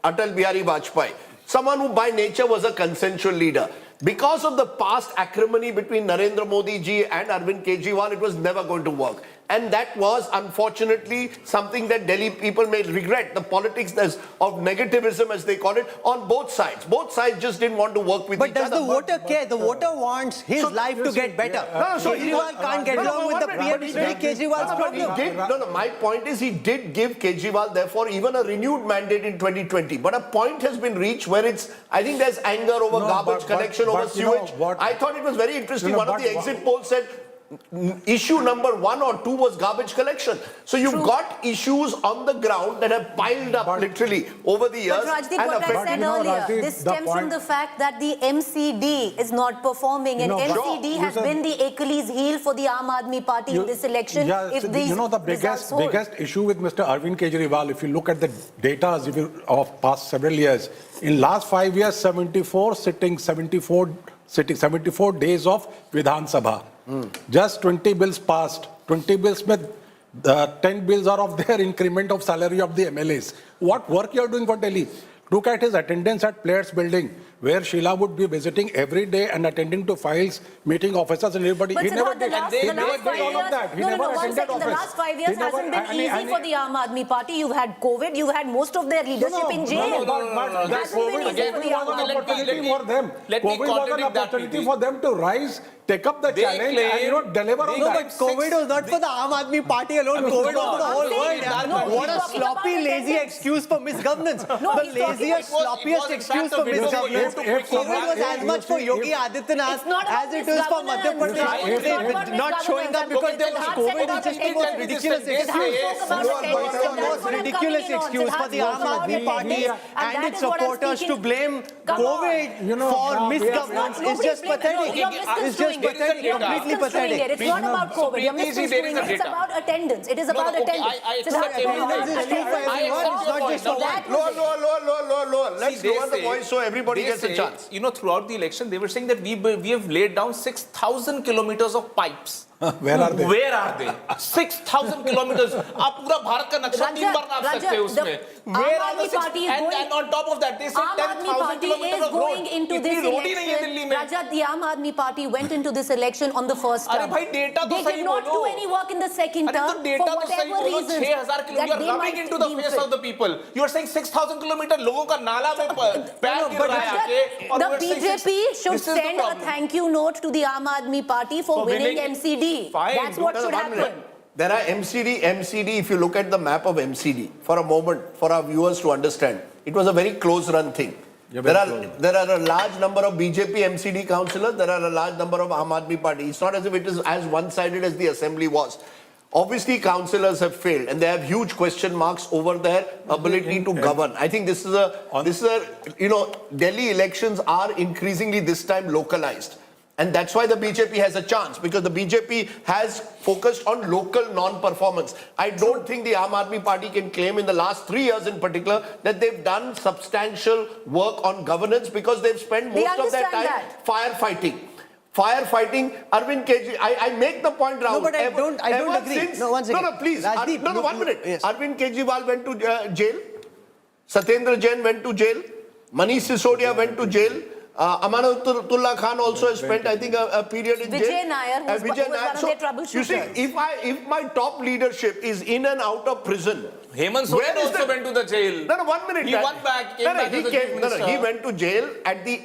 Atal Bihari Vajpayee, someone who by nature was a consensual leader. Because of the past acrimony between Narendra Modi ji and Arvind Kejriwal, it was never going to work. And that was, unfortunately, something that Delhi people may regret. The politics of negativism, as they call it, on both sides. Both sides just didn't want to work with each other. But does the voter care? The voter wants his life to get better. Kejriwal can't get along with the PM. It's very Kejriwal's problem. My point is he did give Kejriwal, therefore, even a renewed mandate in 2020. But a point has been reached where it's, I think there's anger over garbage collection, over sewage. I thought it was very interesting. One of the exit polls said, issue number 1 or 2 was garbage collection. So you've got issues on the ground that have piled up literally over the years. But Rajdeep, what I said earlier, this stems from the fact that the MCD is not performing, and MCD has been the Achilles heel for the Aam Aadmi Party in this election. The biggest issue with Mr. Arvind Kejriwal, if you look at the data of past several years, in last 5 years, 74 days of Vidhan Sabha. Just 20 bills passed. 20 bills with 10 bills are of their increment of salary of the MLAs. What work you are doing for Delhi? Look at his attendance at Players Building, where Sheila would be visiting every day and attending to files, meeting officers and everybody. But he never did all of that. He never attended office. The last 5 years hasn't been easy for the Aam Aadmi Party. You've had COVID. You've had most of their leadership in jail. But COVID was an opportunity for them to rise, take up the challenge and deliver on that. No, but COVID was not for the Aam Aadmi Party alone. COVID was for the whole world. What a sloppy, lazy excuse for misgovernance. The laziest, sloppiest excuse for misgovernance. COVID was as much for Yogi Adityanath as it is for Madhya Pradesh. Not showing up because there was COVID. It's just the most ridiculous excuse. The most ridiculous excuse for the Aam Aadmi Party and its supporters to blame COVID for misgovernance is just pathetic. It's just pathetic, completely pathetic. It's not about COVID. You're misconstruing it. It's about attendance. It is about attendance. It's not just for one. Lower. Let's lower the voice so everybody gets a chance. Throughout the election, they were saying that we have laid down 6,000 kilometers of pipes. Where are they? Where are they? 6,000 kilometers. आप पूरा भारत का नक्शा 3 बार नाप सकते हैं उसमें. Where are the 6? And on top of that, they said 10,000 kilometers of road. Itni road ही नहीं है दिल्ली में. Rajat, the Aam Aadmi Party went into this election on the first term. अरे भाई data तो सही बोलो. They did not do any work in the second term for whatever reasons. 6,000 kilometers. You are rubbing into the face of the people. You are saying 6,000 kilometers लोगों का नाला में पैर गिर रहा है आके. The BJP should send a thank you note to the Aam Aadmi Party for winning MCD. Fine. That's what should happen. There are MCD. If you look at the map of MCD, for a moment, for our viewers to understand, it was a very close run thing. There are a large number of BJP MCD councillors, there are a large number of Aam Aadmi Party. It's not as if it is as one-sided as the assembly was. Obviously, councillors have failed and they have huge question marks over their ability to govern. I think this is Delhi elections are increasingly this time localized. And that's why the BJP has a chance, because the BJP has focused on local non-performance. I don't think the Aam Aadmi Party can claim in the last 3 years in particular that they've done substantial work on governance, because they've spent most of their time firefighting. Arvind Kejriwal, I make the point, Rahul. No, but I don't agree. No, please. Rajdeep, 1 minute. Yes. Arvind Kejriwal went to jail. Satyendra Jain went to jail. Manish Sisodia went to jail. Amanatullah Khan also has spent, I think, a period in jail. Vijay Nair, who was one of their troubleshooters. You see, if my top leadership is in and out of prison, Hemant Soren also went to the jail. No, 1 minute. He went back. He went to jail at the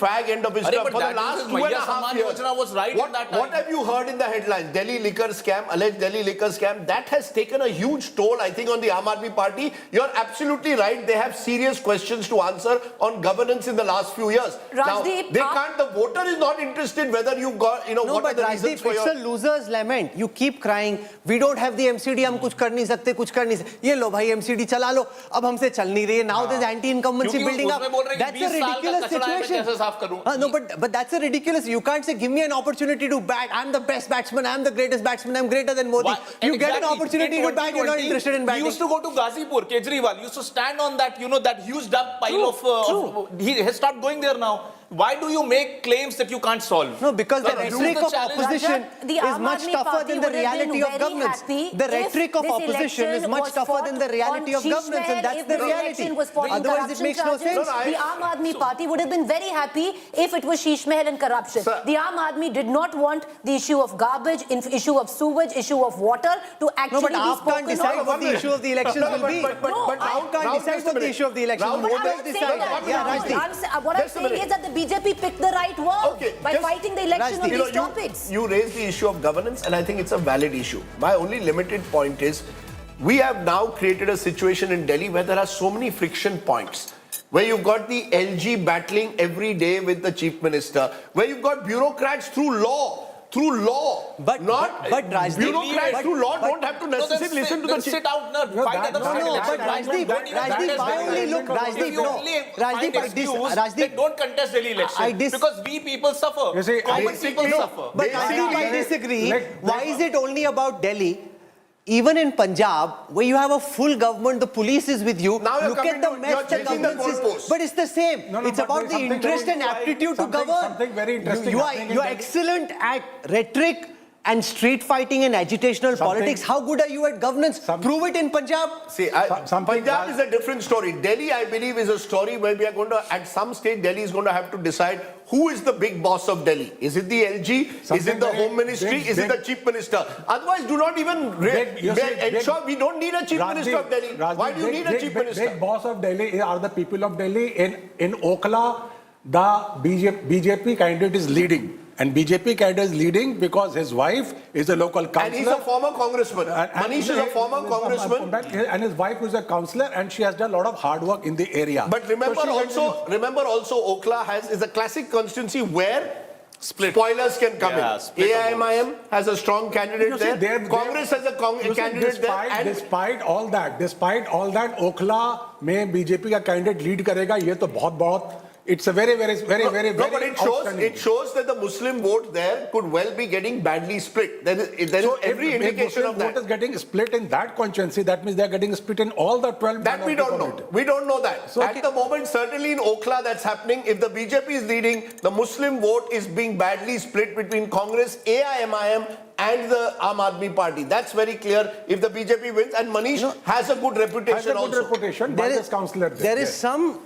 fag end of his term for the last 2.5 years. Was right at that time. What have you heard in the headlines? Delhi liquor scam, alleged Delhi liquor scam. That has taken a huge toll, I think, on the Aam Aadmi Party. You're absolutely right. They have serious questions to answer on governance in the last few years. Now, they can't. The voter is not interested whether you got, what are the reasons for your... It's a loser's lament. You keep crying, we don't have the MCD, हम कुछ कर नहीं सकते, ये लो भाई MCD चला लो, अब हमसे चल नहीं रही है. Now there's anti-incumbency building up. That's a ridiculous situation. No, but that's a ridiculous. You can't say, give me an opportunity to bat. I'm the best batsman. I'm the greatest batsman. I'm greater than Modi. You get an opportunity to bat. You're not interested in batting. He used to go to Ghazipur. Kejriwal used to stand on that, that huge dump pile of. He has stopped going there now. Why do you make claims that you can't solve? No, because the This is rhetoric the of challenge. opposition Rajat, the is Aam much Aadmi tougher Party than the would have been reality of very governance. happy The if rhetoric of this opposition is election much was tougher than the fought reality on of governance, and Sheesh that's Mahal. the If the reality. election was fought on Otherwise, it corruption makes no charges, sense. the Aam Aadmi Party would have been very happy if it was Sheesh Mahal and corruption. Sir. The Aam Aadmi did not want the issue of garbage, issue of sewage, issue of water to actually No, but be AAP can't spoken decide of. what the issue of the elections will be. But AAP can't Rahul, decide just a what the minute. issue of the elections Rahul, will be. what Voters I'm decide that. Yeah, Rajdeep. What I'm Just a saying minute. is that the BJP picked the right word Okay, by just- fighting the election on Rajdeep. these topics. You raised the issue of governance, and I think it's a valid issue. My only limited point is, we have now created a situation in Delhi where there are so many friction points. Where you've got the LG battling every day with the chief minister, where you've got bureaucrats through law, But Rajdeep, bureaucrats through law don't have to necessarily listen to the chief. Sit out, no, fight at the No, no, election. but Rajdeep, Don't even Rajdeep, contest I Delhi only election. look, Rajdeep, If you no. only Rajdeep, find excuse, Rajdeep, then don't contest Delhi election. Because we people suffer. You see, Common basically- people no, suffer. But Rajdeep, I disagree. Let- Why is it only about Delhi? Even in Punjab, where you have a full government, the police is with you. Now you're Look coming at the to- mess you're the changing the government is. goalposts. But it's the same. No, no, It's but about there's the something interest very- and aptitude to something- govern. something very interesting You are happening in you're Delhi. excellent at rhetoric and street fighting and agitational politics. How good are you at governance? Prove it in Punjab. See, something Punjab that- is a different story. Delhi, I believe, is a story where we are going to, at some stage, Delhi is going to have to decide who is the big boss of Delhi. Is it the LG? Is it Something the very Home Ministry? big- Is it the Chief Minister? Otherwise, do not even You see, ensure we don't need a Chief Minister of Delhi. Rajdeep, Why do you need a Chief Minister? Big boss of Delhi are the people of Delhi. In Okla, the BJP candidate is leading. And BJP candidate is leading because his wife is a local councillor. And he's a former congressman. And Manish is a former congressman. And his wife is a councillor, and she has done a lot of hard work in the area. But remember also, Okla is a classic constituency where spoilers can come in. split AIMIM has a strong candidate there. Congress has a candidate there. And despite all that, Okla में BJP का candidate lead करेगा ये तो बहुत it's a very no, but it shows that the Muslim vote there could well be getting badly split. There is every indication of that. Vote is getting split in that constituency. That means they are getting split in all the 12. That we don't know. We don't know that. So, at the moment, certainly in Okla, that's happening. If the BJP is leading, the Muslim vote is being badly split between Congress, AIMIM, and the Aam Aadmi Party. That's very clear. If the BJP wins, and Manish has a good reputation Has a good also. reputation by this councillor. There is some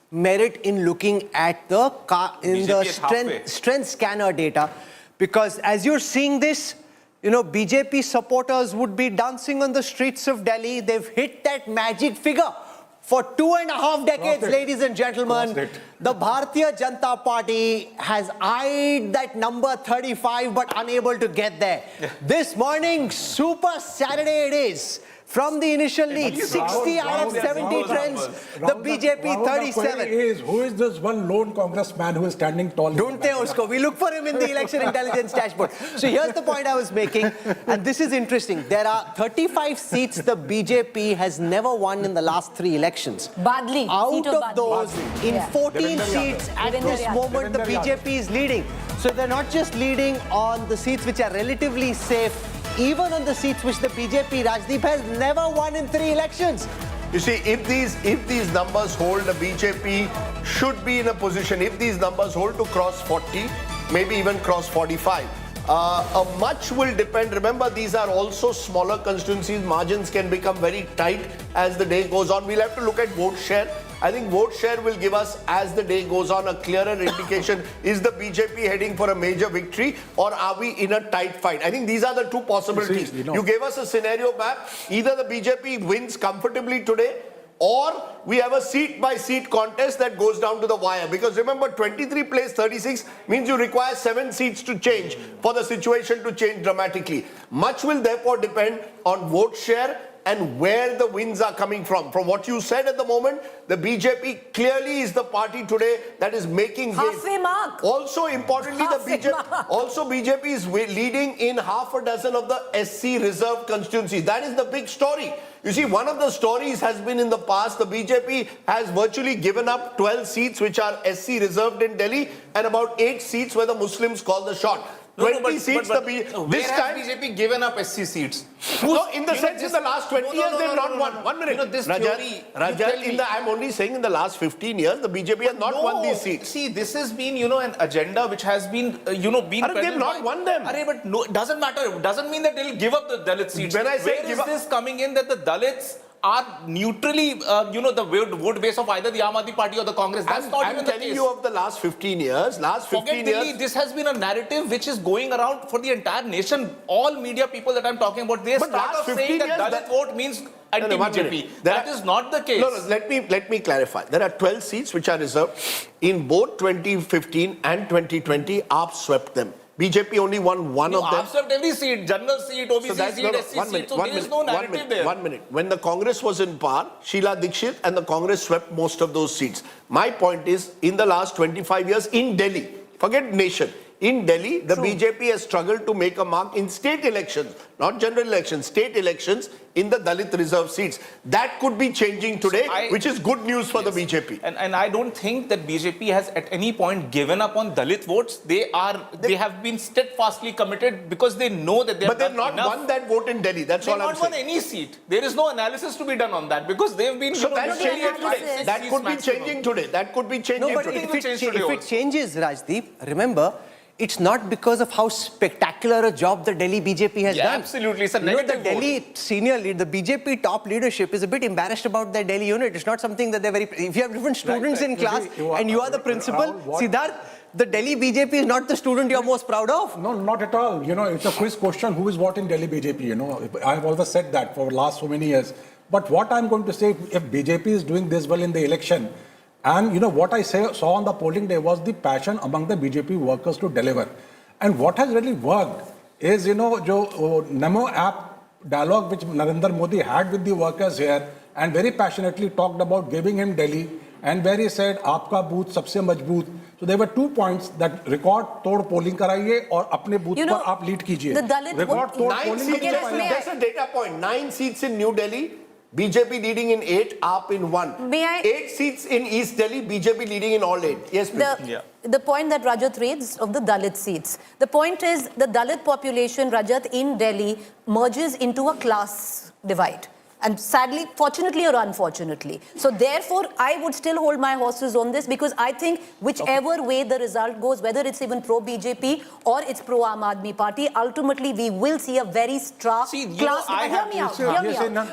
merit in looking at the BJP is halfway. strength scanner data, because as you're seeing this, BJP supporters would be dancing on the streets of Delhi. They've hit that magic figure. For 2.5 decades, ladies and gentlemen, the Bharatiya Janata Party has eyed that number 35 but unable to get there. This morning, Super Saturday it is. From the initial lead, 60 out of 70 trends, the BJP 37. Who is this one lone congressman who is standing tall? Don't they, Usko? We look for him in the election intelligence dashboard. So here's the point I was making, and this is interesting. There are 35 seats the BJP has never won in the last 3 elections. Badly. Out Seat of those, in Yeah. 14 seats at this moment, the BJP is leading. So they're not just leading on the seats which are relatively safe, even on the seats which the BJP, Rajdeep, has never won in 3 elections. You see, if these numbers hold, the BJP should be in a position, if these numbers hold, to cross 40, maybe even cross 45. Much will depend. Remember, these are also smaller constituencies. Margins can become very tight as the day goes on. We'll have to look at vote share. I think vote share will give us, as the day goes on, a clearer indication. Is the BJP heading for a major victory, or are we in a tight fight? I think these are the two possibilities. You gave us a scenario map. Either the BJP wins comfortably today, or we have a seat-by-seat contest that goes down to the wire. Because remember, 23 plays 36 means you require 7 seats to change for the situation to change dramatically. Much will therefore depend on vote share and where the wins are coming from. From what you said at the moment, the BJP clearly is the party today that is making gains. Halfway mark. Also, importantly, Halfway mark. BJP is leading in half a dozen of the SC reserved constituencies. That is the big story. You see, one of the stories has been in the past, the BJP has virtually given up 12 seats which are SC reserved in Delhi and about 8 seats where the Muslims call the shot. 20 seats. Where This has time, BJP given up SC seats? no, in the sense in the last 20 years they've not won. 1 minute. You know, this Rajat, theory, Rajat, I'm only saying in the last 15 years the BJP has not won these seats. See, this has been, an agenda which has been, been. Arre, they've not won them. Arre, but no, it doesn't matter. It doesn't mean that they'll give up the Dalit seats. When I say Where give is up- this coming in that the Dalits are neutrally, the vote base of either the Aam Aadmi Party or the Congress? That's not I'm even the telling case. you of the last 15 years. Last 15 Forget Delhi, years. this has been a narrative which is going around for the entire nation. All media people that I'm talking about, they But start last off 15 saying that years, Dalit vote means No, no, 1 anti-BJP. minute. That is not the case. No, let me clarify. There are 12 seats which are reserved. In both 2015 and 2020, AAP swept them. BJP only won one of them. I've served every seat, general seat, OBC seat, SC seat, so there is no narrative there. 1 minute. When the Congress was in power, Sheila Dikshit and the Congress swept most of those seats. My point is, in the last 25 years in Delhi, forget nation, in Delhi, the BJP has struggled to make a mark in state elections, not general elections, state elections in the Dalit reserve seats. That could be changing today, which is good news for the BJP. And I don't think that BJP has at any point given up on Dalit votes. They have been steadfastly committed because they know that But they've not won that vote in Delhi. That's They've all I'm not won saying. any seat. There is no analysis to be done on that because they've been. So that's changing changing. That could be changing today. That could be changing No, but today. if it changes, Rajdeep, remember, it's not because of how spectacular a job the Delhi BJP has done. Absolutely, it's a The negative Delhi senior lead, the BJP top leadership is a bit embarrassed about their Delhi unit. It's not something that they're very. If you have different students in class and you are the principal, Siddharth, the Delhi BJP is not the student you're most proud of. No, not at all. It's a quiz question. Who is what in Delhi BJP? I've always said that for the last so many years. But what I'm going to say, if BJP is doing this well in the election, and what I saw on the polling day was the passion among the BJP workers to deliver. And what has really worked is, the Namo app dialogue which Narendra Modi had with the workers here and very passionately talked about giving him Delhi, and where he said, "Aapka booth sabse majboot." So there were 2 points that record tod polling karaiye aur apne booth par aap lead kijiye. the Dalit Record tod 9 polling seats, karaiye. just a data point. 9 seats in New Delhi, BJP leading in 8, AAP in 1. May I- 8 seats in East Delhi, BJP leading in all 8. Yes, please. The point that Rajat raised of the Dalit seats. The point is the Dalit population, Rajat, in Delhi merges into a class divide. And sadly, fortunately or unfortunately. So therefore, I would still hold my horses on this because I think whichever way the result goes, whether it's even pro-BJP or it's pro-Aam Aadmi Party, ultimately we will see a very stark class divide. Hear me out.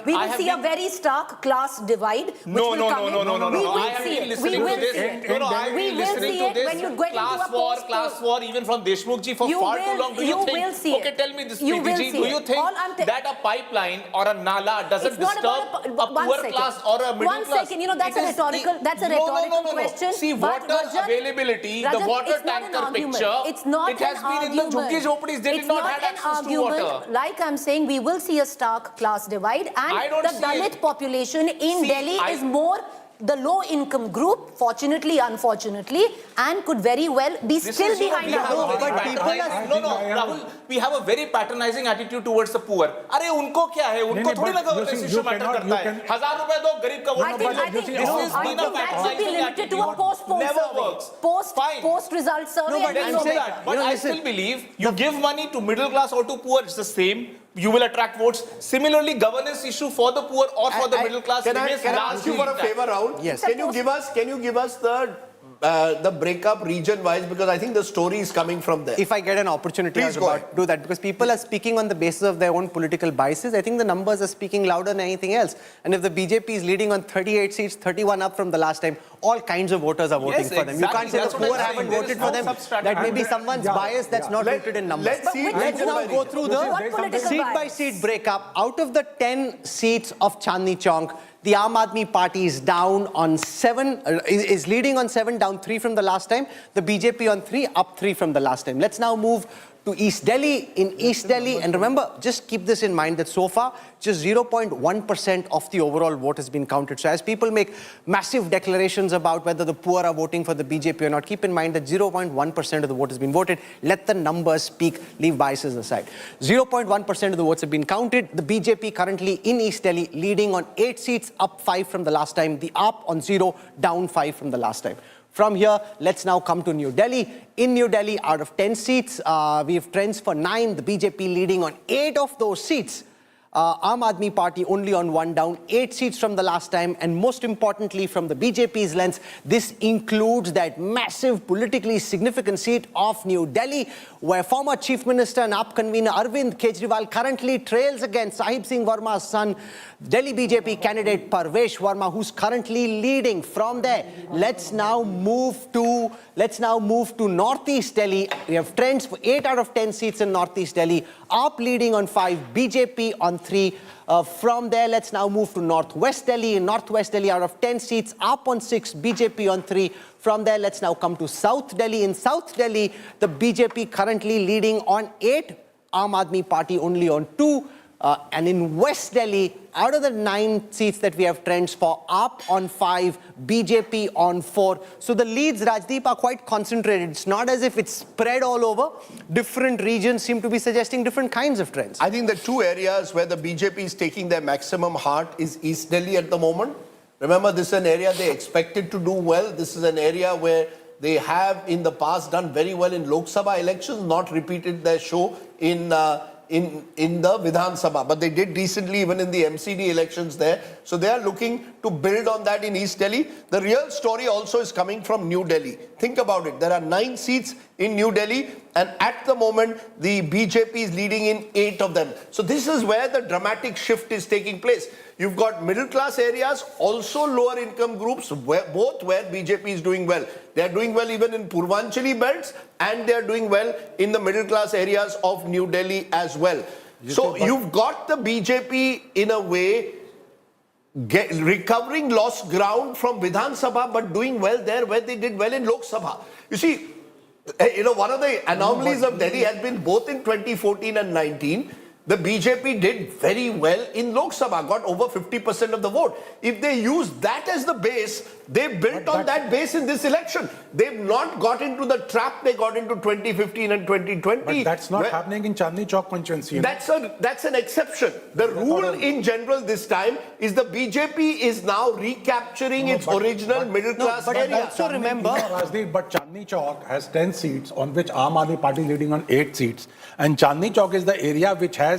We will see a very stark class divide. Which No. We will I have see been it. We listening will to this. see it. I've We been will listening see to it this when you get into a class war, even from Deshmukh ji for far too long. Do you think? will see Okay, it. tell me this, You Preeti will ji. see Do you it. think All I'm that a pipeline or a nala doesn't It's not disturb about a one poor second. class or a middle One class? second. That's a It is- rhetorical. That's a No. rhetorical question. See, but water Rajat, availability, the Rajat, water it's not an tanker argument. picture, It's not it has an been in the argument. Jhuggi Jhoppadis. They did It's not not have an access to argument. water. Like I'm saying, we will see a stark class divide, I and don't the see Dalit it. population in See, Delhi I- is more the low-income group, fortunately, unfortunately, and could very well be still behind we the have a vote. very but people patronizing- are- no, Rahul, we have a very patronizing attitude towards the poor. अरे उनको क्या है? उनको नहीं, थोड़ी but ना you see, governance you issue matter cannot- करता you है। can- 1000 रुपए दो गरीब का vote I think This has that been a should be patronizing limited to a attitude. post-poll Never survey. works. Fine. Post-result survey. No, but and Let's we I'm do know saying- better. that. But You know, I listen. still believe you give money to middle class or to poor, it's the same. You will attract votes. Similarly, governance issue for the poor or for the middle class Can I remains ask you for a largely favor, Rahul? Yes. Can you give us the breakup region-wise, because I think the story is coming from there. If I get an opportunity, I Please was go about ahead. to do that because people are speaking on the basis of their own political biases. I think the numbers are speaking louder than anything else. And if the BJP is leading on 38 seats, 31 up from the last time, all kinds of voters are voting for them. You exactly. can't say That's the what poor I'm haven't saying. There voted is for no them. sub-stratum. That may be someone's bias that's not rooted in numbers. Let's see. Let's now go through the What political seat by bias? seat breakup. Out of the 10 seats of Chandni Chowk, the Aam Aadmi Party is down on 7, is leading on 7, down 3 from the last time. The BJP on 3, up 3 from the last time. Let's now move to East Delhi. In East Delhi, and remember, just keep this in mind that so far, just 0.1% of the overall vote has been counted. So as people make massive declarations about whether the poor are voting for the BJP or not, keep in mind that 0.1% of the vote has been voted. Let the numbers speak, leave biases aside. 0.1% of the votes have been counted. The BJP currently in East Delhi leading on 8 seats, up 5 from the last time. The AAP on 0, down 5 from the last time. From here, let's now come to New Delhi. In New Delhi, out of 10 seats, we have trends for 9, the BJP leading on 8 of those seats. Aam Aadmi Party only on 1 down, 8 seats from the last time, and most importantly from the BJP's lens, this includes that massive politically significant seat of New Delhi, where former Chief Minister and AAP convener Arvind Kejriwal currently trails against Sahib Singh Verma's son, Delhi BJP candidate Parvesh Verma, who's currently leading. From there, let's now move to Northeast Delhi. We have trends for 8 out of 10 seats in Northeast Delhi. AAP leading on 5, BJP on 3. From there, let's now move to Northwest Delhi. In Northwest Delhi, out of 10 seats, AAP on 6, BJP on 3. From there, let's now come to South Delhi. In South Delhi, the BJP currently leading on 8, Aam Aadmi Party only on 2. And in West Delhi, out of the 9 seats that we have trends for, AAP on 5, BJP on 4. So the leads, Rajdeep, are quite concentrated. It's not as if it's spread all over. Different regions seem to be suggesting different kinds of trends. I think the 2 areas where the BJP is taking their maximum heart is East Delhi at the moment. Remember, this is an area they expected to do well. This is an area where they have in the past done very well in Lok Sabha elections, not repeated their show in the Vidhan Sabha, but they did decently even in the MCD elections there. So they are looking to build on that in East Delhi. The real story also is coming from New Delhi. Think about it. There are 9 seats in New Delhi, and at the moment, the BJP is leading in 8 of them. So this is where the dramatic shift is taking place. You've got middle class areas, also lower income groups, both where BJP is doing well. They are doing well even in Purvanchali belts, and they are doing well in the middle class areas of New Delhi as well. So you've got the BJP in a way recovering lost ground from Vidhan Sabha, but doing well there where they did well in Lok Sabha. You see, one of the anomalies of Delhi has been both in 2014 and 19. The BJP did very well in Lok Sabha, got over 50% of the vote. If they use that as the base, they built on that base in this election. They've not got into the trap they got into 2015 and 2020. But that's not happening in Chandni Chowk constituency. That's an exception. The rule in general this time is the BJP is now recapturing its original middle class area. Also remember, Rajdeep, but Chandni Chowk has 10 seats, on which Aam Aadmi Party leading on 8 seats, and Chandni Chowk is the area which has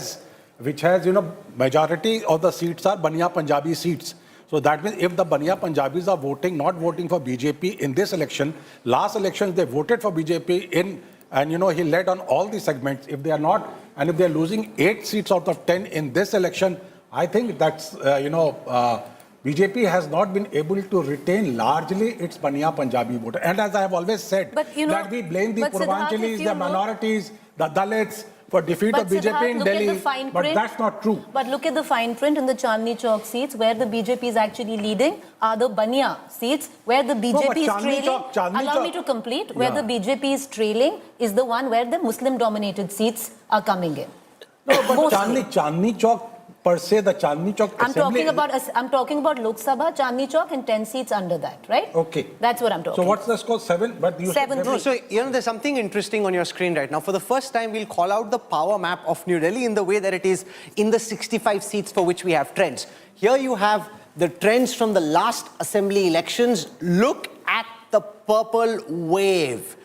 majority of the seats are Baniya Punjabi seats. So that means if the Baniya Punjabis are not voting for BJP in this election, last elections they voted for BJP and he led on all the segments. If they are not, and if they are losing 8 seats out of 10 in this election, I think that's, BJP has not been able to retain largely its Baniya Punjabi voter. And as I have always said, that we blame the Purvanchalis, the minorities, the Dalits, for defeat of BJP in Delhi, but that's not true. But look at the fine print in the Chandni Chowk seats, where the BJP is actually leading, are the Baniya seats, where the BJP is trailing. Allow me to complete. Where the BJP is trailing is the one where the Muslim-dominated seats are coming in. No, but Chandni Chowk per se, the Chandni Chowk assembly... I'm talking about Lok Sabha, Chandni Chowk, and 10 seats under that, right? Okay. That's what I'm talking. So what's the score? 7? But you 7. No, so there's something interesting on your screen right now. For the first time, we'll call out the power map of New Delhi in the way that it is in the 65 seats for which we have trends. Here you have the trends from the last assembly elections. Look at the purple wave.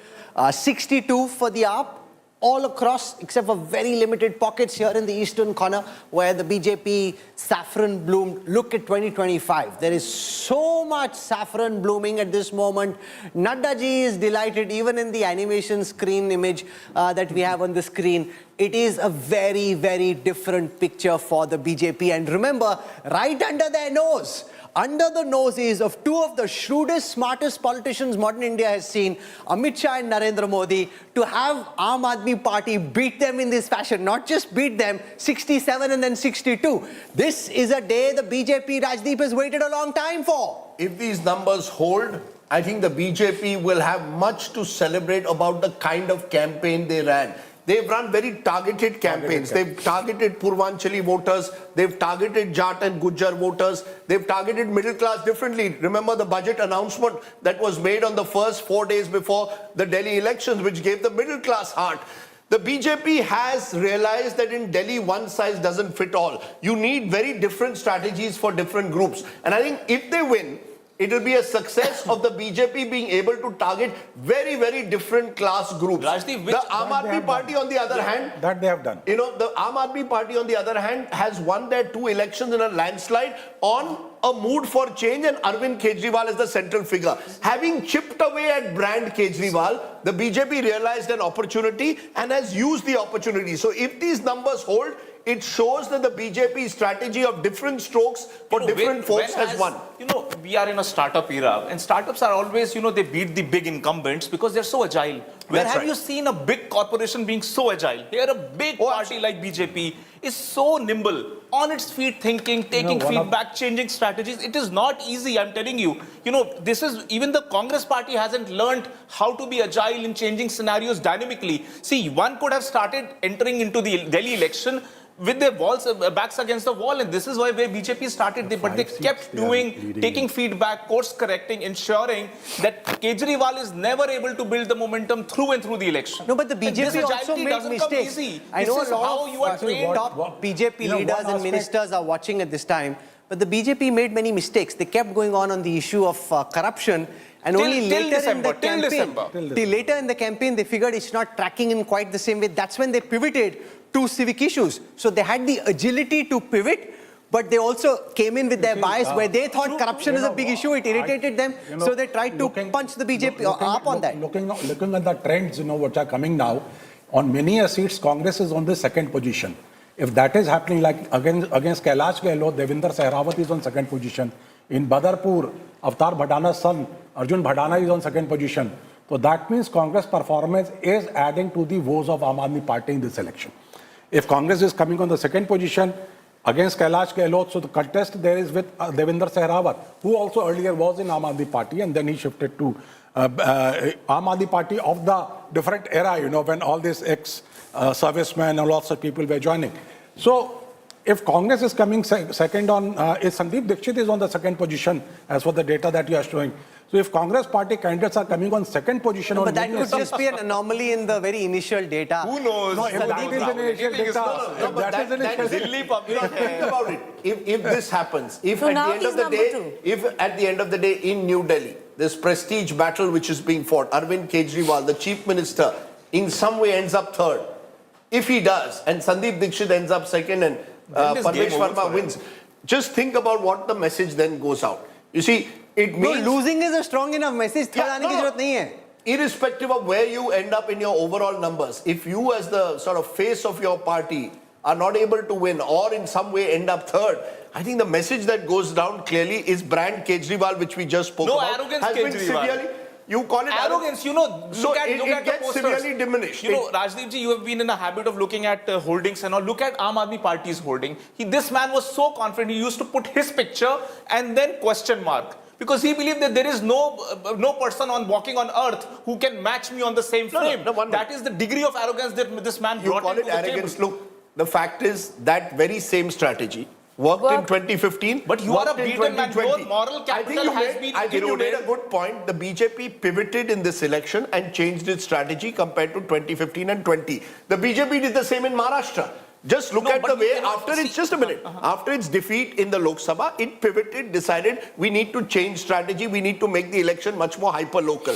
62 for the AAP. All across, except for very limited pockets here in the eastern corner where the BJP saffron bloomed. Look at 2025. There is so much saffron blooming at this moment. Nadda ji is delighted even in the animation screen image that we have on the screen. It is a very, very different picture for the BJP. And remember, right under their nose, under the noses of 2 of the shrewdest, smartest politicians modern India has seen, Amit Shah and Narendra Modi, to have Aam Aadmi Party beat them in this fashion, not just beat them, 67 and then 62. This is a day the BJP, Rajdeep, has waited a long time for. If these numbers hold, I think the BJP will have much to celebrate about the kind of campaign they ran. They've run very targeted campaigns. They've targeted Purvanchali voters. They've targeted Jat and Gujjar voters. They've targeted middle class differently. Remember the budget announcement that was made on the first 4 days before the Delhi elections, which gave the middle class heart. The BJP has realized that in Delhi, one size doesn't fit all. You need very different strategies for different groups. And I think if they win, It will be a success of the BJP being able to target very, very different class groups. Rajdeep, The Aam Aadmi Party, on the other hand, That they have done. you know, the Aam Aadmi Party, on the other hand, has won their 2 elections in a landslide on a mood for change, and Arvind Kejriwal is the central figure. Having chipped away at Brand Kejriwal, the BJP realized an opportunity and has used the opportunity. So if these numbers hold, it shows that the BJP strategy of different strokes for different folks has won. You know, we are in a startup era, and startups are always, you know, they beat the big incumbents because they're so agile. Where That's have right. you seen a big corporation being so agile? Here, a big party like BJP is so nimble, on its feet thinking, taking one of- feedback, changing strategies. It is not easy, I'm telling you. You know, this is, even the Congress party hasn't learned how to be agile in changing scenarios dynamically. See, one could have started entering into the Delhi election with their backs against the wall, and this is why where BJP started, but they kept doing, taking feedback, course correcting, ensuring that Kejriwal is never able to build the momentum through and through the election. No, but the And this BJP also agility made doesn't come mistakes. easy. I This know is a lot how of you are trained. top BJP you know, leaders one and aspect- ministers are watching at this time, but the BJP made many mistakes. They kept going on the issue of corruption, and Till- only till later December, in the till campaign, December. till later in the campaign, they figured it's not tracking in quite the same way. That's when they pivoted to civic issues. So they had the agility to pivot, but they also came in with their bias where they thought corruption is a big issue. It irritated them, so they tried to punch the BJP up on that. Looking at the trends, you know, which are coming now, on many seats, Congress is on the second position. If that is happening, like against Kailash Gehlot, Devinder Sehrawat is on second position. In Badarpur, Avtar Bhadana's son, Arjun Bhadana, is on second position. So that means Congress performance is adding to the woes of Aam Aadmi Party in this election. If Congress is coming on the second position against Kailash Gehlot, so the contest there is with Devinder Sehrawat, who also earlier was in Aam Aadmi Party, and then he shifted to Aam Aadmi Party of the different era, you know, when all these ex-servicemen and lots of people were joining. So if Congress is coming second on, is Sandeep Dixit is on the second position as for the data that you are showing. So if Congress party candidates are coming on second position on But that many could just be an anomaly in the very initial data. Who knows? No, if that is an initial data, No, but that is an initial data. Delhi public. Think about it. If this happens, if So at the now end he's of the number day, 2. if at the end of the day in New Delhi, this prestige battle which is being fought, Arvind Kejriwal, the chief minister, in some way ends up third. If he does, and Sandeep Dixit ends up second, and Then this Parvesh game over Verma for wins, just think about what the message then goes out. You see, it No, means losing is a strong enough message. Third Yeah, आने की no. जरूरत नहीं है. irrespective of where you end up in your overall numbers, if you as the sort of face of your party are not able to win or in some way end up third, I think the message that goes down clearly is Brand Kejriwal, which we just spoke No about, arrogance, has been Kejriwal. severely, you call it Arrogance, you know, So look at it the gets posters. severely diminished. You know, Rajdeep ji, you have been in a habit of looking at holdings and all. Look at Aam Aadmi Party's holding. This man was so confident, he used to put his picture and then question mark. Because he believed that there is no person walking on earth who can match me on the same No, no, frame. no, one That is the degree of arrogance that this man You brought call into it the arrogance. table. Look, the fact is that very same strategy worked in 2015. But you are worked a in beaten man. 2020. Your moral capital has been I think you made a eroded. good point. The BJP pivoted in this election and changed its strategy compared to 2015 and 20. The BJP did the same in Maharashtra. Just look No, at but the way you cannot after its, see- just a minute, after its defeat in the Lok Sabha, it pivoted, decided we need to change strategy, we need to make the election much more hyper-local.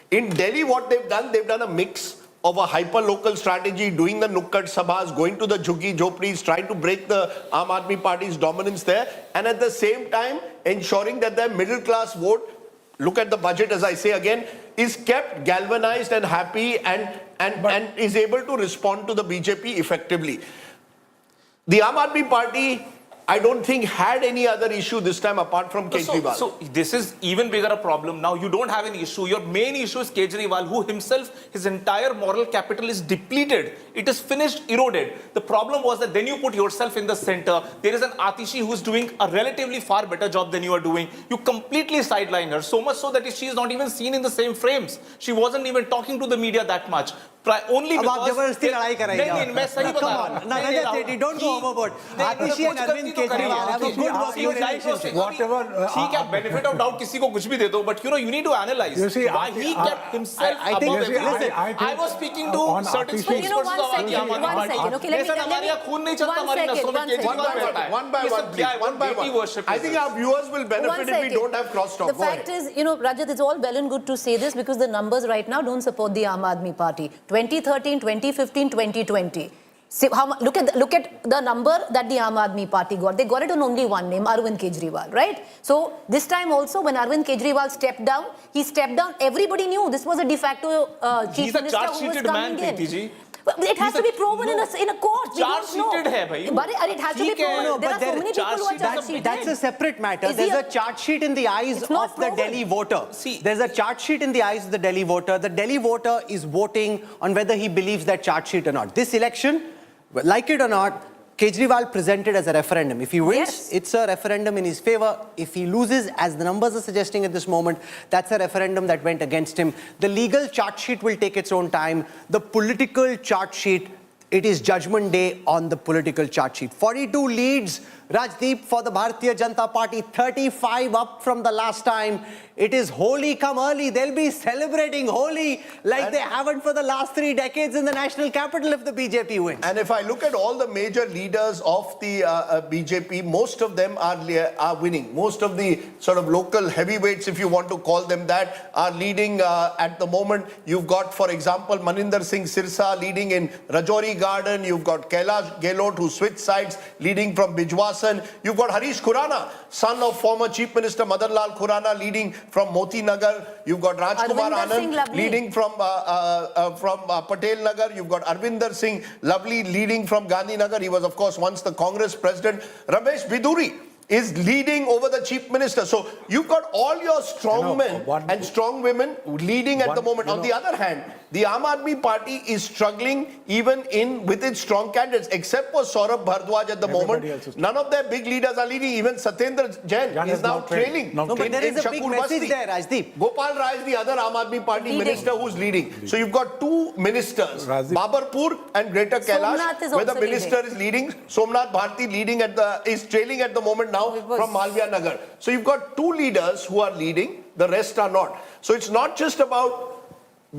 In Delhi, what they've done a mix of a hyper-local strategy, doing the Nukkad Sabhas, going to the Jhuggi Jhopris, trying to break the Aam Aadmi Party's dominance there, and at the same time ensuring that their middle-class vote, look at the budget, as I say again, is kept galvanized and happy and is able to respond to the BJP effectively. The Aam Aadmi Party, I don't think, had any other issue this time apart from Kejriwal. So this is even bigger a problem. Now you don't have an issue. Your main issue is Kejriwal, who himself, his entire moral capital is depleted. It is finished, eroded. The problem was that then you put yourself in the center. There is an Atishi who is doing a relatively far better job than you are doing. You completely sideline her, so much so that she is not even seen in the same frames. She wasn't even talking to the media that much. Only अब आप because जबरदस्ती लड़ाई कर रहे हैं नहीं, मैं सही बता रहा हूँ। Don't go overboard. Atishi and Arvind Kejriwal have a good working relationship. Whatever, ठीक है, benefit of doubt किसी को कुछ भी दे दो, but you need to analyze You see, why he kept himself I think- above everyone. listen, I was speaking to on certain artificial- You know, one spokespersons of the second, Aam Aadmi one Party. second, okay, let me- Listen, let हमारे me- यहाँ खून नहीं चलता, one हमारी second, नसों में one second. Kejriwal One by बैठा है. one, ये सब क्या है? one by What one. deity worship I is think this? our viewers will benefit One if we second. don't have crosstalk. The Go fact ahead. is, Rajat, it's all well and good to say this because the numbers right now don't support the Aam Aadmi Party. 2013, 2015, 2020. See, look at the number that the Aam Aadmi Party got. They got it on only one name, Arvind Kejriwal, right? So this time also, when Arvind Kejriwal stepped down, he stepped down. Everybody knew this was a de facto chief He's a minister who was charge-sheeted coming man, in. Preeti ji. But it has He's to a- be proven in a court. We don't know. Charge-sheeted hai, bhai. But it has to be ठीक है, proven. no, There but are so there- many people who are charge-sheet- charge-sheeted. That's a separate matter. Is he There's a- a charge sheet in the eyes It's not of the proven. Delhi voter. See- There's a charge sheet in the eyes of the Delhi voter. The Delhi voter is voting on whether he believes that charge sheet or not. This election, like it or not, Kejriwal presented as a referendum. If he wins, Yes. it's a referendum in his favor. If he loses, as the numbers are suggesting at this moment, that's a referendum that went against him. The legal charge sheet will take its own time. The political charge sheet, it is judgment day on the political charge sheet. 42 leads, Rajdeep, for the Bharatiya Janata Party, 35 up from the last time. It is Holi come early. They'll be celebrating Holi like they haven't for the last 3 decades in the national capital if the BJP wins. And if I look at all the major leaders of the BJP, most of them are winning. Most of the sort of local heavyweights, if you want to call them that, are leading at the moment. You've got, for example, Maninder Singh Sirsa leading in Rajouri Garden. You've got Kailash Gehlot, who switched sides, leading from Bijwasan. You've got Harish Khurana, son of former Chief Minister Madan Lal Khurana, leading from Moti Nagar. You've got Rajkumar Arvinder Singh Anand Lovely. leading from Patel Nagar. You've got Arvinder Singh Lovely leading from Gandhi Nagar. He was, of course, once the Congress president. Ramesh Biduri is leading over the chief minister. So you've got all your strong men and strong women leading at the moment. On the other hand, the Aam Aadmi Party is struggling even with its strong candidates, except for Saurabh Bhardwaj at the moment. None of their big leaders are leading. Even Satyendra Jain is now trailing. No, but there is a big Shakur message Basti. there, Rajdeep. Gopal Rai is the other Aam Aadmi Party Leading. minister who's leading. So you've got 2 ministers, Rajdeep. Babarpur and Greater Somnath Kailash, is where the also minister is leading. Somnath Bharti is trailing at the moment now It was- from Malviya Nagar. So you've got 2 leaders who are leading, the rest are not. So it's not just about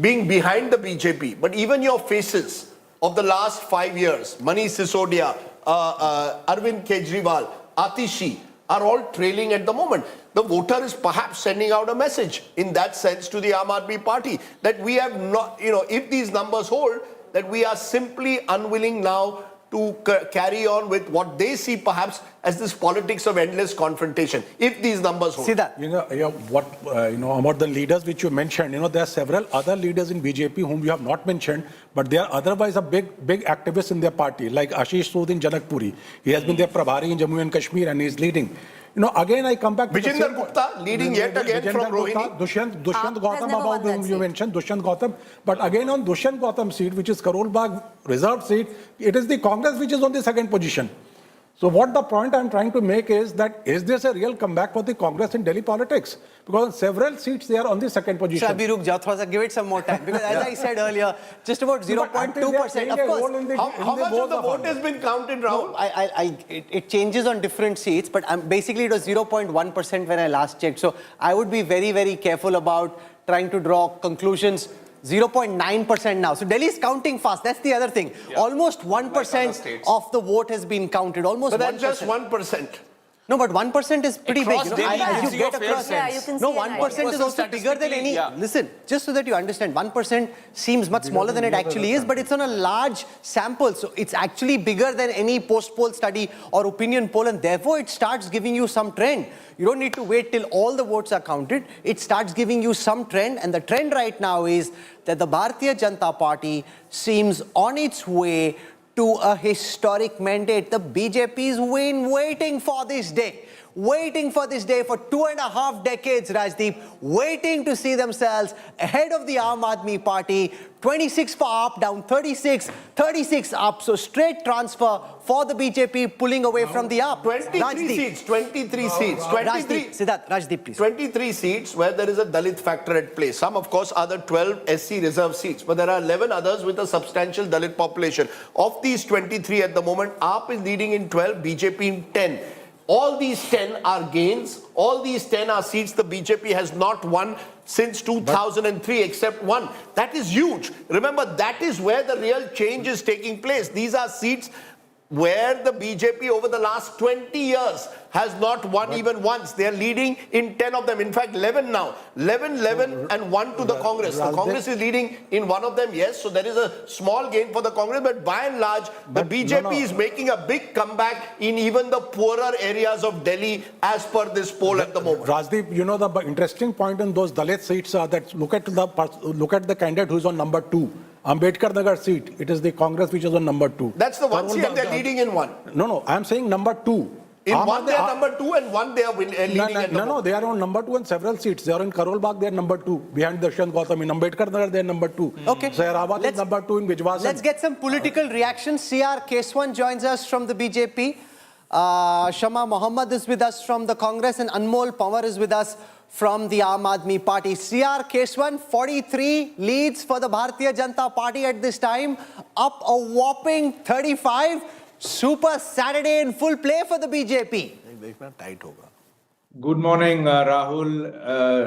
being behind the BJP, but even your faces of the last 5 years, Manish Sisodia, Arvind Kejriwal, Atishi, are all trailing at the moment. The voter is perhaps sending out a message in that sense to the Aam Aadmi Party that we have not, if these numbers hold, that we are simply unwilling now to carry on with what they see perhaps as this politics of endless confrontation, if these numbers hold. See that? About the leaders which you mentioned, there are several other leaders in BJP whom you have not mentioned, but they are otherwise a big activists in their party, like Ashish Sood in Janakpuri. He has been their Prabhari in Jammu and Kashmir and he is leading. Again, I come back to Vijender Gupta leading yet again from Rohini. Dushyant has Gautam, never won about that whom seat. you mentioned, Dushyant Gautam. But again, on Dushyant Gautam seat, which is Karol Bagh reserved seat, it is the Congress which is on the second position. So what the point I'm trying to make is that is this a real comeback for the Congress in Delhi politics? Because on several seats they are on the second position. Sir, Abhi, ruk jao, thoda sa, give it some more time. Because as I said earlier, just about 0.2%. Of course, How much of the vote has been counted, Rahul? it changes on different seats, but basically it was 0.1% when I last checked. So I would be very, very careful about trying to draw conclusions. 0.9% now. So Delhi is counting fast. That's the other thing. Yeah. Almost Like 1% other states. of the vote has been counted. Almost But 1%. that's just 1%. No, but 1% is pretty Across big. Delhi, As you you see get a fair across, Yeah, you can no, see an 1% is idea. also bigger than any. Yeah. Listen, just so that you understand, 1% seems much smaller than it actually is, but it's on a large sample. So it's actually bigger than any post-poll study or opinion poll, and therefore it starts giving you some trend. You don't need to wait till all the votes are counted. It starts giving you some trend, and the trend right now is that the Bharatiya Janata Party seems on its way to a historic mandate. The BJP is waiting for this day. waiting for this day for 2.5 decades, Rajdeep, waiting to see themselves ahead of the Aam Aadmi Party. 26 for AAP, down 36, 36 up. So straight transfer for the BJP, pulling away from the AAP. 23 seats, 23 seats. 23, Siddharth, Rajdeep, please. 23 seats where there is a Dalit factor at play. Some, of course, are the 12 SC reserve seats, but there are 11 others with a substantial Dalit population. Of these 23 at the moment, AAP is leading in 12, BJP in 10. All these 10 are gains. All these 10 are seats the BJP has not won since 2003 except one. That is huge. Remember, that is where the real change is taking place. These are seats where the BJP over the last 20 years has not won even once. They are leading in 10 of them. In fact, 11 now. 11 and 1 to the Congress. The Congress is leading in one of them, yes. So there is a small gain for the Congress. But by and large, the BJP is making a big comeback in even the poorer areas of Delhi as per this poll at the moment. Rajdeep, you know, the interesting point in those Dalit seats are that look at the candidate who's on number 2. Ambedkar Nagar seat, it is the Congress which is on number 2. That's the one seat and they're leading in one. No, I'm saying number 2. In one they are number 2 and one they are leading at No, they are on number 2 and several seats. They are in Karol Bagh, they are number 2. Behind Darshan Gautam. In Ambedkar Nagar, they are number 2. Okay. Sairabad is number 2 in Bijwasan. Let's get some political reactions. CR Keswan joins us from the BJP. Shama Mohammed is with us from the Congress and Anmol Pawar is with us from the Aam Aadmi Party. CR Keswan, 43 leads for the Bharatiya Janata Party at this time, up a whopping 35. Super Saturday in full play for the BJP. Good morning, Rahul,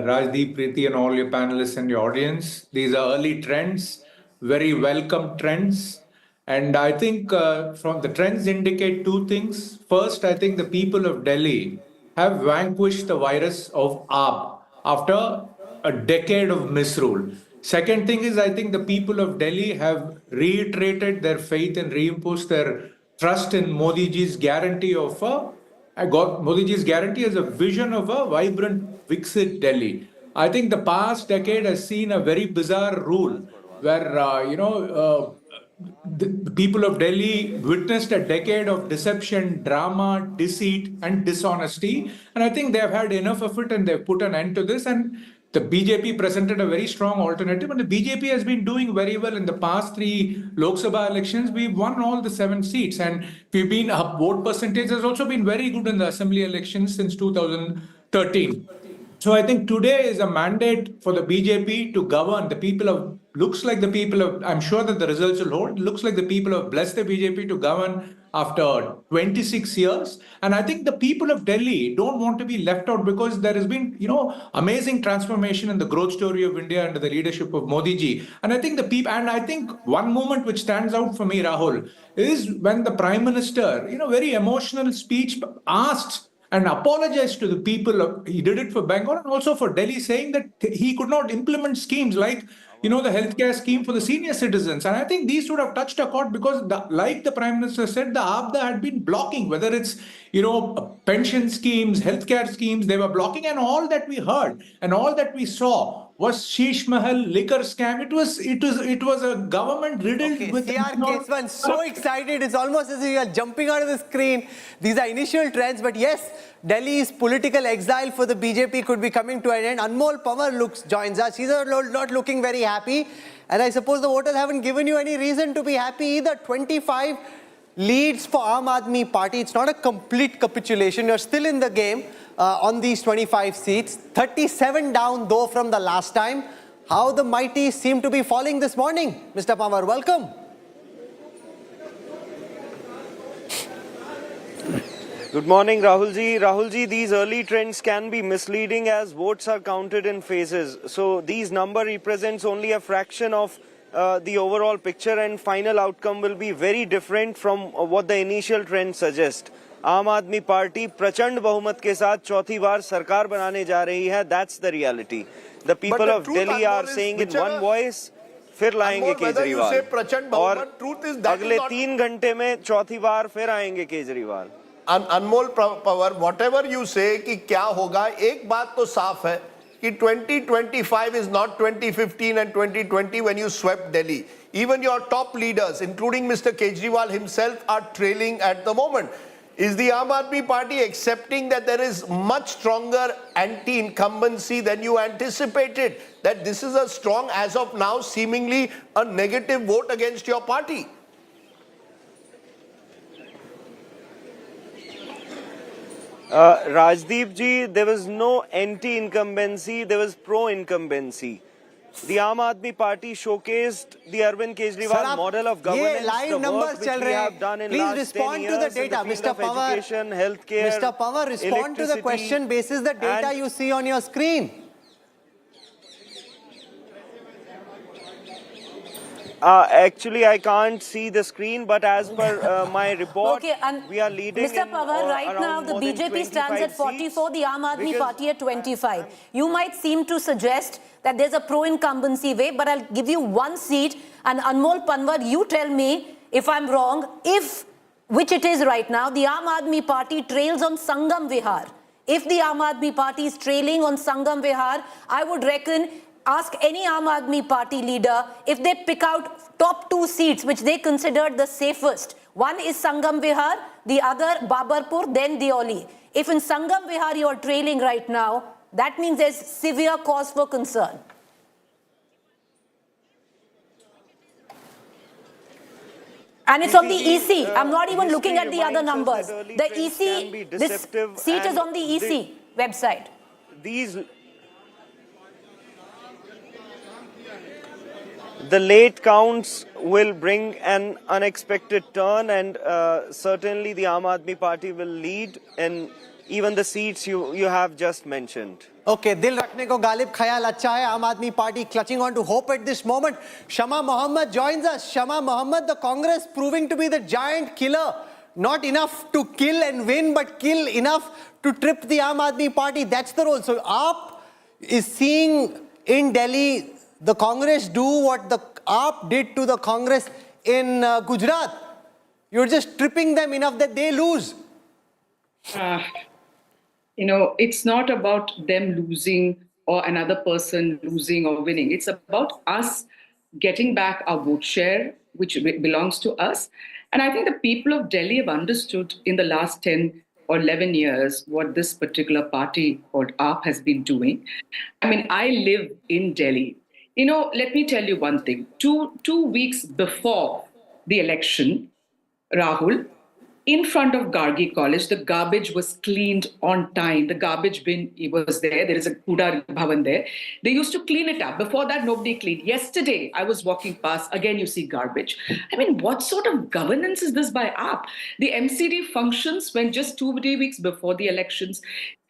Rajdeep, Preeti and all your panelists and your audience. These are early trends, very welcome trends. And I think from the trends indicate two things. First, I think the people of Delhi have vanquished the virus of AAP after a decade of misrule. Second thing is, I think the people of Delhi have reiterated their faith and reimposed their trust in Modi ji's guarantee of Modi ji's guarantee as a vision of a vibrant, Viksit Delhi. I think the past decade has seen a very bizarre rule where, the people of Delhi witnessed a decade of deception, drama, deceit, and dishonesty. And I think they have had enough of it and they've put an end to this. And the BJP presented a very strong alternative. And the BJP has been doing very well in the past 3 Lok Sabha elections. We've won all the 7 seats. And we've been, our vote percentage has also been very good in the assembly elections since 2013. So I think today is a mandate for the BJP to govern. The people of, I'm sure that the results will hold. Looks like the people have blessed the BJP to govern after 26 years. And I think the people of Delhi don't want to be left out because there has been, amazing transformation in the growth story of India under the leadership of Modi ji. And I think I think one moment which stands out for me, Rahul, is when the Prime Minister, very emotional speech asked and apologized to the people. He did it for Bengal and also for Delhi, saying that he could not implement schemes like, the healthcare scheme for the senior citizens. And I think these would have touched a chord because, like the Prime Minister said, the AAPDA had been blocking, whether it's, pension schemes, healthcare schemes, they were blocking. And all that we heard and all that we saw was Sheesh Mahal, liquor scam. It was a government riddled with... CR Keswan, so excited. It's almost as if you are jumping out of the screen. These are initial trends, but yes, Delhi's political exile for the BJP could be coming to an end. Anmol Pawar joins us. He's not looking very happy. And I suppose the voters haven't given you any reason to be happy either. 25 leads for Aam Aadmi Party. It's not a complete capitulation. You're still in the game on these 25 seats. 37 down, though, from the last time. How the mighty seem to be falling this morning. Mr. Pawar, welcome. Good morning, Rahulji. Rahulji, these early trends can be misleading as votes are counted in phases. So these number represents only a fraction of the overall picture and final outcome will be very different from what the initial trends suggest. आम आदमी party प्रचंड बहुमत के साथ चौथी बार सरकार बनाने जा रही है. That's the reality. The people of Delhi are saying in one voice, फिर लाएंगे केजरीवाल और अगले 3 घंटे में चौथी बार फिर आएंगे केजरीवाल. अनमोल पवार, whatever you say कि क्या होगा, एक बात तो साफ है कि 2025 is not 2015 and 2020 when you swept Delhi. Even your top leaders, including Mr. Kejriwal himself, are trailing at the moment. Is the Aam Aadmi Party accepting that there is much stronger anti-incumbency than you anticipated? That this is a strong, as of now, seemingly a negative vote against your party? Rajdeep ji, there was no anti-incumbency, there was pro-incumbency. The Aam Aadmi Party showcased the Arvind Kejriwal model of governance, ये live the numbers work which चल we रहे have हैं. done in Please last 10 respond years to the in the data, field Mr. of Pawar. education, healthcare, Mr. Pawar, respond to the electricity, question basis the data and- you see on your screen. Actually, I can't see the screen, but as per my report, Okay, and we are leading Mr. in, Pawar, right around now the more than BJP stands 25 at 44, the Aam Aadmi because- Party at 25. You might seem to suggest that there's a pro-incumbency way, but I'll give you one seat. And Anmol Panwar, you tell me if I'm wrong, which it is right now, the Aam Aadmi Party trails on Sangam Vihar. If the Aam Aadmi Party is trailing on Sangam Vihar, I would reckon, ask any Aam Aadmi Party leader if they pick out top 2 seats which they considered the safest. One is Sangam Vihar, the other Babarpur, then Deoli. If in Sangam Vihar you are trailing right now, that means there's severe cause for concern. And it's on the EC. I'm not even looking at the other numbers. The EC, this seat is on the EC website. The late counts will bring an unexpected turn, and certainly the Aam Aadmi Party will lead in even the seats you have just mentioned. Okay, dil rakhne ko galib khayal acha hai. Aam Aadmi Party clutching on to hope at this moment. Shama Mohammed joins us. Shama Mohammed, the Congress proving to be the giant killer. Not enough to kill and win, but kill enough to trip the Aam Aadmi Party. That's the role. So AAP is seeing in Delhi the Congress do what the AAP did to the Congress in Gujarat. You're just tripping them enough that they lose. It's not about them losing or another person losing or winning. It's about us getting back our vote share, which belongs to us. And I think the people of Delhi have understood in the last 10 or 11 years what this particular party called AAP has been doing. I mean, I live in Delhi. Let me tell you one thing. Two weeks before the election, Rahul, in front of Gargi College, the garbage was cleaned on time. The garbage bin was there. There is a Kuda Bhavan there. They used to clean it up. Before that, nobody cleaned. Yesterday, I was walking past. Again, you see garbage. I mean, what sort of governance is this by AAP? The MCD functions when just 2 weeks before the elections.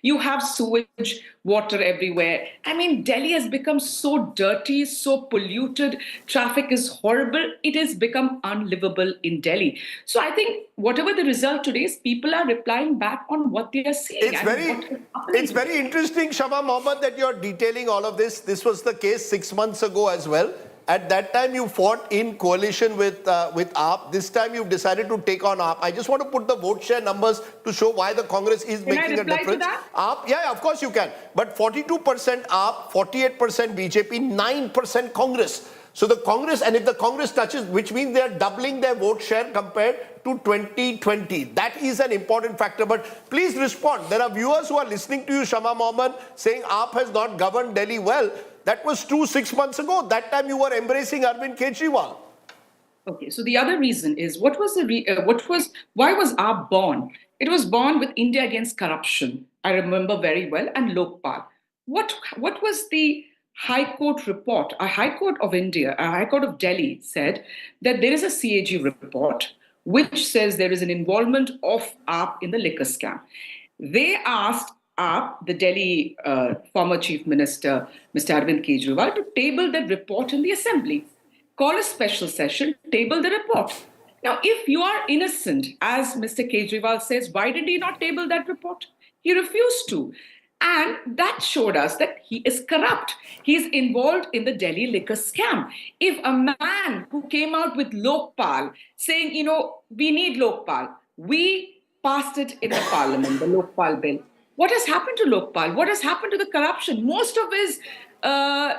You have sewage, water everywhere. I mean, Delhi has become so dirty, so polluted. Traffic is horrible. It has become unlivable in Delhi. So I think whatever the result today is, people are replying back on what they are seeing. It's very interesting, Shama Mohammed, that you're detailing all of this. This was the case 6 months ago as well. At that time, you fought in coalition with AAP. This time, you've decided to take on AAP. I just want to put the vote share numbers to show why the Congress is making a difference. AAP, yeah, of course you can. But 42% AAP, 48% BJP, 9% Congress. So the Congress, and if the Congress touches, which means they are doubling their vote share compared to 2020. That is an important factor. But please respond. There are viewers who are listening to you, Shama Mohammed, saying AAP has not governed Delhi well. That was true 6 months ago. That time you were embracing Arvind Kejriwal. Okay, so the other reason is why was AAP born? It was born with India Against Corruption. I remember very well, and Lokpal. What was the High Court report? A High Court of India, a High Court of Delhi said that there is a CAG report which says there is an involvement of AAP in the liquor scam. They asked AAP, the Delhi former Chief Minister, Mr. Arvind Kejriwal, to table that report in the Assembly. Call a special session, table the report. Now, if you are innocent, as Mr. Kejriwal says, why did he not table that report? He refused to. And that showed us that he is corrupt. He is involved in the Delhi liquor scam. If a man who came out with Lokpal saying, we need Lokpal, we passed it in the parliament, the Lokpal bill. What has happened to Lokpal? What has happened to the corruption? Most of his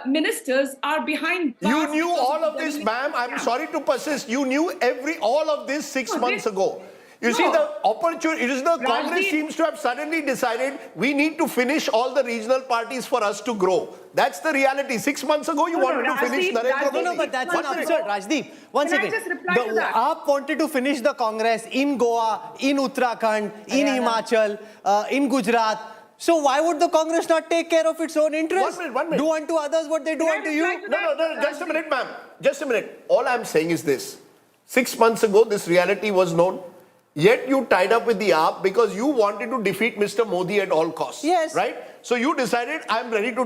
ministers are behind bars. You knew all of this, ma'am. I'm sorry to persist. You knew all of this 6 months ago. You see, No. the opportunity, it is the Congress Rajdeep- seems to have suddenly decided we need to finish all the regional parties for us to grow. That's the reality. 6 months ago, you No, wanted to finish Rajdeep, Narendra Rajdeep, Modi. No, but that's One an minute. absurd, Rajdeep. One Can I second. just reply to that? AAP wanted to finish the Congress in Goa, in Uttarakhand, in Himachal, in Gujarat. So why would the Congress not take care of its own interests? 1 minute. Do unto others what they do Can I unto reply you? to No, just a minute, ma'am. Just a minute. All I'm saying is this. 6 months ago, this reality was known. Yet you tied up with the AAP because you wanted to defeat Mr. Modi at all costs. Yes. Right? So you decided, I'm ready to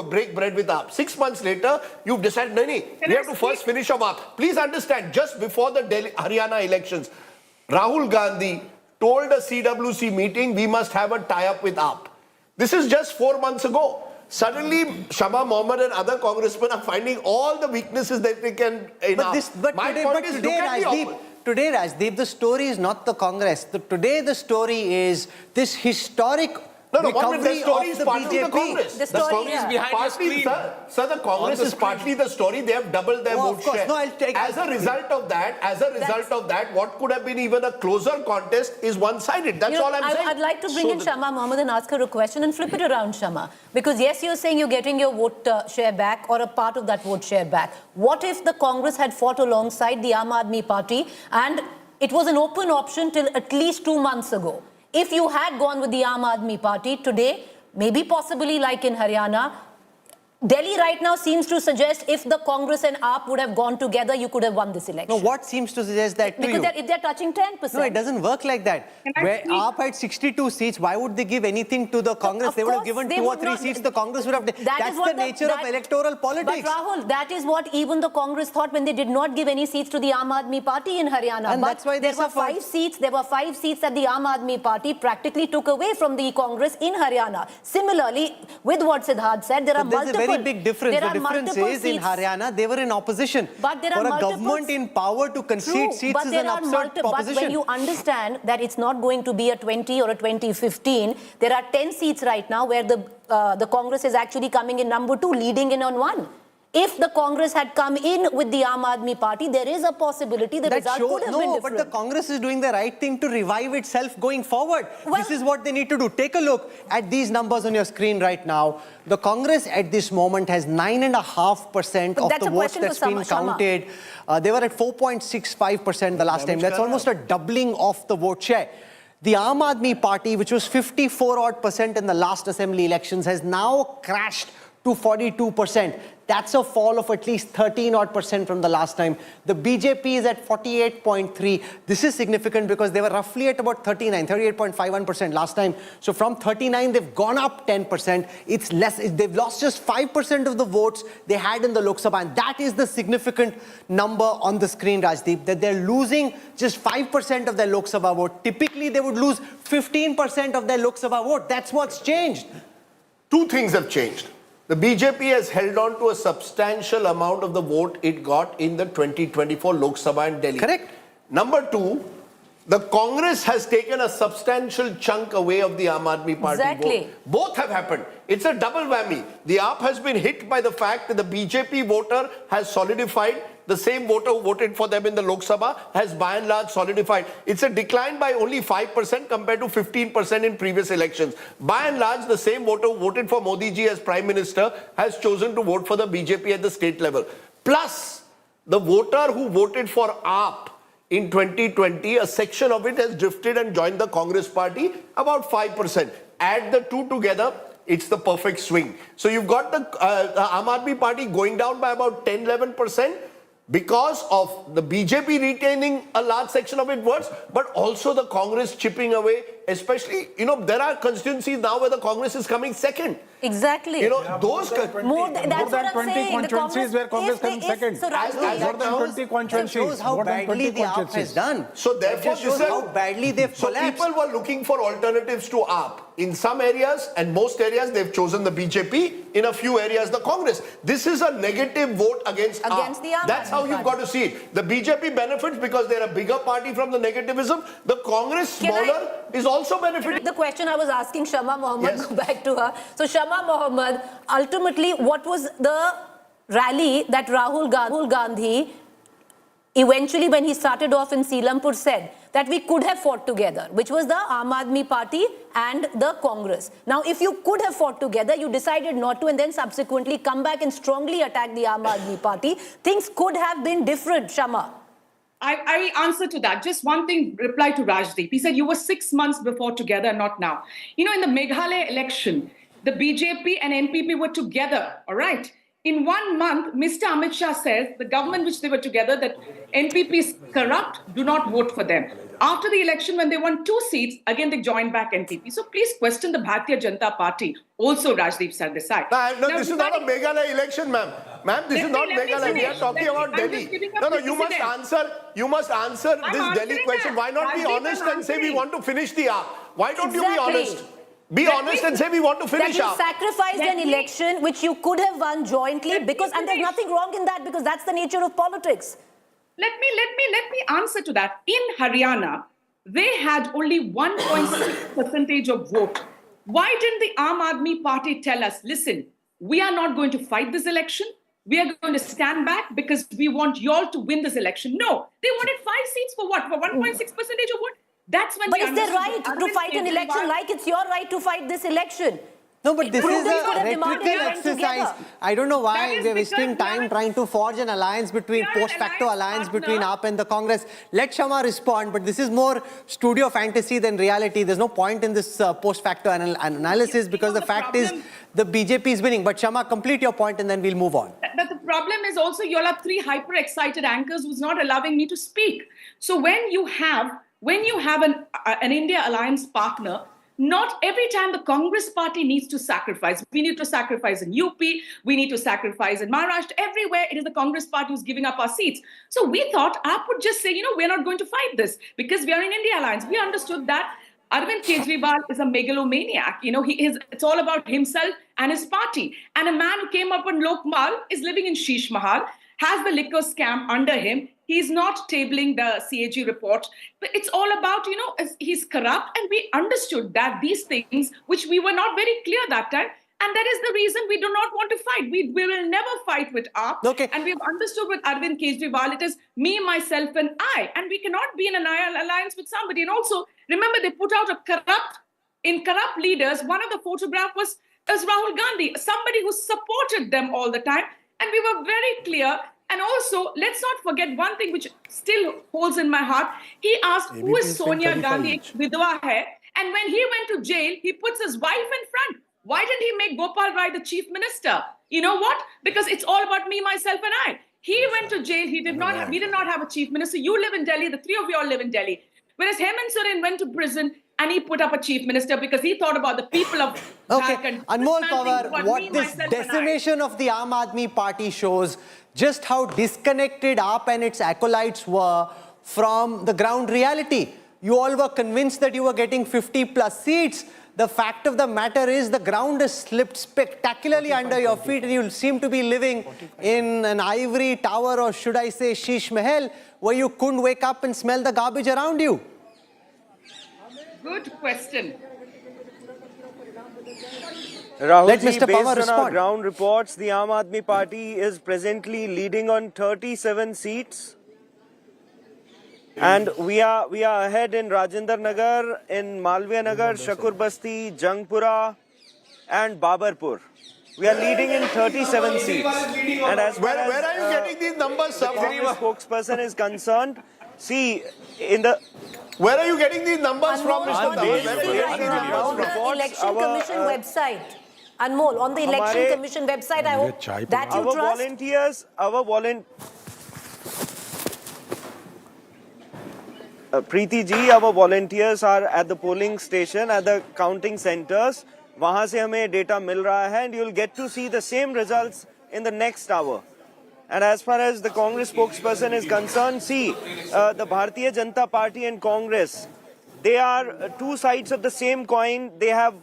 break bread with AAP. 6 months later, you've decided, no, we Can have I to first speak? finish off AAP. Please understand, just before the Haryana elections, Rahul Gandhi told a CWC meeting, we must have a tie-up with AAP. This is just 4 months ago. Suddenly, Shama Mohammed and other congressmen are finding all the weaknesses that they can in AAP. But My today, point is, look at the today, Rajdeep, the story is not the Congress. Today, the story is this historic No, 1 minute, the recovery story of is the partly the BJP. Congress. The story Congress is behind the Partly, screen. sir, the Congress the is partly the story. They have doubled their Oh, vote of course. share. No, I'll take- As a result of that, what could have been even a closer contest is one-sided. That's You know, all I'm saying. I'd like to bring in Shama Mohammed and ask her a question and flip it around, Shama. Because yes, you're saying you're getting your vote share back or a part of that vote share back. What if the Congress had fought alongside the Aam Aadmi Party and it was an open option till at least 2 months ago? If you had gone with the Aam Aadmi Party today, maybe possibly like in Haryana, Delhi right now seems to suggest if the Congress and AAP would have gone together, you could have won this election. No, what seems to suggest that to Because you? if they're touching 10%. No, it doesn't work like that. Can I Where speak? AAP had 62 seats, why would they give anything to the Congress? Of They would have course, given they 2 or would 3 not- seats. The Congress would have. That That's is what the nature of electoral politics. But Rahul, that is what even the Congress thought when they did not give any seats to the Aam Aadmi Party in Haryana. And but that's why they there were suffered. 5 seats. There were 5 seats that the Aam Aadmi Party practically took away from the Congress in Haryana. Similarly, with what Siddharth said, there are But there's multiple. a very big difference. There The are difference multiple is in seats. Haryana, they were in opposition. But there For are a multiple- government in power to concede True, seats but is there an are absurd But proposition. when you understand that it's not going to be a 20 or a 2015, there are 10 seats right now where the Congress is actually coming in number 2, leading in on 1. If the Congress had come in with the Aam Aadmi Party, there is a possibility the result could have been no, different. but the Congress is doing the right thing to revive itself going forward. Well- This is what they need to do. Take a look at these numbers on your screen right now. The Congress at this moment has 9.5% But of that's the a votes question that's for been Shama. counted. They were at 4.65% the last time. That's almost a doubling of the vote share. The Aam Aadmi Party, which was 54% in the last assembly elections, has now crashed to 42%. That's a fall of at least 13% from the last time. The BJP is at 48.3. This is significant because they were roughly at about 38.51% last time. So from 39, they've gone up 10%. It's less. They've lost just 5% of the votes they had in the Lok Sabha. And that is the significant number on the screen, Rajdeep, that they're losing just 5% of their Lok Sabha vote. Typically, they would lose 15% of their Lok Sabha vote. That's what's changed. 2 things have changed. The BJP has held on to a substantial amount of the vote it got in the 2024 Lok Sabha in Delhi. Correct. Number 2, the Congress has taken a substantial chunk away of the Aam Aadmi Party Exactly. vote. Both have happened. It's a double whammy. The AAP has been hit by the fact that the BJP voter has solidified. The same voter who voted for them in the Lok Sabha has by and large solidified. It's a decline by only 5% compared to 15% in previous elections. By and large, the same voter who voted for Modi ji as Prime Minister has chosen to vote for the BJP at the state level. Plus, the voter who voted for AAP in 2020, a section of it has drifted and joined the Congress party, about 5%. Add the 2 together, it's the perfect swing. So you've got the Aam Aadmi Party going down by about 10-11%. Because of the BJP retaining a large section of its votes, but also the Congress chipping away, especially, there are constituencies now where the Congress is coming second. Exactly. Those... That's more what than I'm 20 saying. The constituencies where Congress comes second. So As Rajdeep, more than 20 That constituencies. shows how More than badly 20 the AAP has constituencies. done. So therefore, That just shows this is- how badly they've So collapsed. people were looking for alternatives to AAP. In some areas and most areas, they've chosen the BJP. In a few areas, the Congress. This is a negative vote against Against AAP. the Aam That's how Aadmi you've Party. got to see it. The BJP benefits because they're a bigger party from the negativism. The Congress, Can I- smaller, is also benefiting. the question I was asking Shama Mohammed, Yes. go back to her. So Shama Mohammed, ultimately, what was the rally that Rahul Gandhi eventually when he started off in Selampur said that we could have fought together, which was the Aam Aadmi Party and the Congress. Now, if you could have fought together, you decided not to and then subsequently come back and strongly attack the Aam Aadmi Party, things could have been different, Shama. I will answer to that. Just one thing, reply to Rajdeep. He said you were 6 months before together, not now. You know, in the Meghalaya election, the BJP and NPP were together, all right? In 1 month, Mr. Amit Shah says, the government which they were together, that NPP is corrupt, do not vote for them. After the election, when they won 2 seats, again they joined back NPP. So please question the Bharatiya Janata Party. Also, Rajdeep Sardesai. No, this is not a Meghalaya election, ma'am. Ma'am, this is not Meghalaya. We are talking about Delhi. No, you must answer. You must answer this Delhi question. Why not be honest and say we want to finish the AAP? Why don't you be honest? Be honest and say we want to finish AAP. That you sacrificed an election which you could have won jointly because, and there's nothing wrong in that because that's the nature of politics. Let me answer to that. In Haryana, they had only 1.6% of vote. Why didn't the Aam Aadmi Party tell us, listen, we are not going to fight this election. We are going to stand back because we want you all to win this election. No, they wanted 5 seats for what? For 1.6% of vote? That's when. But it's their right to fight an election like it's your right to fight this election. No, but this is a rhetorical demanded exercise. together. I don't know why we're wasting because time trying to forge an alliance between, post facto alliance between AAP and the Congress. Let Shama respond, but this is more studio fantasy than reality. There's no point in this post facto analysis because the fact is the BJP is winning. But Shama, complete your point and then we'll move on. But the problem is also you all have 3 hyper-excited anchors who's not allowing me to speak. So when you have an India alliance partner, not every time the Congress party needs to sacrifice. We need to sacrifice in UP, we need to sacrifice in Maharashtra. Everywhere it is the Congress party who's giving up our seats. So we thought AAP would just say, you know, we're not going to fight this because we are in India alliance. We understood that Arvind Kejriwal is a megalomaniac. You know, it's all about himself and his party. And a man who came up on Lokmal is living in Sheesh Mahal, has the liquor scam under him. He's not tabling the CAG report. But it's all about, you know, he's corrupt. And we understood that these things, which we were not very clear that time, and that is the reason we do not want to fight. We will never fight with AAP. Okay. And we've understood with Arvind Kejriwal, it is me, myself, and I. And we cannot be in an alliance with somebody. And also, remember, they put out corrupt leaders. One of the photographs was Rahul Gandhi, somebody who supported them all the time. And we were very clear. And also, let's not forget one thing which still holds in my heart. He asked, who is Sonia Gandhi? Vidwa hai. And when he went to jail, he puts his wife in front. Why didn't he make Gopal Rai the chief minister? You know what? Because it's all about me, myself, and I. He went to jail. We did not have a chief minister. You live in Delhi. The 3 of you all live in Delhi. Whereas Hemant Soren went to prison and he put up a chief minister because he thought about the people of Jharkhand. Anmol Pawar, what this decimation of the Aam Aadmi Party shows just how disconnected AAP and its acolytes were from the ground reality. You all were convinced that you were getting 50 plus seats. The fact of the matter is the ground has slipped spectacularly under your feet and you seem to be living in an ivory tower, or should I say Sheesh Mahal, where you couldn't wake up and smell the garbage around you. Good question. Rahul Mr. ji, based Pawar on our respond. ground reports, the Aam Aadmi Party is presently leading on 37 seats. And we are ahead in Rajendra Nagar, in Malviya Nagar, Shakur Basti, Jangpura and Babarpur. We are leading in 37 seats. And as Where are you getting these numbers, sir? the Congress spokesperson is concerned, see, in the... Where are you getting these numbers from, Mr. Dawar? Where are you getting these numbers On from? the Election Commission website. Anmol, on the Election Commission website, I hope that you trust. Preeti ji, our volunteers are at the polling station, at the counting centers. वहाँ से हमें data मिल रहा है, and you'll get to see the same results in the next hour. And as far as the Congress spokesperson is concerned, see, the Bharatiya Janata Party and Congress, they are 2 sides of the same coin. They are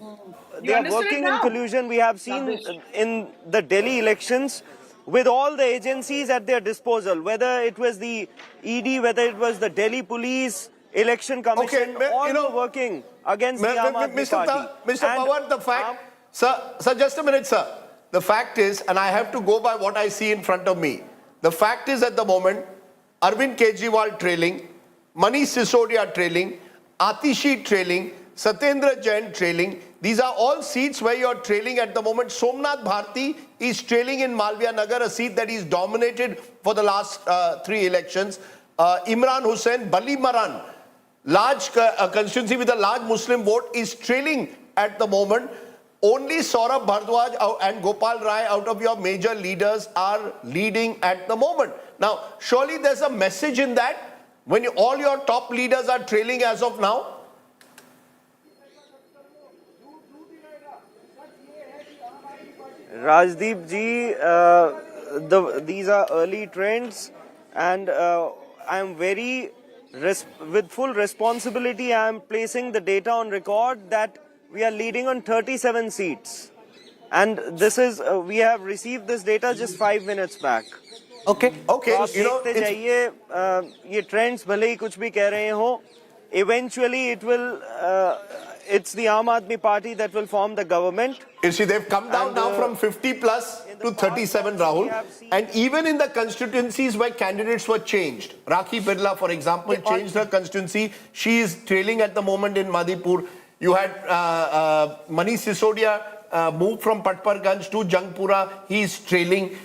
working in collusion. We have seen in the Delhi elections with all the agencies at their disposal, whether it was the ED, whether it was the Delhi Police, Election Commission, all were working against the Aam Aadmi Party. Mr. Pawar, the fact, sir, just a minute, sir. The fact is, and I have to go by what I see in front of me. The fact is at the moment, Arvind Kejriwal trailing, Manish Sisodia trailing, Atishi trailing, Satyendra Jain trailing. These are all seats where you're trailing at the moment. Somnath Bharti is trailing in Malviya Nagar, a seat that he's dominated for the last 3 elections. Imran Hussain, Bali Maran, large constituency with a large Muslim vote, is trailing at the moment. Only Saurabh Bhardwaj and Gopal Rai out of your major leaders are leading at the moment. Now, surely there's a message in that when all your top leaders are trailing as of now. Rajdeep ji, these are early trends, and I am with full responsibility, I am placing the data on record that we are leading on 37 seats. And this is, we have received this data just 5 minutes back. Okay. Okay, आप देखते जाइए, ये trends भले ही कुछ भी कह रहे हो, eventually it's the Aam Aadmi Party that will form the government. You see, they've come down now from 50 plus to 37, Rahul. And even in the constituencies where candidates were changed, Rakhi Birla, for example, changed her constituency. She is trailing at the moment in Madhipur. You had Manish Sisodia moved from Patparganj to Jangpura. He is trailing.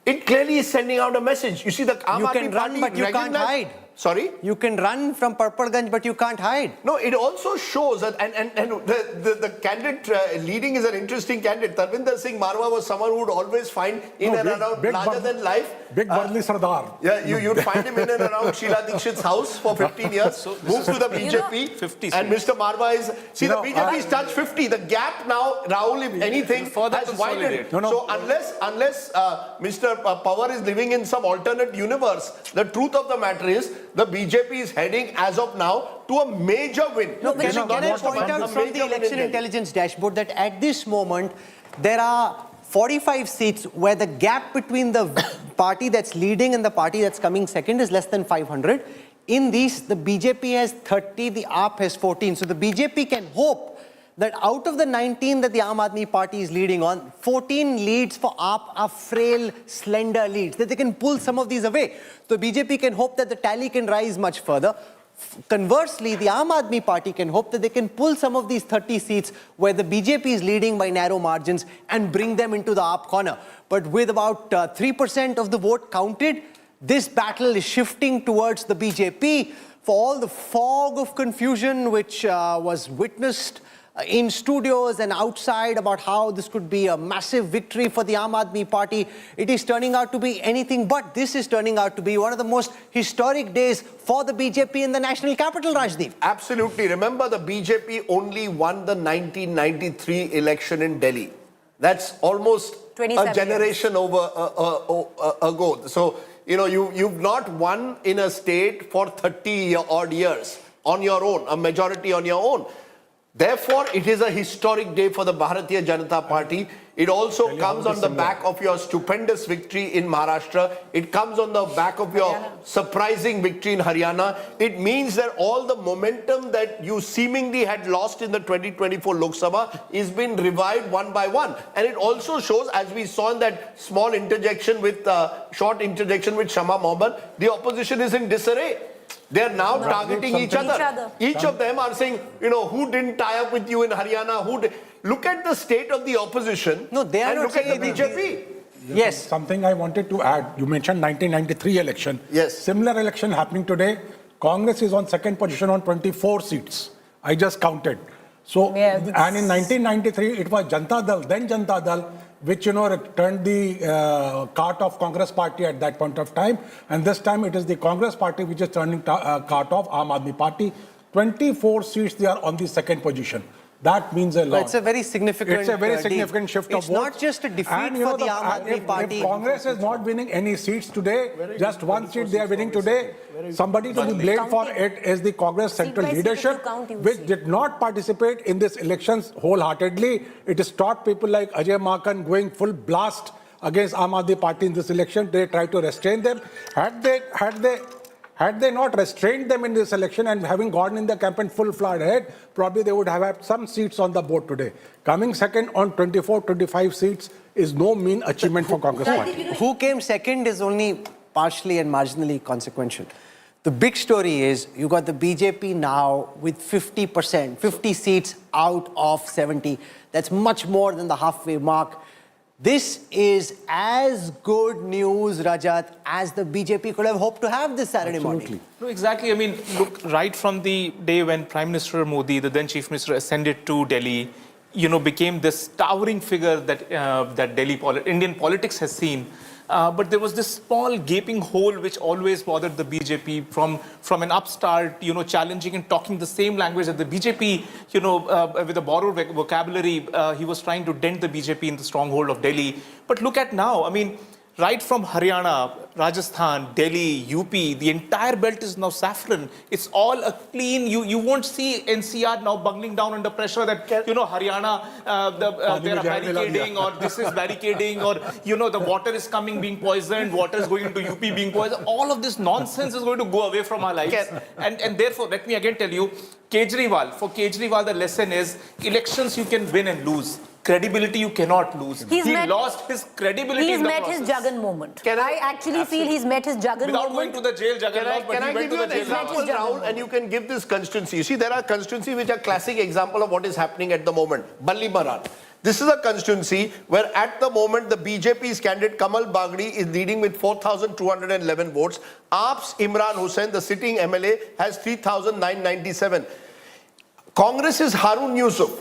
It clearly is sending out a message. You see, the Aam You Aadmi can run, Party but you can't hide. Sorry? You can run from Patparganj, but you can't hide. No, it also shows that, and the candidate leading is an interesting candidate. Tarvinder Singh Marwa was someone who would always find in and around larger than life. Big Burli Sardar. Yeah, you'd find him in and around Sheila Dikshit's house for 15 years, moved to the BJP, 50 and Mr. Marwa is... See, the BJP's touched 50. The gap now, Rahul, if anything, has widened. So unless Mr. Pawar is living in some alternate universe, the truth of the matter is, the BJP is heading, as of now, to a major win. No, can I point out from the election intelligence dashboard that at this moment, there are 45 seats where the gap between the party that's leading and the party that's coming second is less than 500. In these, the BJP has 30, the AAP has 14. So the BJP can hope that out of the 19 that the Aam Aadmi Party is leading on, 14 leads for AAP are frail, slender leads, that they can pull some of these away. So BJP can hope that the tally can rise much further. Conversely, the Aam Aadmi Party can hope that they can pull some of these 30 seats where the BJP is leading by narrow margins and bring them into the AAP corner. But with about 3% of the vote counted, this battle is shifting towards the BJP. For all the fog of confusion which was witnessed in studios and outside about how this could be a massive victory for the Aam Aadmi Party, it is turning out to be anything but. This is turning out to be one of the most historic days for the BJP in the national capital, Rajdeep. Absolutely. Remember, the BJP only won the 1993 election in Delhi. That's almost a generation ago. So, you know, you've not won in a state for 30-odd years on your own, a majority on your own. Therefore, it is a historic day for the Bharatiya Janata Party. It also comes on the back of your stupendous victory in Maharashtra. It comes on the back of your surprising victory in Haryana. It means that all the momentum that you seemingly had lost in the 2024 Lok Sabha is being revived one by one. And it also shows, as we saw in that small interjection with, short interjection with Shama Mohammed, the opposition is in disarray. They are now targeting each other. Each of them are saying, you know, who didn't tie up with you in Haryana? Look at the state of the opposition. No, they are and not look at the BJP. Yes. Something I wanted to add. You mentioned 1993 election. Yes. Similar election happening today. Congress is on second position on 24 seats. I just counted. So, and in 1993, it was Janata Dal, then Janata Dal, which, you know, turned the cart of Congress party at that point of time. And this time it is the Congress party which is turning cart of Aam Aadmi Party. 24 seats, they are on the second position. That means a lot. It's a very significant shift of votes. It's not just a defeat for the Aam Aadmi Party. If Congress is not winning any seats today, just one seat they are winning today, somebody to be blamed for it is the Congress central leadership, which did not participate in these elections wholeheartedly. It stopped people like Ajay Makan going full blast against Aam Aadmi Party in this election. They tried to restrain them. Had they not restrained them in this election and having gone in the campaign full flood ahead, probably they would have had some seats on the board today. Coming second on 24, 25 seats is no mean achievement for Congress party. Who came second is only partially and marginally consequential. The big story is you got the BJP now with 50%, 50 seats out of 70. That's much more than the halfway mark. This is as good news, Rajat, as the BJP could have hoped to have this Saturday morning. No, exactly. I mean, look, right from the day when Prime Minister Modi, the then Chief Minister, ascended to Delhi, became this towering figure that Indian politics has seen. But there was this small gaping hole which always bothered the BJP from an upstart, challenging and talking the same language that the BJP, with a borrowed vocabulary, he was trying to dent the BJP in the stronghold of Delhi. But look at now, I mean, right from Haryana, Rajasthan, Delhi, UP, the entire belt is now saffron. It's all a clean, you won't see NCR now bungling down under pressure that, Haryana, they are barricading or this is barricading or, the water is coming being poisoned, water is going into UP being poisoned. All of this nonsense is going to go away from our lives. And therefore, let me again tell you, for Kejriwal, the lesson is elections you can win and lose. Credibility you cannot lose. He lost his credibility in the process. He's met his Jagan moment. I actually feel he's met his Jagan Without moment. going to the jail, Jagan lost, but Can I give you an example, Rahul, and you can give this constituency. You see, there are constituencies which are classic example of what is happening at the moment. Balli Maran. This is a constituency where at the moment the BJP's candidate Kamal Bagri is leading with 4,211 votes. AAP's Imran Hussain, the sitting MLA, has 3,997. Congress's Harun Yusuf,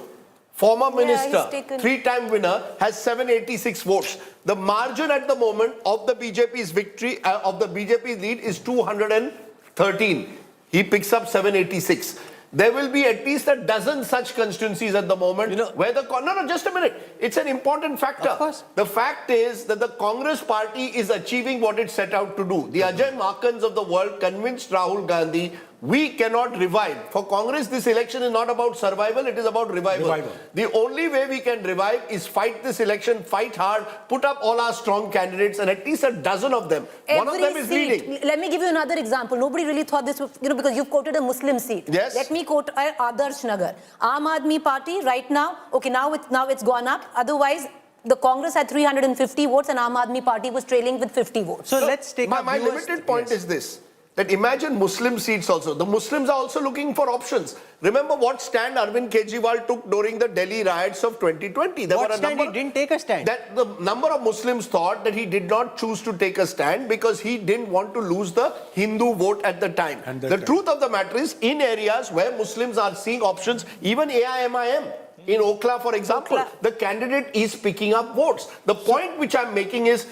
former minister, three-time winner, has 786 votes. The margin at the moment of the BJP's victory, of the BJP's lead is 213. He picks up 786. There will be at least a dozen such constituencies at the moment where no, just a minute. It's an important factor. Of course. The fact is that the Congress party is achieving what it set out to do. The Ajay Makans of the world convinced Rahul Gandhi we cannot revive. For Congress, this election is not about survival, it is about revival. The only way we can revive is fight this election, fight hard, put up all our strong candidates, and at least a dozen of them. One of them is leading. Let me give you another example. Nobody really thought this was, because you've quoted a Muslim seat. Yes. Let me quote Adarsh Nagar. Aam Aadmi Party right now, okay, now it's gone up. Otherwise, the Congress had 350 votes and Aam Aadmi Party was trailing with 50 votes. So let's take my limited point is this. That imagine Muslim seats also. The Muslims are also looking for options. Remember what stand Arvind Kejriwal took during the Delhi riots of 2020. There what were a stand? number, He didn't take a stand. That the number of Muslims thought that he did not choose to take a stand because he didn't want to lose the Hindu vote at the time. The truth of the matter is, in areas where Muslims are seeing options, even AIMIM, in Okla, for example, the candidate is picking up votes. The point which I'm making is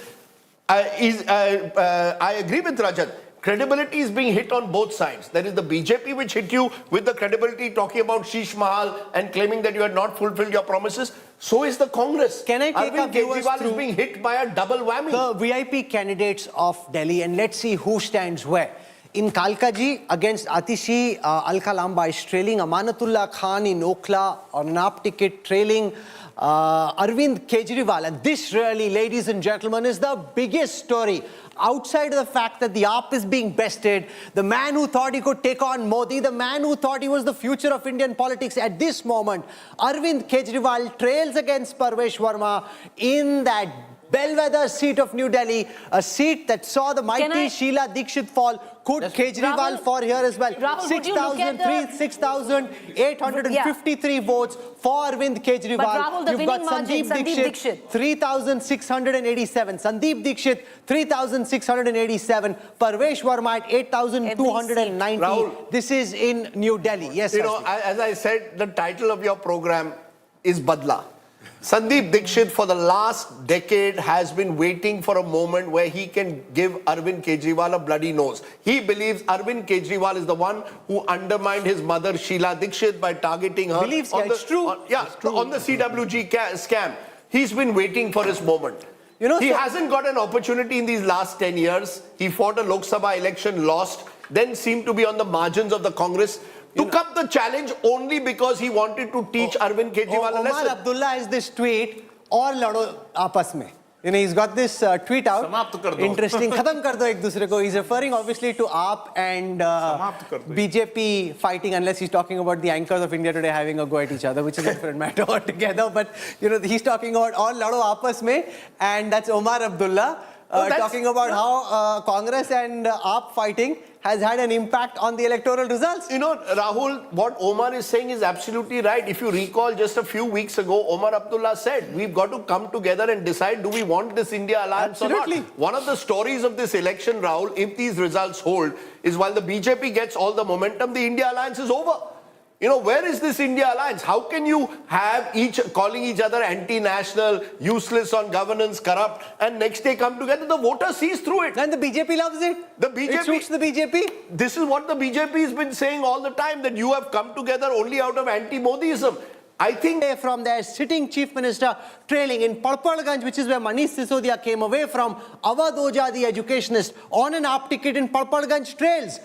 I agree with Rajat. Credibility is being hit on both sides. There is the BJP which hit you with the credibility talking about Sheesh Mahal and claiming that you had not fulfilled your promises. So is the Congress. Can I take Arvind Kejriwal is being hit by a double whammy. The VIP candidates of Delhi, and let's see who stands where. In Kalkaji, against Atishi Alka Lamba is trailing Amanatullah Khan in Okla on an AAP ticket, trailing Arvind Kejriwal. And this really, ladies and gentlemen, is the biggest story. Outside of the fact that the AAP is being bested, the man who thought he could take on Modi, the man who thought he was the future of Indian politics at this moment, Arvind Kejriwal trails against Parvesh Verma in that bellwether seat of New Delhi, a seat that saw the mighty Sheila Dikshit fall. Could Kejriwal fall here as well? 6,853 votes for Arvind Kejriwal. But Rahul, the You've got winning Sandeep Dikshit, 3,687. Sandeep Dikshit, 3,687. Parvesh Verma at 8,290. Rahul, this is in New Delhi. Yes, as I said, the title of your program is Badla. Sandeep Dikshit for the last decade has been waiting for a moment where he can give Arvind Kejriwal a bloody nose. He believes Arvind Kejriwal is the one who undermined his mother Sheila Dikshit by targeting her. Believes it's true. On the CWG scam. He's been waiting for his moment. He hasn't got an opportunity in these last 10 years. He fought a Lok Sabha election, lost, then seemed to be on the margins of the Congress. Took up the challenge only because he wanted to teach Arvind Kejriwal a lesson. Omar Abdullah has this tweet, aur lado aapas mein. He's got this tweet out. Interesting. Khatam kar do ek dusre ko. He's referring obviously to AAP and BJP fighting, unless he's talking about the anchors of India Today having a go at each other, which is a different matter altogether. But he's talking about aur lado aapas mein, and that's Omar Abdullah. talking about how Congress and AAP fighting has had an impact on the electoral results. You know, Rahul, what Omar is saying is absolutely right. If you recall, just a few weeks ago, Omar Abdullah said, we've got to come together and decide, do we want this India alliance or Absolutely. not? One of the stories of this election, Rahul, if these results hold, is while the BJP gets all the momentum, the India alliance is over. You know, where is this India alliance? How can you have calling each other anti-national, useless on governance, corrupt, and next day come together? The voter sees through it. And the BJP loves it. It suits the BJP. This is what the BJP has been saying all the time, that you have come together only out of anti-Modiism. I think from their sitting chief minister trailing in Palpalganj, which is where Manish Sisodia came away from, Awadh Oja, the educationist, on an AAP ticket in Palpalganj trails.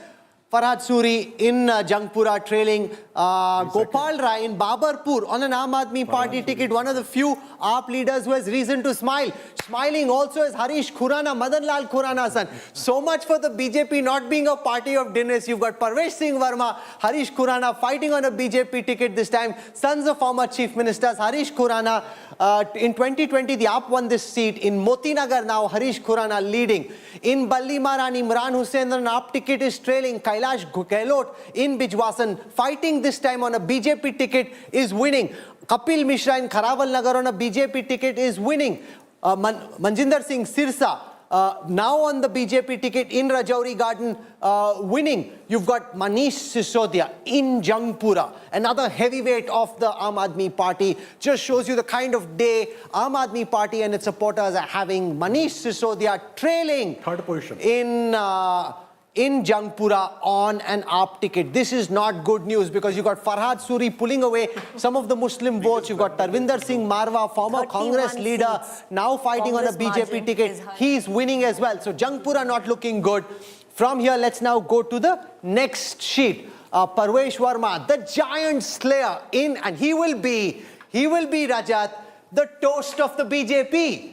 Farhad Suri in Jangpura trailing Gopal Rai in Babarpur on an Aam Aadmi Party ticket, one of the few AAP leaders who has reason to smile. Smiling also is Harish Khurana, Madan Lal Khurana's son. So much for the BJP not being a party of dinners. You've got Parvesh Singh Verma, Harish Khurana fighting on a BJP ticket this time. Sons of former chief ministers, Harish Khurana. In 2020, the AAP won this seat. In Motinagar now, Harish Khurana leading. In Ballimaran, Imran Hussain on an AAP ticket is trailing. Kailash Gehlot in Bijwasan, fighting this time on a BJP ticket, is winning. Kapil Mishra in Kharawal Nagar on a BJP ticket is winning. Manjinder Singh Sirsa now on the BJP ticket in Rajouri Garden winning. You've got Manish Sisodia in Jangpura, another heavyweight of the Aam Aadmi Party. Just shows you the kind of day Aam Aadmi Party and its supporters are having. Manish Sisodia trailing third position in Jangpura on an AAP ticket. This is not good news because you've got Farhad Suri pulling away some of the Muslim votes. You've got Tarvinder Singh Marwa, former Congress leader, now fighting on a BJP ticket. He's winning as well. So Jangpura not looking good. From here, let's now go to the next sheet. Parvesh Verma, the giant slayer and he will be Rajat, the toast of the BJP.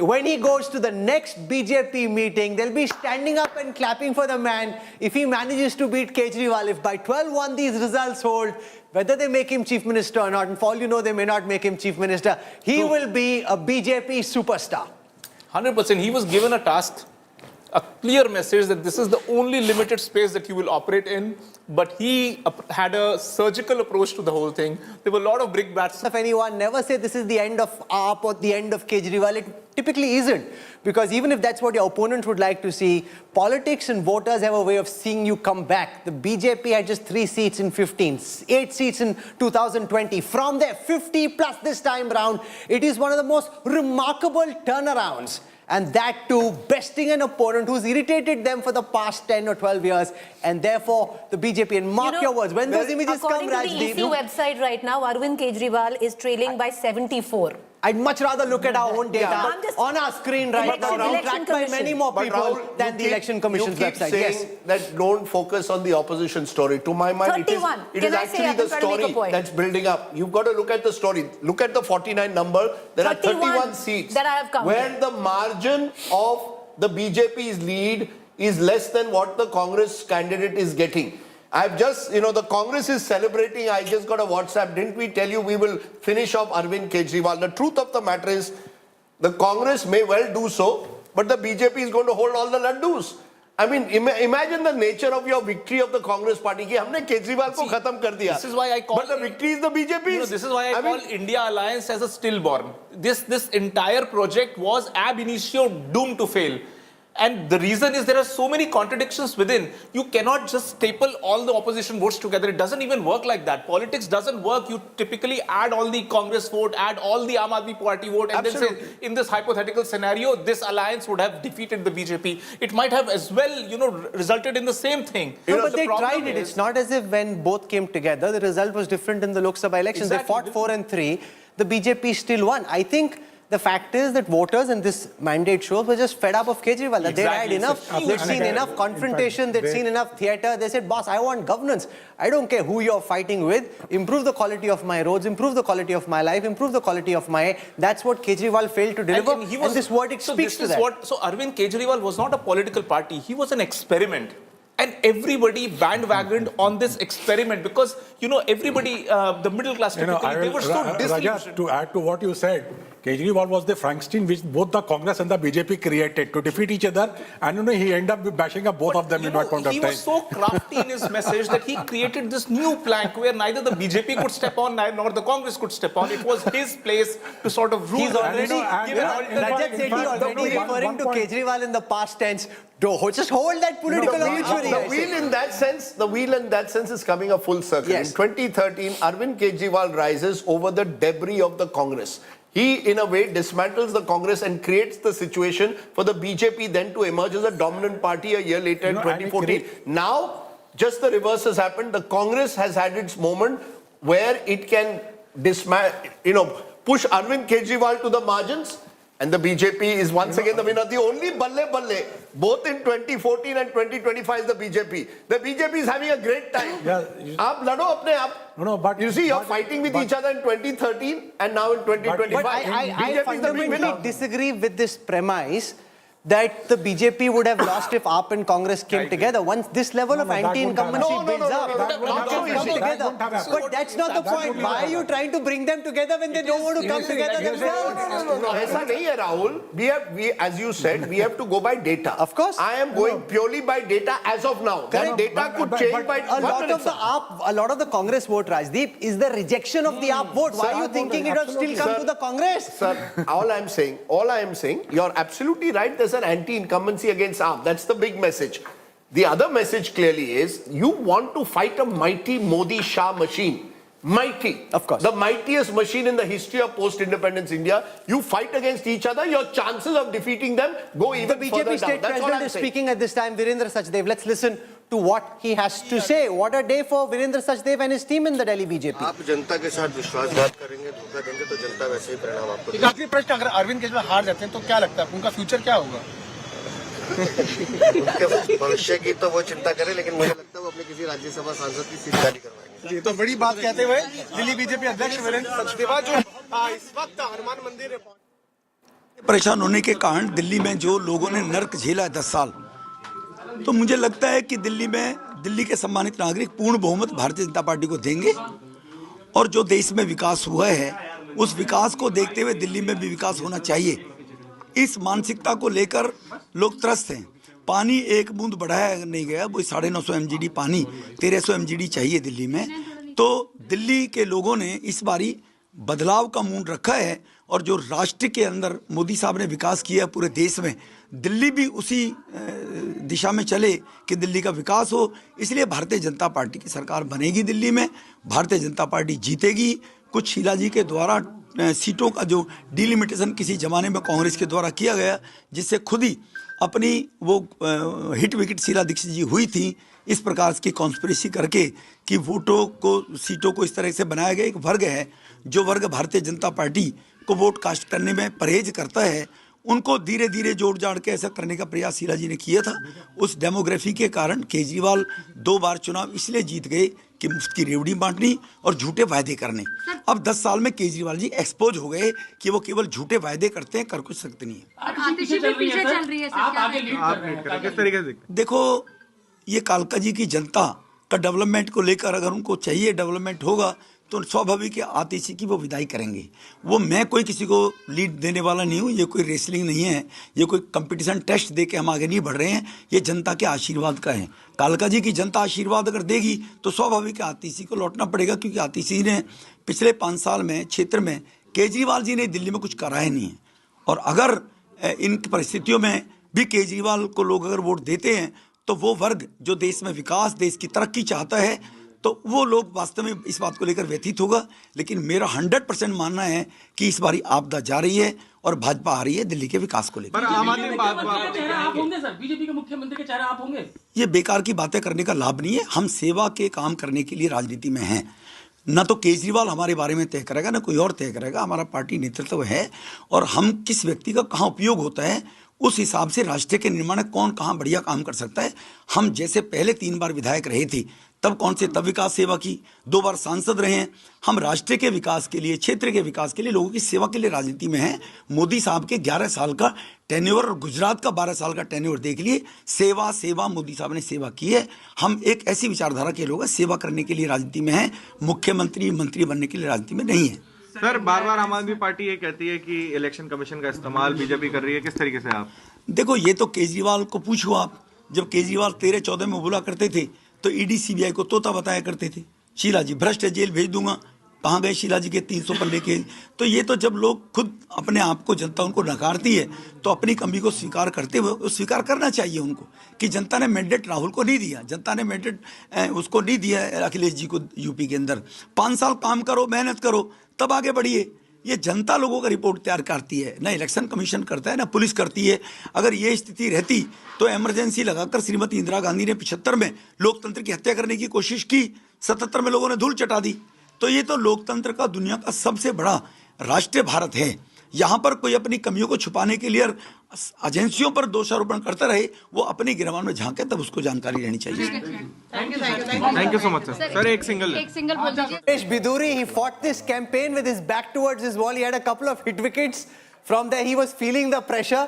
When he goes to the next BJP meeting, they'll be standing up and clapping for the man if he manages to beat Kejriwal. If by 12-1 these results hold, whether they make him chief minister or not, and for all you know, they may not make him chief minister, he will be a BJP superstar. 100%. He was given a task, a clear message that this is the only limited space that you will operate in. But he had a surgical approach to the whole thing. There were a lot of brickbats. If anyone never say this is the end of AAP or the end of Kejriwal, it typically isn't. Because even if that's what your opponent would like to see, politics and voters have a way of seeing you come back. The BJP had just 3 seats in 15, 8 seats in 2020. From there, 50 plus this time round. It is one of the most remarkable turnarounds. And that too, besting an opponent who's irritated them for the past 10 or 12 years. And therefore, the BJP, and mark your words, when those images come, Rajdeep, according to the EC website right now, Arvind Kejriwal is trailing by 74. I'd much rather look at our own data on our screen right now, tracked by many more people than the Election Commission's website. You keep saying that don't focus on the opposition story. To my mind, 31. it is actually the story that's building up. You've got to look at the story. Look at the 49 number. There are 31 seats that I have counted, where the margin of the BJP's lead is less than what the Congress candidate is getting. I've just, the Congress is celebrating. I just got a WhatsApp. Didn't we tell you we will finish off Arvind Kejriwal? The truth of the matter is, the Congress may well do so, but the BJP is going to hold all the laddus. I mean, imagine the nature of your victory of the Congress party. Ki humne Kejriwal ko khatam kar diya. This is why I call. But the victory is the BJP's. This is why I call India Alliance as a stillborn. This entire project was ab initio doomed to fail. And the reason is there are so many contradictions within. You cannot just staple all the opposition votes together. It doesn't even work like that. Politics doesn't work. You typically add all the Congress vote, add all the Aam Aadmi Party vote, and then say, in this hypothetical scenario, this alliance would have defeated the BJP. It might have as well, resulted in the same thing. No, but they tried it. It's not as if when both came together, the result was different in the Lok Sabha elections. Exactly. They fought 4 and 3. The BJP still won. I think the fact is that voters, and this mandate shows, were just fed up of Kejriwal. That they had enough. They'd seen enough confrontation. They'd seen enough theatre. They said, boss, I want governance. I don't care who you're fighting with. Improve the quality of my roads. Improve the quality of my life. Improve the quality of my... That's what Kejriwal failed to deliver. And this verdict speaks to that. So Arvind Kejriwal was not a political party. He was an experiment. And everybody bandwagoned on this experiment because, everybody, the middle class, typically, they were so disillusioned. Rajat, to add to what you said, Kejriwal was the Frankenstein which both the Congress and the BJP created to defeat each other, and he ended up bashing up both of them in that point of time. He was so crafty in his message that he created this new plank where neither the BJP could step on nor the Congress could step on. It was his place to sort of rule. He's already, Rajat Sethi already referring to Kejriwal in the past tense. Just hold that political obituary. The wheel in that sense is coming a full circle. Yes. In 2013, Arvind Kejriwal rises over the debris of the Congress. He, in a way, dismantles the Congress and creates the situation for the BJP then to emerge as a dominant party a year later in 2014. Now, just the reverse has happened. The Congress has had its moment where it can push Arvind Kejriwal to the margins, and the BJP is once again the winner. The only balle, both in 2014 and 2025 is the BJP. The BJP is having a great time. Aap lado apne aap. No, but you see, you're fighting with each other in 2013 and now in 2025. But I BJP is the big fundamentally winner. disagree with this premise that the BJP would have lost if AAP and Congress came together. Once this level of anti-incumbency builds up, Not so come easy. together. But that's not the point. Why are you trying to bring them together when they don't want to come together themselves? No, ऐसा नहीं है, Rahul. We, as you said, we have to go by data. Of course. I am going purely by data as of now. That data could change by A lot of the Congress vote, Rajdeep, is the rejection of the AAP vote. Why are you thinking it will still come to the Congress? Sir, all I am saying, you're absolutely right. There's an anti-incumbency against AAP. That's the big message. The other message clearly is you want to fight a mighty Modi-Shah machine. Mighty. Of course. The mightiest machine in the history of post-independence India. You fight against each other, your chances of defeating them go even The further BJP down. state That's all president I'm is saying. speaking at this time, Virendra Sachdev. Let's listen to what he has to say. What a day for Virendra Sachdev and his team in the Delhi BJP. आप जनता के साथ विश्वासघात करेंगे, धोखा देंगे तो जनता वैसे ही परिणाम आपको देगी। एक आखिरी प्रश्न, अगर अरविंद केजरीवाल हार जाते हैं तो क्या लगता है उनका फ्यूचर क्या होगा? उनके भविष्य की तो वो चिंता करे, लेकिन मुझे लगता है वो अपने किसी राज्यसभा सांसद की सीट खाली करवाएंगे। ये तो बड़ी बात कहते हुए दिल्ली बीजेपी अध्यक्ष वीरेंद्र सचदेव जो इस वक्त हनुमान मंदिर में परेशान होने के कारण दिल्ली में जो लोगों ने नर्क झेला है 10 साल, तो मुझे लगता है कि दिल्ली के सम्मानित नागरिक पूर्ण बहुमत भारतीय जनता पार्टी को देंगे, और जो देश में विकास हुआ है उस विकास को देखते हुए दिल्ली में भी विकास होना चाहिए। इस मानसिकता को लेकर लोग त्रस्त हैं। पानी एक बूंद बढ़ाया नहीं गया, वो 950 MGD पानी 1300 MGD चाहिए दिल्ली में। तो दिल्ली के लोगों ने इस बारी बदलाव का मूड रखा है, और जो राष्ट्र के अंदर मोदी साहब ने विकास किया पूरे देश में, दिल्ली भी उसी दिशा में चले कि दिल्ली का विकास हो। इसलिए भारतीय जनता पार्टी की सरकार बनेगी दिल्ली में, भारतीय जनता पार्टी जीतेगी। कुछ शीला जी के द्वारा सीटों का जो डिलिमिटेशन किसी जमाने में कांग्रेस के द्वारा किया गया, जिससे खुद ही अपनी वो हिट विकेट शीला दीक्षित जी हुई थी, इस प्रकार की कॉन्स्पिरेसी करके कि वोटों को, सीटों को इस तरह से बनाया गया। एक वर्ग है जो वर्ग भारतीय जनता पार्टी को वोट कास्ट करने में परहेज करता है, उनको धीरे धीरे जोड़ जाड़ के ऐसा करने का प्रयास शीला जी ने किया था। उस डेमोग्राफी के कारण केजरीवाल 2 बार चुनाव इसलिए जीत गए कि मुफ्त की रेवड़ी बांटनी और झूठे वायदे करने। अब 10 साल में केजरीवाल जी एक्सपोज हो गए कि वो केवल झूठे वायदे करते हैं, कर कुछ सकते नहीं है। देखो, ये कालका जी की जनता का डेवलपमेंट को लेकर अगर उनको चाहिए डेवलपमेंट होगा तो स्वाभाविक है आतिशी की वो विदाई करेंगे। वो मैं कोई किसी को लीड देने वाला नहीं हूँ, ये कोई रेसलिंग नहीं है, ये कोई कंपटीशन टेस्ट दे के हम आगे नहीं बढ़ रहे हैं, ये जनता के आशीर्वाद का है। कालका जी की जनता आशीर्वाद अगर देगी तो स्वाभाविक है आतिशी को लौटना पड़ेगा, क्योंकि आतिशी ने पिछले 5 साल में क्षेत्र में केजरीवाल जी ने दिल्ली में कुछ करा ही नहीं है। और अगर इन परिस्थितियों में भी केजरीवाल को लोग अगर वोट देते हैं तो वो वर्ग जो देश में विकास, देश की तरक्की चाहता है, तो वो लोग वास्तव में इस बात को लेकर व्यथित होगा। लेकिन मेरा 100% मानना है कि इस बारी आपदा जा रही है और भाजपा आ रही है दिल्ली के विकास को लेकर। बीजेपी के मुख्यमंत्री के चेहरा आप होंगे? ये बेकार की बातें करने का लाभ नहीं है। हम सेवा के काम करने के लिए राजनीति में हैं। न तो केजरीवाल हमारे बारे में तय करेगा, न कोई और तय करेगा। हमारा पार्टी नेतृत्व है, और हम किस व्यक्ति का कहाँ उपयोग होता है उस हिसाब से राष्ट्र के निर्माण में कौन कहाँ बढ़िया काम कर सकता है। हम जैसे पहले 3 बार विधायक रहे थे तब कौन से तब विकास सेवा की, 2 बार सांसद रहे हैं। हम राष्ट्र के विकास के लिए, क्षेत्र के विकास के लिए, लोगों की सेवा के लिए राजनीति में हैं। मोदी साहब के 11 साल का टेन्योर और गुजरात का 12 साल का टेन्योर देख लिए। सेवा सेवा, मोदी साहब ने सेवा की है। हम एक ऐसी विचारधारा के लोग हैं, सेवा करने के लिए राजनीति में हैं, मुख्यमंत्री मंत्री बनने के लिए राजनीति में नहीं है। सर, बार बार आम आदमी पार्टी ये कहती है कि इलेक्शन कमीशन का इस्तेमाल बीजेपी कर रही है, किस तरीके से आप? देखो, ये तो केजरीवाल को पूछो आप। जब केजरीवाल 13-14 में बोला करते थे तो ईडी सीबीआई को तोता बताया करते थे, शीला जी भ्रष्ट है, जेल भेज दूंगा। कहाँ गए शीला जी के 300 पल्ले के? तो ये तो जब लोग खुद अपने आप को, जनता उनको नकारती है तो अपनी कमी को स्वीकार करते हुए स्वीकार करना चाहिए उनको कि जनता ने मैंडेट राहुल को नहीं दिया, जनता ने मैंडेट उसको नहीं दिया अखिलेश जी को यूपी के अंदर। 5 साल काम करो, मेहनत करो, तब आगे बढ़िए। ये जनता लोगों का रिपोर्ट तैयार करती है, ना इलेक्शन कमीशन करता है, ना पुलिस करती है। अगर ये स्थिति रहती तो इमरजेंसी लगाकर श्रीमती इंदिरा गांधी ने 75 में लोकतंत्र की हत्या करने की कोशिश की, 77 में लोगों ने धूल चटा दी। तो ये तो लोकतंत्र का दुनिया का सबसे बड़ा राष्ट्र भारत है। यहाँ पर कोई अपनी कमियों को छुपाने के लिए एजेंसियों पर दोषारोपण करता रहे, वो अपनी गिरबान में झांके, तब उसको जानकारी रहनी चाहिए। Thank you so much sir. Sir, एक single Ramesh Biduri, he fought this campaign with his back towards his wall. He had a couple of hit wickets. From there, he was feeling the pressure.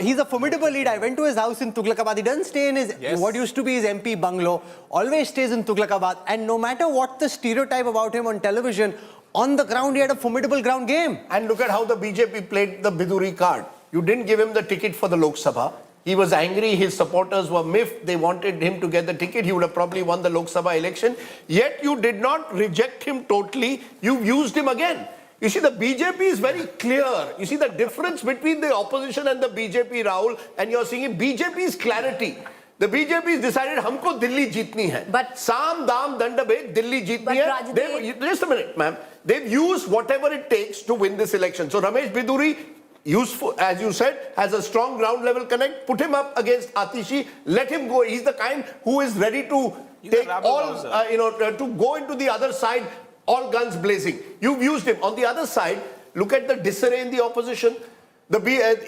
He's a formidable lead. I went to his house in Tughlakabad. He doesn't stay in his what used to be his MP bungalow. Always stays in Tughlakabad. And no matter what the stereotype about him on television, on the ground, he had a formidable ground game. And look at how the BJP played the Biduri card. You didn't give him the ticket for the Lok Sabha. He was angry, his supporters were miffed, they wanted him to get the ticket, he would have probably won the Lok Sabha election. Yet you did not reject him totally, you used him again. You see, the BJP is very clear. You see the difference between the opposition and the BJP, Rahul, and you're seeing BJP's clarity. The BJP has decided हमको दिल्ली जीतनी है. But साम दाम दंड भेद दिल्ली जीतनी है. Just a minute, ma'am. They've used whatever it takes to win this election. So Ramesh Biduri, useful, as you said, has a strong ground level connect. Put him up against Atishi. Let him go. He's the kind who is ready to take all, to go into the other side, all guns blazing. You've used him. On the other side, look at the disarray in the opposition.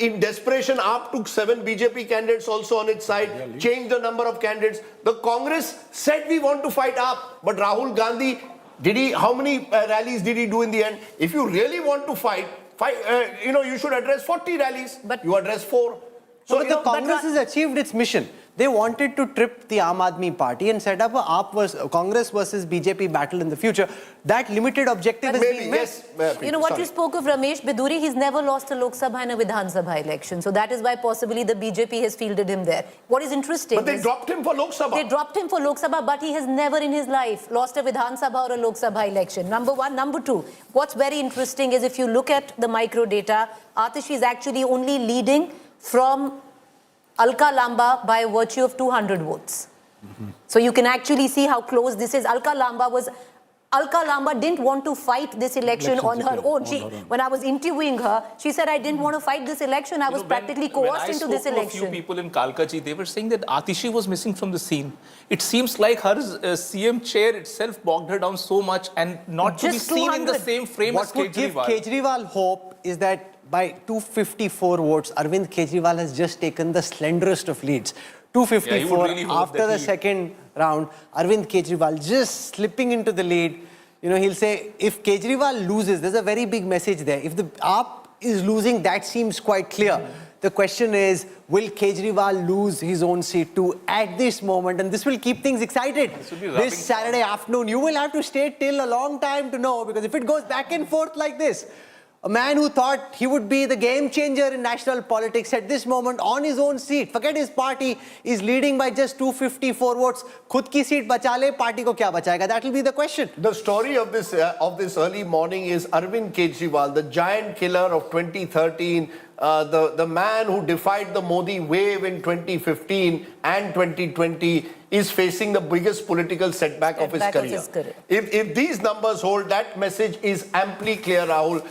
In desperation, AAP took 7 BJP candidates also on its side, changed the number of candidates. The Congress said we want to fight AAP, but Rahul Gandhi, how many rallies did he do in the end? If you really want to fight, you should address 40 rallies, but you address 4. So but the Congress has achieved its mission. They wanted to trip the Aam Aadmi Party and set up a Congress versus BJP battle in the future. That limited objective has been met. Yes, what you spoke of Ramesh Biduri, he's never lost a Lok Sabha and a Vidhan Sabha election. So that is why possibly the BJP has fielded him there. What is interesting But they dropped him for Lok Sabha. They dropped him for Lok Sabha, but he has never in his life lost a Vidhan Sabha or a Lok Sabha election. Number one. Number two, what's very interesting is if you look at the micro data, Atishi is actually only leading from Alka Lamba by virtue of 200 votes. So you can actually see how close this is. Alka Lamba didn't want to fight this election on her own. When I was interviewing her, she said, I didn't want to fight this election. I was practically coerced into this election. When I spoke to a few people in Kalkaji, they were saying that Atishi was missing from the scene. It seems like her CM chair itself bogged her down so much and not to be seen in the same frame as Kejriwal. What would give Kejriwal hope is that by 254 votes, Arvind Kejriwal has just taken the slenderest of leads. 254 after the second round, Arvind Kejriwal just slipping into the lead. He'll say, if Kejriwal loses, there's a very big message there. If the AAP is losing, that seems quite clear. The question is, will Kejriwal lose his own seat too at this moment? And this will keep things excited. This Saturday afternoon, you will have to stay till a long time to know, because if it goes back and forth like this, a man who thought he would be the game changer in national politics at this moment on his own seat, forget his party, is leading by just 254 votes. Khud ki seat bacha le, party ko kya bachayega? That will be the question. The story of this early morning is Arvind Kejriwal, the giant killer of 2013, the man who defied the Modi wave in 2015 and 2020, is facing the biggest political setback of his career. If these numbers hold, that message is amply clear, Rahul.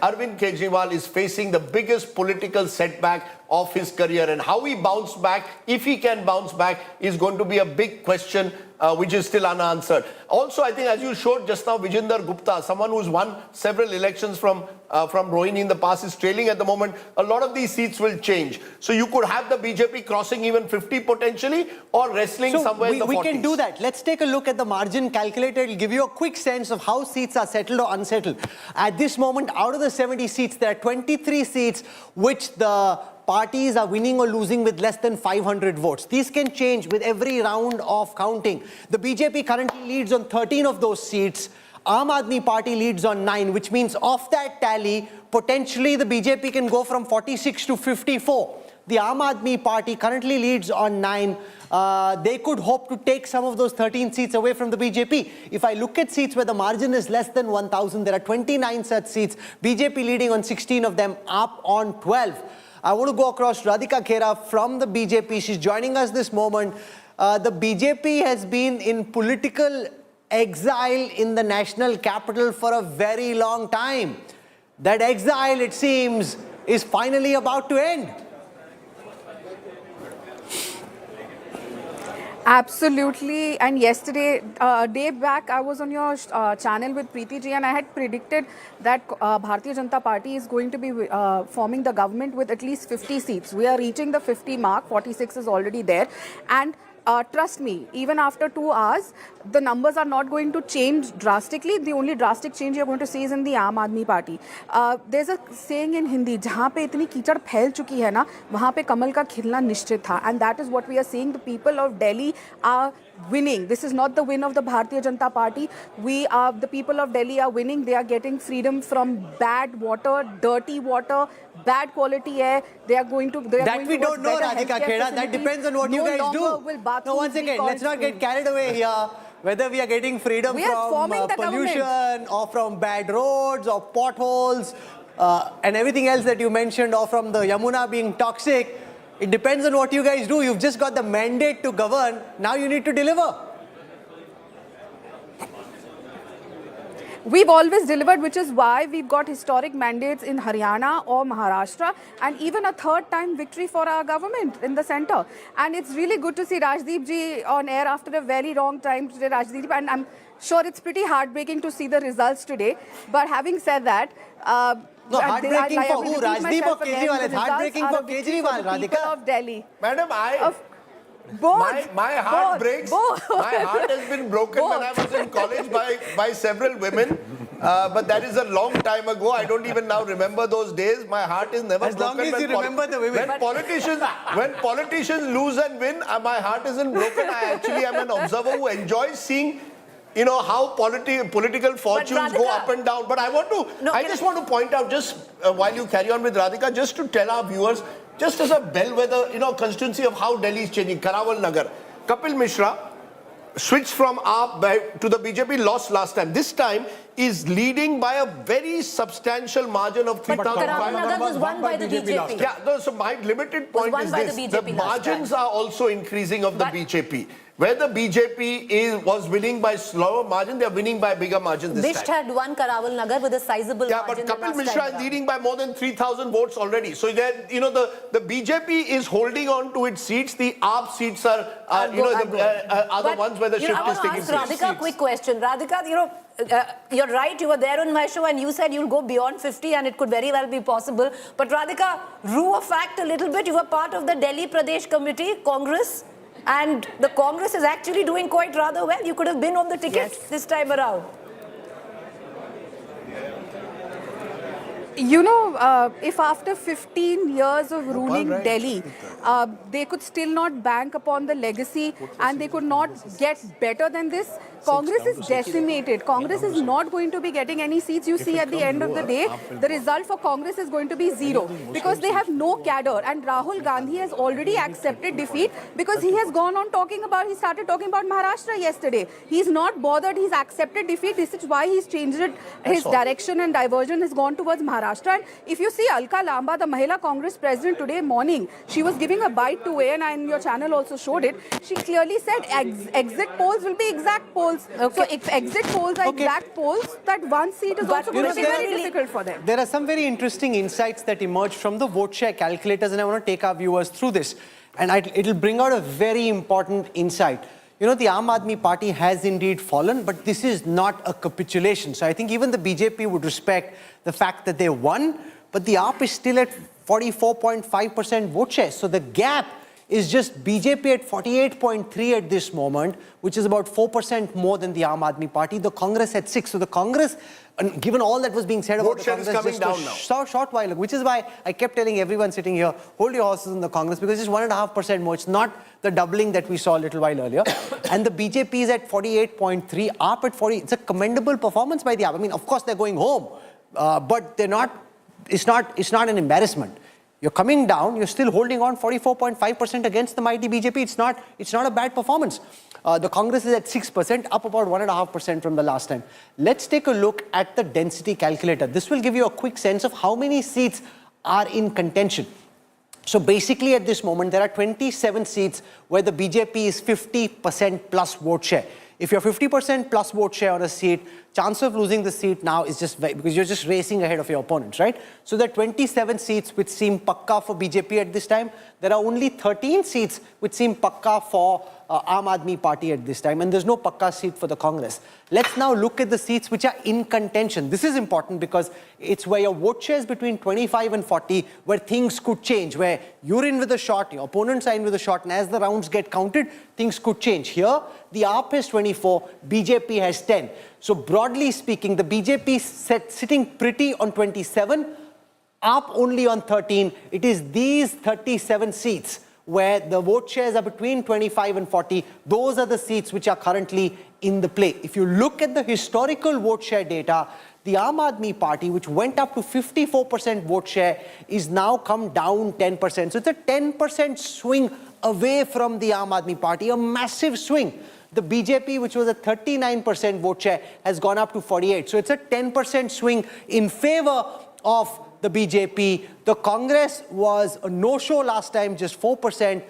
Arvind Kejriwal is facing the biggest political setback of his career, and how he bounced back, if he can bounce back, is going to be a big question which is still unanswered. Also, I think as you showed just now, Vijinder Gupta, someone who's won several elections from Rohini in the past, is trailing at the moment. A lot of these seats will change. So you could have the BJP crossing even 50 potentially, or wrestling somewhere in the 40s. We can do that. Let's take a look at the margin calculator. It'll give you a quick sense of how seats are settled or unsettled. At this moment, out of the 70 seats, there are 23 seats which the parties are winning or losing with less than 500 votes. These can change with every round of counting. The BJP currently leads on 13 of those seats. Aam Aadmi Party leads on 9, which means off that tally, potentially the BJP can go from 46 to 54. The Aam Aadmi Party currently leads on 9. They could hope to take some of those 13 seats away from the BJP. If I look at seats where the margin is less than 1,000, there are 29 such seats. BJP leading on 16 of them, up on 12. I want to go across Radhika Khera from the BJP. She's joining us this moment. The BJP has been in political exile in the national capital for a very long time. That exile, it seems, is finally about to end. Absolutely. And yesterday, a day back, I was on your channel with Preeti ji, and I had predicted that Bharatiya Janata Party is going to be forming the government with at least 50 seats. We are reaching the 50 mark. 46 is already there. And trust me, even after 2 hours, the numbers are not going to change drastically. The only drastic change you're going to see is in the Aam Aadmi Party. There's a saying in Hindi, जहाँ पे इतनी कीचड़ फैल चुकी है ना, वहाँ पे कमल का खिलना निश्चित था. And that is what we are seeing. The people of Delhi are winning. This is not the win of the Bharatiya Janata Party. The people of Delhi are winning. They are getting freedom from bad water, dirty water, bad quality air. They are going to. That we don't know, Radhika Khera. That depends on what you guys do. No, once again, let's not get carried away here. Whether we are getting freedom from pollution or from bad roads or potholes and everything else that you mentioned, or from the Yamuna being toxic. It depends on what you guys do. You've just got the mandate to govern. Now you need to deliver. We've always delivered, which is why we've got historic mandates in Haryana or Maharashtra, and even a third time victory for our government in the center. And it's really good to see Rajdeep ji on air after a very long time today, Rajdeep, and I'm sure it's pretty heartbreaking to see the results today. But having said that, no, heartbreaking for who? Rajdeep or Kejriwal? It's heartbreaking for Kejriwal, Radhika. People of Delhi. Madam, Both. My heart breaks. Both. My heart has been broken when I was in college by several women. But that is a long time ago. I don't even now remember those days. My heart is never broken. As long as you remember the women. When politicians lose and win, my heart isn't broken. I actually am an observer who enjoys seeing, you know, how political fortunes go up and down. But I just want to point out, just while you carry on with Radhika, just to tell our viewers, just as a bellwether, you know, constituency of how Delhi is changing. Karawal Nagar. Kapil Mishra switched from AAP to the BJP, lost last time. This time is leading by a very substantial margin of 3,000. But Karawal Nagar was won by the BJP. Yeah, no, so my limited point is this. The margins are also increasing of the BJP. Where the BJP was winning by slower margin, they are winning by bigger margin this Bisht time. had won Karawal Nagar with a sizable margin. Yeah, but Kapil Mishra is leading by more than 3,000 votes already. So, you know, the BJP is holding on to its seats. The AAP seats are the ones where the shift is taking place. Radhika, quick question. Radhika, you know, you're right. You were there on my show and you said you'll go beyond 50 and it could very well be possible. But Radhika, rue of fact a little bit. You were part of the Delhi Pradesh Committee, Congress. And the Congress is actually doing quite rather well. You could have been on the ticket this time around. You know, if after 15 years of ruling Delhi, they could still not bank upon the legacy and they could not get better than this, Congress is decimated. Congress is not going to be getting any seats. You see, at the end of the day, the result for Congress is going to be 0 because they have no cadre. And Rahul Gandhi has already accepted defeat because he has gone on he started talking about Maharashtra yesterday. He's not bothered. He's accepted defeat. This is why he's changed his direction and diversion has gone towards Maharashtra. And if you see Alka Lamba, the Mahila Congress president today morning, she was giving a bite to AN and your channel also showed it. She clearly said exit polls will be exact polls. Okay. So if exit polls are exact polls, that one seat is also going to be very difficult for them. There are some very interesting insights that emerge from the vote share calculators, and I want to take our viewers through this. And it'll bring out a very important insight. You know, the Aam Aadmi Party has indeed fallen, but this is not a capitulation. So I think even the BJP would respect the fact that they won, but the AAP is still at 44.5% vote share. So the gap is just BJP at 48.3 at this moment, which is about 4% more than the Aam Aadmi Party. The Congress at 6. So the Congress, given all that was being said about vote the share Congress is coming down now. Short while ago, which is why I kept telling everyone sitting here, hold your horses in the Congress, because it's 1.5% more. It's not the doubling that we saw a little while earlier. And the BJP is at 48.3, AAP at 40. It's a commendable performance by the AAP. I mean, of course, they're going home, but they're not. It's not an embarrassment. You're coming down, you're still holding on 44.5% against the mighty BJP. It's not a bad performance. The Congress is at 6%, up about 1.5% from the last time. Let's take a look at the density calculator. This will give you a quick sense of how many seats are in contention. So basically at this moment, there are 27 seats where the BJP is 50% plus vote share. If you're 50% plus vote share on a seat, chance of losing the seat now is just because you're just racing ahead of your opponents, right? So there are 27 seats which seem pakka for BJP at this time. There are only 13 seats which seem pakka for Aam Aadmi Party at this time, and there's no pakka seat for the Congress. Let's now look at the seats which are in contention. This is important because it's where your vote share is between 25 and 40, where things could change, where you're in with a shot, your opponents are in with a shot, and as the rounds get counted, things could change. Here, the AAP has 24, BJP has 10. So broadly speaking, the BJP is sitting pretty on 27, AAP only on 13. It is these 37 seats where the vote shares are between 25 and 40. Those are the seats which are currently in the play. If you look at the historical vote share data, the Aam Aadmi Party, which went up to 54% vote share, is now come down 10%. So it's a 10% swing away from the Aam Aadmi Party, a massive swing. The BJP, which was a 39% vote share, has gone up to 48. So it's a 10% swing in favor of the BJP. The Congress was a no-show last time, just 4%.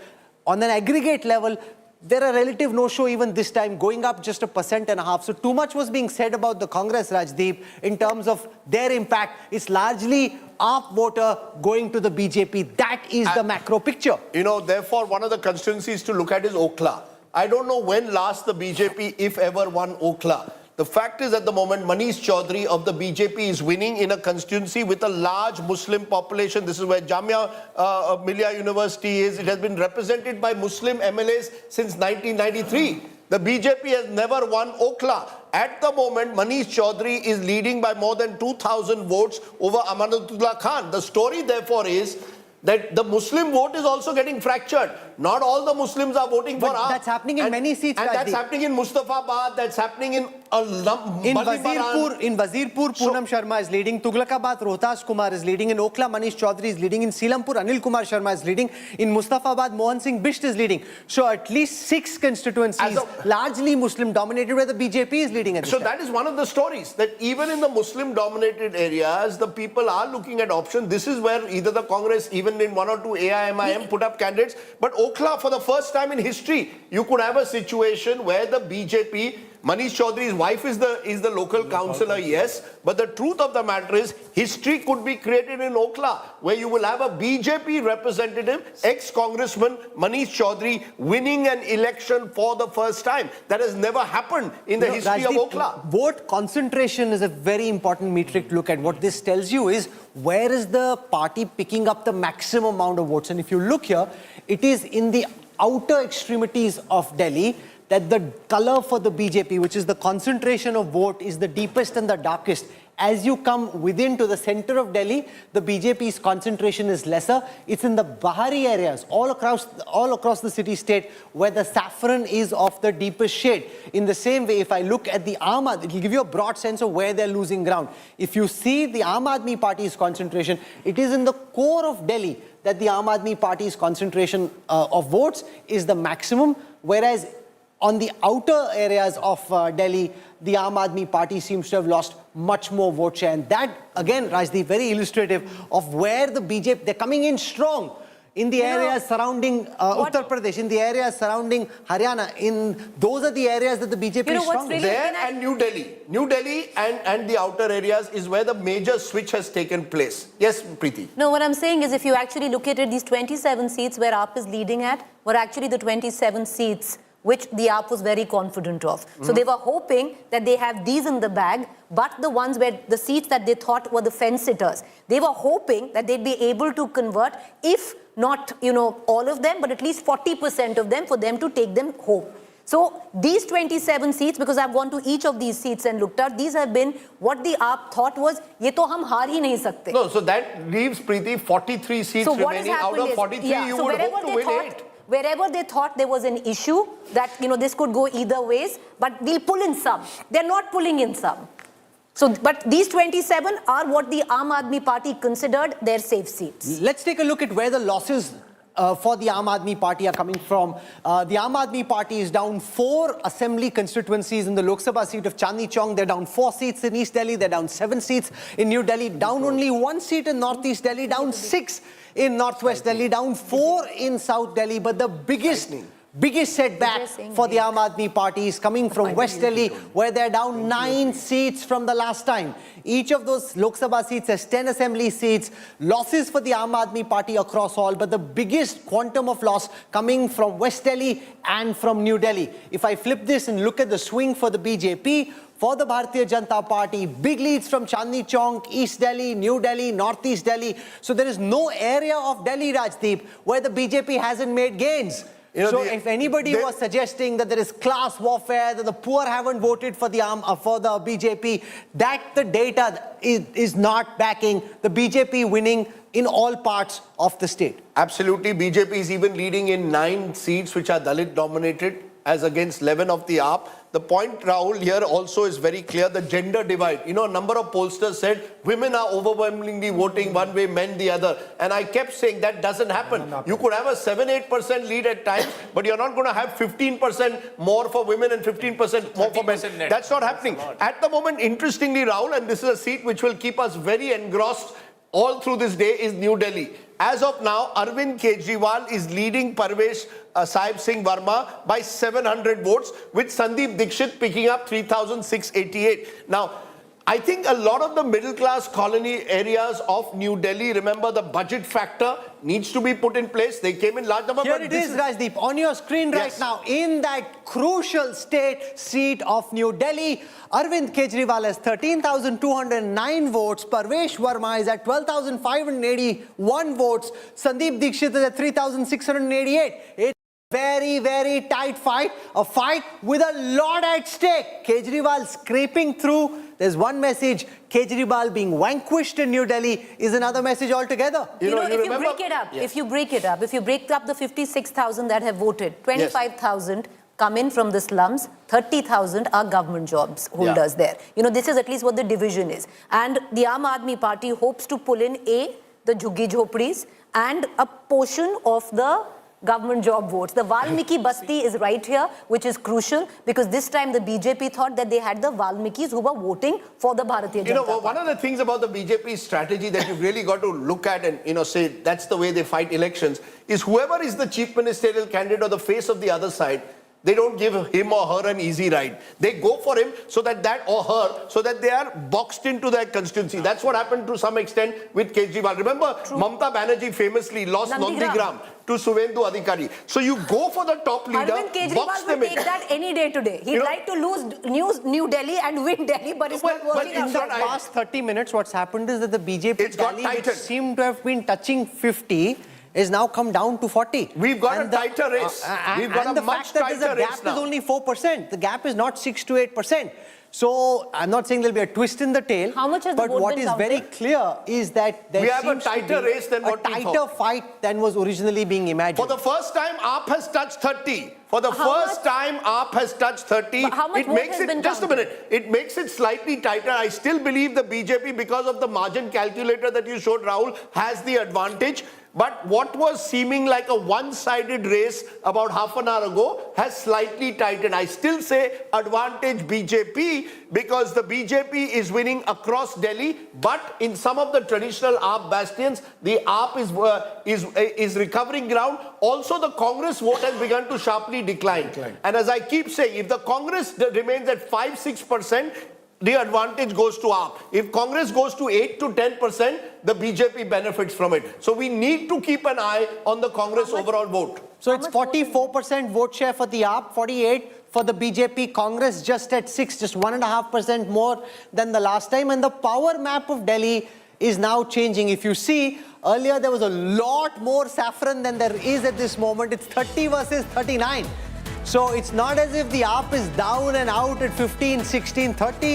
On an aggregate level, they're a relative no-show even this time, going up just 1.5%. So too much was being said about the Congress, Rajdeep, in terms of their impact. It's largely AAP voter going to the BJP. That is the macro picture. You know, therefore, one of the constituencies to look at is Okhla. I don't know when last the BJP, if ever, won Okhla. The fact is, at the moment, Manish Chaudhary of the BJP is winning in a constituency with a large Muslim population. This is where Jamia Millia University is. It has been represented by Muslim MLAs since 1993. The BJP has never won Okhla. At the moment, Manish Chaudhary is leading by more than 2,000 votes over Amanatullah Khan. The story, therefore, is that the Muslim vote is also getting fractured. Not all the Muslims are voting for AAP. That's happening in many seats, and that's happening in Mustafabad, that's happening in Wazirpur, Poonam Sharma is leading. Tughlakabad, Rohtas Kumar is leading. In Okhla, Manish Chaudhary is leading. In Silampur, Anil Kumar Sharma is leading. In Mustafabad, Mohan Singh Bisht is leading. So at least 6 constituencies, largely Muslim dominated, where the BJP is leading at this time. That is one of the stories, that even in the Muslim dominated areas, the people are looking at options. This is where either the Congress, even in 1 or 2 AIMIM, put up candidates. But Okhla, for the first time in history, you could have a situation where the BJP, Manish Chaudhary's wife is the local councillor, yes, but the truth of the matter is history could be created in Okhla, where you will have a BJP representative, ex-congressman Manish Chaudhary, winning an election for the first time. That has never happened in the history of Okhla. Vote concentration is a very important metric to look at. What this tells you is, where is the party picking up the maximum amount of votes? And if you look here, it is in the outer extremities of Delhi that the color for the BJP, which is the concentration of vote, is the deepest and the darkest. As you come within to the center of Delhi, the BJP's concentration is lesser. It's in the Bahari areas, all across the city-state, where the saffron is of the deepest shade. In the same way, if I look at the Aam Aadmi, it will give you a broad sense of where they're losing ground. If you see the Aam Aadmi Party's concentration, it is in the core of Delhi that the Aam Aadmi Party's concentration of votes is the maximum, whereas on the outer areas of Delhi, the Aam Aadmi Party seems to have lost much more vote share. And that, again, Rajdeep, very illustrative of where the BJP, they're coming in strong in the areas surrounding Uttar Pradesh, in the areas surrounding Haryana. Those are the areas that the BJP is strong in. There and New Delhi. New Delhi and the outer areas is where the major switch has taken place. Yes, Preeti. No, what I'm saying is, if you actually look at it, these 27 seats where AAP is leading at were actually the 27 seats which the AAP was very confident of. So they were hoping that they have these in the bag, but the ones where the seats that they thought were the fence sitters, they were hoping that they'd be able to convert, if not, all of them, but at least 40% of them, for them to take them home. So these 27 seats, because I've gone to each of these seats and looked at, these have been what the AAP thought was, ye to hum haar hi nahi sakte. No, so that leaves, Preeti, 43 seats So what remaining. has Out happened of 43, is, you so would hope to win 8. wherever they thought there was an issue, that, this could go either ways, but we'll pull in some. They're not pulling in some. So, but these 27 are what the Aam Aadmi Party considered their safe seats. Let's take a look at where the losses for the Aam Aadmi Party are coming from. The Aam Aadmi Party is down 4 assembly constituencies in the Lok Sabha seat of Chandni Chowk. They're down 4 seats in East Delhi. They're down 7 seats in New Delhi. Down only 1 seat in Northeast Delhi. Down 6 in Northwest Delhi. Down 4 in South Delhi. But the biggest setback for the Aam Aadmi Party is coming from West Delhi, where they're down 9 seats from the last time. Each of those Lok Sabha seats has 10 assembly seats. Losses for the Aam Aadmi Party across all, but the biggest quantum of loss coming from West Delhi and from New Delhi. If I flip this and look at the swing for the BJP, for the Bharatiya Janata Party, big leads from Chandni Chowk, East Delhi, New Delhi, Northeast Delhi. So there is no area of Delhi, Rajdeep, where the BJP hasn't made gains. So if anybody was suggesting that there is class warfare, that the poor haven't voted for the BJP, that the data is not backing the BJP winning in all parts of the state. Absolutely. BJP is even leading in 9 seats which are Dalit dominated, as against 11 of the AAP. The point, Rahul, here also is very clear, the gender divide. A number of pollsters said women are overwhelmingly voting one way, men the other. And I kept saying that doesn't happen. You could have a 7-8% lead at times, but you're not going to have 15% more for women and 15% more for men. That's not happening. At the moment, interestingly, Rahul, and this is a seat which will keep us very engrossed all through this day, is New Delhi. As of now, Arvind Kejriwal is leading Parvesh Sahib Singh Verma by 700 votes, with Sandeep Dixit picking up 3,688. Now, I think a lot of the middle-class colony areas of New Delhi, remember the budget factor needs to be put in place. They came in large number. Here it is, Rajdeep, on your screen right now, in that crucial state seat of New Delhi. Arvind Kejriwal has 13,209 votes. Parvesh Verma is at 12,581 votes. Sandeep Dixit is at 3,688. It's a very, very tight fight. A fight with a lot at stake. Kejriwal scraping through. There's one message. Kejriwal being vanquished in New Delhi is another message altogether. If you break up the 56,000 that have voted, 25,000 come in from the slums, 30,000 are government jobs holders there. This is at least what the division is. And the Aam Aadmi Party hopes to pull in the Jhuggi Jhopdis and a portion of the government job votes. The Valmiki Basti is right here, which is crucial, because this time the BJP thought that they had the Valmikis who were voting for the Bharatiya Janata Party. One of the things about the BJP strategy that you've really got to look at and say that's the way they fight elections is whoever is the chief ministerial candidate or the face of the other side, they don't give him or her an easy ride. They go for him so that they are boxed into their constituency. That's what happened to some extent with Kejriwal. Remember, Mamata Banerjee famously lost Nandigram to Suvendu Adhikari. So you go for the top leader, box them in. Arvind Kejriwal will take that any day today. He'd like to lose New Delhi and win Delhi, but it's not working out. In the past 30 minutes, what's happened is that the BJP tally, which seemed to have been touching 50, is now come down to 40. We've got a tighter race. We've got a much tighter race now. The gap is only 4%. The gap is not 6 to 8%. So I'm not saying there'll be a twist in the tail. How much has the vote been what is very clear is that there we have a seems tighter to be race than what we thought. a tighter fight than was originally being imagined. For the first time, AAP has touched 30. For the first time, AAP has touched 30. But how much it makes it, just a minute, it makes it slightly tighter. I still believe the BJP, because of the margin calculator that you showed, Rahul, has the advantage. But what was seeming like a one-sided race about half an hour ago has slightly tightened. I still say advantage BJP because the BJP is winning across Delhi, but in some of the traditional AAP bastions, the AAP is recovering ground. Also, the Congress vote has begun to sharply decline. And as I keep saying, if the Congress remains at 5-6%, the advantage goes to AAP. If Congress goes to 8 to 10%, the BJP benefits from it. So we need to keep an eye on the Congress overall vote. So it's 44% vote share for the AAP, 48 for the BJP. Congress just at 6, just 1.5% more than the last time. And the power map of Delhi is now changing. If you see, earlier there was a lot more saffron than there is at this moment. It's 30 versus 39. So it's not as if the AAP is down and out at 15, 16, 30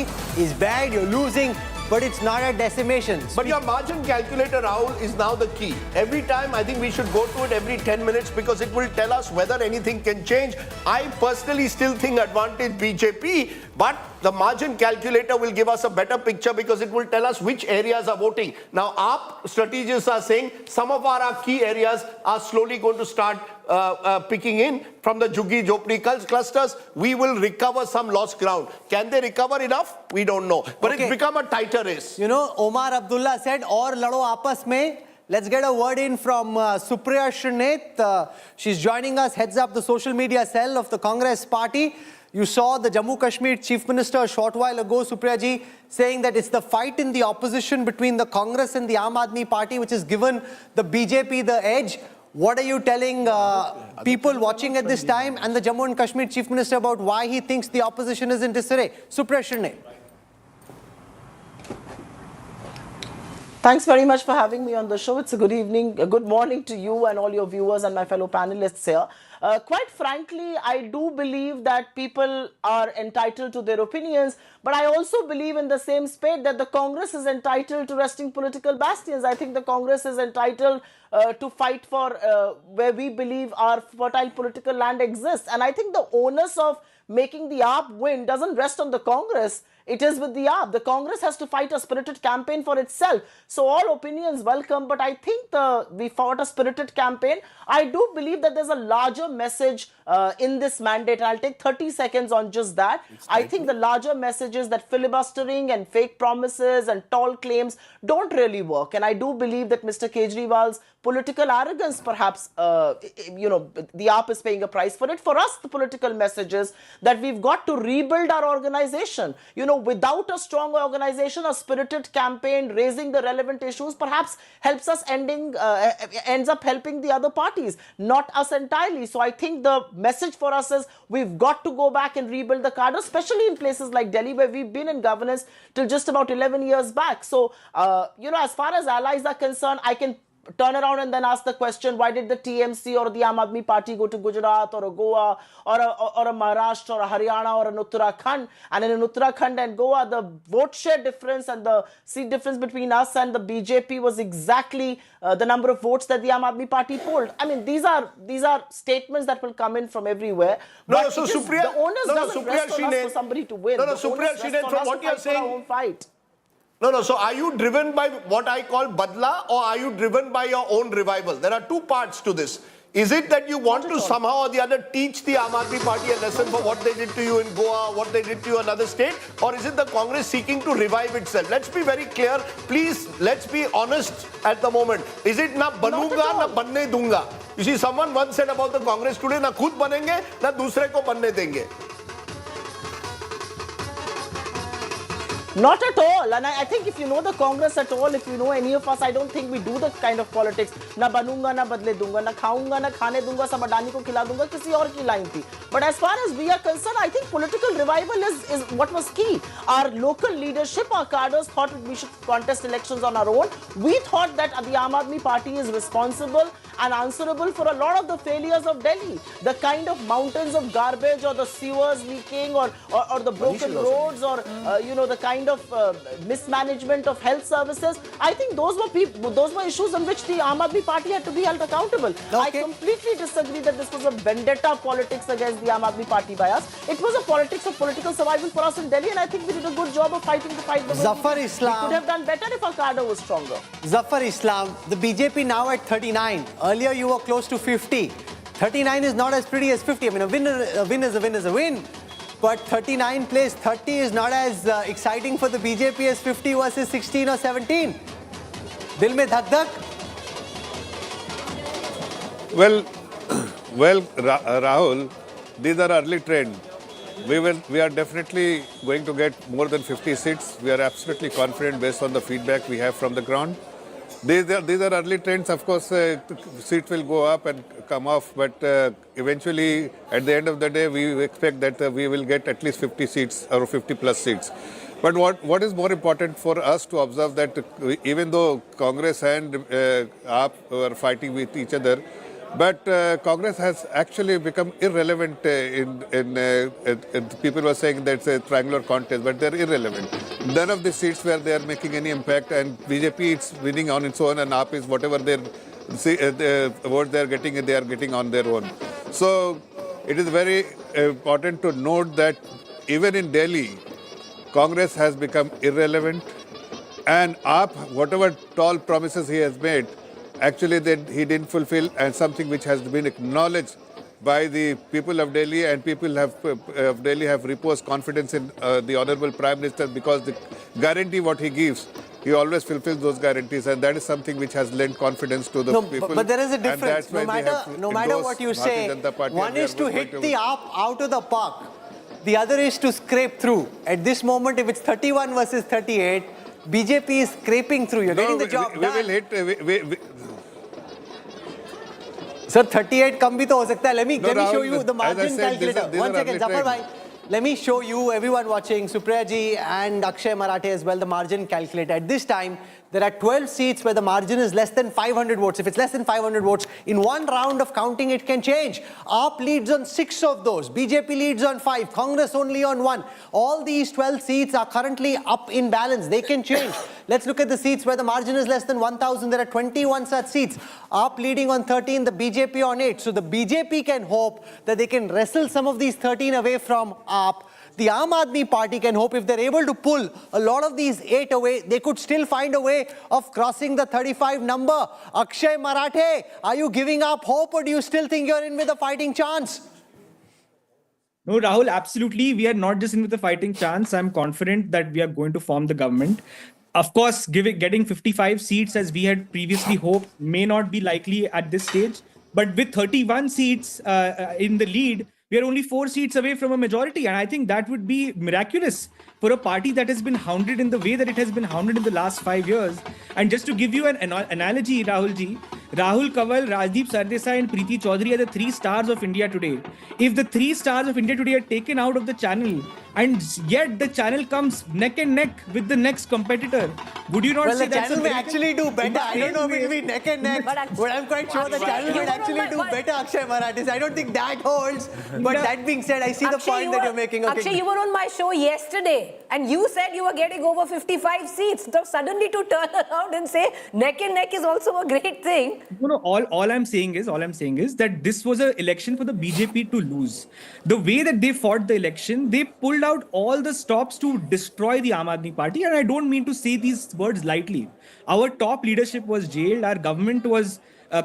is bad, you're losing, but it's not a decimation. But your margin calculator, Rahul, is now the key. Every time, I think we should go to it every 10 minutes because it will tell us whether anything can change. I personally still think advantage BJP, but the margin calculator will give us a better picture because it will tell us which areas are voting. Now, AAP strategists are saying some of our key areas are slowly going to start picking in from the Juggi Jhopri clusters. We will recover some lost ground. Can they recover enough? We don't know. But it's become a tighter race. You know, Omar Abdullah said, "Aur lado aapas mein." Let's get a word in from Supriya Shrineth. She's joining us, heads up the social media cell of the Congress party. You saw the Jammu Kashmir Chief Minister a short while ago, Supriya ji, saying that it's the fight in the opposition between the Congress and the Aam Aadmi Party which has given the BJP the edge. What are you telling people watching at this time and the Jammu and Kashmir Chief Minister about why he thinks the opposition is in disarray? Supriya Shrineth. Thanks very much for having me on the show. It's a good evening, a good morning to you and all your viewers and my fellow panelists here. Quite frankly, I do believe that people are entitled to their opinions, but I also believe in the same spade that the Congress is entitled to resting political bastions. I think the Congress is entitled to fight for where we believe our fertile political land exists. And I think the onus of making the AAP win doesn't rest on the Congress. It is with the AAP. The Congress has to fight a spirited campaign for itself. So all opinions welcome, but I think we fought a spirited campaign. I do believe that there's a larger message in this mandate. I'll take 30 seconds on just that. I think the larger message is that filibustering and fake promises and tall claims don't really work. And I do believe that Mr. Kejriwal's political arrogance, perhaps, you know, the AAP is paying a price for it. For us, the political message is that we've got to rebuild our organization. You know, without a strong organization, a spirited campaign, raising the relevant issues, perhaps helps us ends up helping the other parties, not us entirely. So I think the message for us is we've got to go back and rebuild the cadre, especially in places like Delhi, where we've been in governance till just about 11 years back. So, you know, as far as allies are concerned, I can turn around and then ask the question, why did the TMC or the Aam Aadmi Party go to Gujarat or a Goa or a Maharashtra or a Haryana or an Uttarakhand? And in Uttarakhand and Goa, the vote share difference and the seat difference between us and the BJP was exactly the number of votes that the Aam Aadmi Party polled. I mean, these are statements that will come in from everywhere. No, but so Supriya, the onus doesn't rest on us for somebody to win. No, Supriya Shrineth, from what you're saying, no, so are you driven by what I call badla or are you driven by your own revival? There are two parts to this. Is it that you want to somehow or the other teach the Aam Aadmi Party a lesson for what they did to you in Goa, what they did to you in another state? Or is it the Congress seeking to revive itself? Let's be very clear. Please, let's be honest at the moment. Is it na banunga, na banne dunga? You see, someone once said about the Congress today, na khud banenge, na dusre ko banne denge. Not at all. And I think if you know the Congress at all, if you know any of us, I don't think we do the kind of politics. Na banunga, na badle dunga, na khaunga, na khane dunga, sab adani ko khila dunga, kisi aur ki line thi. But as far as we are concerned, I think political revival is what was key. Our local leadership, our cadres thought we should contest elections on our own. We thought that the Aam Aadmi Party is responsible and answerable for a lot of the failures of Delhi. The kind of mountains of garbage or the sewers leaking or the broken roads or, you know, the kind of mismanagement of health services. I think those were issues on which the Aam Aadmi Party had to be held accountable. I completely disagree that this was a vendetta politics against the Aam Aadmi Party by us. It was a politics of political survival for us in Delhi, and I think we did a good job of fighting the fight. Zafar Islam. We could have done better if our cadre was stronger. Zafar Islam, the BJP now at 39. Earlier you were close to 50. 39 is not as pretty as 50. I mean, a win is a win is a win. But 39 plays 30 is not as exciting for the BJP as 50 versus 16 or 17. Dil mein dhak dhak? Well, Rahul, these are early trends. We are definitely going to get more than 50 seats. We are absolutely confident based on the feedback we have from the ground. these are early trends. Of course, seats will go up and come off, but eventually, at the end of the day, we expect that we will get at least 50 seats or 50 plus seats. But what is more important for us to observe that even though Congress and AAP were fighting with each other, but Congress has actually become irrelevant people were saying that's a triangular contest, but they're irrelevant. None of the seats where they are making any impact, and BJP is winning on its own, and AAP is whatever the votes they are getting on their own. So it is very important to note that even in Delhi, Congress has become irrelevant, and AAP, whatever tall promises he has made, actually he didn't fulfill, and something which has been acknowledged by the people of Delhi, and people of Delhi have reposed confidence in the Honorable Prime Minister, because the guarantee what he gives, he always fulfills those guarantees, and that is something which has lent confidence to the people. But there is a difference. No matter what you say, one is to hit the AAP out of the park. The other is to scrape through. At this moment, if it's 31 versus 38, BJP is scraping through. You're getting the job done. We will hit. Sir, 38 kam bhi to ho sakta hai. Let me show you the margin calculator. 1 second, Zafar bhai. Let me show you, everyone watching, Supriya ji and Akshay Marathe as well, the margin calculator. At this time, there are 12 seats where the margin is less than 500 votes. If it's less than 500 votes, in one round of counting, it can change. AAP leads on 6 of those. BJP leads on 5. Congress only on 1. All these 12 seats are currently up in balance. They can change. Let's look at the seats where the margin is less than 1,000. There are 21 such seats. AAP leading on 13, the BJP on 8. So the BJP can hope that they can wrestle some of these 13 away from AAP. The Aam Aadmi Party can hope, if they're able to pull a lot of these 8 away, they could still find a way of crossing the 35 number. Akshay Marathe, are you giving up hope, or do you still think you're in with a fighting chance? No, Rahul, absolutely. We are not just in with a fighting chance. I'm confident that we are going to form the government. Of course, getting 55 seats, as we had previously hoped, may not be likely at this stage. But with 31 seats in the lead, we are only 4 seats away from a majority. And I think that would be miraculous for a party that has been hounded in the way that it has been hounded in the last 5 years. And just to give you an analogy, Rahul ji, Rahul Kanwal, Rajdeep Sardesai and Preeti Chaudhary are the 3 stars of India today. If the 3 stars of India today are taken out of the channel, and yet the channel comes neck and neck with the next competitor, would you not say the channel may actually do better? I don't know if it will be neck and neck, but I'm quite sure the channel will actually do better, Akshay Marathe. I don't think that holds. But that being said, I see the point that you're making. Okay. Akshay, you were on my show yesterday, and you said you were getting over 55 seats. So suddenly to turn around and say neck and neck is also a great thing. No, all I'm saying is that this was an election for the BJP to lose. The way that they fought the election, they pulled out all the stops to destroy the Aam Aadmi Party, and I don't mean to say these words lightly. Our top leadership was jailed, our government was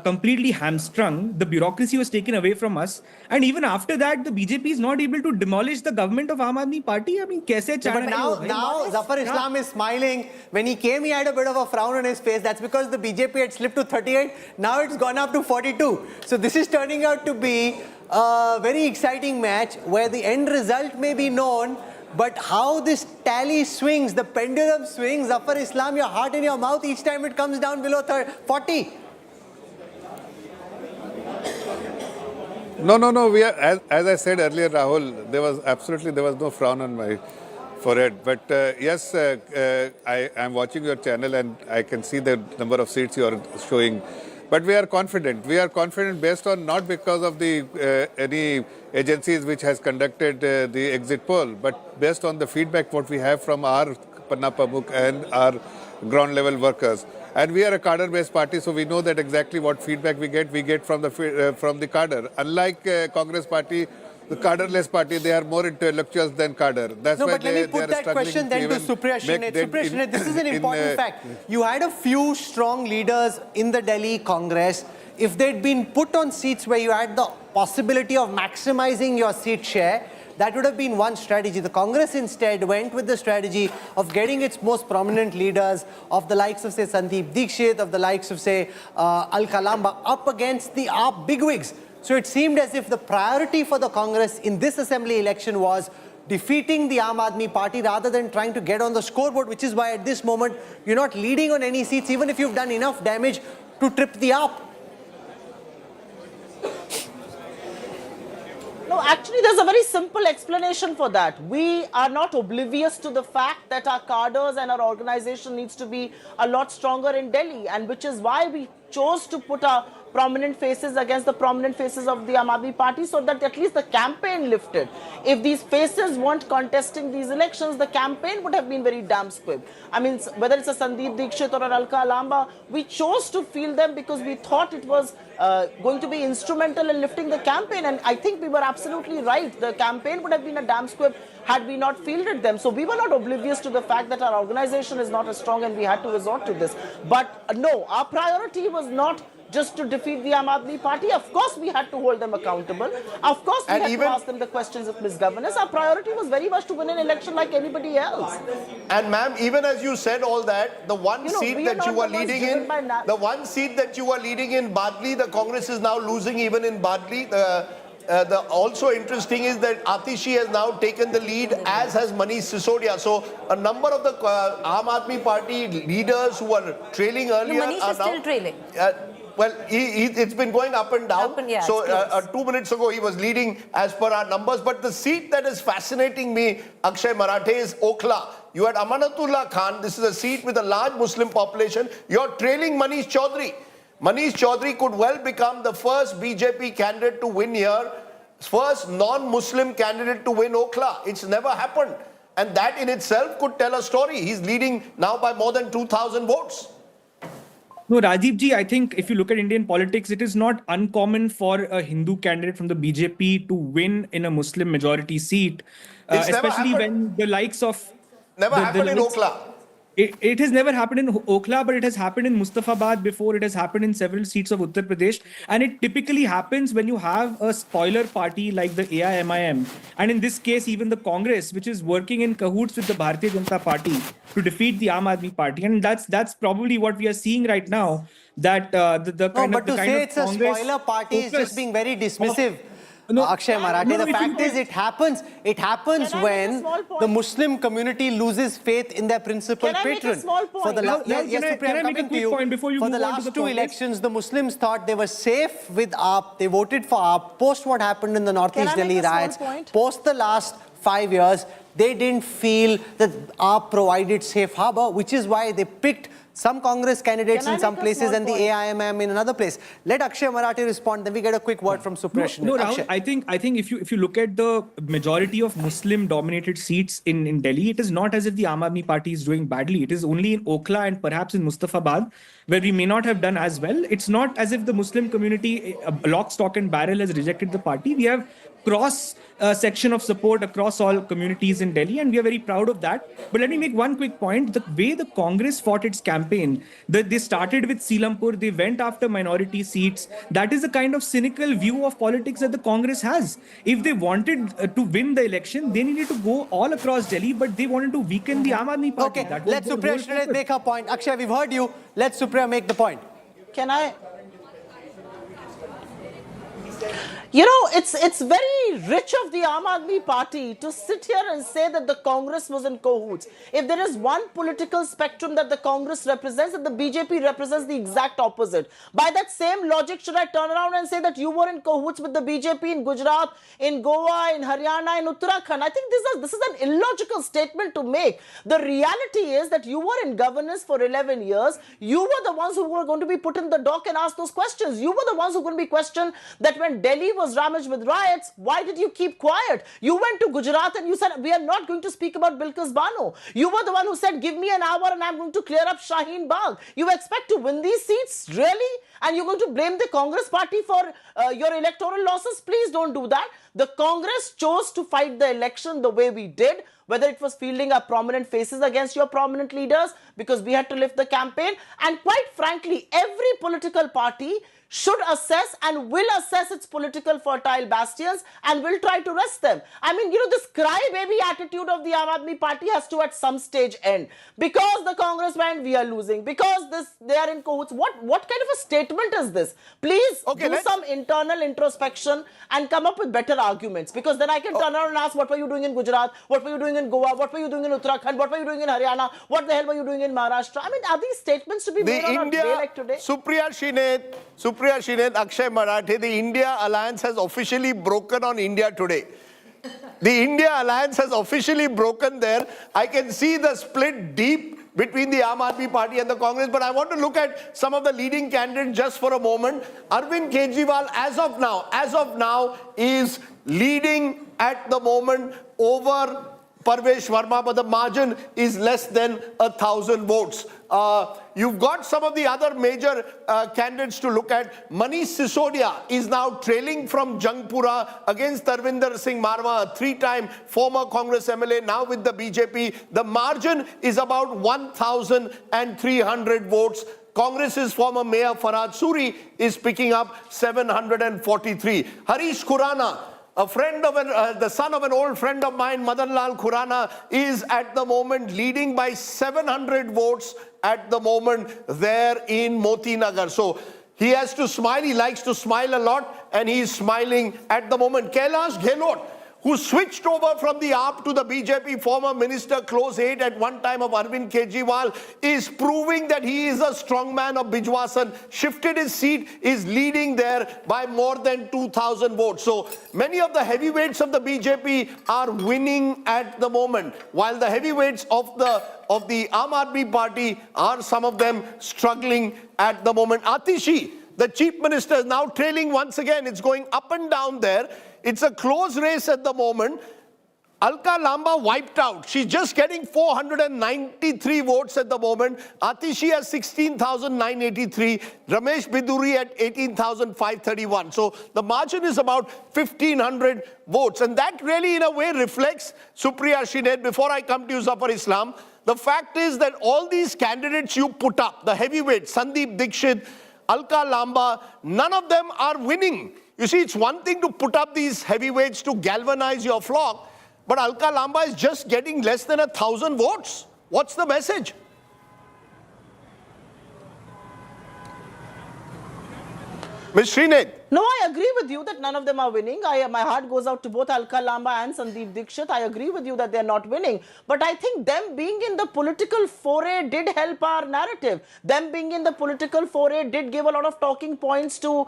completely hamstrung, the bureaucracy was taken away from us, and even after that, the BJP is not able to demolish the government of Aam Aadmi Party. I mean, kaise But now Zafar Islam is smiling. When he came, he had a bit of a frown on his face. That's because the BJP had slipped to 38. Now it's gone up to 42. So this is turning out to be a very exciting match where the end result may be known, but how this tally swings, the pendulum swings, Zafar Islam, your heart in your mouth each time it comes down below 40. No. We are, as I said earlier, Rahul, there was no frown on my forehead. But yes, I am watching your channel and I can see the number of seats you are showing. But we are confident. We are confident based on not because of the any agencies which has conducted the exit poll, but based on the feedback what we have from our Panna Pramukh and our ground level workers. And we are a cadre-based party, so we know that exactly what feedback we get from the cadre. Unlike Congress party, the cadre-less party, they are more intellectuals than cadre. That's why but let me put that question then to Supriya Shrinet. Supriya Shrinet, this is an important fact. You had a few strong leaders in the Delhi Congress. If they'd been put on seats where you had the possibility of maximizing your seat share, that would have been one strategy. The Congress instead went with the strategy of getting its most prominent leaders, of the likes of, say, Sandeep Dikshit, of the likes of, say, Al-Kalamba, up against the AAP bigwigs. So it seemed as if the priority for the Congress in this assembly election was defeating the Aam Aadmi Party rather than trying to get on the scoreboard, which is why at this moment you're not leading on any seats, even if you've done enough damage to trip the AAP. No, actually, there's a very simple explanation for that. We are not oblivious to the fact that our cadres and our organization needs to be a lot stronger in Delhi, and which is why we chose to put our prominent faces against the prominent faces of the Aam Aadmi Party, so that at least the campaign lifted. If these faces weren't contesting these elections, the campaign would have been very damn squib. I mean, whether it's a Sandeep Dikshit or an Alka Lamba, we chose to field them because we thought it was going to be instrumental in lifting the campaign, and I think we were absolutely right. The campaign would have been a damn squib had we not fielded them. So we were not oblivious to the fact that our organization is not as strong and we had to resort to this. But no, our priority was not just to defeat the Aam Aadmi Party. Of course, we had to hold them accountable. Of course, we had to ask them the questions of misgovernance. Our priority was very much to win an election like anybody else. And ma'am, even as you said all that, the one seat that you were leading in, Badli, the Congress is now losing even in Badli. The also interesting is that Atishi has now taken the lead, as has Manish Sisodia. So a number of the Aam Aadmi Party leaders who were trailing earlier Manish are is now still trailing. Well, it's been going up and down. Yeah, so 2 minutes ago, he was leading as per our numbers. But the seat that is fascinating me, Akshay Marathe, is Okhla. You had Amanatullah Khan. This is a seat with a large Muslim population. You're trailing Manish Chaudhary. Manish Chaudhary could well become the first BJP candidate to win here, first non-Muslim candidate to win Okhla. It's never happened. And that in itself could tell a story. He's leading now by more than 2,000 votes. No, Rajiv ji, I think if you look at Indian politics, it is not uncommon for a Hindu candidate from the BJP to win in a Muslim majority seat, especially when the likes of... Never happened in Okhla. It has never happened in Okhla, but it has happened in Mustafabad before. It has happened in several seats of Uttar Pradesh. And it typically happens when you have a spoiler party like the AIMIM. And in this case, even the Congress, which is working in cahoots with the Bharatiya Janata Party to defeat the Aam Aadmi Party. And that's probably what we are seeing right now. That but to say it's a spoiler party is just being very dismissive. Akshay Marathe, the fact is it happens when the Muslim community loses faith in their principal patron. For the last two elections, the Muslims thought they were safe with AAP. They voted for AAP. Post what happened in the Northeast Delhi riots, post the last 5 years, they didn't feel that AAP provided safe harbor, which is why they picked some Congress candidates in some places and the AIMM in another place. Let Akshay Marathe respond, then we get a quick word from Supresh. No, Rahul, I think if you look at the majority of Muslim-dominated seats in Delhi, it is not as if the Aam Aadmi Party is doing badly. It is only in Okhla and perhaps in Mustafabad, where we may not have done as well. It's not as if the Muslim community, lock, stock and barrel, has rejected the party. We have cross section of support across all communities in Delhi, and we are very proud of that. But let me make one quick point. The way the Congress fought its campaign, they started with Silampur, they went after minority seats. That is the kind of cynical view of politics that the Congress has. If they wanted to win the election, they needed to go all across Delhi, but they wanted to weaken the Aam Aadmi Party. Okay, let Supriya make her point. Akshay, we've heard you. Let Supriya make the point. Can I? You know, it's very rich of the Aam Aadmi Party to sit here and say that the Congress was in cahoots. If there is one political spectrum that the Congress represents, that the BJP represents the exact opposite. By that same logic, should I turn around and say that you were in cahoots with the BJP in Gujarat, in Goa, in Haryana, in Uttarakhand? I think this is an illogical statement to make. The reality is that you were in governance for 11 years. You were the ones who were going to be put in the dock and asked those questions. You were the ones who were going to be questioned that when Delhi was ravaged with riots, why did you keep quiet? You went to Gujarat and you said, we are not going to speak about Bilkis Bano. You were the one who said, give me an hour and I'm going to clear up Shaheen Bagh. You expect to win these seats? Really? And you're going to blame the Congress party for your electoral losses? Please don't do that. The Congress chose to fight the election the way we did, whether it was fielding our prominent faces against your prominent leaders, because we had to lift the campaign. And quite frankly, every political party should assess and will assess its political fertile bastions and will try to rest them. I mean, this crybaby attitude of the Aam Aadmi Party has to at some stage end. Because the Congress went, we are losing. Because they are in cahoots. What kind of a statement is this? Please do some internal introspection and come up with better arguments. Because then I can turn around and ask, what were you doing in Gujarat? What were you doing in Goa? What were you doing in Uttarakhand? What were you doing in Haryana? What the hell were you doing in Maharashtra? I mean, are these statements to be made on a day like today? Supriya Shrinet, Akshay Marathe, the India Alliance has officially broken on India Today. The India Alliance has officially broken there. I can see the split deep between the Aam Aadmi Party and the Congress, but I want to look at some of the leading candidates just for a moment. Arvind Kejriwal, as of now, is leading at the moment over Parvesh Verma, but the margin is less than 1,000 votes. You've got some of the other major candidates to look at. Manish Sisodia is now trailing from Jangpura against Tarvinder Singh Marwa, a three-time former Congress MLA, now with the BJP. The margin is about 1,300 votes. Congress's former Mayor Farhad Suri is picking up 743. Harish Khurana, the son of an old friend of mine, Madan Lal Khurana, is at the moment leading by 700 votes at the moment there in Moti Nagar. So he has to smile. He likes to smile a lot, and he is smiling at the moment. Kailash Gehlot, who switched over from the AAP to the BJP, former minister, close aide at one time of Arvind Kejriwal, is proving that he is a strongman of Bijwasan, shifted his seat, is leading there by more than 2,000 votes. So many of the heavyweights of the BJP are winning at the moment, while the heavyweights of the Aam Aadmi Party are, some of them, struggling at the moment. Atishi, the chief minister, is now trailing once again. It's going up and down there. It's a close race at the moment. Alka Lamba wiped out. She's just getting 493 votes at the moment. Atishi has 16,983. Ramesh Biduri at 18,531. So the margin is about 1,500 votes. And that really, in a way, reflects, Supriya Shrinet, before I come to you, Zafar Islam, the fact is that all these candidates you put up, the heavyweights, Sandeep Dixit, Alka Lamba, none of them are winning. You see, it's one thing to put up these heavyweights to galvanize your flock, but Alka Lamba is just getting less than 1,000 votes. What's the message? Ms. Shrinet. No, I agree with you that none of them are winning. My heart goes out to both Alka Lamba and Sandeep Dixit. I agree with you that they're not winning. But I think them being in the political foray did help our narrative. Them being in the political foray did give a lot of talking points to,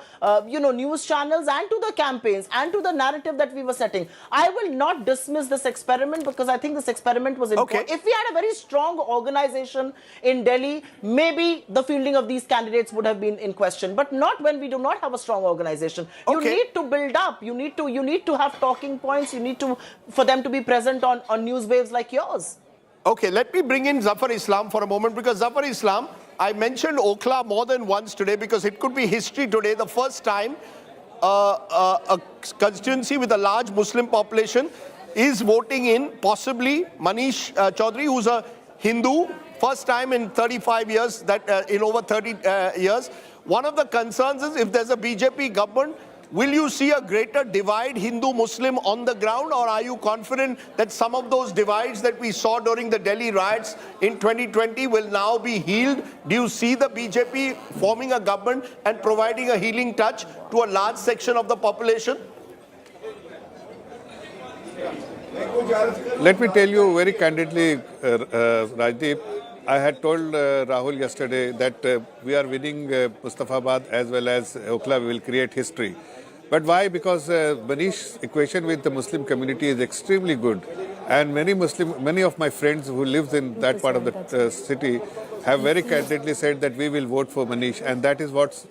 news channels and to the campaigns and to the narrative that we were setting. I will not dismiss this experiment because I think this experiment was important. If we had a very strong organization in Delhi, maybe the fielding of these candidates would have been in question. But not when we do not have a strong organization. You need to build up. You need to have talking points. You need to, for them to be present on news waves like yours. Okay, let me bring in Zafar Islam for a moment, because Zafar Islam, I mentioned Okhla more than once today because it could be history today. The first time a constituency with a large Muslim population is voting in possibly Manish Chaudhary, who's a Hindu, first time in 35 years, in over 30 years. One of the concerns is, if there's a BJP government, will you see a greater divide Hindu-Muslim on the ground, or are you confident that some of those divides that we saw during the Delhi riots in 2020 will now be healed? Do you see the BJP forming a government and providing a healing touch to a large section of the population? Let me tell you very candidly, Rajdeep, I had told Rahul yesterday that we are winning Mustafabad as well as Okhla. We will create history. But why? Because Manish's equation with the Muslim community is extremely good. And many of my friends who live in that part of the city have very candidly said that we will vote for Manish. And that is what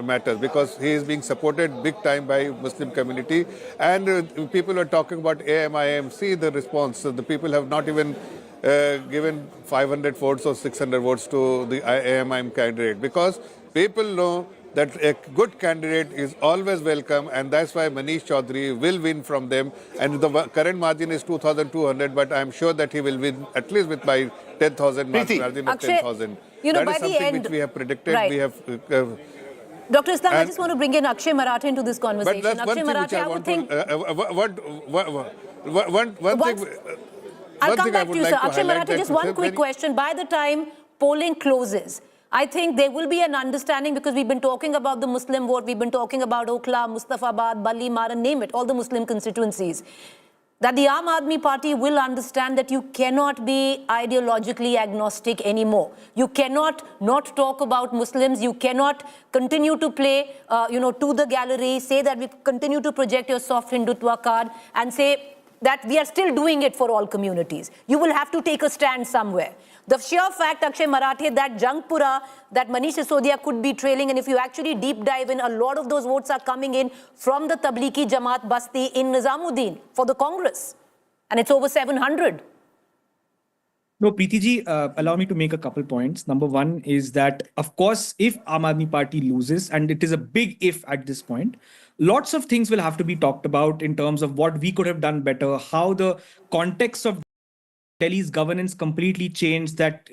matters, because he is being supported big time by Muslim community. And people are talking about AMIM. See the response. So the people have not even given 500 votes or 600 votes to the AMIM candidate, because people know that a good candidate is always welcome, and that's why Manish Chaudhary will win from them. And the current margin is 2,200, but I'm sure that he will win at least with by 10,000 margin of 10,000. That is something which we have predicted. Right. We have Dr. Islam, I just want to bring in Akshay Marathe into this conversation. But that's one Akshay thing which Marathe, I I would want think. I'll come back to you, sir. Akshay Marathe, just one quick question. By the time polling closes, I think there will be an understanding, because we've been talking about the Muslim vote, we've been talking about Okhla, Mustafabad, Balli, Maran, name it, all the Muslim constituencies, that the Aam Aadmi Party will understand that you cannot be ideologically agnostic anymore. You cannot not talk about Muslims. You cannot continue to play, to the gallery, say that we continue to project your soft Hindutva card and say that we are still doing it for all communities. You will have to take a stand somewhere. The sheer fact, Akshay Marathe, that Jangpura, that Manish Sisodia could be trailing, and if you actually deep dive in, a lot of those votes are coming in from the Tablighi Jamaat Basti in Nizamuddin for the Congress. And it's over 700. No, Preeti ji, allow me to make a couple points. Number one is that, of course, if Aam Aadmi Party loses, and it is a big if at this point, lots of things will have to be talked about in terms of what we could have done better, how the context of Delhi's governance completely changed, that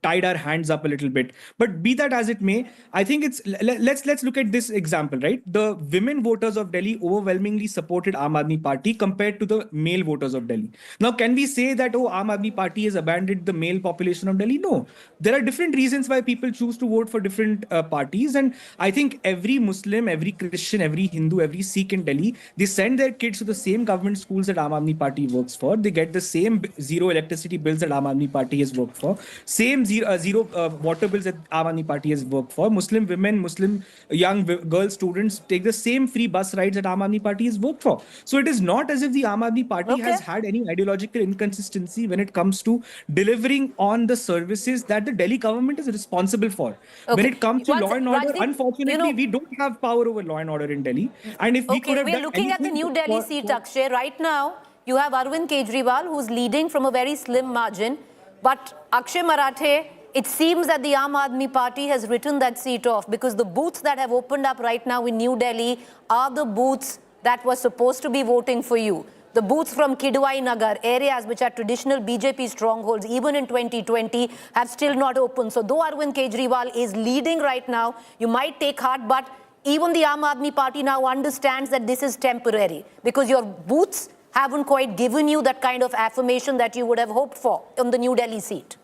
tied our hands up a little bit. But be that as it may, I think it's let's look at this example, right? The women voters of Delhi overwhelmingly supported Aam Aadmi Party compared to the male voters of Delhi. Now, can we say that Aam Aadmi Party has abandoned the male population of Delhi? No, there are different reasons why people choose to vote for different parties, and I think every Muslim, every Christian, every Hindu, every Sikh in Delhi, they send their kids to the same government schools that Aam Aadmi Party works for. They get the same zero electricity bills that Aam Aadmi Party has worked for, same zero water bills that Aam Aadmi Party has worked for. Muslim women, Muslim young girl students take the same free bus rides that Aam Aadmi Party has worked for. So it is not as if the Aam Aadmi Party has had any ideological inconsistency when it comes to delivering on the services that the Delhi government is responsible for. When it comes to law and order, unfortunately, we don't have power over law and order in Delhi. And if we could have we're looking at the New Delhi seat, Akshay. Right now, you have Arvind Kejriwal, who's leading from a very slim margin. But Akshay Marathe, it seems that the Aam Aadmi Party has written that seat off, because the booths that have opened up right now in New Delhi are the booths that were supposed to be voting for you. The booths from Kidwai Nagar, areas which are traditional BJP strongholds, even in 2020, have still not opened. So though Arvind Kejriwal is leading right now, you might take heart, but even the Aam Aadmi Party now understands that this is temporary, because your booths haven't quite given you that kind of affirmation that you would have hoped for on the New Delhi seat.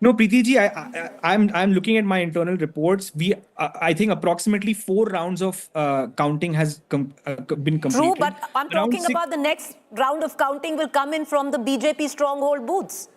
No, Preeti ji, I'm looking at my internal reports. I think approximately 4 rounds of counting has been completed. True, but I'm talking about the next round of counting will come in from the BJP stronghold booths.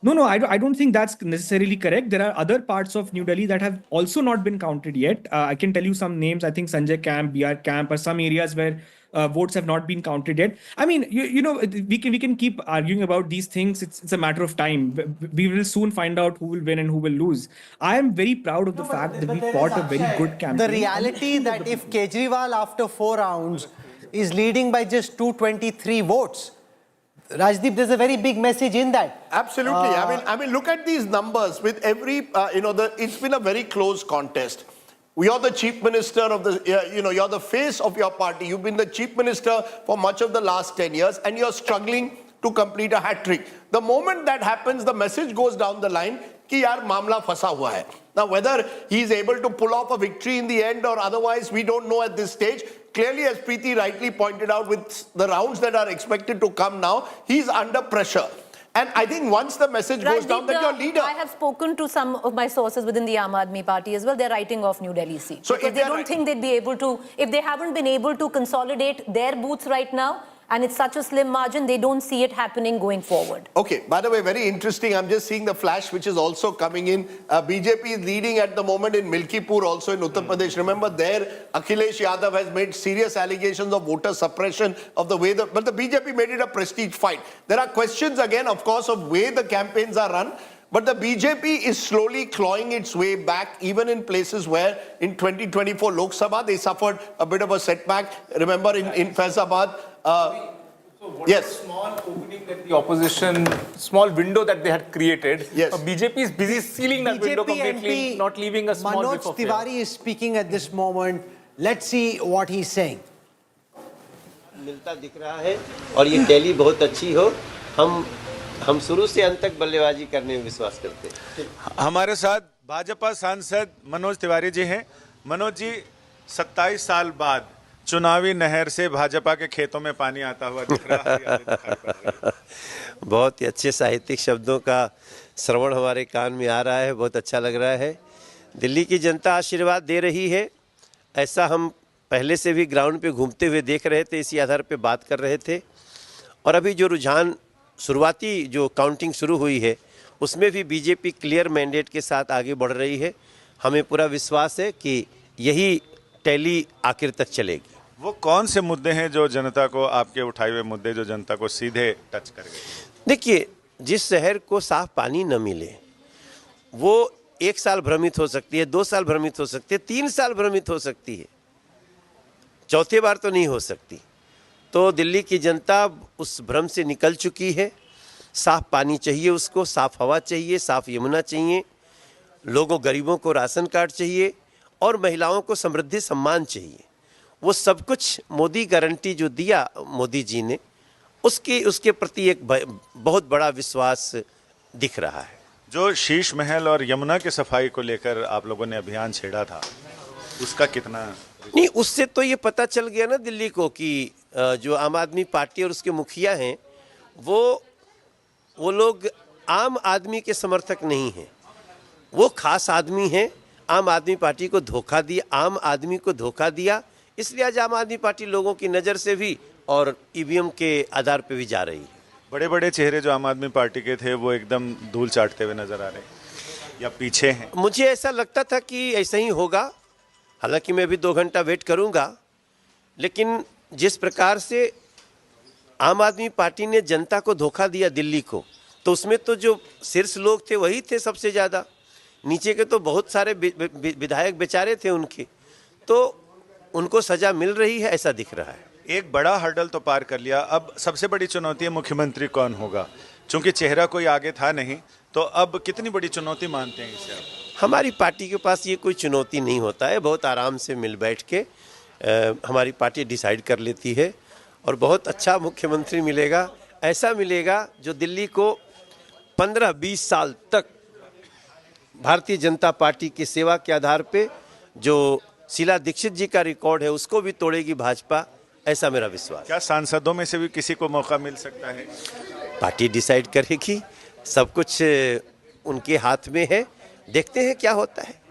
No, I don't think that's necessarily correct. There are other parts of New Delhi that have also not been counted yet. I can tell you some names. I think Sanjay Camp, BR Camp, or some areas where votes have not been counted yet. I mean, we can keep arguing about these things. It's a matter of time. We will soon find out who will win and who will lose. I am very proud of the fact that we fought a very good campaign. The reality that if Kejriwal after 4 rounds is leading by just 223 votes, Rajdeep, there's a very big message in that. Absolutely. I mean, look at these numbers. With every, it's been a very close contest. You're the chief minister of the, you're the face of your party. You've been the chief minister for much of the last 10 years, and you're struggling to complete a hat trick. The moment that happens, the message goes down the line, ki yaar mamla phasa hua hai. Now, whether he's able to pull off a victory in the end or otherwise, we don't know at this stage. Clearly, as Preeti rightly pointed out, with the rounds that are expected to come now, he's under pressure. And I think once the message goes down that your leader... I have spoken to some of my sources within the Aam Aadmi Party as well. They're writing off New Delhi seat. So because they don't think they'd be able to... If they haven't been able to consolidate their booths right now, and it's such a slim margin, they don't see it happening going forward. Okay, by the way, very interesting. I'm just seeing the flash which is also coming in. BJP is leading at the moment in Milkipur, also in Uttar Pradesh. Remember there, Akhilesh Yadav has made serious allegations of voter suppression of the way but the BJP made it a prestige fight. There are questions again, of course, of way the campaigns are run. But the BJP is slowly clawing its way back, even in places where in 2024 Lok Sabha, they suffered a bit of a setback. Remember in Faizabad, yes. Small opening that the opposition, small window that they had created. Yes. BJP is busy sealing that window completely, not leaving a small bit of Manoj Tiwari is speaking at this moment. Let's see what he's saying. मिलता दिख रहा है और ये दिल्ली बहुत अच्छी हो हम शुरू से अंत तक बल्लेबाजी करने में विश्वास करते हैं। हमारे साथ भाजपा सांसद मनोज तिवारी जी हैं। मनोज जी, 27 साल बाद चुनावी नहर से भाजपा के खेतों में पानी आता हुआ दिख रहा है। बहुत ही अच्छे साहित्यिक शब्दों का श्रवण हमारे कान में आ रहा है, बहुत अच्छा लग रहा है। दिल्ली की जनता आशीर्वाद दे रही है, ऐसा हम पहले से भी ग्राउंड पे घूमते हुए देख रहे थे, इसी आधार पे बात कर रहे थे। और अभी जो रुझान शुरुआती जो काउंटिंग शुरू हुई है उसमें भी बीजेपी क्लियर मैंडेट के साथ आगे बढ़ रही है। हमें पूरा विश्वास है कि यही टैली आखिर तक चलेगी। वो कौन से मुद्दे हैं जो जनता को, आपके उठाए हुए मुद्दे जो जनता को सीधे टच करेंगे? देखिए, जिस शहर को साफ पानी न मिले वो 1 साल भ्रमित हो सकती है, 2 साल भ्रमित हो सकती है, 3 साल भ्रमित हो सकती है, चौथी बार तो नहीं हो सकती। तो दिल्ली की जनता उस भ्रम से निकल चुकी है। साफ पानी चाहिए उसको, साफ हवा चाहिए, साफ यमुना चाहिए, लोगों गरीबों को राशन कार्ड चाहिए और महिलाओं को समृद्धि सम्मान चाहिए। वो सब कुछ मोदी गारंटी जो दिया मोदी जी ने, उसके प्रति एक बहुत बड़ा विश्वास दिख रहा है। जो शीश महल और यमुना की सफाई को लेकर आप लोगों ने अभियान छेड़ा था, उसका कितना? नहीं, उससे तो ये पता चल गया ना दिल्ली को कि जो आम आदमी पार्टी और उसके मुखिया हैं वो लोग आम आदमी के समर्थक नहीं हैं, वो खास आदमी हैं। आम आदमी पार्टी को धोखा दिया, आम आदमी को धोखा दिया, इसलिए आज आम आदमी पार्टी लोगों की नज़र से भी और ईवीएम के आधार पे भी जा रही है। बड़े बड़े चेहरे जो आम आदमी पार्टी के थे वो एकदम धूल चाटते हुए नजर आ रहे हैं या पीछे हैं? मुझे ऐसा लगता था कि ऐसा ही होगा, हालांकि मैं भी 2 घंटा वेट करूंगा, लेकिन जिस प्रकार से आम आदमी पार्टी ने जनता को धोखा दिया दिल्ली को, तो उसमें तो जो शीर्ष लोग थे वही थे सबसे ज़्यादा, नीचे के तो बहुत सारे विधायक बेचारे थे उनके, तो उनको सजा मिल रही है ऐसा दिख रहा है। एक बड़ा हर्डल तो पार कर लिया, अब सबसे बड़ी चुनौती है मुख्यमंत्री कौन होगा। चूंकि चेहरा कोई आगे था नहीं, तो अब कितनी बड़ी चुनौती मानते हैं इसे आप? हमारी पार्टी के पास ये कोई चुनौती नहीं होता है, बहुत आराम से मिल बैठ के हमारी पार्टी डिसाइड कर लेती है और बहुत अच्छा मुख्यमंत्री मिलेगा, ऐसा मिलेगा जो दिल्ली को 15-20 साल तक भारतीय जनता पार्टी की सेवा के आधार पे जो शीला दीक्षित जी का रिकॉर्ड है उसको भी तोड़ेगी भाजपा, ऐसा मेरा विश्वास। क्या सांसदों में से भी किसी को मौका मिल सकता है? पार्टी डिसाइड करेगी, सब कुछ उनके हाथ में है, देखते हैं क्या होता है।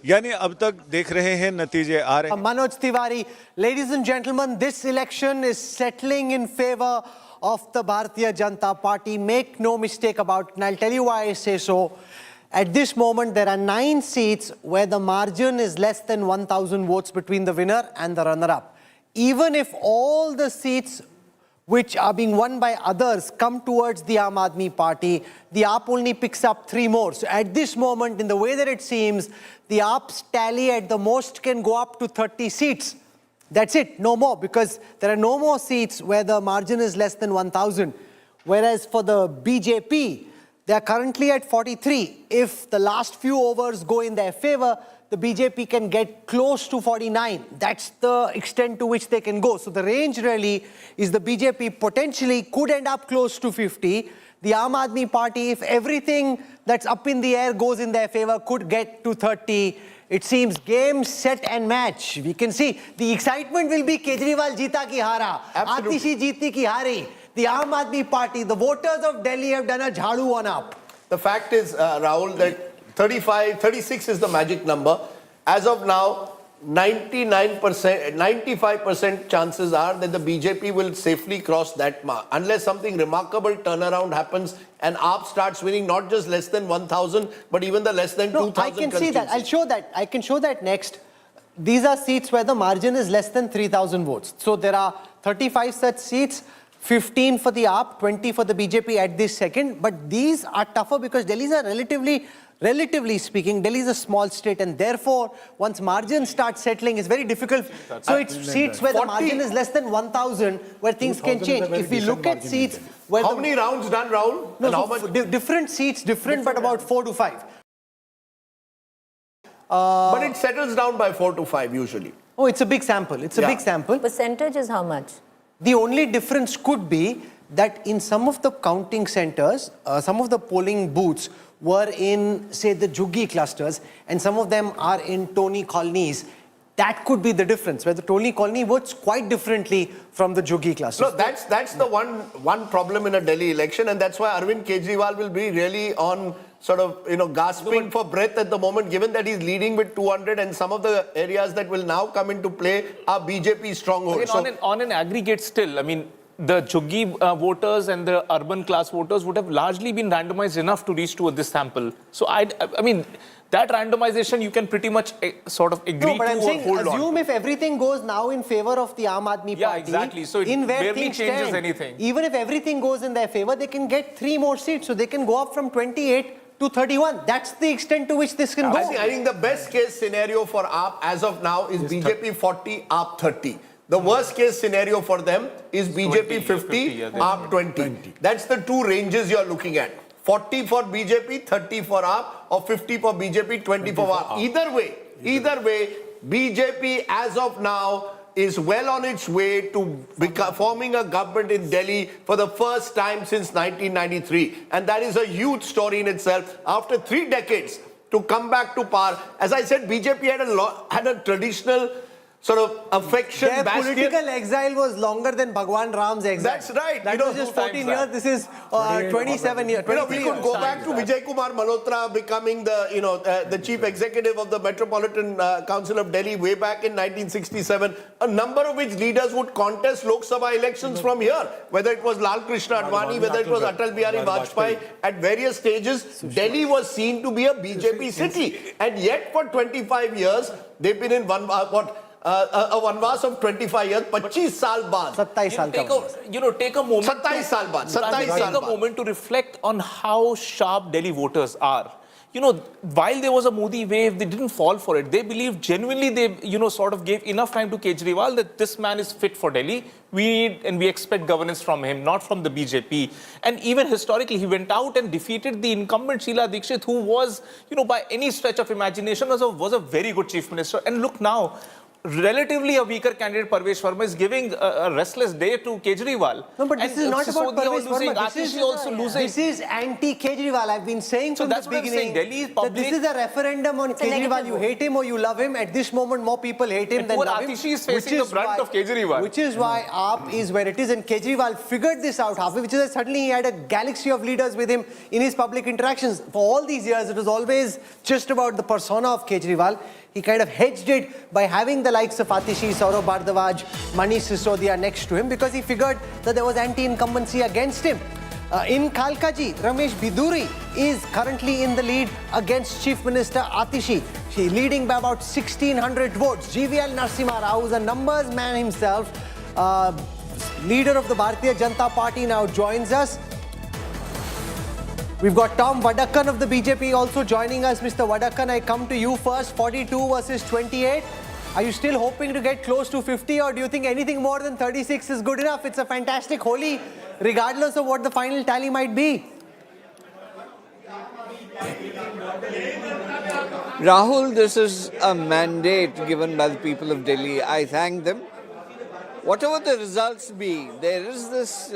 यानी अब तक देख रहे हैं नतीजे आ रहे हैं। Manoj Tiwari, ladies and gentlemen, this election is settling in favor of the Bharatiya Janata Party. Make no mistake about it, and I'll tell you why I say so. At this moment, there are 9 seats where the margin is less than 1,000 votes between the winner and the runner-up. Even if all the seats which are being won by others come towards the Aam Aadmi Party, the AAP only picks up 3 more. So at this moment, in the way that it seems, the AAP's tally at the most can go up to 30 seats. That's it, no more, because there are no more seats where the margin is less than 1,000. Whereas for the BJP, they are currently at 43. If the last few overs go in their favor, the BJP can get close to 49. That's the extent to which they can go. So the range really is the BJP potentially could end up close to 50. The Aam Aadmi Party, if everything that's up in the air goes in their favor, could get to 30. It seems game, set and match. We can see the excitement will be Kejriwal jeeta ki hara, Atishi jeeti ki hari. The Aam Aadmi Party, the voters of Delhi have done a jhadu on up. The fact is, Rahul, that 36 is the magic number. As of now, 95% chances are that the BJP will safely cross that mark. Unless something remarkable turnaround happens and AAP starts winning not just less than 1,000, but even the less than 2,000 I can see that. I'll show that. I can show that next. These are seats where the margin is less than 3,000 votes. So there are 35 such seats. 15 for the AAP, 20 for the BJP at this second. But these are tougher because Delhi is a relatively speaking, Delhi is a small state, and therefore, once margins start settling, it's very difficult. So it's seats where the margin is less than 1,000, where things can change. If we look at seats where how many rounds done, Rahul? No, how much? Different seats, different, but about 4 to 5. But it settles down by 4 to 5 usually. Oh, it's a big sample. It's a big sample. Percentage is how much? The only difference could be that in some of the counting centers, some of the polling booths were in, say, the Juggi clusters, and some of them are in Tony colonies. That could be the difference, where the Tony colony votes quite differently from the Juggi clusters. No, that's the one problem in a Delhi election, and that's why Arvind Kejriwal will be really on sort of, gasping for breath at the moment, given that he's leading with 200, and some of the areas that will now come into play are BJP strongholds. Again, on an aggregate still, I mean, the Juggi voters and the urban class voters would have largely been randomized enough to reach to this sample. So I mean, that randomization you can pretty much sort of agree no, but to I'm saying, or hold assume on. If everything goes now in favor of the Aam Aadmi Party, Yeah, exactly. So it in where barely things changes stand, anything. Even if everything goes in their favor, they can get 3 more seats, so they can go up from 28 to 31. That's the extent to which this can go. I think the best case scenario for AAP as of now is BJP 40, AAP 30. The worst case scenario for them is BJP 50, AAP 20. That's the two ranges you're looking at. 40 for BJP, 30 for AAP, or 50 for BJP, 20 for AAP. Either way, BJP as of now is well on its way to forming a government in Delhi for the first time since 1993. And that is a huge story in itself. After 3 decades to come back to power, as I said, BJP had a traditional sort of affection. Their political exile was longer than Bhagwan Ram's exile. That's right. That was just 14 years. This is 27 years. We could go back to Vijay Kumar Malhotra becoming the chief executive of the Metropolitan Council of Delhi way back in 1967. A number of which leaders would contest Lok Sabha elections from here. Whether it was Lal Krishna Advani, whether it was Atal Bihari Vajpayee, at various stages, Delhi was seen to be a BJP city. And yet for 25 years, they've been in a vanvas of 25 years, 25 saal baad. 27 saal take a moment. 27 saal baad. Take a moment to reflect on how sharp Delhi voters are. While there was a Modi wave, they didn't fall for it. They believed genuinely, they, sort of gave enough time to Kejriwal that this man is fit for Delhi. We need and we expect governance from him, not from the BJP. And even historically, he went out and defeated the incumbent Sheila Dikshit, who was, by any stretch of imagination, was a very good chief minister. And look now, relatively a weaker candidate, Parvesh Verma, is giving a restless day to Kejriwal. No, but this is not about Parvesh Verma. This is anti-Kejriwal. I've been saying from the beginning that this is a referendum on Kejriwal. You hate him or you love him. At this moment, more people hate him than love him. Atishi is facing the brunt of Kejriwal. Which is why AAP is where it is. And Kejriwal figured this out halfway, which is that suddenly he had a galaxy of leaders with him in his public interactions. For all these years, it was always just about the persona of Kejriwal. He kind of hedged it by having the likes of Atishi, Saurav Bhardwaj, Manish Sisodia next to him, because he figured that there was anti-incumbency against him. In Kalkaji, Ramesh Biduri is currently in the lead against Chief Minister Atishi. He's leading by about 1,600 votes. GVL Narasimha Rao is a numbers man himself. Leader of the Bharatiya Janata Party now joins us. We've got Tom Vadakkan of the BJP also joining us. Mr. Vadakkan, I come to you first. 42 versus 28. Are you still hoping to get close to 50, or do you think anything more than 36 is good enough? It's a fantastic Holi, regardless of what the final tally might be. Rahul, this is a mandate given by the people of Delhi. I thank them. Whatever the results be, there is this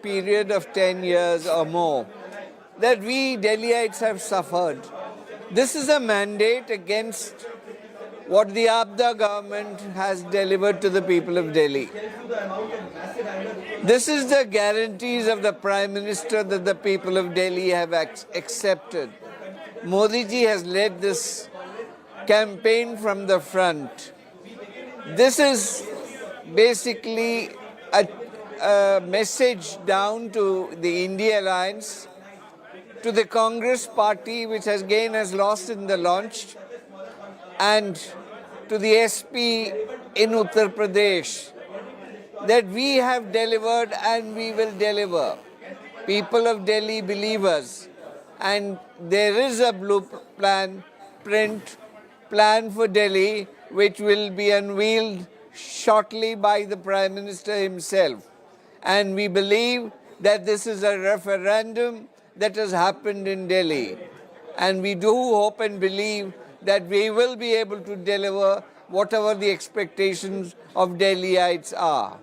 period of 10 years or more that we Delhiites have suffered. This is a mandate against what the Abda government has delivered to the people of Delhi. This is the guarantees of the Prime Minister that the people of Delhi have accepted. Modi ji has led this campaign from the front. This is basically a message down to the India Alliance, to the Congress party, which again has lost in the launch, and to the SP in Uttar Pradesh, that we have delivered and we will deliver. People of Delhi believe us, and there is a plan for Delhi, which will be unveiled shortly by the Prime Minister himself. And we believe that this is a referendum that has happened in Delhi. And we do hope and believe that we will be able to deliver whatever the expectations of Delhiites are.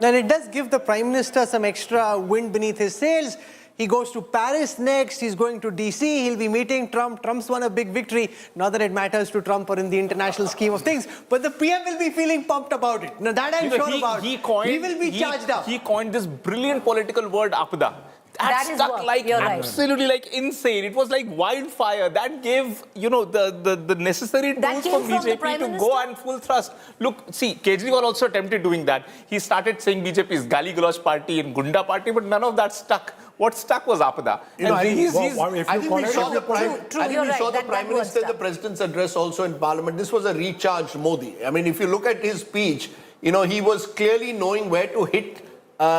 And it does give the Prime Minister some extra wind beneath his sails. He goes to Paris next, he's going to DC, he'll be meeting Trump. Trump's won a big victory. Not that it matters to Trump or in the international scheme of things, but the PM will be feeling pumped about it. Now that I'm sure about. He will be charged up. He coined this brilliant political word, Apada. That stuck like absolutely like insane. It was like wildfire. That gave, you know, the necessary tools for BJP to go and full thrust. Look, see, Kejriwal also attempted doing that. He started saying BJP is Gali Galoch party and Gunda party, but none of that stuck. What stuck was Apada. You know, I think we saw the Prime Minister, the President's address also in Parliament. This was a recharged Modi. I mean, if you look at his speech, you know, he was clearly knowing where to hit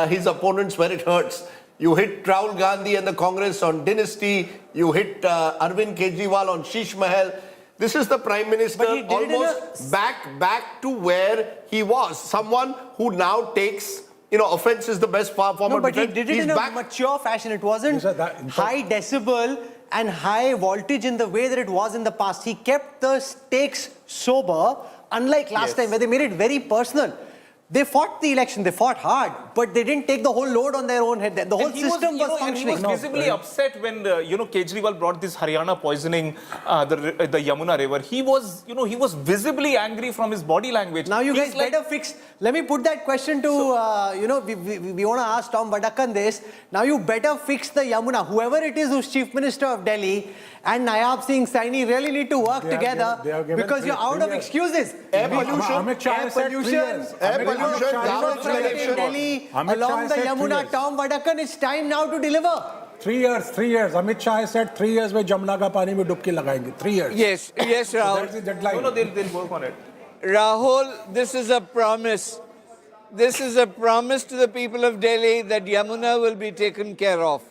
his opponents where it hurts. You hit Rahul Gandhi and the Congress on dynasty. You hit Arvind Kejriwal on Sheesh Mahal. This is the Prime Minister almost back to where he was. Someone who now takes, you know, offense is the best form of defense. He did it in a mature fashion. It wasn't high decibel and high voltage in the way that it was in the past. He kept the stakes sober, unlike last time where they made it very personal. They fought the election, they fought hard, but they didn't take the whole load on their own head. The whole system was functioning. He was visibly upset when, you know, Kejriwal brought this Haryana poisoning, the Yamuna river. He was, you know, he was visibly angry from his body language. Now you guys better fix, let me put that question to, you know, we want to ask Tom Vadakan this. Now you better fix the Yamuna. Whoever it is who's Chief Minister of Delhi and Nayab Singh Saini really need to work together because you're out of excuses. Air pollution, garbage collection. Delhi, along the Yamuna, Tom Vadakan, it's time now to deliver. 3 years. Amit Shah said 3 years में जमुना का पानी में डुबकी लगाएंगे. 3 years. Yes, Rahul. That's the deadline. No, they'll work on it. Rahul, this is a promise. This is a promise to the people of Delhi that Yamuna will be taken care of.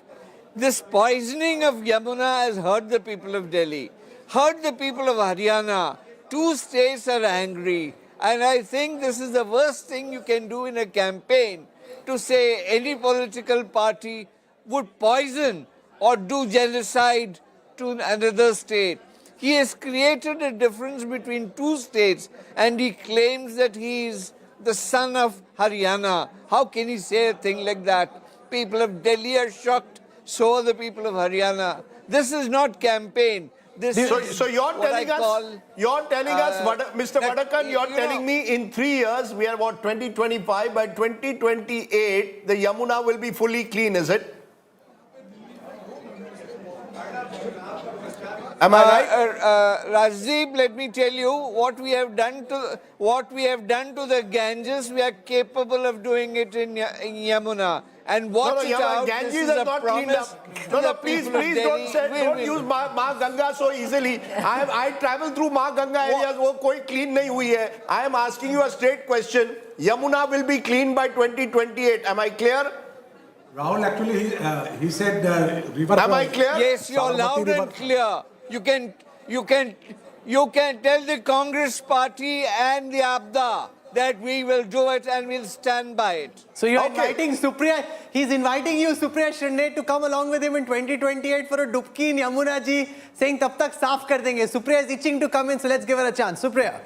This poisoning of Yamuna has hurt the people of Delhi, hurt the people of Haryana. 2 states are angry. And I think this is the worst thing you can do in a campaign, to say any political party would poison or do genocide to another state. He has created a difference between 2 states and he claims that he is the son of Haryana. How can he say a thing like that? People of Delhi are shocked, so are the people of Haryana. This is not campaign. So you're telling us, Mr. Vadakan, you're telling me in 3 years, we are what, 2025, by 2028, the Yamuna will be fully clean, is it? Am I right? Rajdeep, let me tell you what we have done to the Ganges. We are capable of doing it in Yamuna. And watch it out. Ganges this is is a not cleaned promise. up. No, please don't use Ma Ganga so easily. I travel through Ma Ganga areas. वो कोई clean नहीं हुई है. I am asking you a straight question. Yamuna will be clean by 2028. Am I clear? Rahul, actually, he said river. Am I clear? Yes, you're loud and clear. You can tell the Congress party and the APDA that we will do it and we'll stand by it. So you're inviting Supriya, he's inviting you, Supriya Shinde, to come along with him in 2028 for a dubki in Yamuna ji, saying tab tak saaf kar denge. Supriya is itching to come in, so let's give her a chance. Supriya.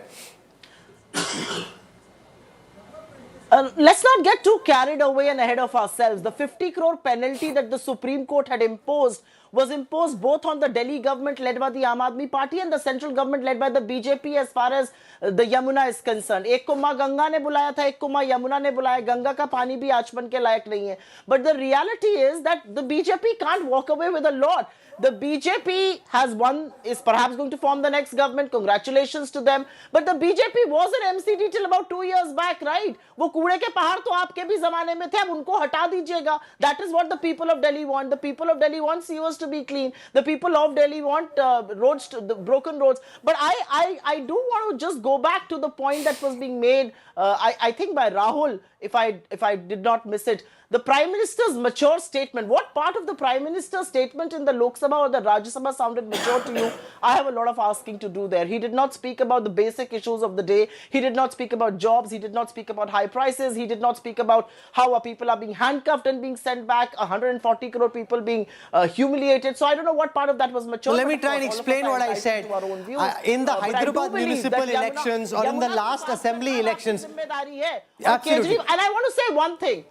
Let's not get too carried away and ahead of ourselves. The 50 crore penalty that the Supreme Court had imposed was imposed both on the Delhi government led by the Aam Aadmi Party and the central government led by the BJP as far as the Yamuna is concerned. एक को माँ गंगा ने बुलाया था, एक को माँ यमुना ने बुलाया. गंगा का पानी भी आचमन के लायक नहीं है. But the reality is that the BJP can't walk away with a lot. The BJP has won, is perhaps going to form the next government. Congratulations to them. But the BJP was an MCD till about 2 years back, right? वो कूड़े के पहाड़ तो आपके भी जमाने में थे, अब उनको हटा दीजिएगा. That is what the people of Delhi want. The people of Delhi want sewers to be clean. The people of Delhi want roads, the broken roads. But I do want to just go back to the point that was being made, I think by Rahul, if I did not miss it, The Prime Minister's mature statement, what part of the Prime Minister's statement in the Lok Sabha or the Rajya Sabha sounded mature to you? I have a lot of asking to do there. He did not speak about the basic issues of the day. He did not speak about jobs. He did not speak about high prices. He did not speak about how our people are being handcuffed and being sent back, 140 crore people being humiliated. So I don't know what part of that was mature. So let me try and explain what I said. In the Hyderabad municipal elections or in the last assembly elections. Absolutely. And I want to say one thing.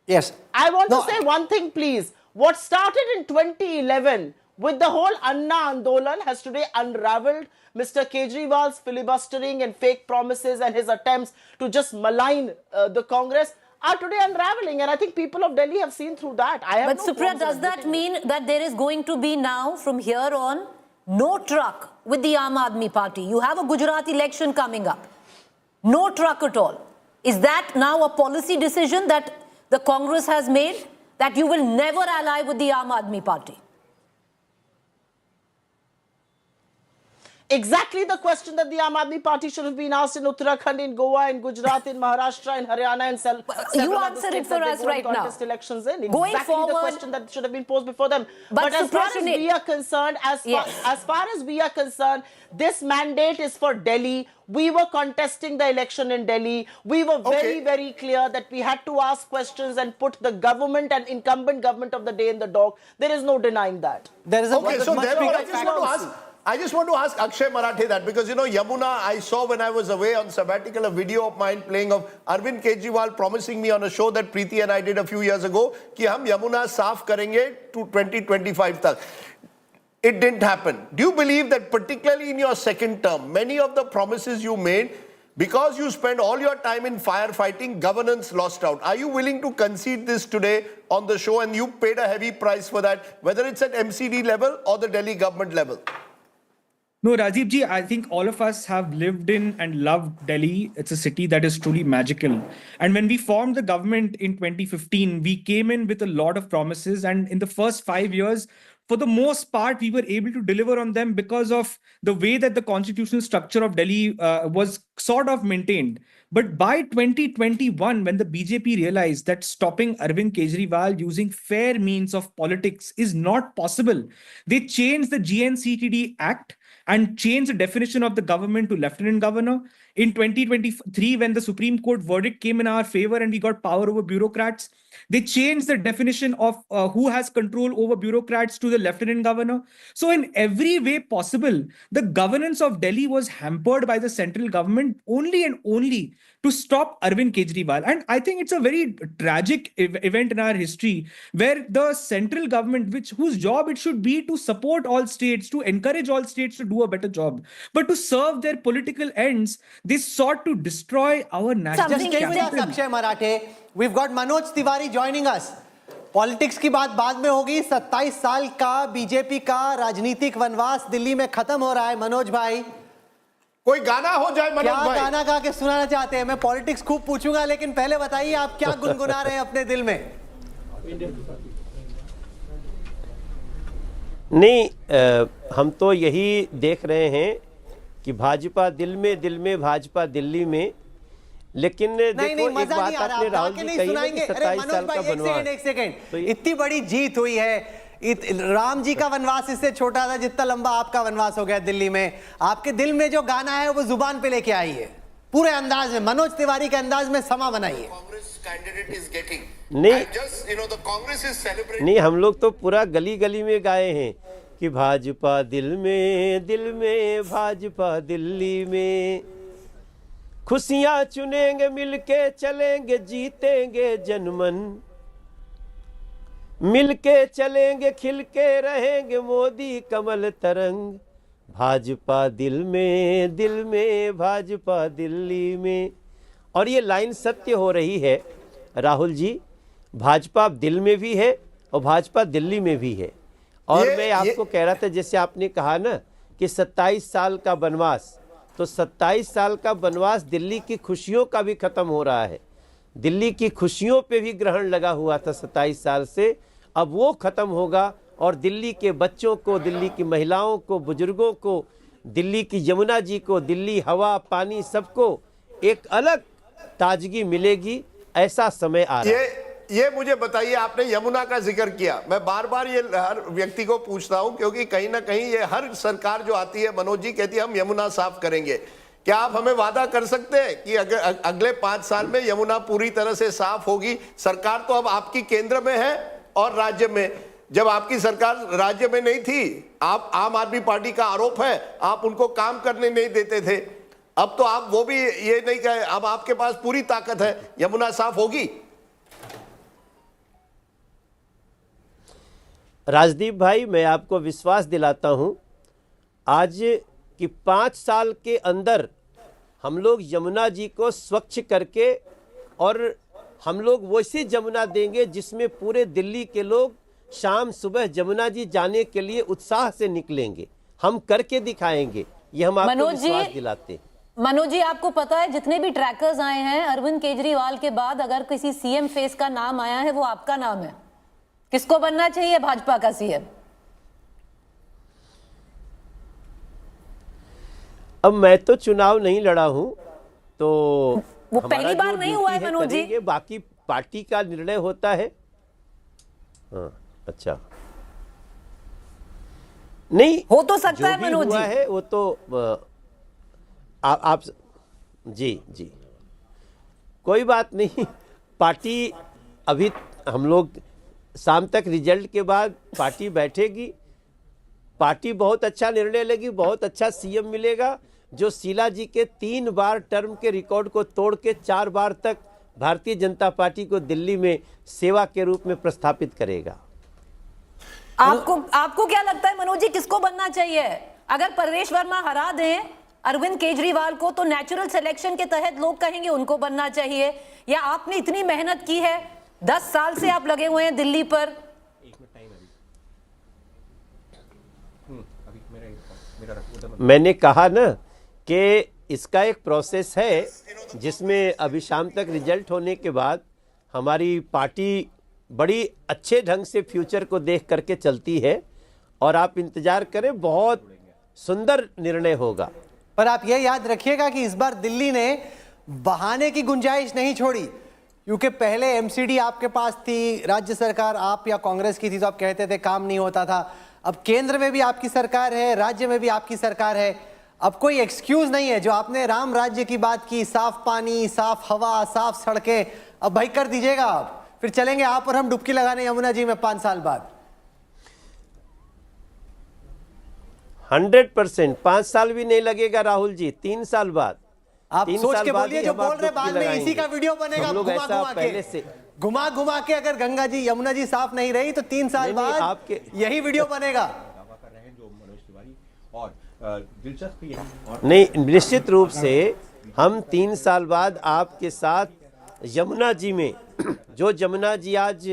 Yes. I want to say one thing, please. What started in 2011 with the whole Anna Andolan has today unraveled. Mr. Kejriwal's filibustering and fake promises and his attempts to just malign the Congress are today unraveling. And I think people of Delhi have seen through that. But Supriya, does that mean that there is going to be now, from here on, no truck with the Aam Aadmi Party? You have a Gujarat election coming up. No truck at all. Is that now a policy decision that the Congress has made, that you will never ally with the Aam Aadmi Party? Exactly the question that the Aam Aadmi Party should have been asked in Uttarakhand, in Goa, in Gujarat, in Maharashtra, in Haryana, and you answer it for us right now. Elections in. Going exactly forward, the question that should have been posed before them. But as far as we are concerned, as far as we are concerned, this mandate is for Delhi. We were contesting the election in Delhi. We were very, very clear that we had to ask questions and put the government and incumbent government of the day in the dock. There is no denying that. There is a so therefore, I just want to ask Akshay Marathe that, because, you know, Yamuna, I saw when I was away on sabbatical a video of mine playing of Arvind Kejriwal promising me on a show that Preeti and I did a few years ago कि हम Yamuna साफ करेंगे to 2025 तक. It didn't happen. Do you believe that particularly in your second term, many of the promises you made, because you spent all your time in firefighting, governance lost out? Are you willing to concede this today on the show, and you paid a heavy price for that, whether it's at MCD level or the Delhi government level? No, Rajiv ji, I think all of us have lived in and loved Delhi. It's a city that is truly magical. And when we formed the government in 2015, we came in with a lot of promises. And in the first 5 years, for the most part, we were able to deliver on them because of the way that the constitutional structure of Delhi was sort of maintained. But by 2021, when the BJP realized that stopping Arvind Kejriwal using fair means of politics is not possible, they changed the GNCTD Act and changed the definition of the government to lieutenant governor. In 2023, when the Supreme Court verdict came in our favor and we got power over bureaucrats, they changed the definition of who has control over bureaucrats to the lieutenant governor. So in every way possible, the governance of Delhi was hampered by the central government only and only to stop Arvind Kejriwal. And I think it's a very tragic event in our history where the central government, whose job it should be to support all states, to encourage all states to do a better job, but to serve their political ends, they sought to destroy our national Just stay with us, Akshay Marathe. We've got Manoj Tiwari joining us. Politics की बात बाद में होगी. 27 साल का BJP का राजनीतिक वनवास दिल्ली में खत्म हो रहा है. मनोज भाई, कोई गाना हो जाए मनोज भाई. क्या गाना गा के सुनाना चाहते हैं? मैं पॉलिटिक्स खूब पूछूंगा, लेकिन पहले बताइए आप क्या गुनगुना रहे हैं अपने दिल में? नहीं, हम तो यही देख रहे हैं कि भाजपा दिल में भाजपा दिल्ली में. लेकिन देखो, एक बात आपने राहुल जी कही ना कि 27 साल का वनवास. एक सेकंड, इतनी बड़ी जीत हुई है. राम जी का वनवास इससे छोटा था जितना लंबा आपका वनवास हो गया दिल्ली में. आपके दिल में जो गाना है वो जुबान पे लेके आई है पूरे अंदाज में, मनोज तिवारी के अंदाज में समा बनाइए. नहीं, हम लोग तो पूरा गली गली में गाए हैं कि भाजपा दिल में भाजपा दिल्ली में, खुशियां चुनेंगे मिलके चलेंगे जीतेंगे जनमन, मिलके चलेंगे खिलके रहेंगे मोदी कमल तरंग, भाजपा दिल में भाजपा दिल्ली में. और ये लाइन सत्य हो रही है राहुल जी. भाजपा दिल में भी है और भाजपा दिल्ली में भी है. और मैं आपको कह रहा था, जैसे आपने कहा ना कि 27 साल का वनवास, तो 27 साल का वनवास दिल्ली की खुशियों का भी खत्म हो रहा है. दिल्ली की खुशियों पे भी ग्रहण लगा हुआ था 27 साल से. अब वो खत्म होगा और दिल्ली के बच्चों को, दिल्ली की महिलाओं को, बुजुर्गों को, दिल्ली की यमुना जी को, दिल्ली हवा पानी सबको एक अलग ताजगी मिलेगी. ऐसा समय आ रहा है. ये मुझे बताइए, आपने यमुना का जिक्र किया, मैं बार बार ये हर व्यक्ति को पूछता हूं क्योंकि कहीं ना कहीं ये हर सरकार जो आती है, मनोज जी कहती है हम यमुना साफ करेंगे। क्या आप हमें वादा कर सकते हैं कि अगर अगले 5 साल में यमुना पूरी तरह से साफ होगी? सरकार तो अब आपकी केंद्र में है और राज्य में। जब आपकी सरकार राज्य में नहीं थी, आप आम आदमी पार्टी का आरोप है आप उनको काम करने नहीं देते थे। अब तो आप वो भी ये नहीं कहे, अब आपके पास पूरी ताकत है, यमुना साफ होगी। राजदीप भाई, मैं आपको विश्वास दिलाता हूं आज कि 5 साल के अंदर हम लोग यमुना जी को स्वच्छ करके, और हम लोग वैसी यमुना देंगे जिसमें पूरे दिल्ली के लोग शाम सुबह यमुना जी जाने के लिए उत्साह से निकलेंगे। हम करके दिखाएंगे, ये हम आपको विश्वास दिलाते हैं। मनोज जी, आपको पता है जितने भी ट्रैकर्स आए हैं, अरविंद केजरीवाल के बाद अगर किसी सीएम फेस का नाम आया है वो आपका नाम है। किसको बनना चाहिए भाजपा का सीएम? अब मैं तो चुनाव नहीं लड़ा हूं, तो वो पहली बार नहीं हुआ है मनोज जी। बाकी पार्टी का निर्णय होता है। हाँ, अच्छा, नहीं हो तो सकता है मनोज जी, है वो तो आप जी जी कोई बात नहीं। पार्टी अभी हम लोग शाम तक रिजल्ट के बाद पार्टी बैठेगी, पार्टी बहुत अच्छा निर्णय लेगी, बहुत अच्छा सीएम मिलेगा जो शीला जी के 3 बार टर्म के रिकॉर्ड को तोड़ के 4 बार तक भारतीय जनता पार्टी को दिल्ली में सेवा के रूप में प्रस्थापित करेगा। आपको क्या लगता है मनोज जी, किसको बनना चाहिए? अगर परवेश वर्मा हरा दें अरविंद केजरीवाल को तो नेचुरल सिलेक्शन के तहत लोग कहेंगे उनको बनना चाहिए, या आपने इतनी मेहनत की है, 10 साल से आप लगे हुए हैं दिल्ली पर? मैंने कहा ना कि इसका एक प्रोसेस है जिसमें अभी शाम तक रिजल्ट होने के बाद हमारी पार्टी बड़ी अच्छे ढंग से फ्यूचर को देख करके चलती है, और आप इंतजार करें, बहुत सुंदर निर्णय होगा। पर आप ये याद रखिएगा कि इस बार दिल्ली ने बहाने की गुंजाइश नहीं छोड़ी, क्योंकि पहले एमसीडी आपके पास थी, राज्य सरकार आप या कांग्रेस की थी, तो आप कहते थे काम नहीं होता था। अब केंद्र में भी आपकी सरकार है, राज्य में भी आपकी सरकार है, अब कोई एक्सक्यूज नहीं है। जो आपने राम राज्य की बात की, साफ पानी, साफ हवा, साफ सड़कें, अब भाई कर दीजिएगा आप, फिर चलेंगे आप और हम डुबकी लगाने यमुना जी में 5 साल बाद। 100%, 5 साल भी नहीं लगेगा राहुल जी, 3 साल बाद। आप सोच के बोलिए, जो बोल रहे बाद में इसी का वीडियो बनेगा घुमा घुमा के। अगर गंगा जी यमुना जी साफ नहीं रही तो 3 साल बाद आपके यही वीडियो बनेगा। नहीं, निश्चित रूप से हम 3 साल बाद आपके साथ यमुना जी में, जो यमुना जी आज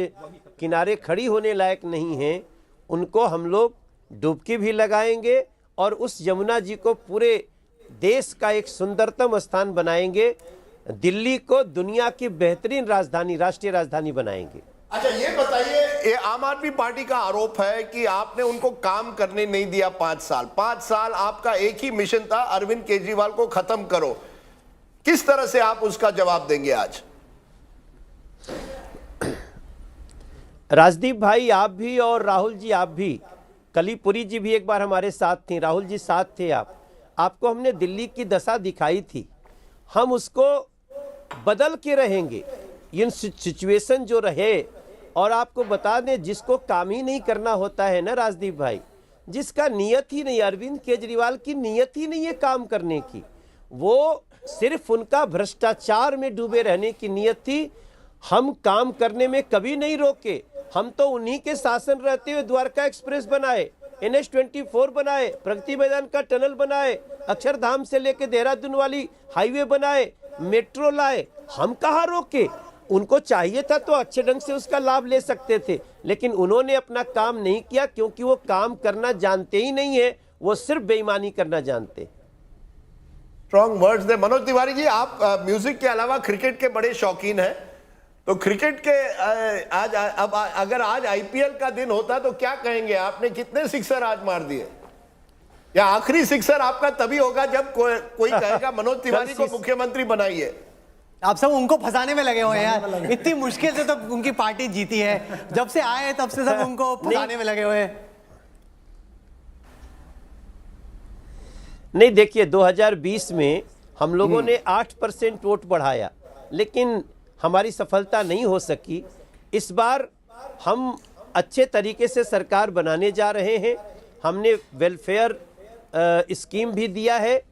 किनारे खड़ी होने लायक नहीं है, उनको हम लोग डुबकी भी लगाएंगे और उस यमुना जी को पूरे देश का एक सुंदरतम स्थान बनाएंगे। दिल्ली को दुनिया की बेहतरीन राजधानी, राष्ट्रीय राजधानी बनाएंगे। अच्छा, ये बताइए, ये आम आदमी पार्टी का आरोप है कि आपने उनको काम करने नहीं दिया 5 साल। 5 साल आपका एक ही मिशन था, अरविंद केजरीवाल को खत्म करो। किस तरह से आप उसका जवाब देंगे आज? राजदीप भाई, आप भी और राहुल जी आप भी, कलीपुरी जी भी एक बार हमारे साथ थी, राहुल जी साथ थे आपको हमने दिल्ली की दशा दिखाई थी। हम उसको बदल के रहेंगे, इन सिचुएशन जो रहे। और आपको बता दें, जिसको काम ही नहीं करना होता है ना राजदीप भाई, जिसका नियत ही नहीं, अरविंद केजरीवाल की नियत ही नहीं है काम करने की, वो सिर्फ उनका भ्रष्टाचार में डूबे रहने की नियत थी। हम काम करने में कभी नहीं रोके। हम तो उन्हीं के शासन रहते हुए द्वारका एक्सप्रेस बनाए, NH24 बनाए, प्रगति मैदान का टनल बनाए, अक्षरधाम से लेके देहरादून वाली हाईवे बनाए, मेट्रो लाए। हम कहाँ रोके? उनको चाहिए था तो अच्छे ढंग से उसका लाभ ले सकते थे, लेकिन उन्होंने अपना काम नहीं किया, क्योंकि वो काम करना जानते ही नहीं है, वो सिर्फ बेईमानी करना जानते। स्ट्रॉन्ग वर्ड्स दे मनोज तिवारी जी। आप म्यूजिक के अलावा क्रिकेट के बड़े शौकीन हैं, तो क्रिकेट के आज अब अगर आज आईपीएल का दिन होता तो क्या कहेंगे? आपने कितने सिक्सर आज मार दिए? या आखिरी सिक्सर आपका तभी होगा जब कोई कहेगा मनोज तिवारी को मुख्यमंत्री बनाइए। आप सब उनको फंसाने में लगे हुए हैं यार, इतनी मुश्किल से तो उनकी पार्टी जीती है, जब से आए हैं तब से सब उनको फंसाने में लगे हुए हैं। नहीं देखिए 2020 में हम लोगों ने 8% वोट बढ़ाया, लेकिन हमारी सफलता नहीं हो सकी। इस बार हम अच्छे तरीके से सरकार बनाने जा रहे हैं। हमने वेलफेयर स्कीम भी दिया है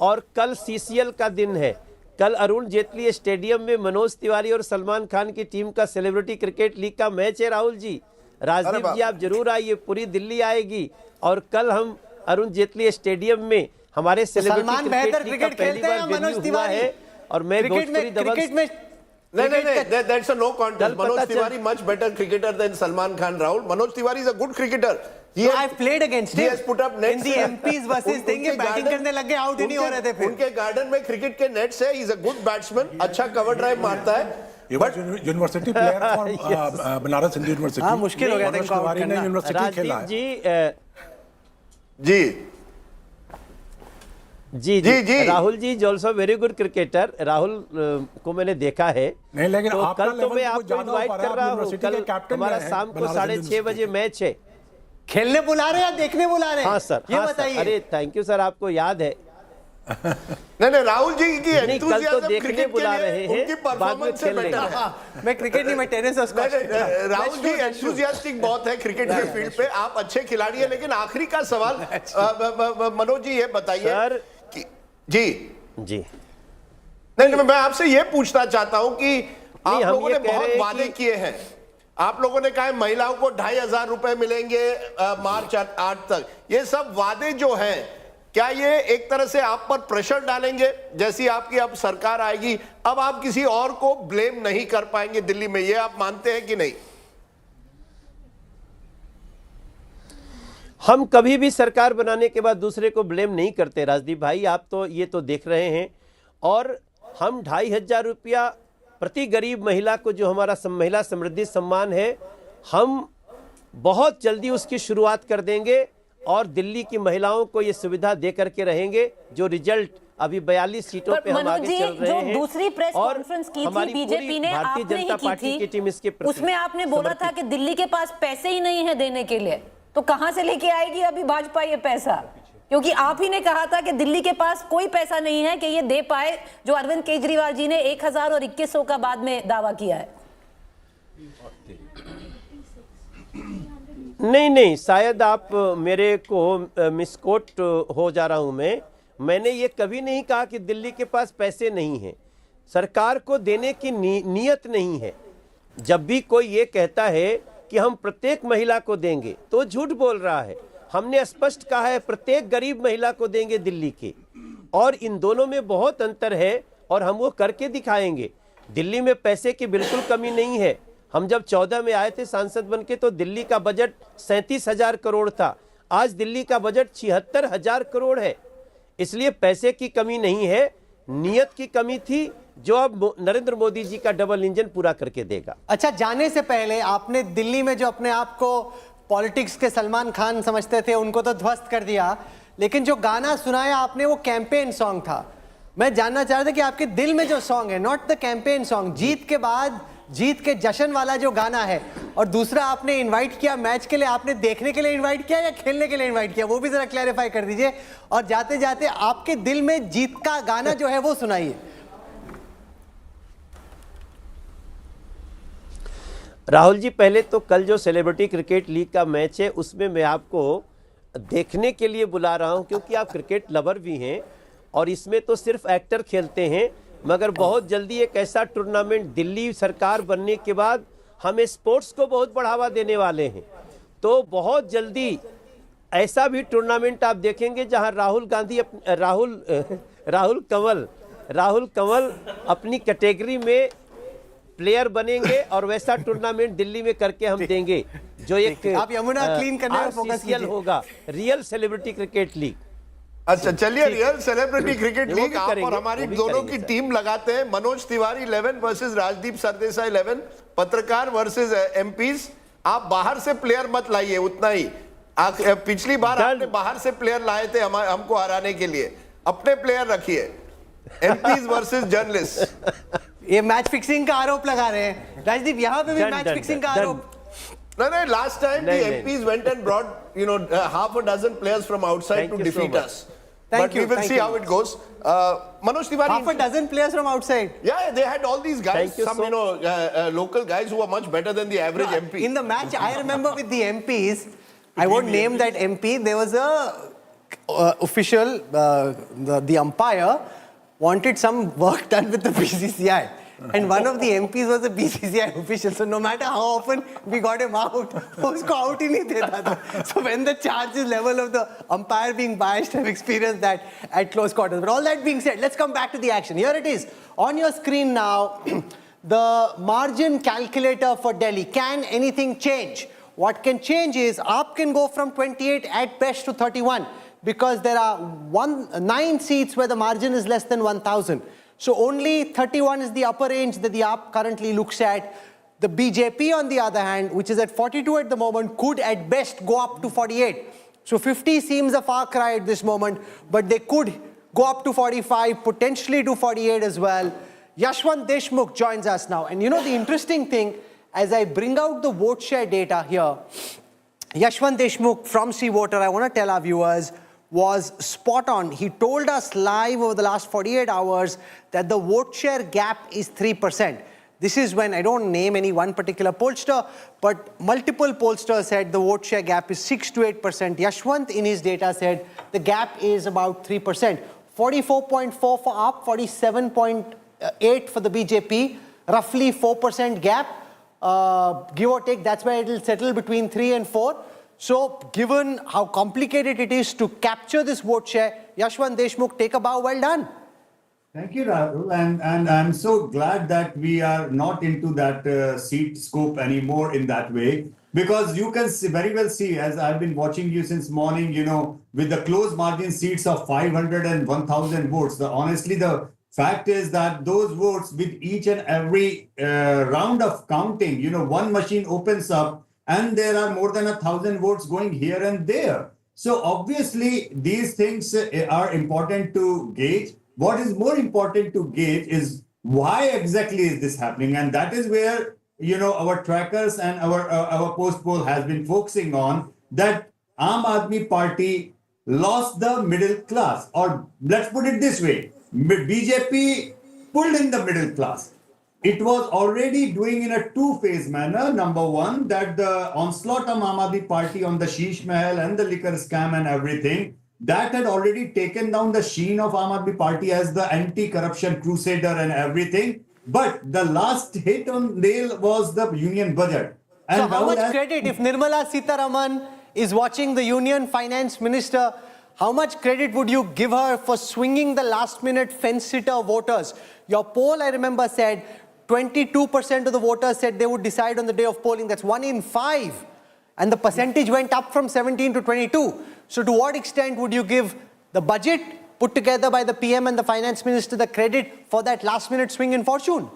और कल सीसीएल का दिन है। कल अरुण जेटली स्टेडियम में मनोज तिवारी और सलमान खान की टीम का सेलिब्रिटी क्रिकेट लीग का मैच है। राहुल जी, राजदीप जी आप जरूर आइए, पूरी दिल्ली आएगी। और कल हम अरुण जेटली स्टेडियम में हमारे सेलिब्रिटी क्रिकेट लीग का पहली बार वेन्यू हुआ है और मैं भोजपुरी दबंग No, that's a no contest. Manoj Tiwari much better cricketer than Salman Khan. Rahul, Manoj Tiwari is a good cricketer. I've played against him. He has put up nets. In the MPs versus thing के batting करने लगे, out ही नहीं हो रहे थे फिर। उनके garden में क्रिकेट के नेट्स है. He's a good batsman. अच्छा कवर ड्राइव मारता है. But university player for Banaras Hindu university. हाँ मुश्किल हो गया था मनोज तिवारी ने यूनिवर्सिटी खेला है। जी Rahul ji is also very good cricketer. Rahul को मैंने देखा है। नहीं लेकिन तो कल तो मैं आपको इनवाइट कर रहा हूँ। कल हमारा शाम को 6:30 बजे मैच है। खेलने बुला रहे हैं या देखने बुला रहे हैं? हाँ सर, ये बताइए। अरे थैंक यू सर, आपको याद है। नहीं राहुल जी की कल तो देखने बुला रहे हैं, उनकी परफॉर्मेंस से बेटर है। मैं क्रिकेट नहीं, मैं टेनिस और स्क्वैश। राहुल जी एंथुसियास्टिक बहुत है क्रिकेट के फील्ड पे। आप अच्छे खिलाड़ी हैं, लेकिन आखिरी का सवाल मनोज जी ये बताइए जी नहीं मैं आपसे ये पूछना चाहता हूं कि आप लोगों ने बहुत वादे किए हैं। आप लोगों ने कहा है महिलाओं को 2,500 रुपए मिलेंगे मार्च 8 तक। ये सब वादे जो हैं, क्या ये एक तरह से आप पर प्रेशर डालेंगे? जैसी आपकी अब सरकार आएगी, अब आप किसी और को ब्लेम नहीं कर पाएंगे दिल्ली में, ये आप मानते हैं कि नहीं? हम कभी भी सरकार बनाने के बाद दूसरे को ब्लेम नहीं करते राजदीप भाई, आप तो ये तो देख रहे हैं। और हम 2,500 रुपया प्रति गरीब महिला को, जो हमारा महिला समृद्धि सम्मान है, हम बहुत जल्दी उसकी शुरुआत कर देंगे और दिल्ली की महिलाओं को ये सुविधा दे करके रहेंगे। जो रिजल्ट अभी 42 सीटों पे हम आगे चल रहे हैं। जो दूसरी प्रेस कॉन्फ्रेंस की थी बीजेपी ने, भारतीय जनता पार्टी की टीम इसके प्रति उसमें आपने बोला था कि दिल्ली के पास पैसे ही नहीं है देने के लिए, तो कहां से लेके आएगी अभी भाजपा ये पैसा? क्योंकि आप ही ने कहा था कि दिल्ली के पास कोई पैसा नहीं है कि ये दे पाए, जो अरविंद केजरीवाल जी ने 1,000 और 2,100 का बाद में दावा किया है। नहीं, शायद आप मेरे को मिसकोट हो जा रहा हूं मैंने ये कभी नहीं कहा कि दिल्ली के पास पैसे नहीं हैं। सरकार को देने की नीयत नहीं है। जब भी कोई ये कहता है कि हम प्रत्येक महिला को देंगे, तो झूठ बोल रहा है। हमने स्पष्ट कहा है प्रत्येक गरीब महिला को देंगे दिल्ली के, और इन दोनों में बहुत अंतर है और हम वो करके दिखाएंगे। दिल्ली में पैसे की बिल्कुल कमी नहीं है। हम जब 14 में आए थे सांसद बनके, तो दिल्ली का बजट 37,000 करोड़ था। आज दिल्ली का बजट 76,000 करोड़ है। इसलिए पैसे की कमी नहीं है, नियत की कमी थी, जो अब नरेंद्र मोदी जी का डबल इंजन पूरा करके देगा। अच्छा, जाने से पहले आपने दिल्ली में जो अपने आप को पॉलिटिक्स के सलमान खान समझते थे, उनको तो ध्वस्त कर दिया, लेकिन जो गाना सुनाया आपने वो कैंपेन सॉन्ग था। मैं जानना चाह रहा था कि आपके दिल में जो सॉन्ग है, नॉट द कैंपेन सॉन्ग, जीत के बाद जीत के जश्न वाला जो गाना है, और दूसरा आपने इनवाइट किया मैच के लिए, आपने देखने के लिए इनवाइट किया या खेलने के लिए इनवाइट किया, वो भी जरा क्लैरिफाई कर दीजिए। और जाते जाते आपके दिल में जीत का गाना जो है वो सुनाइए। राहुल जी, पहले तो कल जो सेलिब्रिटी क्रिकेट लीग का मैच है, उसमें मैं आपको देखने के लिए बुला रहा हूं, क्योंकि आप क्रिकेट लवर भी हैं और इसमें तो सिर्फ एक्टर खेलते हैं। मगर बहुत जल्दी एक ऐसा टूर्नामेंट दिल्ली सरकार बनने के बाद हम स्पोर्ट्स को बहुत बढ़ावा देने वाले हैं। तो बहुत जल्दी ऐसा भी टूर्नामेंट आप देखेंगे जहां राहुल कंवल अपनी कैटेगरी में प्लेयर बनेंगे, और वैसा टूर्नामेंट दिल्ली में करके हम देंगे, जो एक आप यमुना क्लीन करने में फोकस कीजिए। होगा रियल सेलिब्रिटी क्रिकेट लीग। अच्छा चलिए, रियल सेलिब्रिटी क्रिकेट लीग आप और हमारी दोनों की टीम लगाते हैं। मनोज तिवारी 11 वर्सेस राजदीप सरदेसाई 11, पत्रकार वर्सेस एमपीज। आप बाहर से प्लेयर मत लाइए, उतना ही। पिछली बार आपने बाहर से प्लेयर लाए थे हमको हराने के लिए, अपने प्लेयर रखिए। MPs versus journalist. ये मैच फिक्सिंग का आरोप लगा रहे हैं राजदीप, यहाँ पे भी मैच फिक्सिंग का आरोप. No, last time the MPs went and brought, half a dozen players from outside to defeat us. But we will see how it goes. Manoj Tiwari. Half a dozen players from outside. Yeah, they had all these guys, some local guys who are much better than the average MP. In the match, I remember with the MPs, I won't name that MP, there was a official, the umpire wanted some work done with the BCCI. And one of the MPs was a BCCI official. So no matter how often we got him out, usko out hi nahi deta tha. So when the charge is level of the umpire being biased, I've experienced that at close quarters. But all that being said, let's come back to the action. Here it is. On your screen now, the margin calculator for Delhi. Can anything change? What can change is AAP can go from 28 at best to 31 because there are 9 seats where the margin is less than 1,000. So only 31 is the upper range that the AAP currently looks at. The BJP, on the other hand, which is at 42 at the moment, could at best go up to 48. So 50 seems a far cry at this moment, but they could go up to 45, potentially to 48 as well. Yashwant Deshmukh joins us now. And the interesting thing, as I bring out the vote share data here, Yashwant Deshmukh from Sea Voter, I want to tell our viewers, was spot on. He told us live over the last 48 hours that the vote share gap is 3%. This is when, I don't name any one particular pollster, but multiple pollsters said the vote share gap is 6 to 8%. Yashwant in his data said the gap is about 3%. 44.4 for AAP, 47.8 for the BJP, roughly 4% gap. Give or take, that's where it will settle between 3 and 4. So, given how complicated it is to capture this vote share, Yashwant Deshmukh, take a bow, well done. Thank you, Rahul. And I'm so glad that we are not into that seat scope anymore in that way. Because you can very well see, as I've been watching you since morning, with the close margin seats of 500 and 1,000 votes, honestly, the fact is that those votes with each and every round of counting, one machine opens up, and there are more than 1,000 votes going here and there. So obviously, these things are important to gauge. What is more important to gauge is why exactly is this happening? And that is where, our trackers and our post poll has been focusing on, that Aam Aadmi Party lost the middle class. Or let's put it this way, BJP pulled in the middle class. It was already doing in a two-phase manner. Number one, that the onslaught of Aam Aadmi Party on the Sheesh Mahal and the liquor scam and everything, that had already taken down the sheen of Aam Aadmi Party as the anti-corruption crusader and everything. But the last hit on nail was the union budget. And so how much credit, if Nirmala Sitharaman is watching, the union finance minister, how much credit would you give her for swinging the last-minute fence-sitter voters? Your poll, I remember, said 22% of the voters said they would decide on the day of polling. That's 1 in 5. And the percentage went up from 17 to 22. So to what extent would you give the budget put together by the PM and the finance minister the credit for that last-minute swing in fortune?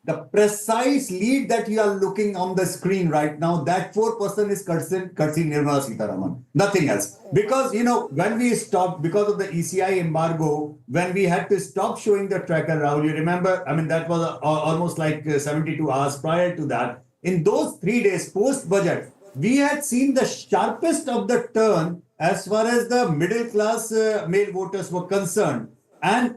The precise lead that you are looking on the screen right now, that 4% is courtesy Nirmala Sitharaman, nothing else. Because, when we stopped, because of the ECI embargo, when we had to stop showing the tracker, Rahul, you remember, that was almost like 72 hours prior to that. In those 3 days post-budget, we had seen the sharpest of the turn as far as the middle class male voters were concerned. And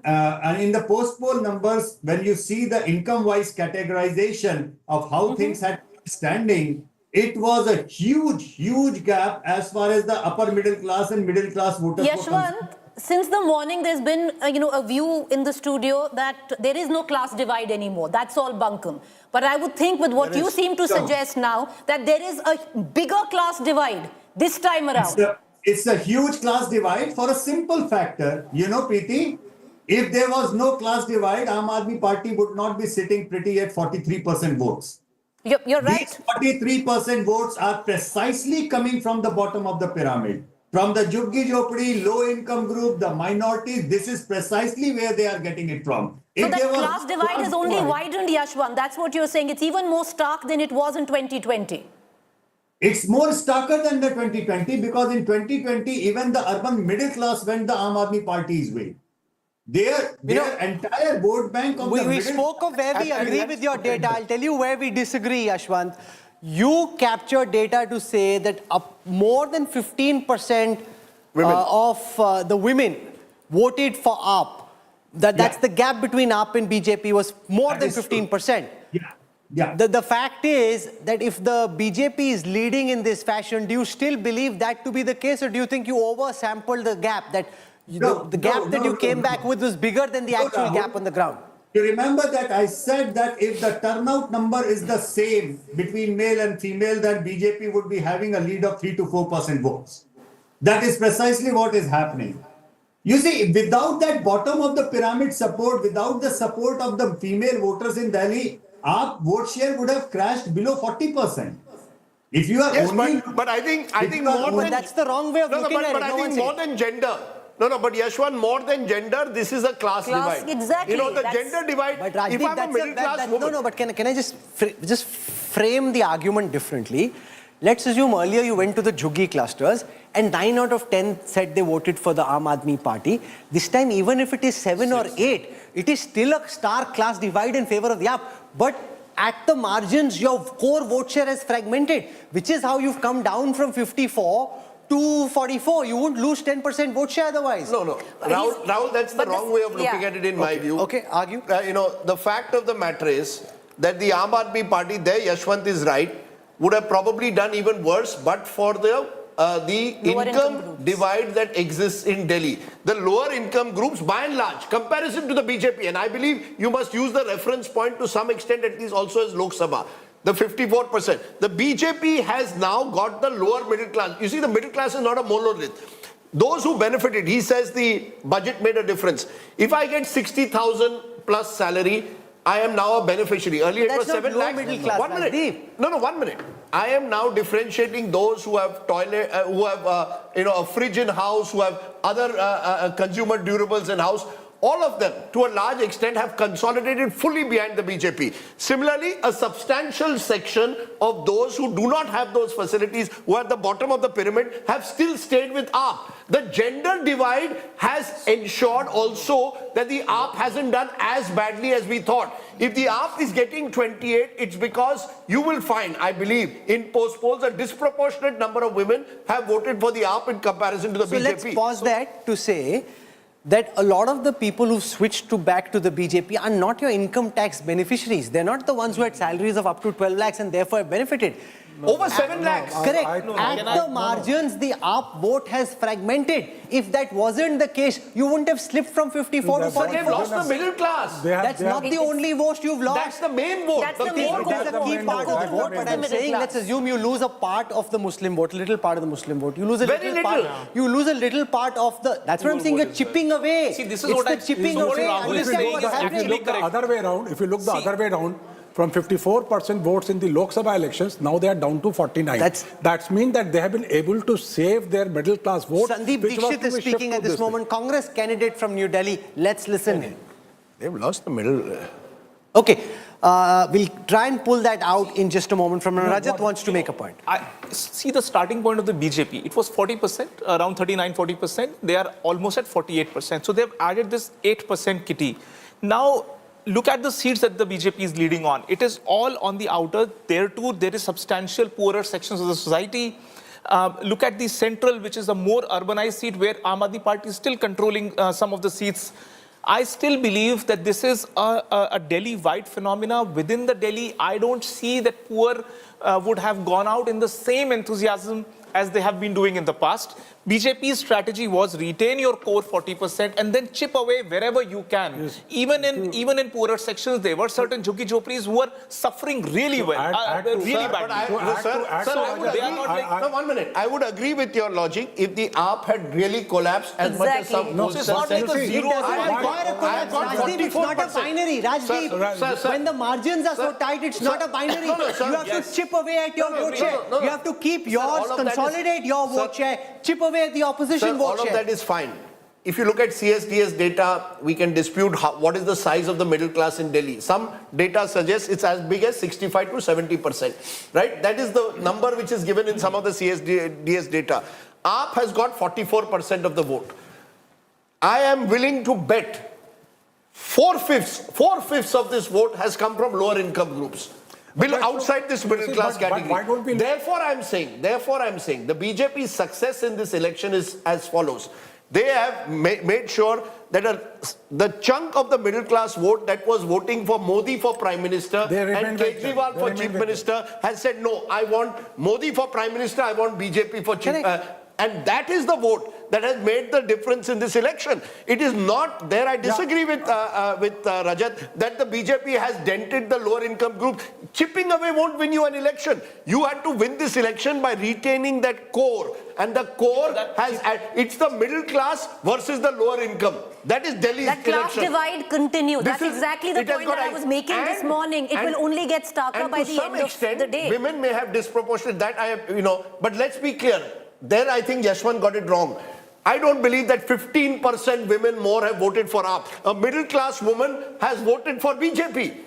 in the post-poll numbers, when you see the income-wise categorization of how things had been standing, it was a huge, huge gap as far as the upper middle class and middle class voters were concerned. Yashwant, since the morning, there's been a view in the studio that there is no class divide anymore. That's all bunkum. But I would think with what you seem to suggest now, that there is a bigger class divide this time around. It's a huge class divide for a simple factor. Preeti, if there was no class divide, Aam Aadmi Party would not be sitting pretty at 43% votes. You're right. These 43% votes are precisely coming from the bottom of the pyramid. From the Juggi Jhopadi, low-income group, the minorities, this is precisely where they are getting it from. So the class divide has only widened, Yashwant. That's what you're saying. It's even more stark than it was in 2020. It's more starker than the 2020 because in 2020, even the urban middle class went the Aam Aadmi Party's way. Their entire vote bank of the We middle spoke of where we agree with your data. I'll tell you where we disagree, Yashwant. You captured data to say that more than 15% of the women voted for AAP. That's the gap between AAP and BJP was more than 15%. Yeah. The fact is that if the BJP is leading in this fashion, do you still believe that to be the case, or do you think you oversampled the gap, that the gap that you came back with was bigger than the actual gap on the ground? You remember that I said that if the turnout number is the same between male and female, then BJP would be having a lead of 3 to 4% votes. That is precisely what is happening. You see, without that bottom of the pyramid support, without the support of the female voters in Delhi, our vote share would have crashed below 40%. If you are but I think more than that's the wrong way of looking at it. But I think more than gender. But Yashwant, more than gender, this is a class divide. Exactly. The gender divide. But Rajdeep, if I'm a middle class woman. But can I just frame the argument differently? Let's assume earlier you went to the Jhuggi clusters and 9 out of 10 said they voted for the Aam Aadmi Party. This time, even if it is 7 or 8, it is still a stark class divide in favor of the AAP. But at the margins, your core vote share has fragmented, which is how you've come down from 54 to 44. You won't lose 10% vote share otherwise. No. Rahul, that's the wrong way of looking at it in my view. Okay, argue. The fact of the matter is that the Aam Aadmi Party, there Yashwant is right, would have probably done even worse, but for the income divide that exists in Delhi. The lower income groups, by and large, comparison to the BJP, and I believe you must use the reference point to some extent, at least also as Lok Sabha, the 54%. The BJP has now got the lower middle class. You see, the middle class is not a monolith. Those who benefited, he says the budget made a difference. If I get 60,000 plus salary, I am now a beneficiary. Earlier it was 7 lakhs. Middle class, 1 minute. No, 1 minute. I am now differentiating those who have toilet, who have a fridge in house, who have other consumer durables in house. All of them, to a large extent, have consolidated fully behind the BJP. Similarly, a substantial section of those who do not have those facilities, who are at the bottom of the pyramid, have still stayed with AAP. The gender divide has ensured also that the AAP hasn't done as badly as we thought. If the AAP is getting 28, it's because you will find, I believe, in post polls, a disproportionate number of women have voted for the AAP in comparison to the BJP. So let's pause that to say that a lot of the people who switched back to the BJP are not your income tax beneficiaries. They're not the ones who had salaries of up to 12 lakhs and therefore have benefited. Over 7 lakhs. Correct. At the margins, the AAP vote has fragmented. If that wasn't the case, you wouldn't have slipped from 54 to 44. But they've lost the middle class. That's not the only vote you've lost. That's the main vote. That's the main vote. That's a key part of the vote. But I'm saying, let's assume you lose a part of the Muslim vote, a little part of the Muslim vote. You lose a little part. You lose a little part of the. That's what I'm saying. You're chipping away. See, this is what I'm chipping away. Rahul is saying is actually correct. If you look the other way around, from 54% votes in the Lok Sabha elections, now they are down to 49. That means that they have been able to save their middle class vote. Sandeep Dixit is speaking at this moment. Congress candidate from New Delhi. Let's listen. They've lost the middle. Okay. We'll try and pull that out in just a moment from Rajat wants to make a point. I see the starting point of the BJP. It was 40%, around 39-40%. They are almost at 48%. So they've added this 8% kitty. Now, look at the seats that the BJP is leading on. It is all on the outer. There too, there is substantial poorer sections of the society. Look at the central, which is a more urbanized seat where Aam Aadmi Party is still controlling some of the seats. I still believe that this is a Delhi-wide phenomena. Within the Delhi, I don't see that poor would have gone out in the same enthusiasm as they have been doing in the past. BJP's strategy was retain your core 40% and then chip away wherever you can. Yes. Even in poorer sections, there were certain Jhuggi Jhopris who were suffering really well, really badly. One minute. I would agree with your logic if the AAP had really collapsed as much as some polls. It's not like a zero. It's not a binary. Rajdeep, when the margins are so tight, it's not a binary. You have to chip away at your vote share. You have to keep yours, consolidate your vote share, chip away at the opposition vote share. All of that is fine. If you look at CSDS data, we can dispute what is the size of the middle class in Delhi. Some data suggests it's as big as 65 to 70%, right? That is the number which is given in some of the CSDS data. AAP has got 44% of the vote. I am willing to bet 4/5 of this vote has come from lower income groups. Outside this middle class category. Therefore, I'm saying, the BJP's success in this election is as follows. They have made sure that the chunk of the middle class vote that was voting for Modi for Prime Minister and Kejriwal for Chief Minister has said, no, I want Modi for Prime Minister, I want BJP for Chief Minister. And that is the vote that has made the difference in this election. It is not there. I disagree with Rajat that the BJP has dented the lower income group. Chipping away won't win you an election. You had to win this election by retaining that core. And the core it's the middle class versus the lower income. That is Delhi's that class election. divide continues. That's exactly the point that I was making this morning. It will only get starker by the end of the day. Women may have disproportionate, but let's be clear. There, I think Yashwant got it wrong. I don't believe that 15% women more have voted for AAP. A middle class woman has voted for BJP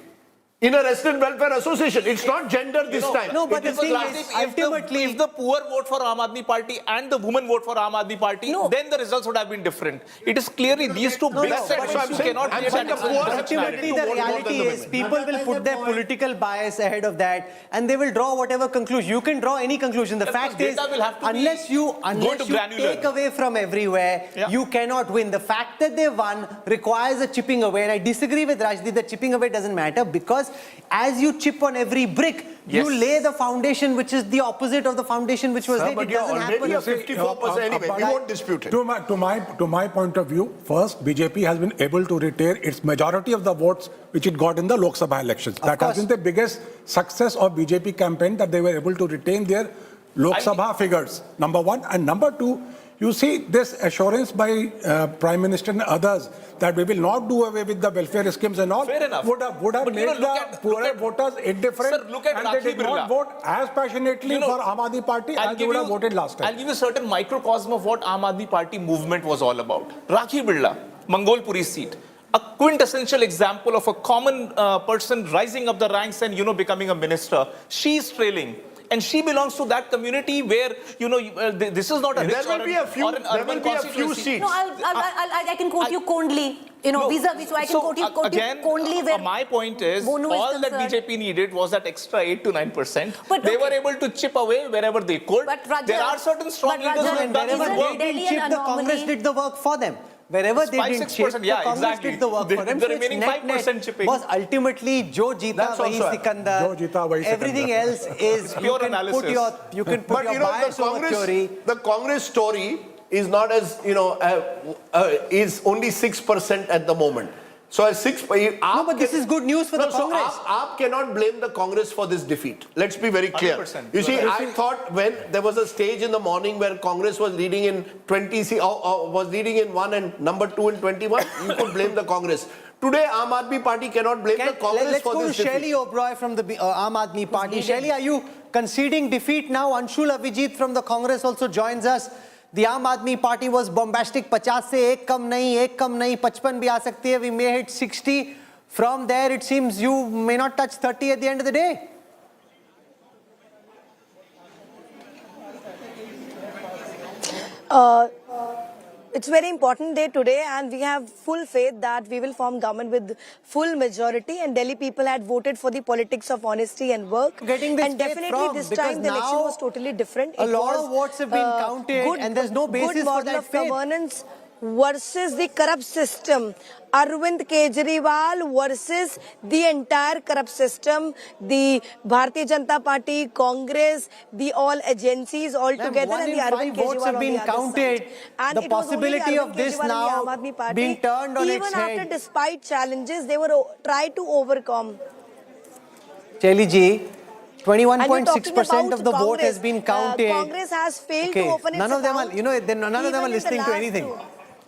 in a resident welfare association. It's not gender this time. No, but the thing is, ultimately, if the poor vote for Aam Aadmi Party and the women vote for Aam Aadmi Party, then the results would have been different. It is clearly these two big segments you cannot create an ultimately, the reality is people will put their political bias ahead of that and they will draw whatever conclusion. You can draw any conclusion. The fact is, unless you take away from everywhere, you cannot win. The fact that they won requires a chipping away. And I disagree with Rajdeep that chipping away doesn't matter, because as you chip on every brick, you lay the foundation which is the opposite of the foundation which was laid. But you're already a 54% anyway. We won't dispute it. To my point of view, first, BJP has been able to retain its majority of the votes which it got in the Lok Sabha elections. That has been the biggest success of BJP campaign, that they were able to retain their Lok Sabha figures, number one. And number two, you see this assurance by Prime Minister and others that we will not do away with the welfare schemes and all. Fair enough. Would have made the poorer voters indifferent, and they did not vote as passionately for Aam Aadmi Party as they would have voted last time. I'll give you a certain microcosm of what Aam Aadmi Party movement was all about. Rakhi Birla, Mangolpuri seat. A quintessential example of a common person rising up the ranks and, becoming a minister. She's trailing. And she belongs to that community where, this is not a rich there will be a few seats. No, I can quote you Kondli, vis-a-vis, so I can quote you Kondli where... my point is, all that BJP needed was that extra 8 to 9%. But they were able to chip away wherever they could. But Rajat, there are certain strong leaders who have done wherever this work. they didn't chip, the Congress did the work for them. Wherever they didn't chip, the Congress did the work for them. The remaining 5% chipping was ultimately Jo Jeeta Wahi Sikandar. Everything else is pure analysis. You can put your bias over theory. The Congress story is not as, is only 6% at the moment. So as 6, no, but this is good news for the Congress. So AAP cannot blame the Congress for this defeat. Let's be very clear. 100%. You see, I thought when there was a stage in the morning where Congress was leading in 20, was leading in 1 and number 2 in 21, you could blame the Congress. Today, Aam Aadmi Party cannot blame the Congress for this defeat. Let's go to Shelley Oberoi from the Aam Aadmi Party. Shelley, are you conceding defeat now? Anshul Avijit from the Congress also joins us. The Aam Aadmi Party was bombastic. 50 se ek kam nahi, 55 bhi aa sakti hai. We may hit 60. From there, it seems you may not touch 30 at the end of the day. It's a very important day today, and we have full faith that we will form government with full majority, and Delhi people had voted for the politics of honesty and work. And definitely this time the election was totally different. A lot of votes have been counted, and there's no basis for that faith. Governance versus the corrupt system. Arvind Kejriwal versus the entire corrupt system, the Bharatiya Janata Party, Congress, the all agencies all together, and the Arvind Kejriwal votes have been counted. And the possibility of this now being turned on its head. Even after, despite challenges, they were tried to overcome. Shelley ji, 21.6% of the vote has been counted. Congress has failed to open its none of them are listening to anything.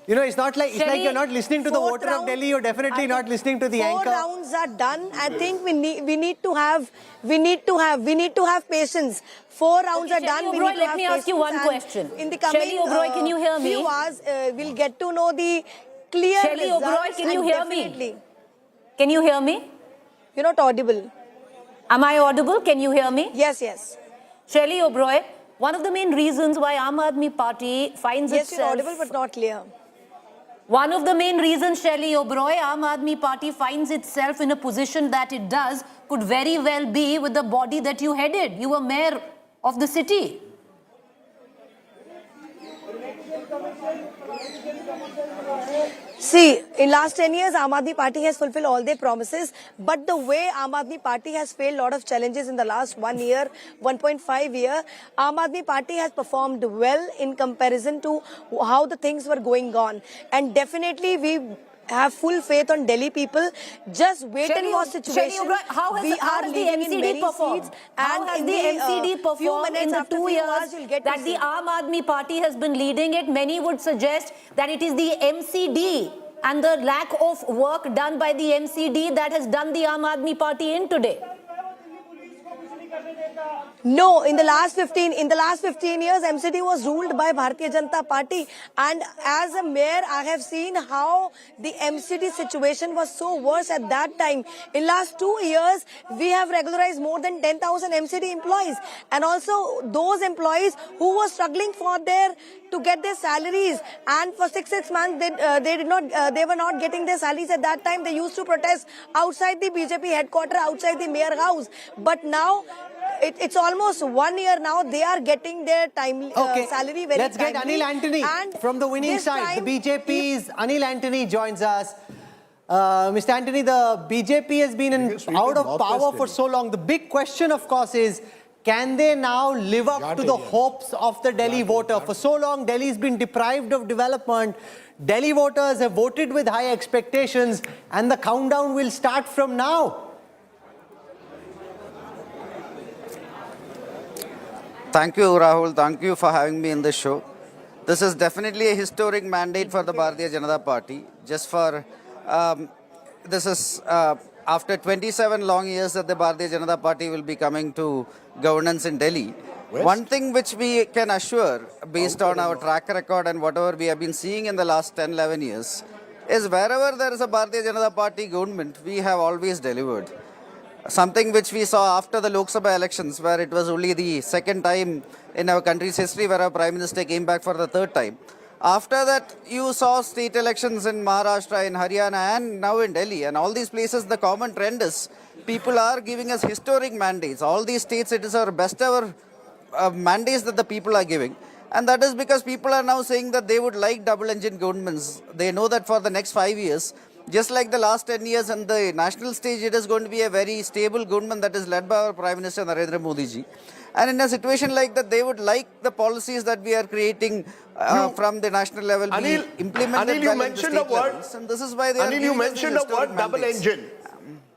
It's not like you're not listening to the voter of Delhi. You're definitely not listening to the anchor. 4 rounds are done. I think we need to have patience. 4 rounds are done. Shelley Oberoi, let me ask you one question. In the coming Shelley Oberoi, can you hear me? few hours, we'll get to know the clear Shelley results. Oberoi, can you hear me? Can you hear me? You're not audible. Am I audible? Can you hear me? Yes, yes. Shelley One of the main reasons, Shelley Oberoi, Aam Aadmi Party finds itself in a position that it does could very well be with the body that you headed. You were mayor of the city. See, in last 10 years, Aam Aadmi Party has fulfilled all their promises, but the way Aam Aadmi Party has faced a lot of challenges in the last 1 year, 1.5 year, Aam Aadmi Party has performed well in comparison to how the things were going on. And definitely we have full faith on Delhi people. Just wait and watch situation. How has the MCD performed? How has the MCD performed in the 2 years that the Aam Aadmi Party has been leading it? Many would suggest that it is the MCD and the lack of work done by the MCD that has done the Aam Aadmi Party in today. No, in the last 15 years, MCD was ruled by Bharatiya Janata Party, and as a mayor, I have seen how the MCD situation was so worse at that time. In last 2 years, we have regularized more than 10,000 MCD employees, and also those employees who were struggling to get their salaries, and for 6 months they were not getting their salaries at that time. They used to protest outside the BJP headquarters, outside the mayor house, but now it's almost 1 year now. They are getting their salary very Let's get timely. Anil Antony And from the winning this side. time, The BJP's Anil Antony joins us. Mr. Antony, the BJP has been out of power for so long. The big question, of course, is can they now live up to the hopes of the Delhi voter? For so long, Delhi has been deprived of development. Delhi voters have voted with high expectations, and the countdown will start from now. Thank you, Rahul. Thank you for having me in the show. This is definitely a historic mandate for the Bharatiya Janata Party. This is after 27 long years that the Bharatiya Janata Party will be coming to governance in Delhi. One thing which we can assure, based on our track record and whatever we have been seeing in the last 10-11 years, is wherever there is a Bharatiya Janata Party government, we have always delivered. Something which we saw after the Lok Sabha elections, where it was only the second time in our country's history where our Prime Minister came back for the third time. After that, you saw state elections in Maharashtra, in Haryana, and now in Delhi. And all these places, the common trend is people are giving us historic mandates. All these states, it is our best ever mandates that the people are giving. And that is because people are now saying that they would like double-engine governments. They know that for the next 5 years, just like the last 10 years on the national stage, it is going to be a very stable government that is led by our Prime Minister Narendra Modi ji. And in a situation like that, they would like the policies that we are creating from the national level be implemented well in the state levels. And this is why they are you mentioned the word double engine.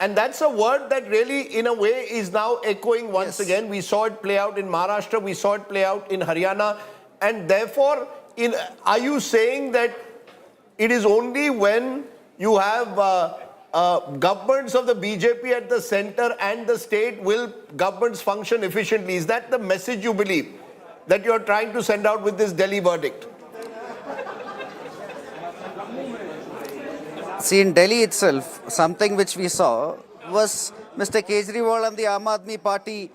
And that's a word that really, in a way, is now echoing once again. We saw it play out in Maharashtra. We saw it play out in Haryana. And therefore, are you saying that it is only when you have governments of the BJP at the center and the state will governments function efficiently? Is that the message you believe that you're trying to send out with this Delhi verdict? See, in Delhi itself, something which we saw was Mr. Kejriwal and the Aam Aadmi Party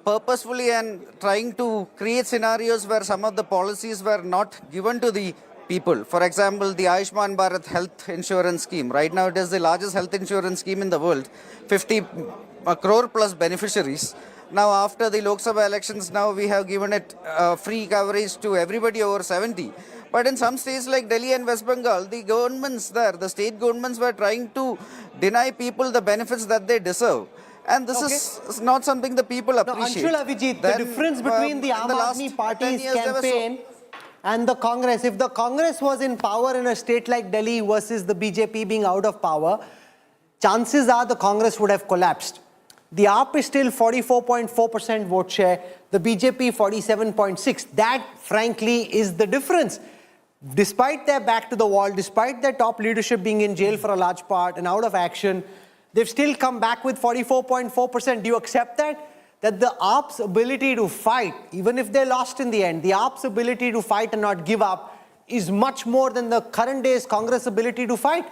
purposefully and trying to create scenarios where some of the policies were not given to the people. For example, the Ayushman Bharat health insurance scheme. Right now, it is the largest health insurance scheme in the world. 50 crore plus beneficiaries. Now, after the Lok Sabha elections, now we have given it free coverage to everybody over 70. But in some states like Delhi and West Bengal, the governments there, the state governments were trying to deny people the benefits that they deserve. And this is not something the people appreciate. Anshul Avijit, the difference between the Aam Aadmi Party's campaign and the Congress, if the Congress was in power in a state like Delhi versus the BJP being out of power, chances are the Congress would have collapsed. The AAP is still 44.4% vote share, the BJP 47.6%. That, frankly, is the difference. Despite their back to the wall, despite their top leadership being in jail for a large part and out of action, they've still come back with 44.4%. Do you accept that? That the AAP's ability to fight, even if they lost in the end, the AAP's ability to fight and not give up is much more than the current day's Congress ability to fight?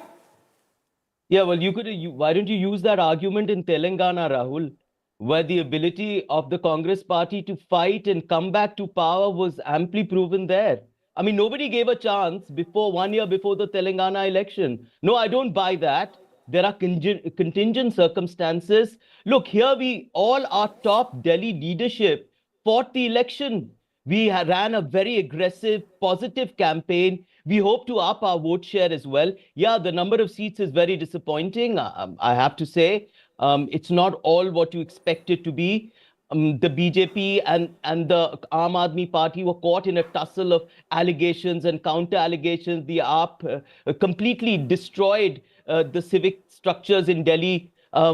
Yeah, well, why don't you use that argument in Telangana, Rahul, where the ability of the Congress party to fight and come back to power was amply proven there. I mean, nobody gave a chance before 1 year before the Telangana election. No, I don't buy that. There are contingent circumstances. Look, here all our top Delhi leadership fought the election. We ran a very aggressive, positive campaign. We hope to up our vote share as well. Yeah, the number of seats is very disappointing, I have to say. It's not all what you expect it to be. The BJP and the Aam Aadmi Party were caught in a tussle of allegations and counter allegations. The AAP completely destroyed the civic structures in Delhi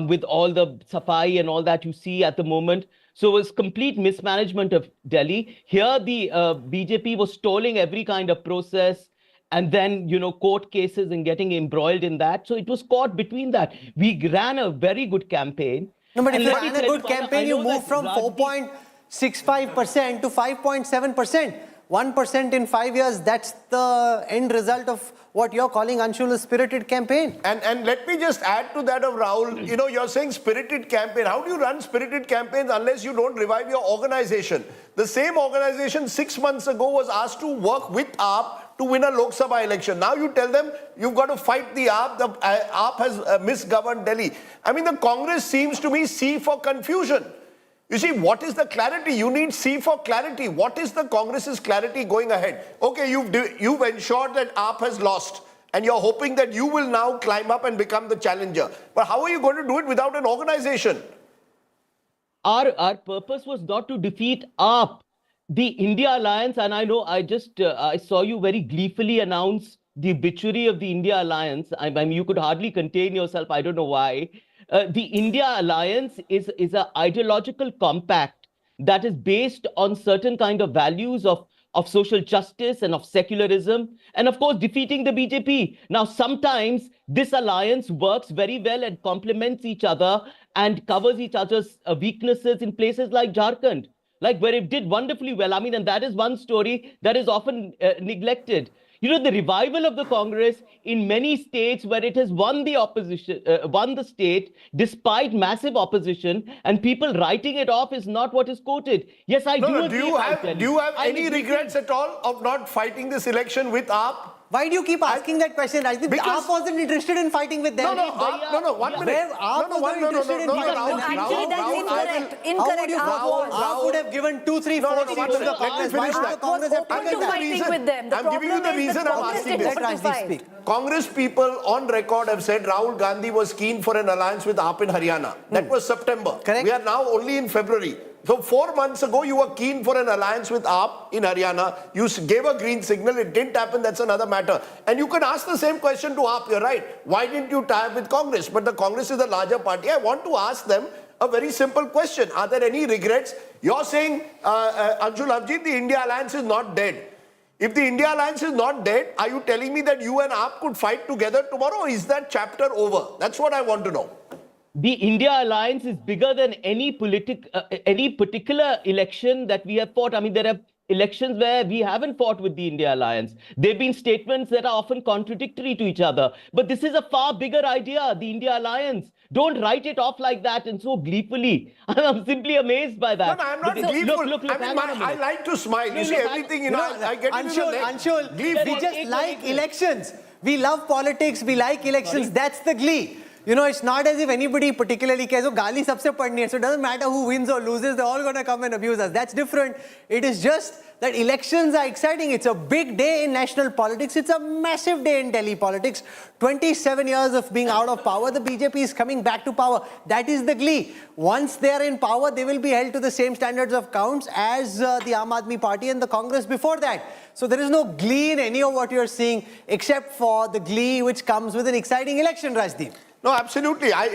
with all the safai and all that you see at the moment. So it was complete mismanagement of Delhi. Here, the BJP was stalling every kind of process and then, court cases and getting embroiled in that. So it was caught between that. We ran a very good campaign. No, but if And you let me ran a tell good campaign, you moved from 4.65% to 5.7%. 1% in 5 years, that's the end result of what you're calling, Anshul, a spirited campaign. And let me just add to that of Rahul, you're saying spirited campaign. How do you run spirited campaigns unless you don't revive your organization? The same organization 6 months ago was asked to work with AAP to win a Lok Sabha election. Now you tell them you've got to fight the AAP. The AAP has misgoverned Delhi. I mean, the Congress seems to me C for confusion. You see, what is the clarity? You need C for clarity. What is the Congress's clarity going ahead? Okay, you've ensured that AAP has lost and you're hoping that you will now climb up and become the challenger. But how are you going to do it without an organization? Our purpose was not to defeat AAP. The India Alliance, and I know I saw you very gleefully announce the obituary of the India Alliance. I mean, you could hardly contain yourself. I don't know why. The India Alliance is an ideological compact that is based on certain kind of values of social justice and of secularism, and of course defeating the BJP. Now, sometimes this alliance works very well and complements each other and covers each other's weaknesses in places like Jharkhand, like where it did wonderfully well. I mean, and that is one story that is often neglected. The revival of the Congress in many states where it has won the opposition, won the state despite massive opposition, and people writing it off is not what is quoted. Yes, I do agree. Do you have any regrets at all of not fighting this election with AAP? Why do you keep asking that question, Rajdeep? AAP wasn't interested in fighting with them. No, 1 minute. AAP was not interested in fighting with them. Actually, that's incorrect. Incorrect. AAP would have given 2, 3, 4 seats to the Congress. Why should the Congress have taken that? I'm giving you the reason I'm asking this. Let Rajdeep speak. Congress people on record have said Rahul Gandhi was keen for an alliance with AAP in Haryana. That was September. Correct. We are now only in February. So 4 months ago, you were keen for an alliance with AAP in Haryana. You gave a green signal. It didn't happen. That's another matter. And you can ask the same question to AAP. You're right. Why didn't you tie up with Congress? But the Congress is the larger party. I want to ask them a very simple question. Are there any regrets? You're saying, Anshul Abjit, the India alliance is not dead. If the India alliance is not dead, are you telling me that you and AAP could fight together tomorrow? Or is that chapter over? That's what I want to know. The India Alliance is bigger than any particular election that we have fought. I mean, there are elections where we haven't fought with the India Alliance. There have been statements that are often contradictory to each other. But this is a far bigger idea, the India Alliance. Don't write it off like that and so gleefully. I'm simply amazed by that. No, I'm not gleeful. Look, I like to smile. You see, everything, I get into the next. Anshul, we just like elections. We love politics. We like elections. That's the glee. It's not as if anybody particularly cares. So, gali sabse padni hai. So, it doesn't matter who wins or loses. They're all going to come and abuse us. That's different. It is just that elections are exciting. It's a big day in national politics. It's a massive day in Delhi politics. 27 years of being out of power. The BJP is coming back to power. That is the glee. Once they are in power, they will be held to the same standards of counts as the Aam Aadmi Party and the Congress before that. So there is no glee in any of what you're seeing except for the glee which comes with an exciting election, Rajdeep. No, absolutely. I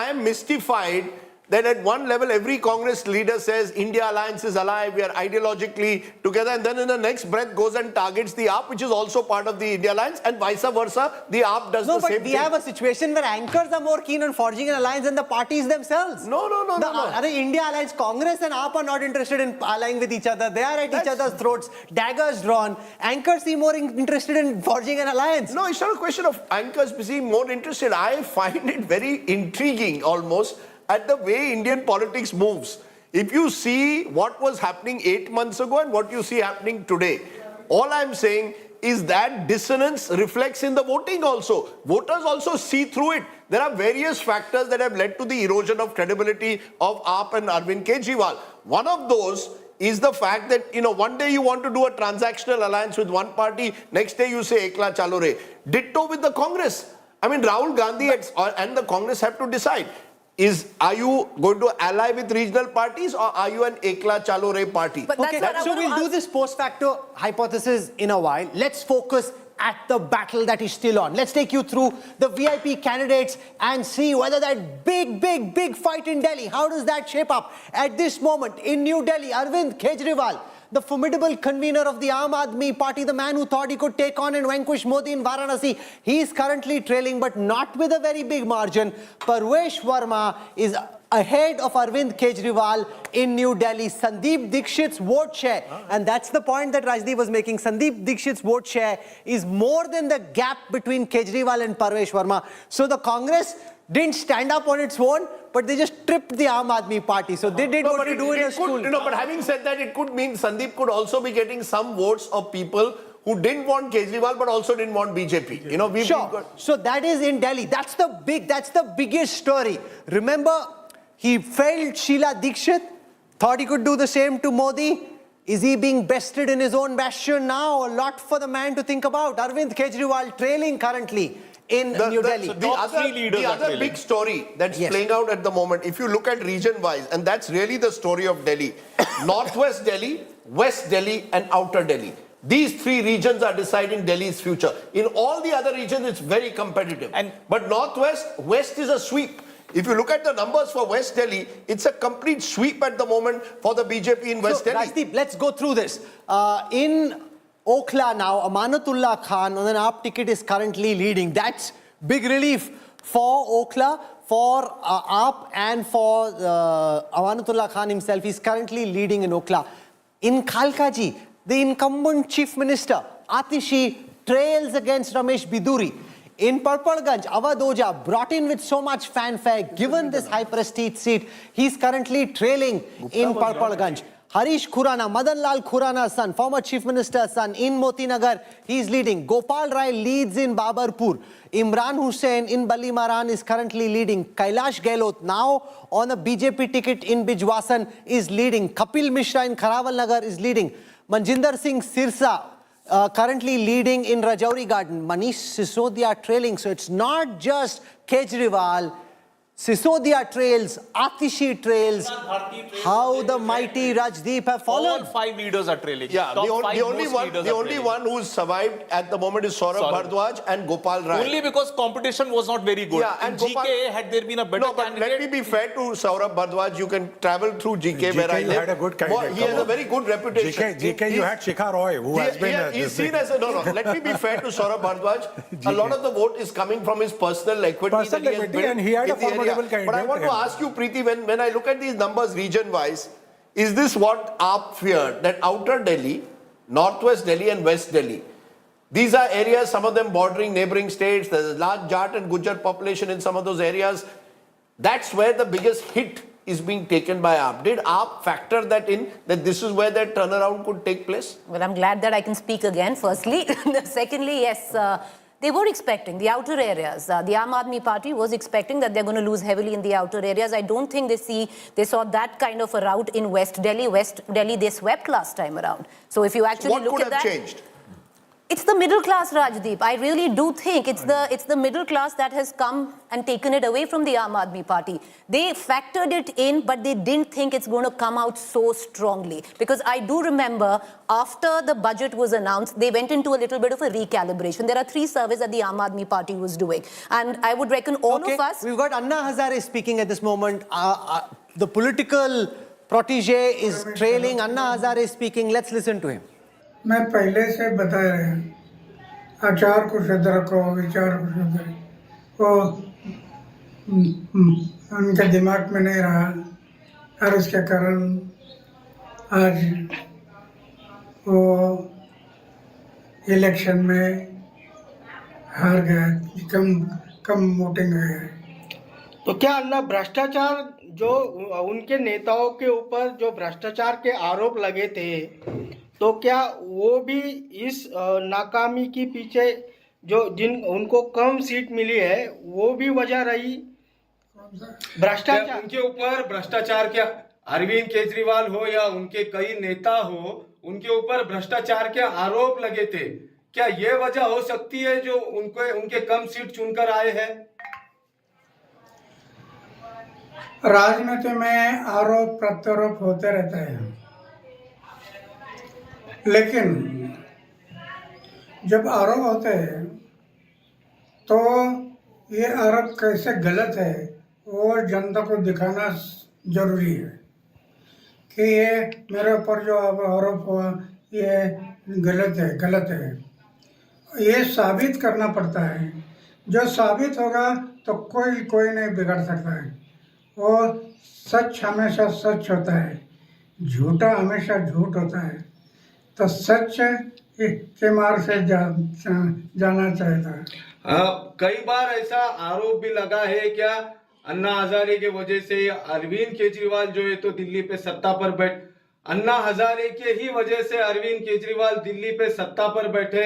am mystified that at one level every Congress leader says India Alliance is alive, we are ideologically together, and then in the next breath goes and targets the AAP, which is also part of the India Alliance, and vice versa, the AAP does the same thing. No, but we have a situation where anchors are more keen on forging an alliance than the parties themselves. No. The India Alliance, Congress and AAP are not interested in allying with each other. They are at each other's throats, daggers drawn. Anchors seem more interested in forging an alliance. No, it's not a question of anchors being more interested. I find it very intriguing almost at the way Indian politics moves. If you see what was happening 8 months ago and what you see happening today, all I'm saying is that dissonance reflects in the voting also. Voters also see through it. There are various factors that have led to the erosion of credibility of AAP and Arvind Kejriwal. One of those is the fact that, one day you want to do a transactional alliance with one party, next day you say Ekla Chalo Re. Ditto with the Congress. I mean, Rahul Gandhi and the Congress have to decide. Are you going to ally with regional parties or are you an Ekla Chalo Re party? Okay, so we'll do this post facto hypothesis in a while. Let's focus at the battle that is still on. Let's take you through the VIP candidates and see whether that big fight in Delhi, how does that shape up? At this moment in New Delhi, Arvind Kejriwal, the formidable convener of the Aam Aadmi Party, the man who thought he could take on and vanquish Modi in Varanasi, he is currently trailing, but not with a very big margin. Parvesh Verma is ahead of Arvind Kejriwal in New Delhi. Sandeep Dixit's vote share, and that's the point that Rajdeep was making, Sandeep Dixit's vote share is more than the gap between Kejriwal and Parvesh Verma. So the Congress didn't stand up on its own, but they just tripped the Aam Aadmi Party. So they did what you do in a school. But having said that, it could mean Sandeep could also be getting some votes of people who didn't want Kejriwal but also didn't want BJP. Sure. So that is in Delhi. That's the biggest story. Remember, he failed Sheila Dikshit, thought he could do the same to Modi. Is he being bested in his own bastion now? A lot for the man to think about. Arvind Kejriwal trailing currently in New Delhi. The other big story that's playing out at the moment, if you look at region-wise, and that's really the story of Delhi, Northwest Delhi, West Delhi and Outer Delhi. These three regions are deciding Delhi's future. In all the other regions, it's very competitive. But Northwest, West is a sweep. If you look at the numbers for West Delhi, it's a complete sweep at the moment for the BJP in West Delhi. Rajdeep, let's go through this. In Okhla now, Amanatullah Khan on an AAP ticket is currently leading. That's big relief for Okhla, for AAP and for Amanatullah Khan himself. He's currently leading in Okhla. In Kalkaji, the incumbent Chief Minister, Atishi, trails against Ramesh Biduri. In Parpalganj, Awadh Oja, brought in with so much fanfare, given this high prestige seat, he's currently trailing in Parpalganj. Harish Khurana, Madan Lal Khurana's son, former Chief Minister's son, in Moti Nagar, he's leading. Gopal Rai leads in Babarpur. Imran Hussain in Balimaran is currently leading. Kailash Gehlot, now on a BJP ticket in Bijwasan, is leading. Kapil Mishra in Kharawal Nagar is leading. Manjinder Singh Sirsa, currently leading in Rajouri Garden. Manish Sisodia trailing. So it's not just Kejriwal. Sisodia trails, Atishi trails. How the mighty Rajdeep have fallen. All five leaders are trailing. Yeah, the only one who's survived at the moment is Saurabh Bhardwaj and Gopal Rai. Only because competition was not very good. Yeah, and GK, had there been a better candidate. Let me be fair to Saurabh Bhardwaj. You can travel through GK where I live. You had a good candidate. He has a very good reputation. GK, you had Shikha Roy, who has been... He's seen as a... No. Let me be fair to Saurabh Bhardwaj. A lot of the vote is coming from his personal equity that he has built and he had a formidable candidate. But I want to ask you, Preeti, when I look at these numbers region-wise, is this what AAP feared? That Outer Delhi, Northwest Delhi and West Delhi, these are areas, some of them bordering neighboring states. There's a large Jat and Gujar population in some of those areas. That's where the biggest hit is being taken by AAP. Did AAP factor that in, that this is where that turnaround could take place? Well, I'm glad that I can speak again, firstly. Secondly, yes, they were expecting the outer areas. The Aam Aadmi Party was expecting that they're going to lose heavily in the outer areas. I don't think they saw that kind of a rout in West Delhi. West Delhi, they swept last time around. So if you actually look at that... What could have changed? It's the middle class, Rajdeep. I really do think it's the middle class that has come and taken it away from the Aam Aadmi Party. They factored it in, but they didn't think it's going to come out so strongly. Because I do remember, after the budget was announced, they went into a little bit of a recalibration. There are 3 surveys that the Aam Aadmi Party was doing. And I would reckon all of us... We've got Anna Hazare speaking at this moment. The political protege is trailing. Anna Hazare speaking. Let's listen to him. मैं पहले से बता रहा हूँ, आचार को शुद्ध रखो, विचार को शुद्ध रखो, वो उनके दिमाग में नहीं रहा और उसके कारण आज वो इलेक्शन में हार गए, कम वोटिंग है। तो क्या अल्लाह भ्रष्टाचार जो उनके नेताओं के ऊपर जो भ्रष्टाचार के आरोप लगे थे, तो क्या वो भी इस नाकामी के पीछे जो जिन उनको कम सीट मिली है वो भी वजह रही? भ्रष्टाचार उनके ऊपर भ्रष्टाचार के अरविंद केजरीवाल हो या उनके कई नेता हो, उनके ऊपर भ्रष्टाचार के आरोप लगे थे, क्या ये वजह हो सकती है जो उनके कम सीट चुनकर आए हैं? राजनीति में आरोप प्रत्यारोप होते रहते हैं, लेकिन जब आरोप होते हैं तो ये आरोप कैसे गलत है वो जनता को दिखाना जरूरी है कि ये मेरे ऊपर जो आरोप हुआ ये गलत है। ये साबित करना पड़ता है। जो साबित होगा तो कोई नहीं बिगड़ सकता है। और सच हमेशा सच होता है, झूठा हमेशा झूठ होता है। तो सच के मार्ग से जाना चाहिए था। कई बार ऐसा आरोप भी लगा है क्या अन्ना हजारे के वजह से अरविंद केजरीवाल जो है तो दिल्ली पे सत्ता पर अन्ना हजारे के ही वजह से अरविंद केजरीवाल दिल्ली पे सत्ता पर बैठे,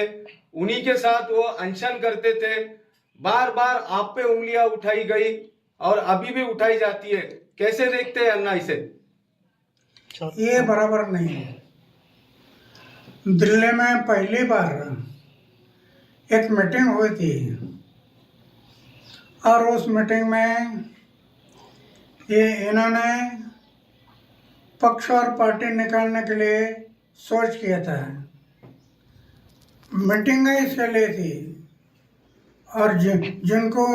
उन्हीं के साथ वो अनशन करते थे, बार बार आप पे उंगलियां उठाई गई और अभी भी उठाई जाती है, कैसे देखते हैं अन्ना इसे? ये बराबर नहीं है। दिल्ली में पहली बार एक मीटिंग हुई थी और उस मीटिंग में इन्होंने पक्ष और पार्टी निकालने के लिए सोच किया था। मीटिंग इसके लिए थी और जिनको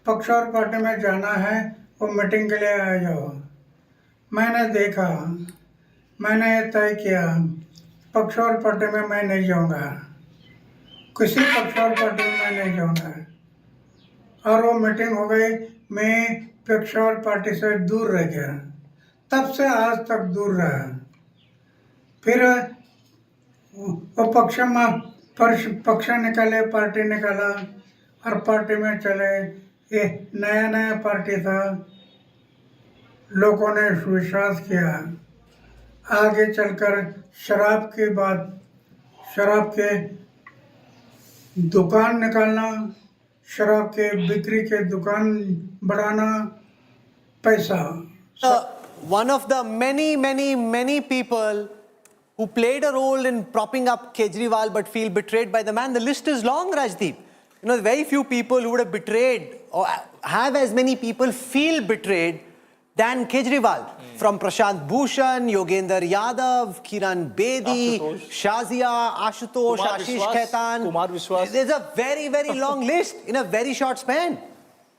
पक्ष और पार्टी में जाना है वो मीटिंग के लिए आ जाओ। मैंने देखा, मैंने तय किया पक्ष और पार्टी में मैं नहीं जाऊंगा, किसी पक्ष और पार्टी में मैं नहीं जाऊंगा। और वो मीटिंग हो गई, मैं पक्ष और पार्टी से दूर रह गया। तब से आज तक दूर रहा। फिर वो पक्ष निकाले, पार्टी निकाला और पार्टी में चले। ये नया पार्टी था, लोगों ने विश्वास किया। आगे चलकर शराब के दुकान निकालना, शराब के बिक्री के दुकान बढ़ाना, पैसा। One of the many people who played a role in propping up Kejriwal but feel betrayed by the man. The list is long, Rajdeep. You know, very few people who would have betrayed or have as many people feel betrayed than Kejriwal. From Prashant Bhushan, Yogendra Yadav, Kiran Bedi, Shazia, Ashutosh, Ashish Khaitan. Kumar Vishwas. There's a very long list in a very short span.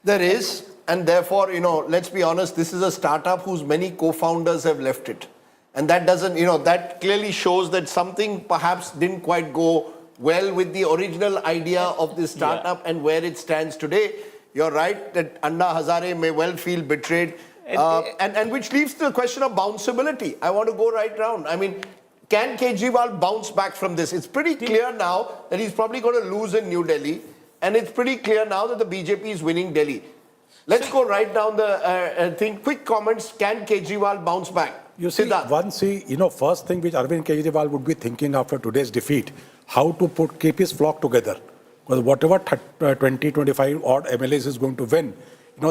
There is, and therefore, let's be honest, this is a startup whose many co-founders have left it. And that doesn't, that clearly shows that something perhaps didn't quite go well with the original idea of this startup and where it stands today. You're right that Anna Hazare may well feel betrayed. And which leaves to the question of bounceability. I want to go right round. I mean, can Kejriwal bounce back from this? It's pretty clear now that he's probably going to lose in New Delhi. And it's pretty clear now that the BJP is winning Delhi. Let's go right down the thing. Quick comments. Can Kejriwal bounce back? You see, first thing which Arvind Kejriwal would be thinking after today's defeat, how to keep his flock together. Because whatever 20, 25 odd MLAs is going to win,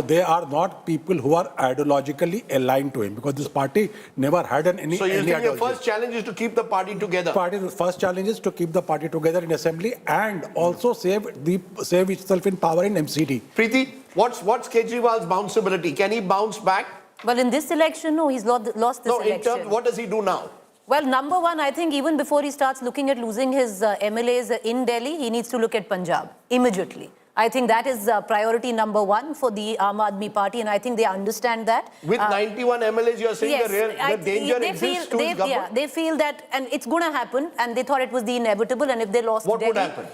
they are not people who are ideologically aligned to him, because this party never had any So you think ideology. your first challenge is to keep the party together? The first challenge is to keep the party together in assembly and also save itself in power in MCD. Preeti, what's Kejriwal's bounceability? Can he bounce back? Well, in this election, no, he's lost this election. In terms, what does he do now? Well, number one, I think even before he starts looking at losing his MLAs in Delhi, he needs to look at Punjab immediately. I think that is priority number one for the Aam Aadmi Party, and I think they understand that. With 91 MLAs, you are saying yes, the danger exists to his government? Yeah, they feel that, and it's going to happen, and they thought it was the inevitable, and if they lost What Delhi... would happen?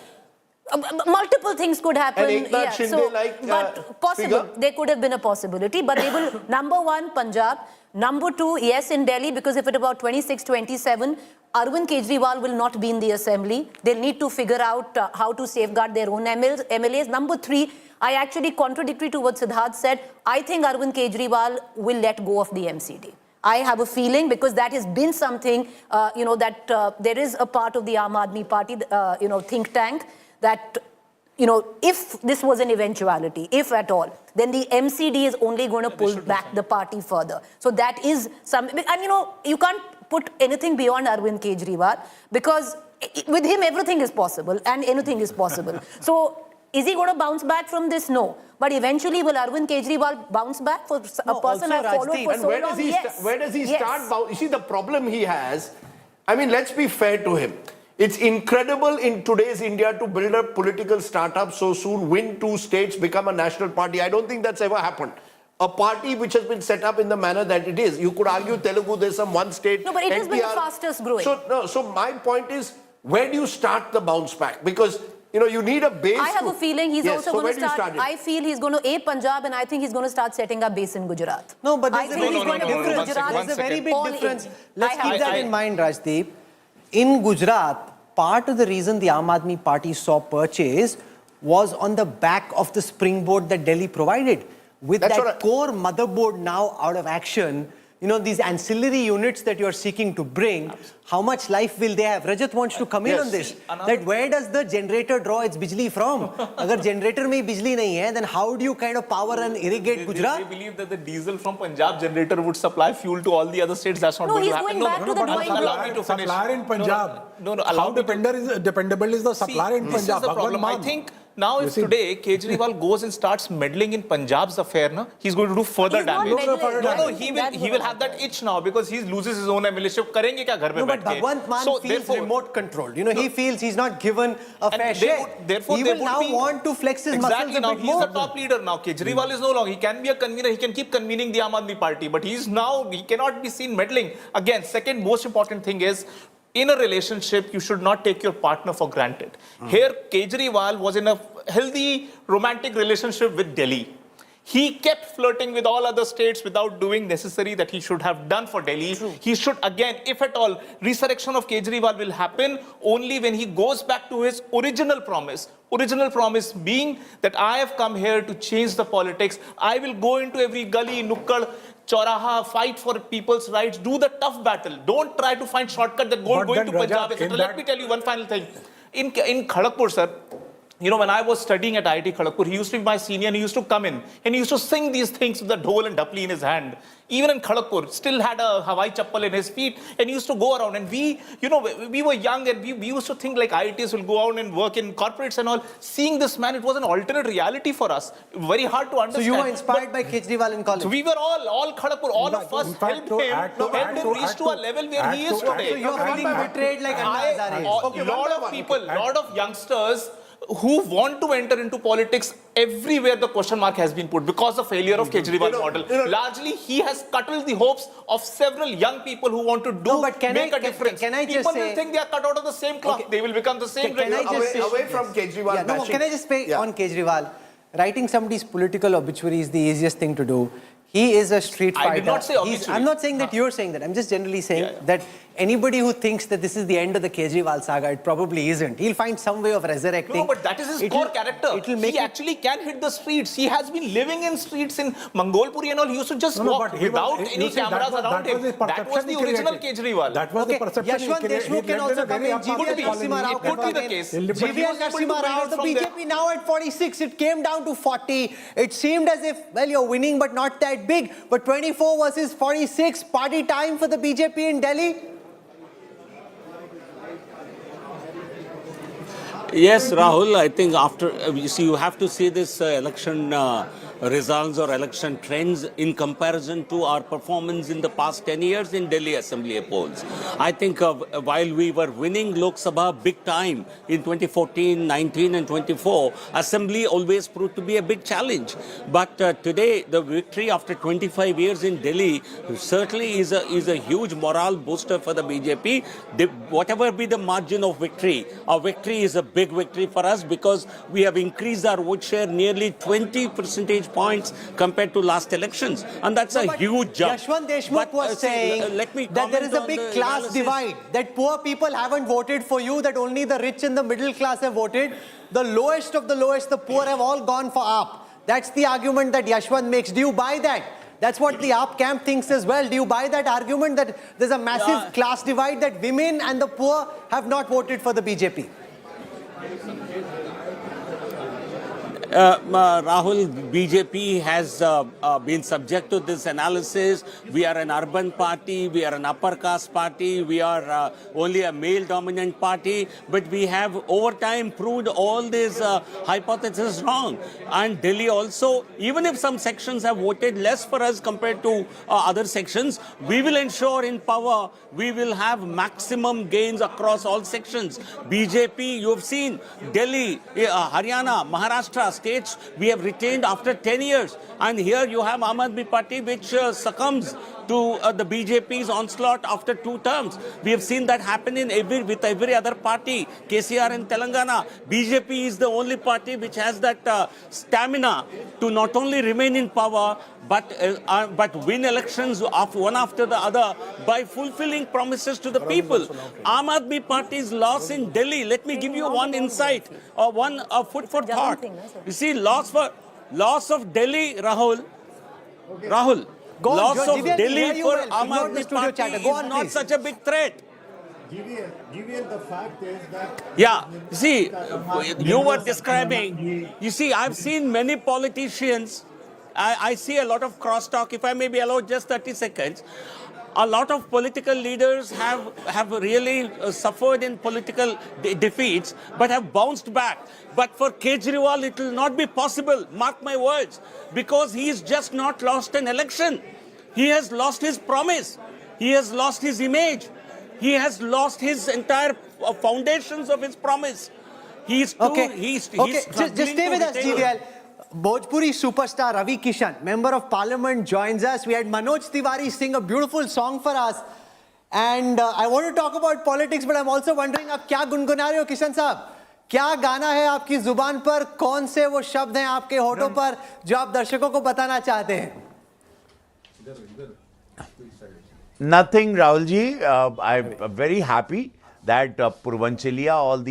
Multiple things could happen. And Eknath Shinde but possible. figure? There could have been a possibility. But they will, number one, Punjab. Number two, yes, in Delhi, because if it's about 26, 27, Arvind Kejriwal will not be in the assembly. They'll need to figure out how to safeguard their own MLAs. Number three, I actually, contradictory to what Siddharth said, I think Arvind Kejriwal will let go of the MCD. I have a feeling, because that has been something, that there is a part of the Aam Aadmi Party, think tank, that, if this was an eventuality, if at all, then the MCD is only going to pull back the party further. So that is something, and you can't put anything beyond Arvind Kejriwal, because with him everything is possible and anything is possible. So is he going to bounce back from this? No. But eventually, will Arvind Kejriwal bounce back for a person I followed for so long? Yes. Where does he start? You see, the problem he has, I mean, let's be fair to him. It's incredible in today's India to build a political startup so soon, win 2 states, become a national party. I don't think that's ever happened. A party which has been set up in the manner that it is. You could argue Telugu, there's some one state. No, but it has been the fastest growing. So my point is, where do you start the bounce back? Because, you need a base. I have a feeling he's also going to start. It? I feel he's going to Punjab, and I think he's going to start setting up base in Gujarat. No, but there's there's a very big difference. Let's keep that in mind, Rajdeep. In Gujarat, part of the reason the Aam Aadmi Party saw purchase was on the back of the springboard that Delhi provided. With core motherboard now out of action, these ancillary units that you're seeking to bring, how much life will they have? Rajat wants to come in on this. That where does the generator draw its bijli from? Agar generator mein bijli nahi hai, then how do you kind of power and irrigate Gujarat? They believe that the diesel from Punjab generator would supply fuel to all the other states. That's not going to happen. Allow me to finish. Supplier in Punjab. How dependable is the supplier in Punjab? This is the problem. I think now if today Kejriwal goes and starts meddling in Punjab's affair, he's going to do further damage. He will have that itch now, because he loses his own MLA. Karenge kya ghar mein but Bhagwant Mann feels remote controlled. He feels he's not given a fair share. He will now want to flex his muscles a bit more. He's the top leader now. Kejriwal is no longer. He can be a convener. He can keep convening the Aam Aadmi Party. But he cannot be seen meddling. Again, second most important thing is, in a relationship, you should not take your partner for granted. Here, Kejriwal was in a healthy romantic relationship with Delhi. He kept flirting with all other states without doing necessary that he should have done for Delhi. True. He should, again, if at all, resurrection of Kejriwal will happen only when he goes back to his original promise. Original promise being that I have come here to change the politics. I will go into every gully, nukkad, Chauraha, fight for people's rights, do the tough battle. Don't try to find shortcut that going to Punjab, etc. Let me tell you one final thing. In Kharagpur, sir, when I was studying at IIT Kharagpur, he used to be my senior and he used to come in and he used to sing these things with the dhol and dapli in his hand. Even in Kharagpur, still had a Hawaii chappal in his feet and he used to go around. And we were young and we used to think like IITs will go out and work in corporates and all. Seeing this man, it was an alternate reality for us. Very hard to understand. So you were inspired by Kejriwal in college? So we were all Kharagpur, all of us helped him reach to a level where he is today. So you're feeling betrayed like Anna Hazare. Lot of youngsters who want to enter into politics, everywhere the question mark has been put because of failure of Kejriwal's model. Largely, he has scuttled the hopes of several young people who want to make a difference. People will think they are cut out of the same cloth. They will become the same. Away from Kejriwal. Can I just say on Kejriwal, writing somebody's political obituary is the easiest thing to do. He is a street fighter. I did not say obituary. I'm not saying that you're saying that. I'm just generally saying that anybody who thinks that this is the end of the Kejriwal saga, it probably isn't. He'll find some way of resurrecting. No, but that is his core character. He actually can hit the streets. He has been living in streets in Mangolpuri and all. He used to just walk without any cameras around him. That was the original Kejriwal. That was the perception. Yashwant Deshmukh can also come in. GVL Narasimha Rao could be the case. GVL Narasimha Rao, the BJP now at 46. It came down to 40. It seemed as if, well, you're winning, but not that big. But 24 versus 46, party time for the BJP in Delhi. Yes, Rahul, I think after, you have to see this election results or election trends in comparison to our performance in the past 10 years in Delhi Assembly polls. I think while we were winning Lok Sabha big time in 2014, 19 and 24, Assembly always proved to be a big challenge. But today, the victory after 25 years in Delhi certainly is a huge morale booster for the BJP. Whatever be the margin of victory, our victory is a big victory for us because we have increased our vote share nearly 20 percentage points compared to last elections. And that's a huge jump. Yashwant Deshmukh was saying that there is a big class divide, that poor people haven't voted for you, that only the rich and the middle class have voted. The lowest of the lowest, the poor, have all gone for AAP. That's the argument that Yashwant makes. Do you buy that? That's what the AAP camp thinks as well. Do you buy that argument that there's a massive class divide, that women and the poor have not voted for the BJP? Rahul, BJP has been subject to this analysis. We are an urban party, we are an upper caste party, we are only a male-dominant party, but we have over time proved all these hypotheses wrong. And Delhi also, even if some sections have voted less for us compared to other sections, we will ensure in power we will have maximum gains across all sections. BJP, you have seen Delhi, Haryana, Maharashtra, states we have retained after 10 years. And here you have Aam Aadmi Party, which succumbs to the BJP's onslaught after 2 terms. We have seen that happen with every other party. KCR in Telangana. BJP is the only party which has that stamina to not only remain in power, but win elections one after the other by fulfilling promises to the people. Aam Aadmi Party's loss in Delhi, let me give you one insight or one food for thought. You see, loss of Delhi, Rahul, loss of Delhi for Aam Aadmi Party is not such a big threat. GVL, the fact is that... Yeah, see, you were describing, you see, I've seen many politicians, I see a lot of crosstalk, if I may be allowed just 30 seconds. A lot of political leaders have really suffered in political defeats, but have bounced back. But for Kejriwal, it will not be possible, mark my words, because he's just not lost an election. He has lost his promise. He has lost his image. He has lost his entire foundations of his promise. He's Just stay with us, GVL. Bhojpuri superstar Ravi Kishan, Member of Parliament, joins us. We had Manoj Tiwari sing a beautiful song for us. And I want to talk about politics, but I'm also wondering, आप क्या गुनगुना रहे हो किशन साहब? क्या गाना है आपकी जुबान पर? कौन से वो शब्द हैं आपके होठों पर जो आप दर्शकों को बताना चाहते हैं? Nothing, Rahulji. I'm very happy that Purvanchalia, all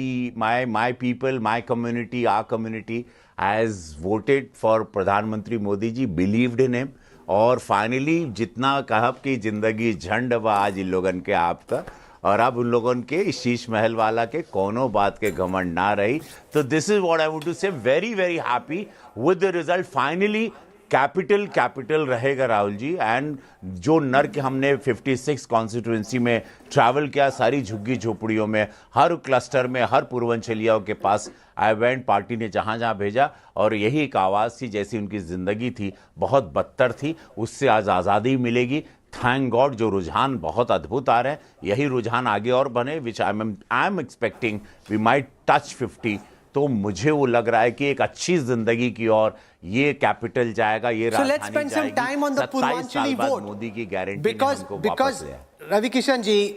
my people, my community, our community has voted for Pradhan Mantri Modi ji, believed in him, और फाइनली जितना कहब की जिंदगी झंड बा आज इन लोगन के आपका, और अब उन लोगन के शीश महल वाला के कोनो बात के घमंड ना रही. तो this is what I want to say, very very happy with the result. Finally capital रहेगा राहुल जी. एंड जो नर्क हमने 56 कॉन्स्टिट्यूएंसी में ट्रैवल किया, सारी झुग्गी झोपड़ियों में, हर क्लस्टर में, हर पूर्वांचलियों के पास आई वेंट, पार्टी ने जहां जहां भेजा, और यही एक आवाज़ थी, जैसी उनकी ज़िंदगी थी बहुत बदतर थी, उससे आज आज़ादी मिलेगी. थैंक गॉड, जो रुझान बहुत अद्भुत आ रहे हैं, यही रुझान आगे और बने, which I am expecting we might touch 50. तो मुझे वो लग रहा है कि एक अच्छी जिंदगी की ओर ये कैपिटल जाएगा, ये राजधानी जाएगी. 27 साल बाद मोदी की गारंटी ने हमको वापस लिया. Ravi Kishan ji,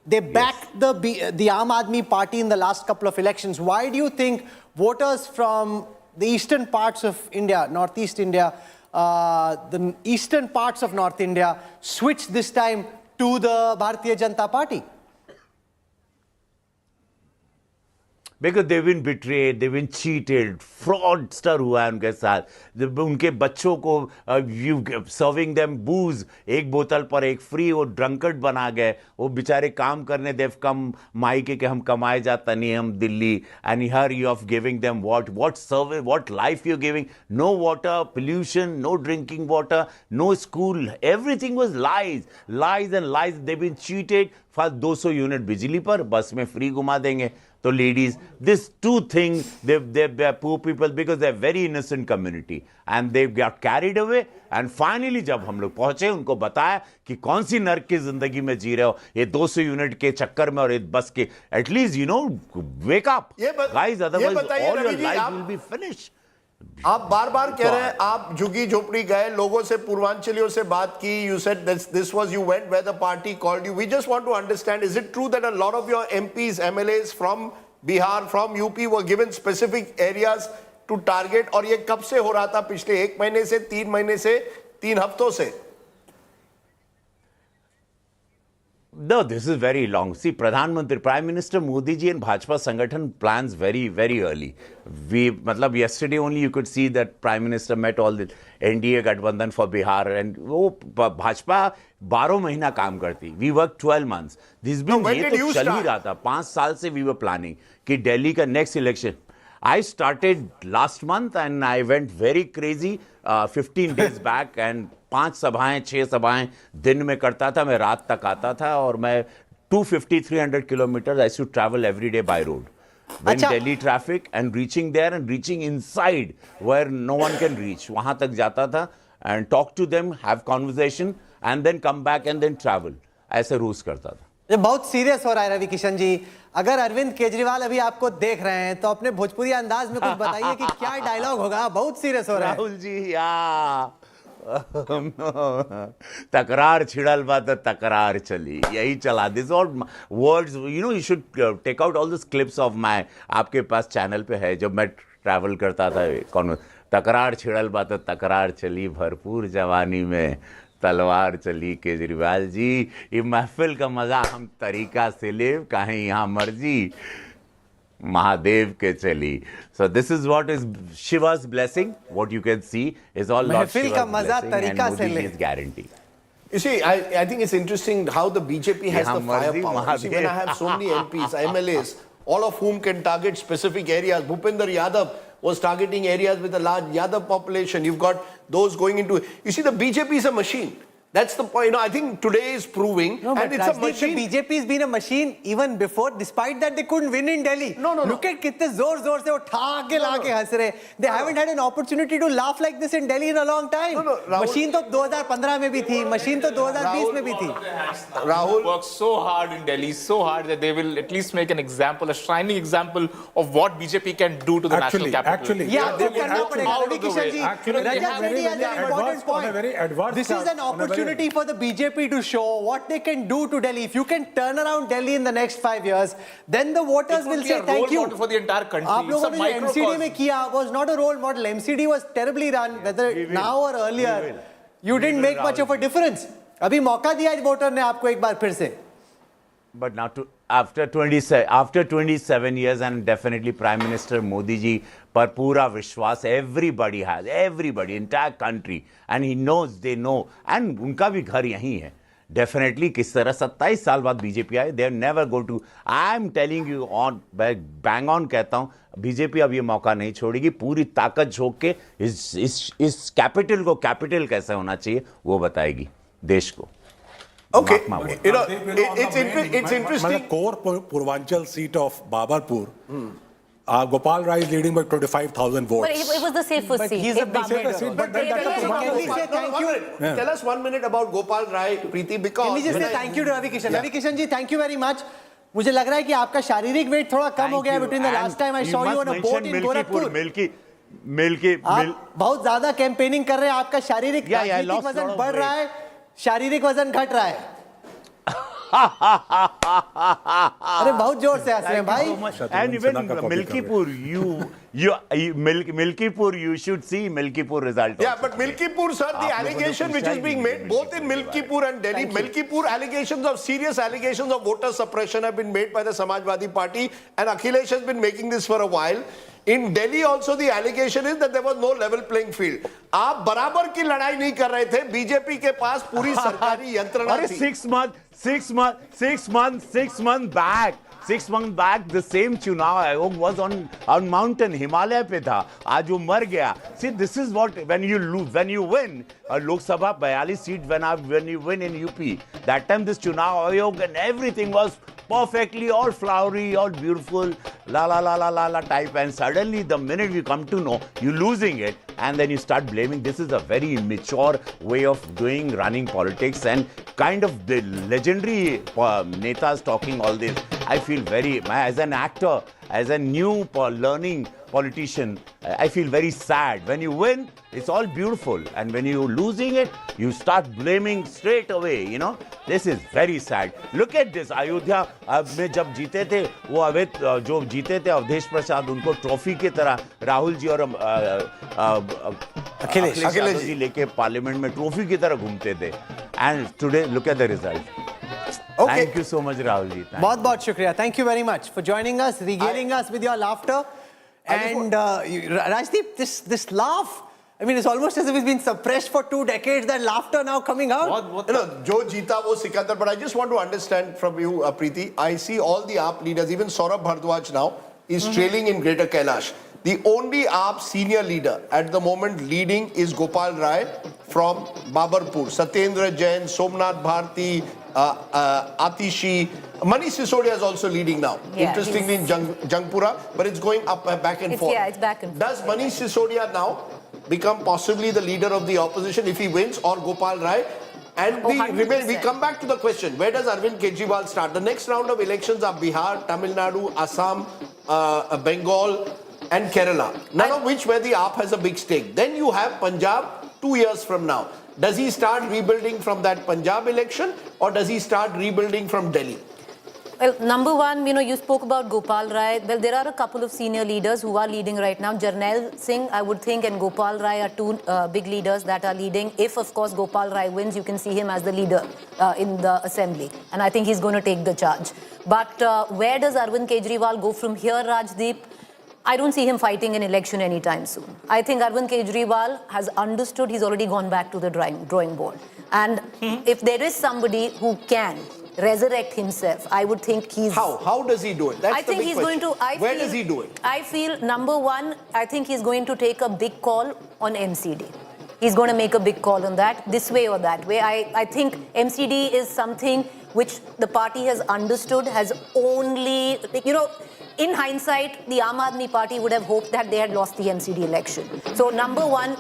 they backed the Aam Aadmi Party in the last couple of elections. Why do you think voters from the eastern parts of India, northeast India, the eastern parts of North India switched this time to the Bharatiya Janata Party? Because they've been betrayed, they've been cheated, fraudster हुआ है उनके साथ. उनके बच्चों को you serving them booze, एक बोतल पर एक फ्री, वो ड्रंकर्ड बना गए. वो बेचारे काम करने, they've come मायके के हम कमाए जाता नहीं हम Delhi, and here you are giving them what service, what life you're giving? No water, pollution, no drinking water, no school, everything was lies and lies. They've been cheated first 200 unit बिजली पर, बस में फ्री घुमा देंगे. तो ladies, this two things, they poor people because they're very innocent community and they got carried away. And finally जब हम लोग पहुंचे, उनको बताया कि कौन सी नर्क की जिंदगी में जी रहे हो, ये 200 यूनिट के चक्कर में और एक बस के. At least wake up, guys, otherwise all your life will be finished. आप बार बार कह रहे हैं, आप झुग्गी झोपड़ी गए, लोगों से, पूर्वांचलियों से बात की. You said this was, you went where the party called you. We just want to understand, is it true that a lot of your MPs, MLAs from Bihar, from UP were given specific areas to target? और ये कब से हो रहा था? पिछले 1 महीने से, 3 महीने से, 3 हफ्तों से? No, this is very long. See, Prime Minister Modi ji and Bhajpa Sangathan plans very, very early. Yesterday only you could see that Prime Minister met all the NDA Gathbandhan for Bihar, and Bhajpa 12 महीना काम करती. We worked 12 months. This been ये तो चल ही रहा था. 5 साल से we were planning कि Delhi का next election. I started last month and I went very crazy 15 days back and 5 सभाएं 6 सभाएं दिन में करता था. मैं रात तक आता था और मैं 250-300 kilometers I used to travel every day by road. When Delhi traffic and reaching there and reaching inside where no one can reach, वहां तक जाता था and talk to them, have conversation and then come back and then travel. ऐसे रोज करता था. ये बहुत serious हो रहा है रवि किशन जी. अगर अरविंद केजरीवाल अभी आपको देख रहे हैं तो अपने भोजपुरी अंदाज में कुछ बताइए कि क्या डायलॉग होगा. बहुत सीरियस हो रहा है. राहुल जी, तकरार छिड़ल बा तो तकरार चली, यही चला. This all words, you should take out all these clips of my, आपके पास चैनल पे है, जब मैं ट्रैवल करता था. कौन तकरार छिड़ल बा तो तकरार चली, भरपूर जवानी में तलवार चली. केजरीवाल जी, ये महफिल का मजा हम तरीका से ले, कहीं यहाँ मर्जी महादेव के चली. So this is what is Shiva's blessing. What you can see is all Lord Shiva's blessing and Modi ji's guarantee. You see, I think it's interesting how the BJP has the firepower. See, when I have so many MPs, MLAs, all of whom can target specific areas. Bhupender Yadav was targeting areas with a large Yadav population. You've got those going into... You see, the BJP is a machine. That's the point. I think today is proving, and it's a machine. The BJP has been a machine even before. Despite that, they couldn't win in Delhi. No. Look at कितने जोर से वो ठा के ला के हंस रहे. They haven't had an opportunity to laugh like this in Delhi in a long time. Machine तो 2015 में भी थी. Machine तो 2020 में भी थी. Rahul works so hard in Delhi, so hard that they will at least make an example, a shining example of what BJP can do to the national capital. आपको करना पड़ेगा. Ravi Kishan ji, Rajat Reddy has an important point. This is an opportunity for the BJP to show what they can do to Delhi. If you can turn around Delhi in the next 5 years, then the voters will say thank you. For the entire country. आप लोगों ने जो MCD में किया was not a role model. MCD was terribly run, whether now or earlier. You didn't make much of a difference. अभी मौका दिया है वोटर ने आपको एक बार फिर से. But now, after 27 years, and definitely Prime Minister Modi ji पर पूरा विश्वास everybody has, entire country, and he knows, they know, and उनका भी घर यहीं है. Definitely किस तरह 27 साल बाद बीजेपी आए, they are never going to. I am telling you on bang on कहता हूँ, बीजेपी अब ये मौका नहीं छोड़ेगी. पूरी ताकत झोंक के इस कैपिटल को कैपिटल कैसे होना चाहिए वो बताएगी देश को. Okay, it's interesting. The core Purvanchal seat of Babarpur, Gopal Rai is leading by 25,000 votes. But it was the safest seat. He's a big seat. But then that's a Purvanchal. Tell us 1 minute about Gopal Rai, Preeti, because... Can we just say thank you to Ravi Kishan? Ravi Kishan ji, thank you very much. मुझे लग रहा है कि आपका शारीरिक wait थोड़ा कम हो गया between the last time I saw you on a boat in Gorakhpur. आप बहुत ज्यादा कैंपेनिंग कर रहे हैं. आपका शारीरिक वजन बढ़ रहा है, शारीरिक वजन घट रहा है. अरे बहुत जोर से हंस रहे हैं भाई. And even Milkipur, Milkipur, you should see Milkipur result. Yeah, but Milkipur, sir, the allegation which is being made both in Milkipur and Delhi, Milkipur serious allegations of voter suppression have been made by the Samajwadi Party, and Akhilesh has been making this for a while. In Delhi also the allegation is that there was no level playing field. आप बराबर की लड़ाई नहीं कर रहे थे. BJP के पास पूरी सरकारी यंत्रणा थी. 6 months back. 6 months back, the same चुनाव आयोग was on mountain, Himalaya पे था. आज वो मर गया. See, this is what, when you lose, when you win, Lok Sabha 42 seat, when you win in UP, that time this चुनाव आयोग and everything was perfectly all flowery, all beautiful, la type, and suddenly the minute you come to know, you're losing it, and then you start blaming. This is a very immature way of running politics, and kind of the legendary netas talking all this. I feel as an actor, as a new learning politician, I feel very sad. When you win, it's all beautiful, and when you're losing it, you start blaming straight away, you know. This is very sad. Look at this. Ayodhya में जब जीते थे, वो जो जीते थे अवधेश प्रसाद, उनको trophy की तरह राहुल जी और अखिलेश यादव जी लेके पार्लियामेंट में ट्रॉफी की तरह घूमते थे. And today, look at the result. Okay. Thank you so much, Rahul ji. बहुत shukriya. Thank you very much for joining us, regaling us with your laughter. And Rajdeep, this laugh, I mean, it's almost as if it's been suppressed for 2 decades, that laughter now coming out. You know, Jo Jeeta wo Sikandar, but I just want to understand from you, Preeti, I see all the AAP leaders, even Saurabh Bhardwaj now, is trailing in Greater Kailash. The only AAP senior leader at the moment leading is Gopal Rai from Babarpur. Satyendra Jain, Somnath Bharti, Atishi. Manish Sisodia is also leading now. Yeah, interestingly in Jangpura, but it's going up back and forth. Yeah, it's back and forth. Does Manish Sisodia now become possibly the leader of the opposition if he wins, or Gopal Rai? And we come back to the question, where does Arvind Kejriwal start? The next round of elections are Bihar, Tamil Nadu, Assam, Bengal and Kerala, none of which where the AAP has a big stake. Then you have Punjab 2 years from now. Does he start rebuilding from that Punjab election, or does he start rebuilding from Delhi? Well, number one, you know, you spoke about Gopal Rai. Well, there are a couple of senior leaders who are leading right now. Jarnail Singh, I would think, and Gopal Rai are 2 big leaders that are leading. If, of course, Gopal Rai wins, you can see him as the leader in the assembly. And I think he's going to take the charge. But where does Arvind Kejriwal go from here, Rajdeep? I don't see him fighting an election anytime soon. I think Arvind Kejriwal has understood he's already gone back to the drawing board. And if there is somebody who can resurrect himself, I would think he's... How does he do it? That's I think he's going to... Where does he do it? I feel, number one, I think he's going to take a big call on MCD. He's going to make a big call on that, this way or that way. I think MCD is something which the party has understood, has only... You know, in hindsight, the Aam Aadmi Party would have hoped that they had lost the MCD election. So, number one,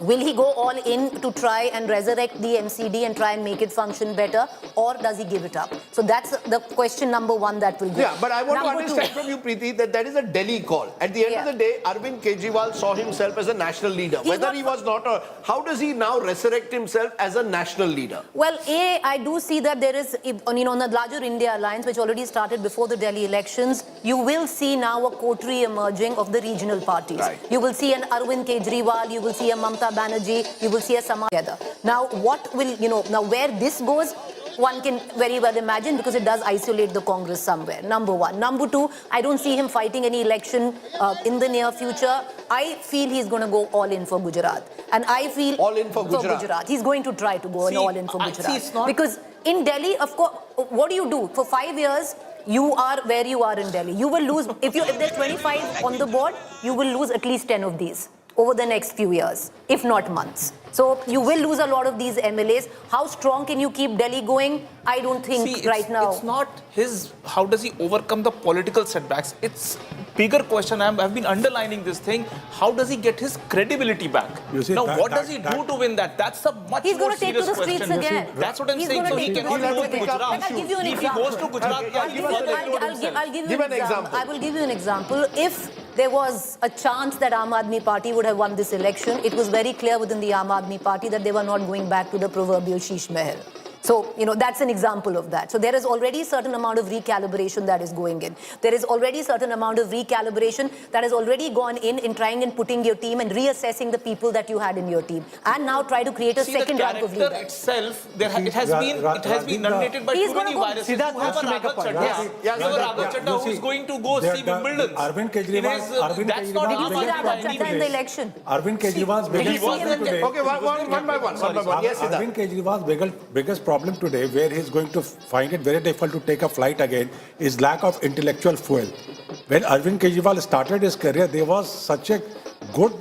will he go all in to try and resurrect the MCD and try and make it function better, or does he give it up? So that's the question number one that will go. Yeah, but I want to understand from you, Preeti, that is a Delhi call. At the end of the day, Arvind Kejriwal saw himself as a national leader. Whether he was not, or how does he now resurrect himself as a national leader? Well, I do see that there is, on the larger India alliance, which already started before the Delhi elections, you will see now a coterie emerging of the regional parties. Right. You will see an Arvind Kejriwal, you will see a Mamata Banerjee, you will see a Samaj together. Now, what will, now where this goes, one can very well imagine, because it does isolate the Congress somewhere, number one. Number two, I don't see him fighting any election in the near future. I feel he's going to go all in for Gujarat. And I feel... All in for Gujarat? He's going to try to go all in for Gujarat. Because in Delhi, of course, what do? For 5 years, you are where you are in Delhi. You will lose, if there's 25 on the board, you will lose at least 10 of these over the next few years, if not months. So you will lose a lot of these MLAs. How strong can you keep Delhi going? I don't think right now. It's not his, how does he overcome the political setbacks? It's bigger question. I've been underlining this thing. How does he get his credibility back? Now, what does he do to win that? That's a much He's more going to take to serious the streets question. again. That's what I'm He's saying. going So to he take cannot to go the to streets. Gujarat. I'll give you an If he example. goes to Gujarat, I'll give you an example. If there was a chance that Aam Aadmi Party would have won this election, it was very clear within the Aam Aadmi Party that they were not going back to the proverbial Sheesh Mahal. So, that's an example of that. So there is already a certain amount of recalibration that is going in. There is already a certain amount of recalibration that has already gone in trying and putting your team and reassessing the people that you had in your team. And now try to create a second rank of leader. Itself, it has been narrated by too many viruses. You have a Raghav Chadha. You have a Raghav Chadha who is going to go see Wimbledon. Arvind Kejriwal. That's not Did you see Raghav Chadha in the election? Arvind Kejriwal's biggest problem today. Okay, one by one. Yes, Arvind Kejriwal's biggest problem today, where he's going to find it very difficult to take a flight again, is lack of intellectual fuel. When Arvind Kejriwal started his career, there was such a good,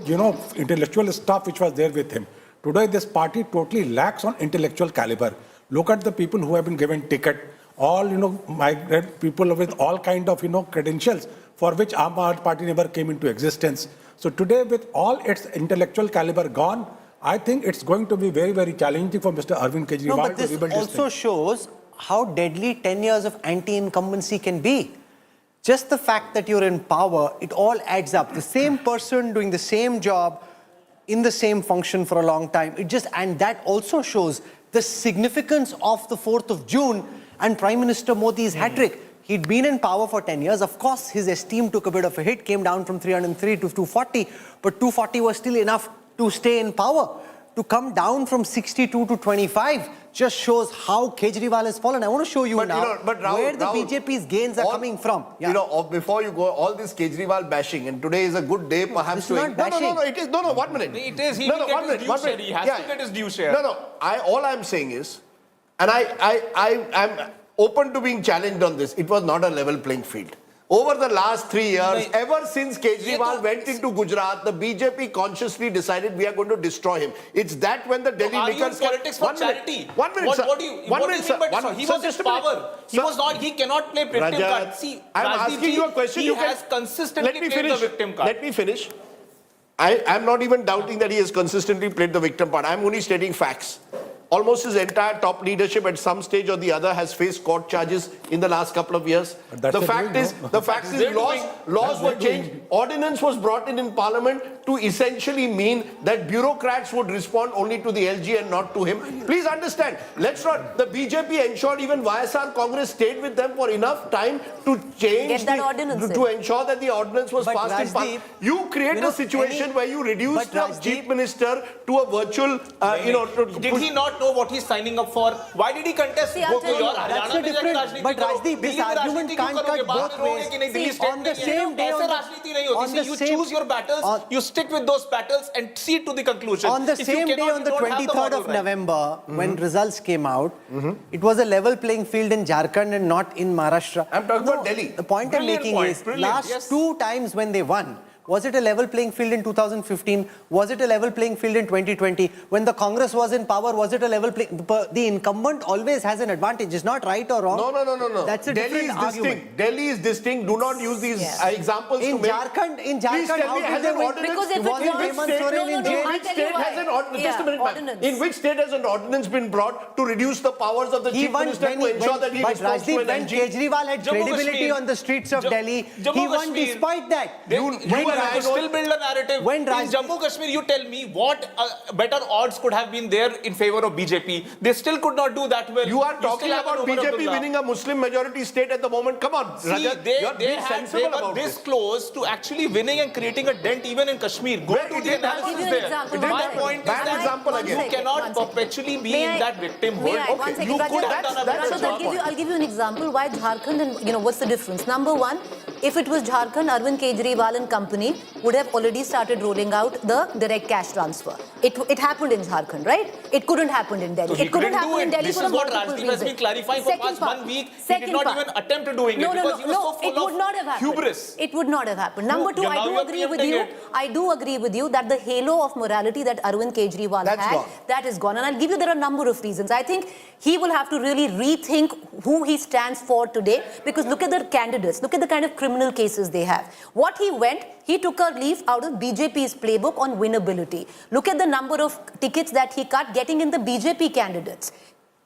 intellectual stuff which was there with him. Today, this party totally lacks on intellectual caliber. Look at the people who have been given ticket, all, migrant people with all kind of, credentials for which Aam Aadmi Party never came into existence. So today, with all its intellectual caliber gone, I think it's going to be very, very challenging for Mr. Arvind Kejriwal No, but this also shows how deadly 10 years of anti-incumbency can be. Just the fact that you're in power, it all adds up. The same person doing the same job in the same function for a long time. And that also shows the significance of the 4th of June and Prime Minister Modi's hat-trick. He'd been in power for 10 years. Of course, his esteem took a bit of a hit, came down from 303 to 240, but 240 was still enough to stay in power. To come down from 62 to 25 just shows how Kejriwal has fallen. I want to show you now where the BJP's gains are coming from. Before you go, all this Kejriwal bashing, and today is a good day perhaps to... not bashing. No, it is. No, 1 minute. It is. He will get his due share. He has to get his due share. All I'm saying is, and I'm open to being challenged on this, it was not a level playing field. Over the last 3 years, ever since Kejriwal went into Gujarat, the BJP consciously decided we are going to destroy him. It's that when the Delhi liquors... politics for charity. 1 minute, sir. What do you mean by that? He was in power. He cannot play victim card. See, I'm asking you a question. He has consistently played the victim card. Let me finish. I'm not even doubting that he has consistently played the victim part. I'm only stating facts. Almost his entire top leadership at some stage or the other has faced court charges in the last couple of years. The fact is, laws were changed. Ordinance was brought in Parliament to essentially mean that bureaucrats would respond only to the LG and not to him. Please understand, the BJP ensured even YSR Congress stayed with them for enough time to change to ensure that the ordinance was passed in Parliament. You create a situation where you reduce the chief minister to a virtual, Did he not know what he's signing up for? Why did he contest? That's a different... But Rajdeep, this argument can't cut both ways. On the same day... You choose your battles, you stick with those battles and see to the conclusion. On the same day, on the 23rd of November, when results came out, it was a level playing field in Jharkhand and not in Maharashtra. I'm talking about Delhi. The point I'm making is, last 2 times when they won, was it a level playing field in 2015? Was it a level playing field in 2020? When the Congress was in power, was it a level playing... The incumbent always has an advantage. It's not right or wrong. No. That's a different argument. Delhi is distinct. Do not use these examples in to make... In Jharkhand, how did they win? Because if In which state has an ordinance been brought to reduce the powers of the chief minister to ensure that he responds to an when LG? Kejriwal had credibility on the streets of Delhi, he won despite that. Still build a narrative. In Jammu Kashmir, you tell me what better odds could have been there in favor of BJP. They still could not do that well. You are talking about BJP winning a Muslim majority state at the moment. Come on, Rajat, they were this close to actually winning and creating a dent even in Kashmir. Go to the analysis there. My point is that you cannot perpetually be in that victimhood. You could have done a better job. I'll give you an example why Jharkhand and what's the difference. Number one, if it was Jharkhand, Arvind Kejriwal and company would have already started rolling out the direct cash transfer. It happened in Jharkhand, right? It couldn't happen in Delhi. So it couldn't happen in Delhi. This is what Rajdeep has been clarifying for past 1 week. He did not even attempt doing it because he was so full of hubris. It would not have happened. Number two, I do agree with you. I do agree with you that the halo of morality that Arvind Kejriwal had, that is gone. And I'll give you there are a number of reasons. I think he will have to really rethink who he stands for today, because look at the candidates, look at the kind of criminal cases they have. What he took a leaf out of BJP's playbook on winnability. Look at the number of tickets that he cut getting in the BJP candidates.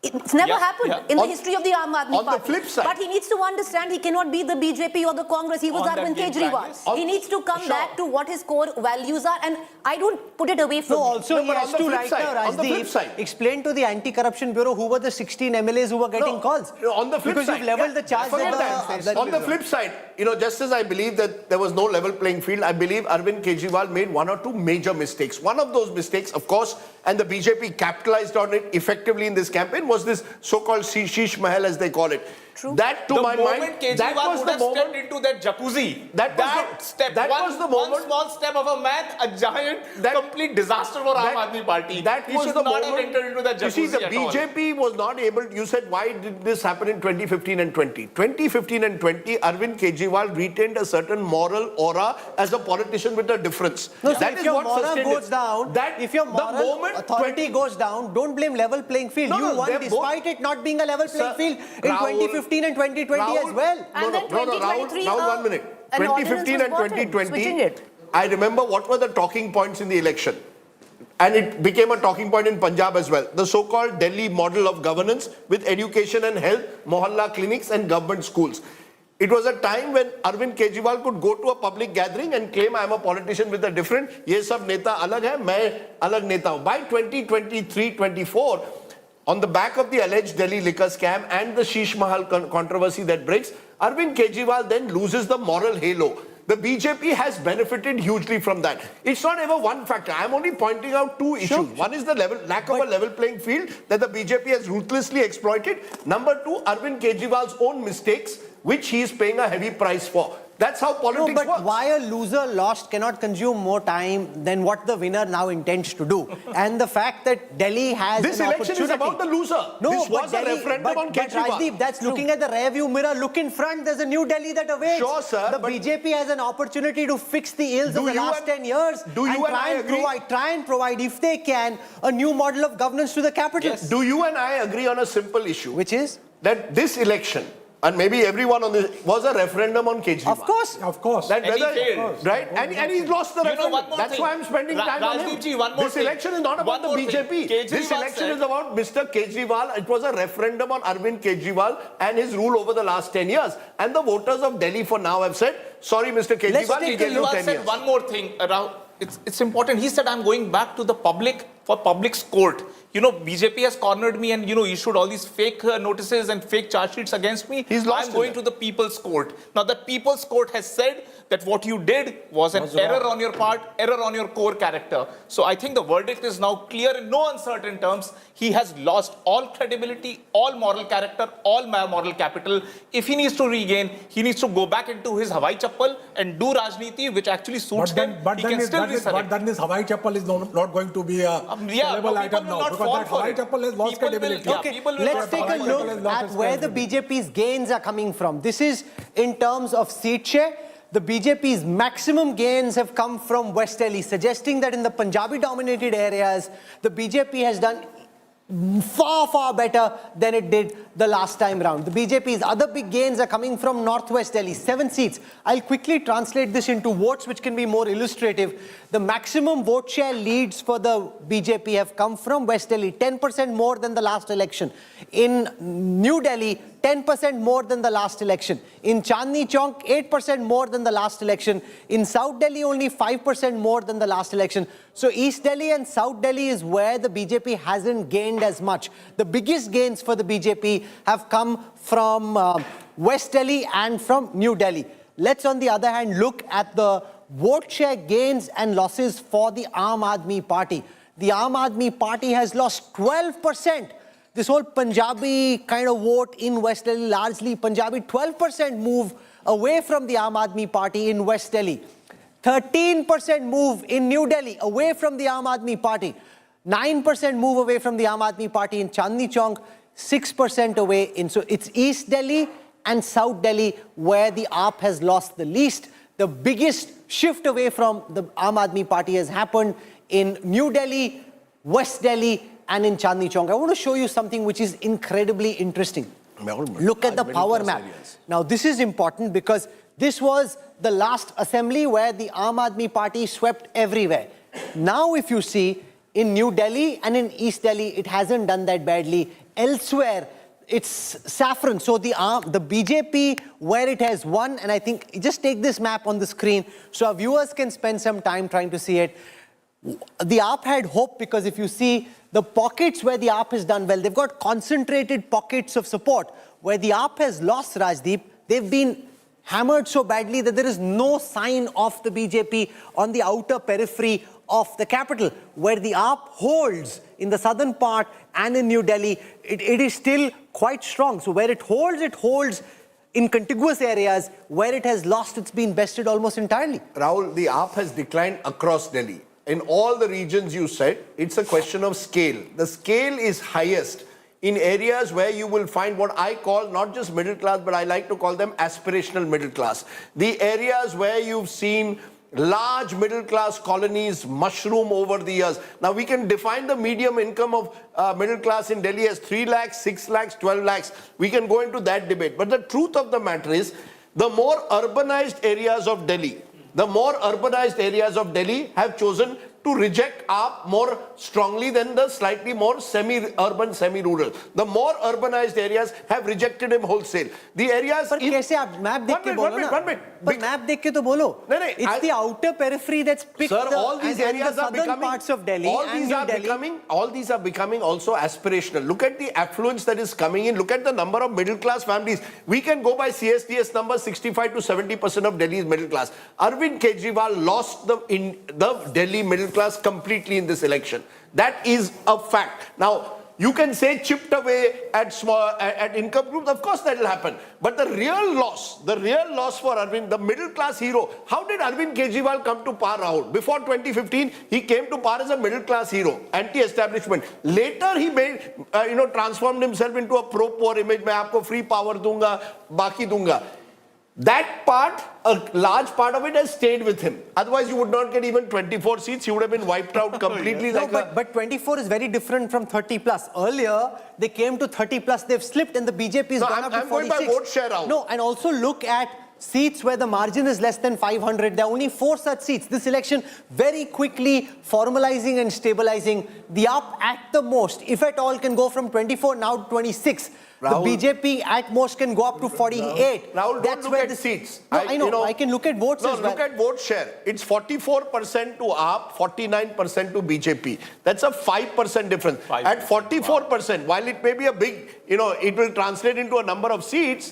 It's never happened in the history of the Aam Aadmi on the Party. flip side- But he needs to understand he cannot be the BJP or the Congress. He was On that Arvind game Kejriwal. practice. He needs to come back to what his core values are, and I don't put it away from No, him. also No, he but on has the to flip right side- now, on the flip Rajdeep, side- explain to the Anti-Corruption Bureau who were the 16 MLAs who were getting calls. On the flip because side, you've leveled the charge forget that that. On the flip side, just as I believe that there was no level playing field, I believe Arvind Kejriwal made one or two major mistakes. One of those mistakes, of course, and the BJP capitalized on it effectively in this campaign, was this so-called Sheesh Mahal, as they call it. True. That, to The my moment mind, Kejriwal that was would the have stepped moment. into that jacuzzi, That was the one moment- small step of a man, a giant, complete disaster for Aam Aadmi Party. That He was should the not moment. have entered into that You see, jacuzzi the at all. BJP was not able. You said, why did this happen in 2015 and 20? 2015 and 20, Arvind Kejriwal retained a certain moral aura as a politician with a difference. No, so That if is your what moral sustained goes it. down, if your the moral moment authority goes down, don't blame level playing field. No, You no, won they're despite it not being a level playing Sir, field in Rahul- 2015 and 2020 as Rahul- well. And then 2023, Rahul, 1 minute. an ordinance 2015 was and brought in, 2020, switching it. I remember what were the talking points in the election. And it became a talking point in Punjab as well. The so-called Delhi model of governance with education and health, mohalla clinics and government schools. It was a time when Arvind Kejriwal could go to a public gathering and claim, I am a politician with a different, ye sab neta alag hai, main alag neta hu. By 2023-24, on the back of the alleged Delhi liquor scam and the Sheesh Mahal controversy that breaks, Arvind Kejriwal then loses the moral halo. The BJP has benefited hugely from that. It's not ever one factor. I'm only pointing out two issues. One is the lack of a level playing field that the BJP has ruthlessly exploited. Number two, Arvind Kejriwal's own mistakes, which he is paying a heavy price for. That's how politics No, but works. why a loser lost cannot consume more time than what the winner now intends to do. And the fact that Delhi has This an election is opportunity. about the loser. No, This but was a referendum on Kejriwal. Rajdeep, that's looking at the rear view mirror. Look in front. There's a new Delhi that awaits. Sure, sir, The but- BJP has an opportunity to fix the ills of the you last and- 10 years. do you and I agree? try and provide, if they can, a new model of governance to the capital. Do you and I agree on a simple issue? Which is? That this election, and maybe everyone on this, was a referendum on Kejriwal. Of course. Of course. That And he whether, failed. right? And he's lost the You know, referendum. one more That's thing. why I'm spending time on him. Rajdeep ji, one more This thing. election is not about One more the thing. BJP. This Kejriwal election said- is about Mr. Kejriwal. It was a referendum on Arvind Kejriwal and his rule over the last 10 years. And the voters of Delhi for now have said, sorry, Mr. Kejriwal, we gave you Kejriwal 10 said years. one more thing, Rahul. It's important. He said, I'm going back to the public for public's court. BJP has cornered me and, issued all these fake notices and fake charge sheets against me. He's lost I'm going in to the people's court. Now, the people's court has said that what you did was an error on your part, error on your core character. So I think the verdict is now clear in no uncertain terms. He has lost all credibility, all moral character, all moral capital. If he needs to regain, he needs to go back into his Hawaii chappal and do Rajniti, which actually suits him. He can still resurrect. But then this Hawaii chappal is not going to be a sellable item will now, not because fall that for Hawaii it. chappal has lost People will- credibility. yeah, Okay, people will let's take a Hawaii chappal has look lost at its where the credibility. BJP's gains are coming from. This is in terms of seat share. The BJP's maximum gains have come from West Delhi, suggesting that in the Punjabi-dominated areas, the BJP has done far, far better than it did the last time round. The BJP's other big gains are coming from Northwest Delhi, 7 seats. I'll quickly translate this into votes, which can be more illustrative. The maximum vote share leads for the BJP have come from West Delhi, 10% more than the last election. In New Delhi, 10% more than the last election. In Chandni Chowk, 8% more than the last election. In South Delhi, only 5% more than the last election. So East Delhi and South Delhi is where the BJP hasn't gained as much. The biggest gains for the BJP have come from West Delhi and from New Delhi. Let's, on the other hand, look at the vote share gains and losses for the Aam Aadmi Party. The Aam Aadmi Party has lost 12%. This whole Punjabi kind of vote in West Delhi, largely Punjabi, 12% move away from the Aam Aadmi Party in West Delhi. 13% move in New Delhi away from the Aam Aadmi Party. 9% move away from the Aam Aadmi Party in Chandni Chowk. 6% away in... So it's East Delhi and South Delhi where the AAP has lost the least. The biggest shift away from the Aam Aadmi Party has happened in New Delhi, West Delhi, and in Chandni Chowk. I want to show you something which is incredibly interesting. Look at the power map. Now, this is important because this was the last assembly where the Aam Aadmi Party swept everywhere. Now, if you see, In New Delhi and in East Delhi, it hasn't done that badly. Elsewhere, it's saffron. So the BJP, where it has won, and I think, just take this map on the screen so our viewers can spend some time trying to see it. The AAP had hope because if you see the pockets where the AAP has done well, they've got concentrated pockets of support. Where the AAP has lost, Rajdeep, they've been hammered so badly that there is no sign of the BJP on the outer periphery of the capital. Where the AAP holds in the southern part and in New Delhi, it is still quite strong. So where it holds in contiguous areas. Where it has lost, it's been bested almost entirely. Rahul, the AAP has declined across Delhi. In all the regions you said, it's a question of scale. The scale is highest in areas where you will find what I call not just middle class, but I like to call them aspirational middle class. The areas where you've seen large middle class colonies mushroom over the years. Now we can define the medium income of middle class in Delhi as 3 lakhs, 6 lakhs, 12 lakhs. We can go into that debate. But the truth of the matter is, the more urbanized areas of Delhi, have chosen to reject AAP more strongly than the slightly more semi-urban, semi-rural. The more urbanized areas have rejected him wholesale. The areas... But कैसे आप map देख के बोलो ना? One minute. But map देख के तो बोलो. It's the outer periphery that's picked Sir, all these areas the are southern becoming, parts of Delhi all these are becoming also aspirational. Look at the affluence that is coming in. Look at the number of middle class families. We can go by CSDS numbers, 65 to 70% of Delhi is middle class. Arvind Kejriwal lost the Delhi middle class completely in this election. That is a fact. Now, you can say chipped away at income groups, of course that will happen. But the real loss for Arvind, the middle class hero, how did Arvind Kejriwal come to power, Rahul? Before 2015, he came to power as a middle class hero, anti-establishment. Later, he made, transformed himself into a pro-poor image. मैं आपको free power दूंगा, बाकी दूंगा. That part, a large part of it has stayed with him. Otherwise, you would not get even 24 seats. He would have been wiped out completely. But 24 is very different from 30 plus. Earlier, they came to 30 plus. They've slipped and the BJP has gone up to 46. I'm going by vote share out. No, and also look at seats where the margin is less than 500. There are only 4 such seats. This election very quickly formalizing and stabilizing. The AAP at the most, if at all, can go from 24 now to 26. Rahul, the BJP at most can go up to 48. Rahul, don't look at the seats. No, I know. I can look at votes as well. Look at vote share. It's 44% to AAP, 49% to BJP. That's a 5% difference. At 44%, while it may be a big, it will translate into a number of seats,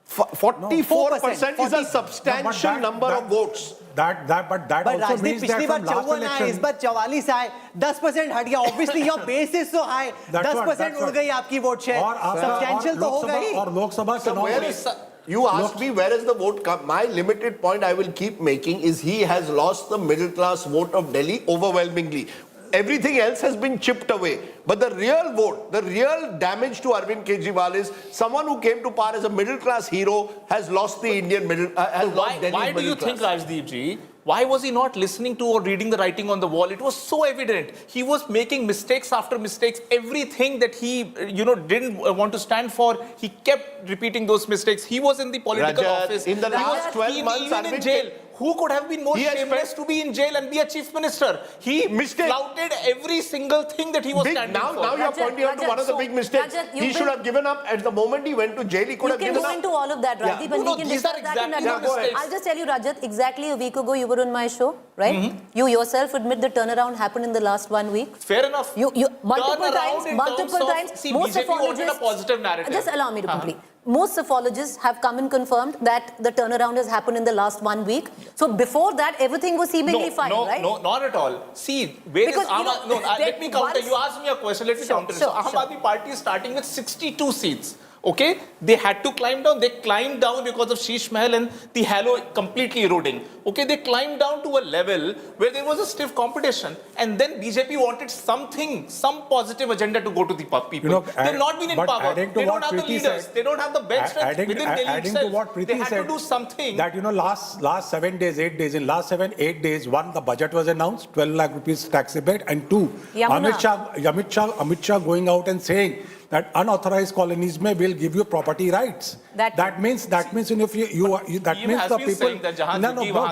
44% is a substantial number of votes. But also means that from last election... इस बार 44 आए, 10% हट गया. Obviously, your base is so high. 10% उड़ गई आपकी vote share. Substantial तो होगा ही. और लोकसभा चुनाव You asked me where is the vote come. My limited point I will keep making is he has lost the middle class vote of Delhi overwhelmingly. Everything else has been chipped away. But the real vote, the real damage to Arvind Kejriwal is someone who came to power as a middle class hero has lost the Indian middle, Why do you think, Rajdeep ji, why was he not listening to or reading the writing on the wall? It was so evident. He was making mistakes after mistakes. Everything that he, didn't want to stand for, he kept repeating those mistakes. He was in the political office. In the last 12 months, even in jail. Who could have been more shameless to be in jail and be a chief minister? He flouted every single thing that he was standing for. Now you are pointing out to one of the big mistakes. He should have given up at the moment he went to jail. He could have given up. You can go into all of that, Rajdeep, but we can discuss that in another mistakes. I'll just tell you, Rajat, exactly a week ago you were on my show, right? You yourself admit the turnaround happened in the last 1 week. Fair enough. You multiple times. See, most BJP wanted a positive narrative. Just allow me to complete. Most psephologists have come and confirmed that the turnaround has happened in the last 1 week. So before that, everything was seemingly fine, right? No, not at all. See, where is let me counter. You asked me a question, let me counter. So Aam Aadmi Party is starting with 62 seats. Okay? They had to climb down. They climbed down because of Sheesh Mahal and the halo completely eroding. Okay? They climbed down to a level where there was a stiff competition. And then BJP wanted something, some positive agenda to go to the people. They've not been in power. They don't have the leaders. They don't have the bench strength within Delhi adding to what Preeti they had said, to do something. That, last 7 days, 8 days, in last 7-8 days, one, the budget was announced, 12 lakh rupees tax rebate, and 2, Amit Shah going out and saying that unauthorized colonies will give you property rights. That means that means the people.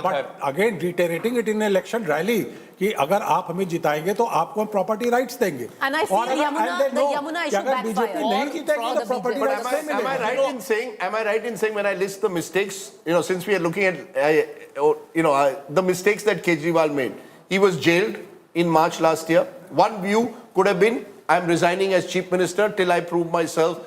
But again, reiterating it in an election rally, कि अगर आप हमें जिताएंगे तो आपको हम property rights देंगे। And I feel Yamuna issue अगर BJP नहीं backfired जीतेगी तो प्रॉपर्टी But राइट्स नहीं am I मिलेगा। right in saying when I list the mistakes, since we are looking at, the mistakes that Kejriwal made, he was jailed in March last year. One view could have been, I'm resigning as chief minister till I prove myself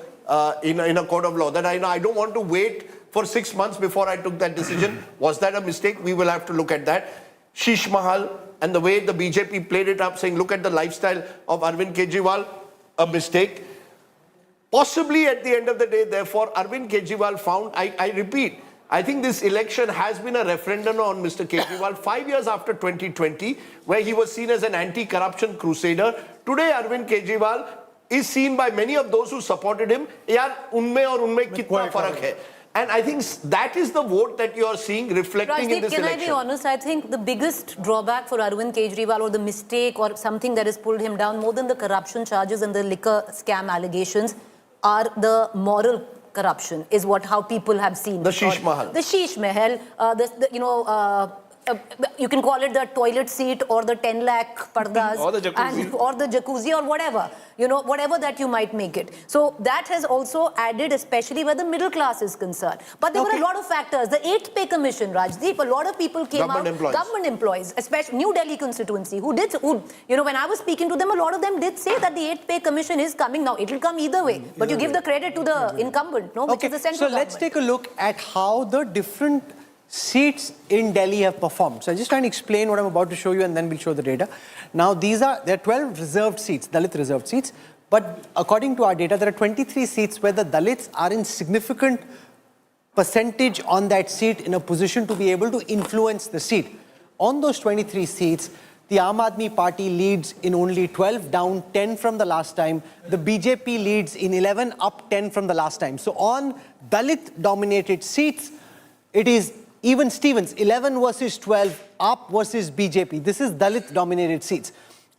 in a court of law. That I don't want to wait for 6 months before I took that decision. Was that a mistake? We will have to look at that. Sheesh Mahal and the way the BJP played it up, saying, look at the lifestyle of Arvind Kejriwal, a mistake. Possibly at the end of the day, therefore, Arvind Kejriwal found, I repeat, I think this election has been a referendum on Mr. Kejriwal 5 years after 2020, where he was seen as an anti-corruption crusader. Today, Arvind Kejriwal is seen by many of those who supported him, yaar, unme aur unme kitna farak hai. And I think that is the vote that you are seeing reflecting in this can election. I be honest? I think the biggest drawback for Arvind Kejriwal, or the mistake or something that has pulled him down more than the corruption charges and the liquor scam allegations, are the moral corruption, is how people have seen. The Sheesh Mahal. The Sheesh Mahal, you can call it the toilet seat or the 10 lakh pardas. Or the jacuzzi. Or the jacuzzi or whatever. Whatever that you might make it. So that has also added, especially where the middle class is concerned. But there were a lot of factors. The 8th pay commission, Rajdeep, a lot of people came government employees, especially New Delhi constituency, who when I was speaking to them, a lot of them did say that the 8th pay commission is coming now. It will come either way. But you give the credit to the incumbent, which is the central government. Let's take a look at how the different seats in Delhi have performed. So I'm just trying to explain what I'm about to show you, and then we'll show the data. Now there are 12 reserved seats, Dalit reserved seats, but according to our data, there are 23 seats where the Dalits are in significant percentage on that seat, in a position to be able to influence the seat. On those 23 seats, the Aam Aadmi Party leads in only 12, down 10 from the last time. The BJP leads in 11, up 10 from the last time. So on Dalit-dominated seats, it is even Stevens, 11 versus 12, AAP versus BJP. This is Dalit-dominated seats.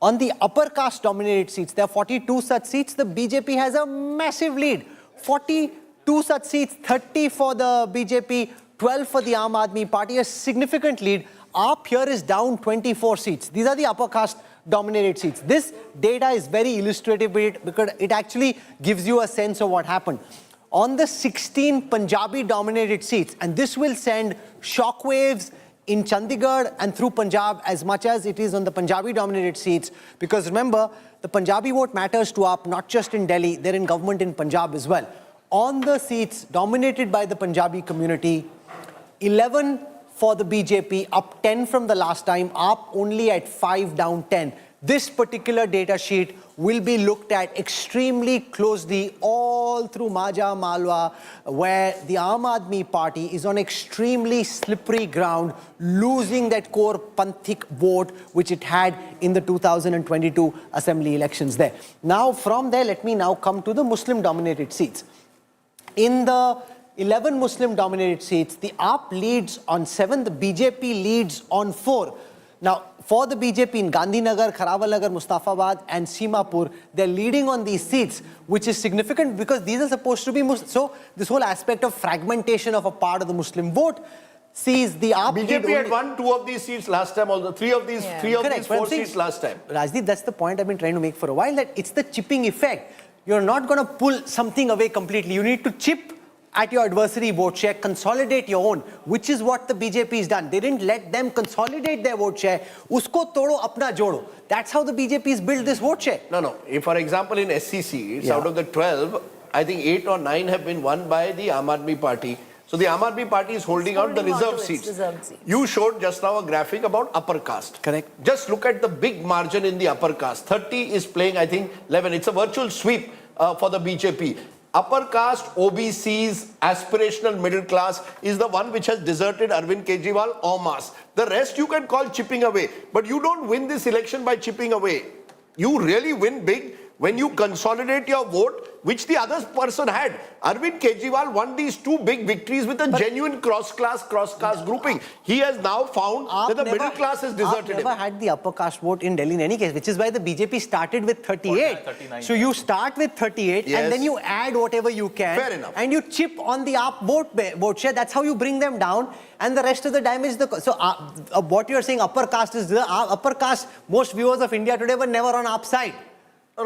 On the upper caste-dominated seats, there are 42 such seats. The BJP has a massive lead. 42 such seats, 30 for the BJP, 12 for the Aam Aadmi Party, a significant lead. AAP here is down 24 seats. These are the upper caste-dominated seats. This data is very illustrative because it actually gives you a sense of what happened. On the 16 Punjabi-dominated seats, and this will send shockwaves in Chandigarh and through Punjab as much as it is on the Punjabi-dominated seats, because remember, the Punjabi vote matters to AAP, not just in Delhi, they're in government in Punjab as well. On the seats dominated by the Punjabi community, 11 for the BJP, up 10 from the last time, AAP only at 5, down 10. This particular data sheet will be looked at extremely closely all through Maja Malwa, where the Aam Aadmi Party is on extremely slippery ground, losing that core Panthik vote which it had in the 2022 assembly elections there. Now from there, let me now come to the Muslim-dominated seats. In the 11 Muslim-dominated seats, the AAP leads on 7, the BJP leads on 4. Now, for the BJP in Gandhinagar, Kharawalnagar, Mustafabad and Simapur, they're leading on these seats, which is significant because these are supposed to be Muslim. So this whole aspect of fragmentation of a part of the Muslim vote sees the AAP BJP had won 2 of these seats last time, although 3 of these 4 seats last time. Rajdeep, that's the point I've been trying to make for a while, that it's the chipping effect. You're not going to pull something away completely. You need to chip at your adversary vote share, consolidate your own, which is what the BJP has done. They didn't let them consolidate their vote share. Usko todo, apna jodo. That's how the BJP has built this vote share. No. If, for example, in SC seats, out of the 12, I think 8 or 9 have been won by the Aam Aadmi Party. So the Aam Aadmi Party is holding out the reserved seats. You showed just now a graphic about upper caste. Correct. Just look at the big margin in the upper caste. 30 is playing, I think, 11. It's a virtual sweep for the BJP. Upper caste, OBCs, aspirational middle class is the one which has deserted Arvind Kejriwal en masse. The rest you can call chipping away. But you don't win this election by chipping away. You really win big when you consolidate your vote, which the other person had. Arvind Kejriwal won these two big victories with a genuine cross-caste grouping. He has now found that the middle class has deserted him. never had the upper caste vote in Delhi in any case, which is why the BJP started with 38. 39. So you start with 38 Yes. and then you add whatever you can. Fair enough. And you chip on the AAP vote share. That's how you bring them down. And the rest of the damage. So what you're saying, upper caste is the upper caste. Most viewers of India today were never on AAP side. No,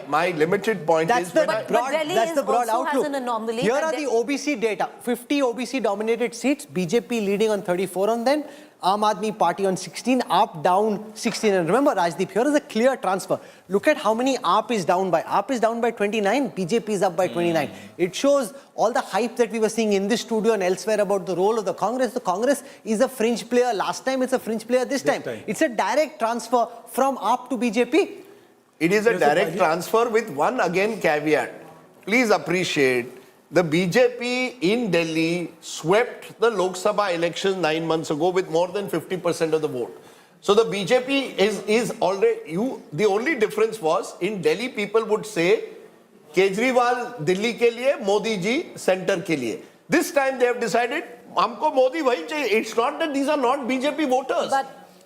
my limited point That's is... the when I- broad, Delhi that's the broad also has outlook. an anomaly Here that are the OBC data. 50 OBC dominated seats, BJP leading on 34 on them, Aam Aadmi Party on 16, AAP down 16. And remember, Rajdeep, here is a clear transfer. Look at how many AAP is down by. AAP is down by 29, BJP is up by 29. It shows all the hype that we were seeing in this studio and elsewhere about the role of the Congress. The Congress is a fringe player. Last time it's a fringe player this time. It's a direct transfer from AAP to BJP. It is a direct transfer with one again caveat. Please appreciate, the BJP in Delhi swept the Lok Sabha elections 9 months ago with more than 50% of the vote. So the BJP is already, the only difference was in Delhi people would say, Kejriwal Delhi ke liye, Modi ji center ke liye. This time they have decided, humko Modi wahi chahiye. It's not that these are not BJP voters.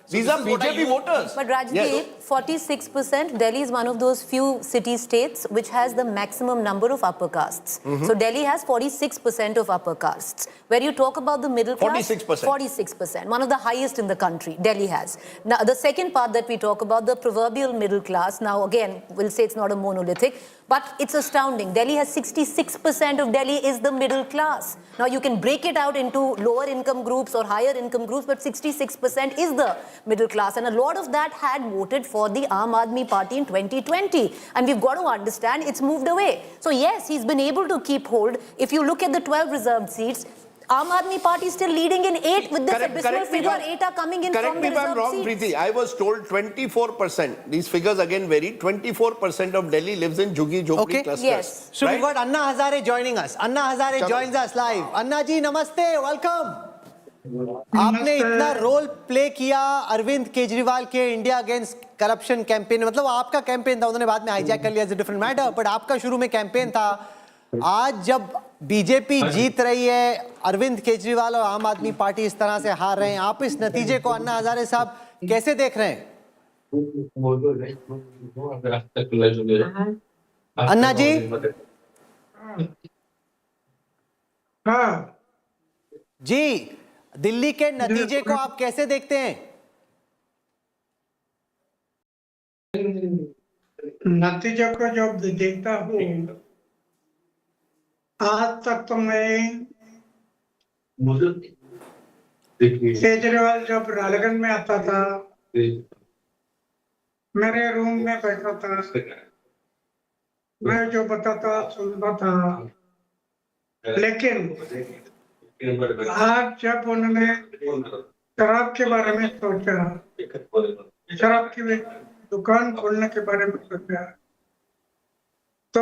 These are BJP voters. But Rajdeep, 46%, Delhi is one of those few city-states which has the maximum number of upper castes. So Delhi has 46% of upper castes. Where you talk about the middle class, 46%. 46%, one of the highest in the country, Delhi has. Now, the second part that we talk about, the proverbial middle class, now again, we'll say it's not a monolithic, but it's astounding. Delhi has 66% of Delhi is the middle class. Now, you can break it out into lower income groups or higher income groups, but 66% is the middle class. And a lot of that had voted for the Aam Aadmi Party in 2020. And we've got to understand it's moved away. So yes, he's been able to keep hold. If you look at the 12 reserved seats, Aam Aadmi Party is still leading in 8 with this abysmal figure. 8 are coming in from the Correct me if I'm reserved wrong, seats. Preeti. I was told 24%. These figures again vary. 24% of Delhi lives in Jhuggi-Jhopdi clusters. Yes. So we've right? got Anna Hazare joining us. Anna Hazare joins us live. Anna ji, namaste, welcome. आपने इतना role play किया अरविंद केजरीवाल के India against corruption campaign, मतलब आपका campaign था, उन्होंने बाद में हाईजैक कर लिया, it's a different matter, but आपका शुरू में कैंपेन था. आज जब बीजेपी जीत रही है, अरविंद केजरीवाल और आम आदमी पार्टी इस तरह से हार रहे हैं, आप इस नतीजे को अन्ना हजारे साहब कैसे देख रहे हैं? अन्ना जी. हाँ जी, दिल्ली के नतीजे को आप कैसे देखते हैं? नतीजे को जब देखता हूँ, आज तक तो मैं केजरीवाल जब राजगंज में आता था, मेरे रूम में बैठा था, मैं जो बताता सुनता था, लेकिन आज जब उन्होंने शराब के बारे में सोचा, शराब की दुकान खोलने के बारे में सोचा, तो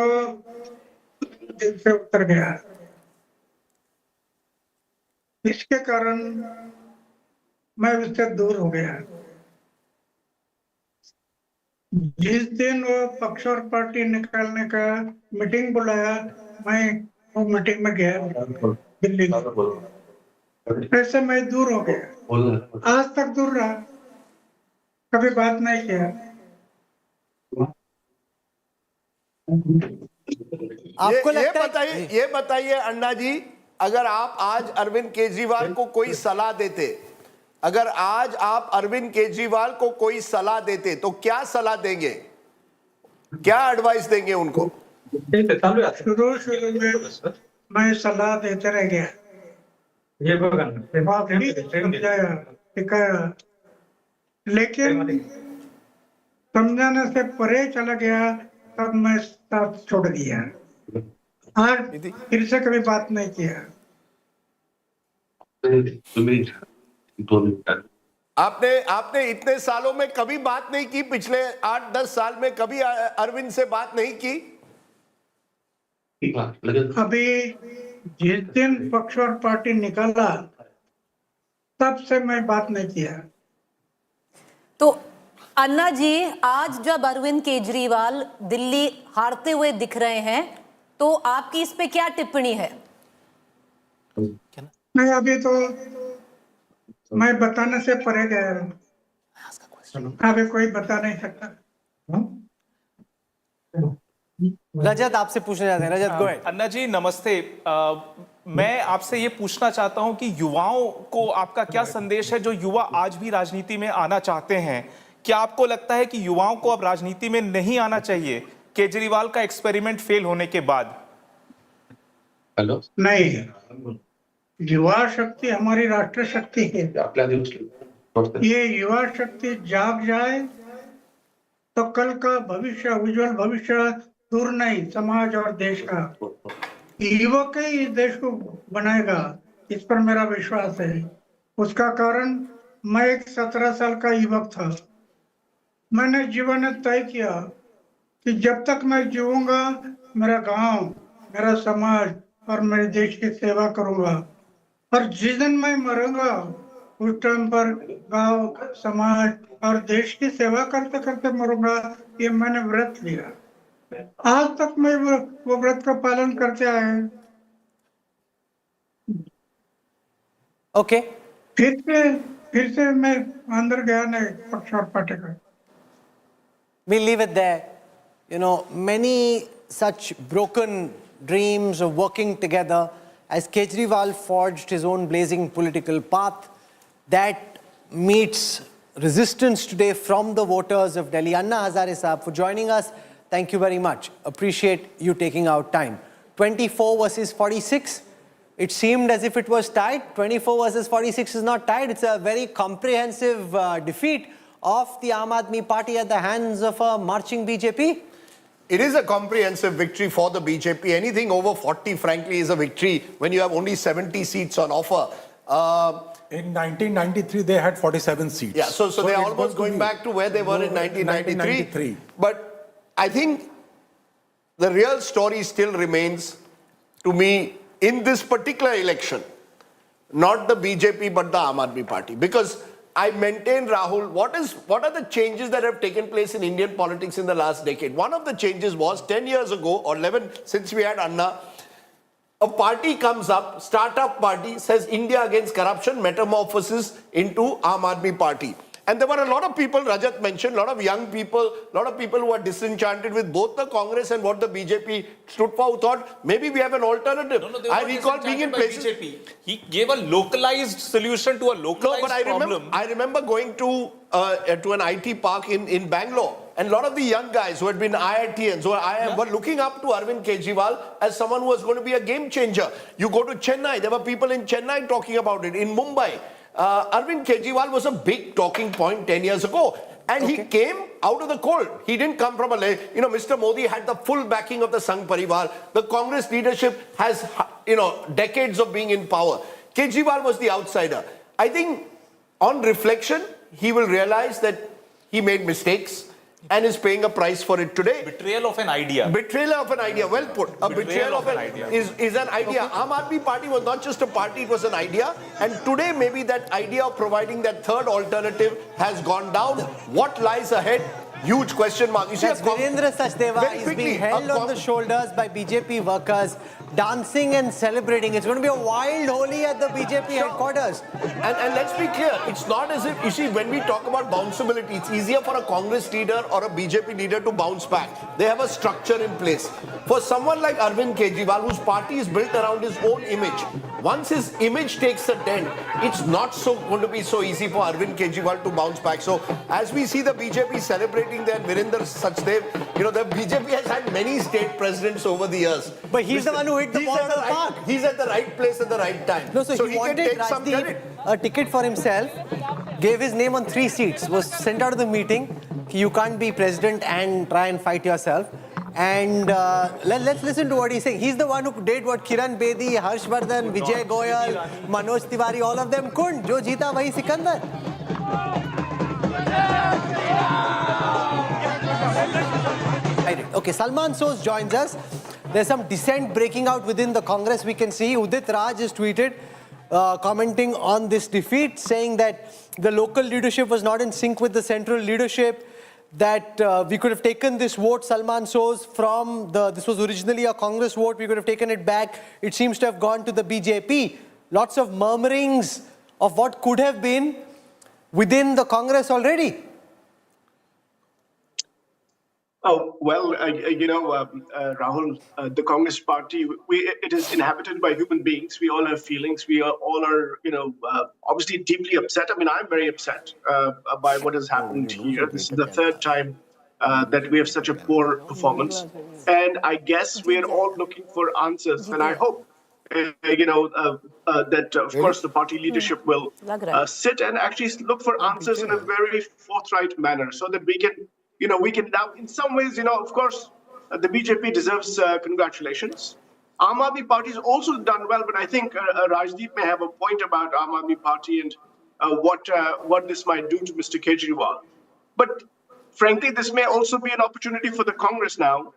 दिल से उतर गया. इसके कारण मैं उससे दूर हो गया. जिस दिन वो पक्ष और पार्टी निकालने का मीटिंग बुलाया, मैं वो मीटिंग में गया दिल्ली. ऐसे मैं दूर हो गया, आज तक दूर रहा, कभी बात नहीं किया. आपको लगता है ये बताइए अन्ना जी, अगर आप आज अरविंद केजरीवाल को कोई सलाह देते, अगर आज आप अरविंद केजरीवाल को कोई सलाह देते तो क्या सलाह देंगे, क्या एडवाइस देंगे उनको? शुरू में मैं सलाह देते रह गया, समझाया, सिखाया, लेकिन समझाने से परे चला गया, तब मैं साथ छोड़ दिया. आज फिर से कभी बात नहीं किया. आपने इतने सालों में कभी बात नहीं की, पिछले 8-10 साल में कभी अरविंद से बात नहीं की? अभी जिस दिन पक्ष और पार्टी निकाला, तब से मैं बात नहीं किया. तो अन्ना जी, आज जब अरविंद केजरीवाल दिल्ली हारते हुए दिख रहे हैं तो आपकी इस पे क्या टिप्पणी है? नहीं, अभी तो मैं बताने से परे गया हूं। अभी कोई बता नहीं सकता। रजत आपसे पूछना चाहते हैं। रजत, गो अहेड। अन्ना जी नमस्ते। मैं आपसे ये पूछना चाहता हूं कि युवाओं को आपका क्या संदेश है, जो युवा आज भी राजनीति में आना चाहते हैं? क्या आपको लगता है कि युवाओं को अब राजनीति में नहीं आना चाहिए केजरीवाल का एक्सपेरिमेंट फेल होने के बाद? हेलो, नहीं, युवा शक्ति हमारी राष्ट्र शक्ति है। ये युवा शक्ति जाग जाए तो कल का भविष्य, उज्जवल भविष्य दूर नहीं, समाज और देश का युवक ही इस देश को बनाएगा, इस पर मेरा विश्वास है। उसका कारण, मैं एक 17 साल का युवक था। मैंने जीवन में तय किया कि जब तक मैं जीऊंगा, मेरा गांव, मेरा समाज और मेरे देश की सेवा करूंगा, और जिस दिन मैं मरूंगा उस टाइम पर गांव, समाज और देश की सेवा करते करते मरूंगा। ये मैंने व्रत लिया। आज तक मैं वो व्रत का पालन करते आए हैं। ओके, फिर से मैं अंदर गया नहीं पक्ष और पार्टी का। We'll leave it there. You know, many such broken dreams of working together as Kejriwal forged his own blazing political path that meets resistance today from the voters of Delhi. Anna Hazare Saab, for joining us. Thank you very much. Appreciate you taking out time. 24 versus 46. It seemed as if it was tied. 24 versus 46 is not tied. It's a very comprehensive defeat of the Aam Aadmi Party at the hands of a marching BJP. It is a comprehensive victory for the BJP. Anything over 40, frankly, is a victory when you have only 70 seats on offer. In 1993, they had 47 seats. Yeah, so they're almost going back to where they were in 1993. But I think the real story still remains, to me, in this particular election, not the BJP but the Aam Aadmi Party. Because I maintain, Rahul, what are the changes that have taken place in Indian politics in the last decade? One of the changes was 10 years ago, or 11, since we had Anna, a party comes up, startup party, says India against corruption, metamorphoses into Aam Aadmi Party. And there were a lot of people, Rajat mentioned, a lot of young people, a lot of people who are disenchanted with both the Congress and what the BJP stood for, who thought maybe we have an alternative. I recall being in places. BJP. He gave a localized solution to a localized problem. I remember going to an IT park in Bangalore, and a lot of the young guys who had been IITians were looking up to Arvind Kejriwal as someone who was going to be a game changer. You go to Chennai, there were people in Chennai talking about it. In Mumbai, Arvind Kejriwal was a big talking point 10 years ago. And he came out of the cold. He didn't come from Mr. Modi had the full backing of the Sangh Parivar. The Congress leadership has, decades of being in power. Kejriwal was the outsider. I think on reflection, he will realize that he made mistakes and is paying a price for it today. Betrayal of an idea. Betrayal of an idea, well put. A betrayal of an idea is an idea. Aam Aadmi Party was not just a party, it was an idea. And today maybe that idea of providing that third alternative has gone down. What lies ahead? Huge question mark. You see, That's Virendra Sachdeva is being held on the shoulders by BJP workers, dancing and celebrating. It's going to be a wild Holi at the BJP headquarters. And let's be clear, it's not as if, you see, when we talk about bounceability, it's easier for a Congress leader or a BJP leader to bounce back. They have a structure in place. For someone like Arvind Kejriwal, whose party is built around his own image, once his image takes a dent, it's not going to be so easy for Arvind Kejriwal to bounce back. So as we see the BJP celebrating their Virendra Sachdev, the BJP has had many state presidents over the years. But he's the one who hit the ball out of the park. He's at the right place at the right time. No, so he wanted can take some credit. a ticket for himself, gave his name on 3 seats, was sent out of the meeting. You can't be president and try and fight yourself. And let's listen to what he's saying. He's the one who did what Kiran Bedi, Harshvardhan, Vijay Goyal, Manoj Tiwari, all of them couldn't. Jo jeeta wahi Sikandar. Okay, Salman Sos joins us. There's some dissent breaking out within the Congress. We can see Udit Raj has tweeted, commenting on this defeat, saying that the local leadership was not in sync with the central leadership, that we could have taken this vote, Salman Soz, from this was originally a Congress vote, we could have taken it back. It seems to have gone to the BJP. Lots of murmurings of what could have been within the Congress already. Oh, well, Rahul, the Congress party, it is inhabited by human beings. We all have feelings. We all are, obviously deeply upset. I mean, I'm very upset by what has happened here. This is the third time that we have such a poor performance. And I guess we are all looking for answers. And I hope, that, of course, the party leadership will sit and actually look for answers in a very forthright manner so that we can now, in some ways, of course, the BJP deserves congratulations. Aam Aadmi Party has also done well, but I think Rajdeep may have a point about Aam Aadmi Party and what this might do to Mr. Kejriwal. But frankly, this may also be an opportunity for the Congress now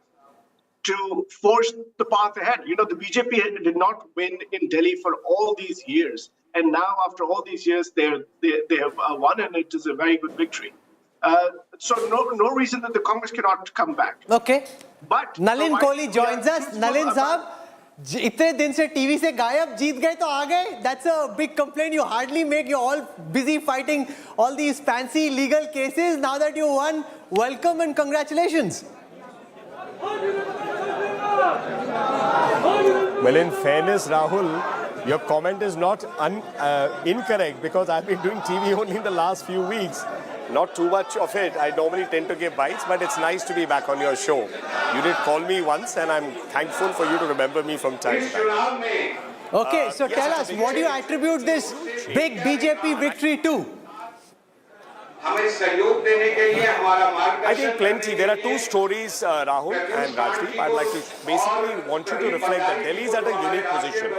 to force the path ahead. The BJP did not win in Delhi for all these years, and now after all these years, they have won, and it is a very good victory. So no reason that the Congress cannot come back. Okay. But Nalin Kohli joins us. Nalin Saab, इतने दिन से TV से गायब, जीत गए तो आ गए. That's a big complaint. You hardly make. You're all busy fighting all these fancy legal cases. Now that you won, welcome and congratulations. Well, in fairness, Rahul, your comment is not incorrect because I've been doing TV only in the last few weeks. Not too much of it. I normally tend to give bites, but it's nice to be back on your show. You did call me once, and I'm thankful for you to remember me from time to time. Okay, so tell us, what do you attribute this big BJP victory to? I think plenty. There are two stories, Rahul and Rajdeep. I'd like to basically want you to reflect that Delhi is at a unique position.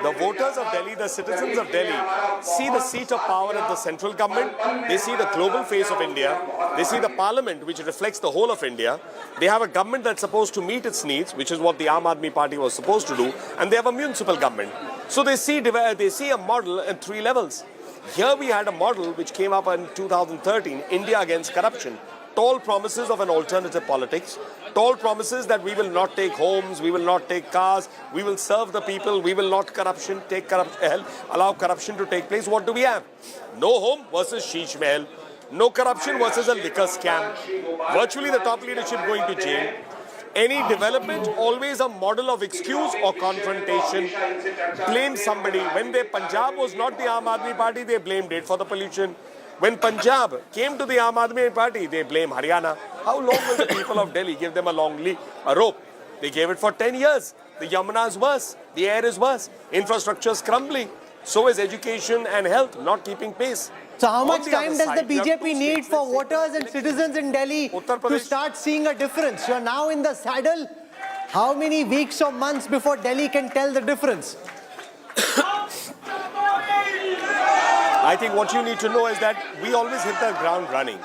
The voters of Delhi, the citizens of Delhi, see the seat of power at the central government. They see the global face of India. They see the parliament, which reflects the whole of India. They have a government that's supposed to meet its needs, which is what the Aam Aadmi Party was supposed to do. And they have a municipal government. So they see a model at three levels. Here we had a model which came up in 2013, India against corruption. Tall promises of an alternative politics. Tall promises that we will not take homes, we will not take cars, we will serve the people, we will not allow corruption to take place. What do we have? No home versus Sheesh Mahal. No corruption versus a liquor scam. Virtually the top leadership going to jail. Any development, always a model of excuse or confrontation. Blame somebody. When Punjab was not the Aam Aadmi Party, they blamed it for the pollution. When Punjab came to the Aam Aadmi Party, they blame Haryana. How long will the people of Delhi give them a rope? They gave it for 10 years. The Yamuna is worse. The air is worse. Infrastructure is crumbling. So is education and health not keeping pace. So how much time does the BJP need for voters and citizens in Delhi to start seeing a difference? You're now in the saddle. How many weeks or months before Delhi can tell the difference? I think what you need to know is that we always hit the ground running.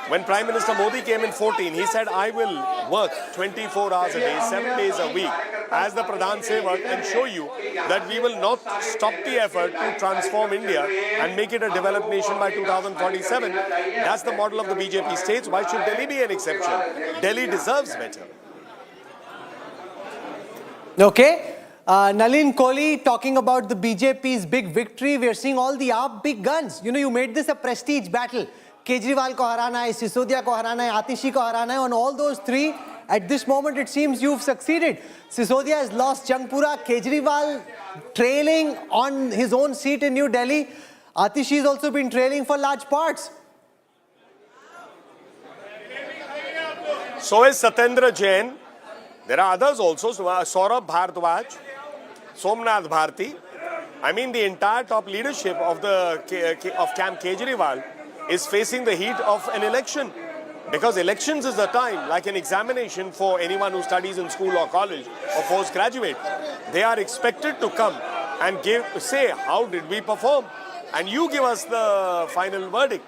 When Prime Minister Modi came in 14, he said, I will work 24 hours a day, 7 days a week as the Pradhan Sevak and show you that we will not stop the effort to transform India and make it a developed nation by 2047. That's the model of the BJP states. Why should Delhi be an exception? Delhi deserves better. Okay. Nalin Kohli talking about the BJP's big victory. We are seeing all the AAP big guns. You made this a prestige battle. Kejriwal ko harana hai, Sisodia ko harana hai, Atishi ko harana hai. On all those three, at this moment, it seems you've succeeded. Sisodia has lost Jangpura. Kejriwal trailing on his own seat in New Delhi. Atishi has also been trailing for large parts. So is Satyendra Jain. There are others also. Saurabh Bhardwaj, Somnath Bharti. I mean, the entire top leadership of Camp Kejriwal is facing the heat of an election. Because elections is the time, like an examination for anyone who studies in school or college or postgraduate. They are expected to come and say, how did we perform? And you give us the final verdict.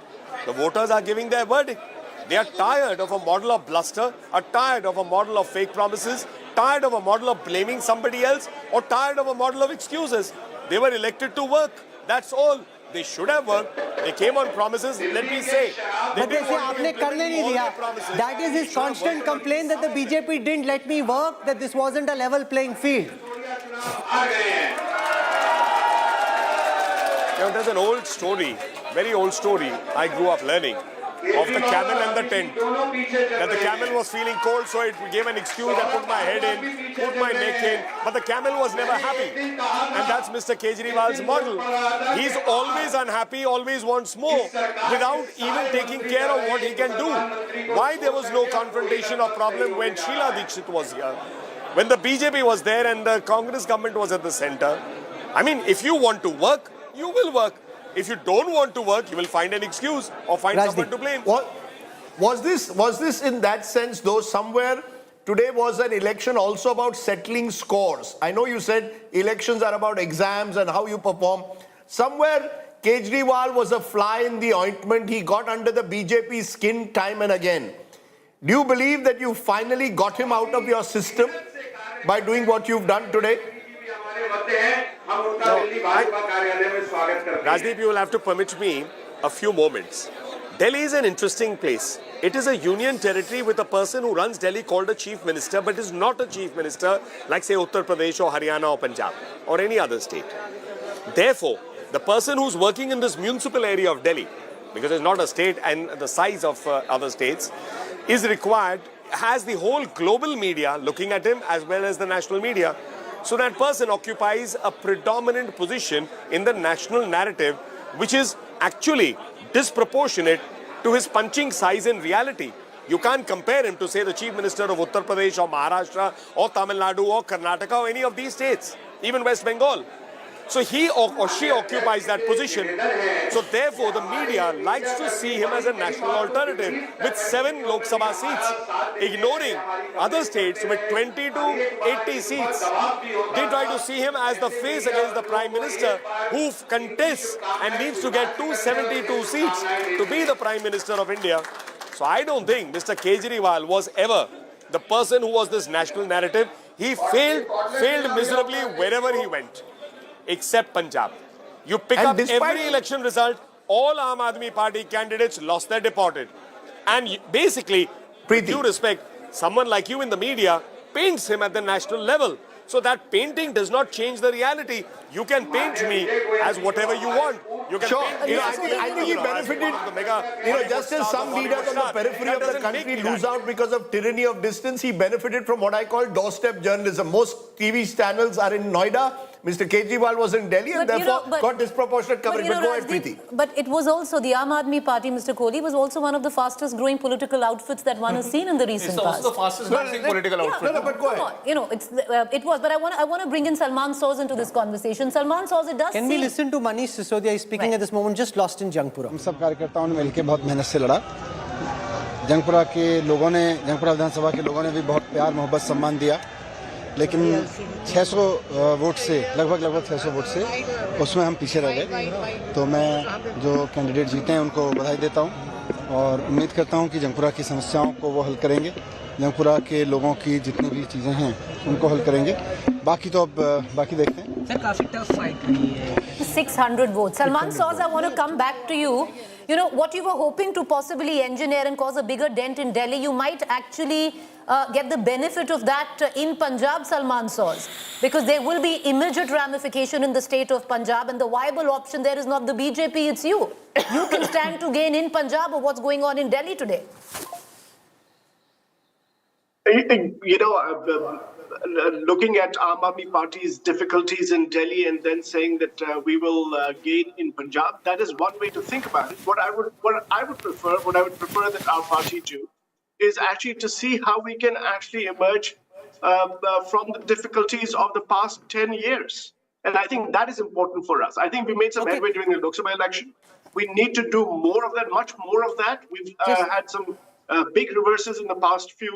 The voters are giving their verdict. They are tired of a model of bluster, are tired of a model of fake promises, tired of a model of blaming somebody else, or tired of a model of excuses. They were elected to work. That's all. They should have worked. They came on promises. Let me say. But they say आपने करने नहीं दिया. That is his constant complaint that the BJP didn't let me work, that this wasn't a level playing field. There's an old story, very old story, I grew up learning, of the camel and the tent. That the camel was feeling cold, so it gave an excuse. I put my head in, put my neck in, but the camel was never happy. And that's Mr. Kejriwal's model. He's always unhappy, always wants more, without even taking care of what he can do. Why there was no confrontation or problem when Sheila Dikshit was here? When the BJP was there and the Congress government was at the center? I mean, if you want to work, you will work. If you don't want to work, you will find an excuse or find someone to blame. Was this in that sense, though, somewhere today was an election also about settling scores? I know you said elections are about exams and how you perform. Somewhere Kejriwal was a fly in the ointment. He got under the BJP skin time and again. Do you believe that you finally got him out of your system by doing what you've done today? Rajdeep, you will have to permit me a few moments. Delhi is an interesting place. It is a union territory with a person who runs Delhi called a chief minister, but is not a chief minister like, say, Uttar Pradesh or Haryana or Punjab or any other state. Therefore, the person who's working in this municipal area of Delhi, because it's not a state and the size of other states, is required, has the whole global media looking at him as well as the national media. So that person occupies a predominant position in the national narrative, which is actually disproportionate to his punching size in reality. You can't compare him to, say, the Chief Minister of Uttar Pradesh or Maharashtra or Tamil Nadu or Karnataka or any of these states, even West Bengal. So he or she occupies that position. So therefore, the media likes to see him as a national alternative with 7 Lok Sabha seats, ignoring other states with 20 to 80 seats. They try to see him as the face against the Prime Minister who contests and needs to get 272 seats to be the Prime Minister of India. So I don't think Mr. Kejriwal was ever the person who was this national narrative. He failed miserably wherever he went. Except Punjab. You pick up every election result, all Aam Aadmi Party candidates lost their deposit. And basically, with due respect, someone like you in the media paints him at the national level. So that painting does not change the reality. You can paint me as whatever you want. You can paint me I think he benefited, just as some leaders on the periphery of the country lose out because of tyranny of distance, he benefited from what I call doorstep journalism. Most TV channels are in Noida. Mr. Kejriwal was in Delhi and therefore got disproportionate coverage. But go ahead, Preeti. But it was also, the Aam Aadmi Party, Mr. Kohli, was also one of the fastest growing political outfits that one has seen in the recent past. It's also the fastest growing political outfit. But go ahead. It was, but I want to bring in Salman Soz into this conversation. Salman Soz, it does Can we listen to Manish Sisodia? He's speaking at this moment, just lost in Jangpura. हम सब कार्यकर्ताओं ने मिलकर बहुत मेहनत से लड़ा। जंगपुरा के लोगों ने, जंगपुरा विधानसभा के लोगों ने भी बहुत प्यार मोहब्बत सम्मान दिया, लेकिन 600 वोट से लगभग 600 वोट से उसमें हम पीछे रह गए। तो मैं जो कैंडिडेट जीते हैं उनको बधाई देता हूं और उम्मीद करता हूं कि जंगपुरा की समस्याओं को वो हल करेंगे, जंगपुरा के लोगों की जितनी भी चीज़ें हैं उनको हल करेंगे। बाकी तो अब बाकी देखते हैं। सर काफी टफ फाइट रही है। 600 votes. Salman Soz, I want to come back to you. You know, what you were hoping to possibly engineer and cause a bigger dent in Delhi, you might actually get the benefit of that in Punjab, Salman Soz, because there will be immediate ramification in the state of Punjab, and the viable option there is not the BJP, it's you. You can stand to gain in Punjab of what's going on in Delhi today. You know, looking at Aam Aadmi Party's difficulties in Delhi and then saying that we will gain in Punjab, that is one way to think about it. What I would prefer that our party do is actually to see how we can actually emerge from the difficulties of the past 10 years. And I think that is important for us. I think we made some headway during the Lok Sabha election. We need to do more of that, much more of that. We've had some big reverses in the past few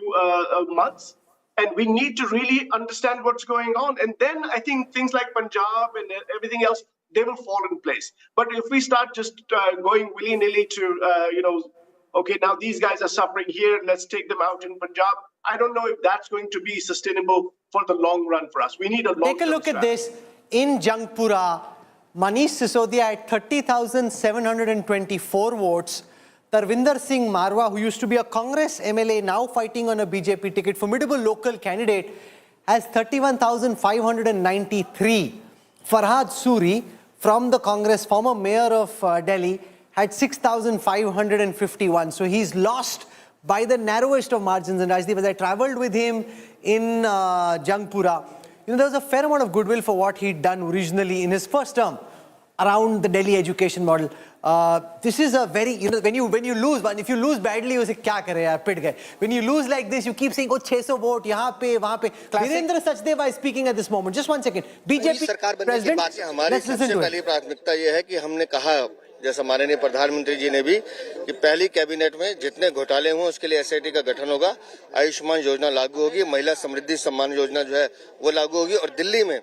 months. And we need to really understand what's going on. And then I think things like Punjab and everything else, they will fall in place. But if we start just going willy-nilly to, okay, now these guys are suffering here, let's take them out in Punjab, I don't know if that's going to be sustainable for the long run for us. We need a long-term Take a look at this. in Jangpura, Manish Sisodia at 30,724 votes. Tarvinder Singh Marwa, who used to be a Congress MLA, now fighting on a BJP ticket, formidable local candidate, has 31,593. Farhad Suri, from the Congress, former mayor of Delhi, had 6,551. So he's lost by the narrowest of margins. And Rajdeep, as I traveled with him in Jangpura, there was a fair amount of goodwill for what he'd done originally in his first term around the Delhi education model. This is a very, when you lose, but if you lose badly, you say, kya kare yaar, pit gaye. When you lose like this, you keep saying, oh, 600 vote, yahan pe, wahan pe. Virendra Sachdeva is speaking at this moment. Just one second. BJP president, let's listen to it. प्राथमिकता ये है कि हमने कहा, जैसा माननीय प्रधानमंत्री जी ने भी, कि पहली कैबिनेट में जितने घोटाले हुए उसके लिए एसआईटी का गठन होगा, आयुष्मान योजना लागू होगी, महिला समृद्धि सम्मान योजना जो है वो लागू होगी, और दिल्ली में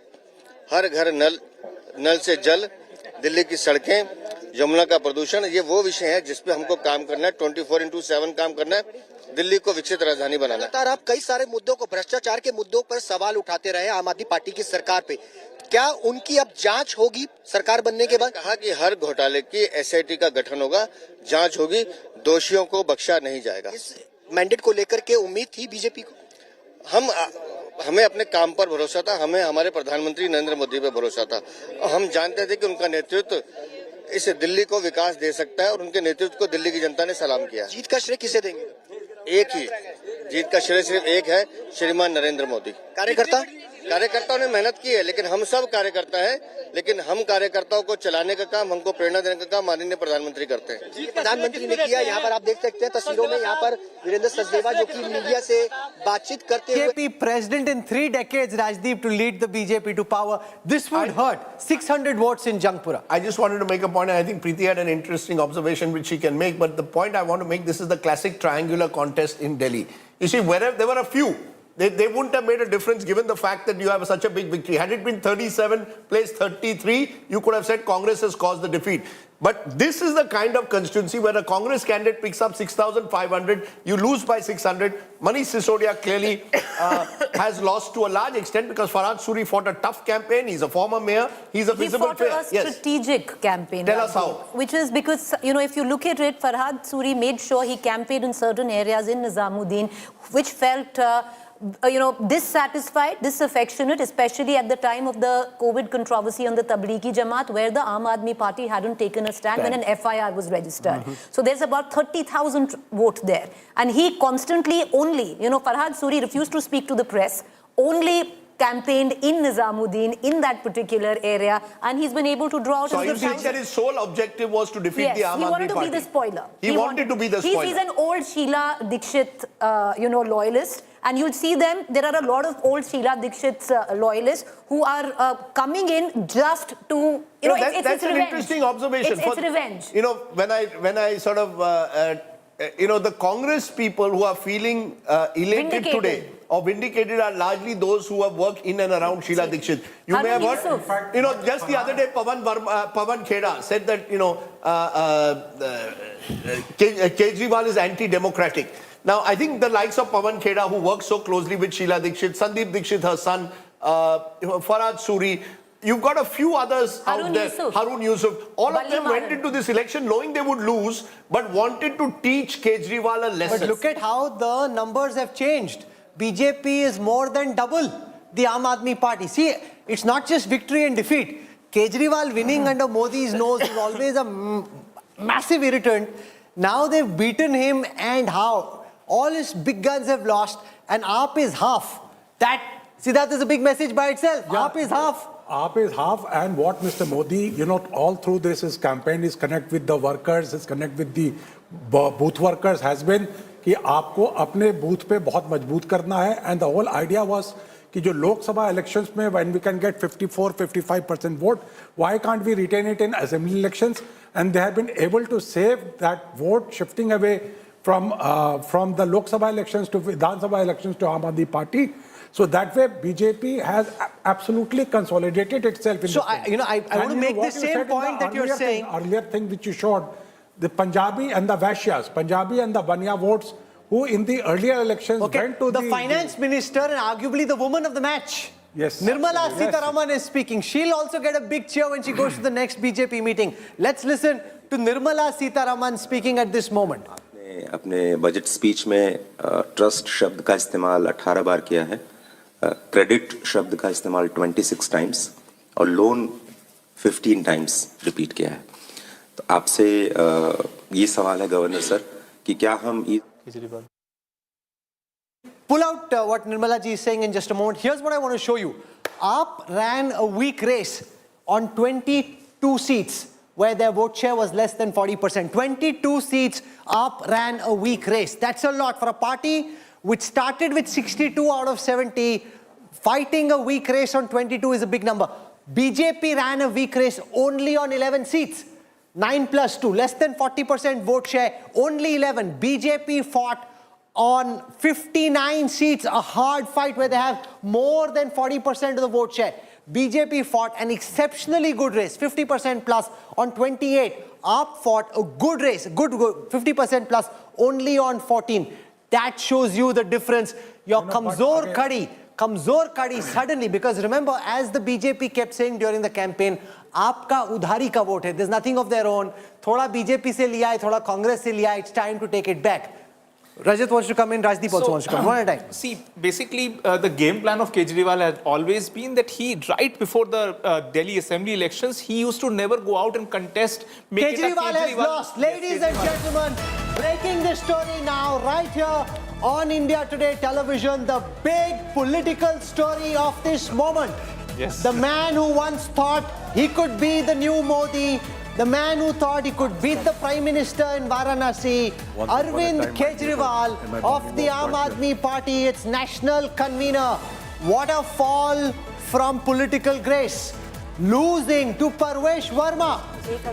हर घर नल से जल, दिल्ली की सड़कें, यमुना का प्रदूषण, ये वो विषय है जिस पे हमको काम करना है, 24/7 काम करना है, दिल्ली को विकसित राजधानी बनाना है। आप कई सारे मुद्दों को, भ्रष्टाचार के मुद्दों पर सवाल उठाते रहे आम आदमी पार्टी की सरकार पे, क्या उनकी अब जांच होगी सरकार बनने के बाद? कहा कि हर घोटाले की एसआईटी का गठन होगा, जांच होगी, दोषियों को बख्शा नहीं जाएगा। इस मैंडेट को लेकर के उम्मीद थी बीजेपी को? हमें अपने काम पर भरोसा था, हमें हमारे प्रधानमंत्री नरेंद्र मोदी पर भरोसा था, और हम जानते थे कि उनका नेतृत्व इस दिल्ली को विकास दे सकता है, और उनके नेतृत्व को दिल्ली की जनता ने सलाम किया। जीत का श्रेय किसे देंगे? एक ही जीत का श्रेय सिर्फ एक है, श्रीमान नरेंद्र मोदी। कार्यकर्ताओं ने मेहनत की है, लेकिन हम सब कार्यकर्ता हैं, लेकिन हम कार्यकर्ताओं को चलाने का काम, हमको प्रेरणा देने का काम माननीय प्रधानमंत्री करते हैं। प्रधानमंत्री ने किया। यहाँ पर आप देख सकते हैं तस्वीरों में, यहाँ पर वीरेंद्र सचदेवा जो कि मीडिया से बातचीत करते हुए। BJP president in 3 decades, Rajdeep, to lead the BJP to power. This would hurt. 600 votes in Jangpura. I just wanted to make a point, and I think Preeti had an interesting observation which she can make, but the point I want to make, this is the classic triangular contest in Delhi. You see, wherever there were a few, they wouldn't have made a difference given the fact that you have such a big victory. Had it been 37, placed 33, you could have said Congress has caused the defeat. But this is the kind of constituency where a Congress candidate picks up 6,500, you lose by 600. Manish Sisodia clearly has lost to a large extent because Farhad Suri fought a tough campaign. He's a former mayor. He's a visible player. He fought a strategic campaign. Tell us how. Which is because, if you look at it, Farhad Suri made sure he campaigned in certain areas in Nizamuddin, which felt... dissatisfied, disaffectionate, especially at the time of the COVID controversy on the Tablighi Jamaat, where the Aam Aadmi Party hadn't taken a stand when an FIR was registered. So there's about 30,000 votes there. And he constantly only, Farhad Suri refused to speak to the press, only campaigned in Nizamuddin, in that particular area, and he's been able to draw out... So you think that his sole objective was to defeat the Aam Aadmi Party? Yes, he wanted to be the spoiler. He wanted to be the spoiler. He's an old Sheila Dikshit, loyalist. And you'll see them, there are a lot of old Sheila Dikshit's loyalists who are coming in just to, that's an interesting observation. It's revenge. When I sort of, the Congress people who are feeling elated today or vindicated are largely those who have worked in and around Sheila Dikshit. You may have heard, just the other day, Pawan Kheda said that, Kejriwal is anti-democratic. Now, I think the likes of Pawan Kheda, who works so closely with Sheila Dikshit, Sandeep Dikshit, her son, Farhad Suri, you've got a few others out there. Harun Yusuf. All of them went into this election knowing they would lose, but wanted to teach Kejriwal a lesson. But look at how the numbers have changed. BJP is more than double the Aam Aadmi Party. See, it's not just victory and defeat. Kejriwal winning under Modi's nose was always a massive irritant. Now they've beaten him, and how? All his big guns have lost, and AAP is half. That is a big message by itself. Yeah. AAP is half. AAP is half, and what Mr. Modi, all through this, his campaign is connect with the workers, is connect with the booth workers, has been कि आपको अपने booth पे बहुत मजबूत करना है, and the whole idea was कि जो लोकसभा elections में when we can get 54-55% vote, why can't we retain it in assembly elections? And they have been able to save that vote shifting away from the Lok Sabha elections to Vidhan Sabha elections to Aam Aadmi Party. So that way, BJP has absolutely consolidated itself. So I want to make the same point that you're saying. Earlier thing which you showed, the Punjabi and the Vaishyas, Punjabi and the Banya votes, who in the earlier elections went to the finance minister and arguably the woman of the match. Yes. Nirmala Sitharaman is speaking. She'll also get a big cheer when she goes to the next BJP meeting. Let's listen to Nirmala Sitharaman speaking at this moment. अपने budget speech में trust शब्द का इस्तेमाल 18 बार किया है, credit शब्द का इस्तेमाल 26 टाइम्स और लोन 15 टाइम्स रिपीट किया है। तो आपसे ये सवाल है गवर्नर सर कि क्या हम Pull out what Nirmala ji is saying in just a moment. Here's what I want to show you. AAP ran a weak race on 22 seats where their vote share was less than 40%. 22 seats, AAP ran a weak race. That's a lot for a party which started with 62 out of 70. Fighting a weak race on 22 is a big number. BJP ran a weak race only on 11 seats. 9 plus 2, less than 40% vote share, only 11. BJP fought on 59 seats, a hard fight where they have more than 40% of the vote share. BJP fought an exceptionally good race, 50% plus on 28. AAP fought a good race, good 50% plus only on 14. That shows you the difference. Your Kamzor Kadi suddenly, because remember, as the BJP kept saying during the campaign, आपका उधारी का vote है. There's nothing of their own. थोड़ा BJP से लिया है, थोड़ा कांग्रेस से लिया है. It's time to take it back. Rajat wants to come in, Rajdeep also wants to come. One at a time. See, basically, the game plan of Kejriwal has always been that he, right before the Delhi Assembly elections, he used to never go out and contest. Kejriwal has lost. Ladies and gentlemen, breaking this story now, right here on India Today television, the big political story of this moment. Yes. The man who once thought he could be the new Modi, the man who thought he could beat the Prime Minister in Varanasi, Arvind Kejriwal of the Aam Aadmi Party, its national convener. What a fall from political grace. Losing to Parvesh Verma.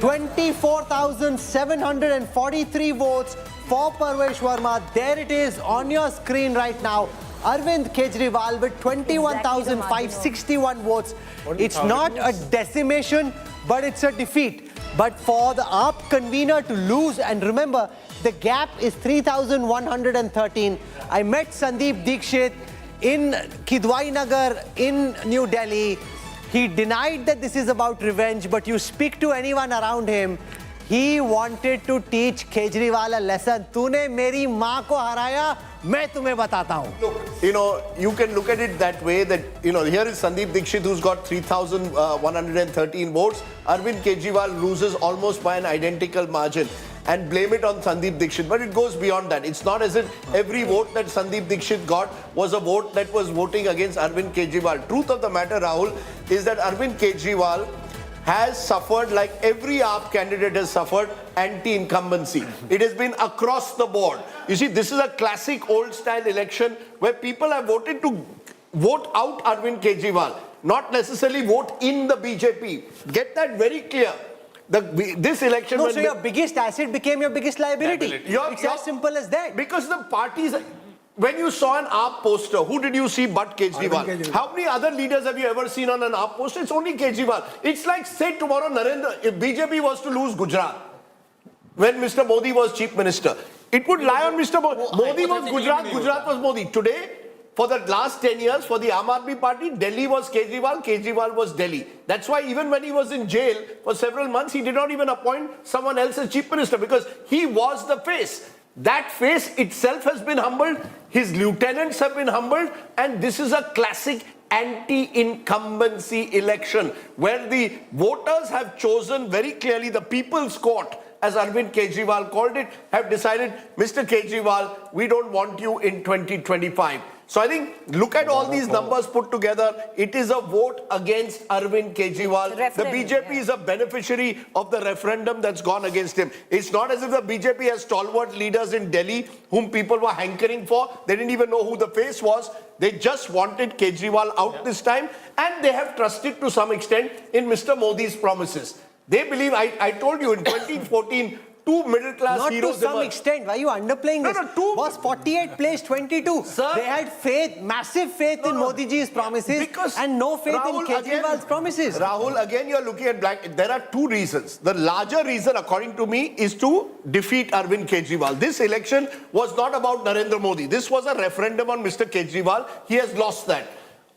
24,743 votes for Parvesh Verma. There it is on your screen right now. Arvind Kejriwal with 21,561 votes. It's not a decimation, but it's a defeat. But for the AAP convener to lose, and remember, the gap is 3,113. I met Sandeep Dikshit in Kidwai Nagar in New Delhi. He denied that this is about revenge, but you speak to anyone around him, he wanted to teach Kejriwal a lesson. तूने मेरी माँ को हराया, मैं तुम्हें बताता हूँ. Look, you can look at it that way that, here is Sandeep Dikshit who's got 3,113 votes. Arvind Kejriwal loses almost by an identical margin and blame it on Sandeep Dikshit. But it goes beyond that. It's not as if every vote that Sandeep Dikshit got was a vote that was voting against Arvind Kejriwal. Truth of the matter, Rahul, is that Arvind Kejriwal has suffered, like every AAP candidate has suffered, anti-incumbency. It has been across the board. You see, this is a classic old-style election where people have voted to vote out Arvind Kejriwal, not necessarily vote in the BJP. Get that very clear. This election... No, so your biggest asset became your biggest liability. It's as simple as that. Because the parties... When you saw an AAP poster, who did you see but Kejriwal? How many other leaders have you ever seen on an AAP poster? It's only Kejriwal. It's like, say tomorrow if BJP was to lose Gujarat, when Mr. Modi was Chief Minister, it would lie on Mr. Modi. Modi was Gujarat, Gujarat was Modi. Today, for the last 10 years, for the Aam Aadmi Party, Delhi was Kejriwal, Kejriwal was Delhi. That's why even when he was in jail for several months, he did not even appoint someone else as Chief Minister because he was the face. That face itself has been humbled, his lieutenants have been humbled, and this is a classic anti-incumbency election where the voters have chosen very clearly, the People's Court, as Arvind Kejriwal called it, have decided, Mr. Kejriwal, we don't want you in 2025. So I think, look at all these numbers put together. It is a vote against Arvind Kejriwal. The BJP is a beneficiary of the referendum that's gone against him. It's not as if the BJP has stalwart leaders in Delhi whom people were hankering for. They didn't even know who the face was. They just wanted Kejriwal out this time. And they have trusted to some extent in Mr. Modi's promises. They believe, I told you in 2014, two middle-class heroes. Not to some extent. Why are you underplaying this? Was 48 placed 22. Sir, they had faith, massive faith in Modi ji's promises and no faith in Kejriwal's promises. Rahul, again you're looking at black. There are two reasons. The larger reason, according to me, is to defeat Arvind Kejriwal. This election was not about Narendra Modi. This was a referendum on Mr. Kejriwal. He has lost that.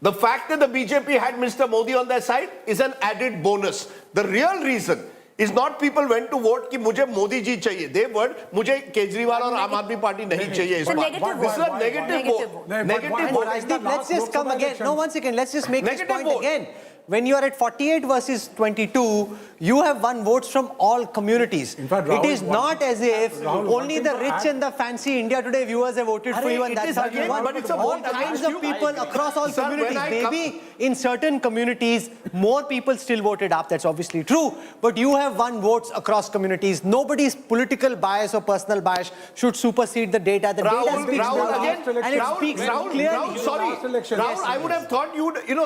The fact that the BJP had Mr. Modi on their side is an added bonus. The real reason is not people went to vote कि मुझे मोदी जी चाहिए. They were मुझे केजरीवाल और आम आदमी party नहीं चाहिए इस बार. This is a negative vote. Negative vote. Rajdeep, let's just come again. No, one second. Let's just make this point again. When you are at 48 versus 22, you have won votes from all communities. In fact, it is not as if only the rich and the fancy India Today viewers have voted for you, and that's how you won. All kinds of people across all communities. Maybe in certain communities, more people still voted up. That's obviously true. But you have won votes across communities. Nobody's political bias or personal bias should supersede the data. The data speaks loudly, and it speaks clearly. Rahul, I would have thought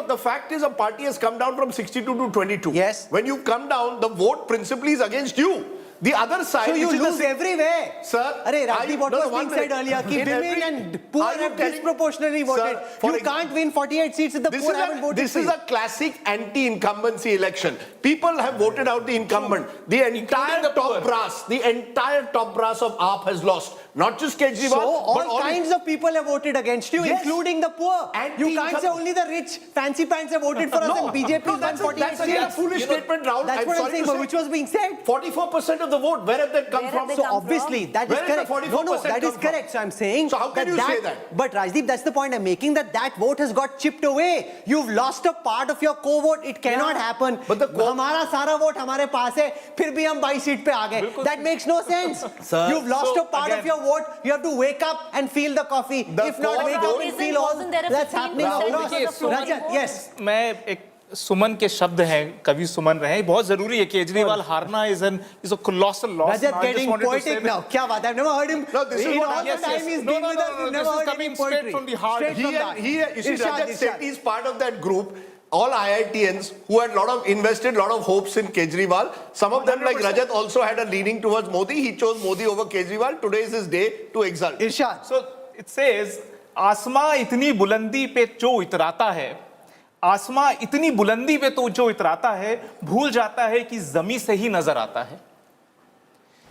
the fact is a party has come down from 62 to 22. Yes. When you come down, the vote principally is against you. The other side, so you lose everywhere. Sir, Rajdeep, what was being said earlier, women and poor have disproportionately voted. You can't win 48 seats if the poor haven't voted. This is a classic anti-incumbency election. People have voted out the incumbent. The entire top brass of AAP has lost. Not just Kejriwal, so all kinds of people have voted against you, including the poor. You can't say only the rich, fancy pants have voted for us and BJP won 48 seats. That's a foolish statement, Rahul. That's what I'm saying, but which was being said. 44% of the vote, where have that come from? So obviously, that is correct. No, that is correct. So I'm saying. So how can you say that? But Rajdeep, that's the point I'm making, that vote has got chipped away. You've lost a part of your co-vote. It cannot happen. But the हमारा सारा vote हमारे पास है, फिर भी हम 22 seat पे आ गए. That makes no sense. You've lost a part of your vote. You have to wake up and feel the coffee. If not wake up and feel all that's happening across. Rajat, yes. मैं एक सुमन के शब्द हैं, कवि सुमन रहे, बहुत जरूरी है. केजरीवाल हारना is a colossal loss. Rajat getting poetic now. क्या बात है? I've never heard him. No, this is what the time he's been with us. We've never heard coming him poetry. straight from the heart. Rajat Sethi is part of that group. All IITians who had invested a lot of hopes in Kejriwal. Some of them, like Rajat, also had a leaning towards Modi. He chose Modi over Kejriwal. Today is his day to exult. Irshad. So it says, आसमां इतनी बुलंदी पे जो इतराता है, आसमां इतनी बुलंदी पे तो जो इतराता है, भूल जाता है कि जमी से ही नजर आता है.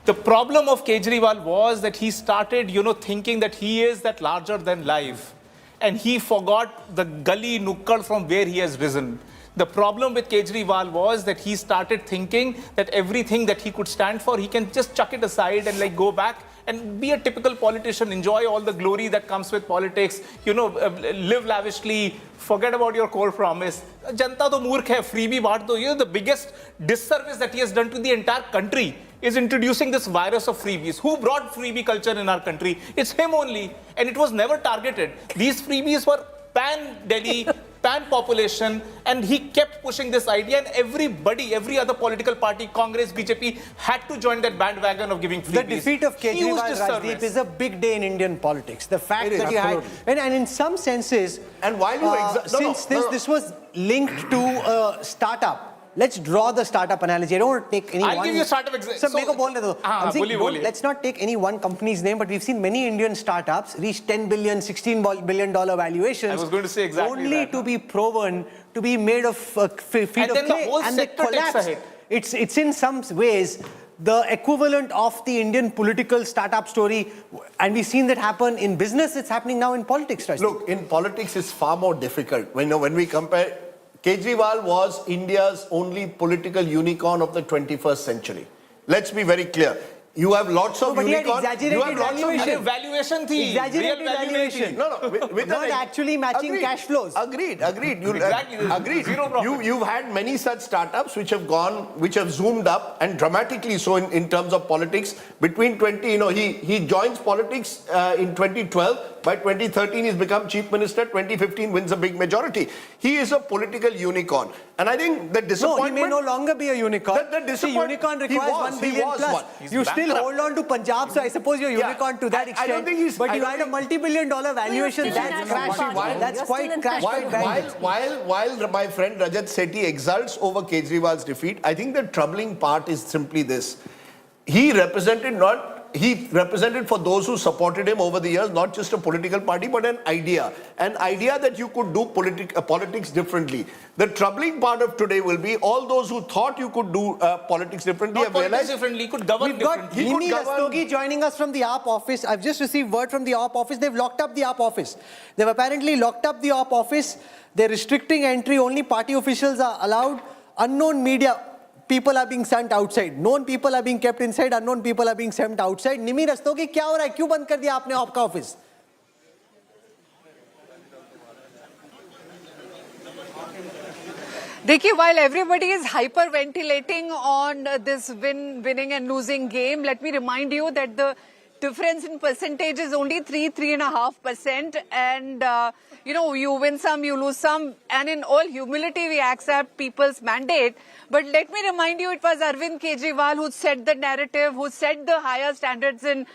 The problem of Kejriwal was that he started, thinking that he is that larger than life. And he forgot the gully nukkad from where he has risen. The problem with Kejriwal was that he started thinking that everything that he could stand for, he can just chuck it aside and go back and be a typical politician, enjoy all the glory that comes with politics, live lavishly, forget about your core promise. Janta to moorkh hai, freebie baat do. The biggest disservice that he has done to the entire country is introducing this virus of freebies. Who brought freebie culture in our country? It's him only. And it was never targeted. These freebies were pan-Delhi, pan-population, and he kept pushing this idea, and every other political party, Congress, BJP, had to join that bandwagon of giving freebies. The defeat of Kejriwal, Rajdeep, is a big day in Indian politics. The fact that he had, and in some senses, and while you this was linked to a startup. Let's draw the startup analogy. I don't want to take any I'll give you a startup example. Let's not take any one company's name, but we've seen many Indian startups reach $10 billion, $16 billion valuations. I was going to say exactly only that. To be proven to be made of feet of clay, and they collapse. It's in some ways the equivalent of the Indian political startup story, and we've seen that happen in business. It's happening now in politics. Right? Look, in politics, it's far more difficult. When we compare. Kejriwal was India's only political unicorn of the 21st century. Let's be very clear. You have lots of unicorns. You have lots of valuation. Exaggerated valuation. No. With not actually matching cash flows. Agreed. Exactly. Agreed. Zero profit. You've had many such startups which have zoomed up, and dramatically so in terms of politics. Between he joins politics in 2012. By 2013, he's become chief minister. 2015, wins a big majority. He is a political unicorn. And I think the disappointment... No, he may no longer be a unicorn. The unicorn requires 1 billion plus. You still hold on to Punjab, so I suppose you're unicorn to that extent. I don't think he's... But you had a multi-billion-dollar valuation. That's crashed. That's quite crashed. While my friend Rajat Sethi exults over Kejriwal's defeat, I think the troubling part is simply this. He represented not he represented for those who supported him over the years, not just a political party, but an idea that you could do politics differently. The troubling part of today will be all those who thought you could do politics differently Not have politics realized differently, could govern We've got differently. Nimi Rastogi joining us from the AAP office. I've just received word from the AAP office. They've locked up the AAP office. They've apparently locked up the AAP office. They're restricting entry. Only party officials are allowed. Unknown media people are being sent outside. Known people are being kept inside. Unknown people are being sent outside. Nimi Rastogi, क्या हो रहा है? क्यों बंद कर दिया आपने AAP का ऑफिस? देखिए, while everybody is hyperventilating on this winning and losing game, let me remind you that the difference in percentage is only 3.5%, and you win some, you lose some, and in all humility we accept people's mandate. But let me remind you, it was Arvind Kejriwal who set the narrative, who set the higher standards in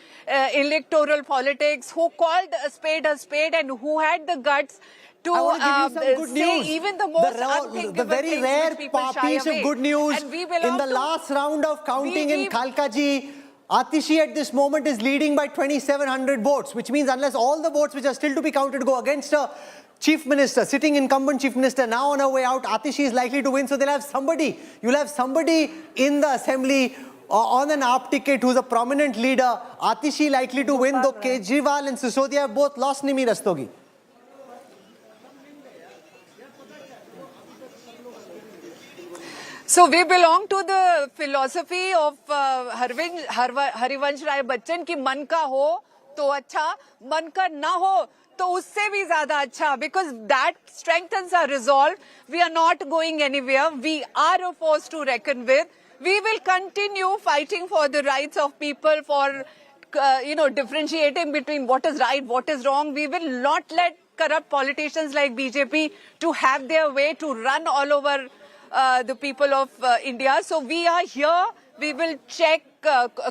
electoral politics, who called a spade, and who had the guts to I want to give you some good say news. even the most unthinkable the very things rare which people shy piece away. of good news And we belong in the to- last round of counting in Kalkaji, Atishi at this moment is leading by 2,700 votes, which means unless all the votes which are still to be counted go against a chief minister, sitting incumbent chief minister, now on her way out, Atishi is likely to win. So they'll have somebody, you'll have somebody in the assembly on an AAP ticket who's a prominent leader. Atishi likely to win, though Kejriwal and Sisodia have both lost. Nimi Rastogi. So we belong to the philosophy of Harivansh Rai Bachchan की मन का हो तो अच्छा, मन का ना हो तो उससे भी ज्यादा अच्छा, because that strengthens our resolve. We are not going anywhere. We are a force to reckon with. We will continue fighting for the rights of people, for differentiating between what is right, what is wrong. We will not let corrupt politicians like BJP to have their way, to run all over the people of India. So we are here. We will check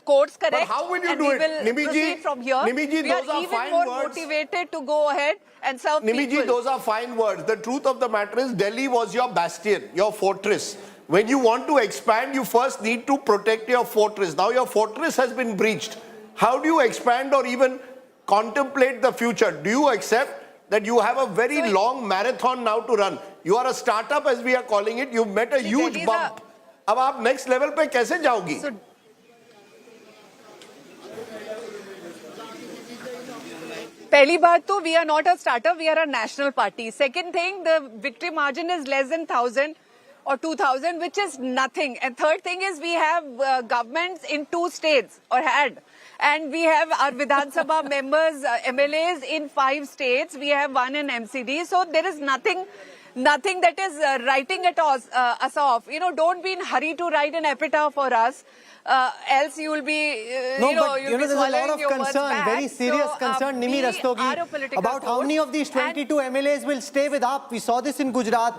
course correct. But how will you and do we it? will Nimiji, proceed from here. Nimiji, we those are are even fine more words. motivated to go ahead and serve Nimiji, people. those are fine words. The truth of the matter is Delhi was your bastion, your fortress. When you want to expand, you first need to protect your fortress. Now your fortress has been breached. How do you expand or even contemplate the future? Do you accept that you have a very long marathon now to run? You are a startup, as we are calling it. You've met a huge bump. अब आप next level पे कैसे जाओगी? पहली बात तो we are not a startup, we are a national party. Second thing, the victory margin is less than 1,000 or 2,000, which is nothing. And third thing is we have governments in 2 states, or had. And we have our Vidhan Sabha members, MLAs in 5 states. We have 1 in MCD. So there is nothing that is writing us off. Don't be in hurry to write an epitaph for us. Else you will be, there's a lot of concern, very serious concern, Nimi Rastogi, about how many of these 22 MLAs will stay with AAP. We saw this in Gujarat.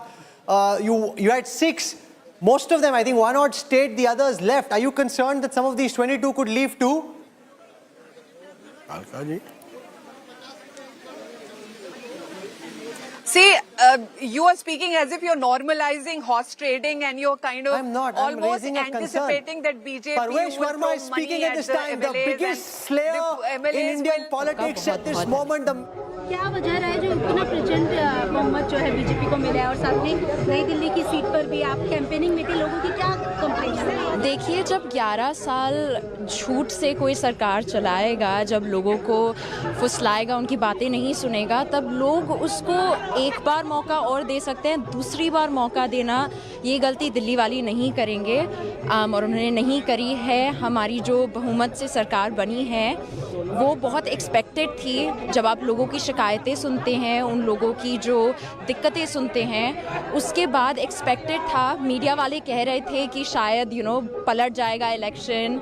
You had 6. Most of them, I think, 1 odd stayed, the others left. Are you concerned that some of these 22 could leave too? See, you are speaking as if you're normalizing horse trading and you're kind of I'm almost raising a anticipating that BJP Parvesh will Verma throw is speaking money at this the time, the MLAs biggest slayer and the in MLAs Indian will- politics at this moment. क्या वजह रहा है जो इतना प्रचंड बहुमत जो है बीजेपी को मिला है, और साथ में नई दिल्ली की सीट पर भी आप कैंपेनिंग में थे, लोगों की क्या कंप्लेंट है? देखिए, जब 11 साल झूठ से कोई सरकार चलाएगा, जब लोगों को फुसलाएगा, उनकी बातें नहीं सुनेगा, तब लोग उसको एक बार मौका और दे सकते हैं। दूसरी बार मौका देना, ये गलती दिल्ली वाली नहीं करेंगे और उन्होंने नहीं करी है। हमारी जो बहुमत से सरकार बनी है वो बहुत एक्सपेक्टेड थी। जब आप लोगों की शिकायतें सुनते हैं, उन लोगों की जो दिक्कतें सुनते हैं, उसके बाद एक्सपेक्टेड था। मीडिया वाले कह रहे थे कि शायद पलट जाएगा इलेक्शन,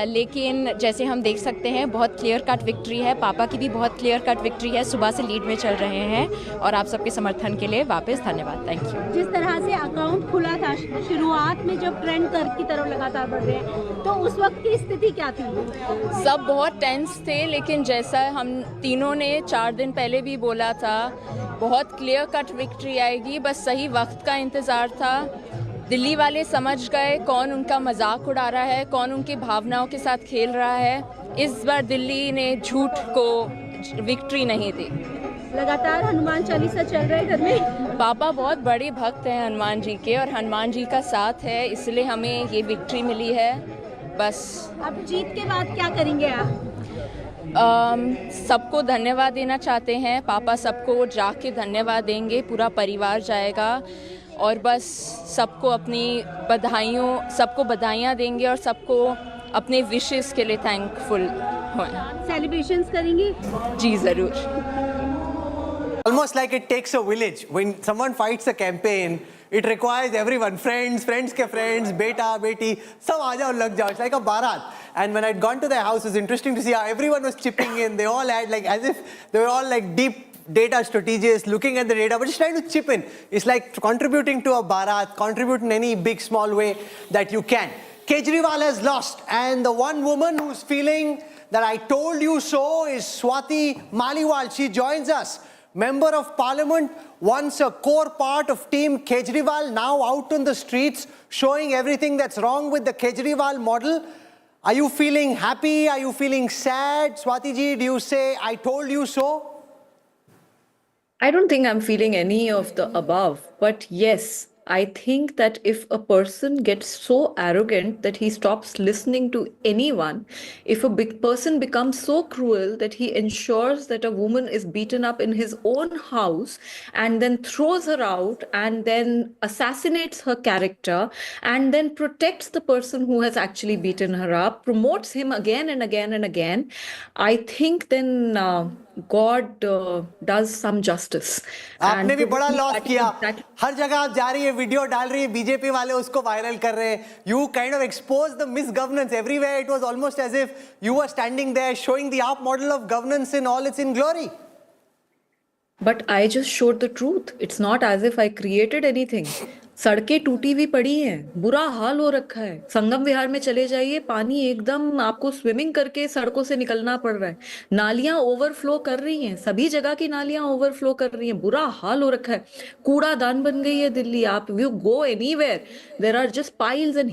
लेकिन जैसे हम देख सकते हैं बहुत क्लियर कट विक्ट्री है। पापा की भी बहुत क्लियर कट विक्ट्री है, सुबह से लीड में चल रहे हैं और आप सबके समर्थन के लिए वापस धन्यवाद। Thank you. जिस तरह से अकाउंट खुला था शुरुआत में, जब ट्रेंड कर की तरफ लगातार बढ़ रहे हैं, तो उस वक्त की स्थिति क्या थी? सब बहुत टेंस थे, लेकिन जैसा हम तीनों ने 4 दिन पहले भी बोला था, बहुत क्लियर कट विक्ट्री आएगी, बस सही वक्त का इंतज़ार था। दिल्ली वाले समझ गए कौन उनका मजाक उड़ा रहा है, कौन उनकी भावनाओं के साथ खेल रहा है। इस बार दिल्ली ने झूठ को विक्ट्री नहीं दी। लगातार हनुमान चालीसा चल रहा है घर में। पापा बहुत बड़े भक्त हैं हनुमान जी के और हनुमान जी का साथ है, इसलिए हमें ये विक्ट्री मिली है। बस अब जीत के बाद क्या करेंगे आप? सबको धन्यवाद देना चाहते हैं। पापा सबको जाके धन्यवाद देंगे, पूरा परिवार जाएगा और बस सबको सबको बधाइयाँ देंगे और सबको अपने विशेस के लिए थैंकफुल हैं। सेलिब्रेशंस करेंगे? जी ज़रूर। Almost like it takes a village. When someone fights a campaign, it requires everyone, friends के friends, beta, beti, सब आ जाओ लग जाओ. It's like a barat. And when I'd gone to their house, it was interesting to see how everyone was chipping in. They all had like, as if they were all like deep data strategists, looking at the data, but just trying to chip in. It's like contributing to a barat, contribute in any big, small way that you can. Kejriwal has lost, and the one woman who's feeling that I told you so is Swati Maliwal. She joins us. Member of Parliament, once a core part of Team Kejriwal, now out on the streets, showing everything that's wrong with the Kejriwal model. Are you feeling happy? Are you feeling sad? Swati ji, do you say, I told you so? I don't think I'm feeling any of the above, but yes, I think that if a person gets so arrogant that he stops listening to anyone, if a big person becomes so cruel that he ensures that a woman is beaten up in his own house and then throws her out and then assassinates her character and then protects the person who has actually beaten her up, promotes him again and again and again, I think then God does some justice. आपने भी बड़ा loss किया. हर जगह आप जा रही है, video डाल रही है, बीजेपी वाले उसको वायरल कर रहे हैं. You kind of exposed the misgovernance everywhere. It was almost as if you were standing there showing the AAP model of governance in all its glory. But I just showed the truth. It's not as if I created anything. सड़कें टूटी हुई पड़ी हैं, बुरा हाल हो रखा है. संगम विहार में चले जाइए, पानी एकदम आपको स्विमिंग करके सड़कों से निकलना पड़ रहा है. नालियां ओवरफ्लो कर रही हैं, सभी जगह की नालियां ओवरफ्लो कर रही हैं, बुरा हाल हो रखा है. कूड़ादान बन गई है दिल्ली. आप you go anywhere, there are just piles and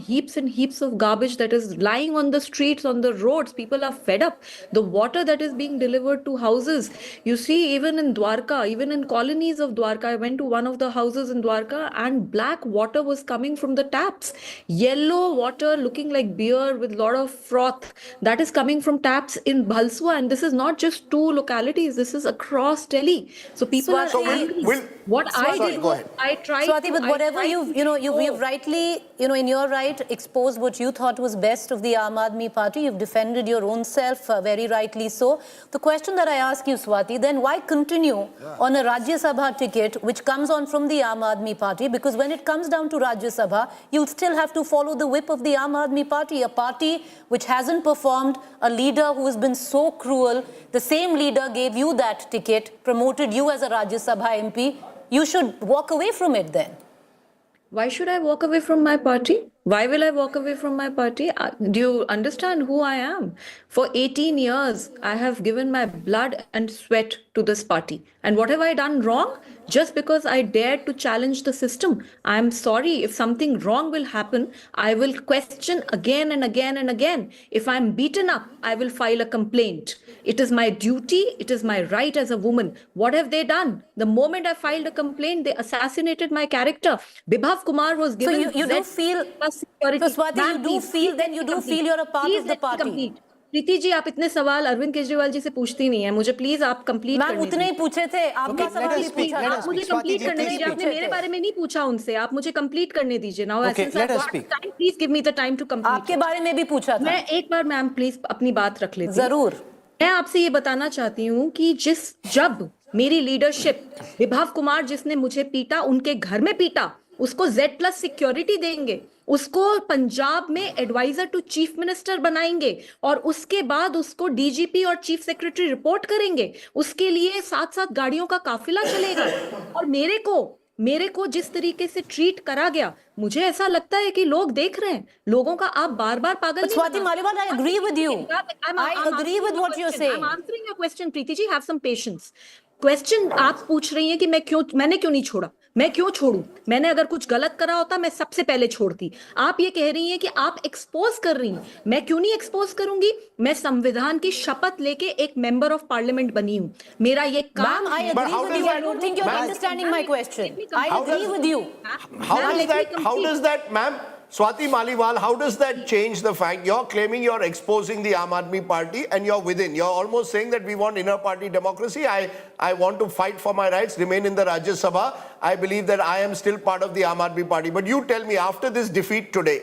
heaps of garbage that is lying on the streets, on the roads. People are fed up. The water that is being delivered to houses, you see, even in Dwarka, even in colonies of Dwarka, I went to one of the houses in Dwarka and black water was coming from the taps. Yellow water looking like beer with a lot of froth that is coming from taps in Bhalsua, and this is not just two localities, this is across Delhi. So people are angry. What I did was I tried Swati, with whatever you've rightly, in your right, exposed what you thought was best of the Aam Aadmi Party. You've defended your own self, very rightly so. The question that I ask you, Swati, then why continue on a Rajya Sabha ticket which comes on from the Aam Aadmi Party? Because when it comes down to Rajya Sabha, you'll still have to follow the whip of the Aam Aadmi Party, a party which hasn't performed, a leader who has been so cruel. The same leader gave you that ticket, promoted you as a Rajya Sabha MP. You should walk away from it then. Why should I walk away from my party? Why will I walk away from my party? Do you understand who I am? For 18 years, I have given my blood and sweat to this party. And what have I done wrong? Just because I dared to challenge the system. I am sorry. If something wrong will happen, I will question again and again and again. If I'm beaten up, I will file a complaint. It is my duty. It is my right as a woman. What have they done? The moment I filed a complaint, they assassinated my character. Bibhav Kumar was given... So you do feel... security. So Swati, you do feel you're a part of the party. Preeti ji, आप इतने सवाल अरविंद केजरीवाल जी से पूछती नहीं है. मुझे please आप complete ma'am उतने ही पूछे थे. आपका सवाल ही पूछा. आप मुझे कंप्लीट करने दीजिए. आपने मेरे बारे में नहीं पूछा उनसे. आप मुझे कंप्लीट करने दीजिए. Now please give me the time to complete. आपके बारे में भी पूछा था. मैं एक बार मैम प्लीज अपनी बात रख लेती हूं. जरूर. मैं आपसे ये बताना चाहती हूँ कि जब मेरी लीडरशिप, विभाव कुमार जिसने मुझे पीटा, उनके घर में पीटा, उसको Z+ सिक्योरिटी देंगे, उसको पंजाब में एडवाइजर टू चीफ मिनिस्टर बनाएंगे और उसके बाद उसको डीजीपी और चीफ सेक्रेटरी रिपोर्ट करेंगे. उसके लिए 7-7 गाड़ियों का काफिला चलेगा. और मेरे को जिस तरीके से ट्रीट करा गया, मुझे ऐसा लगता है कि लोग देख रहे हैं. लोगों का आप बार-बार पागल. Swati Maliwal, I agree with you. I agree with what you're saying. I'm answering your question, Preeti ji. Have some patience. Question आप पूछ रही हैं कि मैंने क्यों नहीं छोड़ा. मैं क्यों छोड़ूं? मैंने अगर कुछ गलत करा होता मैं सबसे पहले छोड़ती। आप ये कह रही हैं कि आप एक्सपोज कर रही हैं, मैं क्यों नहीं एक्सपोज करूंगी? मैं संविधान की शपथ लेके एक मेंबर ऑफ पार्लियामेंट बनी हूं, मेरा ये काम I agree with you. I don't think you're understanding my question. I agree with you. How does that, ma'am, Swati Maliwal, how does that change the fact you're claiming you're exposing the Aam Aadmi Party and you're within? You're almost saying that we want inner party democracy. I want to fight for my rights, remain in the Rajya Sabha. I believe that I am still part of the Aam Aadmi Party. But you tell me, after this defeat today,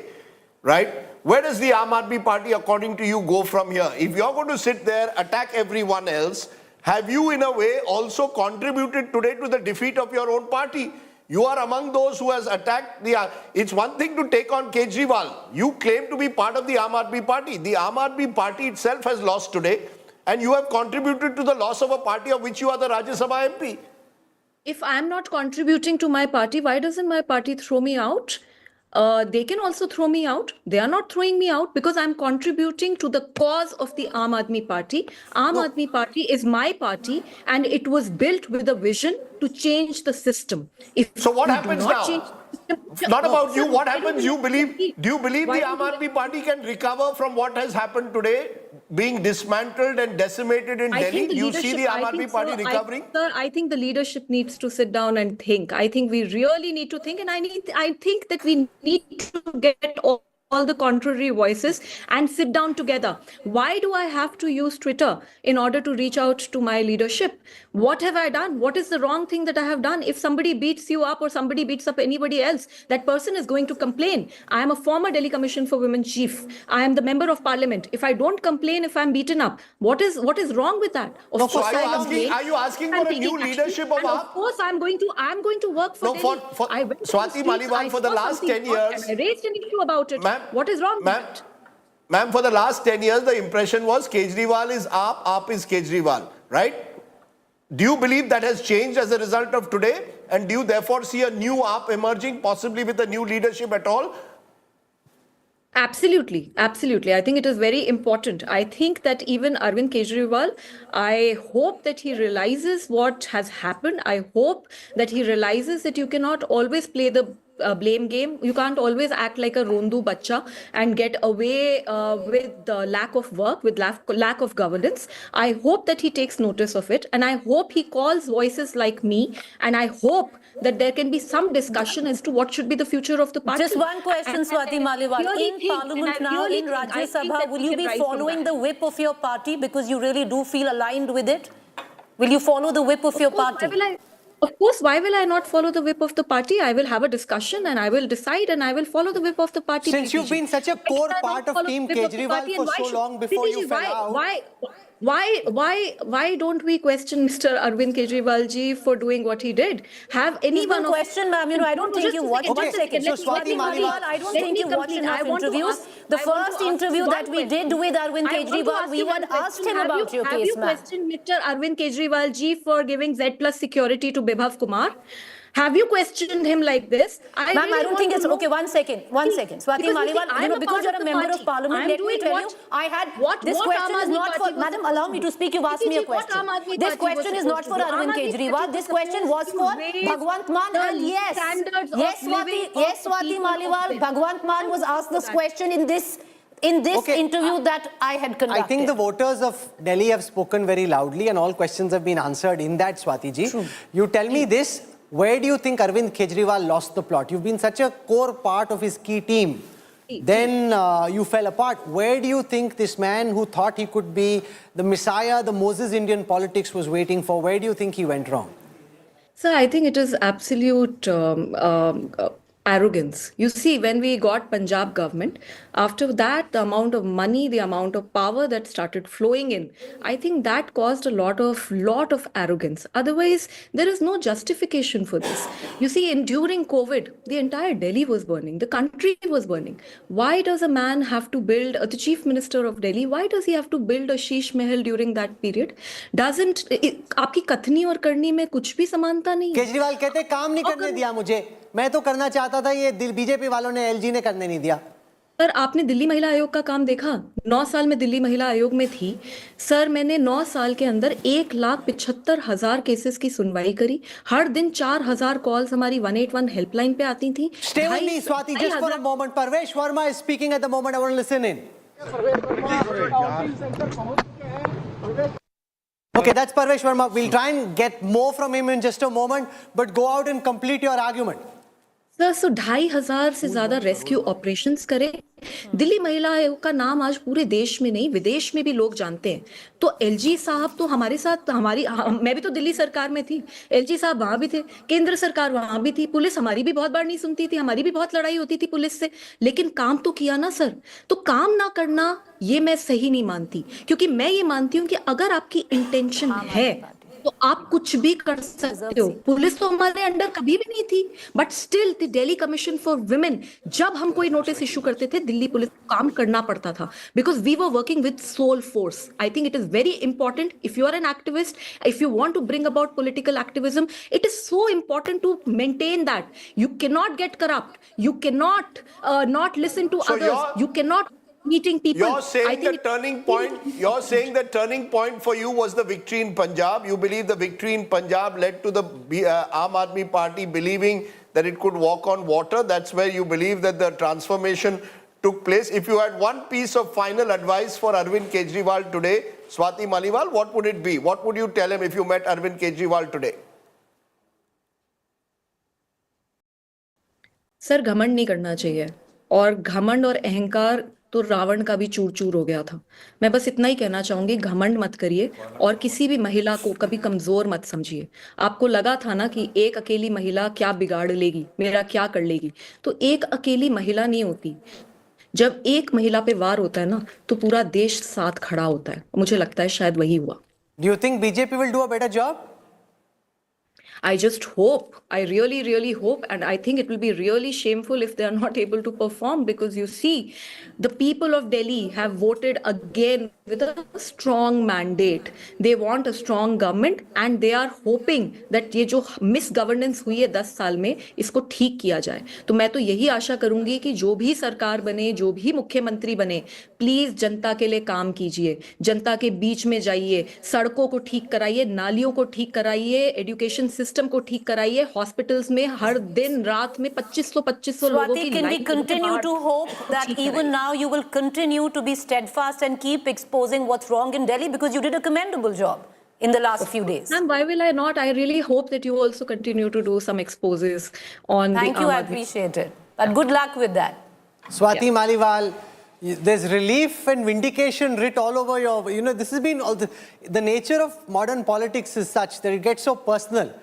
right, where does the Aam Aadmi Party, according to you, go from here? If you're going to sit there, attack everyone else, have you in a way also contributed today to the defeat of your own party? You are among those who has attacked the... It's one thing to take on Kejriwal. You claim to be part of the Aam Aadmi Party. The Aam Aadmi Party itself has lost today, and you have contributed to the loss of a party of which you are the Rajya Sabha MP. If I'm not contributing to my party, why doesn't my party throw me out? They can also throw me out. They are not throwing me out because I'm contributing to the cause of the Aam Aadmi Party. Aam Aadmi Party is my party and it was built with a vision to change the system. So what happens now? Not about you. What happens? Do you believe the Aam Aadmi Party can recover from what has happened today, being dismantled and decimated in Delhi? Do you see the Aam Aadmi Party recovering? Sir, I think the leadership needs to sit down and think. I think we really need to think, and I think that we need to get all the contrary voices and sit down together. Why do I have to use Twitter in order to reach out to my leadership? What have I done? What is the wrong thing that I have done? If somebody beats you up or somebody beats up anybody else, that person is going to complain. I am a former Delhi Commission for Women chief. I am the member of parliament. If I don't complain, if I'm beaten up, what is wrong with that? Of course, are you asking for a new leadership of AAP? Of course, I'm going to work for Delhi. Swati Maliwal, for the last 10 years, I raised an issue about it. What is wrong with that? Ma'am, for the last 10 years, the impression was Kejriwal is AAP, AAP is Kejriwal, right? Do you believe that has changed as a result of today? And do you therefore see a new AAP emerging, possibly with a new leadership at all? Absolutely, absolutely. I think it is very important. I think that even Arvind Kejriwal, I hope that he realizes what has happened. I hope that he realizes that you cannot always play the blame game. You can't always act like a rondu bacha and get away with the lack of work, with lack of governance. I hope that he takes notice of it, and I hope he calls voices like me, and I hope that there can be some discussion as to what should be the future of the party. Just one question, Swati Maliwal. In Parliament now, in Rajya Sabha, will you be following the whip of your party because you really do feel aligned with it? Will you follow the whip of your party? Of course, why will I not follow the whip of the party? I will have a discussion and I will decide and I will follow the whip of the party. Since you've been such a core part of Team Kejriwal for so long before you fell out. Why don't we question Mr. Arvind Kejriwal ji for doing what he did? Have anyone question, ma'am? You know, I don't think you watched. Okay, so Swati Maliwal, I don't think you watched enough interviews. The first interview that we did with Arvind Kejriwal, we had asked him about your case, ma'am. Have you questioned Mr. Arvind Kejriwal ji for giving Z plus security to Bibhav Kumar? Have you questioned him like this? Ma'am, I don't think it's okay. One second. Swati Maliwal, because you're a member of parliament, let me tell you, I had this question is not for. Madam, allow me to speak. You've asked me a question. This question is not for Arvind Kejriwal. This question was for Bhagwant Mann. And yes, Swati Maliwal, Bhagwant Mann was asked this question in this interview that I had conducted. I think the voters of Delhi have spoken very loudly and all questions have been answered in that, Swati ji. True. You tell me this. Where do you think Arvind Kejriwal lost the plot? You've been such a core part of his key team. Then you fell apart. Where do you think this man who thought he could be the messiah, the Moses Indian politics was waiting for, where do you think he went wrong? Sir, I think it is absolute arrogance. You see, when we got Punjab government, after that, the amount of money, the amount of power that started flowing in, I think that caused a lot of arrogance. Otherwise, there is no justification for this. You see, during COVID, the entire Delhi was burning. The country was burning. Why does a man have to build, the chief minister of Delhi, why does he have to build a sheesh mahal during that period? आपकी कथनी और करनी में कुछ भी समानता नहीं है. केजरीवाल कहते काम नहीं करने दिया मुझे. मैं तो करना चाहता था, ये बीजेपी वालों ने, एलजी ने करने नहीं दिया. सर आपने दिल्ली महिला आयोग का काम देखा? 9 साल में दिल्ली महिला आयोग में थी सर, मैंने 9 साल के अंदर 1,75,000 केसेस की सुनवाई करी। हर दिन 4,000 कॉल्स हमारी 181 हेल्पलाइन पे आती थी। Stay with me, Swati, just for a moment. Parvesh Verma is speaking at the moment. I want to listen in. Okay, that's Parvesh Verma. We'll try and get more from him in just a moment, but go out and complete your argument. Sir 2,500 से ज्यादा rescue operations करे। दिल्ली महिला आयोग का नाम आज पूरे देश में नहीं विदेश में भी लोग जानते हैं। तो एलजी साहब तो हमारे साथ मैं भी तो दिल्ली सरकार में थी, एलजी साहब वहां भी थे, केंद्र सरकार वहां भी थी, पुलिस हमारी भी बहुत बार नहीं सुनती थी, हमारी भी बहुत लड़ाई होती थी पुलिस से, लेकिन काम तो किया ना सर। तो काम ना करना ये मैं सही नहीं मानती, क्योंकि मैं ये मानती हूँ कि अगर आपकी इंटेंशन है तो आप कुछ भी कर सकते हो। पुलिस तो हमारे अंडर कभी भी नहीं थी, but still the Delhi commission for women, जब हम कोई नोटिस इशू करते थे दिल्ली पुलिस को काम करना पड़ता था, because we were working with soul force. I think it is very important if you are an activist, if you want to bring about political activism, it is so important to maintain that. You can not get corrupt, you can not not listen to others, you cannot meeting people. You're saying the turning point. You're saying the turning point for you was the victory in Punjab. You believe the victory in Punjab led to the Aam Aadmi Party believing that it could walk on water. That's where you believe that the transformation took place. If you had one piece of final advice for Arvind Kejriwal today, Swati Maliwal, what would it be? What would you tell him if you met Arvind Kejriwal today? Sir घमंड नहीं करना चाहिए, और घमंड और अहंकार तो रावण का भी चूर चूर हो गया था। मैं बस इतना ही कहना चाहूंगी, घमंड मत करिए और किसी भी महिला को कभी कमजोर मत समझिए। आपको लगा था ना कि एक अकेली महिला क्या बिगाड़ लेगी, मेरा क्या कर लेगी, तो एक अकेली महिला नहीं होती। जब एक महिला पे वार होता है ना तो पूरा देश साथ खड़ा होता है। मुझे लगता है शायद वही हुआ। Do you think BJP will do a better job? I just hope, I really hope, and I think it will be really shameful if they are not able to perform, because you see, the people of Delhi have voted again with a strong mandate. They want a strong government and they are hoping that ये जो misgovernance हुई है 10 साल में, इसको ठीक किया जाए। तो मैं तो यही आशा करूंगी कि जो भी सरकार बने, जो भी मुख्यमंत्री बने, प्लीज जनता के लिए काम कीजिए, जनता के बीच में जाइए, सड़कों को ठीक कराइए, नालियों को ठीक कराइए, एजुकेशन सिस्टम को ठीक कराइए, हॉस्पिटल्स में हर दिन रात में 2500 लोगों की can we continue to hope that even now you will continue to be steadfast and keep exposing what's wrong in Delhi, because you did a commendable job in the last few days? And why will I not? I really hope that you also continue to do some exposes on Thank you, I appreciate it. But good luck with that. Swati Maliwal, there's relief and vindication writ all over your, this has been all the nature of modern politics is such that it gets so personal.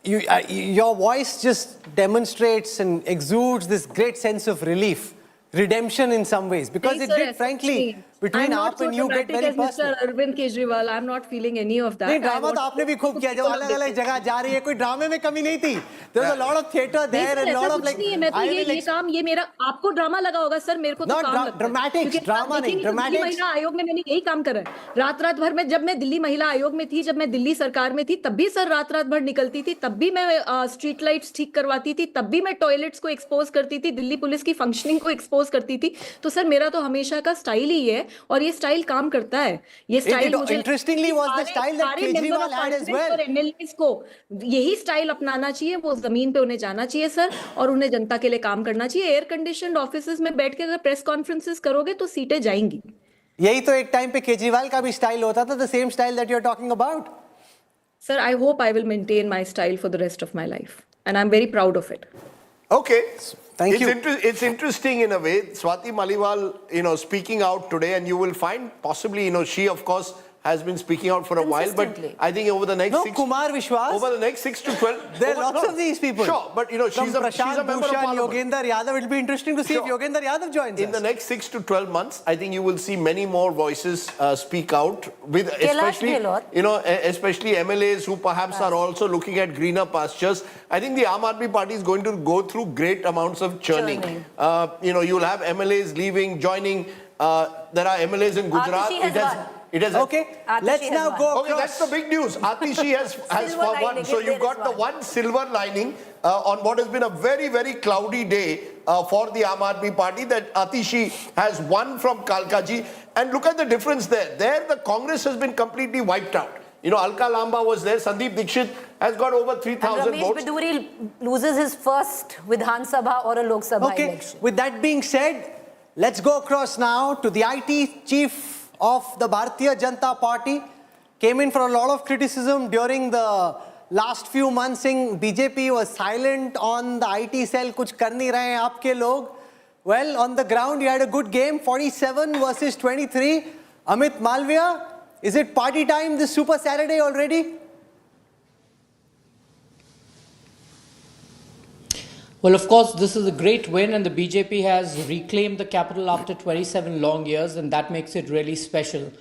Your voice just demonstrates and exudes this great sense of relief, redemption in some ways, because it did, frankly, between AAP and you get very personal. Mr. Arvind Kejriwal, I'm not feeling any of that. नहीं, drama तो आपने भी खूब किया, जब अलग-अलग जगह जा रही है, कोई ड्रामे में कमी नहीं थी. There was a lot of theatre there and a lot of like. मैं तो ये काम ये मेरा आपको ड्रामा लगा होगा सर, मेरे को तो काम लगता है. Dramatics, ड्रामा नहीं, dramatics. दिल्ली महिला आयोग में मैंने यही काम करा है. रात भर में जब मैं दिल्ली महिला आयोग में थी, जब मैं दिल्ली सरकार में थी, तब भी सर रात भर निकलती थी, तब भी मैं स्ट्रीट लाइट्स ठीक करवाती थी, तब भी मैं टॉयलेट्स को एक्सपोज करती थी, दिल्ली पुलिस की फंक्शनिंग को एक्सपोज करती थी. तो सर मेरा तो हमेशा का स्टाइल ही है, और ये स्टाइल काम करता है. ये style interestingly was the style that Kejriwal had as well. और एमएलएस को यही स्टाइल अपनाना चाहिए, वो जमीन पे उन्हें जाना चाहिए सर, और उन्हें जनता के लिए काम करना चाहिए. एयर कंडीशनड ऑफिसेज में बैठ के अगर प्रेस कॉन्फ्रेंसेस करोगे तो सीटें जाएंगी. यही तो एक टाइम पे केजरीवाल का भी स्टाइल होता था, the same style that you are talking about. Sir, I hope I will maintain my style for the rest of my life, and I'm very proud of it. Okay. Thank you. It's interesting in a way. Swati Maliwal, speaking out today, and you will find possibly, she of course has been speaking out for a while, but I think over the next Kumar Vishwas. Over the next 6 to 12, there are lots of these people. Sure, but she's a member of parliament. Yogender Yadav. It'll be interesting to see if Yogender Yadav joins us. In the next 6 to 12 months, I think you will see many more voices speak out, with especially MLAs who perhaps are also looking at greener pastures. I think the Aam Aadmi Party is going to go through great amounts of churning. You'll have MLAs leaving, joining. There are MLAs in Gujarat. Okay, let's now go across. Okay, that's the big news. Atishi has won. So you've got the one silver lining. on what has been a very, very cloudy day for the Aam Aadmi Party, that Atishi has won from Kalkaji. And look at the difference there. There, the Congress has been completely wiped out. You know, Alka Lamba was there. Sandeep Dixit has got over 3,000 Ramesh votes. Biduri loses his first Vidhan Sabha or a Lok Sabha election. With that being said, let's go across now to the IT chief of the Bharatiya Janata Party. Came in for a lot of criticism during the last few months, saying BJP was silent on the IT cell, kuch kar nahi rahe hain aapke log. Well, on the ground, you had a good game, 47 versus 23. Amit Malviya, is it party time this Super Saturday already? Well, of course, this is a great win, and the BJP has reclaimed the capital after 27 long years, and that makes it really special.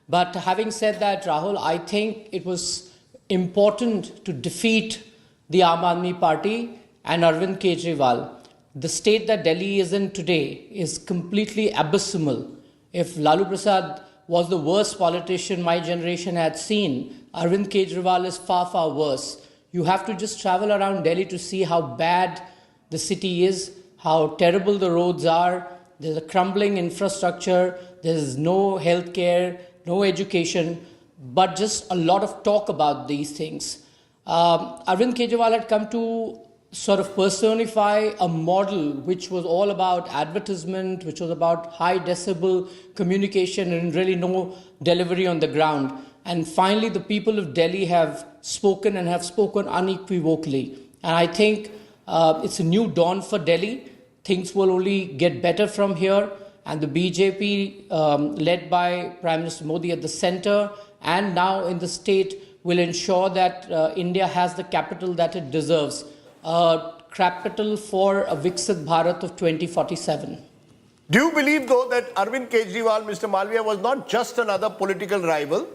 But having said that, Rahul, I think it was important to defeat the Aam Aadmi Party and Arvind Kejriwal. The state that Delhi is in today is completely abysmal. If Lalu Prasad was the worst politician my generation had seen, Arvind Kejriwal is far, far worse. You have to just travel around Delhi to see how bad the city is, how terrible the roads are. There's a crumbling infrastructure, there's no healthcare, no education, but just a lot of talk about these things. Arvind Kejriwal had come to sort of personify a model which was all about advertisement, which was about high decibel communication and really no delivery on the ground. And finally, the people of Delhi have spoken and have spoken unequivocally. And I think it's a new dawn for Delhi. Things will only get better from here. And the BJP, led by Prime Minister Modi at the center and now in the state, will ensure that India has the capital that it deserves. Capital for a Viksit Bharat of 2047. Do you believe, though, that Arvind Kejriwal, Mr. Malviya, was not just another political rival?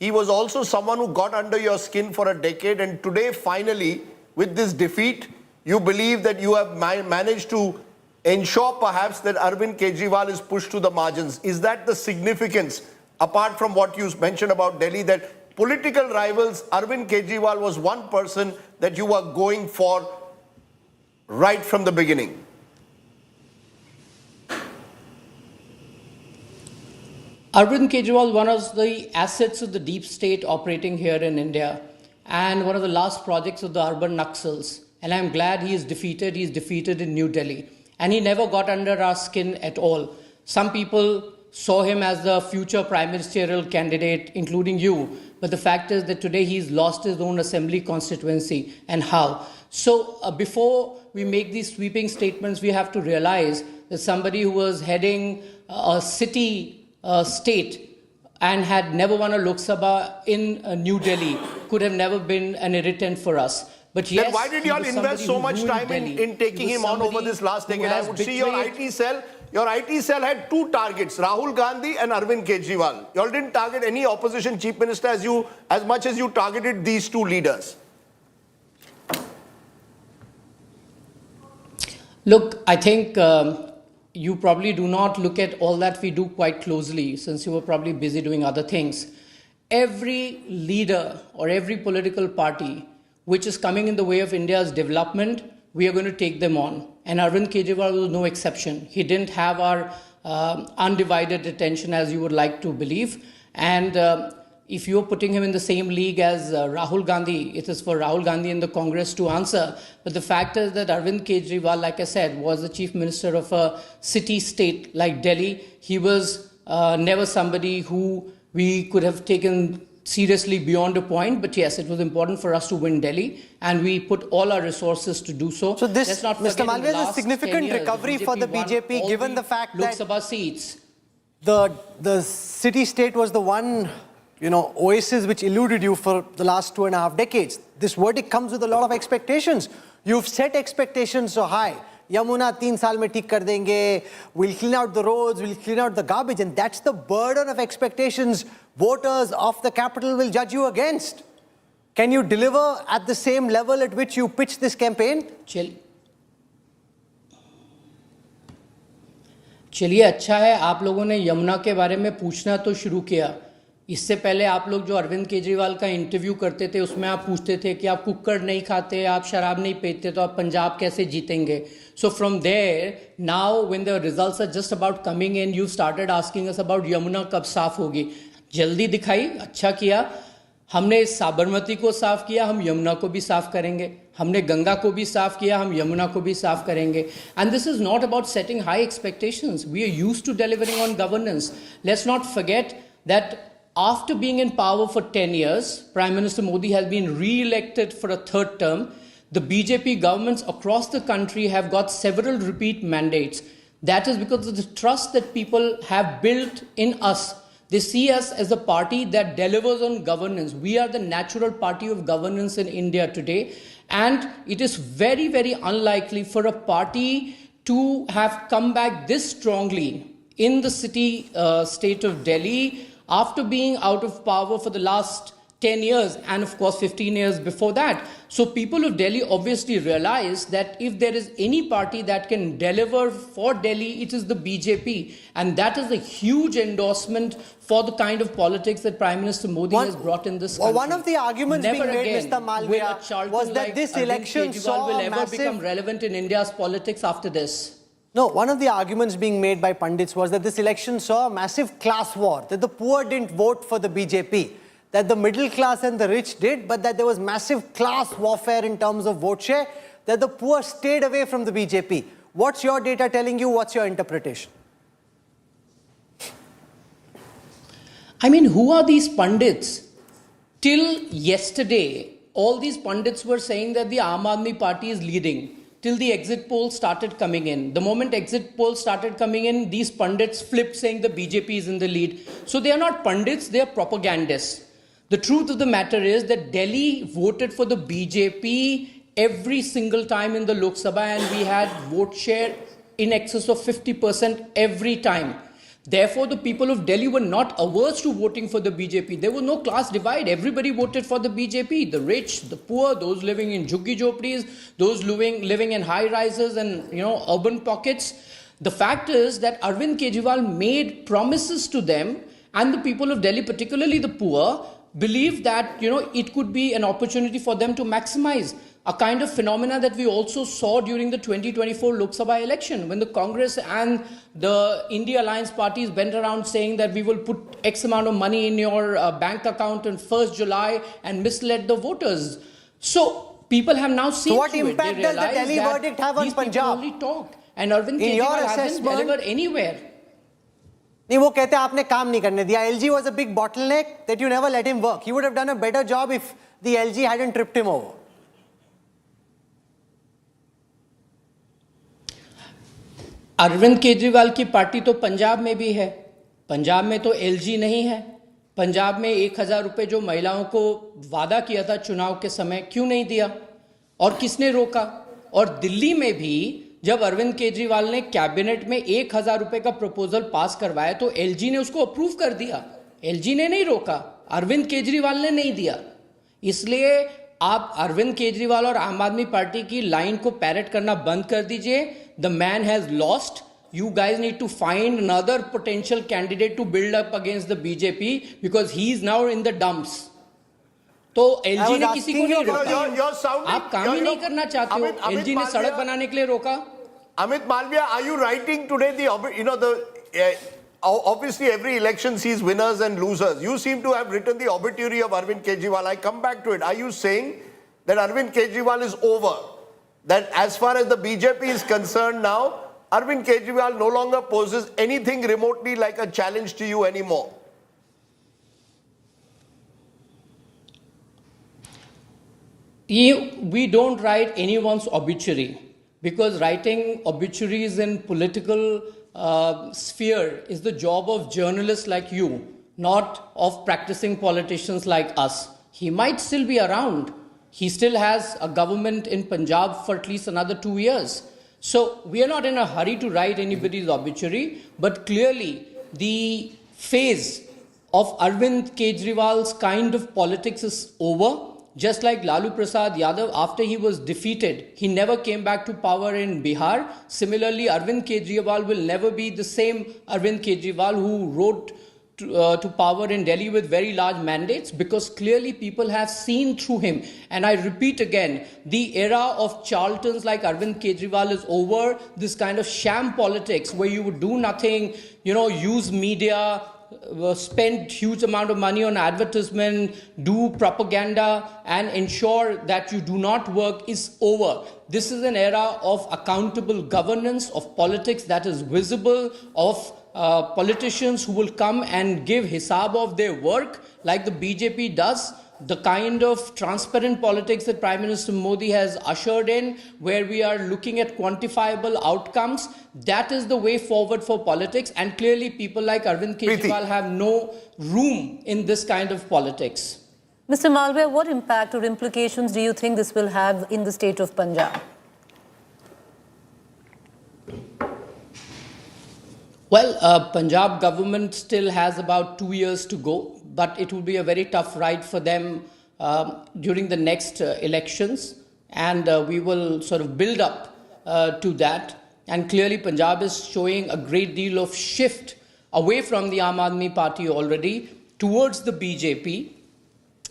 He was also someone who got under your skin for a decade, and today, finally, with this defeat, you believe that you have managed to ensure perhaps that Arvind Kejriwal is pushed to the margins. Is that the significance, apart from what you mentioned about Delhi, that political rivals, Arvind Kejriwal was one person that you were going for right from the beginning? Arvind Kejriwal, one of the assets of the deep state operating here in India, and one of the last projects of the urban Naxals. And I'm glad he is defeated. He's defeated in New Delhi. And he never got under our skin at all. Some people saw him as the future prime ministerial candidate, including you. But the fact is that today he's lost his own assembly constituency. And how? So before we make these sweeping statements, we have to realize that somebody who was heading a city state and had never won a Lok Sabha in New Delhi could have never been an irritant for us. But yes, then why did you all invest so much time in taking him on over this last decade? I would see your IT cell. Your IT cell had two targets, Rahul Gandhi and Arvind Kejriwal. You all didn't target any opposition chief minister as much as you targeted these two leaders. Look, I think you probably do not look at all that we do quite closely, since you were probably busy doing other things. Every leader or every political party which is coming in the way of India's development, we are going to take them on. And Arvind Kejriwal was no exception. He didn't have our undivided attention as you would like to believe. And if you're putting him in the same league as Rahul Gandhi, it is for Rahul Gandhi and the Congress to answer. But the fact is that Arvind Kejriwal, like I said, was the chief minister of a city-state like Delhi. He was never somebody who we could have taken seriously beyond a point, but yes, it was important for us to win Delhi, and we put all our resources to do so. So this, Mr. Malviya, is a significant recovery for the BJP, given the fact that Lok Sabha seats. The city-state was the one, oasis which eluded you for the last 2.5 decades. This verdict comes with a lot of expectations. You've set expectations so high. Yamuna 3 saal mein theek kar denge, we'll clean out the roads, we'll clean out the garbage, and that's the burden of expectations voters of the capital will judge you against. Can you deliver at the same level at which you pitched this campaign? चलिए अच्छा है आप लोगों ने यमुना के बारे में पूछना तो शुरू किया, इससे पहले आप लोग जो अरविंद केजरीवाल का इंटरव्यू करते थे उसमें आप पूछते थे कि आप कुक्कड़ नहीं खाते, आप शराब नहीं पीते, तो आप पंजाब कैसे जीतेंगे? So from there, now when the results are just about coming in, you started asking us about Yamuna कब साफ होगी. जल्दी दिखाई, अच्छा किया. हमने साबरमती को साफ किया, हम यमुना को भी साफ करेंगे. हमने गंगा को भी साफ किया, हम यमुना को भी साफ करेंगे. And this is not about setting high expectations. We are used to delivering on governance. Let's not forget that after being in power for 10 years, Prime Minister Modi has been re-elected for a third term. The BJP governments across the country have got several repeat mandates. That is because of the trust that people have built in us. They see us as a party that delivers on governance. We are the natural party of governance in India today. And it is very, very unlikely for a party to have come back this strongly in the state of Delhi after being out of power for the last 10 years and of course 15 years before that. So people of Delhi obviously realize that if there is any party that can deliver for Delhi, it is the BJP. And that is a huge endorsement for the kind of politics that Prime Minister Modi has brought in this country. One of the arguments Never being made, again Mr. Malviya, was that this Arvind election Kejriwal saw will a ever become relevant in India's politics after this. No, one of the arguments being made by pundits was that this election saw a massive class war, that the poor didn't vote for the BJP, that the middle class and the rich did, but that there was massive class warfare in terms of vote share, that the poor stayed away from the BJP. What's your data telling you? What's your interpretation? I mean, who are these pundits? Till yesterday, all these pundits were saying that the Aam Aadmi Party is leading. Till the exit polls started coming in. The moment exit polls started coming in, these pundits flipped saying the BJP is in the lead. So they are not pundits, they are propagandists. The truth of the matter is that Delhi voted for the BJP every single time in the Lok Sabha, and we had vote share in excess of 50% every time. Therefore, the people of Delhi were not averse to voting for the BJP. There was no class divide. Everybody voted for the BJP. The rich, the poor, those living in jhuggi jhopris, those living in high rises and urban pockets. The fact is that Arvind Kejriwal made promises to them, and the people of Delhi, particularly the poor, believed that it could be an opportunity for them to maximize. A kind of phenomena that we also saw during the 2024 Lok Sabha election, when the Congress and the India Alliance parties went around saying that we will put X amount of money in your bank account on 1st July and misled the voters. So people have now seen so what through impact it. does the Delhi verdict have on Punjab? Only talk. And Arvind Kejriwal hasn't delivered anywhere. नहीं वो कहते हैं आपने काम नहीं करने दिया. LG was a big bottleneck that you never let him work. He would have done a better job if the LG hadn't tripped him over. Arvind Kejriwal की पार्टी तो पंजाब में भी है. पंजाब में तो एलजी नहीं है. पंजाब में 1000 रुपए जो महिलाओं को वादा किया था चुनाव के समय, क्यों नहीं दिया और किसने रोका? और दिल्ली में भी जब अरविंद केजरीवाल ने कैबिनेट में 1000 रुपए का प्रपोजल पास करवाया तो एलजी ने उसको अप्रूव कर दिया. एलजी ने नहीं रोका, अरविंद केजरीवाल ने नहीं दिया. इसलिए आप अरविंद केजरीवाल और आम आदमी पार्टी की लाइन को पैरेट करना बंद कर दीजिए. The man has lost. You guys need to find another potential candidate to build up against the BJP because he is now in the dumps. तो एलजी ने किसी को नहीं रोका. आप काम ही नहीं करना चाहते हो. एलजी ने सड़क बनाने के लिए रोका. Amit Malviya, are you writing today obviously every election sees winners and losers. You seem to have written the obituary of Arvind Kejriwal. I come back to it. Are you saying that Arvind Kejriwal is over? That as far as the BJP is concerned now, Arvind Kejriwal no longer poses anything remotely like a challenge to you anymore? We don't write anyone's obituary because writing obituaries in political sphere is the job of journalists like you, not of practicing politicians like us. He might still be around. He still has a government in Punjab for at least another 2 years. So we are not in a hurry to write anybody's obituary, but clearly the phase of Arvind Kejriwal's kind of politics is over. Just like Lalu Prasad Yadav, after he was defeated, he never came back to power in Bihar. Similarly, Arvind Kejriwal will never be the same Arvind Kejriwal who wrote to power in Delhi with very large mandates, because clearly people have seen through him. And I repeat again, the era of charlatans like Arvind Kejriwal is over. This kind of sham politics where you would do nothing, use media, spend huge amount of money on advertisement, do propaganda, and ensure that you do not work is over. This is an era of accountable governance, of politics that is visible, of politicians who will come and give hisab of their work like the BJP does. The kind of transparent politics that Prime Minister Modi has ushered in, where we are looking at quantifiable outcomes, that is the way forward for politics. And clearly people like Arvind Kejriwal have no room in this kind of politics. Mr. Malviya, what impact or implications do you think this will have in the state of Punjab? Well, Punjab government still has about 2 years to go, but it will be a very tough ride for them during the next elections, and we will sort of build up to that. And clearly Punjab is showing a great deal of shift away from the Aam Aadmi Party already towards the BJP.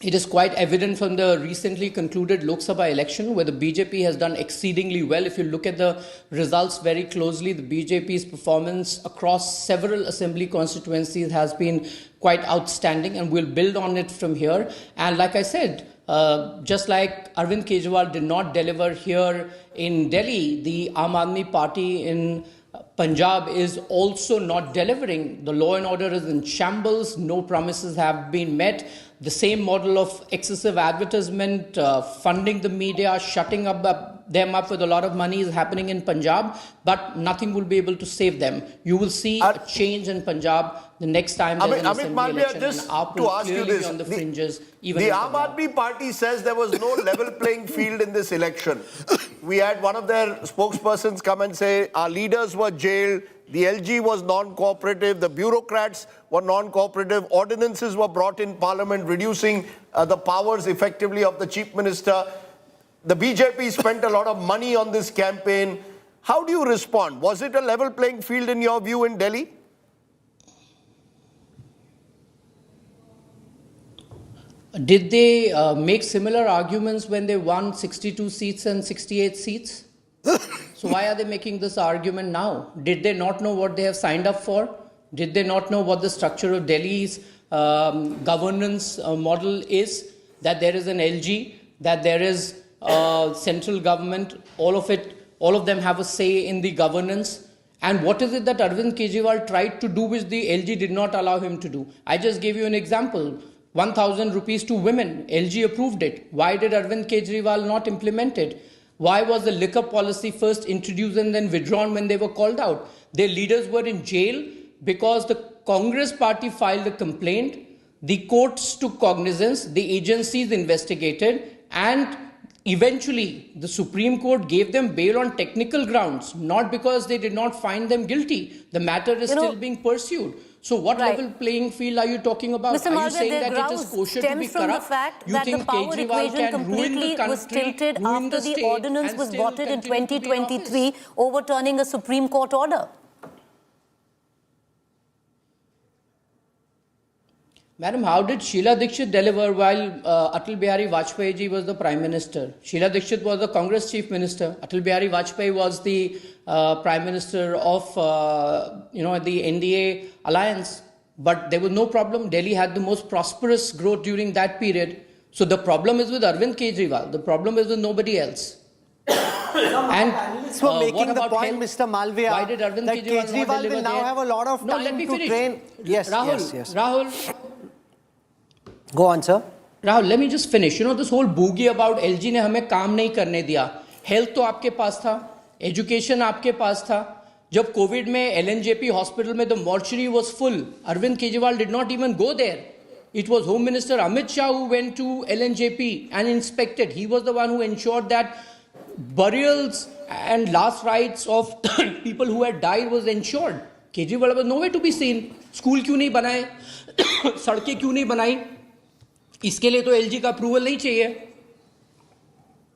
It is quite evident from the recently concluded Lok Sabha election, where the BJP has done exceedingly well. If you look at the results very closely, the BJP's performance across several assembly constituencies has been quite outstanding, and we'll build on it from here. And like I said, just like Arvind Kejriwal did not deliver here in Delhi, the Aam Aadmi Party in Punjab is also not delivering. The law and order is in shambles. No promises have been met. The same model of excessive advertisement, funding the media, shutting them up with a lot of money is happening in Punjab, but nothing will be able to save them. You will see a change in Punjab the next time there's an assembly election. Just and AAP to will ask you clearly this, be on the fringes. Even the in Aam Punjab. Aadmi Party says there was no level playing field in this election. We had one of their spokespersons come and say our leaders were jailed, the LG was non-cooperative, the bureaucrats were non-cooperative, ordinances were brought in Parliament reducing the powers effectively of the Chief Minister. The BJP spent a lot of money on this campaign. How do you respond? Was it a level playing field in your view in Delhi? Did they make similar arguments when they won 62 seats and 68 seats? So why are they making this argument now? Did they not know what they have signed up for? Did they not know what the structure of Delhi's governance model is? That there is an LG, that there is central government, all of them have a say in the governance. And what is it that Arvind Kejriwal tried to do which the LG did not allow him to do? I just gave you an example. 1,000 rupees to women, LG approved it. Why did Arvind Kejriwal not implement it? Why was the liquor policy first introduced and then withdrawn when they were called out? Their leaders were in jail because the Congress party filed a complaint. The courts took cognizance, the agencies investigated, and eventually the Supreme Court gave them bail on technical grounds, not because they did not find them guilty. The matter is still being pursued. So what level playing field are you talking about? Mr. Are you Malviya, saying their that it is grounds kosher to be stems from the corrupt? fact You that the think power Kejriwal equation can ruin the completely country, was tilted ruin after the state, ordinance and was still voted in continue to be in office? 2023, overturning a Supreme Court order? Madam, how did Sheila Dikshit deliver while Atal Bihari Vajpayee ji was the Prime Minister? Sheila Dikshit was the Congress Chief Minister. Atal Bihari Vajpayee was the Prime Minister of the NDA alliance. But there was no problem. Delhi had the most prosperous growth during that period. So the problem is with Arvind Kejriwal. The problem is with nobody else. And so making the point, Mr. Malviya, why did Arvind that Kejriwal will now have a lot of time to train. Yes, Rahul, yes. Rahul. Go on, sir. Rahul, let me just finish. This whole boogie about LG ने हमें काम नहीं करने दिया. Health तो आपके पास था, education आपके पास था. जब कोविड में LNJP hospital में the mortuary was full, Arvind Kejriwal did not even go there. It was Home Minister Amit Shah who went to LNJP and inspected. He was the one who ensured that burials and last rites of people who had died was ensured. Kejriwal was nowhere to be seen. School क्यों नहीं बनाए? सड़कें क्यों नहीं बनाई? इसके लिए तो LG का approval नहीं चाहिए.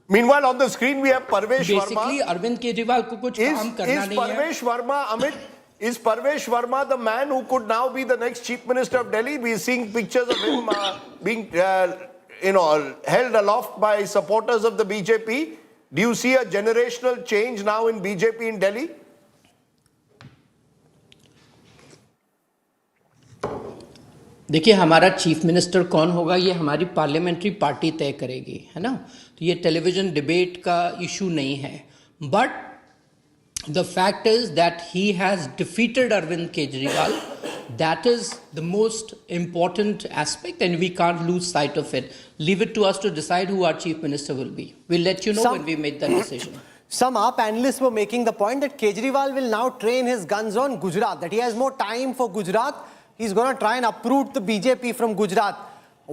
Meanwhile, on the screen we have Parvesh Verma. Basically, Arvind Kejriwal को कुछ काम करना नहीं है. Is Parvesh Verma, Amit, is Parvesh Verma the man who could now be the next Chief Minister of Delhi? We are seeing pictures of him being held aloft by supporters of the BJP. Do you see a generational change now in BJP in Delhi? देखिए, हमारा chief minister कौन होगा ये हमारी parliamentary party तय करेगी, है ना. तो ये टेलीविजन डिबेट का इशू नहीं है. But the fact is that he has defeated Arvind Kejriwal. That is the most important aspect and we can't lose sight of it. Leave it to us to decide who our chief minister will be. We'll let you know when we make that decision. Some AAP analysts were making the point that Kejriwal will now train his guns on Gujarat, that he has more time for Gujarat. He's going to try and uproot the BJP from Gujarat.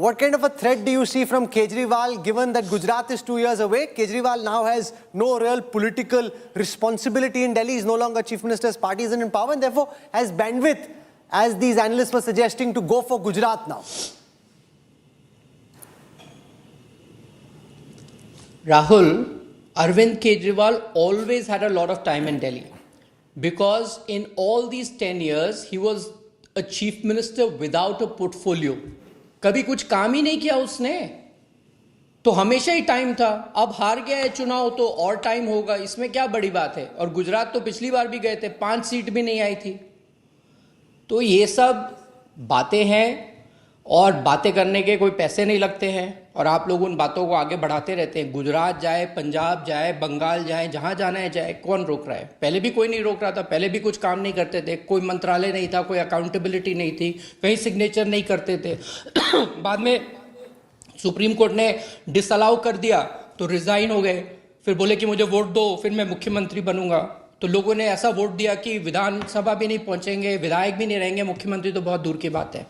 What kind of a threat do you see from Kejriwal, given that Gujarat is 2 years away? Kejriwal now has no real political responsibility in Delhi. He's no longer Chief Minister's party isn't in power, and therefore has bandwidth, as these analysts were suggesting, to go for Gujarat now. Rahul, Arvind Kejriwal always had a lot of time in Delhi, because in all these 10 years, he was a chief minister without a portfolio. कभी कुछ काम ही नहीं किया उसने, तो हमेशा ही time था. अब हार गया है चुनाव तो और टाइम होगा, इसमें क्या बड़ी बात है. और गुजरात तो पिछली बार भी गए थे, 5 सीट भी नहीं आई थी. तो ये सब बातें हैं, और बातें करने के कोई पैसे नहीं लगते हैं, और आप लोग उन बातों को आगे बढ़ाते रहते हैं. गुजरात जाए, पंजाब जाए, बंगाल जाए, जहां जाना है जाए. कौन रोक रहा है? पहले भी कोई नहीं रोक रहा था. पहले भी कुछ काम नहीं करते थे. कोई मंत्रालय नहीं था, कोई अकाउंटेबिलिटी नहीं थी, कहीं सिग्नेचर नहीं करते थे. बाद में सुप्रीम कोर्ट ने डिसअलाउ कर दिया तो रिजाइन हो गए. फिर बोले कि मुझे वोट दो, फिर मैं मुख्यमंत्री बनूंगा. तो लोगों ने ऐसा वोट दिया कि विधानसभा भी नहीं पहुंचेंगे, विधायक भी नहीं रहेंगे, मुख्यमंत्री तो बहुत दूर की बात है.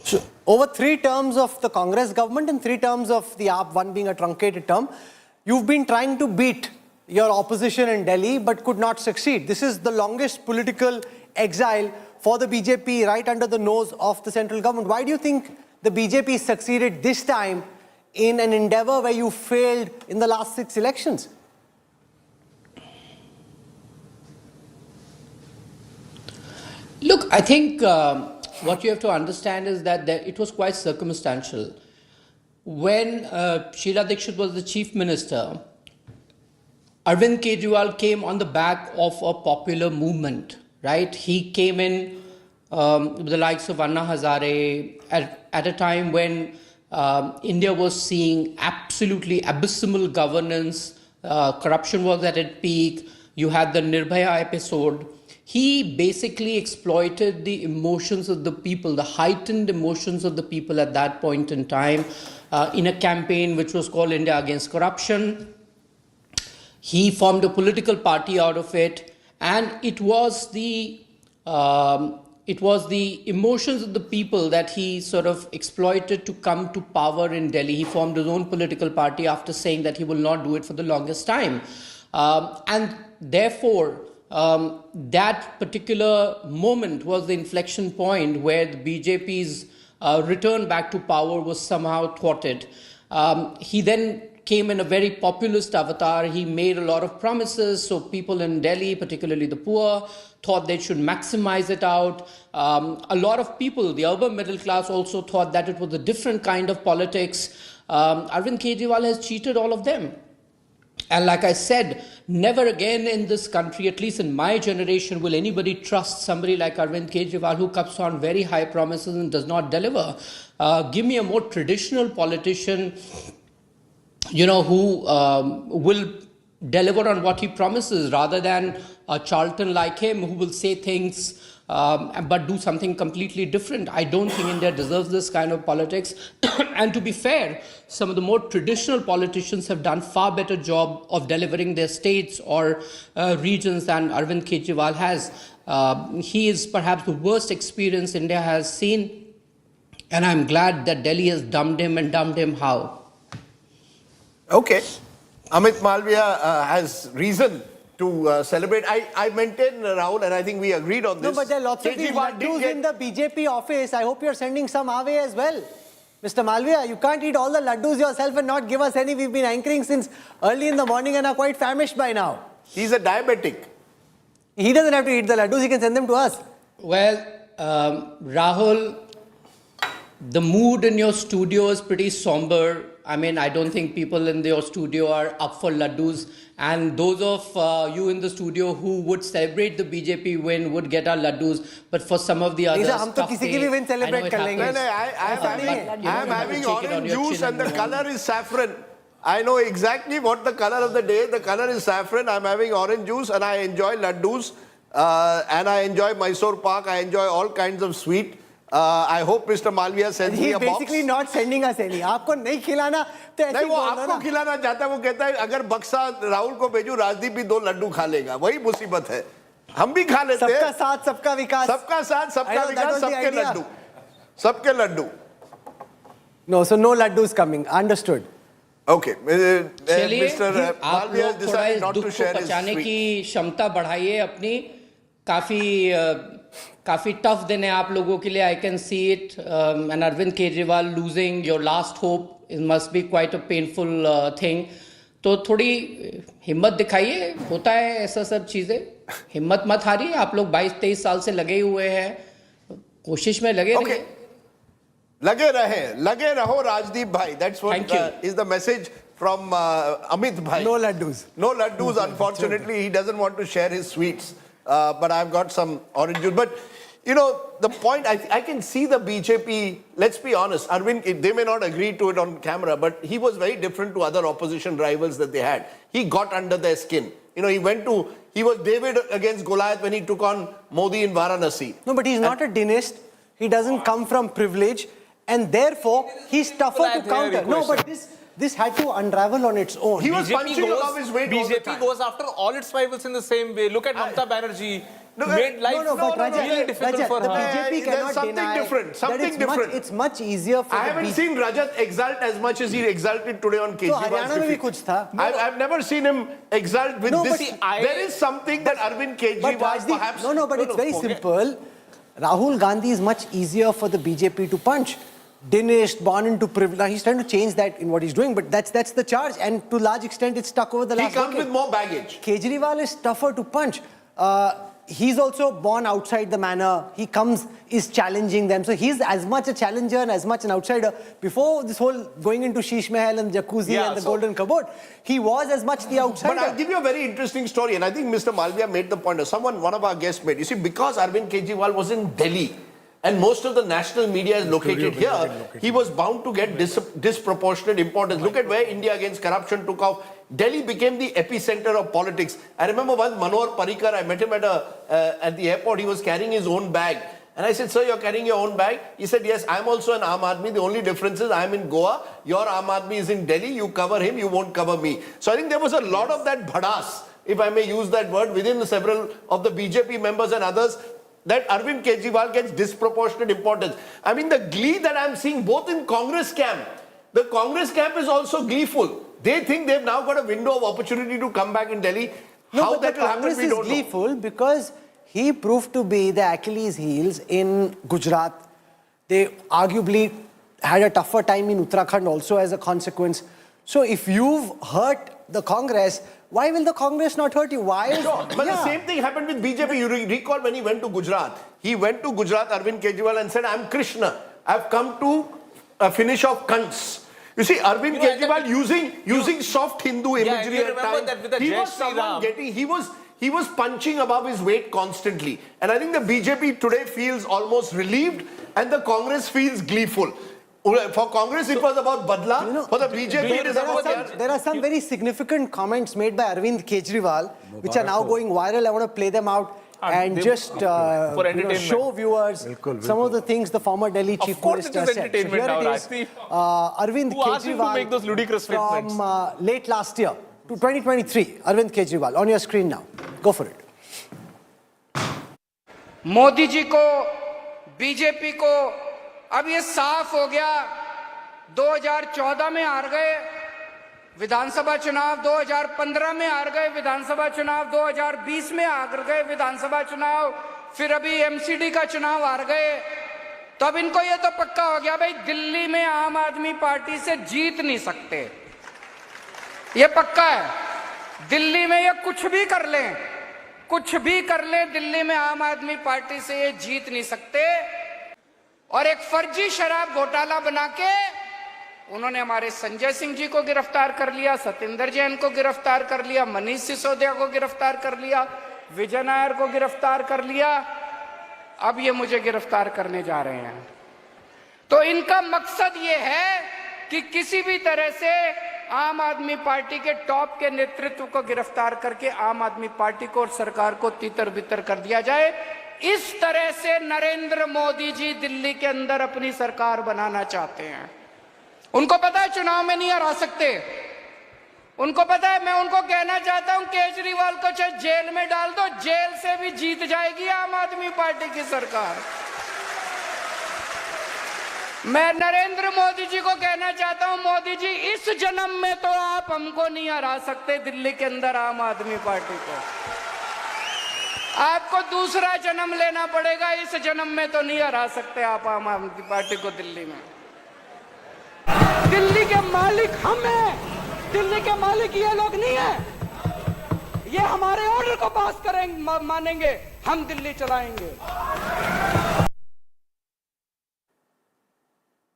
So, over 3 terms of the Congress government and 3 terms of the AAP, one being a truncated term, you've been trying to beat your opposition in Delhi but could not succeed. This is the longest political exile for the BJP right under the nose of the central government. Why do you think the BJP succeeded this time in an endeavor where you failed in the last 6 elections? Look, I think what you have to understand is that it was quite circumstantial. When Sheila Dikshit was the chief minister, Arvind Kejriwal came on the back of a popular movement, right? He came in with the likes of Anna Hazare at a time when India was seeing absolutely abysmal governance, corruption was at its peak, you had the Nirbhaya episode. He basically exploited the emotions of the people, the heightened emotions of the people at that point in time, in a campaign which was called India Against Corruption. He formed a political party out of it, and it was the emotions of the people that he sort of exploited to come to power in Delhi. He formed his own political party after saying that he will not do it for the longest time. And therefore, that particular moment was the inflection point where the BJP's return back to power was somehow thwarted. He then came in a very populist avatar. He made a lot of promises, so people in Delhi, particularly the poor, thought they should maximize it out. A lot of people, the urban middle class, also thought that it was a different kind of politics. Arvind Kejriwal has cheated all of them. And like I said, never again in this country, at least in my generation, will anybody trust somebody like Arvind Kejriwal who comes on very high promises and does not deliver. Give me a more traditional politician, who will deliver on what he promises, rather than a charlatan like him who will say things but do something completely different. I don't think India deserves this kind of politics. And to be fair, some of the more traditional politicians have done far better job of delivering their states or regions than Arvind Kejriwal has. He is perhaps the worst experience India has seen, and I'm glad that Delhi has dumped him, and dumped him how? Okay. Amit Malviya has reason to celebrate. I maintain, Rahul, and I think we agreed on this. No, but there are lots of these laddus in the BJP office. I hope you're sending some our way as well. Mr. Malviya, you can't eat all the laddus yourself and not give us any. We've been anchoring since early in the morning and are quite famished by now. He's a diabetic. He doesn't have to eat the laddus, he can send them to us. Well, Rahul, the mood in your studio is pretty somber. I mean, I don't think people in your studio are up for laddus. And those of you in the studio who would celebrate the BJP win would get our laddus. But for some of the others, हम तो किसी की भी win celebrate कर लेंगे. I'm having orange juice and the color is saffron. I know exactly what the color of the day. The color is saffron. I'm having orange juice and I enjoy laddus. And I enjoy Mysore Pak. I enjoy all kinds of sweet. I hope Mr. Malviya sends me a box. He's basically not sending us any. आपको नहीं खिलाना तो ऐसे नहीं वो आपको खिलाना चाहता है. वो कहता है अगर बक्सा राहुल को भेजूं राजदीप भी 2 लड्डू खा लेगा. वही मुसीबत है. हम भी खा लेते हैं. सबका साथ सबका विकास. सबका साथ सबका विकास. सबके लड्डू. सबके Laddu. No, so no laddus coming. Understood. Okay. चलिए आप लोग थोड़ा इस दुख को पचाने की क्षमता बढ़ाइए अपनी. काफी टफ दिन है आप लोगों के लिए. I can see it. And Arvind Kejriwal losing your last hope, it must be quite a painful thing. तो थोड़ी हिम्मत दिखाइए. होता है ऐसा सब चीजें. हिम्मत मत हारिए. आप लोग 22-23 साल से लगे हुए हैं. कोशिश में लगे रहिए. लगे रहो राजदीप भाई. That's what is the message from Amit bhai. No laddus. No laddus. Unfortunately, he doesn't want to share his sweets. But I've got some orange juice. But you know, the point, I can see the BJP, let's be honest, Arvind, they may not agree to it on camera, but he was very different to other opposition rivals that they had. He got under their skin. You know, he was David against Goliath when he took on Modi in Varanasi. No, but he's not a dynast. He doesn't come from privilege. And therefore, he's tougher to counter. No, but this had to unravel on its own. He was punching above his weight all the time. BJP goes after all its rivals in the same way. Look at Mamata Banerjee. Made life really difficult for her. The BJP cannot something deny different. Something different. It's much easier for I haven't seen Rajat exult as much as he exulted today on Kejriwal's defeat. So Haryana mein bhi kuch tha. I've never seen him exult with this. There is something that Arvind Kejriwal perhaps... No, but it's very simple. Rahul Gandhi is much easier for the BJP to punch. Dinesh, born into privilege. He's trying to change that in what he's doing, but that's the charge, and to a large extent it's stuck over the last decade. He comes with more baggage. Kejriwal is tougher to punch. He's also born outside the manor. He is challenging them. So he's as much a challenger and as much an outsider. Before this whole going into Sheesh Mahal and Jacuzzi and the Golden Cupboard, he was as much the outsider. But I'll give you a very interesting story, and I think Mr. Malviya made the point, or one of our guests made. You see, because Arvind Kejriwal was in Delhi, and most of the national media is located here, he was bound to get disproportionate importance. Look at where India Against Corruption took off. Delhi became the epicenter of politics. I remember once Manohar Parrikar, I met him at the airport, he was carrying his own bag. And I said, sir, you're carrying your own bag? He said, yes, I'm also an Aam Aadmi. The only difference is I'm in Goa, your Aam Aadmi is in Delhi, you cover him, you won't cover me. So I think there was a lot of that bhadas, if I may use that word, within several of the BJP members and others, that Arvind Kejriwal gets disproportionate importance. I mean, the glee that I'm seeing both in Congress camp, the Congress camp is also gleeful. They think they've now got a window of opportunity to come back in Delhi. How that will happen, we don't know. Congress is gleeful because he proved to be the Achilles heels in Gujarat. They arguably had a tougher time in Uttarakhand also as a consequence. So if you've hurt the Congress, why will the Congress not hurt you? Why? But the same thing happened with BJP. You recall when he went to Gujarat. He went to Gujarat, Arvind Kejriwal, and said, I'm Krishna. I've come to finish off cunts. You see, Arvind Kejriwal using soft Hindu imagery at times. That with the He was someone he was punching above his weight constantly. And I think the BJP today feels almost relieved and the Congress feels gleeful. For Congress, it was about Badla. For the BJP, it is about... There are some very significant comments made by Arvind Kejriwal, which are now going viral. I want to play them out and just show viewers some of the things the former Delhi Chief Minister said. So here it is, Arvind Kejriwal from late last year to 2023. Arvind Kejriwal, on your screen now. Go for it. Modi ji ko, BJP ko, अब ये साफ हो गया 2014 में हार गए विधानसभा चुनाव 2015 में हार गए विधानसभा चुनाव 2020 में हार गए विधानसभा चुनाव फिर अभी एमसीडी का चुनाव हार गए तो अब इनको ये तो पक्का हो गया भाई दिल्ली में आम आदमी पार्टी से जीत नहीं सकते ये पक्का है दिल्ली में ये कुछ भी कर लें कुछ भी कर ले, दिल्ली में आम आदमी पार्टी से ये जीत नहीं सकते। और एक फर्जी शराब घोटाला बना के उन्होंने हमारे संजय सिंह जी को गिरफ्तार कर लिया, सत्येंद्र जैन को गिरफ्तार कर लिया, मनीष सिसोदिया को गिरफ्तार कर लिया, विजय नायर को गिरफ्तार कर लिया, अब ये मुझे गिरफ्तार करने जा रहे हैं। तो इनका मकसद ये है कि किसी भी तरह से आम आदमी पार्टी के टॉप के नेतृत्व को गिरफ्तार करके आम आदमी पार्टी को और सरकार को तितर बितर कर दिया जाए। इस तरह से नरेंद्र मोदी जी दिल्ली के अंदर अपनी सरकार बनाना चाहते हैं। उनको पता है चुनाव में नहीं हरा सकते, उनको पता है। मैं उनको कहना चाहता हूं केजरीवाल को चाहे जेल में डाल दो, जेल से भी जीत जाएगी आम आदमी पार्टी की सरकार। मैं नरेंद्र मोदी जी को कहना चाहता हूं, मोदी जी इस जन्म में तो आप हमको नहीं हरा सकते दिल्ली के अंदर आम आदमी पार्टी को। आपको दूसरा जन्म लेना पड़ेगा, इस जन्म में तो नहीं हरा सकते आप आम आदमी पार्टी को दिल्ली में। दिल्ली के मालिक हम हैं, दिल्ली के मालिक ये लोग नहीं है। ये हमारे ऑर्डर को पास करेंगे, मानेंगे, हम दिल्ली चलाएंगे।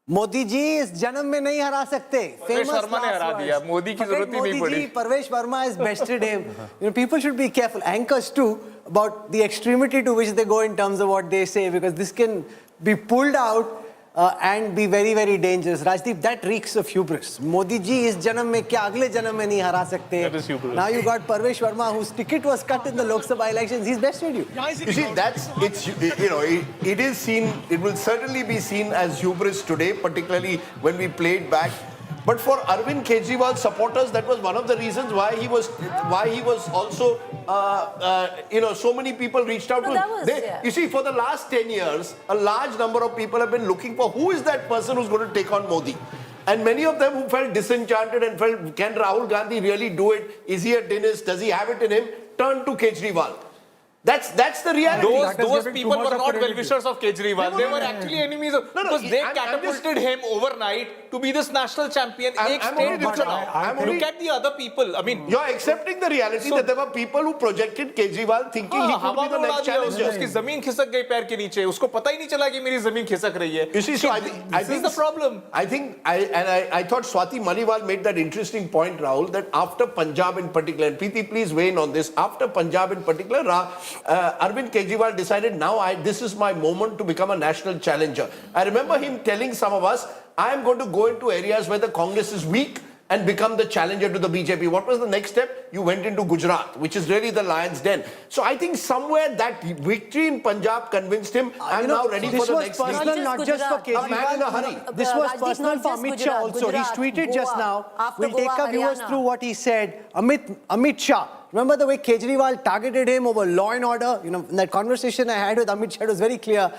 मोदी जी इस जन्म में नहीं हरा सकते। परवेश वर्मा ने हरा दिया, मोदी की जरूरत ही नहीं पड़ी। Parvesh Verma has bested him. You know, people should be careful. Anchors too about the extremity to which they go in terms of what they say, because this can be pulled out and be very, very dangerous. Rajdeep, that reeks of hubris. Modi ji is janam mein kya agle janam mein nahi hara sakte. That is hubris. Now you got Parvesh Verma, whose ticket was cut in the Lok Sabha elections. He's bested you. You see, it is seen, it will certainly be seen as hubris today, particularly when we play it back. But for Arvind Kejriwal supporters, that was one of the reasons why he was also, so many people reached out to him. You see, for the last 10 years, a large number of people have been looking for who is that person who's going to take on Modi. And many of them who felt disenchanted and felt, can Rahul Gandhi really do it? Is he a dentist? Does he have it in him? Turned to Kejriwal. That's the reality. Those people were not well-wishers of Kejriwal. They were actually enemies of... Because they catapulted him overnight to be this national champion. Look at the other people. I mean... You're accepting the reality that there were people who projected Kejriwal thinking he could be the next challenger. उसकी ज़मीन खिसक गई पैर के नीचे. उसको पता ही नहीं चला कि मेरी ज़मीन खिसक रही है. You see, so I think this is the problem. I thought Swati Maliwal made that interesting point, Rahul, that after Punjab in particular, and Preeti, please weigh in on this, after Punjab in particular, Arvind Kejriwal decided, now this is my moment to become a national challenger. I remember him telling some of us, I am going to go into areas where the Congress is weak and become the challenger to the BJP. What was the next step? You went into Gujarat, which is really the lion's den. So I think somewhere that victory in Punjab convinced him, I'm now ready for the next league. This was personal, not just for Kejriwal. A man in a hurry. This was personal for Amit Shah also. He's tweeted just now. We'll take our viewers through what he said. Amit Shah. Remember the way Kejriwal targeted him over law and order? You know, in that conversation I had with Amit Shah, it was very clear.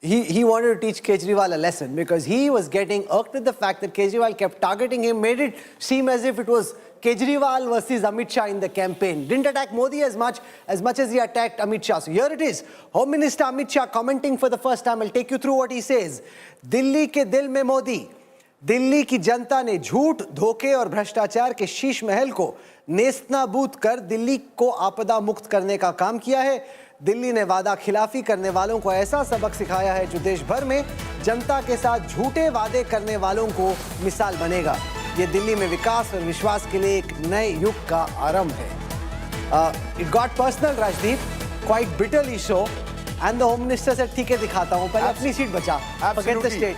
He wanted to teach Kejriwal a lesson because he was getting irked with the fact that Kejriwal kept targeting him, made it seem as if it was Kejriwal versus Amit Shah in the campaign. Didn't attack Modi as much as he attacked Amit Shah. So here it is. Home Minister Amit Shah commenting for the first time. I'll take you through what he says. Delhi ke dil mein Modi. Delhi की जनता ने झूठ, धोखे और भ्रष्टाचार के शीश महल को नेस्तनाबूद कर दिल्ली को आपदा मुक्त करने का काम किया है। दिल्ली ने वादा खिलाफी करने वालों को ऐसा सबक सिखाया है जो देश भर में जनता के साथ झूठे वादे करने वालों को मिसाल बनेगा। ये दिल्ली में विकास और विश्वास के लिए एक नए युग का आरंभ है। It got personal, Rajdeep, quite bitterly so. And the Home Minister said, "ठीक है दिखाता हूँ, पहले अपनी सीट बचा." Forget the state.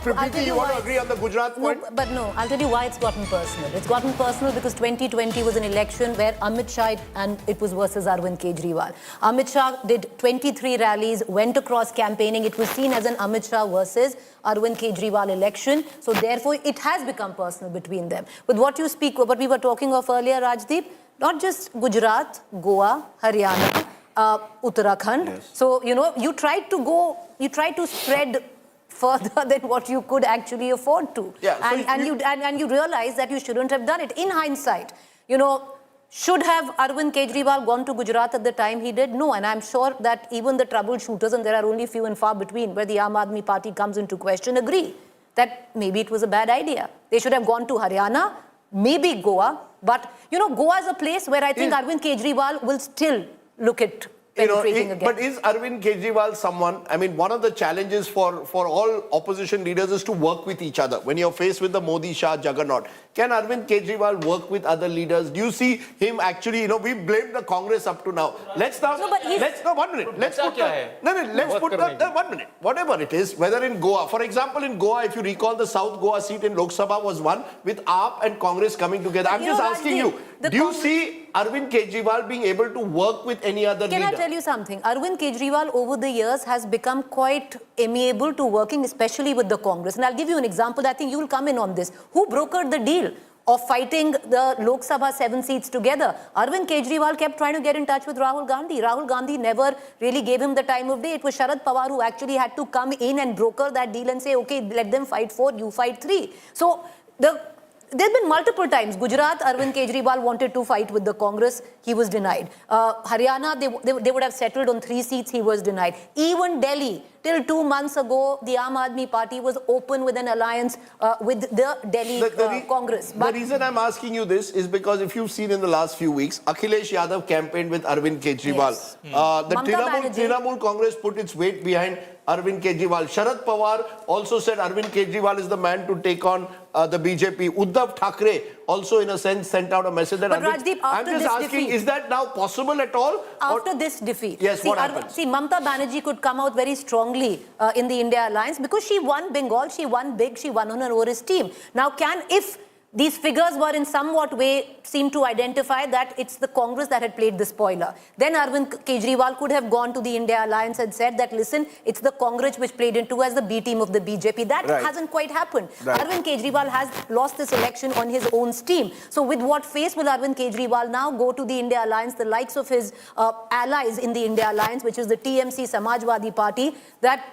Preeti, you want to agree on the Gujarat point? No, but no, I'll tell you why it's gotten personal. It's gotten personal because 2020 was an election where Amit Shah and it was versus Arvind Kejriwal. Amit Shah did 23 rallies, went across campaigning. It was seen as an Amit Shah versus Arvind Kejriwal election. So therefore, it has become personal between them. With what you speak, what we were talking of earlier, Rajdeep, not just Gujarat, Goa, Haryana, Uttarakhand. Yes. So, you tried to spread further than what you could actually afford to. Yeah, and you realize that you shouldn't have done it. In hindsight, should have Arvind Kejriwal gone to Gujarat at the time he did? No, and I'm sure that even the troubleshooters, and there are only few and far between, where the Aam Aadmi Party comes into question, agree that maybe it was a bad idea. They should have gone to Haryana, maybe Goa, but Goa is a place where I think Arvind Kejriwal will still look at penetrating again. But is Arvind Kejriwal someone, I mean, one of the challenges for all opposition leaders is to work with each other. When you're faced with the Modi-Shah juggernaut, can Arvind Kejriwal work with other leaders? Do you see him actually, you know, we blamed the Congress up to now. Let's now, No, but he's- one minute. Let's put one minute. Whatever it is, whether in Goa, for example, in Goa, if you recall, the South Goa seat in Lok Sabha was won with AAP and Congress coming together. I'm just asking you, do you see Arvind Kejriwal being able to work with any other Can leader? I tell you something? Arvind Kejriwal over the years has become quite amiable to working, especially with the Congress. And I'll give you an example. I think you will come in on this. Who brokered the deal of fighting the Lok Sabha 7 seats together? Arvind Kejriwal kept trying to get in touch with Rahul Gandhi. Rahul Gandhi never really gave him the time of day. It was Sharad Pawar who actually had to come in and broker that deal and say, okay, let them fight 4, you fight 3. So there have been multiple times. Gujarat, Arvind Kejriwal wanted to fight with the Congress. He was denied. Haryana, they would have settled on 3 seats. He was denied. Even Delhi, till 2 months ago, the Aam Aadmi Party was open with an alliance with the Delhi Congress. The reason I'm asking you this is because if you've seen in the last few weeks, Akhilesh Yadav campaigned with Arvind Kejriwal. Yes. The Mamta Trinamool Congress put its weight behind Arvind Kejriwal. Sharad Pawar also said Arvind Kejriwal is the man to take on the BJP. Uddhav Thackeray also, in a sense, sent out a message that But Rajdeep, I'm after just this asking, defeat, is that now possible at all? After this defeat, Yes, what happens? See, Mamta Banerjee could come out very strongly in the India alliance because she won Bengal, she won big, she won on her over his team. Now, if these figures were in somewhat way seem to identify that it's the Congress that had played the spoiler, then Arvind Kejriwal could have gone to the India alliance and said that, listen, it's the Congress which played into as the B team of the BJP. That hasn't quite happened. Right. Arvind Kejriwal has lost this election on his own steam. So with what face will Arvind Kejriwal now go to the India alliance, the likes of his allies in the India alliance, which is the TMC Samajwadi Party, that,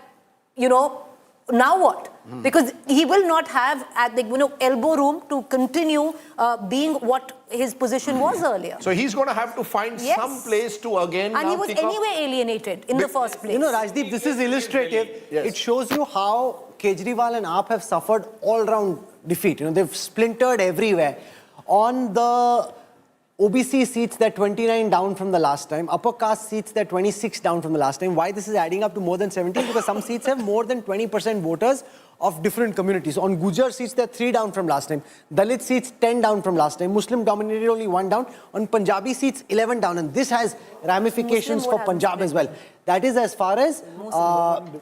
you know, now what? Because he will not have elbow room to continue being what his position was earlier. So he's going to have to find some place to again. And now he was kick off. anyway alienated in the first place. You know, Rajdeep, this is illustrative. Yes. It shows you how Kejriwal and AAP have suffered all-round defeat. You know, they've splintered everywhere. On the OBC seats, they're 29 down from the last time. Upper caste seats, they're 26 down from the last time. Why this is adding up to more than 17? Because some seats have more than 20% voters of different communities. On Gujar seats, they're 3 down from last time. Dalit seats, 10 down from last time. Muslim dominated, only 1 down. On Punjabi seats, 11 down. And this has ramifications for Punjab as well. That is as far as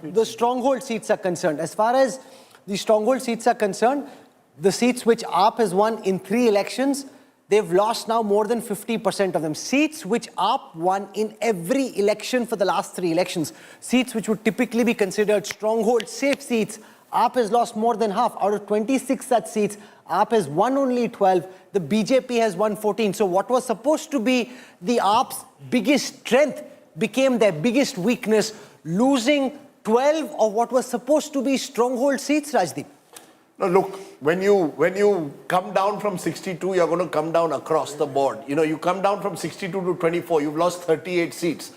the stronghold seats are concerned. As far as the stronghold seats are concerned, the seats which AAP has won in 3 elections, they've lost now more than 50% of them. Seats which AAP won in every election for the last 3 elections. Seats which would typically be considered stronghold safe seats. AAP has lost more than half. Out of 26 such seats, AAP has won only 12. The BJP has won 14. So what was supposed to be the AAP's biggest strength became their biggest weakness, losing 12 of what was supposed to be stronghold seats, Rajdeep. No, look, when you come down from 62, you're going to come down across the board. You know, you come down from 62 to 24, you've lost 38 seats.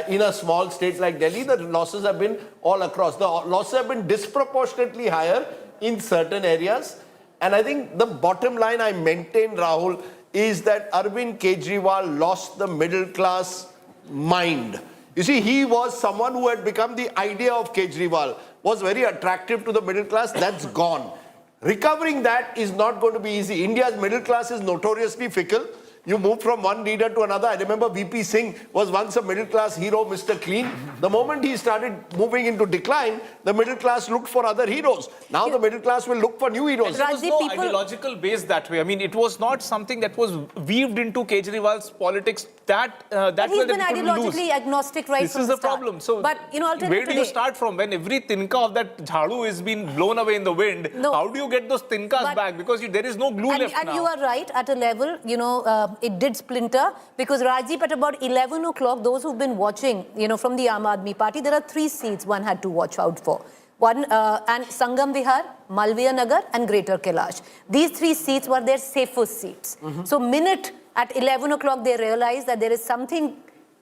In a small state like Delhi, the losses have been all across. The losses have been disproportionately higher in certain areas. And I think the bottom line I maintain, Rahul, is that Arvind Kejriwal lost the middle class mind. You see, he was someone who had become the idea of Kejriwal, was very attractive to the middle class. That's gone. Recovering that is not going to be easy. India's middle class is notoriously fickle. You move from one leader to another. I remember VP Singh was once a middle class hero, Mr. Clean. The moment he started moving into decline, the middle class looked for other heroes. Now the middle class will look for new heroes. There was no ideological base that way. I mean, it was not something that was weaved into Kejriwal's politics. That he's been ideologically agnostic right this from is the the start. problem. So, but you know, I'll tell where you do you start from when every tinka of that jhadu is being blown away in the wind? No. How do you get those tinkas back? Because there is no glue left now. And you are right, at a level, you know, it did splinter because Rajdeep, at about 11 o'clock, those who've been watching, you know, from the Aam Aadmi Party, there are 3 seats one had to watch out for. One, and Sangam Vihar, Malviya Nagar and Greater Kailash. These 3 seats were their safest seats. So minute at 11 o'clock, they realized that there is something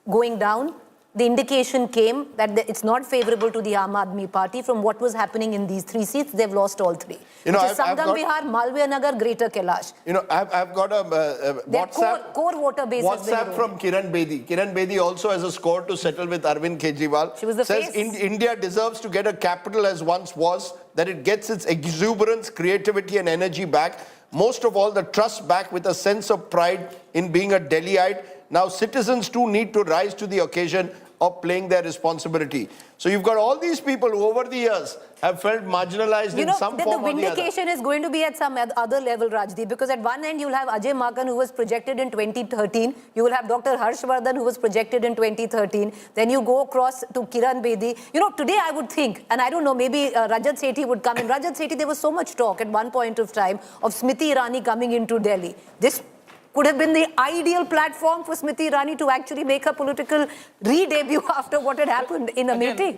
going down. the indication came that it's not favorable to the Aam Aadmi Party from what was happening in these 3 seats. They've lost all 3. You know, which is I've Sangam got- Vihar, Malviya Nagar, Greater Kailash. You know, I've got a Their WhatsApp. core voter base has been WhatsApp eroded. from Kiran Bedi. Kiran Bedi also has a score to settle with Arvind Kejriwal. She was the Says face. India deserves to get a capital as once was, that it gets its exuberance, creativity and energy back. Most of all, the trust back with a sense of pride in being a Delhiite. Now citizens too need to rise to the occasion of playing their responsibility. So you've got all these people who over the years have felt marginalized in some the form or the other. vindication is going to be at some other level, Rajdeep, because at one end you'll have Ajay Makan, who was projected in 2013. You will have Dr. Harshvardhan, who was projected in 2013. Then you go across to Kiran Bedi. You know, today I would think, and I don't know, maybe Rajat Sethi would come in. Rajat Sethi, there was so much talk at one point of time of Smriti Irani coming into Delhi. This could have been the ideal platform for Smriti Irani to actually make her political re-debut after what had happened in a meeting.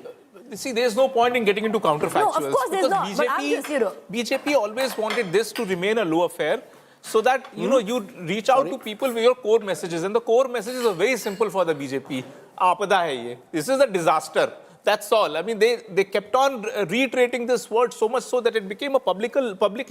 See, there's no point in getting into counterfactuals. No, of course there's because not, but I'm just, you know. BJP always wanted this to remain a low affair so that, you know, you reach out to people with your core messages. And the core messages are very simple for the BJP. Aapada hai ye. This is a disaster. That's all. I mean, they kept on reiterating this word so much so that it became a public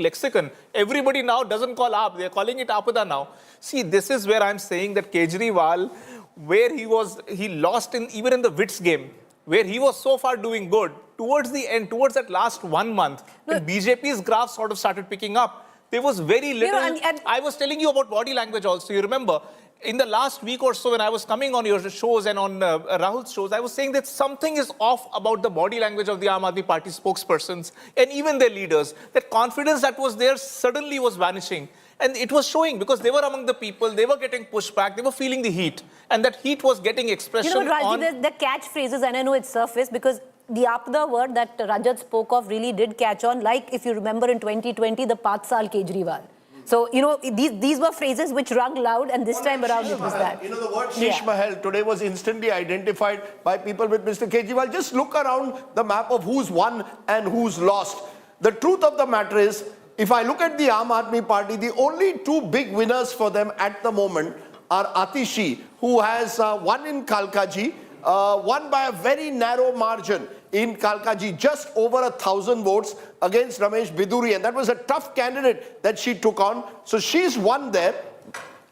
lexicon. Everybody now doesn't call AAP. They're calling it Aapada now. See, this is where I'm saying that Kejriwal, where he lost even in the wits game, where he was so far doing good, towards the end, towards that last 1 month, when BJP's graph sort of started picking up, there was very little. I was telling you about body language also. You remember, in the last week or so, when I was coming on your shows and on Rahul's shows, I was saying that something is off about the body language of the Aam Aadmi Party spokespersons and even their leaders. That confidence that was there suddenly was vanishing. And it was showing because they were among the people, they were getting pushed back, they were feeling the heat. And that heat was getting expression You know, Rajdeep, the catchphrases, and I know it's surfaced because the Aapada word that Rajat spoke of really did catch on, like if you remember in 2020, the 5 Saal Kejriwal. So, you know, these were phrases which rung loud, and this time around it was that. You know, the word Shish Mahal today was instantly identified by people with Mr. Kejriwal. Just look around the map of who's won and who's lost. The truth of the matter is, if I look at the Aam Aadmi Party, the only 2 big winners for them at the moment are Atishi, who has won in Kalkaji, won by a very narrow margin in Kalkaji, just over 1,000 votes against Ramesh Biduri. And that was a tough candidate that she took on. So she's won there.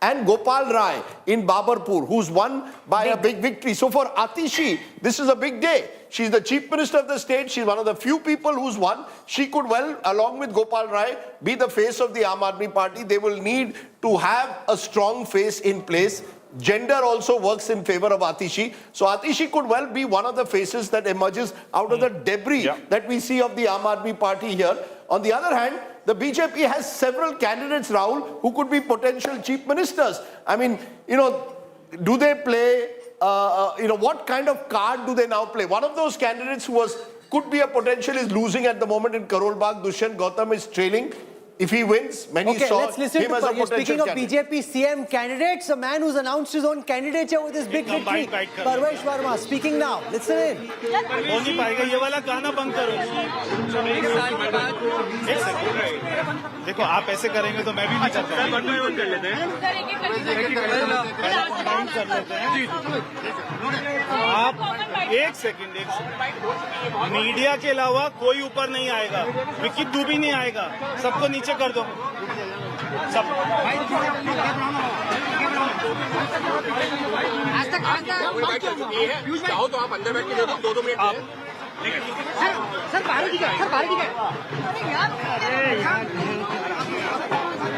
And Gopal Rai in Babarpur, who's won by a big victory. So for Atishi, this is a big day. She's the Chief Minister of the state. She's one of the few people who's won. She could well, along with Gopal Rai, be the face of the Aam Aadmi Party. They will need to have a strong face in place. Gender also works in favor of Atishi. So Atishi could well be one of the faces that emerges out of the debris that we see of the Aam Aadmi Party here. On the other hand, the BJP has several candidates, Rahul, who could be potential chief ministers. I mean, you know, do they play, you know, what kind of card do they now play? One of those candidates who could be a potential is losing at the moment in Karol Bagh. Dushyant Gautam is trailing. If he wins, many saw let's listen him to as a potential Speaking of candidate. BJP CM candidates, a man who's announced his own candidature with his big victory, Parvesh Verma, speaking now. Listen in. हो नहीं पाएगा ये वाला गाना बंद करो एक साल के बाद एक सेकंड देखो आप ऐसे करेंगे तो मैं भी नहीं करता कर लेते हैं आप एक सेकंड मीडिया के अलावा कोई ऊपर नहीं आएगा विकी तू भी नहीं आएगा सबको नीचे कर दो सब चाहो तो आप अंदर बैठ के देखो 2-2 मिनट आप सर बाहर की सर बाहर की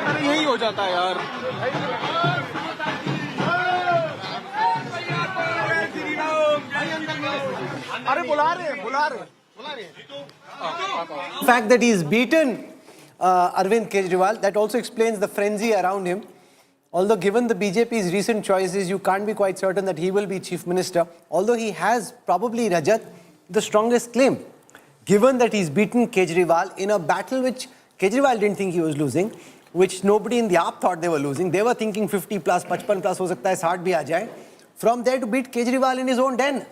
अरे यही हो जाता है यार अरे बुला रहे The fact that he's beaten Arvind Kejriwal, that also explains the frenzy around him. Although given the BJP's recent choices, you can't be quite certain that he will be chief minister. Although he has probably, Rajat, the strongest claim. Given that he's beaten Kejriwal in a battle which Kejriwal didn't think he was losing, which nobody in the AAP thought they were losing. They were thinking 50 plus, 55 plus, ho sakta hai 60 bhi aa jaye. From there to beat Kejriwal in his own den.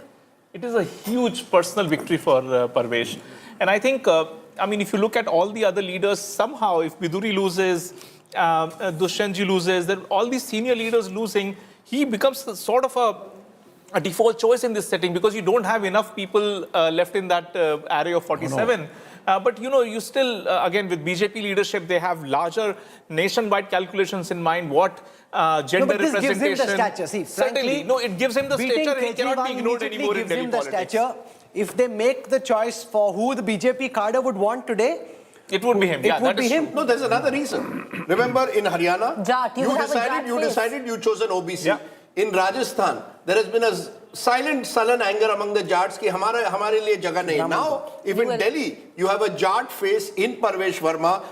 It is a huge personal victory for Parvesh. And I think, I mean, if you look at all the other leaders, somehow if Biduri loses, Dushyantji loses, then all these senior leaders losing, he becomes sort of a default choice in this setting because you don't have enough people left in that array of 47. But you still, again, with BJP leadership, they have larger nationwide calculations in mind. What gender but this representation? gives him the stature. See, certainly, frankly, no, it gives him the stature. He cannot be ignored anymore in Delhi politics. Stature. If they make the choice for who the BJP cadre would want today, it would be him. It would be him. No, there's another reason. Remember, in Haryana, you decided you chose an OBC. Yeah. In Rajasthan, there has been a silent, sullen anger among the Jats कि हमारे लिए जगह नहीं. Now, if in Delhi you have a Jat face in Parvesh Verma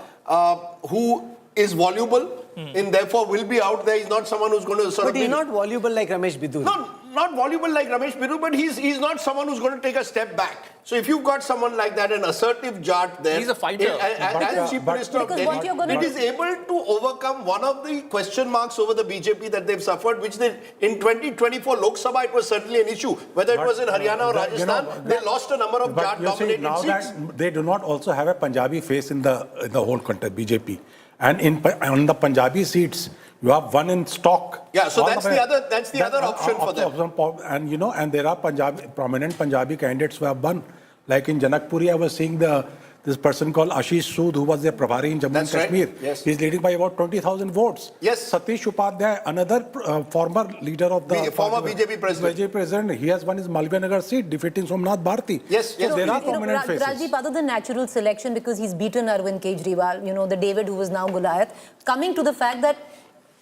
who is voluble and therefore will be out there. He's not someone who's going to sort of. But he's not voluble like Ramesh Biduri. No, not voluble like Ramesh Biduri, but he's not someone who's going to take a step back. So if you've got someone like that, an assertive Jat there, he's a fighter. As Chief Minister of Delhi, it is able to overcome one of the question marks over the BJP that they've suffered, which they, in 2024 Lok Sabha, it was certainly an issue. Whether it was in Haryana or Rajasthan, they lost a number of Jat-dominated now seats. That they do not also have a Punjabi face in the whole country, BJP. And on the Punjabi seats, you have one in stock. Yeah, so that's the other option for them. And and there are prominent Punjabi candidates who have won. Like in Janakpuri, I was seeing this person called Ashish Sood, who was their Prabhari in Jammu and Kashmir. Yes. He's leading by about 20,000 votes. Yes. Satish Upadhyay, another former leader of the former BJP president. BJP president, he has won his Malvinagar seat, defeating Somnath Bharti. Yes, so there are prominent faces. Rajdeep, other than natural selection, because he's beaten Arvind Kejriwal, the David who was now Goliath, coming to the fact that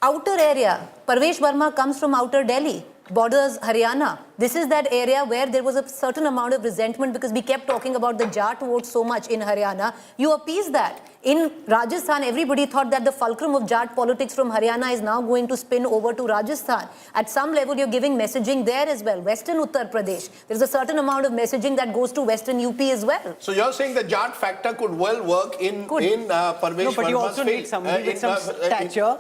outer area, Parvesh Verma comes from outer Delhi, borders Haryana. This is that area where there was a certain amount of resentment because we kept talking about the Jat vote so much in Haryana. You appease that. In Rajasthan, everybody thought that the fulcrum of Jat politics from Haryana is now going to spin over to Rajasthan. At some level, you're giving messaging there as well. Western Uttar Pradesh, there's a certain amount of messaging that goes to Western UP as well. So you're saying the Jat factor could well work in Parvesh No, but you also need somebody with some stature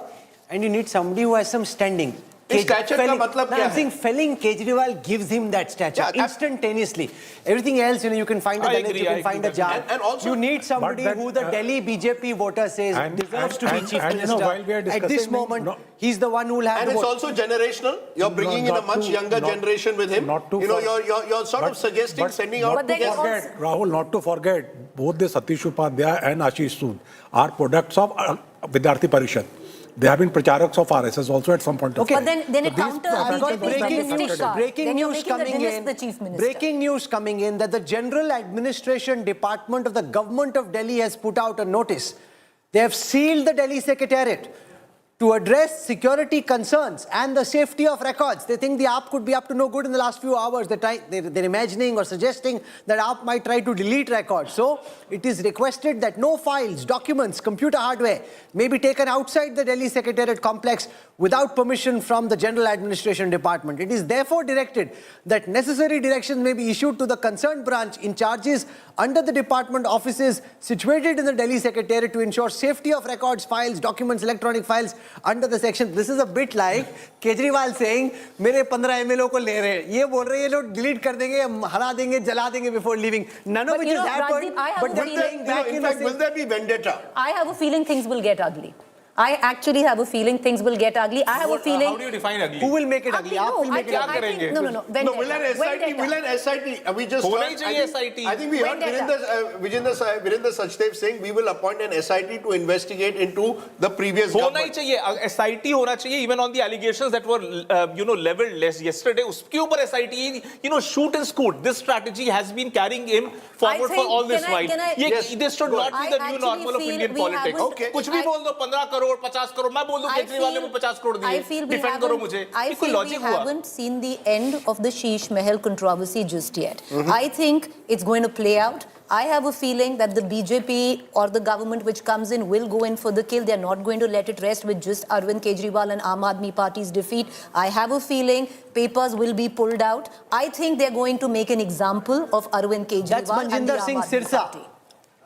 and you need somebody who has some standing. Stature का मतलब क्या I'm saying felling Kejriwal gives him that stature instantaneously. Everything else, you can find a Dalit, you can find a Jat. And also, you need somebody who the Delhi BJP voter says deserves to be chief minister. While we are At this moment, he's the one who will have and the it's vote. also generational. You're bringing in a much younger generation with him. You're sort of suggesting sending out. Rahul, not to forget, both the Satish Upadhyay and Ashish Sood are products of Vidyarthi Parishad. They have been pracharaks of RSS also at some point. Okay, but then it counters breaking news coming in. Breaking news coming in that the General Administration Department of the Government of Delhi has put out a notice. They have sealed the Delhi Secretariat to address security concerns and the safety of records. They think the AAP could be up to no good in the last few hours. They're imagining or suggesting that AAP might try to delete records. So it is requested that no files, documents, computer hardware may be taken outside the Delhi Secretariat complex without permission from the General Administration Department. It is therefore directed that necessary directions may be issued to the concerned branch in charges under the department offices situated in the Delhi Secretariat to ensure safety of records, files, documents, electronic files under the section. This is a bit like Kejriwal saying, "मेरे 15 MLO को ले रहे हैं, ये बोल रहे हैं, ये लोग delete कर देंगे, हरा देंगे, जला देंगे before leaving." None of which has happened. But they're playing back in fact, will there be vendetta? I have a feeling things will get ugly. I actually have a feeling things will get ugly. I have a feeling. How do you define ugly? Who will make it ugly? No, will make it I ugly. think, no. No, will an SIT, we just होना ही चाहिए SIT. I think we heard Virendra Sachdev saying we will appoint an SIT to investigate into the previous होना ही government. चाहिए SIT होना चाहिए even on the allegations that were leveled yesterday उसके ऊपर SIT shoot and scoot. This strategy has been carrying him forward for all this while. This should not be the new normal of Indian politics. कुछ भी बोल दो 15 करोड़ 50 करोड़ मैं बोल दूं केजरीवाल ने 50 करोड़ दिए डिफेंड करो मुझे I feel we haven't seen the end of the Sheesh Mahal controversy just yet. I think it's going to play out. I have a feeling that the BJP or the government which comes in will go in for the kill. They're not going to let it rest with just Arvind Kejriwal and Aam Aadmi Party's defeat. I have a feeling papers will be pulled out. I think they're going to make an example of Arvind Kejriwal and the Aam Aadmi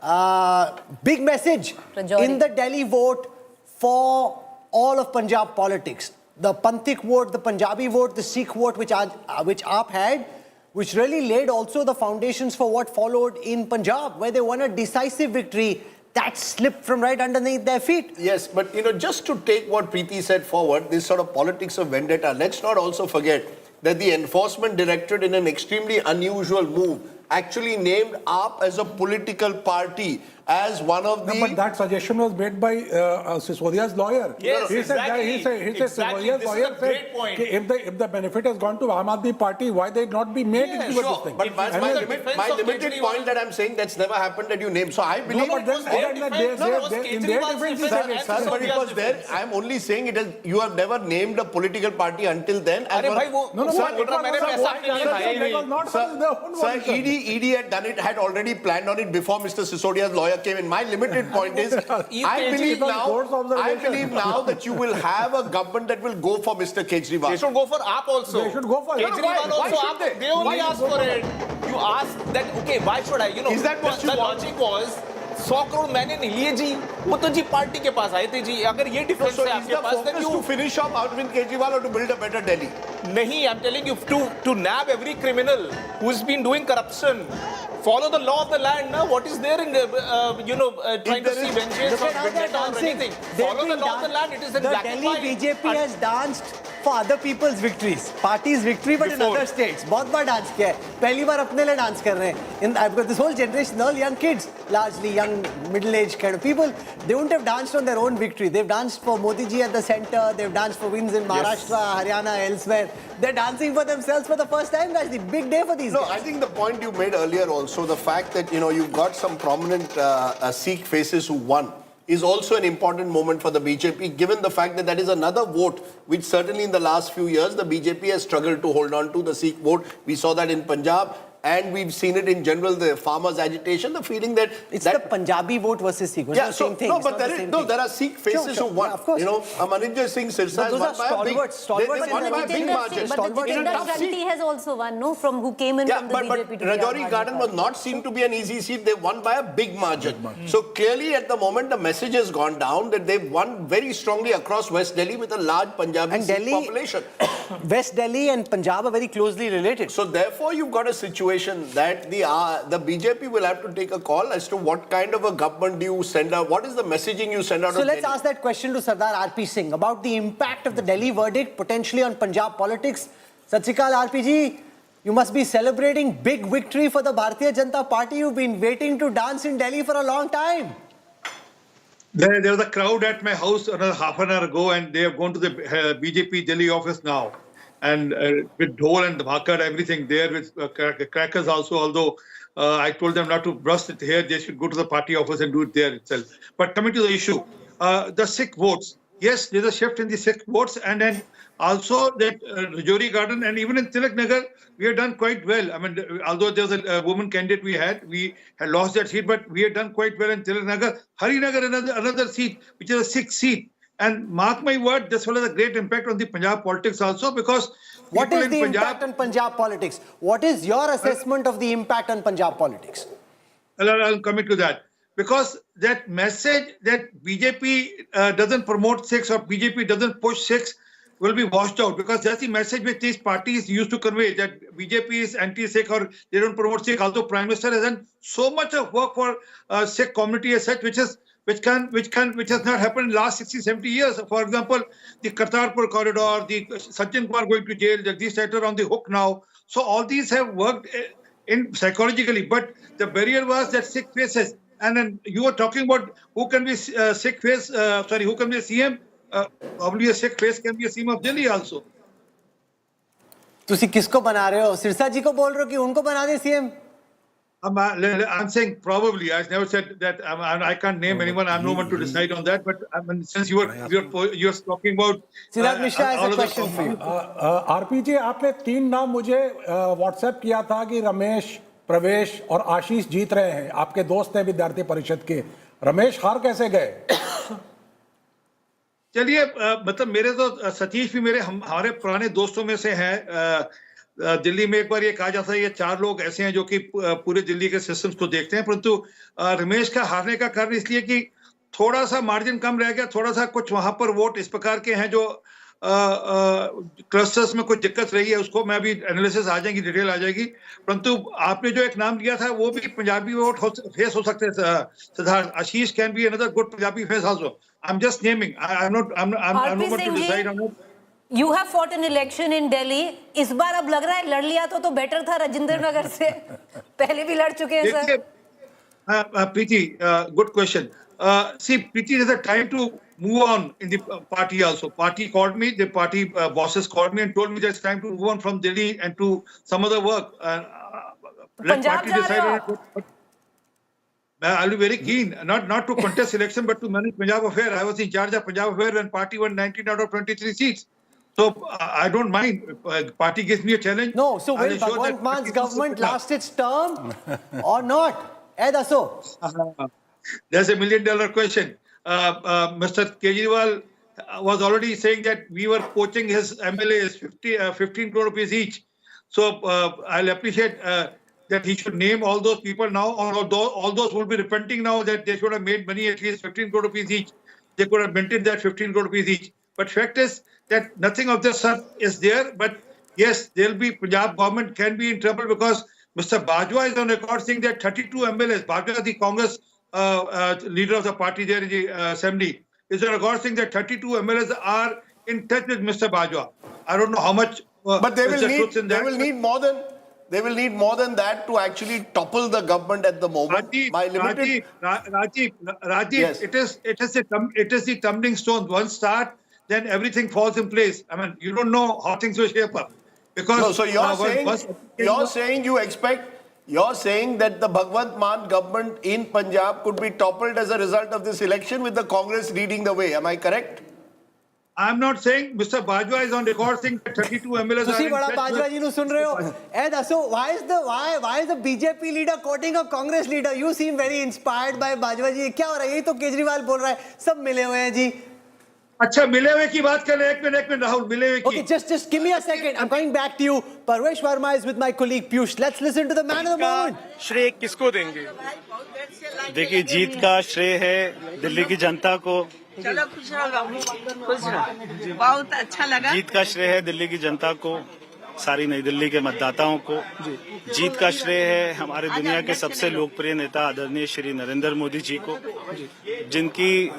Party. Big message in the Delhi vote for all of Punjab politics. The Panthik vote, the Punjabi vote, the Sikh vote which AAP had, which really laid also the foundations for what followed in Punjab, where they won a decisive victory that slipped from right underneath their feet. Yes, but just to take what Preeti said forward, this sort of politics of vendetta, let's not also forget, that the Enforcement Directorate, in an extremely unusual move, actually named AAP as a political party, as one of the... No, but that suggestion was made by Sisodia's lawyer. Yes, he exactly. Said Sisodia's This is lawyer a great point. said, if the benefit has gone to Aam Aadmi Party, why they not be made into this thing? But my limited point that I'm saying, that's never happened that you name. So I believe... No, but then in their defense, he said it. Sir, but it was there. I'm only saying it is, you have never named a political party until then. ED had done it, had already planned on it before Mr. Sisodia's lawyer came in. My limited point is, I believe now that you will have a government that will go for Mr. Kejriwal. They should go for AAP also. They should go for Kejriwal why also. should they? They only asked for it. You asked that, okay, why should I? You know, Is that what you the want? logic was, 100 crore मैंने नहीं लिए जी, वो तो जी party के पास आए थे जी. अगर ये difference So है is आपके the pass, then focus you to finish off Arvind Kejriwal or to build a better Delhi? नहीं, I'm telling you, to nab every criminal who's been doing corruption. Follow the law of the land, now. What is there in trying to see vengeance or vendetta or anything? Follow the law of the land. It is in black and white. The Delhi BJP has danced for other people's victories, parties' victory, but in other states. बहुत बार dance किया है. पहली बार अपने लिए dance कर रहे हैं. I've got this whole generation, all young kids, largely young, middle-aged kind of people. They wouldn't have danced on their own victory. They've danced for Modi ji at the center. They've danced for wins in Maharashtra, Haryana, elsewhere. They're dancing for themselves for the first time, guys. The big day for these guys. No, I think the point you made earlier also, the fact that, you've got some prominent Sikh faces who won, is also an important moment for the BJP, given the fact that that is another vote, which certainly in the last few years, the BJP has struggled to hold on to, the Sikh vote. We saw that in Punjab. And we've seen it in general, the farmers' agitation, the feeling that... It's the Punjabi vote versus Sikh. Yeah, so, no, but there are Sikh faces who won. Yeah, of course. Manindra Singh Sirsa has won by a big... They won by a big margin. But Jitendra Shanti has also won, no? From who came in from the BJP to Rajouri Garden was not seen to be an easy seat. They won by a big margin. So clearly at the moment, the message has gone down that they've won very strongly across West Delhi with a large Punjabi Sikh population. West Delhi and Punjab are very closely related. So therefore, you've got a situation that the BJP will have to take a call as to what kind of a government do you send out, what is the messaging you send out. So let's ask that question to Sardar RP Singh about the impact of the Delhi verdict potentially on Punjab politics. Sat Sri Akal, RP ji, you must be celebrating big victory for the Bharatiya Janata Party. You've been waiting to dance in Delhi for a long time. There was a crowd at my house another half an hour ago, and they have gone to the BJP Delhi office now. And with dhol and bhakar, everything there with crackers also, although I told them not to burst it here, they should go to the party office and do it there itself. But coming to the issue, the Sikh votes, yes, there's a shift in the Sikh votes, and then also that Rajouri Garden and even in Tilak Nagar, we have done quite well. I mean, although there was a woman candidate we had lost that seat, but we have done quite well in Tilak Nagar. Harinagar, another seat, which is a Sikh seat. And mark my word, this will have a great impact on the Punjab politics also, because what is the impact on Punjab politics? What is your assessment of the impact on Punjab politics? I'll commit to that. Because that message that BJP doesn't promote Sikhs or BJP doesn't push Sikhs will be washed out, because that's the message which these parties used to convey, that BJP is anti-Sikh or they don't promote Sikh. Although Prime Minister has done so much of work for Sikh community as such, which has not happened in the last 60, 70 years. For example, the Kartarpur corridor, the Sajjan Kumar going to jail, Jagdish Thakur on the hook now. So all these have worked in psychologically, but the barrier was that Sikh faces. And then you were talking about who can be Sikh face, who can be a CM? Probably a Sikh face can be a CM of Delhi also. तुसी किसको बना रहे हो? सिरसा जी को बोल रहे हो कि उनको बना दे CM? I'm saying probably. I never said that. I can't name anyone. I'm no one to decide on that. But I mean, since you're talking about, Siddharth Mishra has a question for you. RP जी, आपने 3 नाम मुझे WhatsApp किया था कि रमेश, प्रवेश और आशीष जीत रहे हैं. आपके दोस्त हैं विद्यार्थी परिषद के. रमेश हार कैसे गए? चलिए, मतलब मेरे तो सतीश भी हमारे पुराने दोस्तों में से हैं. दिल्ली में एक बार ये कहा जाता है ये 4 लोग ऐसे हैं जो कि पूरे दिल्ली के सिस्टम्स को देखते हैं, परंतु रमेश का हारने का कारण इसलिए कि थोड़ा सा मार्जिन कम रह गया, थोड़ा सा कुछ वहां पर वोट इस प्रकार के हैं जो क्लस्टर्स में कुछ दिक्कत रही है. उसको मैं अभी एनालिसिस आ जाएगी, डिटेल आ जाएगी. परंतु आपने जो एक नाम दिया था वो भी पंजाबी वोट फेस हो सकते हैं. Siddharth, Ashish can be another good Punjabi face also. I'm just naming. I'm not one to decide on it. You have fought an election in Delhi. इस बार अब लग रहा है लड़ लिया तो better था राजेंद्र नगर से. पहले भी लड़ चुके हैं sir. Preeti, good question. See, Preeti, there's a time to move on in the party also. Party called me, the party bosses called me and told me there's time to move on from Delhi and to some other work. Let party decide. I'll be very keen, not to contest election, but to manage Punjab affair. I was in charge of Punjab affair when party won 19 out of 23 seats. So I don't mind. Party gives me a challenge. No, so will Bhagwant Man's government last its term or not? There's $1 million question. Mr. Kejriwal was already saying that we were poaching his MLAs 15 crore rupees each. So I'll appreciate that he should name all those people now, or all those will be repenting now that they should have made money at least 15 crore rupees each. They could have maintained that 15 crore rupees each. But fact is that nothing of this is there. But yes, there'll be Punjab government can be in trouble because Mr. Bajwa is on record saying that 32 MLAs, Bajwa, the Congress leader of the party there in the assembly, is on record saying that 32 MLAs are in touch with Mr. Bajwa. I don't know how much. But they will need more than that to actually topple the government at the moment. Rajiv, Yes. it is the tumbling stones. One start, then everything falls in place. I mean, you don't know how things will shape up. Because no, so you're saying that the Bhagwant Mann government in Punjab could be toppled as a result of this election with the Congress leading the way. Am I correct? I'm not saying Mr. Bajwa is on record saying that 32 MLAs are in touch with. So why is the BJP leader quoting a Congress leader? You seem very inspired by Bajwa ji. क्या हो रहा है? यही तो केजरीवाल बोल रहा है. सब मिले हुए हैं जी. अच्छा मिले हुए की बात करें एक मिनट राहुल मिले हुए की. Okay, just give me a second. I'm coming back to you. Parvesh Verma is with my colleague Piyush. Let's listen to the man of the moment. श्रेय किसको देंगे? देखिए जीत का श्रेय है दिल्ली की जनता को. चलो खुश रहो. बहुत अच्छा लगा. जीत का श्रेय है दिल्ली की जनता को, सारी नई दिल्ली के मतदाताओं को. जीत का श्रेय है हमारे दुनिया के सबसे लोकप्रिय नेता आदरणीय श्री नरेंद्र मोदी जी को, जिनकी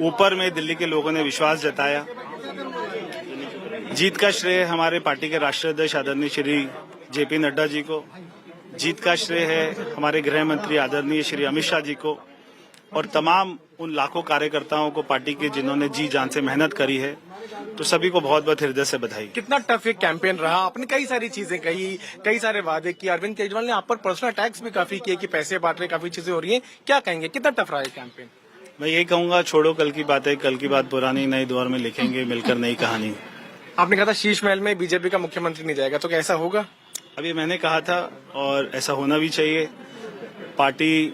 ऊपर में दिल्ली के लोगों ने विश्वास जताया. जीत का श्रेय हमारे पार्टी के राष्ट्रीय अध्यक्ष आदरणीय श्री जेपी नड्डा जी को. जीत का श्रेय है हमारे गृह मंत्री आदरणीय श्री अमित शाह जी को और तमाम उन लाखों कार्यकर्ताओं को पार्टी के जिन्होंने जी जान से मेहनत करी है. तो सभी को बहुत बहुत हृदय से बधाई. कितना टफ एक कैंपेन रहा. आपने कई सारी चीजें कही, कई सारे वादे किए. अरविंद केजरीवाल ने आप पर पर्सनल अटैक्स भी काफी किए कि पैसे बांट रहे, काफी चीजें हो रही हैं. क्या कहेंगे, कितना टफ रहा है कैंपेन? मैं यही कहूंगा, छोड़ो कल की बातें, कल की बात पुरानी, नए दौर में लिखेंगे मिलकर नई कहानी. आपने कहा था शीश महल में बीजेपी का मुख्यमंत्री नहीं जाएगा, तो क्या ऐसा होगा? अभी मैंने कहा था और ऐसा होना भी चाहिए. पार्टी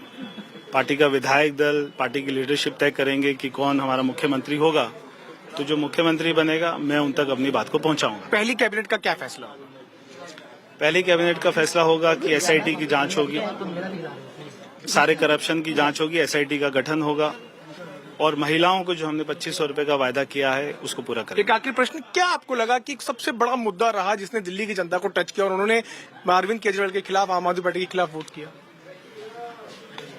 का विधायक दल, पार्टी की लीडरशिप तय करेंगे कि कौन हमारा मुख्यमंत्री होगा. तो जो मुख्यमंत्री बनेगा मैं उन तक अपनी बात को पहुंचाऊंगा. पहली कैबिनेट का क्या फैसला होगा? पहली कैबिनेट का फैसला होगा कि एसआईटी की जांच होगी, सारे करप्शन की जांच होगी, एसआईटी का गठन होगा और महिलाओं को जो हमने 2500 रुपए का वायदा किया है उसको पूरा करेंगे. एक आखिरी प्रश्न, क्या आपको लगा कि एक सबसे बड़ा मुद्दा रहा जिसने दिल्ली की जनता को टच किया और उन्होंने अरविंद केजरीवाल के खिलाफ, आम आदमी पार्टी के खिलाफ वोट किया?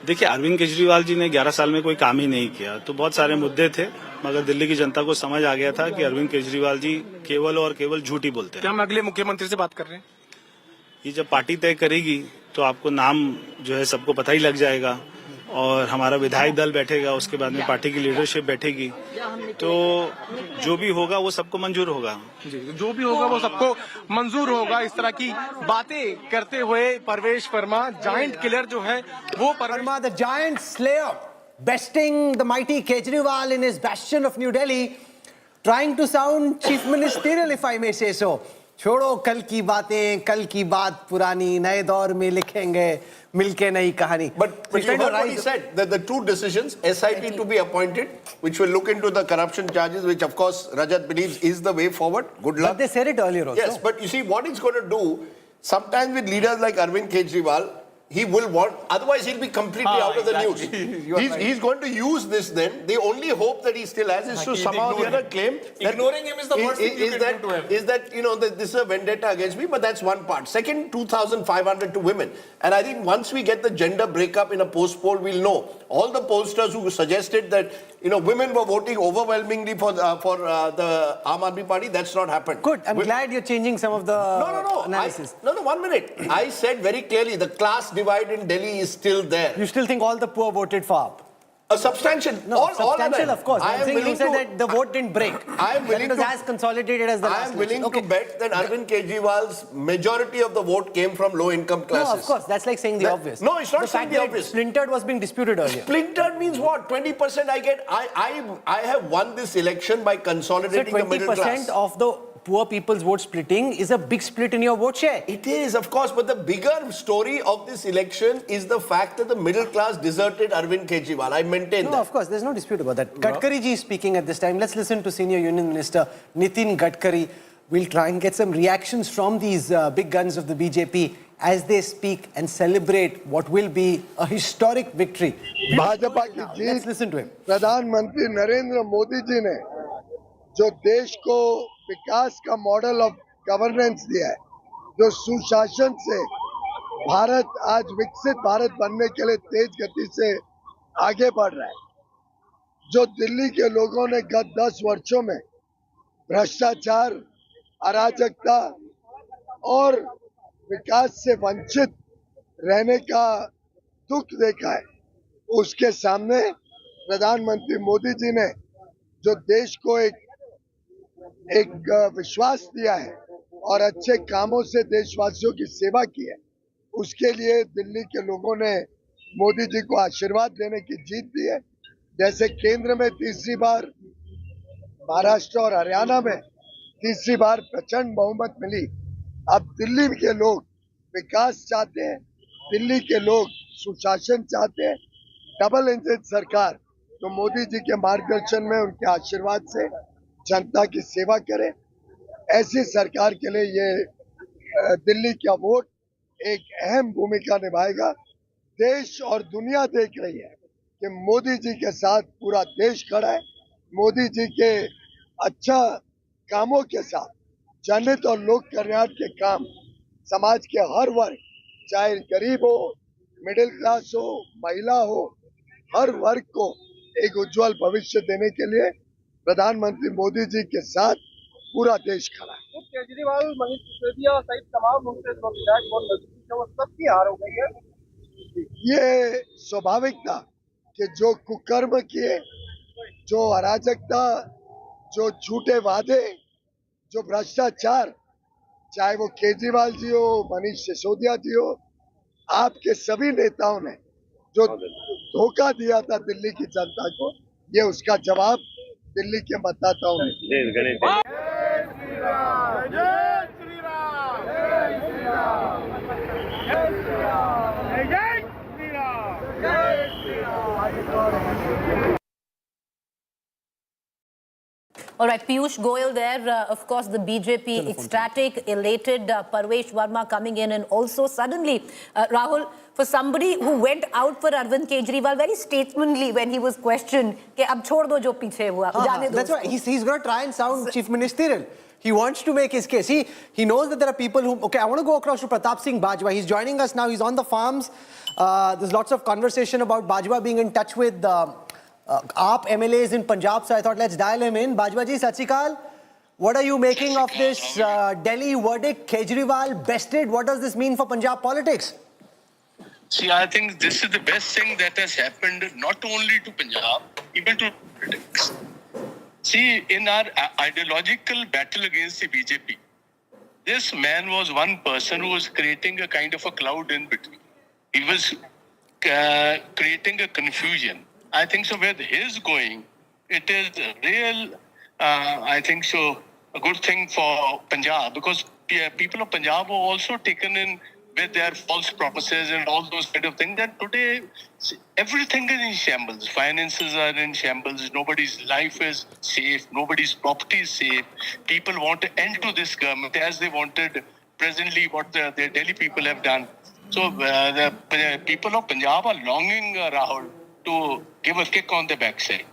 देखिए, अरविंद केजरीवाल जी ने 11 साल में कोई काम ही नहीं किया, तो बहुत सारे मुद्दे थे, मगर दिल्ली की जनता को समझ आ गया था कि अरविंद केजरीवाल जी केवल और केवल झूठ ही बोलते हैं. क्या हम अगले मुख्यमंत्री से बात कर रहे हैं? ये जब पार्टी तय करेगी तो आपको नाम जो है सबको पता ही लग जाएगा और हमारा विधायक दल बैठेगा, उसके बाद में पार्टी की लीडरशिप बैठेगी, तो जो भी होगा वो सबको मंजूर होगा. जो भी होगा वो सबको मंजूर होगा. इस तरह की बातें करते हुए परवेश वर्मा, जायंट किलर जो है वो Verma, the giant slayer, besting the mighty Kejriwal in his bastion of New Delhi, trying to sound chief ministerial, if I may say so. छोड़ो कल की बातें, कल की बात पुरानी, नए दौर में लिखेंगे मिलके नई कहानी. But you heard what he said, that the two decisions, SIT to be appointed, which will look into the corruption charges, which of course Rajat believes is the way forward. Good luck. But they said it earlier also. Yes, but you see what it's going to do, sometimes with leaders like Arvind Kejriwal, he will want, otherwise he'll be completely out of the exactly. news. You are right. He's going to use this then. The only hope that he still has is to He's somehow or the ignoring other claim that Ignoring him is the worst thing you can do to him. is that, that this is a vendetta against me, but that's one part. Second, 2,500 to women. And I think once we get the gender breakup in a post poll, we'll know. All the pollsters who suggested that, women were voting overwhelmingly for the Aam Aadmi Party, that's not happened. Good. I'm glad you're changing some of the analysis. No, 1 minute. I said very clearly the class divide in Delhi is still there. You still think all the poor voted for AAP? A substantial. Substantial, of course. I'm saying you said that the vote didn't break. I am willing that it was as consolidated as the last I am willing election. to bet that Arvind Kejriwal's majority of the vote came from low-income classes. No, of course. That's like saying the obvious. No, it's not the saying fact the that obvious. Splintered was being disputed earlier. Splintered means what? 20% I get. I have won this election by consolidating the middle class. 20% of the poor people's vote splitting is a big split in your vote share. It is, of course, but the bigger story of this election is the fact that the middle class deserted Arvind Kejriwal. I maintain that. No, of course, there's no dispute about that. Gadkari ji is speaking at this time. Let's listen to Senior Union Minister Nitin Gadkari. We'll try and get some reactions from these big guns of the BJP as they speak and celebrate what will be a historic victory. Bhajpa की जीत, Let's listen to him. प्रधानमंत्री नरेंद्र मोदी जी ने जो देश को विकास का model of governance दिया है, जो सुशासन से भारत आज विकसित भारत बनने के लिए तेज गति से आगे बढ़ रहा है, जो दिल्ली के लोगों ने गत 10 वर्षों में भ्रष्टाचार, अराजकता और विकास से वंचित रहने का दुख देखा है, उसके सामने प्रधानमंत्री मोदी जी ने जो देश को एक विश्वास दिया है और अच्छे कामों से देशवासियों की सेवा की है, उसके लिए दिल्ली के लोगों ने मोदी जी को आशीर्वाद देने की जीत दी है। जैसे केंद्र में तीसरी बार, महाराष्ट्र और हरियाणा में तीसरी बार प्रचंड बहुमत मिली, अब दिल्ली के लोग विकास चाहते हैं, दिल्ली के लोग सुशासन चाहते हैं, डबल इंजन सरकार तो मोदी जी के मार्गदर्शन में उनके आशीर्वाद से जनता की सेवा करे, ऐसी सरकार के लिए ये दिल्ली का वोट एक अहम भूमिका निभाएगा। देश और दुनिया देख रही है कि मोदी जी के साथ पूरा देश खड़ा है, मोदी जी के अच्छा कामों के साथ जनहित और लोक कल्याण के काम समाज के हर वर्ग, चाहे गरीब हो, मिडिल क्लास हो, महिला हो, हर वर्ग को एक उज्जवल भविष्य देने के लिए प्रधानमंत्री मोदी जी के साथ पूरा देश खड़ा है। केजरीवाल, मनीष सिसोदिया सहित तमाम उनसे विधायक बहुत नजदीक है, वो सबकी हार हो गई है। ये स्वाभाविक था कि जो कुकर्म किए, जो अराजकता, जो झूठे वादे, जो भ्रष्टाचार, चाहे वो केजरीवाल जी हो, मनीष सिसोदिया जी हो, आपके सभी नेताओं ने जो धोखा दिया था दिल्ली की जनता को, ये उसका जवाब दिल्ली के मतदाताओं ने दिया। All right, Piyush Goyal there. Of course, the BJP ecstatic, elated, Parvesh Verma coming in, and also suddenly, Rahul, for somebody who went out for Arvind Kejriwal very statesmanly when he was questioned, कि अब छोड़ दो जो पीछे हुआ, जाने दो That's why he's going to try and sound chief ministerial. He wants to make his case. He knows that there are people who... Okay, I want to go across to Pratap Singh Bajwa. He's joining us now. He's on the farms. There's lots of conversation about Bajwa being in touch with AAP MLAs in Punjab. So I thought, let's dial him in. Bajwa ji, Sat Shri Akal. What are you making of this Delhi verdict? Kejriwal bested. What does this mean for Punjab politics? See, I think this is the best thing that has happened not only to Punjab, even to politics. See, in our ideological battle against the BJP, this man was one person who was creating a kind of a cloud in between. He was creating a confusion. I think so where he is going, it is a real, I think so, a good thing for Punjab, because people of Punjab were also taken in with their false promises and all those kind of things. And today, everything is in shambles. Finances are in shambles. Nobody's life is safe. Nobody's property is safe. People want to end to this government as they wanted presently what the Delhi people have done. So the people of Punjab are longing, Rahul, to give a kick on the backside.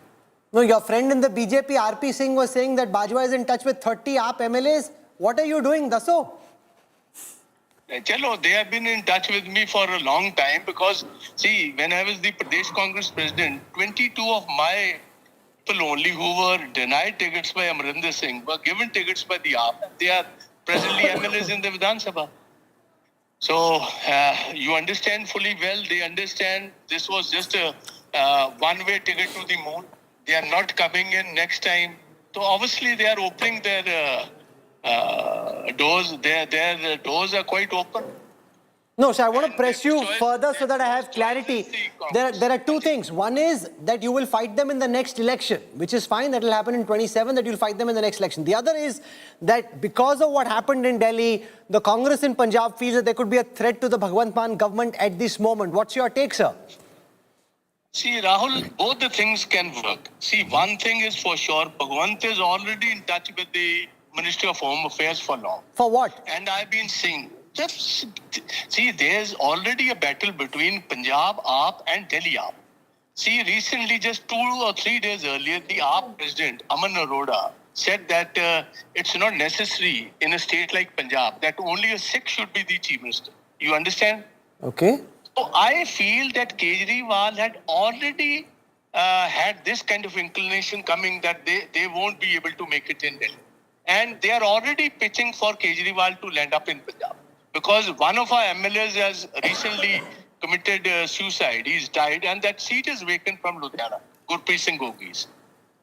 No, your friend in the BJP, RP Singh, was saying that Bajwa is in touch with 30 AAP MLAs. What are you doing, Daso? Chalo, they have been in touch with me for a long time because, see, when I was the Pradesh Congress president, 22 of my people only who were denied tickets by Amrinder Singh were given tickets by the AAP. They are presently MLAs in the Vidhan Sabha. So, you understand fully well, they understand this was just a one-way ticket to the moon. They are not coming in next time. So, obviously, they are opening their doors. Their doors are quite open. No, so I want to press you further so that I have clarity. There are two things. One is that you will fight them in the next election, which is fine. That will happen in 27, that you'll fight them in the next election. The other is that because of what happened in Delhi, the Congress in Punjab feels that there could be a threat to the Bhagwant Mann government at this moment. What's your take, sir? See, Rahul, both the things can work. See, one thing is for sure, Bhagwant is already in touch with the Ministry of Home Affairs for long. For what? And I've been saying, just see, there's already a battle between Punjab AAP and Delhi AAP. See, recently, just 2 or 3 days earlier, the AAP president, Aman Arora, said that it's not necessary in a state like Punjab that only a Sikh should be the chief minister. You understand? Okay. So I feel that Kejriwal had already had this kind of inclination coming that they won't be able to make it in Delhi. And they are already pitching for Kejriwal to land up in Punjab. Because one of our MLAs has recently committed suicide. He's died and that seat is vacant from Ludhiana, Gurpreet Singh Gogis.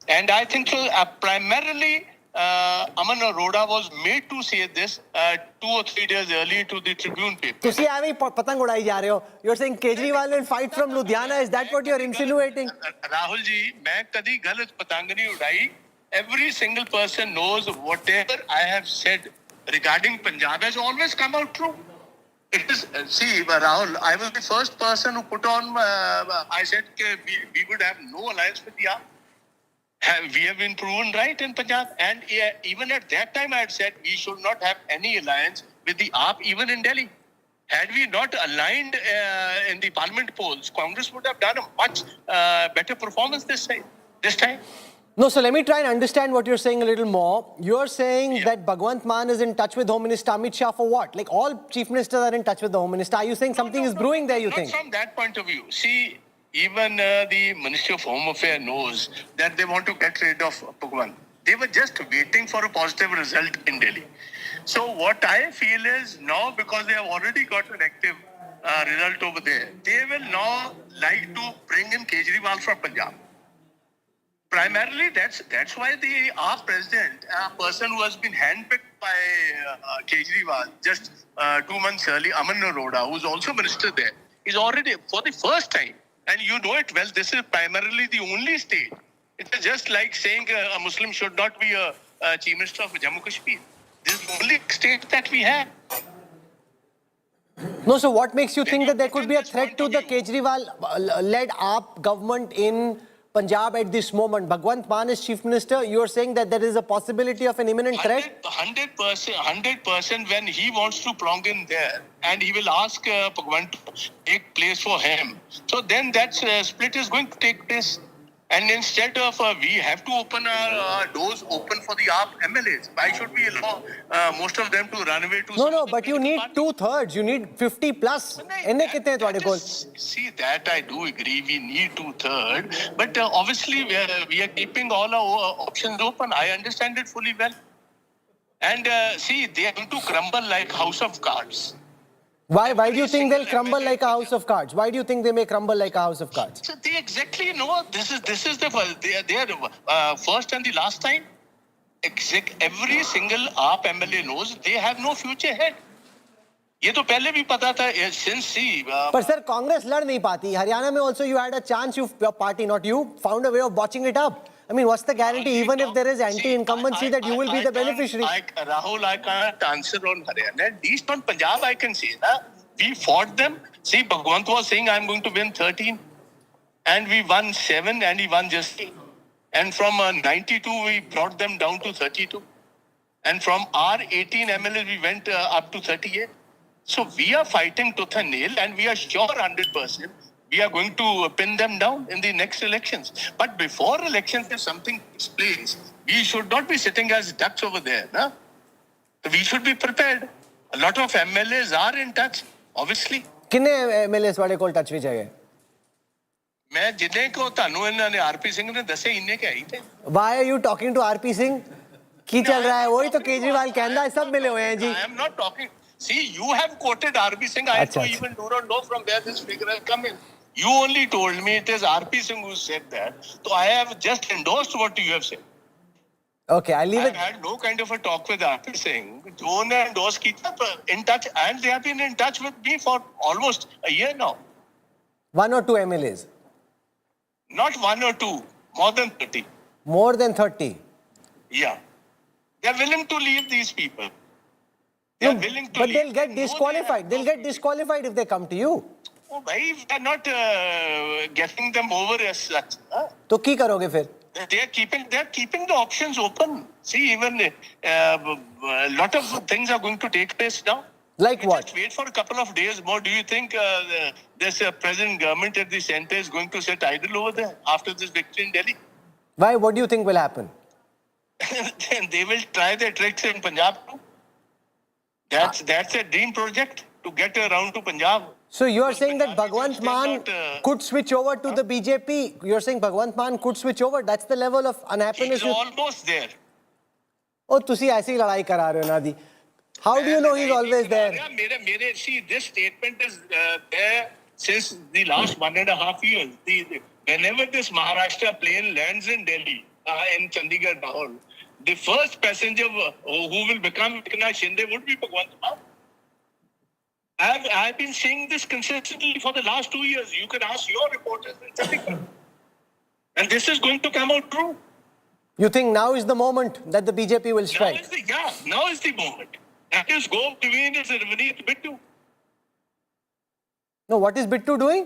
And I think so, primarily Aman Arora was made to say this 2 or 3 days earlier to the Tribune paper. You see, you're saying Kejriwal will fight from Ludhiana. Is that what you're insinuating? Rahul ji, main kadi galat patang nahi udai. Every single person knows whatever I have said regarding Punjab has always come out true. It is, see, Rahul, I was the first person who put on, I said we would have no alliance with the AAP. We have been proven right in Punjab. And even at that time I had said we should not have any alliance with the AAP even in Delhi. Had we not aligned in the parliament polls, Congress would have done a much better performance this time. No, so let me try and understand what you're saying a little more. You're saying that Bhagwant Mann is in touch with Home Minister Amit Shah for what? Like all chief ministers are in touch with the Home Minister. Are you saying something is brewing there, you think? Not from that point of view. See, even the Ministry of Home Affairs knows that they want to get rid of Bhagwant. They were just waiting for a positive result in Delhi. So what I feel is now, because they have already got an active result over there, they will now like to bring in Kejriwal from Punjab. Primarily, that's why the AAP president, a person who has been handpicked by Kejriwal just 2 months early, Aman Arora, who's also minister there, is already, for the first time, and you know it well, this is primarily the only state. It is just like saying a Muslim should not be a chief minister of Jammu Kashmir. This is the only state that we have. No, so what makes you think that there could be a threat to the Kejriwal-led AAP government in Punjab at this moment? Bhagwant Mann is chief minister. You're saying that there is a possibility of an imminent threat? 100% when he wants to plonk in there and he will ask Bhagwant to take place for him. So then that split is going to take place. And instead of we have to open our doors open for the AAP MLAs, why should we allow most of them to run away to... No, but you need 2/3. You need 50 plus. See, that I do agree. We need 2/3. But obviously, we are keeping all our options open. I understand it fully well. And see, they are going to crumble like house of cards. Why do you think they'll crumble like a house of cards? Why do you think they may crumble like a house of cards? So they exactly know this is the first and the last time. Every single AAP MLA knows they have no future ahead. ये तो पहले भी पता था since see. But sir, Congress लड़ नहीं पाती. Haryana में also you had a chance. Your party, not you, found a way of botching it up. I mean, what's the guarantee, even if there is anti-incumbency, that you will be the beneficiary? Rahul, I can't answer on Haryana. At least on Punjab, I can say that we fought them. See, Bhagwant was saying, I'm going to win 13. And we won 7 and he won just 8. And from 92, we brought them down to 32. And from our 18 MLAs, we went up to 38. So we are fighting tooth and nail, and we are sure 100% we are going to pin them down in the next elections. But before elections, if something takes place, we should not be sitting as ducks over there. No? We should be prepared. A lot of MLAs are in touch, obviously. किन्ने MLAs वाले कोल touch विच है? मैं जिन्हें को तानू इन्होंने RP Singh ने दसे इन्हें क्या ही थे. Why are you talking to RP Singh? की चल रहा है? वही तो केजरीवाल कहना है, सब मिले हुए हैं जी. I am not talking. See, you have quoted RP Singh. I even do not know from where this figure has come in. You only told me it is RP Singh who said that. So I have just endorsed what you have said. Okay, I'll leave it. I had no kind of a talk with RP Singh. Jo ne endorsed kiya, in touch, and they have been in touch with me for almost a year now. 1 or 2 MLAs? Not 1 or 2, more than 30. More than 30? Yeah. They are willing to leave these people. They are willing to but leave. they'll get disqualified. They'll get disqualified if they come to you. Oh, bhai, they are not getting them over as such. Huh? तो की करोगे फिर? They are keeping the options open. See, even a lot of things are going to take place now. Like what? Just wait for a couple of days more. Do you think this present government at the center is going to sit idle over there after this victory in Delhi? Why? What do you think will happen? They will try their tricks in Punjab too. That's a dream project to get around to Punjab. So you are saying that Bhagwant Mann could switch over to the BJP? You are saying Bhagwant Mann could switch over? That's the level of unhappiness. He's almost there. Oh, तुसी ऐसी ही लड़ाई करा रहे हो नादी. How do you know he's always there? See, this statement is there since the last 1.5 years. Whenever this Maharashtra plane lands in Delhi, in Chandigarh, Lahore, the first passenger who will become Eknath Shinde would be Bhagwant Mann. I've been saying this consistently for the last 2 years. You can ask your reporters in Chandigarh. And this is going to come out true. You think now is the moment that the BJP will strike? Now is the moment. That is go between is Arvind Bittu. No, what is Bittu doing?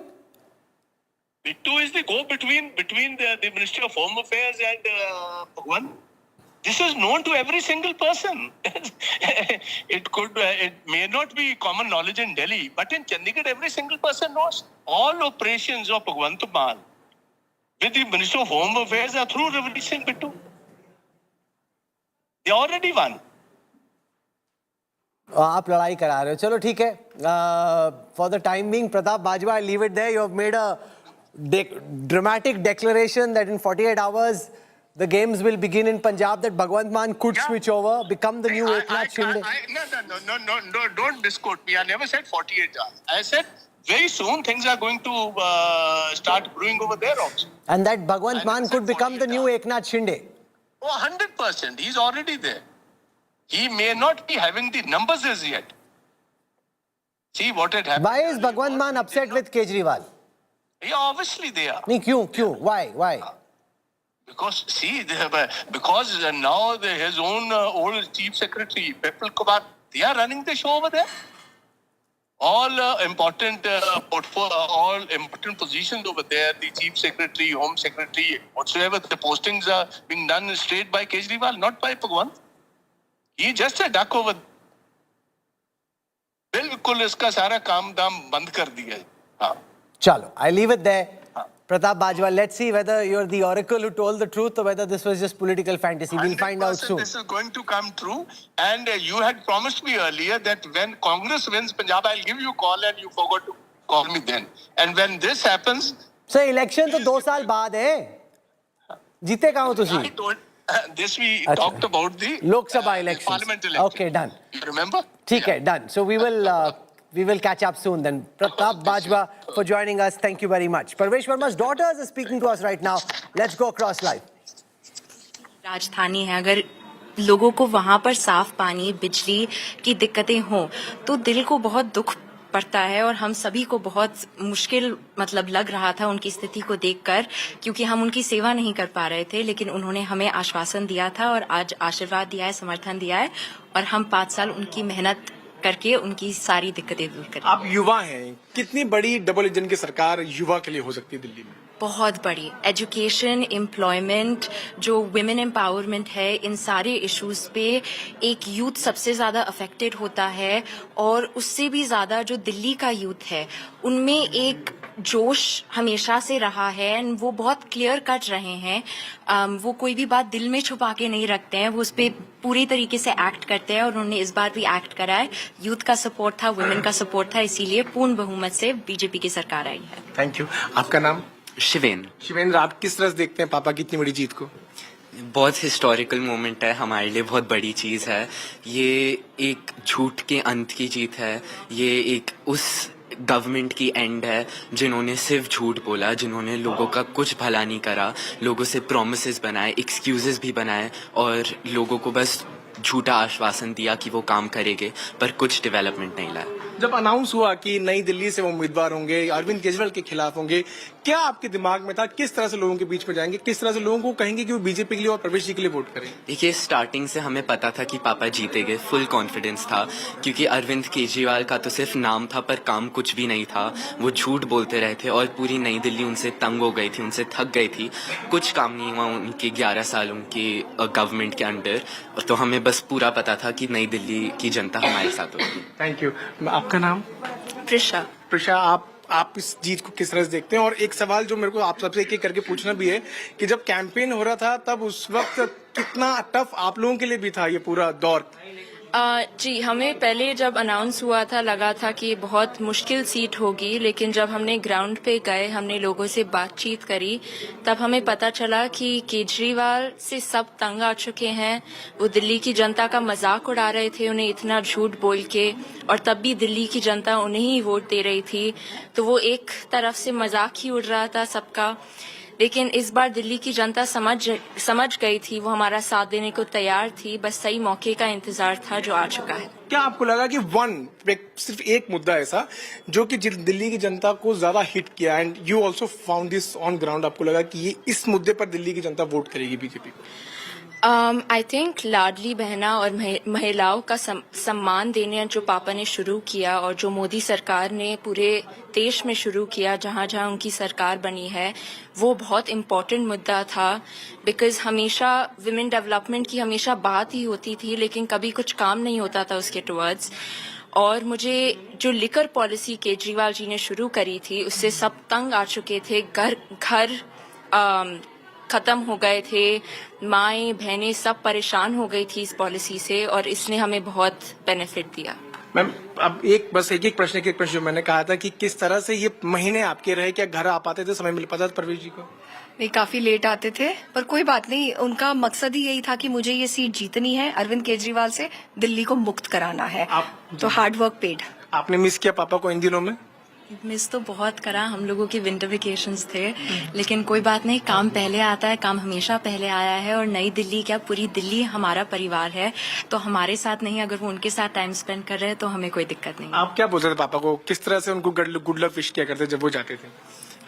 Bittu is the go between the Ministry of Home Affairs and Bhagwan. This is known to every single person. It may not be common knowledge in Delhi, but in Chandigarh, every single person knows. All operations of Bhagwant Mann with the Minister of Home Affairs are through Ravi Singh Bittu. They already won. आप लड़ाई करा रहे हो. चलो ठीक है. For the time being, Pratap Bajwa, I'll leave it there. You have made a dramatic declaration that in 48 hours, the games will begin in Punjab, that Bhagwant Mann could switch over, become the new Eknath Shinde. No, don't misquote me. I never said 48 hours. I said very soon things are going to start brewing over there also. And that Bhagwant Mann could become the new Eknath Shinde. Oh, 100%. He's already there. He may not be having the numbers as yet. See what had happened. Why is Bhagwant Mann upset with Kejriwal? Yeah, obviously they are. Kyun? Why? Because see, because now his own old chief secretary, Pepal Kumar, they are running the show over there. All important positions over there, the chief secretary, home secretary, whatsoever, the postings are being done straight by Kejriwal, not by Bhagwant. He just a duck over. बिल्कुल इसका सारा काम दाम बंद कर दिया है. हाँ. Chalo, I leave it there. Pratap Bajwa, let's see whether you're the oracle who told the truth or whether this was just political fantasy. We'll find out soon. This is going to come true. And you had promised me earlier that when Congress wins Punjab, I'll give you a call, and you forgot to call me then. And when this happens... So election to 2 साल बाद है. जीते कहाँ हो तुसी? This we talked about the Lok Sabha elections. Parliament election. Okay, done. You remember? ठीक है, done. So we will catch up soon then. Pratap Bajwa for joining us. Thank you very much. Parvesh Verma's daughters are speaking to us right now. Let's go across live. राजधानी है, अगर लोगों को वहाँ पर साफ पानी, बिजली की दिक्कतें हों तो दिल को बहुत दुख पड़ता है और हम सभी को बहुत मुश्किल लग रहा था उनकी स्थिति को देखकर, क्योंकि हम उनकी सेवा नहीं कर पा रहे थे, लेकिन उन्होंने हमें आश्वासन दिया था और आज आशीर्वाद दिया है, समर्थन दिया है और हम 5 साल उनकी मेहनत करके उनकी सारी दिक्कतें दूर करें. आप युवा हैं, कितनी बड़ी डबल इंजन की सरकार युवा के लिए हो सकती है दिल्ली में? बहुत बड़ी। एजुकेशन, एम्प्लॉयमेंट, जो वुमेन एम्पावरमेंट है, इन सारे इश्यूज पे एक यूथ सबसे ज़्यादा अफेक्टेड होता है, और उससे भी ज़्यादा जो दिल्ली का यूथ है उनमें एक जोश हमेशा से रहा है, एंड वो बहुत क्लियर कट रहे हैं। वो कोई भी बात दिल में छुपा के नहीं रखते हैं, वो उस पर पूरी तरीके से एक्ट करते हैं, और उन्होंने इस बार भी एक्ट करा है। यूथ का सपोर्ट था, वुमेन का सपोर्ट था, इसीलिए पूर्ण बहुमत से बीजेपी की सरकार आई है। Thank you. आपका नाम? शिवेंद्र। शिवेंद्र, आप किस तरह से देखते हैं पापा की इतनी बड़ी जीत को? बहुत हिस्टोरिकल मोमेंट है, हमारे लिए बहुत बड़ी चीज़ है। ये एक झूठ के अंत की जीत है, ये एक उस गवर्नमेंट की एंड है जिन्होंने सिर्फ झूठ बोला, जिन्होंने लोगों का कुछ भला नहीं करा, लोगों से प्रॉमिसेस बनाए, एक्सक्यूजेस भी बनाए, और लोगों को बस झूठा आश्वासन दिया कि वो काम करेंगे, पर कुछ डेवलपमेंट नहीं लाया। जब अनाउंस हुआ कि नई दिल्ली से वो उम्मीदवार होंगे, अरविंद केजरीवाल के खिलाफ होंगे, क्या आपके दिमाग में था? किस तरह से लोगों के बीच में जाएंगे, किस तरह से लोगों को कहेंगे कि वो बीजेपी के लिए और प्रवेश जी के लिए वोट करें? देखिए, स्टार्टिंग से हमें पता था कि पापा जीतेंगे, फुल कॉन्फिडेंस था, क्योंकि अरविंद केजरीवाल का तो सिर्फ नाम था पर काम कुछ भी नहीं था। वो झूठ बोलते रहे थे और पूरी नई दिल्ली उनसे तंग हो गई थी, उनसे थक गई थी। कुछ काम नहीं हुआ उनके 11 साल उनके गवर्नमेंट के अंडर, तो हमें बस पूरा पता था कि नई दिल्ली की जनता हमारे साथ होगी। Thank you. आपका नाम? प्रिशा। प्रिशा, आप इस जीत को किस तरह से देखते हैं? और एक सवाल जो मेरे को आप सबसे एक एक करके पूछना भी है कि जब कैंपेन हो रहा था तब उस वक्त कितना टफ आप लोगों के लिए भी था ये पूरा दौर? जी, हमें पहले जब अनाउंस हुआ था लगा था कि बहुत मुश्किल सीट होगी, लेकिन जब हमने ग्राउंड पे गए, हमने लोगों से बातचीत करी, तब हमें पता चला कि केजरीवाल से सब तंग आ चुके हैं। वो दिल्ली की जनता का मजाक उड़ा रहे थे, उन्हें इतना झूठ बोल के, और तब भी दिल्ली की जनता उन्हें ही वोट दे रही थी। तो वो एक तरफ से मजाक ही उड़ रहा था सबका, लेकिन इस बार दिल्ली की जनता समझ गई थी, वो हमारा साथ देने को तैयार थी, बस सही मौके का इंतजार था जो आ चुका है। क्या आपको लगा कि सिर्फ एक मुद्दा ऐसा जो कि दिल्ली की जनता को ज्यादा हिट किया, and you also found this on ground, आपको लगा कि ये इस मुद्दे पर दिल्ली की जनता वोट करेगी बीजेपी को? आई थिंक लाडली बहना और महिलाओं का सम्मान देने जो पापा ने शुरू किया, और जो मोदी सरकार ने पूरे देश में शुरू किया जहाँ जहाँ उनकी सरकार बनी है, वो बहुत इम्पोर्टेंट मुद्दा था। बिकॉज हमेशा विमेन डेवलपमेंट की हमेशा बात ही होती थी, लेकिन कभी कुछ काम नहीं होता था उसके टुवर्ड्स। और मुझे जो लिकर पॉलिसी केजरीवाल जी ने शुरू करी थी, उससे सब तंग आ चुके थे। घर खत्म हो गए थे, माएँ बहनें सब परेशान हो गई थी इस पॉलिसी से, और इसने हमें बहुत बेनिफिट दिया। मैम, अब एक प्रश्न जो मैंने कहा था कि किस तरह से ये महीने आपके रहे, क्या घर आ पाते थे, समय मिल पाता था प्रवेश जी को? नहीं, काफी लेट आते थे, पर कोई बात नहीं, उनका मकसद ही यही था कि मुझे ये सीट जीतनी है, अरविंद केजरीवाल से दिल्ली को मुक्त कराना है। तो हार्ड वर्क पेड। आपने मिस किया पापा को इन दिनों में? मिस तो बहुत करा, हम लोगों के विंटर वेकेशंस थे, लेकिन कोई बात नहीं, काम पहले आता है, काम हमेशा पहले आया है। और नई दिल्ली क्या, पूरी दिल्ली हमारा परिवार है, तो हमारे साथ नहीं, अगर वो उनके साथ टाइम स्पेंड कर रहे हैं तो हमें कोई दिक्कत नहीं। आप क्या बोलते थे पापा को, किस तरह से उनको गुड लक विश किया करते जब वो जाते थे?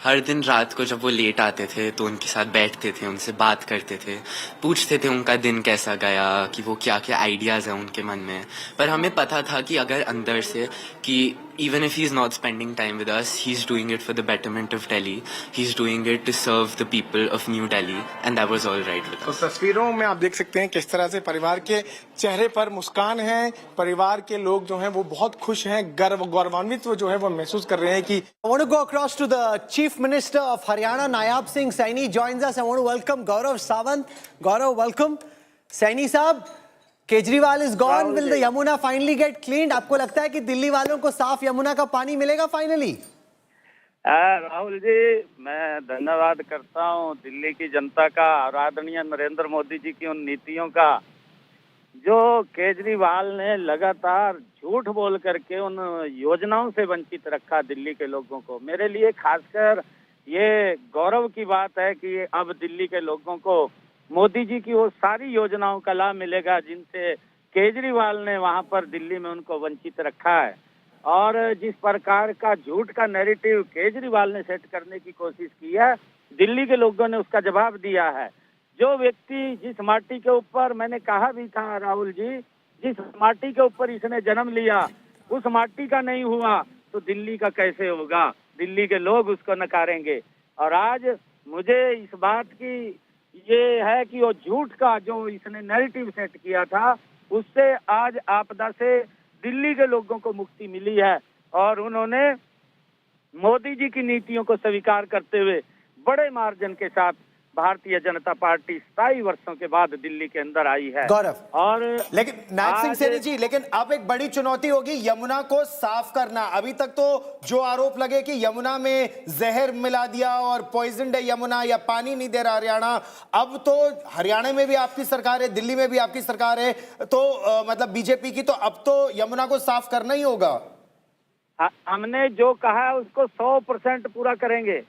हर दिन रात को जब वो लेट आते थे तो उनके साथ बैठते थे, उनसे बात करते थे, पूछते थे उनका दिन कैसा गया, कि वो क्या क्या आइडियाज हैं उनके मन में। पर हमें पता था कि अगर अंदर से कि even if he's not spending time with us, he's doing it for the betterment of Delhi. He's doing it to serve the people of New Delhi, and that was all right with us. तो तस्वीरों में आप देख सकते हैं किस तरह से परिवार के चेहरे पर मुस्कान है, परिवार के लोग जो हैं वो बहुत खुश हैं, गौरवान्वित जो है वो महसूस कर रहे हैं कि I want to go across to the Chief Minister of Haryana, Nayab Singh Saini joins us. I want to welcome Gaurav Sawant. Gaurav, welcome. Saini साहब, Kejriwal is gone. Will the Yamuna finally get cleaned? आपको लगता है कि दिल्ली वालों को साफ यमुना का पानी मिलेगा फाइनली? राहुल जी, मैं धन्यवाद करता हूँ दिल्ली की जनता का और आदरणीय नरेंद्र मोदी जी की उन नीतियों का, जो केजरीवाल ने लगातार झूठ बोल करके उन योजनाओं से वंचित रखा दिल्ली के लोगों को। मेरे लिए खासकर ये गौरव की बात है कि अब दिल्ली के लोगों को मोदी जी की वो सारी योजनाओं का लाभ मिलेगा जिनसे केजरीवाल ने वहां पर दिल्ली में उनको वंचित रखा है। और जिस प्रकार का झूठ का नैरेटिव केजरीवाल ने सेट करने की कोशिश की है, दिल्ली के लोगों ने उसका जवाब दिया है। जो व्यक्ति जिस माटी के ऊपर, मैंने कहा भी था राहुल जी, जिस माटी के ऊपर इसने जन्म लिया उस माटी का नहीं हुआ तो दिल्ली का कैसे होगा? दिल्ली के लोग उसको नकारेंगे। और आज मुझे इस बात की ये है कि वो झूठ का जो इसने नैरेटिव सेट किया था, उससे आज आपदा से दिल्ली के लोगों को मुक्ति मिली है और उन्होंने मोदी जी की नीतियों को स्वीकार करते हुए बड़े मार्जिन के साथ भारतीय जनता पार्टी 27 वर्षों के बाद दिल्ली के अंदर आई है। गौरव, और लेकिन नायब सिंह सैनी जी, लेकिन अब एक बड़ी चुनौती होगी यमुना को साफ करना। अभी तक तो जो आरोप लगे कि यमुना में जहर मिला दिया और पॉइजन्ड है यमुना या पानी नहीं दे रहा हरियाणा, अब तो हरियाणा में भी आपकी सरकार है, दिल्ली में भी आपकी सरकार है, तो मतलब बीजेपी की, तो अब तो यमुना को साफ करना ही होगा। हमने जो कहा है उसको 100% पूरा करेंगे।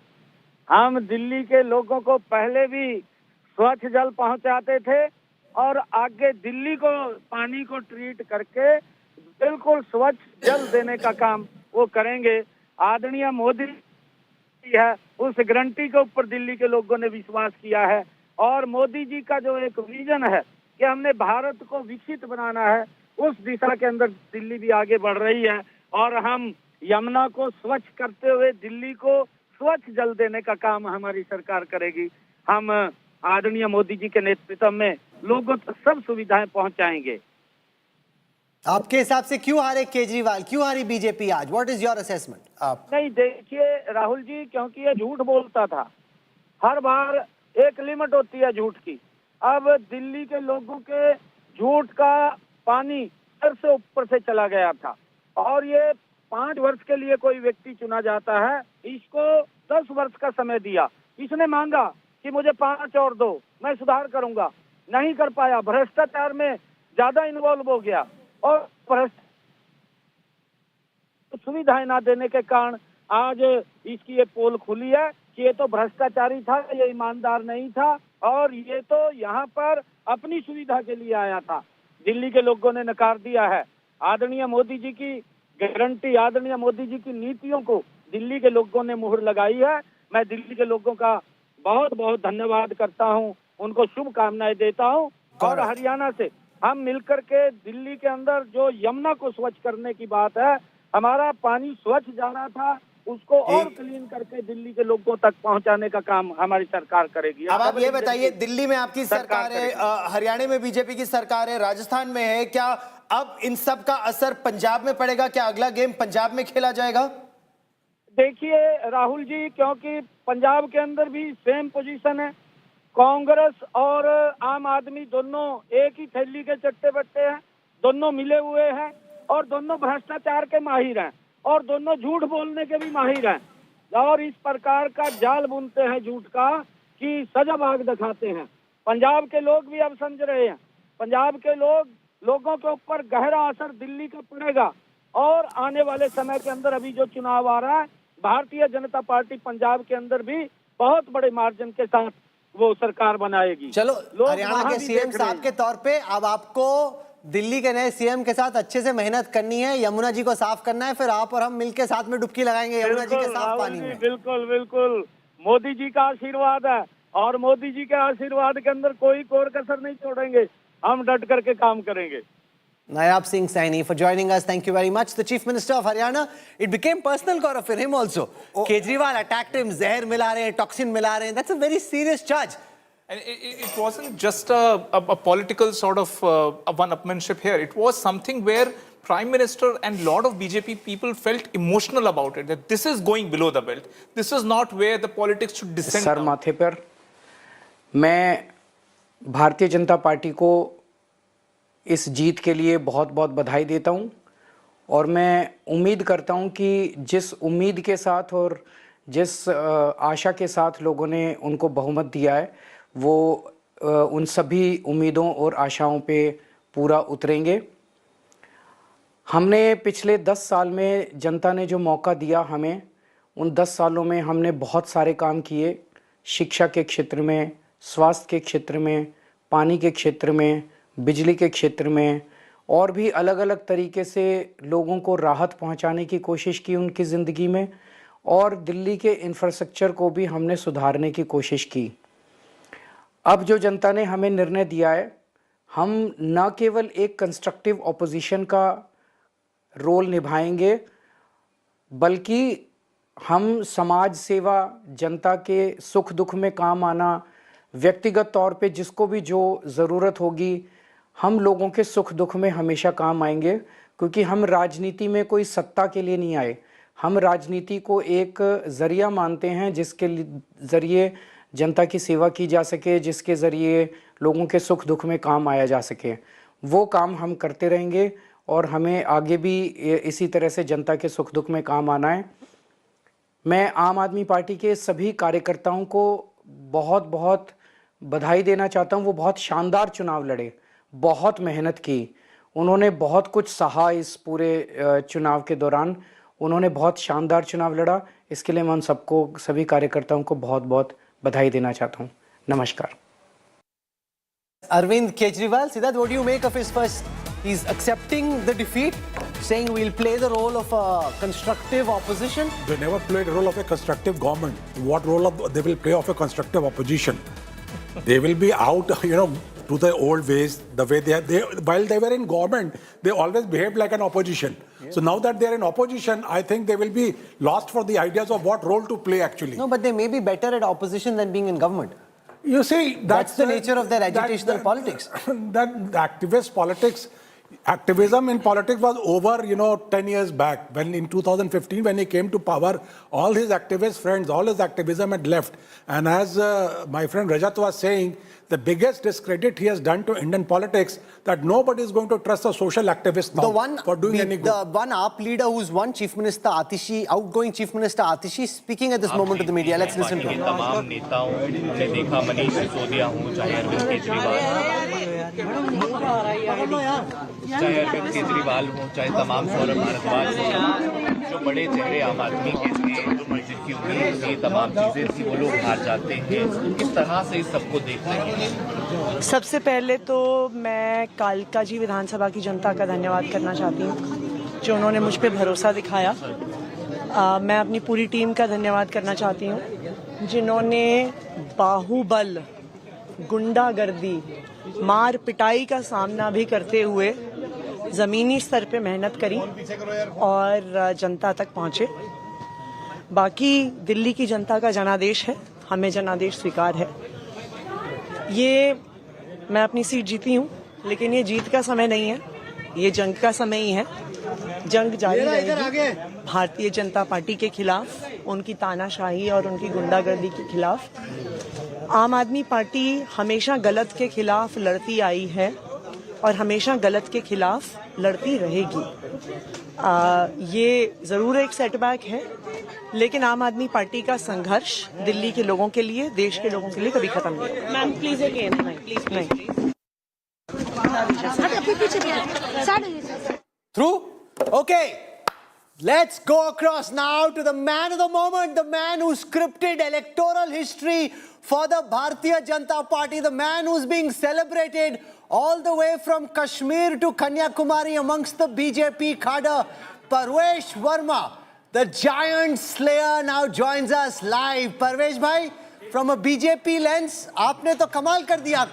हम दिल्ली के लोगों को पहले भी स्वच्छ जल पहुंचाते थे और आगे दिल्ली को पानी को ट्रीट करके बिल्कुल स्वच्छ जल देने का काम वो करेंगे। आदरणीय मोदी है, उस गारंटी के ऊपर दिल्ली के लोगों ने विश्वास किया है और मोदी जी का जो एक विजन है कि हमने भारत को विकसित बनाना है, उस दिशा के अंदर दिल्ली भी आगे बढ़ रही है और हम यमुना को स्वच्छ करते हुए दिल्ली को स्वच्छ जल देने का काम हमारी सरकार करेगी। हम आदरणीय मोदी जी के नेतृत्व में लोगों तक सब सुविधाएं पहुंचाएंगे। आपके हिसाब से क्यों हारे केजरीवाल, क्यों हारी बीजेपी आज? What is your assessment? आप नहीं, देखिए राहुल जी, क्योंकि ये झूठ बोलता था, हर बार एक लिमिट होती है झूठ की। अब दिल्ली के लोगों के झूठ का पानी सर से ऊपर से चला गया था और ये 5 वर्ष के लिए कोई व्यक्ति चुना जाता है, इसको 10 वर्ष का समय दिया। इसने मांगा कि मुझे 5 और दो, मैं सुधार करूंगा, नहीं कर पाया, भ्रष्टाचार में ज्यादा इन्वॉल्व हो गया और सुविधाएं ना देने के कारण आज इसकी ये पोल खुली है कि ये तो भ्रष्टाचारी था, ये ईमानदार नहीं था और ये तो यहाँ पर अपनी सुविधा के लिए आया था। दिल्ली के लोगों ने नकार दिया है। आदरणीय मोदी जी की गारंटी, आदरणीय मोदी जी की नीतियों को दिल्ली के लोगों ने मुहर लगाई है। मैं दिल्ली के लोगों का बहुत बहुत धन्यवाद करता हूं, उनको शुभकामनाएं देता हूं और हरियाणा से हम मिलकर के दिल्ली के अंदर जो यमुना को स्वच्छ करने की बात है, हमारा पानी स्वच्छ जा रहा था, उसको और क्लीन करके दिल्ली के लोगों तक पहुंचाने का काम हमारी सरकार करेगी। अब आप ये बताइए, दिल्ली में आपकी सरकार है, हरियाणा में बीजेपी की सरकार है, राजस्थान में है, क्या अब इन सब का असर पंजाब में पड़ेगा? क्या अगला गेम पंजाब में खेला जाएगा? देखिए राहुल जी, क्योंकि पंजाब के अंदर भी सेम पोजीशन है, कांग्रेस और आम आदमी दोनों एक ही थैली के चट्टे बट्टे हैं, दोनों मिले हुए हैं और दोनों भ्रष्टाचार के माहिर हैं और दोनों झूठ बोलने के भी माहिर हैं और इस प्रकार का जाल बुनते हैं झूठ का कि सजा भाग दिखाते हैं। पंजाब के लोग भी अब समझ रहे हैं, पंजाब के लोगों के ऊपर गहरा असर दिल्ली का पड़ेगा और आने वाले समय के अंदर अभी जो चुनाव आ रहा है, भारतीय जनता पार्टी पंजाब के अंदर भी बहुत बड़े मार्जिन के साथ वो सरकार बनाएगी। चलो, हरियाणा के सीएम साहब के तौर पे अब आपको दिल्ली के नए सीएम के साथ अच्छे से मेहनत करनी है, यमुना जी को साफ करना है, फिर आप और हम मिलकर साथ में डुबकी लगाएंगे यमुना जी के साफ पानी में। बिल्कुल बिल्कुल, मोदी जी का आशीर्वाद है और मोदी जी के आशीर्वाद के अंदर कोई कोर कसर नहीं छोड़ेंगे, हम डट करके काम करेंगे। Nayab Singh Saini for joining us. Thank you very much. The Chief Minister of Haryana. It became personal, Gaurav, for him also. Kejriwal attacked him. Zehar mila rahe hain, toxin mila rahe hain. That's a very serious charge. And it wasn't just a political sort of one-upmanship here. It was something where Prime Minister and lot of BJP people felt emotional about it. That this is going below the belt. This is not where the politics should descend. Sir माथे पर मैं Bharatiya Janata party को इस जीत के लिए बहुत बहुत बधाई देता हूं और मैं उम्मीद करता हूं कि जिस उम्मीद के साथ और जिस आशा के साथ लोगों ने उनको बहुमत दिया है, वो उन सभी उम्मीदों और आशाओं पे पूरा उतरेंगे। हमने पिछले 10 साल में जनता ने जो मौका दिया हमें, उन 10 सालों में हमने बहुत सारे काम किए, शिक्षा के क्षेत्र में, स्वास्थ्य के क्षेत्र में, पानी के क्षेत्र में, बिजली के क्षेत्र में और भी अलग अलग तरीके से लोगों को राहत पहुंचाने की कोशिश की उनकी ज़िंदगी में और दिल्ली के इंफ्रास्ट्रक्चर को भी हमने सुधारने की कोशिश की। अब जो जनता ने हमें निर्णय दिया है, हम न केवल एक कंस्ट्रक्टिव ऑपोजिशन का रोल निभाएंगे, बल्कि हम समाज सेवा, जनता के सुख दुख में काम आना, व्यक्तिगत तौर पे जिसको भी जो ज़रूरत होगी, हम लोगों के सुख दुख में हमेशा काम आएंगे, क्योंकि हम राजनीति में कोई सत्ता के लिए नहीं आए। हम राजनीति को एक ज़रिया मानते हैं जिसके ज़रिए जनता की सेवा की जा सके, जिसके ज़रिए लोगों के सुख दुख में काम आया जा सके। वो काम हम करते रहेंगे और हमें आगे भी इसी तरह से जनता के सुख दुख में काम आना है। मैं आम आदमी पार्टी के सभी कार्यकर्ताओं को बहुत बहुत बधाई देना चाहता हूं। वो बहुत शानदार चुनाव लड़े, बहुत मेहनत की, उन्होंने बहुत कुछ सहा इस पूरे चुनाव के दौरान। उन्होंने बहुत शानदार चुनाव लड़ा, इसके लिए मैं उन सबको, सभी कार्यकर्ताओं को बहुत बहुत बधाई देना चाहता हूं। नमस्कार। Arvind Kejriwal, Siddharth, what do you make of his first? He's accepting the defeat, saying we'll play the role of a constructive opposition. They never played the role of a constructive government. What role they will play of a constructive opposition? They will be out, to the old ways, the way while they were in government, they always behaved like an opposition. Yeah. So now that they are in opposition, I think they will be lost for the ideas of what role to play actually. No, but they may be better at opposition than being in government. You see, that's the nature of their agitational politics. That activist politics, activism in politics was over, 10 years back. When in 2015, when he came to power, all his activist friends, all his activism had left. And as my friend Rajat was saying, the biggest discredit he has done to Indian politics, that nobody is going to trust a social activist now for doing any good. The one AAP leader who's won, Chief Minister Atishi, outgoing Chief Minister Atishi, speaking at this moment to the media. Let's listen to him. तमाम नेताओं ने देखा, मनीष सिसोदिया हूँ, चाहे अरविंद केजरीवाल, चाहे तमाम सौरभ भारद्वाज हों, जो बड़े चेहरे आम आदमी के थे, जिनकी उम्मीद थी, तमाम चीजें थी, वो लोग हार जाते हैं। किस तरह से इस सबको देख रहे हैं? सबसे पहले तो मैं कालका जी विधानसभा की जनता का धन्यवाद करना चाहती हूँ, जो उन्होंने मुझ पे भरोसा दिखाया। मैं अपनी पूरी टीम का धन्यवाद करना चाहती हूँ, जिन्होंने बाहुबल, गुंडागर्दी, मार पिटाई का सामना भी करते हुए जमीनी स्तर पे मेहनत करी और जनता तक पहुँचे। बाकी दिल्ली की जनता का जनादेश है, हमें जनादेश स्वीकार है। ये मैं अपनी सीट जीती हूँ, लेकिन ये जीत का समय नहीं है, ये जंग का समय ही है। जंग जारी रहेगी भारतीय जनता पार्टी के खिलाफ, उनकी तानाशाही और उनकी गुंडागर्दी के खिलाफ। आम आदमी पार्टी हमेशा गलत के खिलाफ लड़ती आई है और हमेशा गलत के खिलाफ लड़ती रहेगी। ये ज़रूर एक सेटबैक है, लेकिन आम आदमी पार्टी का संघर्ष दिल्ली के लोगों के लिए, देश के लोगों के लिए कभी खत्म नहीं होगा। मैम प्लीज अगेन, नहीं। Through? Okay. Let's go across now to the man of the moment, the man who scripted electoral history for the Bharatiya Janata Party, the man who's being celebrated all the way from Kashmir to Kanyakumari amongst the BJP cadre, Parvesh Verma, the giant slayer, now joins us live. Parvesh bhai, from a BJP lens, aapne to kamal kar diya.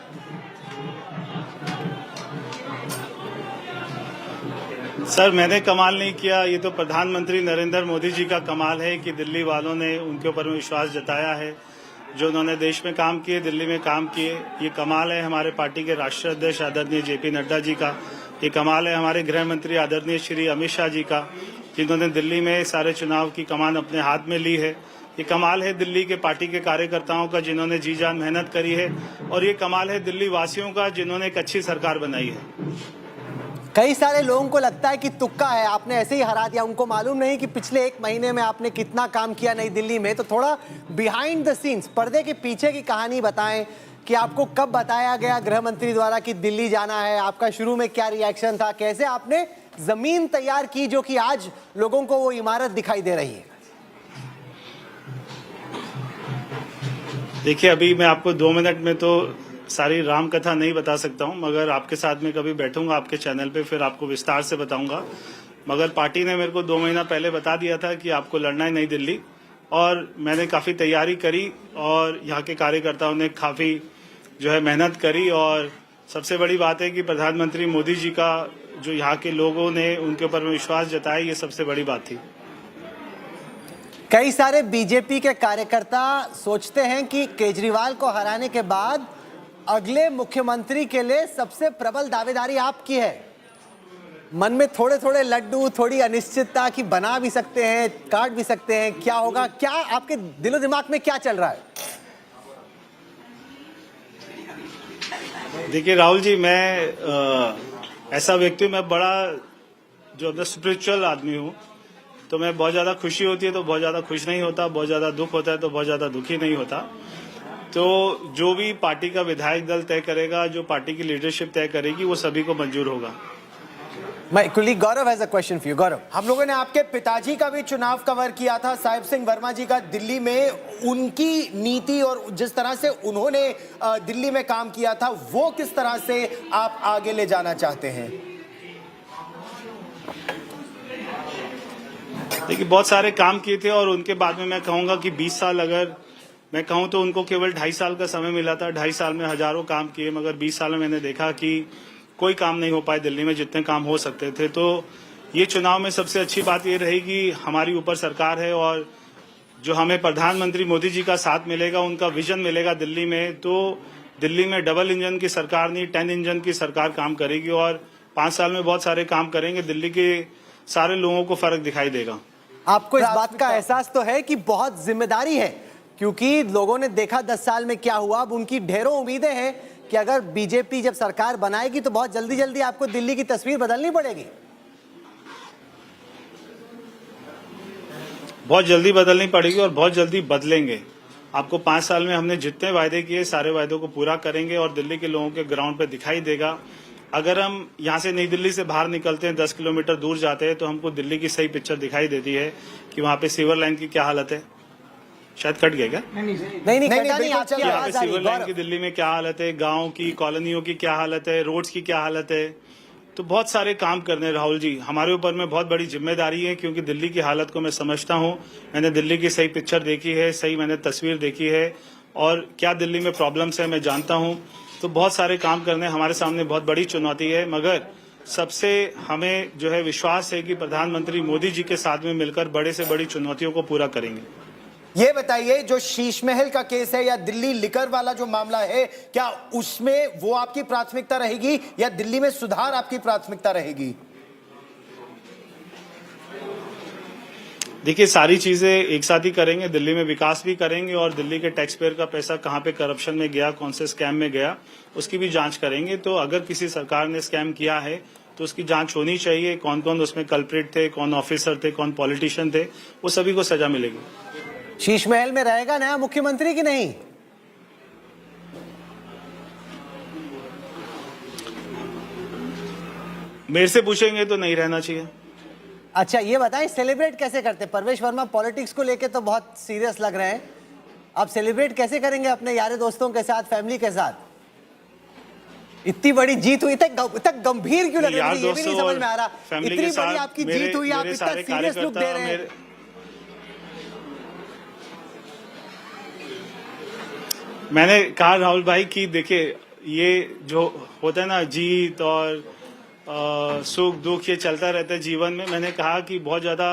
Sir, मैंने कमाल नहीं किया, ये तो प्रधानमंत्री नरेंद्र मोदी जी का कमाल है कि दिल्ली वालों ने उनके ऊपर विश्वास जताया है। जो उन्होंने देश में काम किए, दिल्ली में काम किए, ये कमाल है हमारे पार्टी के राष्ट्रीय अध्यक्ष आदरणीय जेपी नड्डा जी का। ये कमाल है हमारे गृह मंत्री आदरणीय श्री अमित शाह जी का, जिन्होंने दिल्ली में सारे चुनाव की कमान अपने हाथ में ली है। ये कमाल है दिल्ली के पार्टी के कार्यकर्ताओं का, जिन्होंने जी जान मेहनत करी है, और ये कमाल है दिल्ली वासियों का, जिन्होंने एक अच्छी सरकार बनाई है। कई सारे लोगों को लगता है कि तुक्का है, आपने ऐसे ही हरा दिया। उनको मालूम नहीं कि पिछले एक महीने में आपने कितना काम किया नई दिल्ली में। तो थोड़ा बिहाइंड द सीन्स, पर्दे के पीछे की कहानी बताएं कि आपको कब बताया गया गृह मंत्री द्वारा कि दिल्ली जाना है, आपका शुरू में क्या रिएक्शन था, कैसे आपने जमीन तैयार की जो कि आज लोगों को वो इमारत दिखाई दे रही है। देखिए, अभी मैं आपको 2 मिनट में तो सारी राम कथा नहीं बता सकता हूं, मगर आपके साथ में कभी बैठूंगा आपके चैनल पे, फिर आपको विस्तार से बताऊंगा। मगर पार्टी ने मेरे को 2 महीना पहले बता दिया था कि आपको लड़ना है नई दिल्ली, और मैंने काफी तैयारी करी और यहाँ के कार्यकर्ताओं ने काफी मेहनत करी। और सबसे बड़ी बात है कि प्रधानमंत्री मोदी जी का जो यहाँ के लोगों ने उनके ऊपर विश्वास जताया, ये सबसे बड़ी बात थी। कई सारे बीजेपी के कार्यकर्ता सोचते हैं कि केजरीवाल को हराने के बाद अगले मुख्यमंत्री के लिए सबसे प्रबल दावेदारी आपकी है। मन में थोड़े थोड़े लड्डू, थोड़ी अनिश्चितता कि बना भी सकते हैं, काट भी सकते हैं, क्या होगा, क्या आपके दिलो दिमाग में क्या चल रहा है? देखिए राहुल जी, मैं ऐसा व्यक्ति हूँ, मैं बड़ा जो स्पिरिचुअल आदमी हूँ, तो मैं बहुत ज़्यादा खुशी होती है तो बहुत ज़्यादा खुश नहीं होता, बहुत ज़्यादा दुख होता है तो बहुत ज़्यादा दुखी नहीं होता। तो जो भी पार्टी का विधायक दल तय करेगा, जो पार्टी की लीडरशिप तय करेगी, वो सभी को मंजूर होगा। My colleague Gaurav has a question for you. Gaurav. हम लोगों ने आपके पिताजी का भी चुनाव कवर किया था, साहिब सिंह वर्मा जी का, दिल्ली में उनकी नीति और जिस तरह से उन्होंने दिल्ली में काम किया था, वो किस तरह से आप आगे ले जाना चाहते हैं? देखिए, बहुत सारे काम किए थे और उनके बाद में मैं कहूँगा कि 20 साल अगर मैं कहूँ तो उनको केवल 2.5 साल का समय मिला था। 2.5 साल में हजारों काम किए, मगर 20 साल में मैंने देखा कि कोई काम नहीं हो पाए दिल्ली में जितने काम हो सकते थे। तो ये चुनाव में सबसे अच्छी बात ये रही कि हमारी ऊपर सरकार है और जो हमें प्रधानमंत्री मोदी जी का साथ मिलेगा, उनका विजन मिलेगा दिल्ली में, तो दिल्ली में डबल इंजन की सरकार नहीं 10 इंजन की सरकार काम करेगी और 5 साल में बहुत सारे काम करेंगे। दिल्ली के सारे लोगों को फर्क दिखाई देगा। आपको इस बात का एहसास तो है कि बहुत जिम्मेदारी है, क्योंकि लोगों ने देखा 10 साल में क्या हुआ। अब उनकी ढेरों उम्मीदें हैं कि अगर बीजेपी जब सरकार बनाएगी तो बहुत जल्दी जल्दी आपको दिल्ली की तस्वीर बदलनी पड़ेगी। बहुत जल्दी बदलनी पड़ेगी और बहुत जल्दी बदलेंगे। आपको 5 साल में हमने जितने वायदे किए, सारे वायदों को पूरा करेंगे और दिल्ली के लोगों के ग्राउंड पे दिखाई देगा। अगर हम यहाँ से नई दिल्ली से बाहर निकलते हैं, 10 किलोमीटर दूर जाते हैं, तो हमको दिल्ली की सही पिक्चर दिखाई देती है कि वहाँ पे सीवर लाइन की क्या हालत है। शायद कट गया क्या? नहीं, यहाँ पे सीवर लाइन की दिल्ली में क्या हालत है, गाँव की कॉलोनियों की क्या हालत है, रोड्स की क्या हालत है। तो बहुत सारे काम करने हैं राहुल जी, हमारे ऊपर में बहुत बड़ी जिम्मेदारी है, क्योंकि दिल्ली की हालत को मैं समझता हूँ। मैंने दिल्ली की सही पिक्चर देखी है, सही मैंने तस्वीर देखी है और क्या दिल्ली में प्रॉब्लम्स है मैं जानता हूँ। तो बहुत सारे काम करने हमारे सामने, बहुत बड़ी चुनौती है, मगर सबसे हमें जो है विश्वास है कि प्रधानमंत्री मोदी जी के साथ में मिलकर बड़े से बड़ी चुनौतियों को पूरा करेंगे। ये बताइए, जो शीश महल का केस है या दिल्ली लिकर वाला जो मामला है, क्या उसमें वो आपकी प्राथमिकता रहेगी या दिल्ली में सुधार आपकी प्राथमिकता रहेगी? देखिए, सारी चीजें एक साथ ही करेंगे, दिल्ली में विकास भी करेंगे और दिल्ली के टैक्स पेयर का पैसा कहां पे करप्शन में गया, कौन से स्कैम में गया, उसकी भी जांच करेंगे। तो अगर किसी सरकार ने स्कैम किया है तो उसकी जांच होनी चाहिए, कौन कौन उसमें कल्प्रिट थे, कौन ऑफिसर थे, कौन पॉलिटिशियन थे, वो सभी को सजा मिलेगी। शीश महल में रहेगा नया मुख्यमंत्री कि नहीं? मेरे से पूछेंगे तो नहीं रहना चाहिए। अच्छा, ये बताएं सेलिब्रेट कैसे करते? परवेश वर्मा पॉलिटिक्स को लेके तो बहुत सीरियस लग रहे हैं, आप सेलिब्रेट कैसे करेंगे अपने यारे दोस्तों के साथ, फैमिली के साथ? इतनी बड़ी जीत हुई, इतना गंभीर क्यों लग रहा है? ये भी नहीं समझ में आ रहा। इतनी बड़ी आपकी जीत हुई, आप इतना सीरियस लुक दे रहे हैं। मैंने कहा राहुल भाई कि देखिए, ये जो होता है ना, जीत और सुख दुख, ये चलता रहता है जीवन में। मैंने कहा कि बहुत ज्यादा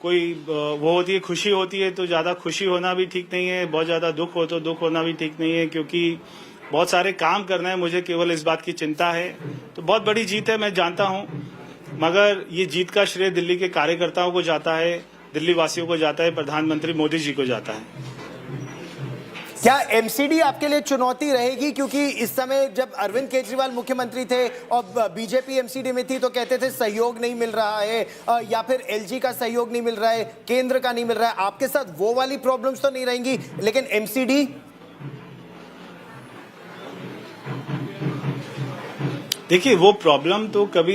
कोई वो होती है, खुशी होती है, तो ज्यादा खुशी होना भी ठीक नहीं है, बहुत ज्यादा दुख हो तो दुख होना भी ठीक नहीं है, क्योंकि बहुत सारे काम करना है। मुझे केवल इस बात की चिंता है। तो बहुत बड़ी जीत है, मैं जानता हूँ, मगर ये जीत का श्रेय दिल्ली के कार्यकर्ताओं को जाता है, दिल्ली वासियों को जाता है, प्रधानमंत्री मोदी जी को जाता है। क्या एमसीडी आपके लिए चुनौती रहेगी? क्योंकि इस समय जब अरविंद केजरीवाल मुख्यमंत्री थे और बीजेपी एमसीडी में थी तो कहते थे सहयोग नहीं मिल रहा है, या फिर एलजी का सहयोग नहीं मिल रहा है, केंद्र का नहीं मिल रहा है। आपके साथ वो वाली प्रॉब्लम्स तो नहीं रहेंगी, लेकिन एमसीडी? देखिए, वो प्रॉब्लम तो कभी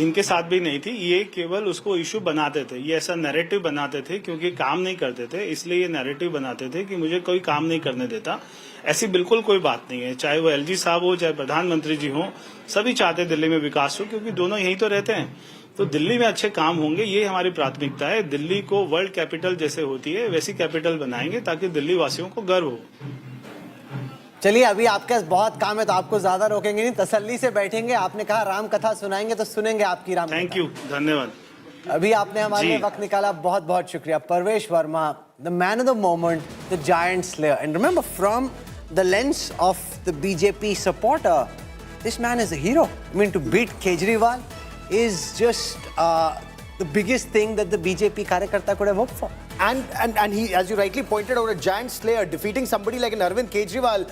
इनके साथ भी नहीं थी। ये केवल उसको इशू बनाते थे, ये ऐसा नैरेटिव बनाते थे, क्योंकि काम नहीं करते थे, इसलिए ये नैरेटिव बनाते थे कि मुझे कोई काम नहीं करने देता। ऐसी बिल्कुल कोई बात नहीं है। चाहे वो एलजी साहब हो, चाहे प्रधानमंत्री जी हो, सभी चाहते दिल्ली में विकास हो, क्योंकि दोनों यहीं तो रहते हैं। तो दिल्ली में अच्छे काम होंगे, ये हमारी प्राथमिकता है। दिल्ली को वर्ल्ड कैपिटल जैसे होती है वैसी कैपिटल बनाएंगे, ताकि दिल्ली वासियों को गर्व हो। चलिए, अभी आपके बहुत काम है तो आपको ज्यादा रोकेंगे नहीं, तसल्ली से बैठेंगे। आपने कहा राम कथा सुनाएंगे तो सुनेंगे आपकी राम कथा। थैंक यू, धन्यवाद। अभी आपने हमारे लिए वक्त निकाला, बहुत बहुत शुक्रिया. परवेश Verma, the man of the moment, the giant slayer. And remember, from the lens of the BJP supporter, this man is a hero. I mean, to beat Kejriwal is just the biggest thing that the BJP Karyakarta could have hoped for. And he, as you rightly pointed out, a giant slayer, defeating somebody like an Arvind Kejriwal,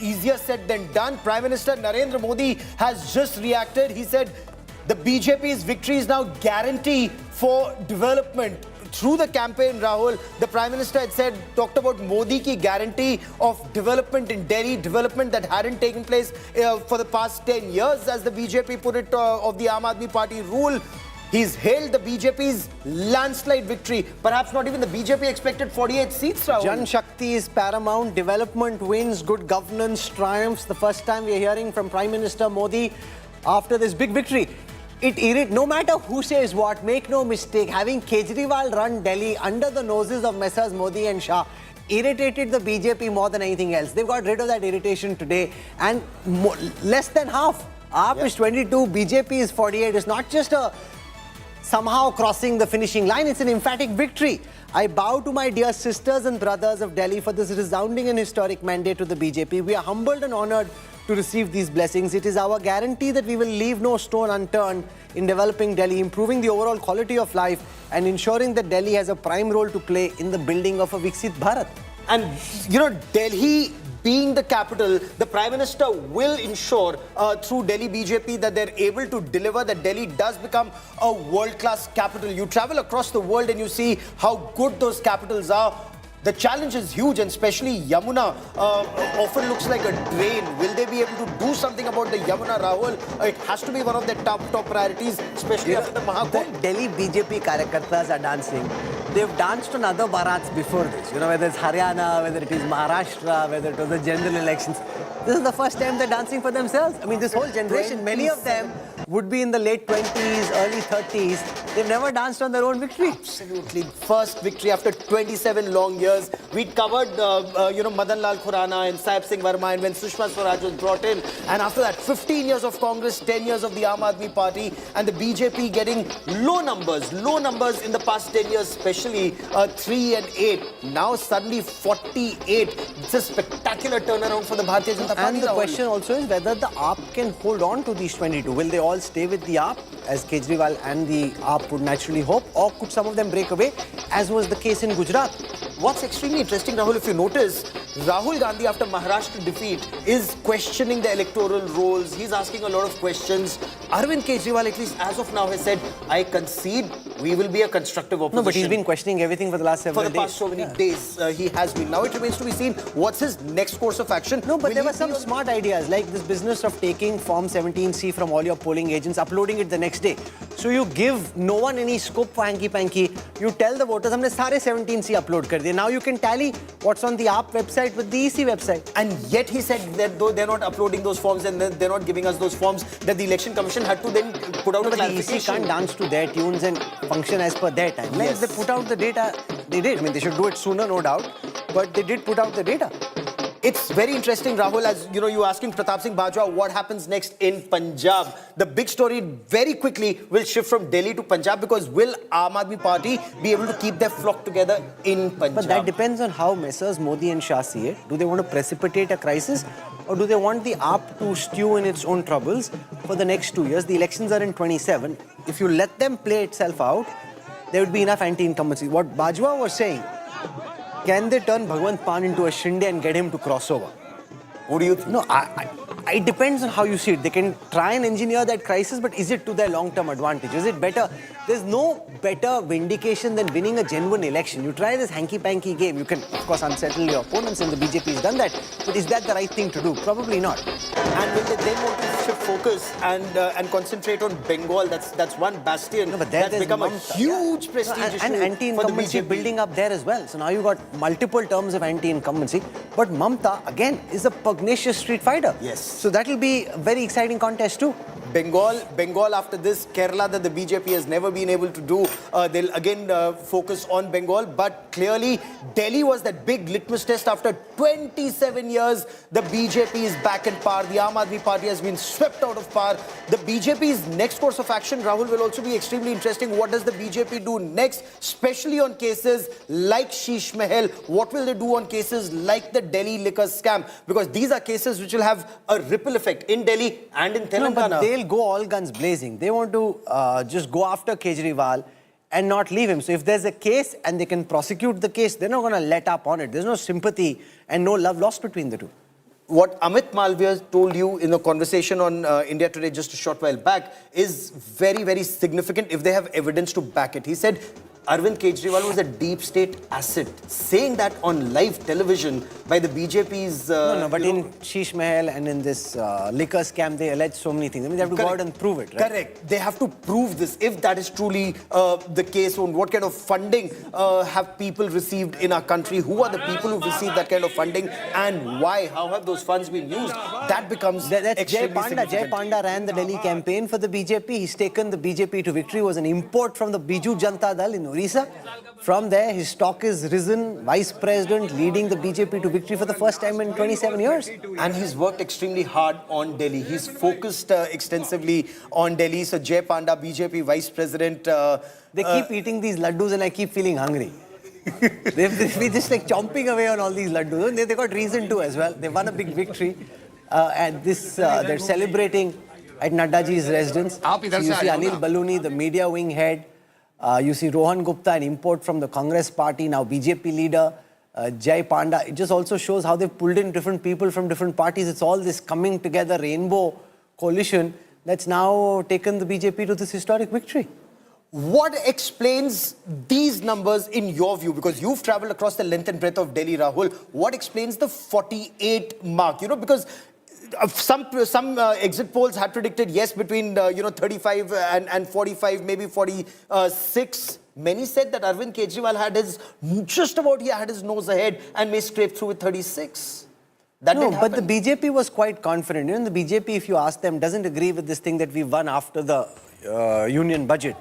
easier said than done. Prime Minister Narendra Modi has just reacted. He said the BJP's victory is now guarantee for development. Through the campaign, Rahul, the Prime Minister had said, talked about Modi ki guarantee of development in Delhi, development that hadn't taken place for the past 10 years, as the BJP put it, of the Aam Aadmi Party rule. He's hailed the BJP's landslide victory. Perhaps not even the BJP expected 48 seats, Rahul. Jan Shakti is paramount. Development wins, good governance triumphs. The first time we are hearing from Prime Minister Modi after this big victory. No matter who says what, make no mistake, having Kejriwal run Delhi under the noses of Messrs Modi and Shah irritated the BJP more than anything else. They've got rid of that irritation today, and less than half. AAP is 22, BJP is 48. It's not just a somehow crossing the finishing line, it's an emphatic victory. I bow to my dear sisters and brothers of Delhi for this resounding and historic mandate to the BJP. We are humbled and honoured to receive these blessings. It is our guarantee that we will leave no stone unturned in developing Delhi, improving the overall quality of life and ensuring that Delhi has a prime role to play in the building of a Viksit Bharat. And, you know, Delhi being the capital, the Prime Minister will ensure through Delhi BJP that they're able to deliver, that Delhi does become a world-class capital. You travel across the world and you see how good those capitals are. The challenge is huge, and especially Yamuna often looks like a drain. Will they be able to do something about the Yamuna, Rahul? It has to be one of their top priorities, especially after the Mahakumbh. The Delhi BJP Karyakartas are dancing. They've danced on other Bharats before this. You know, whether it's Haryana, whether it is Maharashtra, whether it was the general elections. This is the first time they're dancing for themselves. I mean, this whole generation, many of them would be in the late 20s, early 30s. They've never danced on their own victory. Absolutely. First victory after 27 long years. We'd covered, Madan Lal Khurana and Sahib Singh Verma, and when Sushma Swaraj was brought in. And after that, 15 years of Congress, 10 years of the Aam Aadmi Party, and the BJP getting low numbers in the past 10 years, especially 3 and 8. Now suddenly 48. It's a spectacular turnaround for the Bharatiya Janata Party. And the question also is whether the AAP can hold on to these 22. Will they all stay with the AAP, as Kejriwal and the AAP would naturally hope, or could some of them break away, as was the case in Gujarat? What's extremely interesting, Rahul, if you notice, Rahul Gandhi, after Maharashtra defeat, is questioning the electoral rolls. He's asking a lot of questions. Arvind Kejriwal, at least as of now, has said, I concede, we will be a constructive opposition. No, but he's been questioning everything for the last several days. For the past so many days, he has been. Now it remains to be seen what's his next course of action. No, but there were some smart ideas, like this business of taking Form 17C from all your polling agents, uploading it the next day. So you give no one any scope for hanky-panky. You tell the voters, हमने सारे 17C upload कर दिए. Now you can tally what's on the AAP website with the EC website. And yet he said that though they're not uploading those forms and they're not giving us those forms, that the Election Commission had to then put out a clarification. The EC can't dance to their tunes and function as per their time. Yes. They put out the data, they did. I mean, they should do it sooner, no doubt. But they did put out the data. It's very interesting, Rahul, as you know, you asking Pratap Singh Bajwa what happens next in Punjab. The big story very quickly will shift from Delhi to Punjab, because will Aam Aadmi Party be able to keep their flock together in Punjab? But that depends on how Messrs Modi and Shah see it. Do they want to precipitate a crisis, or do they want the AAP to stew in its own troubles for the next 2 years? The elections are in 27. If you let them play itself out, there would be enough anti-incumbency. What Bajwa was saying, can they turn Bhagwant Maan into a Shinde and get him to cross over? What do you think? No, it depends on how you see it. They can try and engineer that crisis, but is it to their long-term advantage? Is it better? There's no better vindication than winning a genuine election. You try this hanky-panky game. You can, of course, unsettle your opponents, and the BJP has done that. But is that the right thing to do? Probably not. And will they then want to shift focus and concentrate on Bengal? That's one bastion that's become a huge prestige issue. And anti-incumbency building up there as well. So now you've got multiple terms of anti-incumbency. But Mamta, again, is a pugnacious street fighter. Yes. So that will be a very exciting contest too. Bengal after this, Kerala that the BJP has never been able to do. They'll again focus on Bengal. But clearly, Delhi was that big litmus test. After 27 years, the BJP is back in power. The Aam Aadmi Party has been swept out of power. The BJP's next course of action, Rahul, will also be extremely interesting. What does the BJP do next, especially on cases like Sheesh Mahal? What will they do on cases like the Delhi liquor scam? Because these are cases which will have a ripple effect in Delhi and in Telangana. No, but they'll go all guns blazing. They want to just go after Kejriwal and not leave him. So if there's a case and they can prosecute the case, they're not going to let up on it. There's no sympathy and no love lost between the two. What Amit Malviya told you in a conversation on India Today just a short while back is very, very significant if they have evidence to back it. He said Arvind Kejriwal was a deep state asset. Saying that on live television by the BJP's... but in Sheesh Mahal and in this liquor scam, they allege so many things. I mean, they have to go out and prove it, right? Correct. They have to prove this. If that is truly the case, on what kind of funding have people received in our country? Who are the people who've received that kind of funding and why? How have those funds been used? That becomes That's Jay extremely Panda. significant. Jay Panda ran the Delhi campaign for the BJP. He's taken the BJP to victory. It was an import from the Biju Janata Dal in Orissa. From there, his stock is risen. Vice President leading the BJP to victory for the first time in 27 years. And he's worked extremely hard on Delhi. He's focused extensively on Delhi. So Jay Panda, BJP Vice President... they keep eating these laddus and I keep feeling hungry. They've been just like chomping away on all these laddus. And they got reason to as well. They won a big victory. And this, they're celebrating at Naddaji's residence. So you see Anil Baluni, the media wing head. You see Rohan Gupta, an import from the Congress party, now BJP leader. Jai Panda. It just also shows how they've pulled in different people from different parties. It's all this coming together rainbow coalition that's now taken the BJP to this historic victory. What explains these numbers in your view? Because you've traveled across the length and breadth of Delhi, Rahul. What explains the 48 mark? You know, because some exit polls had predicted yes between 35 and 45, maybe 46. Many said that Arvind Kejriwal had his nose ahead and may scrape through with 36. That didn't happen. But the BJP was quite confident. You know, the BJP, if you ask them, doesn't agree with this thing that we won after the union budget.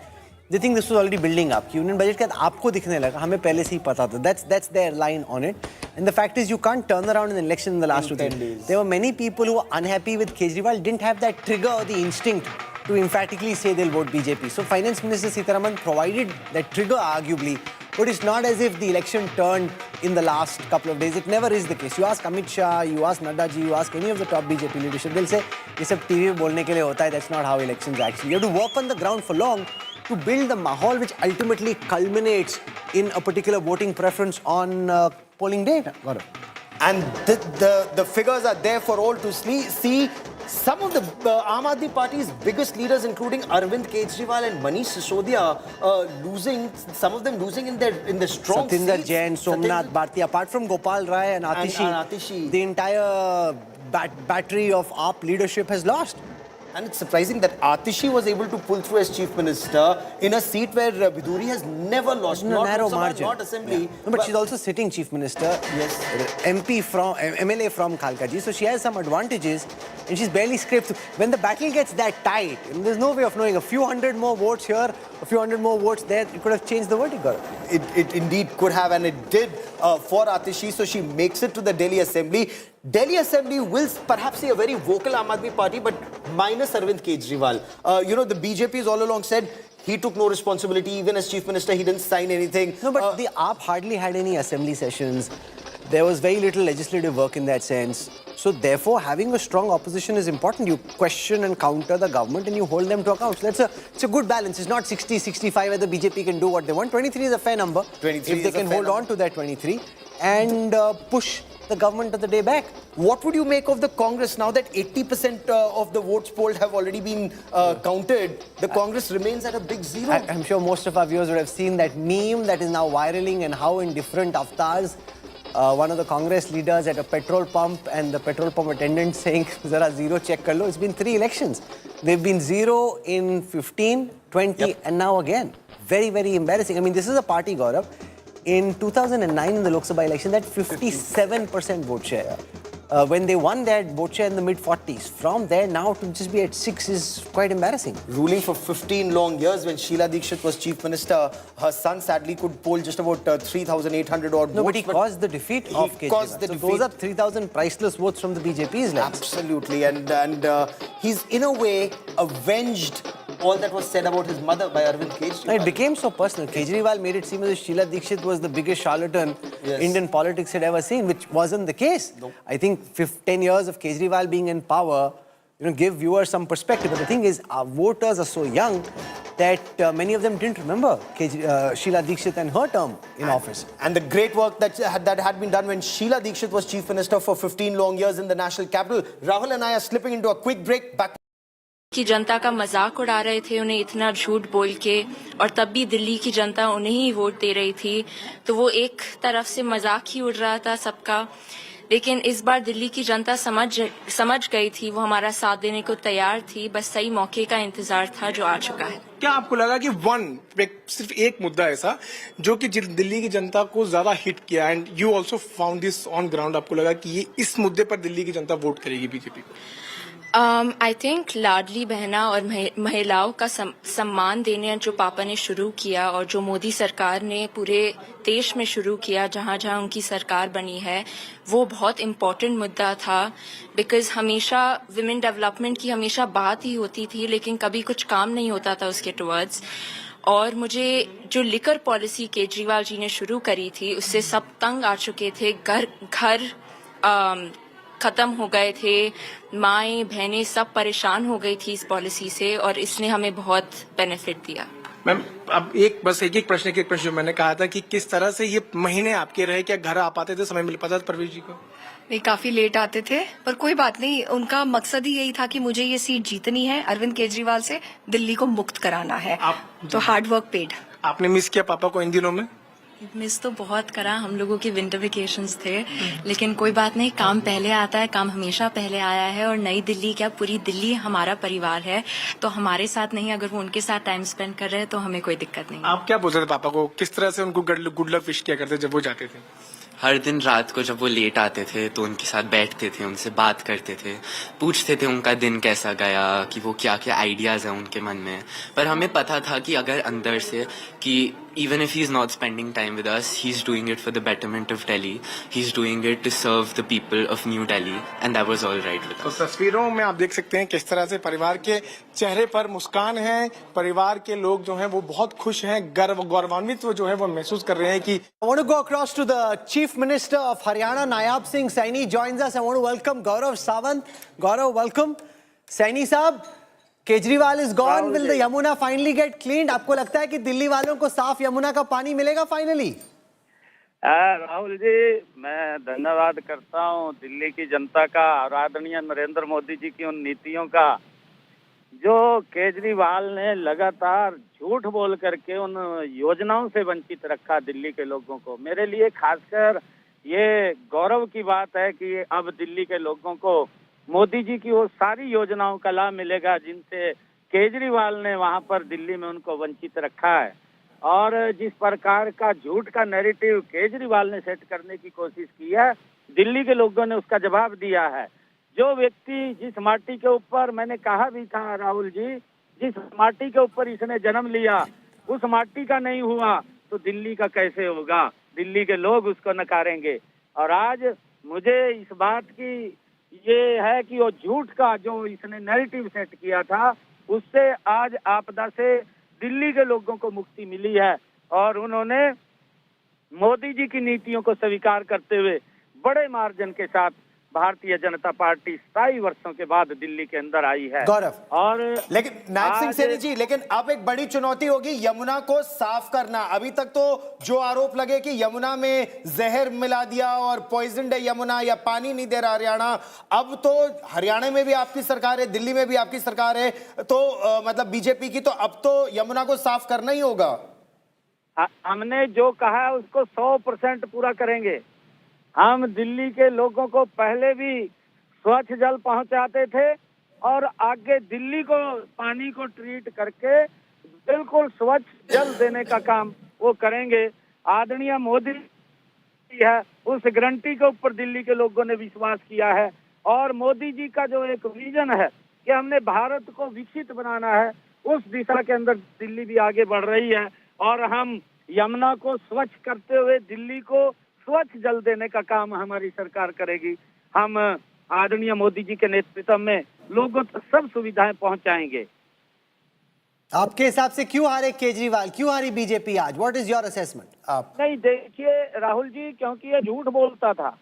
They think this was already building up. Union budget के बाद आपको दिखने लगा, हमें पहले से ही पता था. That's their line on it. And the fact is, you can't turn around an election in the last 2 days. There were many people who were unhappy with Kejriwal, didn't have that trigger or the instinct to emphatically say they'll vote BJP. So Finance Minister Sitharaman provided that trigger, arguably. But it's not as if the election turned in the last couple of days. It never is the case. You ask Amit Shah, you ask Nadda ji, you ask any of the top BJP leadership, they'll say, "This is TV पे बोलने के लिए होता है." That's not how elections actually. You have to work on the ground for long to build the mahal which ultimately culminates in a particular voting preference on polling day. And the figures are there for all to see. Some of the Aam Aadmi Party's biggest leaders, including Arvind Kejriwal and Manish Sisodia, losing. Some of them losing in the strong Satinder seats. Jain, Somnath Bharti, apart from Gopal Rai and Atishi, the entire battery of AAP leadership has lost. And it's surprising that Atishi was able to pull through as chief minister in a seat where Biduri has never lost. In a narrow margin. Not assembly. Yeah. No, but she's also sitting chief minister. Yes. MLA from Khalkaji. So she has some advantages and she's barely scraped through. When the battle gets that tight, there's no way of knowing. A few hundred more votes here, a few hundred more votes there, it could have changed the verdict. It indeed could have, and it did for Atishi. So she makes it to the Delhi Assembly. Delhi Assembly will perhaps see a very vocal Aam Aadmi Party, but minus Arvind Kejriwal. The BJP has all along said he took no responsibility. Even as chief minister, he didn't sign anything. No, but the AAP hardly had any assembly sessions. There was very little legislative work in that sense. So therefore, having a strong opposition is important. You question and counter the government and you hold them to account. So it's a good balance. It's not 60, 65 where the BJP can do what they want. 23 is a fair number. 23 if they can hold on to that 23 and push the government of the day back. What would you make of the Congress now that 80% of the votes polled have already been counted? The Congress remains at a big zero. I'm sure most of our viewers would have seen that meme that is now viraling and how in different avatars one of the Congress leaders at a petrol pump and the petrol pump attendant saying, "Zara zero check kar lo." It's been 3 elections. They've been 0 in 15, 20 and now again. Very, very embarrassing. I mean, this is a party, Gaurav. In 2009 in the Lok Sabha election, that 57% vote share. when they won, they had boat share in the mid-40s. From there now to just be at 6 is quite embarrassing. Ruling for 15 long years. When Sheila Dikshit was chief minister, her son sadly could poll just about 3,800 odd votes. No, but he caused the defeat of Kejriwal. Caused the so defeat. those are 3,000 priceless votes from the BJP's lens. Absolutely, and he's in a way avenged all that was said about his mother by Arvind Kejriwal. It became so personal. Kejriwal made it seem as if Sheila Dikshit was the biggest charlatan Indian politics had ever seen, which wasn't the case. Nope. I think 10 years of Kejriwal being in power, give viewers some perspective. But the thing is, our voters are so young that many of them didn't remember Sheila Dikshit and her term in office. And the great work that had been done when Sheila Dikshit was chief minister for 15 long years in the national capital. Rahul and I are slipping into a quick break. Back कि जनता का मजाक उड़ा रहे थे उन्हें इतना झूठ बोल के और तब भी दिल्ली की जनता उन्हें ही वोट दे रही थी तो वो एक तरफ से मजाक ही उड़ रहा था सबका लेकिन इस बार दिल्ली की जनता समझ गई थी वो हमारा साथ देने को तैयार थी बस सही मौके का इंतजार था जो आ चुका है क्या आपको लगा कि सिर्फ एक मुद्दा ऐसा जो कि दिल्ली की जनता को ज्यादा हिट किया and you also found this on ground आपको लगा कि ये इस मुद्दे पर दिल्ली की जनता वोट करेगी बीजेपी को आई थिंक लाडली बहना और महिलाओं का सम्मान देने जो पापा ने शुरू किया और जो मोदी सरकार ने पूरे देश में शुरू किया जहां जहां उनकी सरकार बनी है वो बहुत इम्पोर्टेंट मुद्दा था बिकॉज हमेशा विमेन डेवलपमेंट की हमेशा बात ही होती थी लेकिन कभी कुछ काम नहीं होता था उसके टुवर्ड्स और मुझे जो लिकर पॉलिसी केजरीवाल जी ने शुरू करी थी उससे सब तंग आ चुके थे घर खत्म हो गए थे माएं बहनें सब परेशान हो गई थी इस पॉलिसी से और इसने हमें बहुत बेनिफिट दिया मैम अब एक प्रश्न जो मैंने कहा था कि किस तरह से ये महीने आपके रहे क्या घर आ पाते थे समय मिल पाता था परवेश जी को नहीं काफी लेट आते थे पर कोई बात नहीं उनका मकसद ही यही था कि मुझे ये सीट जीतनी है अरविंद केजरीवाल से दिल्ली को मुक्त कराना है तो हार्ड वर्क पेड आपने मिस किया पापा को इन दिनों में मिस तो बहुत करा हम लोगों के विंटर वेकेशंस थे लेकिन कोई बात नहीं काम पहले आता है काम हमेशा पहले आया है और नई दिल्ली क्या पूरी दिल्ली हमारा परिवार है तो हमारे साथ नहीं अगर वो उनके साथ टाइम स्पेंड कर रहे हैं तो हमें कोई दिक्कत नहीं आप क्या बोलते थे पापा को किस तरह से उनको गुड लक विश किया करते जब वो जाते थे हर दिन रात को जब वो लेट आते थे तो उनके साथ बैठते थे उनसे बात करते थे पूछते थे उनका दिन कैसा गया कि वो क्या क्या आइडियाज हैं उनके मन में पर हमें पता था कि अगर अंदर से कि even if he's not spending time with us, he's doing it for the betterment of Delhi. He's doing it to serve the people of New Delhi, and that was all right with us. तो तस्वीरों में आप देख सकते हैं किस तरह से परिवार के चेहरे पर मुस्कान है परिवार के लोग जो हैं वो बहुत खुश हैं गौरवान्वित जो है वो महसूस कर रहे हैं कि I want to go across to the Chief Minister of Haryana, Nayab Singh Saini joins us. I want to welcome Gaurav Sawant. Gaurav, welcome. Saini साहब Kejriwal is gone will the Yamuna finally get cleaned आपको लगता है कि दिल्ली वालों को साफ यमुना का पानी मिलेगा फाइनली राहुल जी मैं धन्यवाद करता हूं दिल्ली की जनता का और आदरणीय नरेंद्र मोदी जी की उन नीतियों का जो केजरीवाल ने लगातार झूठ बोल करके उन योजनाओं से वंचित रखा दिल्ली के लोगों को मेरे लिए खासकर ये गौरव की बात है कि अब दिल्ली के लोगों को मोदी जी की वो सारी योजनाओं का लाभ मिलेगा जिनसे केजरीवाल ने वहां पर दिल्ली में उनको वंचित रखा है और जिस प्रकार का झूठ का नैरेटिव केजरीवाल ने सेट करने की कोशिश की है दिल्ली के लोगों ने उसका जवाब दिया है जो व्यक्ति जिस माटी के ऊपर मैंने कहा भी था राहुल जी जिस माटी के ऊपर इसने जन्म लिया उस माटी का नहीं हुआ तो दिल्ली का कैसे होगा दिल्ली के लोग उसको नकारेंगे और आज मुझे इस बात की ये है कि वो झूठ का जो इसने नैरेटिव सेट किया था उससे आज आपदा से दिल्ली के लोगों को मुक्ति मिली है और उन्होंने मोदी जी की नीतियों को स्वीकार करते हुए बड़े मार्जिन के साथ भारतीय जनता पार्टी 27 वर्षों के बाद दिल्ली के अंदर आई है गौरव और लेकिन नायब सिंह सैनी जी लेकिन अब एक बड़ी चुनौती होगी यमुना को साफ करना अभी तक तो जो आरोप लगे कि यमुना में जहर मिला दिया और पॉइजन्ड है यमुना या पानी नहीं दे रहा हरियाणा अब तो हरियाणा में भी आपकी सरकार है दिल्ली में भी आपकी सरकार है तो मतलब बीजेपी की तो अब तो यमुना को साफ करना ही होगा हमने जो कहा है उसको 100% पूरा करेंगे हम दिल्ली के लोगों को पहले भी स्वच्छ जल पहुंचाते थे और आगे दिल्ली को पानी को ट्रीट करके बिल्कुल स्वच्छ जल देने का काम वो करेंगे आदरणीय मोदी गारंटी है, उस गारंटी के ऊपर दिल्ली के लोगों ने विश्वास किया है। और मोदी जी का जो एक विजन है कि हमने भारत को विकसित बनाना है, उस दिशा के अंदर दिल्ली भी आगे बढ़ रही है। और हम यमुना को स्वच्छ करते हुए दिल्ली को स्वच्छ जल देने का काम हमारी सरकार करेगी। हम आदरणीय मोदी जी के नेतृत्व में लोगों तक सब सुविधाएं पहुंचाएंगे। आपके हिसाब से क्यों हारे केजरीवाल, क्यों हारी बीजेपी आज? What is your assessment? आप नहीं, देखिए राहुल जी, क्योंकि ये झूठ बोलता था,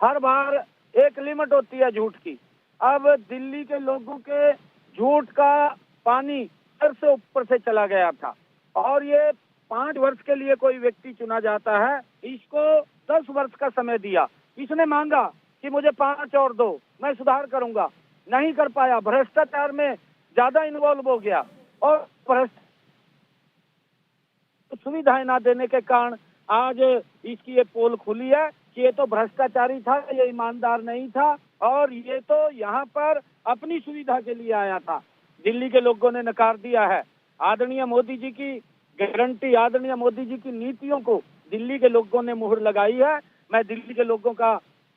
हर बार एक लिमिट होती है झूठ की। अब दिल्ली के लोगों के झूठ का पानी सर से ऊपर से चला गया था। और ये 5 वर्ष के लिए कोई व्यक्ति चुना जाता है, इसको 10 वर्ष का समय दिया। इसने मांगा कि मुझे 5 और दो, मैं सुधार करूंगा, नहीं कर पाया, भ्रष्टाचार में ज्यादा इन्वॉल्व हो गया और सुविधाएं ना देने के कारण आज इसकी ये पोल खुली है कि ये तो भ्रष्टाचारी था, ये ईमानदार नहीं था और ये तो यहाँ पर अपनी सुविधा के लिए आया था। दिल्ली के लोगों ने नकार दिया है। आदरणीय मोदी जी की गारंटी, आदरणीय मोदी जी की नीतियों को दिल्ली के लोगों ने मुहर लगाई है। मैं दिल्ली के लोगों का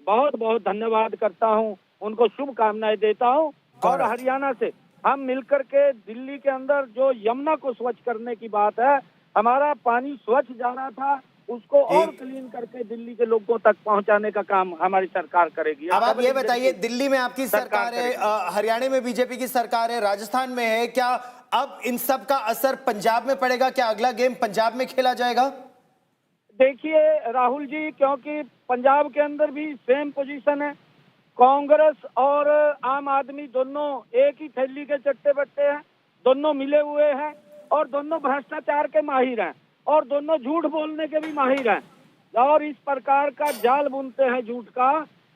बहुत बहुत धन्यवाद करता हूं, उनको शुभकामनाएं देता हूं। और हरियाणा से हम मिलकर के दिल्ली के अंदर जो यमुना को स्वच्छ करने की बात है, हमारा पानी स्वच्छ जा रहा था, उसको और क्लीन करके दिल्ली के लोगों तक पहुंचाने का काम हमारी सरकार करेगी। अब आप ये बताइए, दिल्ली में आपकी सरकार है, हरियाणा में बीजेपी की सरकार है, राजस्थान में है, क्या अब इन सब का असर पंजाब में पड़ेगा? क्या अगला गेम पंजाब में खेला जाएगा? देखिए राहुल जी, क्योंकि पंजाब के अंदर भी सेम पोजीशन है, कांग्रेस और आम आदमी दोनों एक ही थैली के चट्टे बट्टे हैं, दोनों मिले हुए हैं और दोनों भ्रष्टाचार के माहिर हैं और दोनों झूठ बोलने के भी माहिर हैं और इस प्रकार का जाल बुनते हैं झूठ का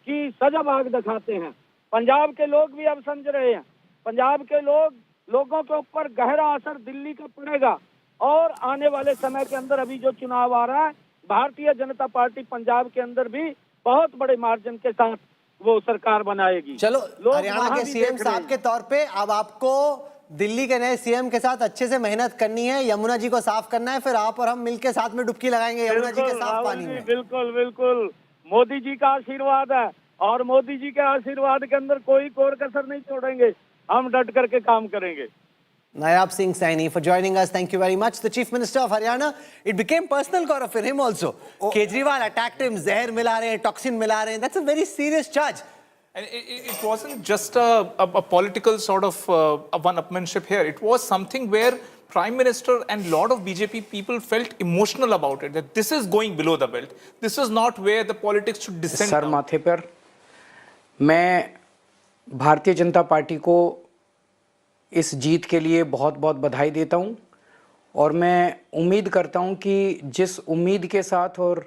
कि सजा बाग दिखाते हैं। पंजाब के लोग भी अब समझ रहे हैं, पंजाब के लोगों के ऊपर गहरा असर दिल्ली का पड़ेगा और आने वाले समय के अंदर अभी जो चुनाव आ रहा है, भारतीय जनता पार्टी पंजाब के अंदर भी बहुत बड़े मार्जिन के साथ वो सरकार बनाएगी। चलो, हरियाणा के सीएम साहब के तौर पे अब आपको दिल्ली के नए सीएम के साथ अच्छे से मेहनत करनी है, यमुना जी को साफ करना है, फिर आप और हम मिलकर साथ में डुबकी लगाएंगे यमुना जी के साफ पानी में। बिल्कुल बिल्कुल, मोदी जी का आशीर्वाद है और मोदी जी के आशीर्वाद के अंदर कोई कोर कसर नहीं छोड़ेंगे, हम डट करके काम करेंगे। Nayab Singh Saini for joining us. Thank you very much. The Chief Minister of Haryana. It became personal, Gaurav, for him also. Kejriwal attacked him. Zehar mila rahe hain, toxin mila rahe hain. That's a very serious charge. And it wasn't just a political sort of one-upmanship here. It was something where Prime Minister and a lot of BJP people felt emotional about it. That this is going below the belt. This is not where the politics should descend. Sir माथे पर मैं Bharatiya Janata party को इस जीत के लिए बहुत बहुत बधाई देता हूं और मैं उम्मीद करता हूं कि जिस उम्मीद के साथ और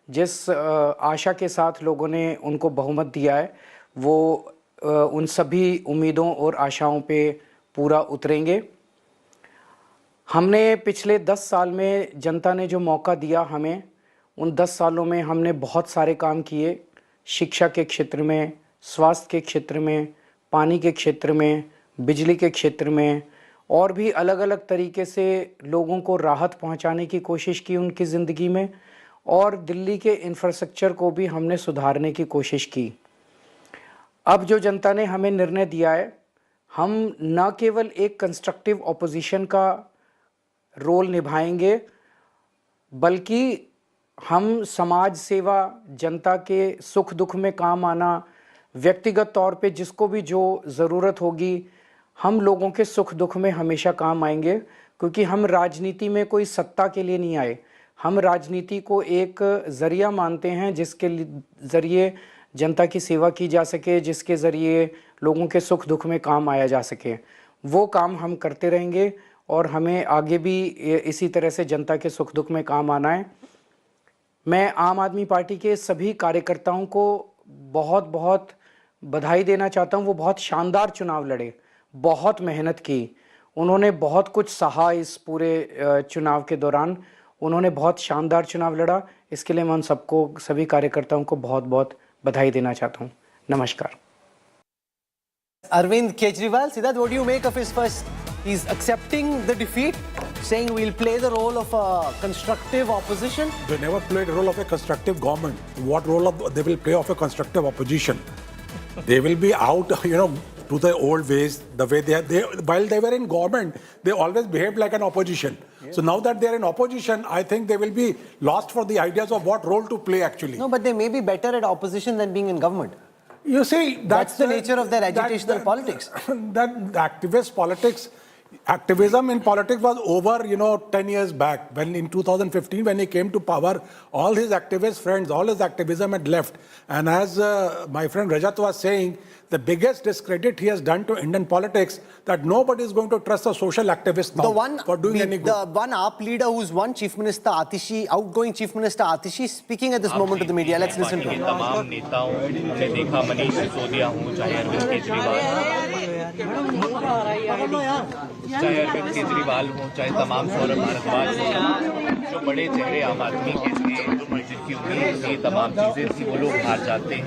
जिस आशा के साथ लोगों ने उनको बहुमत दिया है, वो उन सभी उम्मीदों और आशाओं पे पूरा उतरेंगे। हमने पिछले 10 साल में जनता ने जो मौका दिया हमें, उन 10 सालों में हमने बहुत सारे काम किए। शिक्षा के क्षेत्र में, स्वास्थ्य के क्षेत्र में, पानी के क्षेत्र में, बिजली के क्षेत्र में और भी अलग अलग तरीके से लोगों को राहत पहुंचाने की कोशिश की उनकी ज़िंदगी में और दिल्ली के इंफ्रास्ट्रक्चर को भी हमने सुधारने की कोशिश की। अब जो जनता ने हमें निर्णय दिया है, हम न केवल एक कंस्ट्रक्टिव ऑपोजिशन का रोल निभाएंगे, बल्कि हम समाज सेवा, जनता के सुख दुख में काम आना, व्यक्तिगत तौर पे जिसको भी जो ज़रूरत होगी, हम लोगों के सुख दुख में हमेशा काम आएंगे। क्योंकि हम राजनीति में कोई सत्ता के लिए नहीं आए, हम राजनीति को एक ज़रिया मानते हैं जिसके ज़रिए जनता की सेवा की जा सके, जिसके ज़रिए लोगों के सुख दुख में काम आया जा सके। वो काम हम करते रहेंगे और हमें आगे भी इसी तरह से जनता के सुख दुख में काम आना है। मैं आम आदमी पार्टी के सभी कार्यकर्ताओं को बहुत बहुत बधाई देना चाहता हूं। वो बहुत शानदार चुनाव लड़े, बहुत मेहनत की, उन्होंने बहुत कुछ सहा इस पूरे चुनाव के दौरान, उन्होंने बहुत शानदार चुनाव लड़ा। इसके लिए मैं उन सबको, सभी कार्यकर्ताओं को बहुत बहुत बधाई देना चाहता हूं। नमस्कार। Arvind Kejriwal, Siddharth, what do you make of his first He's accepting the defeat, saying we'll play the role of a constructive opposition. They never played the role of a constructive government. What role they will play of a constructive opposition? They will be out, to the old ways, the way while they were in government, they always behaved like an opposition. So now that they are in opposition, I think they will be lost for the ideas of what role to play actually. No, but they may be better at opposition than being in government. You see, that's the nature of their agitational politics. That activist politics, activism in politics was over, 10 years back. When in 2015, when he came to power, all his activist friends, all his activism had left. And as my friend Rajat was saying, the biggest discredit he has done to Indian politics, that nobody is going to trust a social activist now for doing any good. The one AAP leader who's one Chief Minister Atishi, outgoing Chief Minister Atishi, speaking at this moment to the media. Let's listen to him. तमाम नेताओं ने देखा, मनीष सिसोदिया हूँ, चाहे अरविंद केजरीवाल हो, चाहे तमाम सौरभ भारद्वाज हो, जो बड़े चेहरे आम आदमी के थे, जिनकी उम्मीद थी, तमाम चीजें थी, वो लोग हार जाते हैं।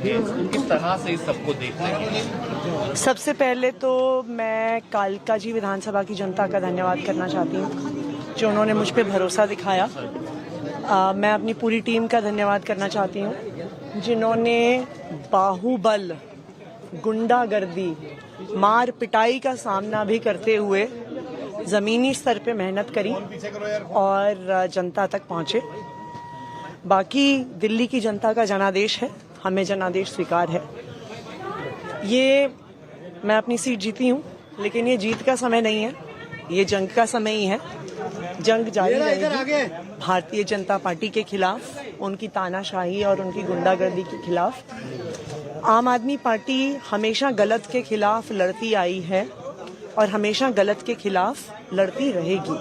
किस तरह से इस सबको देख रहे हैं? सबसे पहले तो मैं कालका जी विधानसभा की जनता का धन्यवाद करना चाहती हूँ, जो उन्होंने मुझ पे भरोसा दिखाया। मैं अपनी पूरी टीम का धन्यवाद करना चाहती हूँ, जिन्होंने बाहुबल, गुंडागर्दी, मार पिटाई का सामना भी करते हुए जमीनी स्तर पे मेहनत करी और जनता तक पहुँचे। बाकी दिल्ली की जनता का जनादेश है, हमें जनादेश स्वीकार है। ये मैं अपनी सीट जीती हूँ, लेकिन ये जीत का समय नहीं है, ये जंग का समय ही है। जंग जारी रहेगी भारतीय जनता पार्टी के खिलाफ, उनकी तानाशाही और उनकी गुंडागर्दी के खिलाफ। आम आदमी पार्टी हमेशा गलत के खिलाफ लड़ती आई है और हमेशा गलत के खिलाफ लड़ती रहेगी।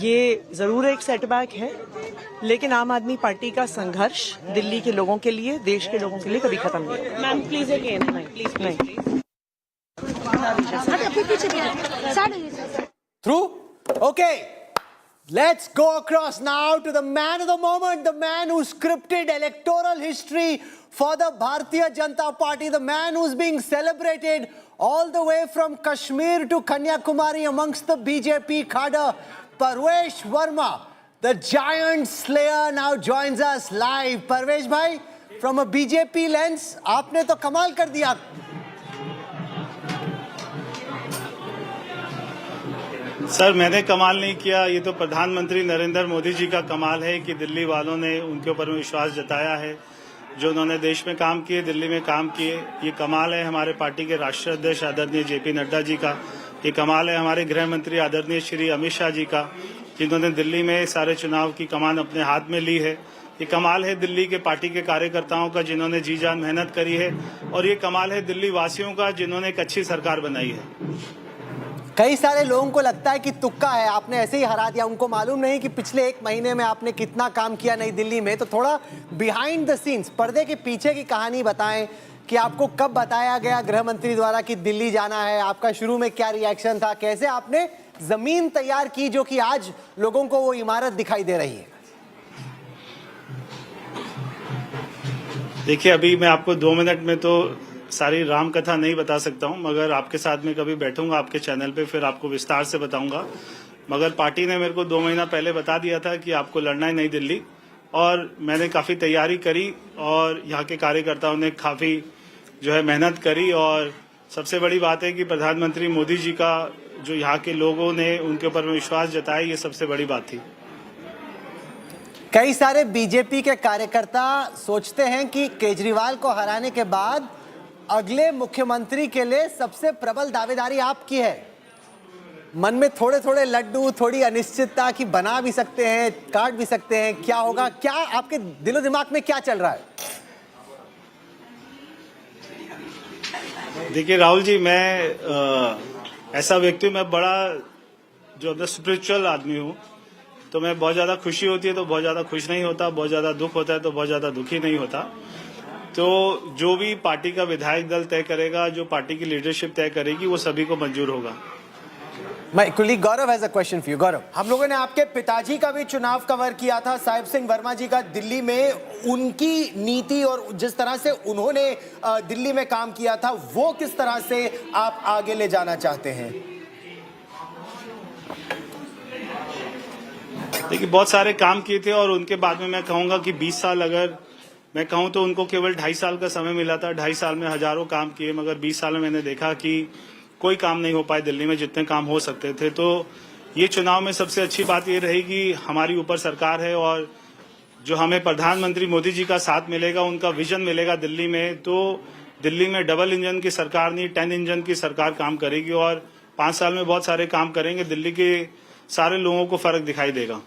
ये ज़रूर एक सेटबैक है, लेकिन आम आदमी पार्टी का संघर्ष दिल्ली के लोगों के लिए, देश के लोगों के लिए कभी खत्म नहीं होगा। मैम प्लीज अगेन, नहीं। Through? Okay. Let's go across now to the man of the moment, the man who scripted electoral history for the Bharatiya Janata Party, the man who's being celebrated all the way from Kashmir to Kanyakumari amongst the BJP cadre, Parvesh Verma, the giant slayer, now joins us live. Parvesh bhai, from a BJP lens, आपने तो कमाल कर दिया. Sir, मैंने कमाल नहीं किया, ये तो प्रधानमंत्री नरेंद्र मोदी जी का कमाल है कि दिल्ली वालों ने उनके ऊपर विश्वास जताया है। जो उन्होंने देश में काम किए, दिल्ली में काम किए, ये कमाल है हमारे पार्टी के राष्ट्रीय अध्यक्ष आदरणीय जेपी नड्डा जी का। ये कमाल है हमारे गृह मंत्री आदरणीय श्री अमित शाह जी का, जिन्होंने दिल्ली में सारे चुनाव की कमान अपने हाथ में ली है। ये कमाल है दिल्ली के पार्टी के कार्यकर्ताओं का, जिन्होंने जी जान मेहनत करी है, और ये कमाल है दिल्ली वासियों का, जिन्होंने एक अच्छी सरकार बनाई है। कई सारे लोगों को लगता है कि तुक्का है, आपने ऐसे ही हरा दिया, उनको मालूम नहीं कि पिछले एक महीने में आपने कितना काम किया नई दिल्ली में। तो थोड़ा बिहाइंड द सीन्स, पर्दे के पीछे की कहानी बताएं कि आपको कब बताया गया गृह मंत्री द्वारा कि दिल्ली जाना है, आपका शुरू में क्या रिएक्शन था, कैसे आपने जमीन तैयार की जो कि आज लोगों को वो इमारत दिखाई दे रही है। देखिए, अभी मैं आपको 2 मिनट में तो सारी राम कथा नहीं बता सकता हूं, मगर आपके साथ में कभी बैठूंगा आपके चैनल पे, फिर आपको विस्तार से बताऊंगा। मगर पार्टी ने मेरे को 2 महीना पहले बता दिया था कि आपको लड़ना है नई दिल्ली, और मैंने काफी तैयारी करी और यहाँ के कार्यकर्ताओं ने काफी जो है मेहनत करी। और सबसे बड़ी बात है कि प्रधानमंत्री मोदी जी का जो यहाँ के लोगों ने उनके ऊपर विश्वास जताया, ये सबसे बड़ी बात थी। कई सारे बीजेपी के कार्यकर्ता सोचते हैं कि केजरीवाल को हराने के बाद अगले मुख्यमंत्री के लिए सबसे प्रबल दावेदारी आपकी है। मन में थोड़े थोड़े लड्डू, थोड़ी अनिश्चितता कि बना भी सकते हैं, काट भी सकते हैं, क्या होगा, क्या आपके दिलो दिमाग में क्या चल रहा है? देखिए राहुल जी, मैं ऐसा व्यक्ति हूँ, मैं बड़ा जो अपना स्पिरिचुअल आदमी हूँ, तो मैं बहुत ज्यादा खुशी होती है तो बहुत ज्यादा खुश नहीं होता, बहुत ज्यादा दुख होता है तो बहुत ज्यादा दुखी नहीं होता। तो जो भी पार्टी का विधायक दल तय करेगा, जो पार्टी की लीडरशिप तय करेगी, वो सभी को मंजूर होगा। My colleague Gaurav has a question for you. Gaurav, हम लोगों ने आपके पिताजी का भी चुनाव कवर किया था, साहिब सिंह वर्मा जी का, दिल्ली में उनकी नीति और जिस तरह से उन्होंने दिल्ली में काम किया था, वो किस तरह से आप आगे ले जाना चाहते हैं? देखिए बहुत सारे काम किए थे और उनके बाद में मैं कहूंगा कि 20 साल अगर मैं कहूं तो उनको केवल 2.5 साल का समय मिला था। 2.5 साल में हजारों काम किए, मगर 20 साल में मैंने देखा कि कोई काम नहीं हो पाए दिल्ली में जितने काम हो सकते थे। तो ये चुनाव में सबसे अच्छी बात ये रहेगी हमारी ऊपर सरकार है और जो हमें प्रधानमंत्री मोदी जी का साथ मिलेगा, उनका विजन मिलेगा दिल्ली में, तो दिल्ली में डबल इंजन की सरकार नहीं 10 इंजन की सरकार काम करेगी और 5 साल में बहुत सारे काम करेंगे। दिल्ली के सारे लोगों को फर्क दिखाई देगा।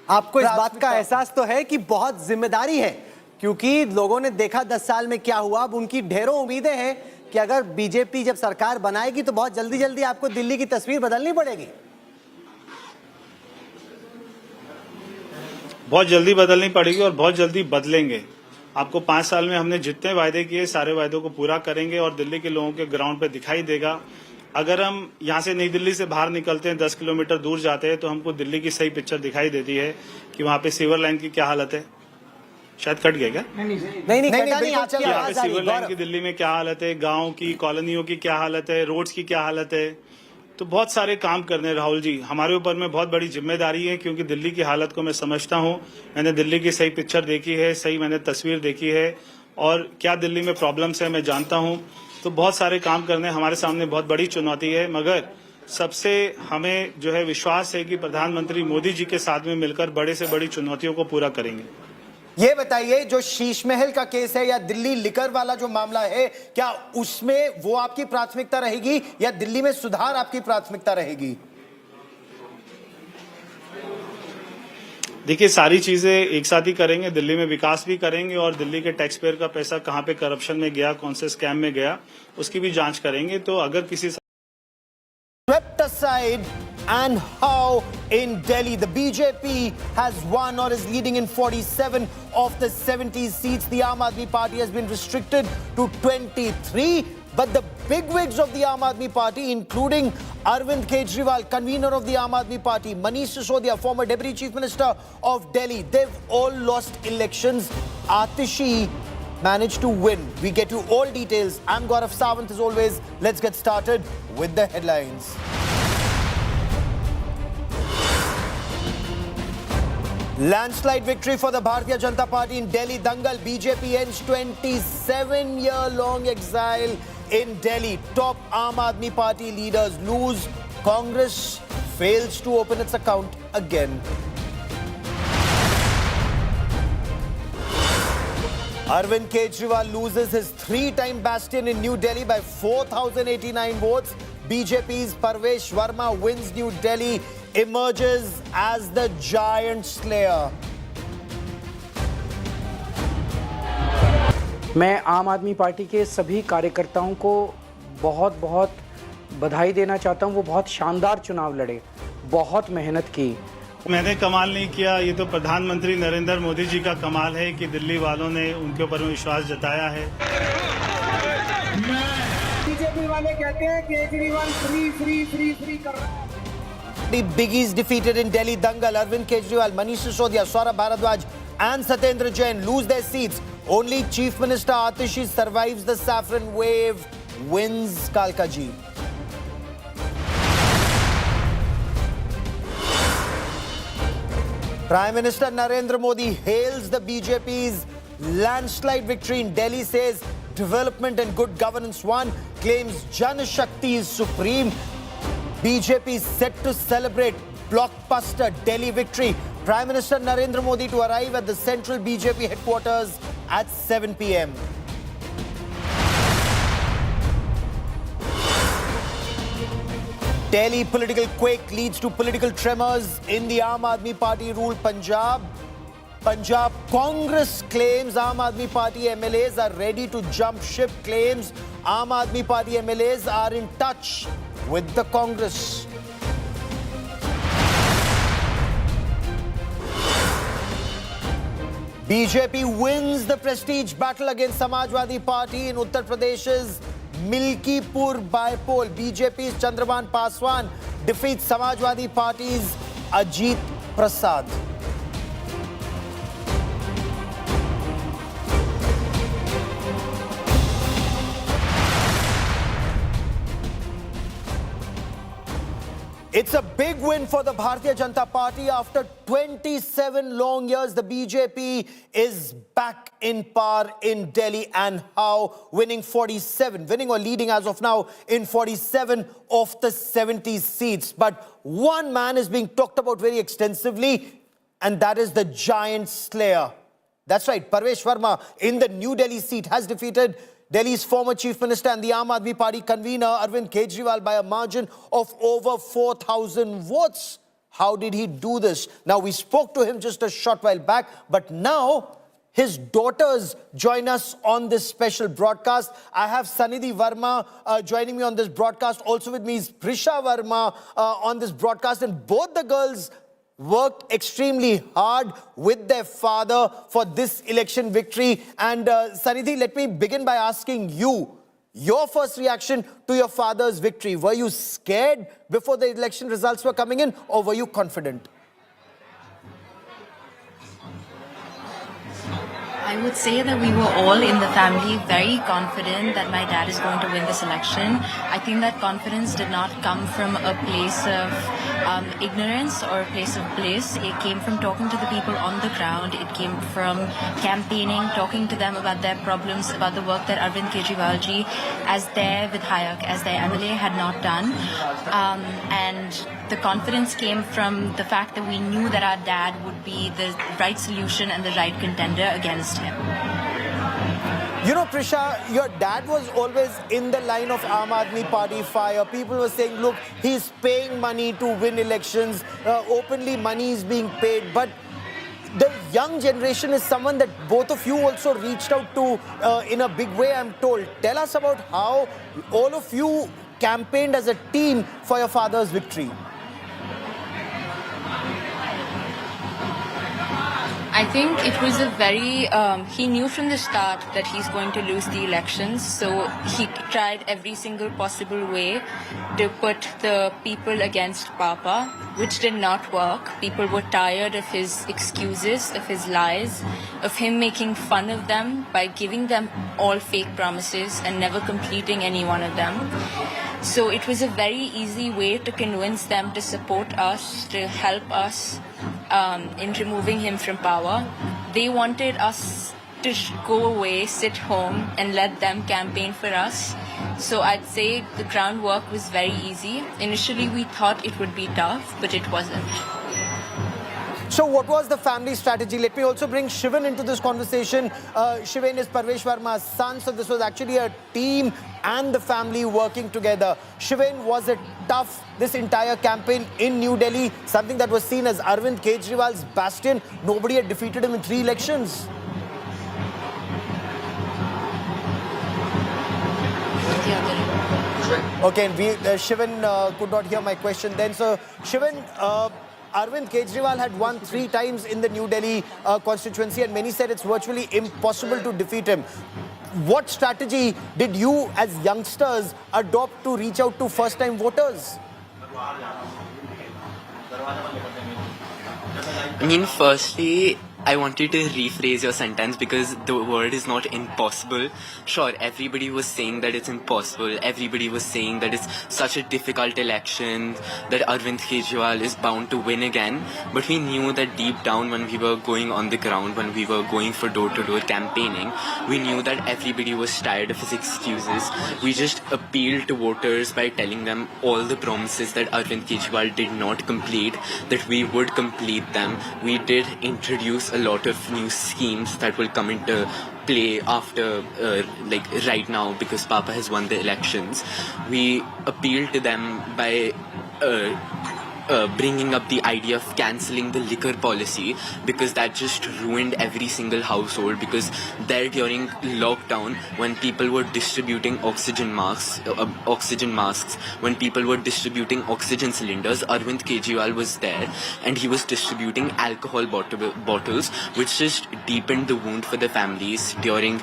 आपको इस बात का एहसास तो है कि बहुत जिम्मेदारी है, क्योंकि लोगों ने देखा 10 साल में क्या हुआ। अब उनकी ढेरों उम्मीदें हैं कि अगर बीजेपी जब सरकार बनाएगी तो बहुत जल्दी जल्दी आपको दिल्ली की तस्वीर बदलनी पड़ेगी। बहुत जल्दी बदलनी पड़ेगी और बहुत जल्दी बदलेंगे। आपको 5 साल में हमने जितने वायदे किए सारे वायदों को पूरा करेंगे और दिल्ली के लोगों के ग्राउंड पे दिखाई देगा। अगर हम यहाँ से नई दिल्ली से बाहर निकलते हैं 10 किलोमीटर दूर जाते हैं तो हमको दिल्ली की सही पिक्चर दिखाई देती है कि वहाँ पे सीवर लाइन की क्या हालत है। शायद कट गया क्या? नहीं, आपकी आवाज आ रही है। सीवर लाइन की दिल्ली में क्या हालत है, गाँव की कॉलोनियों की क्या हालत है, रोड्स की क्या हालत है। तो बहुत सारे काम करने राहुल जी, हमारे ऊपर में बहुत बड़ी जिम्मेदारी है क्योंकि दिल्ली की हालत को मैं समझता हूँ। मैंने दिल्ली की सही पिक्चर देखी है, सही मैंने तस्वीर देखी है और क्या दिल्ली में प्रॉब्लम्स है मैं जानता हूँ। तो बहुत सारे काम करने हमारे सामने बहुत बड़ी चुनौती है, मगर सबसे हमें जो है विश्वास है कि प्रधानमंत्री मोदी जी के साथ में मिलकर बड़े से बड़ी चुनौतियों को पूरा करेंगे। ये बताइए, जो शीश महल का केस है या दिल्ली लिकर वाला जो मामला है, क्या उसमें वो आपकी प्राथमिकता रहेगी या दिल्ली में सुधार आपकी प्राथमिकता रहेगी? देखिए सारी चीजें एक साथ ही करेंगे, दिल्ली में विकास भी करेंगे और दिल्ली के टैक्स पेयर का पैसा कहां पे करप्शन में गया, कौन से स्कैम में गया, उसकी भी जांच करेंगे। तो अगर किसी Swept aside, and how in Delhi the BJP has won or is leading in 47 of the 70 seats. The Aam Aadmi Party has been restricted to 23. But the bigwigs of the Aam Aadmi Party, including Arvind Kejriwal, convener of the Aam Aadmi Party, Manish Sisodia, former Deputy Chief Minister of Delhi, they've all lost elections. Atishi managed to win. We get you all details. I'm Gaurav Sawant as always. Let's get started with the headlines. Landslide victory for the Bharatiya Janata Party in Delhi Dangal. BJP ends 27-year-long exile in Delhi. Top Aam Aadmi Party leaders lose. Congress fails to open its account again. Arvind Kejriwal loses his 3-time bastion in New Delhi by 4,089 votes. BJP's Parvesh Verma wins New Delhi, emerges as the giant slayer. मैं आम आदमी party के सभी कार्यकर्ताओं को बहुत बहुत बधाई देना चाहता हूं। वो बहुत शानदार चुनाव लड़े, बहुत मेहनत की। मैंने कमाल नहीं किया, ये तो प्रधानमंत्री नरेंद्र मोदी जी का कमाल है कि दिल्ली वालों ने उनके ऊपर विश्वास जताया है। बीजेपी वाले कहते हैं केजरीवाल फ्री कर रहा है। The biggies defeated in Delhi Dangal. Arvind Kejriwal, Manish Sisodia, Saurabh Bharadwaj and Satyendra Jain lose their seats. Only Chief Minister Atishi survives the saffron wave, wins Kalkaji. Prime Minister Narendra Modi hails the BJP's landslide victory in Delhi, says development and good governance won, claims Jan Shakti is supreme. BJP is set to celebrate blockbuster Delhi victory. Prime Minister Narendra Modi to arrive at the central BJP headquarters at 7 p.m. Delhi political quake leads to political tremors in the Aam Aadmi Party ruled Punjab. Punjab Congress claims Aam Aadmi Party MLAs are ready to jump ship, claims Aam Aadmi Party MLAs are in touch with the Congress. BJP wins the prestige battle against Samajwadi Party in Uttar Pradesh's Milkipur bypoll. BJP's Chandraban Paswan defeats Samajwadi Party's Ajit Prasad. It's a big win for the Bharatiya Janata Party. After 27 long years, the BJP is back in power in Delhi, and how? Winning or leading as of now in 47 of the 70 seats. But one man is being talked about very extensively, and that is the giant slayer. That's right, Parvesh Verma in the New Delhi seat has defeated Delhi's former Chief Minister and the Aam Aadmi Party convener Arvind Kejriwal by a margin of over 4,000 votes. How did he do this? Now, we spoke to him just a short while back, but now his daughters join us on this special broadcast. I have Sanidhi Verma joining me on this broadcast. Also with me is Prisha Verma on this broadcast, and both the girls worked extremely hard with their father for this election victory. And Sanidhi, let me begin by asking you, your first reaction to your father's victory. Were you scared before the election results were coming in, or were you confident? I would say that we were all in the family very confident that my dad is going to win this election. I think that confidence did not come from a place of ignorance or a place of bliss. It came from talking to the people on the ground. It came from campaigning, talking to them about their problems, about the work that Arvind Kejriwal ji, as their Vidhayak, as their MLA, had not done. And the confidence came from the fact that we knew that our dad would be the right solution and the right contender against him. You know, Prisha, your dad was always in the line of Aam Aadmi Party fire. People were saying, look, he's paying money to win elections. Openly, money is being paid. But the young generation is someone that both of you also reached out to in a big way, I'm told. Tell us about how all of you campaigned as a team for your father's victory. I think it was a very, he knew from the start that he's going to lose the elections, so he tried every single possible way to put the people against Papa, which did not work. People were tired of his excuses, of his lies, of him making fun of them by giving them all fake promises and never completing any one of them. So it was a very easy way to convince them to support us, to help us in removing him from power. They wanted us to go away, sit home, and let them campaign for us. So I'd say the groundwork was very easy. Initially, we thought it would be tough, but it wasn't. So what was the family strategy? Let me also bring Shivan into this conversation. Shivan is Parvesh Verma's son, so this was actually a team and the family working together. Shivan, was it tough, this entire campaign in New Delhi? Something that was seen as Arvind Kejriwal's bastion. Nobody had defeated him in 3 elections. Okay, Shivan could not hear my question then. So, Shivan, Arvind Kejriwal had won 3 times in the New Delhi constituency, and many said it's virtually impossible to defeat him. What strategy did you as youngsters adopt to reach out to first-time voters? I mean, firstly, I wanted to rephrase your sentence because the word is not impossible. Sure, everybody was saying that it's impossible. Everybody was saying that it's such a difficult election, that Arvind Kejriwal is bound to win again. But we knew that deep down when we were going on the ground, when we were going for door-to-door campaigning, we knew that everybody was tired of his excuses. We just appealed to voters by telling them all the promises that Arvind Kejriwal did not complete, that we would complete them. We did introduce a lot of new schemes that will come into play after, like right now, because Papa has won the elections. We appealed to them by bringing up the idea of cancelling the liquor policy, because that just ruined every single household. Because there during lockdown, when people were distributing oxygen masks, when people were distributing oxygen cylinders, Arvind Kejriwal was there and he was distributing alcohol bottles, which just deepened the wound for the families during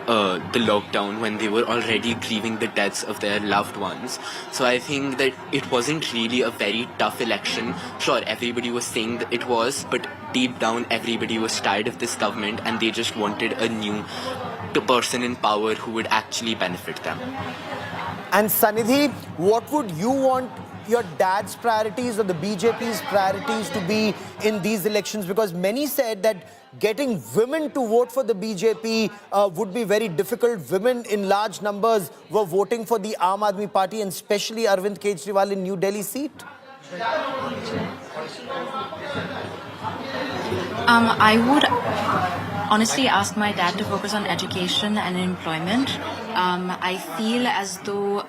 the lockdown when they were already grieving the deaths of their loved ones. So I think that it wasn't really a very tough election. Sure, everybody was saying that it was, but deep down everybody was tired of this government and they just wanted a new person in power who would actually benefit them. And Sanidhi, what would you want your dad's priorities or the BJP's priorities to be in these elections? Because many said that getting women to vote for the BJP would be very difficult. Women in large numbers were voting for the Aam Aadmi Party, and especially Arvind Kejriwal in New Delhi seat. I would honestly ask my dad to focus on education and employment. I feel as though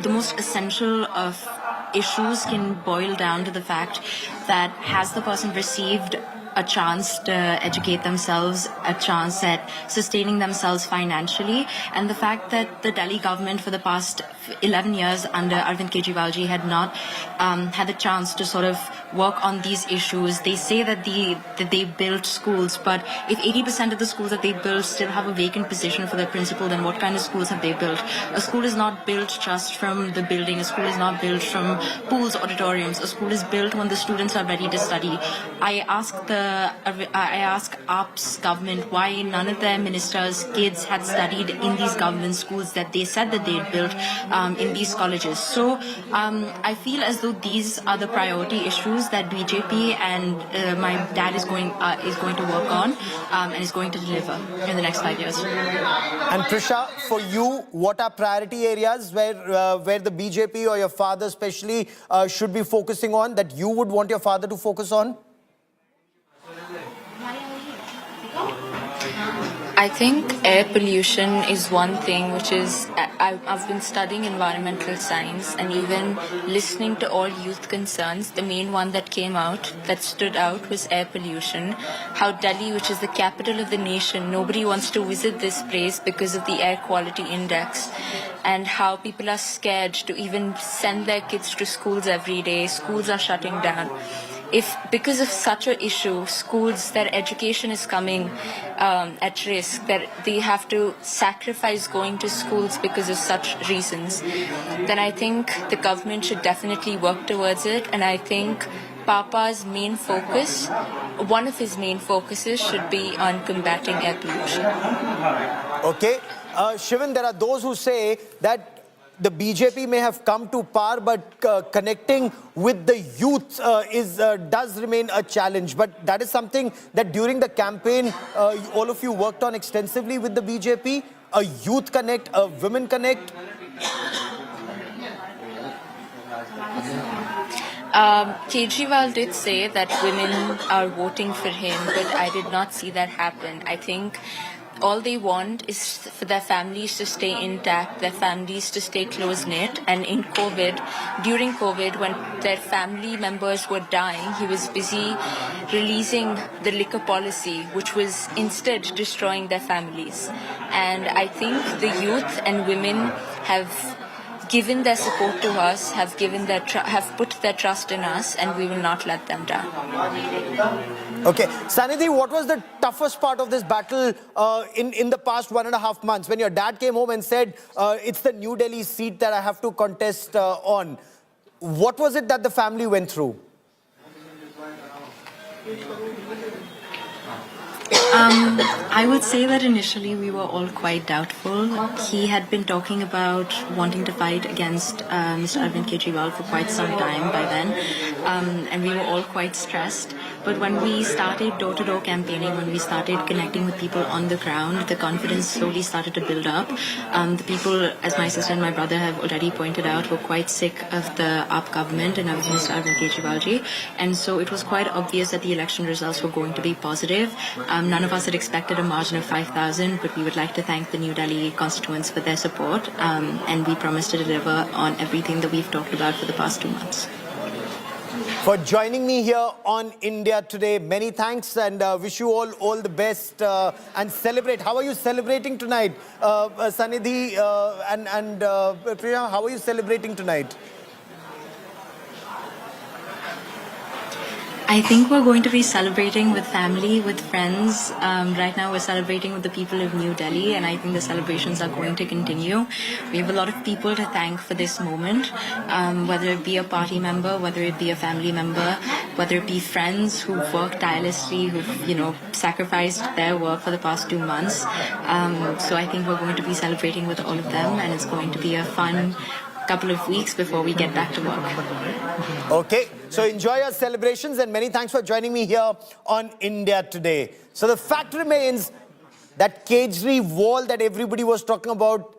the most essential of issues can boil down to the fact that has the person received a chance to educate themselves, a chance at sustaining themselves financially, and the fact that the Delhi government for the past 11 years under Arvind Kejriwal ji had not had the chance to sort of work on these issues. They say that they built schools, but if 80% of the schools that they built still have a vacant position for their principal, then what kind of schools have they built? A school is not built just from the building. A school is not built from pools, auditoriums. A school is built when the students are ready to study. I ask AAP's government why none of their ministers' kids had studied in these government schools that they said that they had built in these colleges. So I feel as though these are the priority issues that BJP and my dad is going to work on and is going to deliver in the next 5 years. And Prisha, for you, what are priority areas where the BJP or your father especially should be focusing on, that you would want your father to focus on? I think air pollution is one thing which is, I've been studying environmental science and even listening to all youth concerns. The main one that came out, that stood out, was air pollution. How Delhi, which is the capital of the nation, nobody wants to visit this place because of the air quality index. And how people are scared to even send their kids to schools every day. Schools are shutting down. If because of such an issue, schools, their education is coming at risk, that they have to sacrifice going to schools because of such reasons, then I think the government should definitely work towards it. And I think Papa's main focus, one of his main focuses should be on combating air pollution. Okay. Shivan, there are those who say that the BJP may have come to power, but connecting with the youth does remain a challenge. But that is something that during the campaign, all of you worked on extensively with the BJP. A youth connect, a women connect. Kejriwal did say that women are voting for him, but I did not see that happen. I think all they want is for their families to stay intact, their families to stay close-knit. And in during COVID, when their family members were dying, he was busy releasing the liquor policy, which was instead destroying their families. And I think the youth and women have given their support to us, have put their trust in us, and we will not let them down. Okay, Sanidhi, what was the toughest part of this battle in the past 1.5 months when your dad came home and said, it's the New Delhi seat that I have to contest on? What was it that the family went through? I would say that initially we were all quite doubtful. He had been talking about wanting to fight against Mr. Arvind Kejriwal for quite some time by then, and we were all quite stressed. But when we started door-to-door campaigning, when we started connecting with people on the ground, the confidence slowly started to build up. The people, as my sister and my brother have already pointed out, were quite sick of the AAP government and of Mr. Arvind Kejriwal ji. And so it was quite obvious that the election results were going to be positive. None of us had expected a margin of 5,000, but we would like to thank the New Delhi constituents for their support. And we promise to deliver on everything that we've talked about for the past 2 months. For joining me here on India Today. Many thanks, and wish you all the best and celebrate. How are you celebrating tonight? Sanidhi and Priya, how are you celebrating tonight? I think we're going to be celebrating with family, with friends. Right now, we're celebrating with the people of New Delhi, and I think the celebrations are going to continue. We have a lot of people to thank for this moment, whether it be a party member, whether it be a family member, whether it be friends who've worked tirelessly, who've sacrificed their work for the past 2 months. So I think we're going to be celebrating with all of them, and it's going to be a fun couple of weeks before we get back to work. Okay, so enjoy your celebrations and many thanks for joining me here on India Today. So the fact remains that Kejriwal that everybody was talking about,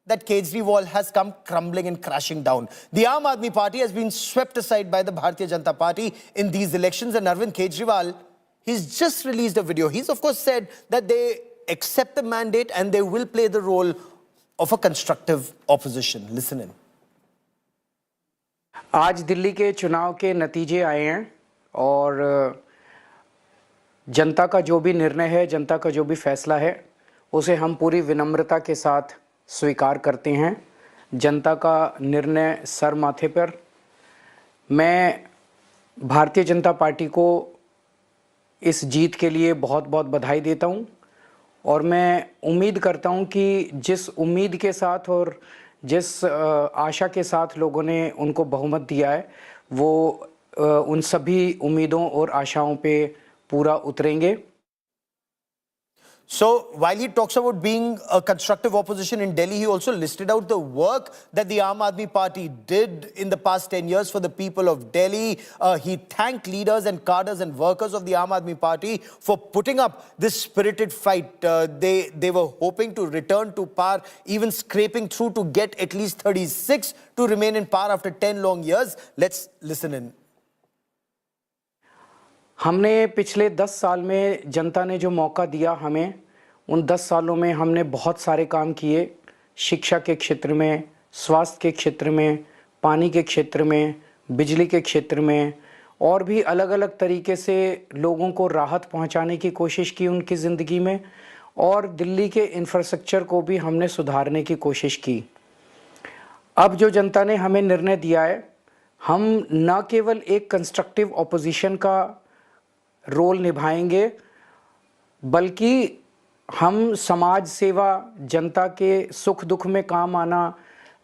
that Kejriwal has come crumbling and crashing down. The Aam Aadmi Party has been swept aside by the Bharatiya Janata Party in these elections, and Arvind Kejriwal, he's just released a video. He's of course said that they accept the mandate and they will play the role of a constructive opposition. Listen in. आज दिल्ली के चुनाव के नतीजे आए हैं और जनता का जो भी निर्णय है, जनता का जो भी फैसला है, उसे हम पूरी विनम्रता के साथ स्वीकार करते हैं। जनता का निर्णय सर माथे पर। मैं भारतीय जनता पार्टी को इस जीत के लिए बहुत बहुत बधाई देता हूं और मैं उम्मीद करता हूं कि जिस उम्मीद के साथ और जिस आशा के साथ लोगों ने उनको बहुमत दिया है, वो उन सभी उम्मीदों और आशाओं पे पूरा उतरेंगे। So while he talks about being a constructive opposition in Delhi, he also listed out the work that the Aam Aadmi Party did in the past 10 years for the people of Delhi. He thanked leaders and cadres and workers of the Aam Aadmi Party for putting up this spirited fight. They were hoping to return to power, even scraping through to get at least 36 to remain in power after 10 long years. Let's listen in. हमने पिछले 10 साल में जनता ने जो मौका दिया हमें, उन 10 सालों में हमने बहुत सारे काम किए। शिक्षा के क्षेत्र में, स्वास्थ्य के क्षेत्र में, पानी के क्षेत्र में, बिजली के क्षेत्र में और भी अलग अलग तरीके से लोगों को राहत पहुंचाने की कोशिश की उनकी ज़िंदगी में और दिल्ली के इंफ्रास्ट्रक्चर को भी हमने सुधारने की कोशिश की। अब जो जनता ने हमें निर्णय दिया है, हम न केवल एक कंस्ट्रक्टिव ऑपोजिशन का रोल निभाएंगे, बल्कि हम समाज सेवा, जनता के सुख दुख में काम आना,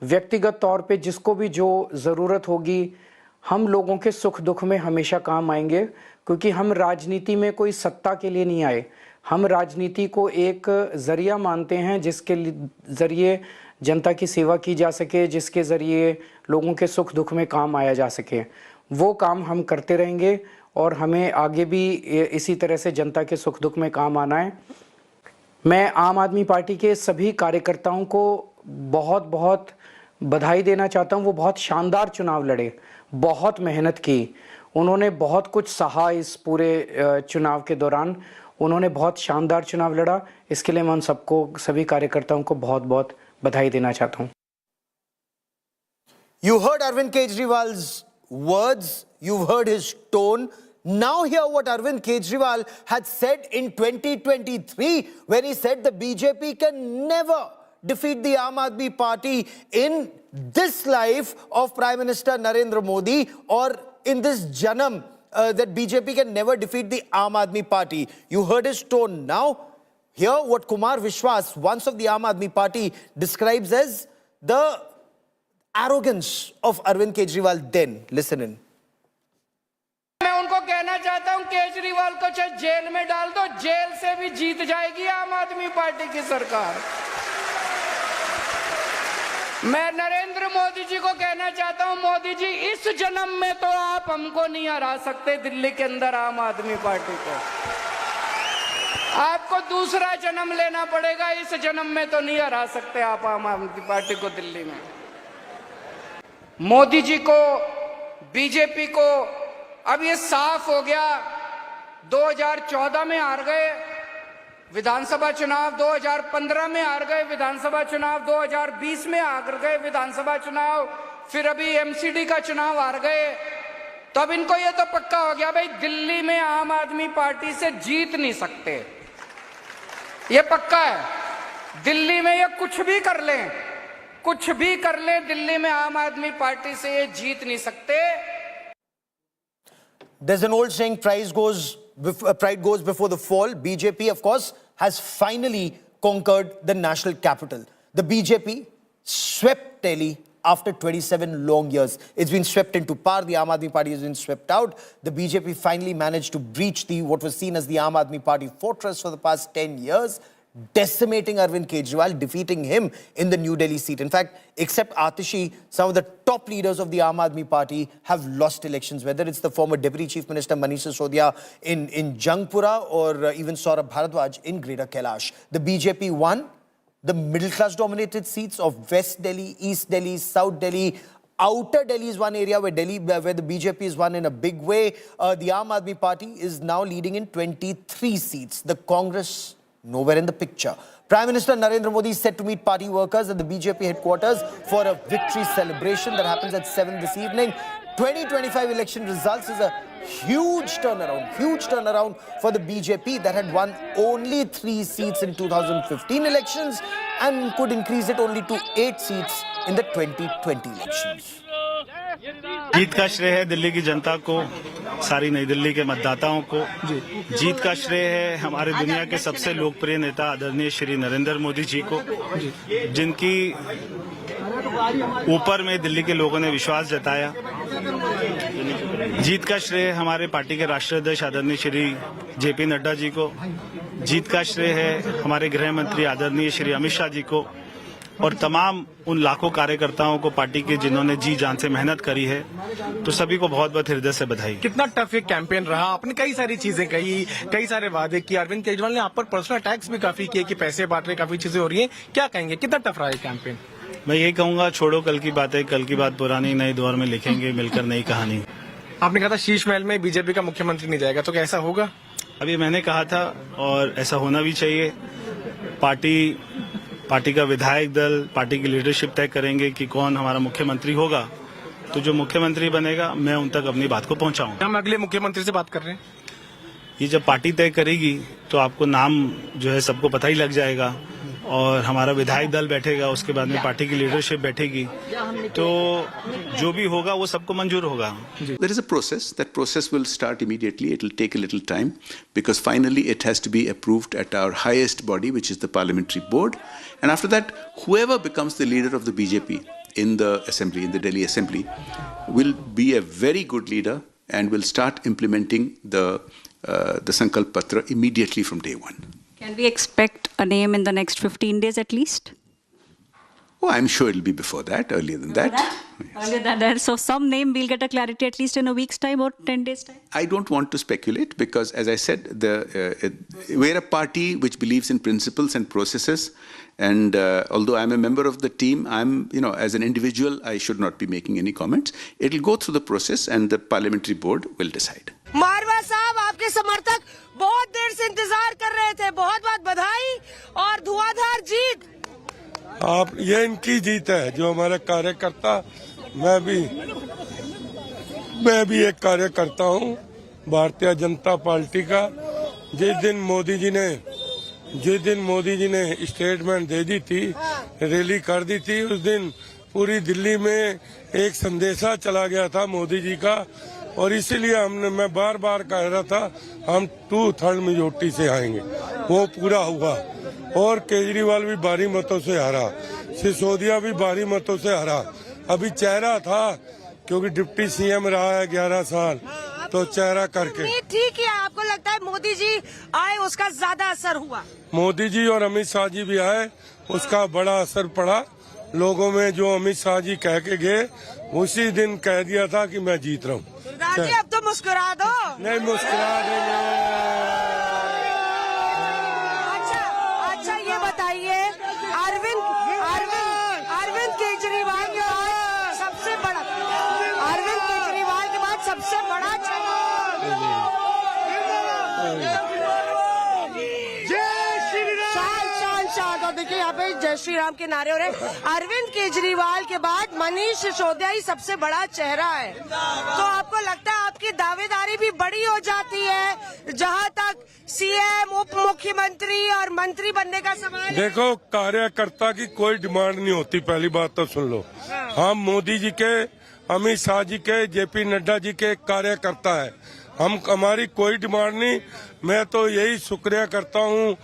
व्यक्तिगत तौर पे जिसको भी जो ज़रूरत होगी, हम लोगों के सुख दुख में हमेशा काम आएंगे, क्योंकि हम राजनीति में कोई सत्ता के लिए नहीं आए। हम राजनीति को एक ज़रिया मानते हैं जिसके ज़रिए जनता की सेवा की जा सके, जिसके ज़रिए लोगों के सुख दुख में काम आया जा सके। वो काम हम करते रहेंगे और हमें आगे भी इसी तरह से जनता के सुख दुख में काम आना है। मैं आम आदमी पार्टी के सभी कार्यकर्ताओं को बहुत बहुत बधाई देना चाहता हूं। वो बहुत शानदार चुनाव लड़े, बहुत मेहनत की, उन्होंने बहुत कुछ सहा इस पूरे चुनाव के दौरान। उन्होंने बहुत शानदार चुनाव लड़ा, इसके लिए मैं उन सबको, सभी कार्यकर्ताओं को बहुत बहुत बधाई देना चाहता हूं। You heard Arvind Kejriwal's words, you've heard his tone. Now hear what Arvind Kejriwal had said in 2023 when he said the BJP can never defeat the Aam Aadmi Party in this life of Prime Minister Narendra Modi or in this Janam, that BJP can never defeat the Aam Aadmi Party. You heard his tone. Now hear what Kumar Vishwas, once of the Aam Aadmi Party, describes as the arrogance of Arvind Kejriwal then. Listen in. मैं उनको कहना चाहता हूं केजरीवाल को चाहे jail में डाल दो, जेल से भी जीत जाएगी आम आदमी पार्टी की सरकार। मैं नरेंद्र मोदी जी को कहना चाहता हूं, मोदी जी इस जन्म में तो आप हमको नहीं हरा सकते दिल्ली के अंदर आम आदमी पार्टी को। आपको दूसरा जन्म लेना पड़ेगा, इस जन्म में तो नहीं हरा सकते आप आम आदमी पार्टी को दिल्ली में। मोदी जी को, बीजेपी को अब ये साफ हो गया, 2014 में हार गए विधानसभा चुनाव, 2015 में हार गए विधानसभा चुनाव, 2020 में हार गए विधानसभा चुनाव, फिर अभी एमसीडी का चुनाव हार गए। तो अब इनको ये तो पक्का हो गया भाई दिल्ली में आम आदमी पार्टी से जीत नहीं सकते, ये पक्का है। दिल्ली में ये कुछ भी कर लें, कुछ भी कर लें, दिल्ली में आम आदमी पार्टी से ये जीत नहीं सकते। There's an old saying, pride goes before the fall. BJP, of course, has finally conquered the national capital. The BJP swept Delhi after 27 long years. It's been swept into power. The Aam Aadmi Party has been swept out. The BJP finally managed to breach what was seen as the Aam Aadmi Party fortress for the past 10 years, decimating Arvind Kejriwal, defeating him in the New Delhi seat. In fact, except Atishi, some of the top leaders of the Aam Aadmi Party have lost elections, whether it's the former Deputy Chief Minister Manish Sisodia in Jangpura or even Saurabh Bharadwaj in Greater Kailash. The BJP won the middle-class dominated seats of West Delhi, East Delhi, South Delhi. Outer Delhi is one area where the BJP is won in a big way. The Aam Aadmi Party is now leading in 23 seats. The Congress nowhere in the picture. Prime Minister Narendra Modi is set to meet party workers at the BJP headquarters for a victory celebration that happens at 7 this evening. 2025 election results is a huge turnaround for the BJP that had won only 3 seats in 2015 elections and could increase it only to 8 seats in the 2020 elections. जीत का श्रेय है दिल्ली की जनता को, सारी नई दिल्ली के मतदाताओं को। जीत का श्रेय है हमारे दुनिया के सबसे लोकप्रिय नेता आदरणीय श्री नरेंद्र मोदी जी को, जिनकी ऊपर में दिल्ली के लोगों ने विश्वास जताया। जीत का श्रेय हमारे पार्टी के राष्ट्रीय अध्यक्ष आदरणीय श्री जेपी नड्डा जी को। जीत का श्रेय है हमारे गृह मंत्री आदरणीय श्री अमित शाह जी को और तमाम उन लाखों कार्यकर्ताओं को पार्टी के जिन्होंने जी जान से मेहनत करी है। तो सभी को बहुत बहुत हृदय से बधाई। कितना टफ ये कैंपेन रहा, आपने कई सारी चीजें कही, कई सारे वादे किए। अरविंद केजरीवाल ने आप पर पर्सनल अटैक्स भी काफी किए कि पैसे बांट रहे, काफी चीजें हो रही हैं। क्या कहेंगे, कितना टफ रहा ये कैंपेन? मैं यही कहूंगा, छोड़ो कल की बातें, कल की बात पुरानी, नए दौर में लिखेंगे मिलकर नई कहानी। आपने कहा था शीश महल में बीजेपी का मुख्यमंत्री नहीं जाएगा, तो क्या ऐसा होगा? अभी मैंने कहा था और ऐसा होना भी चाहिए। पार्टी का विधायक दल, पार्टी की लीडरशिप तय करेंगे कि कौन हमारा मुख्यमंत्री होगा। तो जो मुख्यमंत्री बनेगा मैं उन तक अपनी बात को पहुंचाऊंगा। हम अगले मुख्यमंत्री से बात कर रहे हैं। ये जब पार्टी तय करेगी तो आपको नाम जो है सबको पता ही लग जाएगा और हमारा विधायक दल बैठेगा, उसके बाद में पार्टी की लीडरशिप बैठेगी, तो जो भी होगा वो सबको मंजूर होगा। There is a process. That process will start immediately. It will take a little time because finally it has to be approved at our highest body, which is the parliamentary board. And after that, whoever becomes the leader of the BJP in the assembly, in the Delhi assembly, will be a very good leader and will start implementing the Sankalp Patra immediately from day one. Can we expect a name in the next 15 days at least? Oh, I'm sure it'll be before that, earlier than that. Yes. Earlier than that. So some name we'll get a clarity at least in a week's time or 10 days' time? I don't want to speculate because, as I said, we're a party which believes in principles and processes. And although I'm a member of the team, as an individual, I should not be making any comments. It'll go through the process and the parliamentary board will decide. मारवा साहब, आपके समर्थक बहुत देर से इंतजार कर रहे थे। बहुत बहुत बधाई और धुआंधार जीत। ये इनकी जीत है, जो हमारे कार्यकर्ता, मैं भी एक कार्यकर्ता हूँ भारतीय जनता पार्टी का। जिस दिन मोदी जी ने स्टेटमेंट दे दी थी, रैली कर दी थी, उस दिन पूरी दिल्ली में एक संदेशा चला गया था मोदी जी का और इसीलिए मैं बार बार कह रहा था हम 2/3 मेजॉरिटी से आएंगे। वो पूरा हुआ और केजरीवाल भी भारी मतों से हारा, सिसोदिया भी भारी मतों से हारा। अभी चेहरा था क्योंकि डिप्टी सीएम रहा है 11 साल, तो चेहरा करके ठीक है। आपको लगता है मोदी जी आए उसका ज्यादा असर हुआ? मोदी जी और अमित शाह जी भी आए, उसका बड़ा असर पड़ा लोगों में। जो अमित शाह जी कह के गए उसी दिन कह दिया था कि मैं जीत रहा हूँ। अब तो मुस्कुरा दो। नहीं मुस्कुरा देंगे। अच्छा ये बताइए, अरविंद केजरीवाल के बाद सबसे बड़ा देखिए यहाँ पे जय श्री राम के नारे हो रहे। अरविंद केजरीवाल के बाद मनीष सिसोदिया ही सबसे बड़ा चेहरा है, तो आपको लगता है आपकी दावेदारी भी बड़ी हो जाती है जहाँ तक सीएम, उप मुख्यमंत्री और मंत्री बनने का सवाल? देखो, कार्यकर्ता की कोई डिमांड नहीं होती, पहली बात तो सुन लो। हम मोदी जी के, अमित शाह जी के, जेपी नड्डा जी के कार्यकर्ता है। हमारी कोई डिमांड नहीं। मैं तो यही शुक्रिया करता हूँ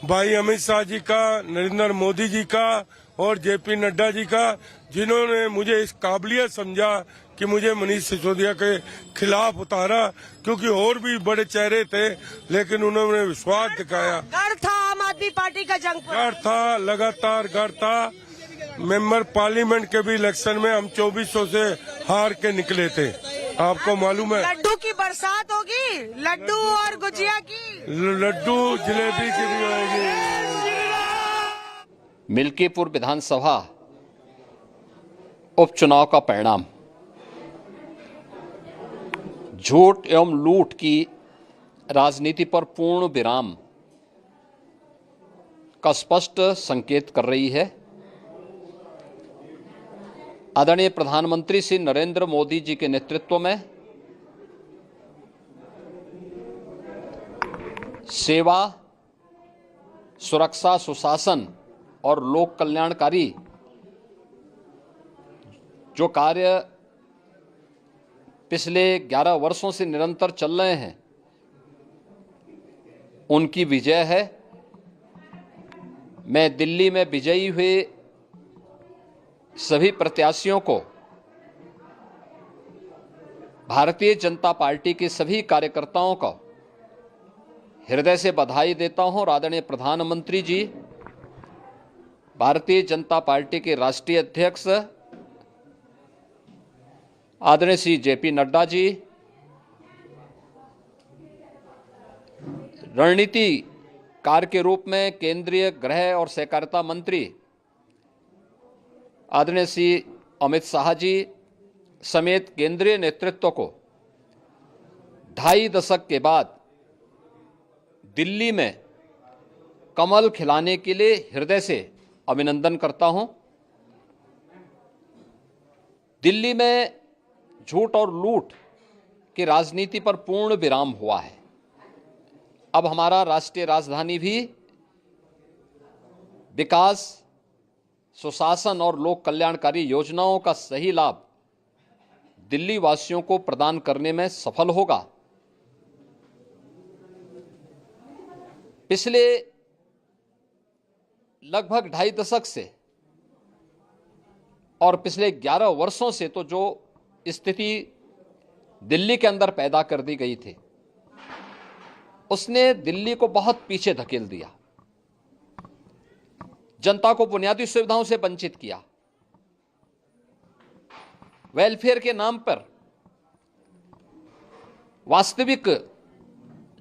भाई अमित शाह जी का, नरेंद्र मोदी जी का और जेपी नड्डा जी का, जिन्होंने मुझे इस काबिलियत समझा कि मुझे मनीष सिसोदिया के खिलाफ उतारा, क्योंकि और भी बड़े चेहरे थे लेकिन उन्होंने विश्वास दिखाया। गढ़ था आम आदमी पार्टी का जंग पर। गढ़ था, लगातार गढ़ था। मेंबर पार्लियामेंट के भी इलेक्शन में हम 2400 से हार के निकले थे, आपको मालूम है। लड्डू की बरसात होगी, लड्डू और गुजिया की, लड्डू जलेबी की भी होगी। मिल्कीपुर विधानसभा उपचुनाव का परिणाम झूठ एवं लूट की राजनीति पर पूर्ण विराम का स्पष्ट संकेत कर रही है। आदरणीय प्रधानमंत्री श्री नरेंद्र मोदी जी के नेतृत्व में सेवा, सुरक्षा, सुशासन और लोक कल्याणकारी जो कार्य पिछले 11 वर्षों से निरंतर चल रहे हैं, उनकी विजय है। मैं दिल्ली में विजयी हुए सभी प्रत्याशियों को, भारतीय जनता पार्टी के सभी कार्यकर्ताओं को हृदय से बधाई देता हूं और आदरणीय प्रधानमंत्री जी, भारतीय जनता पार्टी के राष्ट्रीय अध्यक्ष आदरणीय श्री जेपी नड्डा जी, रणनीतिकार के रूप में केंद्रीय गृह और सहकारिता मंत्री आदरणीय श्री अमित शाह जी समेत केंद्रीय नेतृत्व को 2.5 दशक के बाद दिल्ली में कमल खिलाने के लिए हृदय से अभिनंदन करता हूं। दिल्ली में झूठ और लूट की राजनीति पर पूर्ण विराम हुआ है। अब हमारा राष्ट्रीय राजधानी भी विकास, सुशासन और लोक कल्याणकारी योजनाओं का सही लाभ दिल्ली वासियों को प्रदान करने में सफल होगा। पिछले लगभग 2.5 दशक से और पिछले 11 वर्षों से तो जो स्थिति दिल्ली के अंदर पैदा कर दी गई थी, उसने दिल्ली को बहुत पीछे धकेल दिया, जनता को बुनियादी सुविधाओं से वंचित किया। वेलफेयर के नाम पर वास्तविक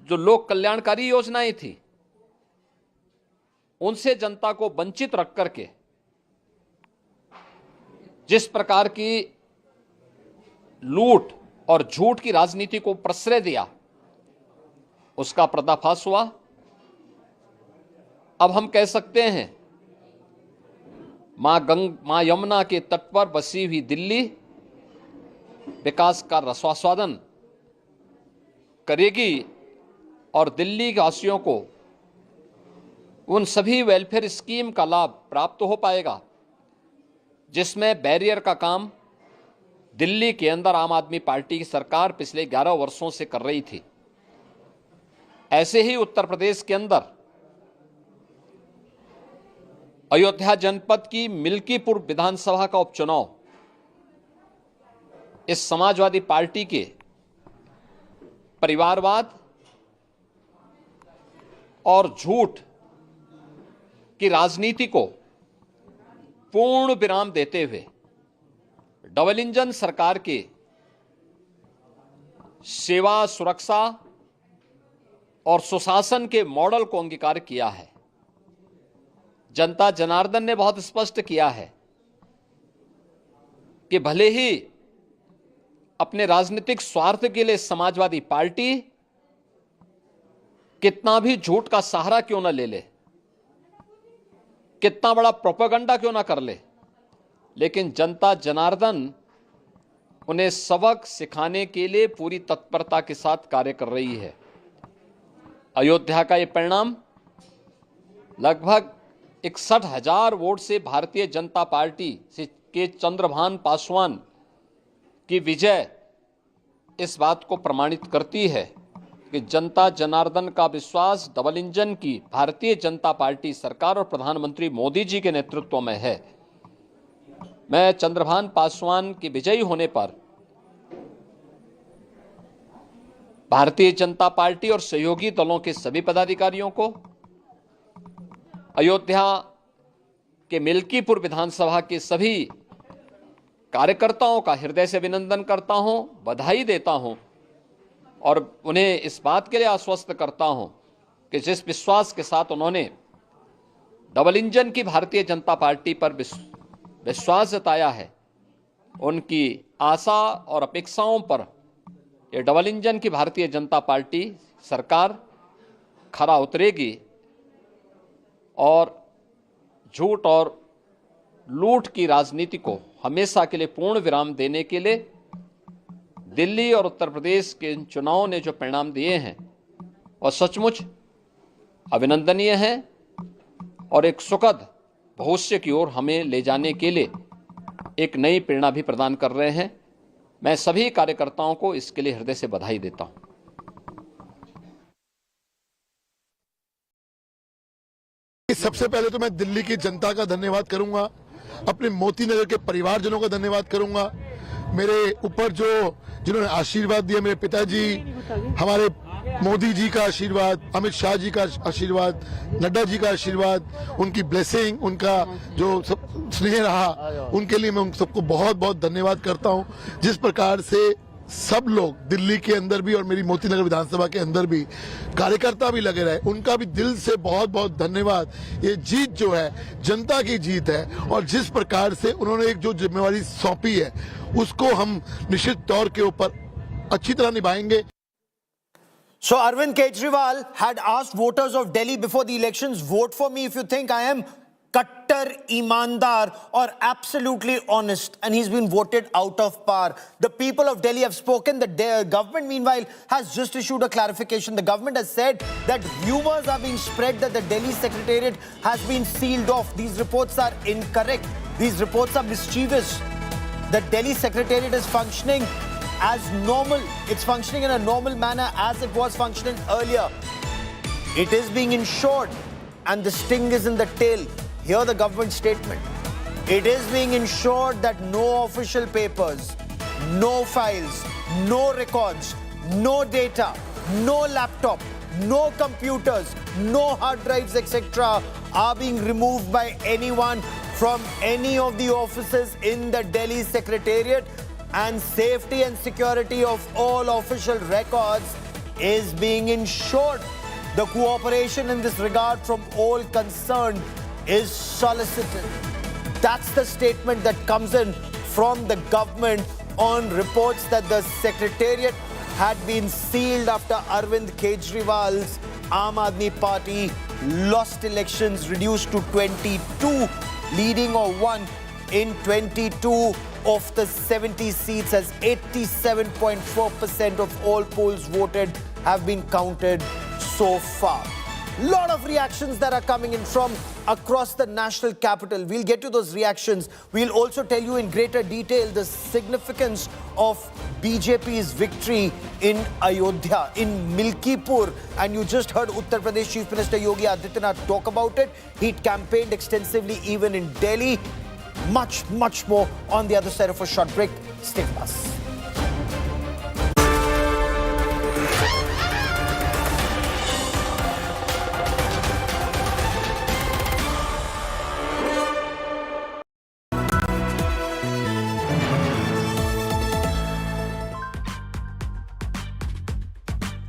जो लोक कल्याणकारी योजनाएं थी, उनसे जनता को वंचित रख करके जिस प्रकार की लूट और झूठ की राजनीति को प्रश्रय दिया, उसका पर्दाफाश हुआ। अब हम कह सकते हैं मां यमुना के तट पर बसी हुई दिल्ली विकास का रसास्वादन करेगी और दिल्ली वासियों को उन सभी वेलफेयर स्कीम का लाभ प्राप्त हो पाएगा जिसमें बैरियर का काम दिल्ली के अंदर आम आदमी पार्टी की सरकार पिछले 11 वर्षों से कर रही थी। ऐसे ही उत्तर प्रदेश के अंदर अयोध्या जनपद की मिल्कीपुर विधानसभा का उपचुनाव इस समाजवादी पार्टी के परिवारवाद और झूठ की राजनीति को पूर्ण विराम देते हुए डबल इंजन सरकार के सेवा, सुरक्षा और सुशासन के मॉडल को अंगीकार किया है। जनता जनार्दन ने बहुत स्पष्ट किया है कि भले ही अपने राजनीतिक स्वार्थ के लिए समाजवादी पार्टी कितना भी झूठ का सहारा क्यों न ले ले, कितना बड़ा प्रोपेगेंडा क्यों ना कर ले, लेकिन जनता जनार्दन उन्हें सबक सिखाने के लिए पूरी तत्परता के साथ कार्य कर रही है। अयोध्या का यह परिणाम लगभग 61,000 वोट से भारतीय जनता पार्टी के चंद्रभान पासवान की विजय इस बात को प्रमाणित करती है कि जनता जनार्दन का विश्वास डबल इंजन की भारतीय जनता पार्टी सरकार और प्रधानमंत्री मोदी जी के नेतृत्व में है। मैं चंद्रभान पासवान के विजयी होने पर भारतीय जनता पार्टी और सहयोगी दलों के सभी पदाधिकारियों को, अयोध्या के मिल्कीपुर विधानसभा के सभी कार्यकर्ताओं का हृदय से अभिनंदन करता हूं, बधाई देता हूं और उन्हें इस बात के लिए आश्वस्त करता हूं कि जिस विश्वास के साथ उन्होंने डबल इंजन की भारतीय जनता पार्टी पर विश्वास जताया है, उनकी आशा और अपेक्षाओं पर ये डबल इंजन की भारतीय जनता पार्टी सरकार खरा उतरेगी और झूठ और लूट की राजनीति को हमेशा के लिए पूर्ण विराम देने के लिए दिल्ली और उत्तर प्रदेश के इन चुनावों ने जो परिणाम दिए हैं और सचमुच अभिनंदनीय हैं और एक सुखद भविष्य की ओर हमें ले जाने के लिए एक नई प्रेरणा भी प्रदान कर रहे हैं। मैं सभी कार्यकर्ताओं को इसके लिए हृदय से बधाई देता हूं। सबसे पहले तो मैं दिल्ली की जनता का धन्यवाद करूंगा, अपने मोती नगर के परिवारजनों का धन्यवाद करूंगा, मेरे ऊपर जिन्होंने आशीर्वाद दिया, मेरे पिताजी, हमारे मोदी जी का आशीर्वाद, अमित शाह जी का आशीर्वाद, नड्डा जी का आशीर्वाद, उनकी ब्लेसिंग, उनका जो सब स्नेह रहा, उनके लिए मैं उन सबको बहुत बहुत धन्यवाद करता हूं। जिस प्रकार से सब लोग दिल्ली के अंदर भी और मेरी मोती नगर विधानसभा के अंदर भी कार्यकर्ता भी लगे रहे, उनका भी दिल से बहुत बहुत धन्यवाद। ये जीत जो है जनता की जीत है और जिस प्रकार से उन्होंने एक जो जिम्मेवारी सौंपी है उसको हम निश्चित तौर के ऊपर अच्छी तरह निभाएंगे। So Arvind Kejriwal had asked voters of Delhi before the elections, vote for me if you think I am kattar, imandar or absolutely honest, and he's been voted out of power. The people of Delhi have spoken. The government meanwhile has just issued a clarification. The government has said that rumors are being spread that the Delhi secretariat has been sealed off. These reports are incorrect. These reports are mischievous. The Delhi secretariat is functioning as normal. It's functioning in a normal manner as it was functioning earlier. It is being ensured and the sting is in the tail. Hear the government statement. It is being ensured that no official papers, no files, no records, no data, no laptop, no computers, no hard drives, etc. are being removed by anyone from any of the offices in the Delhi Secretariat, and safety and security of all official records is being ensured. The cooperation in this regard from all concerned is solicited. That's the statement that comes in from the government on reports that the Secretariat had been sealed after Arvind Kejriwal's Aam Aadmi Party lost elections, reduced to 22, leading or won in 22 of the 70 seats, as 87.4% of all polls voted have been counted so far. Lot of reactions that are coming in from across the national capital. We'll get to those reactions. We'll also tell you in greater detail the significance of BJP's victory in Ayodhya, in Milkipur. And you just heard Uttar Pradesh Chief Minister Yogi Adityanath talk about it. He campaigned extensively even in Delhi. Much, much more on the other side of a short break. Stay with us.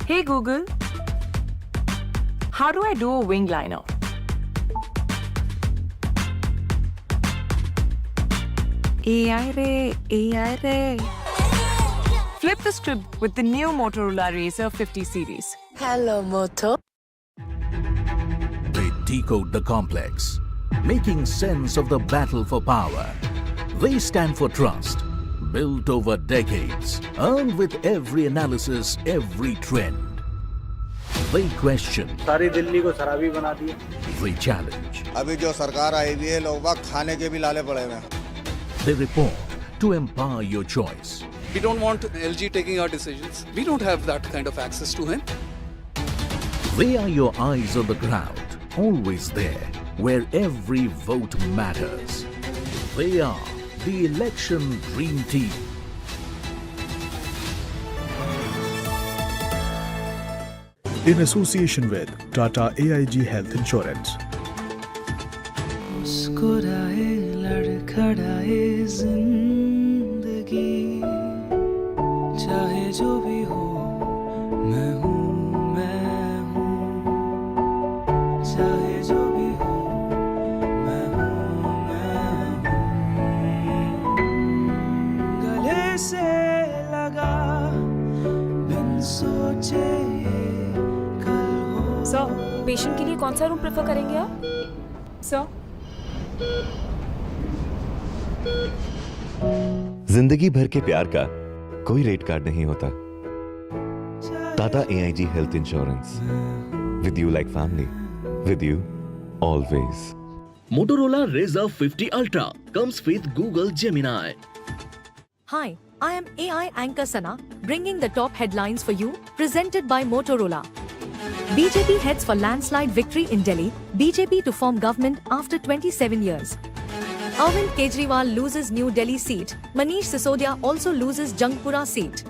Hey Google, how do I do a wing liner? AI Ray. Flip the script with the new Motorola Razr 50 series. Hello, Moto. They decode the complex, making sense of the battle for power. They stand for trust, built over decades, earned with every analysis, every trend. They question. सारी दिल्ली को शराबी बना दिया. They challenge. अभी जो सरकार आई है, लोग खाने के भी लाले पड़े हुए हैं. They report to empower your choice. We don't want LG taking our decisions. We don't have that kind of access to him. They are your eyes on the ground, always there, where every vote matters. They are the election dream team. In association with Tata AIG Health Insurance. मुस्कुराए लड़खड़ाए जिंदगी चाहे जो भी हो मैं हूँ चाहे जो भी हो मैं हूँ गले से लगा बिन सोचे कल हो। सर, पेशेंट के लिए कौन सा रूम प्रेफर करेंगे आप? सर, जिंदगी भर के प्यार का कोई रेट कार्ड नहीं होता। Tata AIG health insurance, with you like family, with you always. Motorola Razr 50 Ultra comes with Google Gemini. hi, I am AI anchor Sana, bringing the top headlines for you, presented by Motorola. BJP heads for landslide victory in Delhi, BJP to form government after 27 years. Arvind Kejriwal loses New Delhi seat, Manish Sisodia also loses Jangpura seat.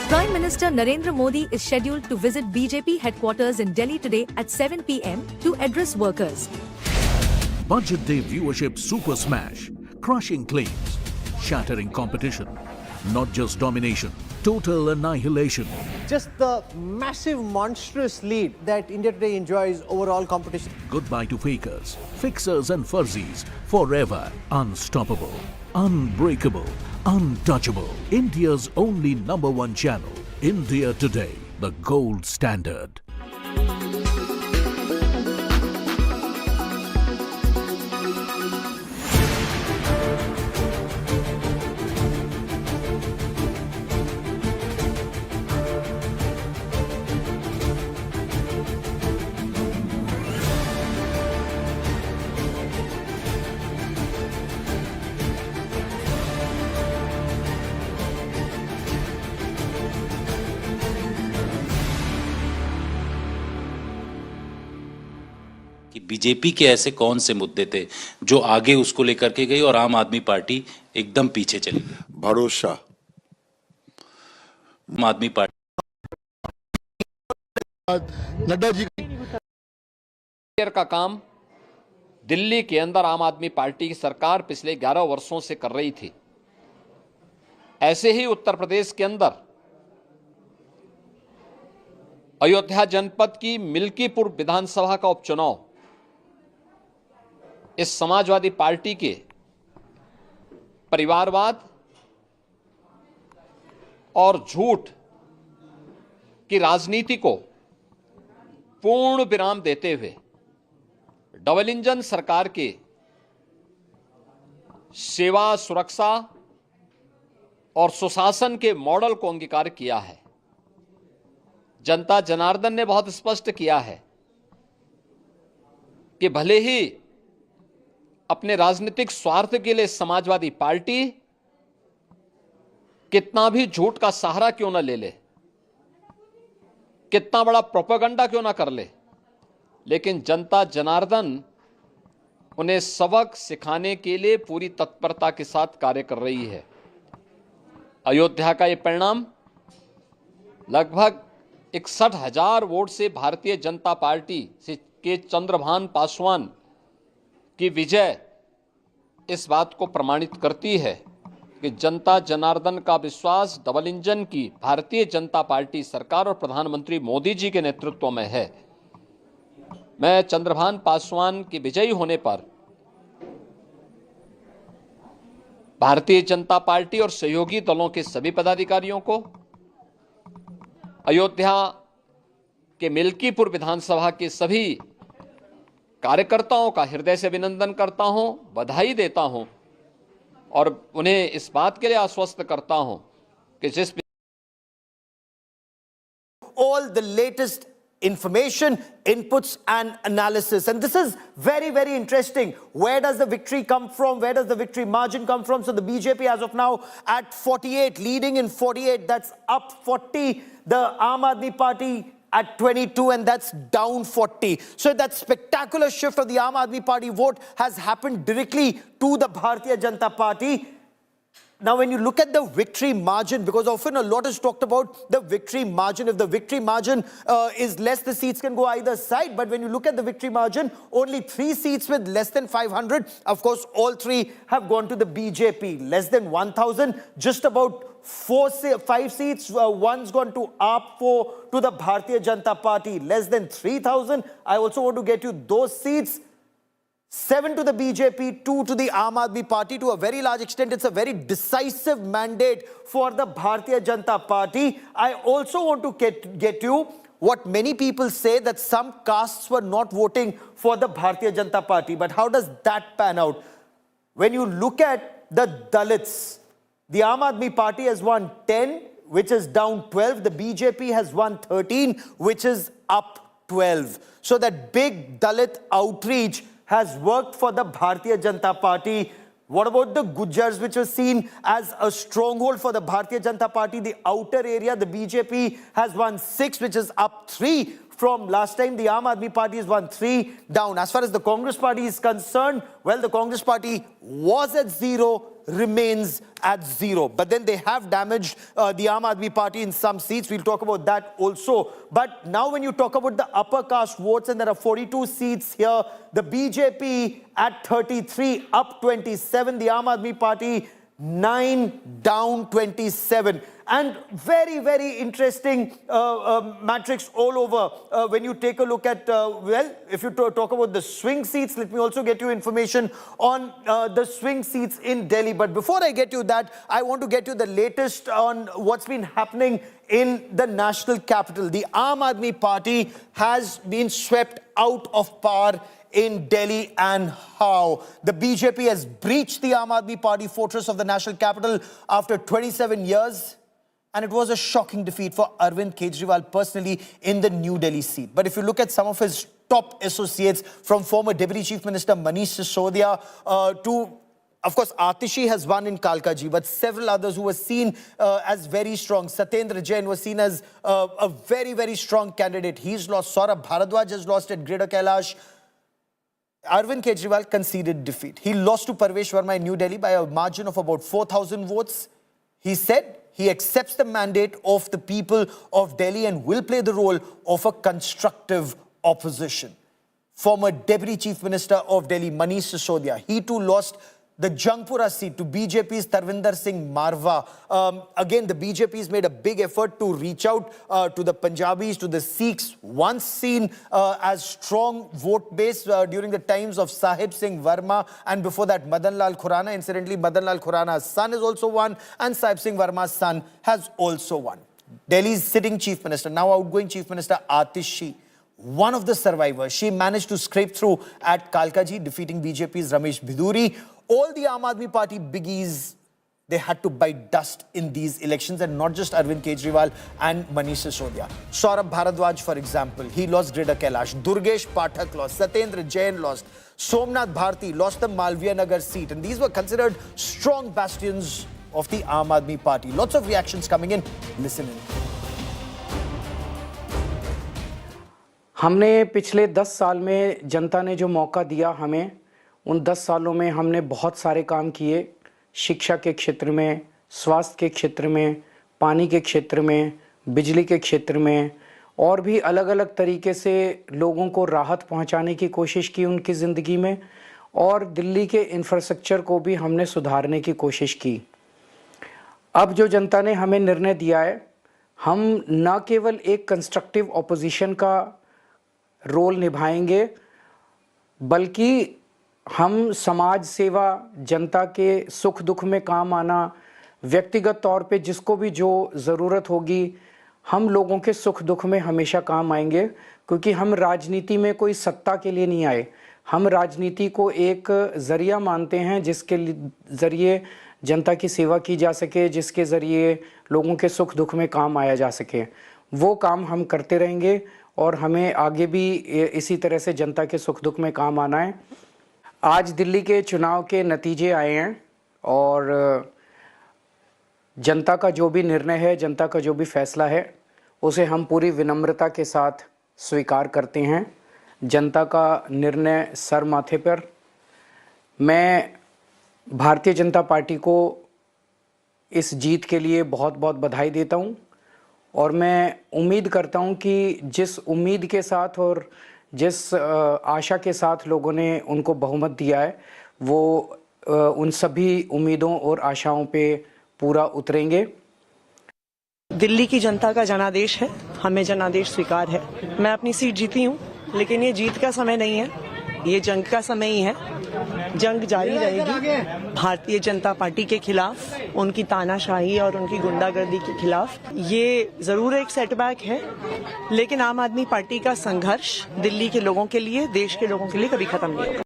Prime Minister Narendra Modi is scheduled to visit BJP headquarters in Delhi today at 7 p.m. to address workers. Budget Day viewership super smash, crushing claims, shattering competition, not just domination, total annihilation. Just the massive, monstrous lead that India Today enjoys over all competition. Goodbye to fakers, fixers and fuzzies, forever unstoppable, unbreakable, untouchable. India's only #1 channel, India Today, the gold standard. कि BJP के ऐसे कौन से मुद्दे थे जो आगे उसको लेकर के गई और आम आदमी पार्टी एकदम पीछे चली गई। भरोसा, आम आदमी पार्टी नड्डा जी का काम दिल्ली के अंदर आम आदमी पार्टी की सरकार पिछले 11 वर्षों से कर रही थी। ऐसे ही उत्तर प्रदेश के अंदर अयोध्या जनपद की मिल्कीपुर विधानसभा का उपचुनाव इस समाजवादी पार्टी के परिवारवाद और झूठ की राजनीति को पूर्ण विराम देते हुए डबल इंजन सरकार के सेवा, सुरक्षा और सुशासन के मॉडल को अंगीकार किया है। जनता जनार्दन ने बहुत स्पष्ट किया है कि भले ही अपने राजनीतिक स्वार्थ के लिए समाजवादी पार्टी कितना भी झूठ का सहारा क्यों न ले ले, कितना बड़ा प्रोपेगेंडा क्यों ना कर ले, लेकिन जनता जनार्दन उन्हें सबक सिखाने के लिए पूरी तत्परता के साथ कार्य कर रही है। अयोध्या का ये परिणाम लगभग 61,000 वोट से भारतीय जनता पार्टी के चंद्रभान पासवान की विजय इस बात को प्रमाणित करती है कि जनता जनार्दन का विश्वास डबल इंजन की भारतीय जनता पार्टी सरकार और प्रधानमंत्री मोदी जी के नेतृत्व में है। मैं चंद्रभान पासवान के विजयी होने पर भारतीय जनता पार्टी और सहयोगी दलों के सभी पदाधिकारियों को, अयोध्या के मिल्कीपुर विधानसभा के सभी कार्यकर्ताओं का हृदय से अभिनंदन करता हूं, बधाई देता हूं और उन्हें इस बात के लिए आश्वस्त करता हूं कि जिस all the latest information, inputs and analysis. And this is very, very interesting. Where does the victory come from? Where does the victory margin come from? So the BJP as of now at 48, leading in 48, that's up 40. The Aam Aadmi Party at 22, and that's down 40. So that spectacular shift of the Aam Aadmi Party vote has happened directly to the Bharatiya Janata Party. Now, when you look at the victory margin, because often a lot is talked about the victory margin. If the victory margin is less, the seats can go either side. But when you look at the victory margin, only 3 seats with less than 500. Of course, all 3 have gone to the BJP. Less than 1,000, just about 5 seats. One's gone to AAP, 4 to the Bharatiya Janata Party. Less than 3,000. I also want to get you those seats. 7 to the BJP, 2 to the Aam Aadmi Party. To a very large extent, it's a very decisive mandate for the Bharatiya Janata Party. I also want to get you what many people say, that some castes were not voting for the Bharatiya Janata Party. But how does that pan out? When you look at the Dalits, the Aam Aadmi Party has won 10, which is down 12. The BJP has won 13, which is up 12. So that big Dalit outreach has worked for the Bharatiya Janata Party. What about the Gujars, which was seen as a stronghold for the Bharatiya Janata Party? The outer area, the BJP has won 6, which is up 3 from last time. The Aam Aadmi Party has won 3, down. As far as the Congress Party is concerned, well, the Congress Party was at 0, remains at 0. But then they have damaged the Aam Aadmi Party in some seats. We'll talk about that also. But now when you talk about the upper caste votes, and there are 42 seats here, the BJP at 33, up 27. The Aam Aadmi Party 9, down 27. And very, very interesting matrix all over. When you take a look at, well, if you talk about the swing seats, let me also get you information on the swing seats in Delhi. But before I get you that, I want to get you the latest on what's been happening in the national capital. The Aam Aadmi Party has been swept out of power in Delhi, and how the BJP has breached the Aam Aadmi Party fortress of the national capital after 27 years. And it was a shocking defeat for Arvind Kejriwal personally in the New Delhi seat. But if you look at some of his top associates, from former Deputy Chief Minister Manish Sisodia to, of course, Atishi has won in Kalkaji, but several others who were seen as very strong. Satyendra Jain was seen as a very, very strong candidate. He's lost. Saurabh Bharadwaj has lost at Greater Kailash. Arvind Kejriwal conceded defeat. He lost to Parvesh Verma in New Delhi by a margin of about 4,000 votes. He said he accepts the mandate of the people of Delhi and will play the role of a constructive opposition. Former Deputy Chief Minister of Delhi, Manish Sisodia, he too lost the Jangpura seat to BJP's Tarvinder Singh Marwa. Again, the BJP has made a big effort to reach out to the Punjabis, to the Sikhs, once seen as strong vote base during the times of Sahib Singh Verma, and before that Madan Lal Khurana. Incidentally, Madan Lal Khurana's son has also won, and Sahib Singh Verma's son has also won. Delhi's sitting Chief Minister, now outgoing Chief Minister Atishi, one of the survivors, she managed to scrape through at Kalkaji, defeating BJP's Ramesh Biduri. All the Aam Aadmi Party biggies, they had to bite dust in these elections, and not just Arvind Kejriwal and Manish Sisodia. Saurabh Bharadwaj, for example, he lost Greater Kailash. Durgesh Pathak lost. Satyendra Jain lost. Somnath Bharti lost the Malviya Nagar seat. And these were considered strong bastions of the Aam Aadmi Party. Lots of reactions coming in. Listen in. हमने पिछले 10 साल में जनता ने जो मौका दिया हमें, उन 10 सालों में हमने बहुत सारे काम किए। शिक्षा के क्षेत्र में, स्वास्थ्य के क्षेत्र में, पानी के क्षेत्र में, बिजली के क्षेत्र में, और भी अलग अलग तरीके से लोगों को राहत पहुंचाने की कोशिश की उनकी ज़िंदगी में, और दिल्ली के इंफ्रास्ट्रक्चर को भी हमने सुधारने की कोशिश की। अब जो जनता ने हमें निर्णय दिया है, हम न केवल एक कंस्ट्रक्टिव ऑपोजिशन का रोल निभाएंगे, बल्कि हम समाज सेवा, जनता के सुख दुख में काम आना, व्यक्तिगत तौर पे जिसको भी जो ज़रूरत होगी, हम लोगों के सुख दुख में हमेशा काम आएंगे, क्योंकि हम राजनीति में कोई सत्ता के लिए नहीं आए। हम राजनीति को एक ज़रिया मानते हैं जिसके ज़रिए जनता की सेवा की जा सके, जिसके ज़रिए लोगों के सुख दुख में काम आया जा सके। वो काम हम करते रहेंगे और हमें आगे भी इसी तरह से जनता के सुख दुख में काम आना है। आज दिल्ली के चुनाव के नतीजे आए हैं और जनता का जो भी निर्णय है, जनता का जो भी फैसला है, उसे हम पूरी विनम्रता के साथ स्वीकार करते हैं। जनता का निर्णय सर माथे पर। मैं भारतीय जनता पार्टी को इस जीत के लिए बहुत बहुत बधाई देता हूं और मैं उम्मीद करता हूं कि जिस उम्मीद के साथ और जिस आशा के साथ लोगों ने उनको बहुमत दिया है, वो उन सभी उम्मीदों और आशाओं पे पूरा उतरेंगे। दिल्ली की जनता का जनादेश है, हमें जनादेश स्वीकार है। मैं अपनी सीट जीती हूँ, लेकिन ये जीत का समय नहीं है, ये जंग का समय ही है। जंग जारी रहेगी भारतीय जनता पार्टी के खिलाफ, उनकी तानाशाही और उनकी गुंडागर्दी के खिलाफ। ये जरूर एक सेटबैक है, लेकिन आम आदमी पार्टी का संघर्ष दिल्ली के लोगों के लिए, देश के लोगों के लिए कभी खत्म नहीं होगा।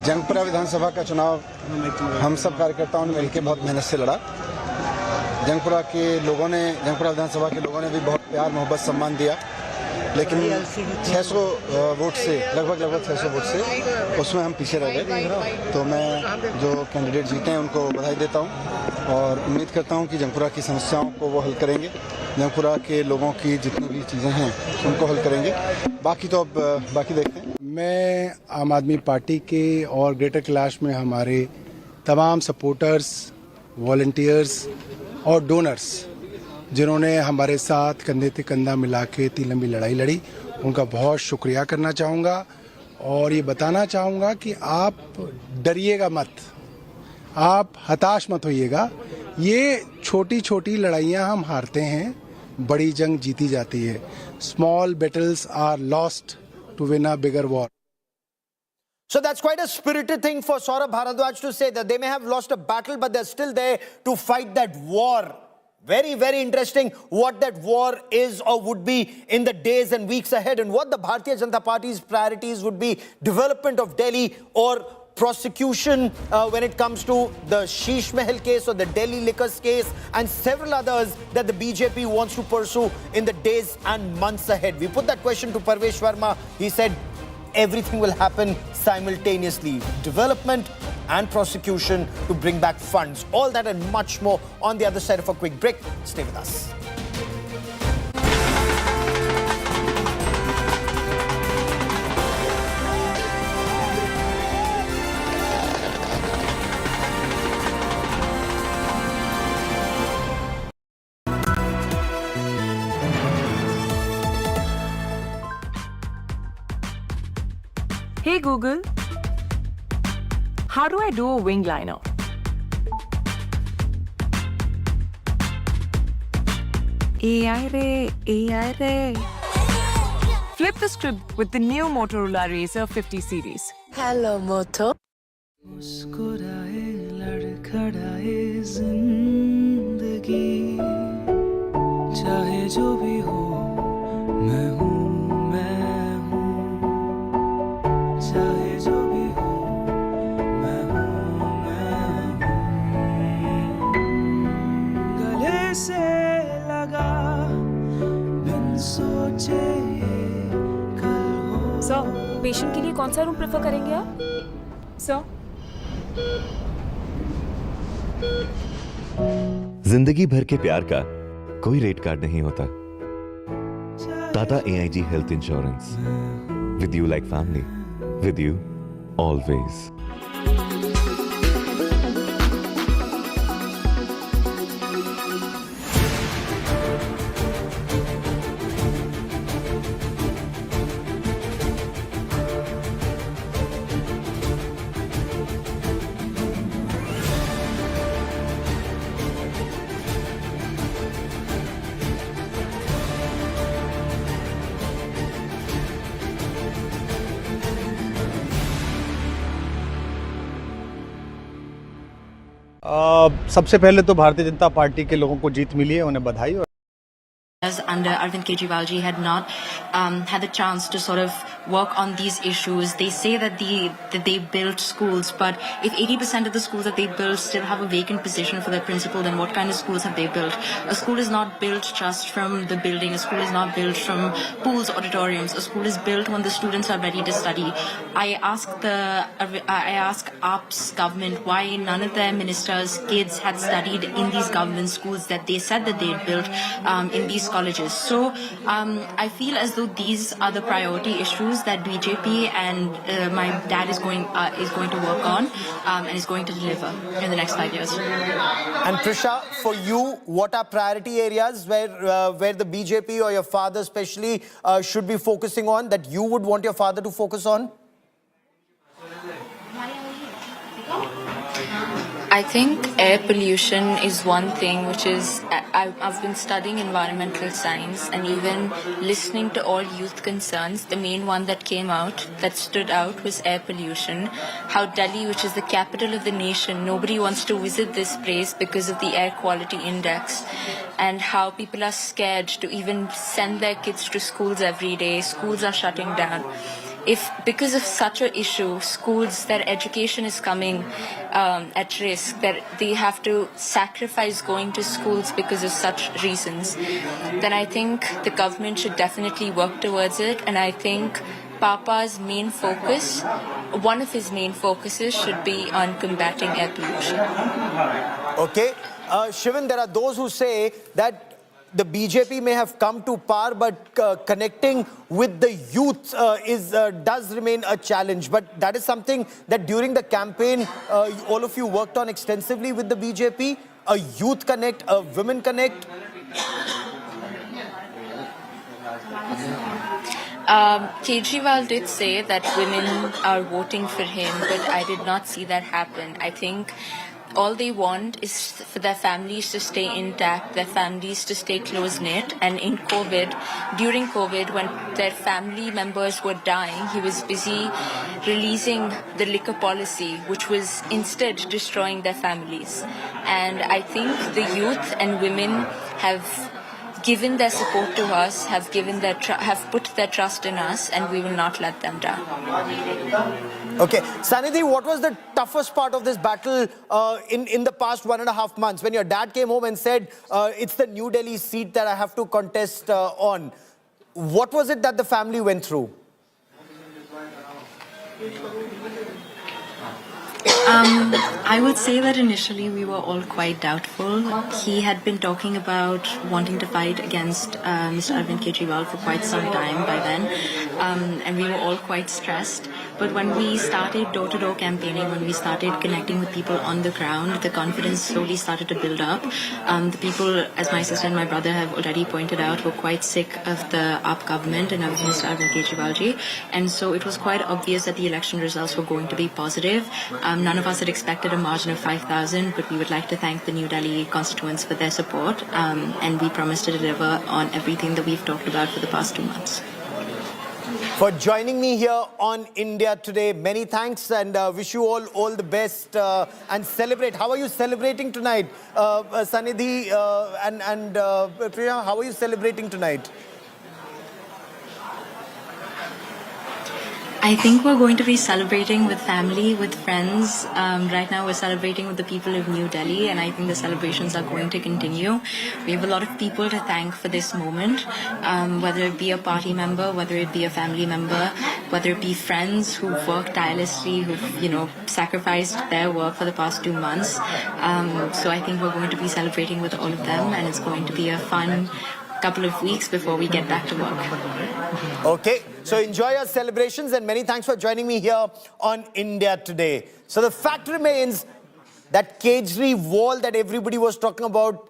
जंगपुरा विधानसभा का चुनाव हम सब कार्यकर्ताओं ने मिलकर बहुत मेहनत से लड़ा। जंगपुरा विधानसभा के लोगों ने भी बहुत प्यार, मोहब्बत, सम्मान दिया, लेकिन 600 वोट से लगभग 600 वोट से उसमें हम पीछे रह गए। तो मैं जो कैंडिडेट जीते हैं उनको बधाई देता हूं और उम्मीद करता हूं कि जंगपुरा की समस्याओं को वो हल करेंगे, जंगपुरा के लोगों की जितनी भी चीज़ें हैं उनको हल करेंगे। बाकी तो अब बाकी देखते हैं। मैं आम आदमी पार्टी के और ग्रेटर कैलाश में हमारे तमाम सपोर्टर्स, वॉलंटियर्स और डोनर्स जिन्होंने हमारे साथ कंधे से कंधा मिला के इतनी लंबी लड़ाई लड़ी, उनका बहुत शुक्रिया करना चाहूँगा और ये बताना चाहूँगा कि आप डरिएगा मत, आप हताश मत होइएगा। ये छोटी छोटी लड़ाइयाँ हम हारते हैं, बड़ी जंग जीती जाती है। Small battles are lost to win a bigger war. So that's quite a spirited thing for Saurabh Bharadwaj to say, that they may have lost a battle, but they're still there to fight that war. Very, very interesting what that war is or would be in the days and weeks ahead, and what the Bharatiya Janata Party's priorities would be: development of Delhi or prosecution when it comes to the Sheesh Mahal case or the Delhi liquors case, and several others that the BJP wants to pursue in the days and months ahead. We put that question to Parvesh Verma. He said everything will happen simultaneously: development and prosecution to bring back funds. All that and much more on the other side of a quick break. Stay with us. Hey Google, how do I do a wing liner? AI Ray. Flip the script with the new Motorola Razr 50 series. Hello Moto. मुस्कुराए लड़खड़ाए जिंदगी, चाहे जो भी हो मैं हूँ, चाहे जो भी हो मैं हूँ। गले से लगा बिन सोचे कल हो। सर, पेशेंट के लिए कौन सा रूम प्रेफर करेंगे आप? सर, जिंदगी भर के प्यार का कोई रेट कार्ड नहीं होता। Tata AIG health insurance, with you like family, with you always. सबसे पहले तो भारतीय जनता पार्टी के लोगों को जीत मिली है, उन्हें बधाई। As under Arvind Kejriwal ji had not had the chance to sort of work on these issues. They say that they built schools, but if 80% of the schools that they built still have a vacant position for their principal, then what kind of schools have they built? A school is not built just from the building. A school is not built from pools, auditoriums. A school is built when the students are ready to study. I ask AAP's government why none of their ministers' kids had studied in these government schools that they said that they had built in these colleges. So I feel as though these are the priority issues that BJP and my dad is going to work on and is going to deliver in the next 5 years. And Trisha, for you, what are priority areas where the BJP or your father especially should be focusing on, that you would want your father to focus on? I think air pollution is one thing which is, I've been studying environmental science, and even listening to all youth concerns, the main one that came out, that stood out, was air pollution. How Delhi, which is the capital of the nation, nobody wants to visit this place because of the air quality index, and how people are scared to even send their kids to schools every day. Schools are shutting down. If because of such an issue, schools, their education is coming at risk, that they have to sacrifice going to schools because of such reasons, then I think the government should definitely work towards it. And I think Papa's main focus, one of his main focuses, should be on combating air pollution. Okay. Shivan, there are those who say that the BJP may have come to power, but connecting with the youth does remain a challenge. But that is something that during the campaign, all of you worked on extensively with the BJP. A youth connect, a women connect. Kejriwal did say that women are voting for him, but I did not see that happen. I think all they want is for their families to stay intact, their families to stay close-knit. And in during COVID, when their family members were dying, he was busy releasing the liquor policy, which was instead destroying their families. And I think the youth and women have given their support to us, have put their trust in us, and we will not let them down. Okay, Sanidhi, what was the toughest part of this battle in the past 1.5 months, when your dad came home and said, it's the New Delhi seat that I have to contest on? What was it that the family went through? I would say that initially we were all quite doubtful. He had been talking about wanting to fight against Mr. Arvind Kejriwal for quite some time by then, and we were all quite stressed. But when we started door-to-door campaigning, when we started connecting with people on the ground, the confidence slowly started to build up. The people, as my sister and my brother have already pointed out, were quite sick of the AAP government and of Mr. Arvind Kejriwal ji. And so it was quite obvious that the election results were going to be positive. None of us had expected a margin of 5,000, but we would like to thank the New Delhi constituents for their support, and we promise to deliver on everything that we've talked about for the past 2 months. For joining me here on India Today, many thanks, and wish you all the best, and celebrate. How are you celebrating tonight? Sanidhi and Priya, how are you celebrating tonight? I think we're going to be celebrating with family, with friends. Right now we're celebrating with the people of New Delhi, and I think the celebrations are going to continue. We have a lot of people to thank for this moment, whether it be a party member, whether it be a family member, whether it be friends who've worked tirelessly, who've sacrificed their work for the past 2 months. So I think we're going to be celebrating with all of them, and it's going to be a fun couple of weeks before we get back to work. Okay, so enjoy your celebrations, and many thanks for joining me here on India Today. So the fact remains that Kejriwal that everybody was talking about,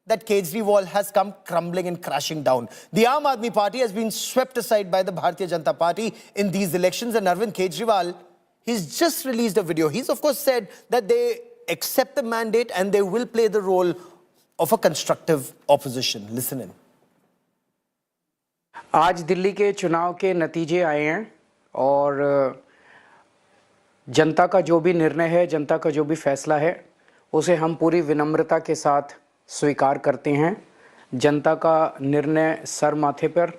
that Kejriwal has come crumbling and crashing down. The Aam Aadmi Party has been swept aside by the Bharatiya Janata Party in these elections, and Arvind Kejriwal, he's just released a video. He's of course said that they accept the mandate and they will play the role of a constructive opposition. Listen in. आज दिल्ली के चुनाव के नतीजे आए हैं, और जनता का जो भी निर्णय है, जनता का जो भी फैसला है, उसे हम पूरी विनम्रता के साथ स्वीकार करते हैं. जनता का निर्णय सर माथे पर.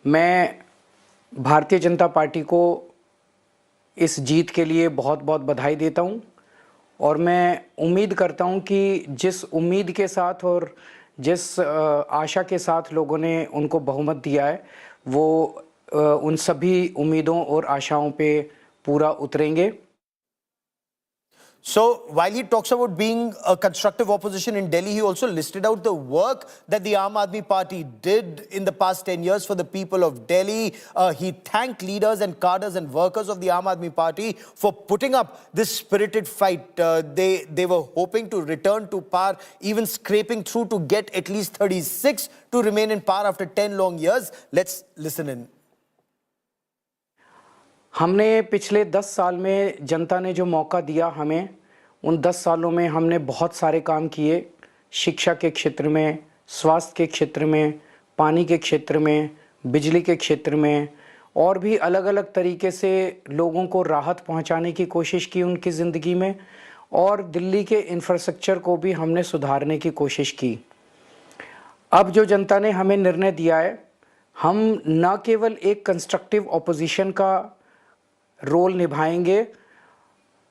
मैं भारतीय जनता पार्टी को इस जीत के लिए बहुत बहुत बधाई देता हूं और मैं उम्मीद करता हूं कि जिस उम्मीद के साथ और जिस आशा के साथ लोगों ने उनको बहुमत दिया है वो उन सभी उम्मीदों और आशाओं पे पूरा उतरेंगे। So while he talks about being a constructive opposition in Delhi, he also listed out the work that the Aam Aadmi Party did in the past 10 years for the people of Delhi. He thanked leaders and cadres and workers of the Aam Aadmi Party for putting up this spirited fight. They were hoping to return to power, even scraping through to get at least 36 to remain in power after 10 long years. Let's listen in. हमने पिछले 10 साल में जनता ने जो मौका दिया हमें, उन 10 सालों में हमने बहुत सारे काम किए। शिक्षा के क्षेत्र में, स्वास्थ्य के क्षेत्र में, पानी के क्षेत्र में, बिजली के क्षेत्र में और भी अलग अलग तरीके से लोगों को राहत पहुंचाने की कोशिश की उनकी ज़िंदगी में और दिल्ली के इंफ्रास्ट्रक्चर को भी हमने सुधारने की कोशिश की। अब जो जनता ने हमें निर्णय दिया है, हम न केवल एक कंस्ट्रक्टिव ऑपोजिशन का रोल निभाएंगे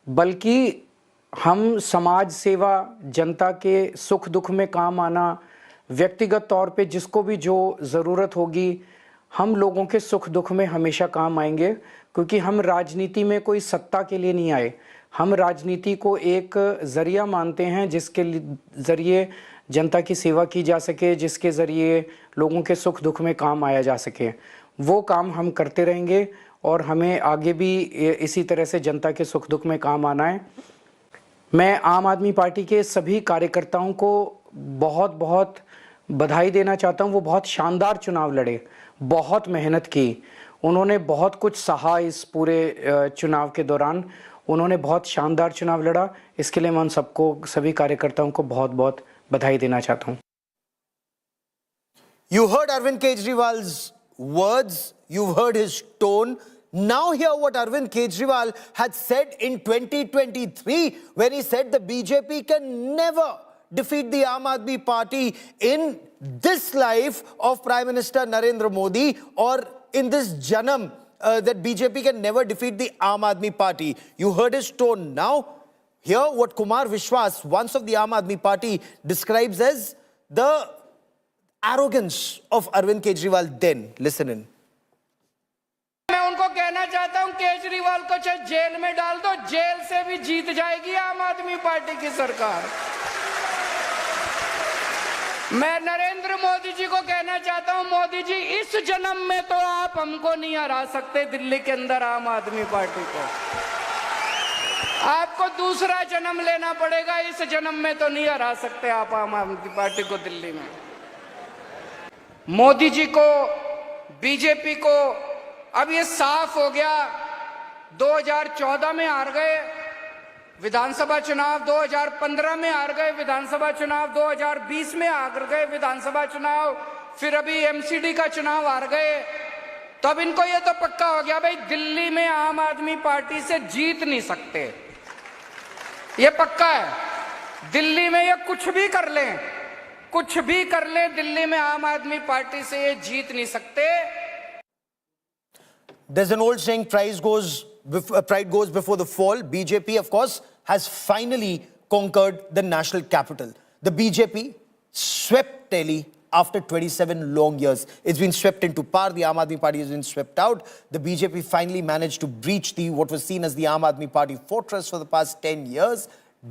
बल्कि हम समाज सेवा, जनता के सुख दुख में काम आना, व्यक्तिगत तौर पे जिसको भी जो ज़रूरत होगी हम लोगों के सुख दुख में हमेशा काम आएंगे, क्योंकि हम राजनीति में कोई सत्ता के लिए नहीं आए। हम राजनीति को एक ज़रिया मानते हैं जिसके ज़रिए जनता की सेवा की जा सके, जिसके ज़रिए लोगों के सुख दुख में काम आया जा सके। वो काम हम करते रहेंगे और हमें आगे भी इसी तरह से जनता के सुख दुख में काम आना है। मैं आम आदमी पार्टी के सभी कार्यकर्ताओं को बहुत बहुत बधाई देना चाहता हूं। वो बहुत शानदार चुनाव लड़े, बहुत मेहनत की, उन्होंने बहुत कुछ सहा इस पूरे चुनाव के दौरान। उन्होंने बहुत शानदार चुनाव लड़ा, इसके लिए मैं उन सबको, सभी कार्यकर्ताओं को बहुत बहुत बधाई देना चाहता हूं। You heard Arvind Kejriwal's words, you've heard his tone. Now hear what Arvind Kejriwal had said in 2023 when he said the BJP can never defeat the Aam Aadmi Party in this life of Prime Minister Narendra Modi or in this Janam, that BJP can never defeat the Aam Aadmi Party. You heard his tone. Now hear what Kumar Vishwas, once of the Aam Aadmi Party, describes as the arrogance of Arvind Kejriwal then. Listen in. मैं उनको कहना चाहता हूं केजरीवाल को चाहे jail में डाल दो, जेल से भी जीत जाएगी आम आदमी पार्टी की सरकार। मैं नरेंद्र मोदी जी को कहना चाहता हूं, मोदी जी इस जन्म में तो आप हमको नहीं हरा सकते दिल्ली के अंदर आम आदमी पार्टी को। आपको दूसरा जन्म लेना पड़ेगा, इस जन्म में तो नहीं हरा सकते आप आम आदमी पार्टी को दिल्ली में। मोदी जी को, बीजेपी को अब ये साफ हो गया। 2014 में हार गए विधानसभा चुनाव, 2015 में हार गए विधानसभा चुनाव, 2020 में हार गए विधानसभा चुनाव, फिर अभी एमसीडी का चुनाव हार गए। तो अब इनको ये तो पक्का हो गया भाई दिल्ली में आम आदमी पार्टी से जीत नहीं सकते, ये पक्का है। दिल्ली में ये कुछ भी कर लें, कुछ भी कर लें, दिल्ली में आम आदमी पार्टी से ये जीत नहीं सकते। There's an old saying, pride goes before the fall. BJP, of course, has finally conquered the national capital. The BJP swept Delhi after 27 long years. It's been swept into power. The Aam Aadmi Party has been swept out. The BJP finally managed to breach what was seen as the Aam Aadmi Party fortress for the past 10 years,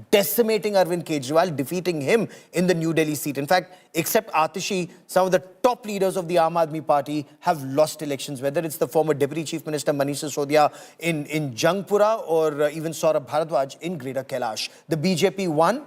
decimating Arvind Kejriwal, defeating him in the New Delhi seat. In fact, except Atishi, some of the top leaders of the Aam Aadmi Party have lost elections, whether it's the former Deputy Chief Minister Manish Sisodia in Jangpura or even Saurabh Bharadwaj in Greater Kailash. The BJP won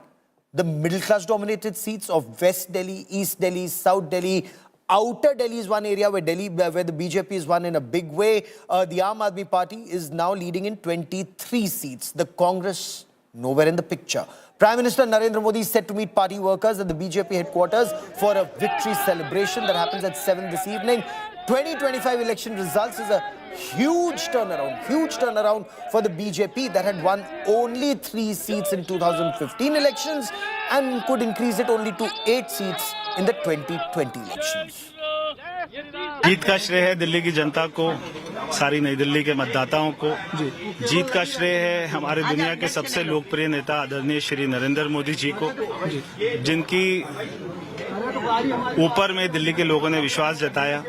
the middle-class dominated seats of West Delhi, East Delhi, South Delhi. Outer Delhi is one area where the BJP is won in a big way. The Aam Aadmi Party is now leading in 23 seats. The Congress nowhere in the picture. Prime Minister Narendra Modi is set to meet party workers at the BJP headquarters for a victory celebration that happens at 7 this evening. 2025 election results is a huge turnaround for the BJP that had won only 3 seats in 2015 elections and could increase it only to 8 seats in the 2020 elections. जीत का श्रेय है दिल्ली की जनता को, सारी नई दिल्ली के मतदाताओं को। जीत का श्रेय है हमारे दुनिया के सबसे लोकप्रिय नेता आदरणीय श्री नरेंद्र मोदी जी को, जिनकी ऊपर में दिल्ली के लोगों ने विश्वास जताया।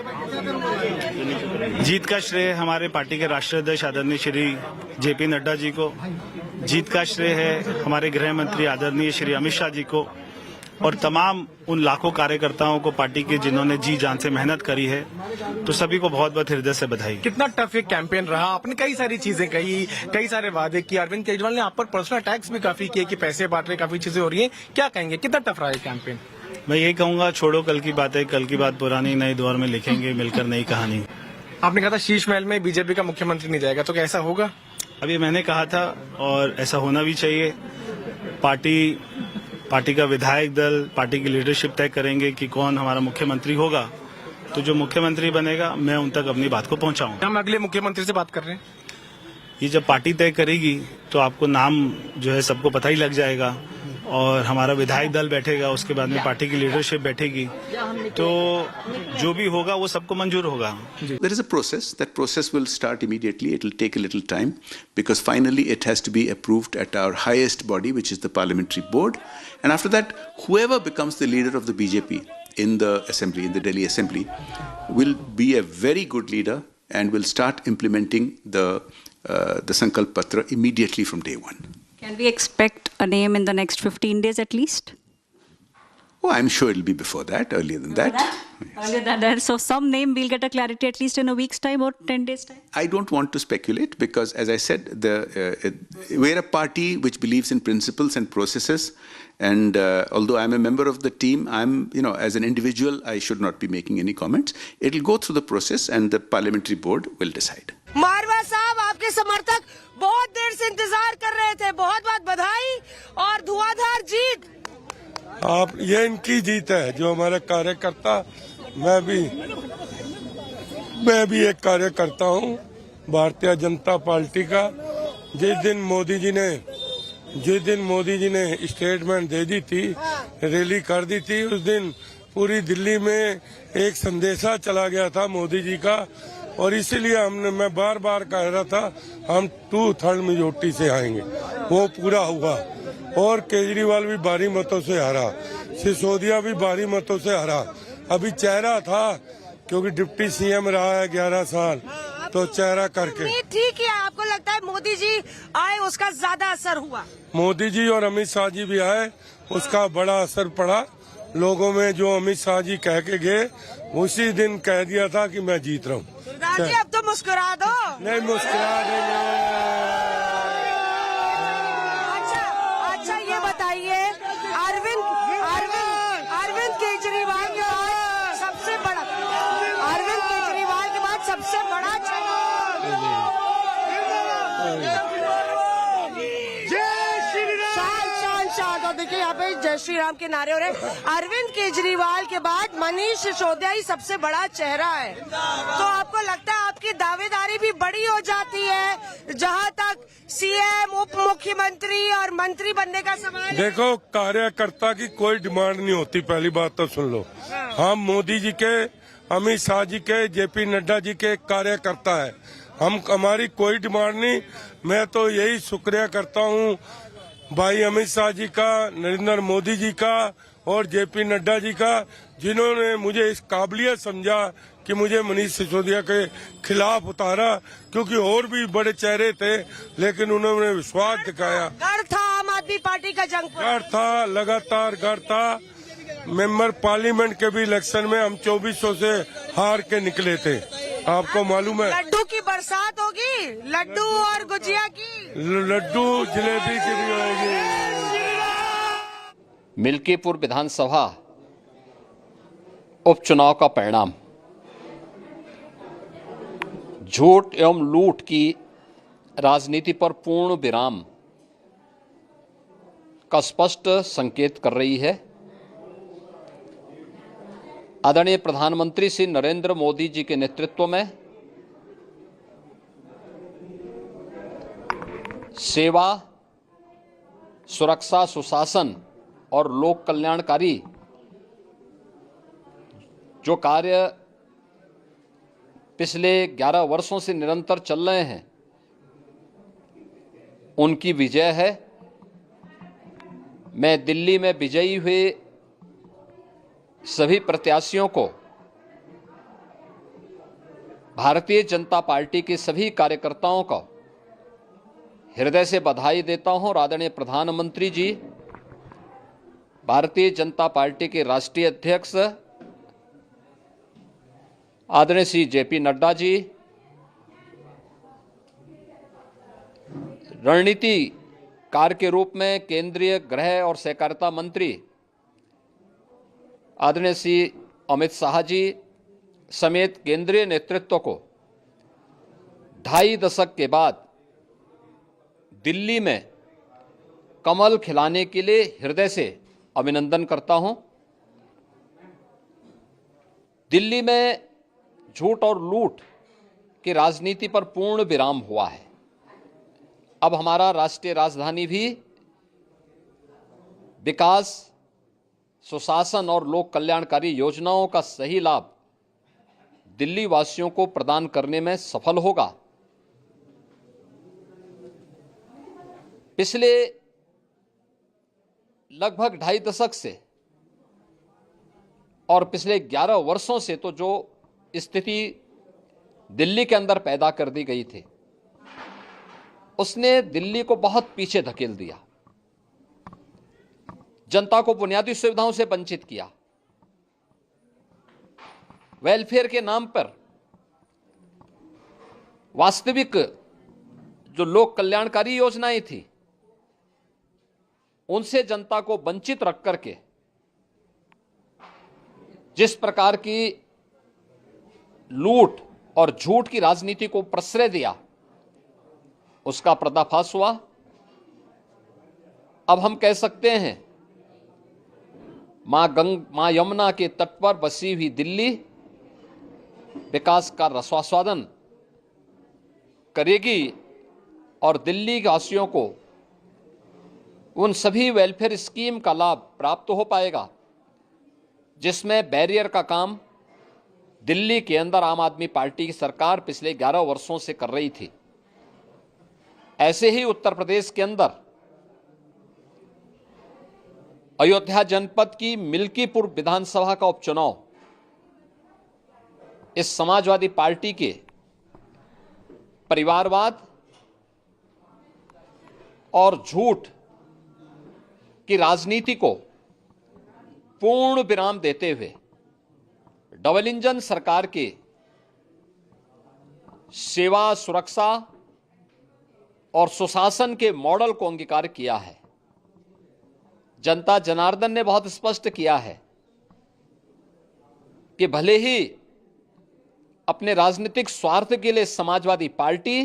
जीत का श्रेय हमारे पार्टी के राष्ट्रीय अध्यक्ष आदरणीय श्री जेपी नड्डा जी को। जीत का श्रेय है हमारे गृह मंत्री आदरणीय श्री अमित शाह जी को और तमाम उन लाखों कार्यकर्ताओं को पार्टी के जिन्होंने जी जान से मेहनत करी है। तो सभी को बहुत बहुत हृदय से बधाई। कितना टफ ये कैंपेन रहा, आपने कई सारी चीजें कही, कई सारे वादे किए। अरविंद केजरीवाल ने आप पर पर्सनल अटैक्स भी काफी किए कि पैसे बांट रहे, काफी चीजें हो रही है। क्या कहेंगे, कितना टफ रहा ये कैंपेन? मैं यही कहूंगा, छोड़ो कल की बातें, कल की बात पुरानी, नए दौर में लिखेंगे मिलकर नई कहानी। आपने कहा था शीश महल में बीजेपी का मुख्यमंत्री नहीं जाएगा, तो क्या ऐसा होगा? अभी मैंने कहा था और ऐसा होना भी चाहिए। पार्टी का विधायक दल, पार्टी की लीडरशिप तय करेंगे कि कौन हमारा मुख्यमंत्री होगा। तो जो मुख्यमंत्री बनेगा मैं उन तक अपनी बात को पहुंचाऊंगा। हम अगले मुख्यमंत्री से बात कर रहे हैं। ये जब पार्टी तय करेगी तो आपको नाम जो है सबको पता ही लग जाएगा और हमारा विधायक दल बैठेगा, उसके बाद में पार्टी की लीडरशिप बैठेगी, तो जो भी होगा वो सबको मंजूर होगा। There is a process. That process will start immediately. It will take a little time because finally it has to be approved at our highest body, which is the parliamentary board. And after that, whoever becomes the leader of the BJP in the assembly, in the Delhi assembly, will be a very good leader and will start implementing the Sankalp Patra immediately from day one. Can we expect a name in the next 15 days at least? Oh, I'm sure it'll be before that, earlier than that. Earlier than that. So some name we'll get a clarity at least in a week's time or 10 days' time? I don't want to speculate because, as I said, we're a party which believes in principles and processes. And although I'm a member of the team, as an individual, I should not be making any comments. It'll go through the process and the parliamentary board will decide. मारवा साहब, आपके समर्थक बहुत देर से इंतजार कर रहे थे। बहुत बहुत बधाई और धुआंधार जीत। ये इनकी जीत है। जो हमारे कार्यकर्ता, मैं भी एक कार्यकर्ता हूँ भारतीय जनता पार्टी का। जिस दिन मोदी जी ने स्टेटमेंट दे दी थी, रैली कर दी थी, उस दिन पूरी दिल्ली में एक संदेशा चला गया था मोदी जी का। और इसीलिए मैं बार बार कह रहा था हम 2/3 मेजॉरिटी से आएंगे, वो पूरा हुआ। और केजरीवाल भी भारी मतों से हारा, सिसोदिया भी भारी मतों से हारा। अभी चेहरा था क्योंकि डिप्टी सीएम रहा है 11 साल, तो चेहरा करके ठीक है। आपको लगता है मोदी जी आए उसका ज्यादा असर हुआ? मोदी जी और अमित शाह जी भी आए, उसका बड़ा असर पड़ा लोगों में। जो अमित शाह जी कह के गए उसी दिन कह दिया था कि मैं जीत रहा हूँ। जी अब तो मुस्कुरा दो। नहीं मुस्कुरा देंगे। अच्छा ये बताइए, अरविंद केजरीवाल के बाद सबसे बड़ा, अरविंद केजरीवाल के बाद सबसे बड़ा शांत। और देखिए यहाँ पे जय श्री राम के नारे हो रहे। अरविंद केजरीवाल के बाद मनीष सिसोदिया ही सबसे बड़ा चेहरा है। तो आपको लगता है आपकी दावेदारी भी बड़ी हो जाती है जहाँ तक सीएम, उप मुख्यमंत्री और मंत्री बनने का सवाल है? देखो, कार्यकर्ता की कोई डिमांड नहीं होती, पहली बात तो सुन लो। हम मोदी जी के, अमित शाह जी के, जेपी नड्डा जी के कार्यकर्ता है। हमारी कोई डिमांड नहीं। मैं तो यही शुक्रिया करता हूँ भाई अमित शाह जी का, नरेंद्र मोदी जी का और जेपी नड्डा जी का, जिन्होंने मुझे इस काबिलियत समझा कि मुझे मनीष सिसोदिया के खिलाफ उतारा। क्योंकि और भी बड़े चेहरे थे लेकिन उन्होंने विश्वास दिखाया। गढ़ था आम आदमी पार्टी का जंग, गढ़ था, लगातार गढ़ था। मेंबर पार्लियामेंट के भी इलेक्शन में हम 2400 से हार के निकले थे, आपको मालूम है। लड्डू की बरसात होगी, लड्डू और गुजिया की, लड्डू जलेबी की भी होगी। मिल्कीपुर विधानसभा उपचुनाव का परिणाम झूठ एवं लूट की राजनीति पर पूर्ण विराम का स्पष्ट संकेत कर रही है। आदरणीय प्रधानमंत्री श्री नरेंद्र मोदी जी के नेतृत्व में सेवा, सुरक्षा, सुशासन और लोक कल्याणकारी जो कार्य पिछले 11 वर्षों से निरंतर चल रहे हैं, उनकी विजय है। मैं दिल्ली में विजयी हुए सभी प्रत्याशियों को, भारतीय जनता पार्टी के सभी कार्यकर्ताओं को हृदय से बधाई देता हूं और आदरणीय प्रधानमंत्री जी, भारतीय जनता पार्टी के राष्ट्रीय अध्यक्ष आदरणीय श्री जेपी नड्डा जी, रणनीतिकार के रूप में केंद्रीय गृह और सहकारिता मंत्री आदरणीय श्री अमित शाह जी समेत केंद्रीय नेतृत्व को 2.5 दशक के बाद दिल्ली में कमल खिलाने के लिए हृदय से अभिनंदन करता हूं। दिल्ली में झूठ और लूट की राजनीति पर पूर्ण विराम हुआ है। अब हमारा राष्ट्रीय राजधानी भी विकास, सुशासन और लोक कल्याणकारी योजनाओं का सही लाभ दिल्ली वासियों को प्रदान करने में सफल होगा। पिछले लगभग 2.5 दशक से और पिछले 11 वर्षों से तो जो स्थिति दिल्ली के अंदर पैदा कर दी गई थी, उसने दिल्ली को बहुत पीछे धकेल दिया, जनता को बुनियादी सुविधाओं से वंचित किया, वेलफेयर के नाम पर वास्तविक जो लोक कल्याणकारी योजनाएं थी उनसे जनता को वंचित रख करके जिस प्रकार की लूट और झूठ की राजनीति को प्रश्रय दिया, उसका पर्दाफाश हुआ। अब हम कह सकते हैं मां यमुना के तट पर बसी हुई दिल्ली विकास का रसास्वादन करेगी और दिल्ली वासियों को उन सभी वेलफेयर स्कीम का लाभ प्राप्त हो पाएगा जिसमें बैरियर का काम दिल्ली के अंदर आम आदमी पार्टी की सरकार पिछले 11 वर्षों से कर रही थी। ऐसे ही उत्तर प्रदेश के अंदर अयोध्या जनपद की मिल्कीपुर विधानसभा का उपचुनाव इस समाजवादी पार्टी के परिवारवाद और झूठ की राजनीति को पूर्ण विराम देते हुए डबल इंजन सरकार के सेवा, सुरक्षा और सुशासन के मॉडल को अंगीकार किया है। जनता जनार्दन ने बहुत स्पष्ट किया है कि भले ही अपने राजनीतिक स्वार्थ के लिए समाजवादी पार्टी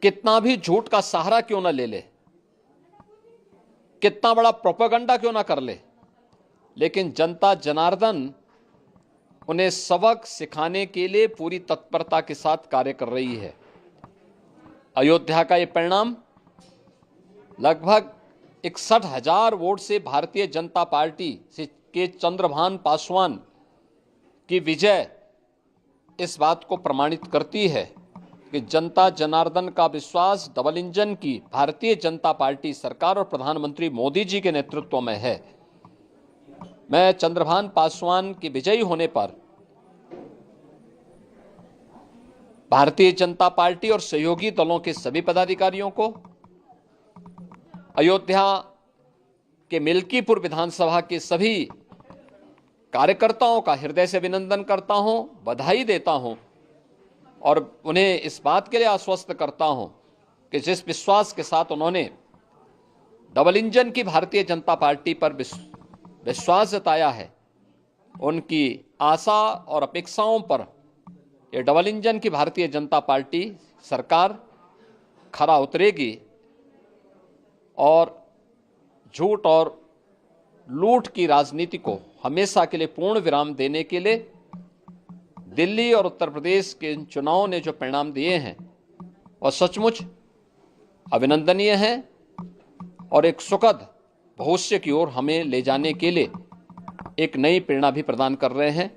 कितना भी झूठ का सहारा क्यों न ले ले, कितना बड़ा प्रोपेगेंडा क्यों ना कर ले, लेकिन जनता जनार्दन उन्हें सबक सिखाने के लिए पूरी तत्परता के साथ कार्य कर रही है। अयोध्या का ये परिणाम लगभग 61,000 वोट से भारतीय जनता पार्टी के चंद्रभान पासवान की विजय इस बात को प्रमाणित करती है कि जनता जनार्दन का विश्वास डबल इंजन की भारतीय जनता पार्टी सरकार और प्रधानमंत्री मोदी जी के नेतृत्व में है। मैं चंद्रभान पासवान के विजयी होने पर भारतीय जनता पार्टी और सहयोगी दलों के सभी पदाधिकारियों को, अयोध्या के मिल्कीपुर विधानसभा के सभी कार्यकर्ताओं का हृदय से अभिनंदन करता हूं, बधाई देता हूं और उन्हें इस बात के लिए आश्वस्त करता हूं कि जिस विश्वास के साथ उन्होंने डबल इंजन की भारतीय जनता पार्टी पर विश्वास जताया है, उनकी आशा और अपेक्षाओं पर ये डबल इंजन की भारतीय जनता पार्टी सरकार खरा उतरेगी और झूठ और लूट की राजनीति को हमेशा के लिए पूर्ण विराम देने के लिए दिल्ली और उत्तर प्रदेश के इन चुनावों ने जो परिणाम दिए हैं वह सचमुच अभिनंदनीय हैं और एक सुखद भविष्य की ओर हमें ले जाने के लिए एक नई प्रेरणा भी प्रदान कर रहे हैं।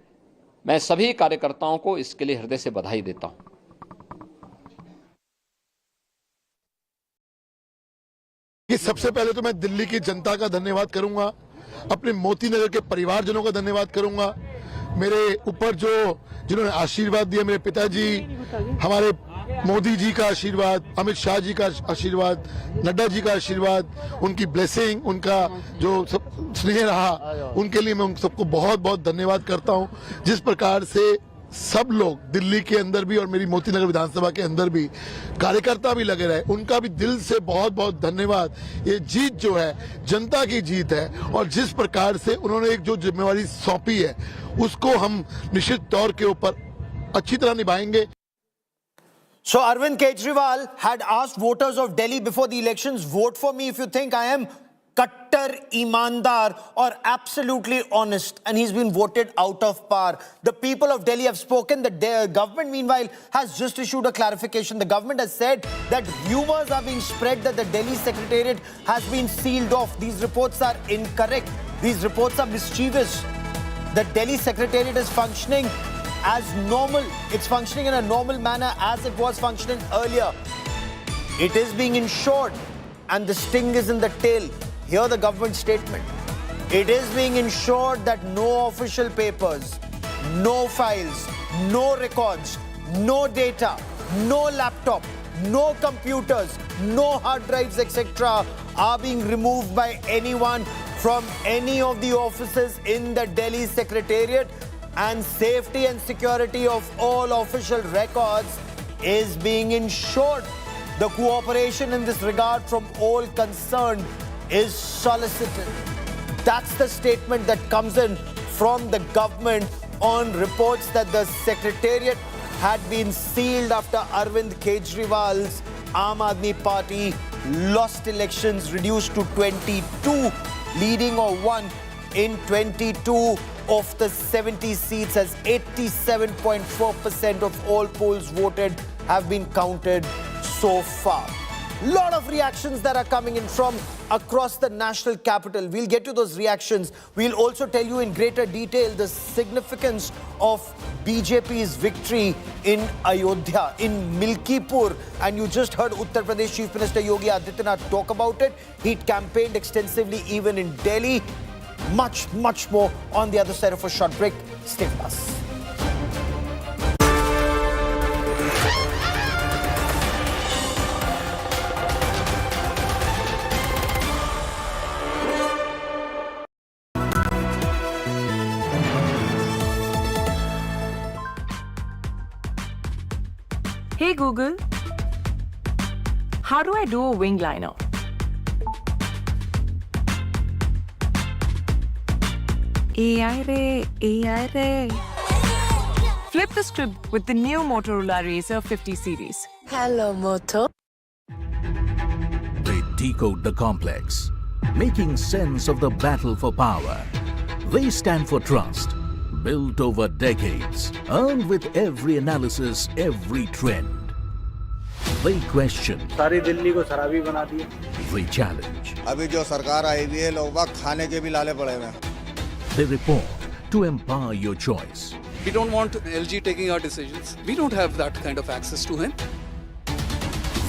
मैं सभी कार्यकर्ताओं को इसके लिए हृदय से बधाई देता हूं। सबसे पहले तो मैं दिल्ली की जनता का धन्यवाद करूंगा, अपने मोती नगर के परिवारजनों का धन्यवाद करूंगा, मेरे ऊपर जिन्होंने आशीर्वाद दिया, मेरे पिताजी, हमारे मोदी जी का आशीर्वाद, अमित शाह जी का आशीर्वाद, नड्डा जी का आशीर्वाद, उनकी ब्लेसिंग, उनका जो स्नेह रहा, उनके लिए मैं उन सबको बहुत बहुत धन्यवाद करता हूं। जिस प्रकार से सब लोग दिल्ली के अंदर भी और मेरी मोती नगर विधानसभा के अंदर भी कार्यकर्ता भी लगे रहे, उनका भी दिल से बहुत बहुत धन्यवाद। ये जीत जो है जनता की जीत है और जिस प्रकार से उन्होंने एक जो जिम्मेवारी सौंपी है उसको हम निश्चित तौर के ऊपर अच्छी तरह निभाएंगे। So Arvind Kejriwal had asked voters of Delhi before the elections, vote for me if you think I am Kattar, Imandar or absolutely honest, and he's been voted out of power. The people of Delhi have spoken. The government meanwhile has just issued a clarification. The government has said that rumors are being spread that the Delhi Secretariat has been sealed off. These reports are incorrect. These reports are mischievous. The Delhi Secretariat is functioning as normal. It's functioning in a normal manner as it was functioning earlier. It is being ensured, and the sting is in the tail. Hear the government statement. It is being ensured that no official papers, no files, no records, no data, no laptop, no computers, no hard drives, etc. are being removed by anyone from any of the offices in the Delhi Secretariat, and safety and security of all official records is being ensured. The cooperation in this regard from all concerned is solicited. That's the statement that comes in from the government on reports that the Secretariat had been sealed after Arvind Kejriwal's Aam Aadmi Party lost elections, reduced to 22, leading or won in 22 of the 70 seats, as 87.4% of all polls voted have been counted so far. Lot of reactions that are coming in from across the national capital. We'll get to those reactions. We'll also tell you in greater detail the significance of BJP's victory in Ayodhya, in Milkipur. And you just heard Uttar Pradesh Chief Minister Yogi Adityanath talk about it. He campaigned extensively even in Delhi. Much, much more on the other side of a short break. Stay with us. Hey Google, how do I do a wing liner? AI Ray. Flip the script with the new Motorola Razr 50 series. Hello, Moto. They decode the complex, making sense of the battle for power. They stand for trust, built over decades, earned with every analysis, every trend. They question. सारी दिल्ली को शराबी बना दिए. They challenge. अभी जो सरकार आई हुई है, लोग बाग खाने के भी लाले पड़े हुए हैं. They report to empower your choice. We don't want LG taking our decisions. We don't have that kind of access to him.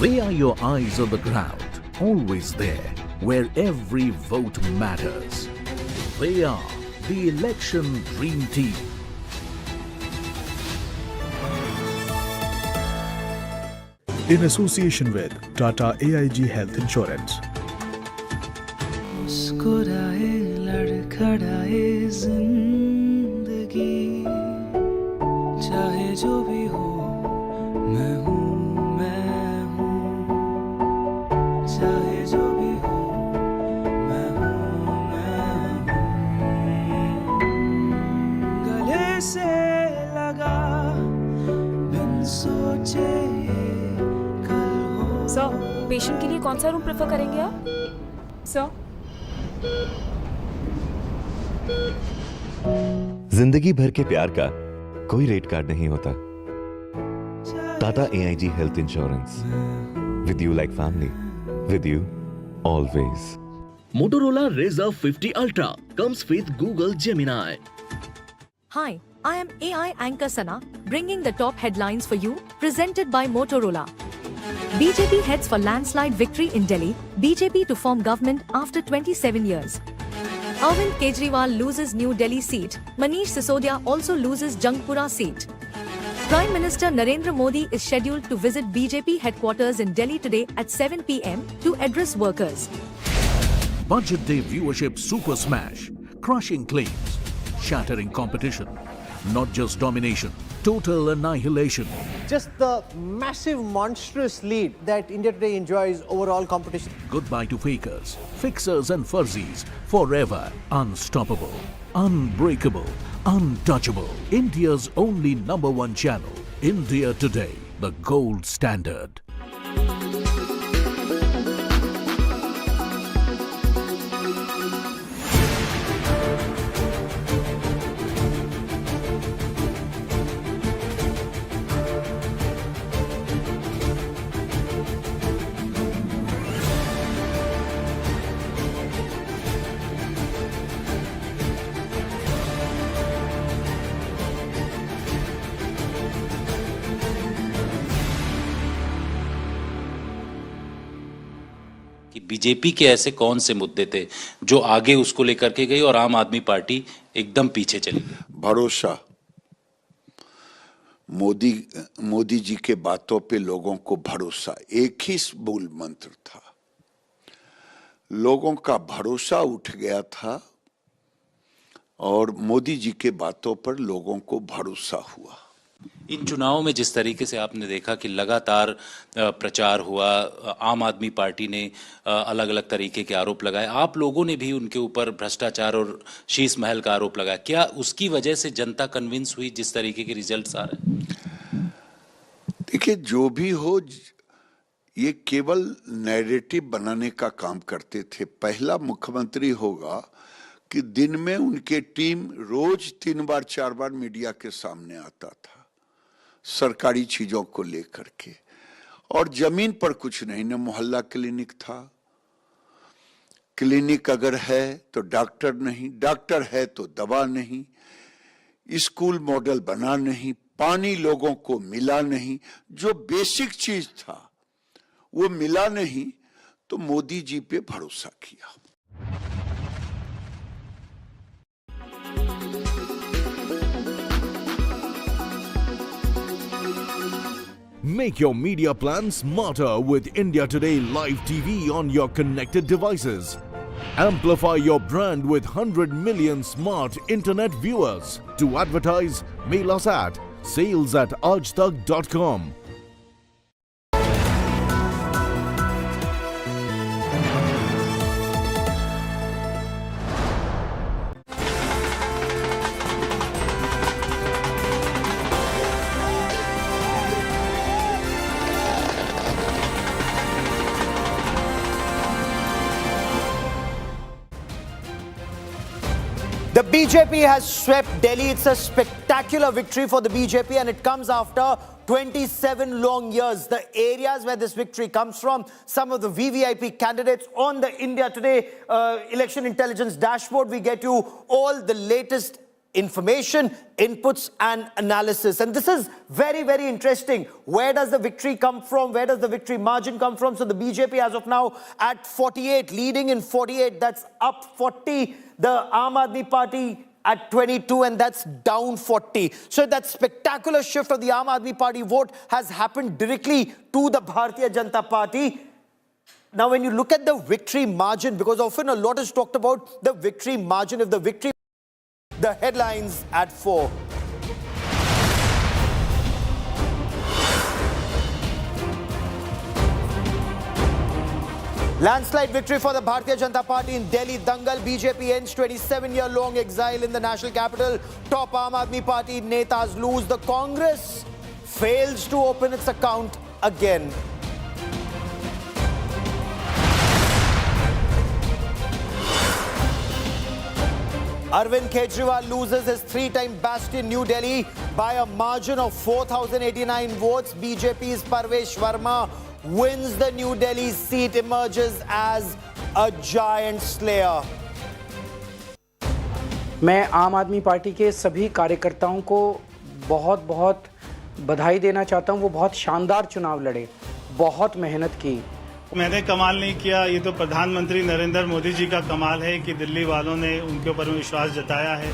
They are your eyes on the ground, always there, where every vote matters. They are the election dream team. In association with Tata AIG Health Insurance. मुस्कुराए लड़खड़ाए जिंदगी, चाहे जो भी हो मैं हूँ, चाहे जो भी हो मैं हूँ, गले से लगा बिन सोचे कल हो। सर, पेशेंट के लिए कौन सा रूम प्रेफर करेंगे आप? सर, जिंदगी भर के प्यार का कोई रेट कार्ड नहीं होता। Tata AIG health insurance, with you like family, with you always. Motorola Razr 50 Ultra comes with Google Gemini. Hi, I am AI anchor Sana, bringing the top headlines for you, presented by Motorola. BJP heads for landslide victory in Delhi, BJP to form government after 27 years. Arvind Kejriwal loses New Delhi seat, Manish Sisodia also loses Jangpura seat. Prime Minister Narendra Modi is scheduled to visit BJP headquarters in Delhi today at 7 p.m. to address workers. Budget Day viewership super smash, crushing claims, shattering competition, not just domination, total annihilation. Just the massive, monstrous lead that India Today enjoys over all competition. Goodbye to fakers, fixers and fuzzies, forever unstoppable, unbreakable, untouchable. India's only #1 channel, India Today, the gold standard. कि BJP के ऐसे कौन से मुद्दे थे जो आगे उसको लेकर के गई और आम आदमी पार्टी एकदम पीछे चली गई? भरोसा। मोदी जी के बातों पे लोगों को भरोसा, एक ही मूल मंत्र था। लोगों का भरोसा उठ गया था और मोदी जी के बातों पर लोगों को भरोसा हुआ। इन चुनावों में जिस तरीके से आपने देखा कि लगातार प्रचार हुआ, आम आदमी पार्टी ने अलग अलग तरीके के आरोप लगाए, आप लोगों ने भी उनके ऊपर भ्रष्टाचार और शीश महल का आरोप लगाया, क्या उसकी वजह से जनता कन्विंस हुई जिस तरीके के रिजल्ट्स आ रहे हैं? देखिए, जो भी हो, ये केवल नैरेटिव बनाने का काम करते थे। पहला मुख्यमंत्री होगा कि दिन में उनके टीम रोज 3 बार 4 बार मीडिया के सामने आता था सरकारी चीजों को लेकर के, और जमीन पर कुछ नहीं। न मोहल्ला क्लिनिक था, क्लिनिक अगर है तो डॉक्टर नहीं, डॉक्टर है तो दवा नहीं, स्कूल मॉडल बना नहीं, पानी लोगों को मिला नहीं, जो बेसिक चीज था वो मिला नहीं, तो मोदी जी पे भरोसा किया। Make your media plan smarter with India Today Live TV on your connected devices. Amplify your brand with 100 million smart internet viewers. To advertise, mail us at sales@aajtak.com. The BJP has swept Delhi. It's a spectacular victory for the BJP, and it comes after 27 long years. The areas where this victory comes from, some of the VVIP candidates on the India Today election intelligence dashboard, we get you all the latest information, inputs and analysis. And this is very, very interesting. Where does the victory come from? Where does the victory margin come from? So the BJP as of now at 48, leading in 48, that's up 40. The Aam Aadmi Party at 22, and that's down 40. So that spectacular shift of the Aam Aadmi Party vote has happened directly to the Bharatiya Janata Party. Now, when you look at the victory margin, because often a lot is talked about the victory margin, if the victory, the headlines at 4. Landslide victory for the Bharatiya Janata Party in Delhi. Dangal. BJP ends 27-year-long exile in the national capital. Top Aam Aadmi Party netas lose. The Congress fails to open its account again. Arvind Kejriwal loses his 3-time bastion New Delhi by a margin of 4,089 votes. BJP's Parvesh Verma wins the New Delhi seat, emerges as a giant slayer. मैं आम आदमी party के सभी कार्यकर्ताओं को बहुत बहुत बधाई देना चाहता हूं। वो बहुत शानदार चुनाव लड़े, बहुत मेहनत की। मैंने कमाल नहीं किया, ये तो प्रधानमंत्री नरेंद्र मोदी जी का कमाल है कि दिल्ली वालों ने उनके ऊपर विश्वास जताया है।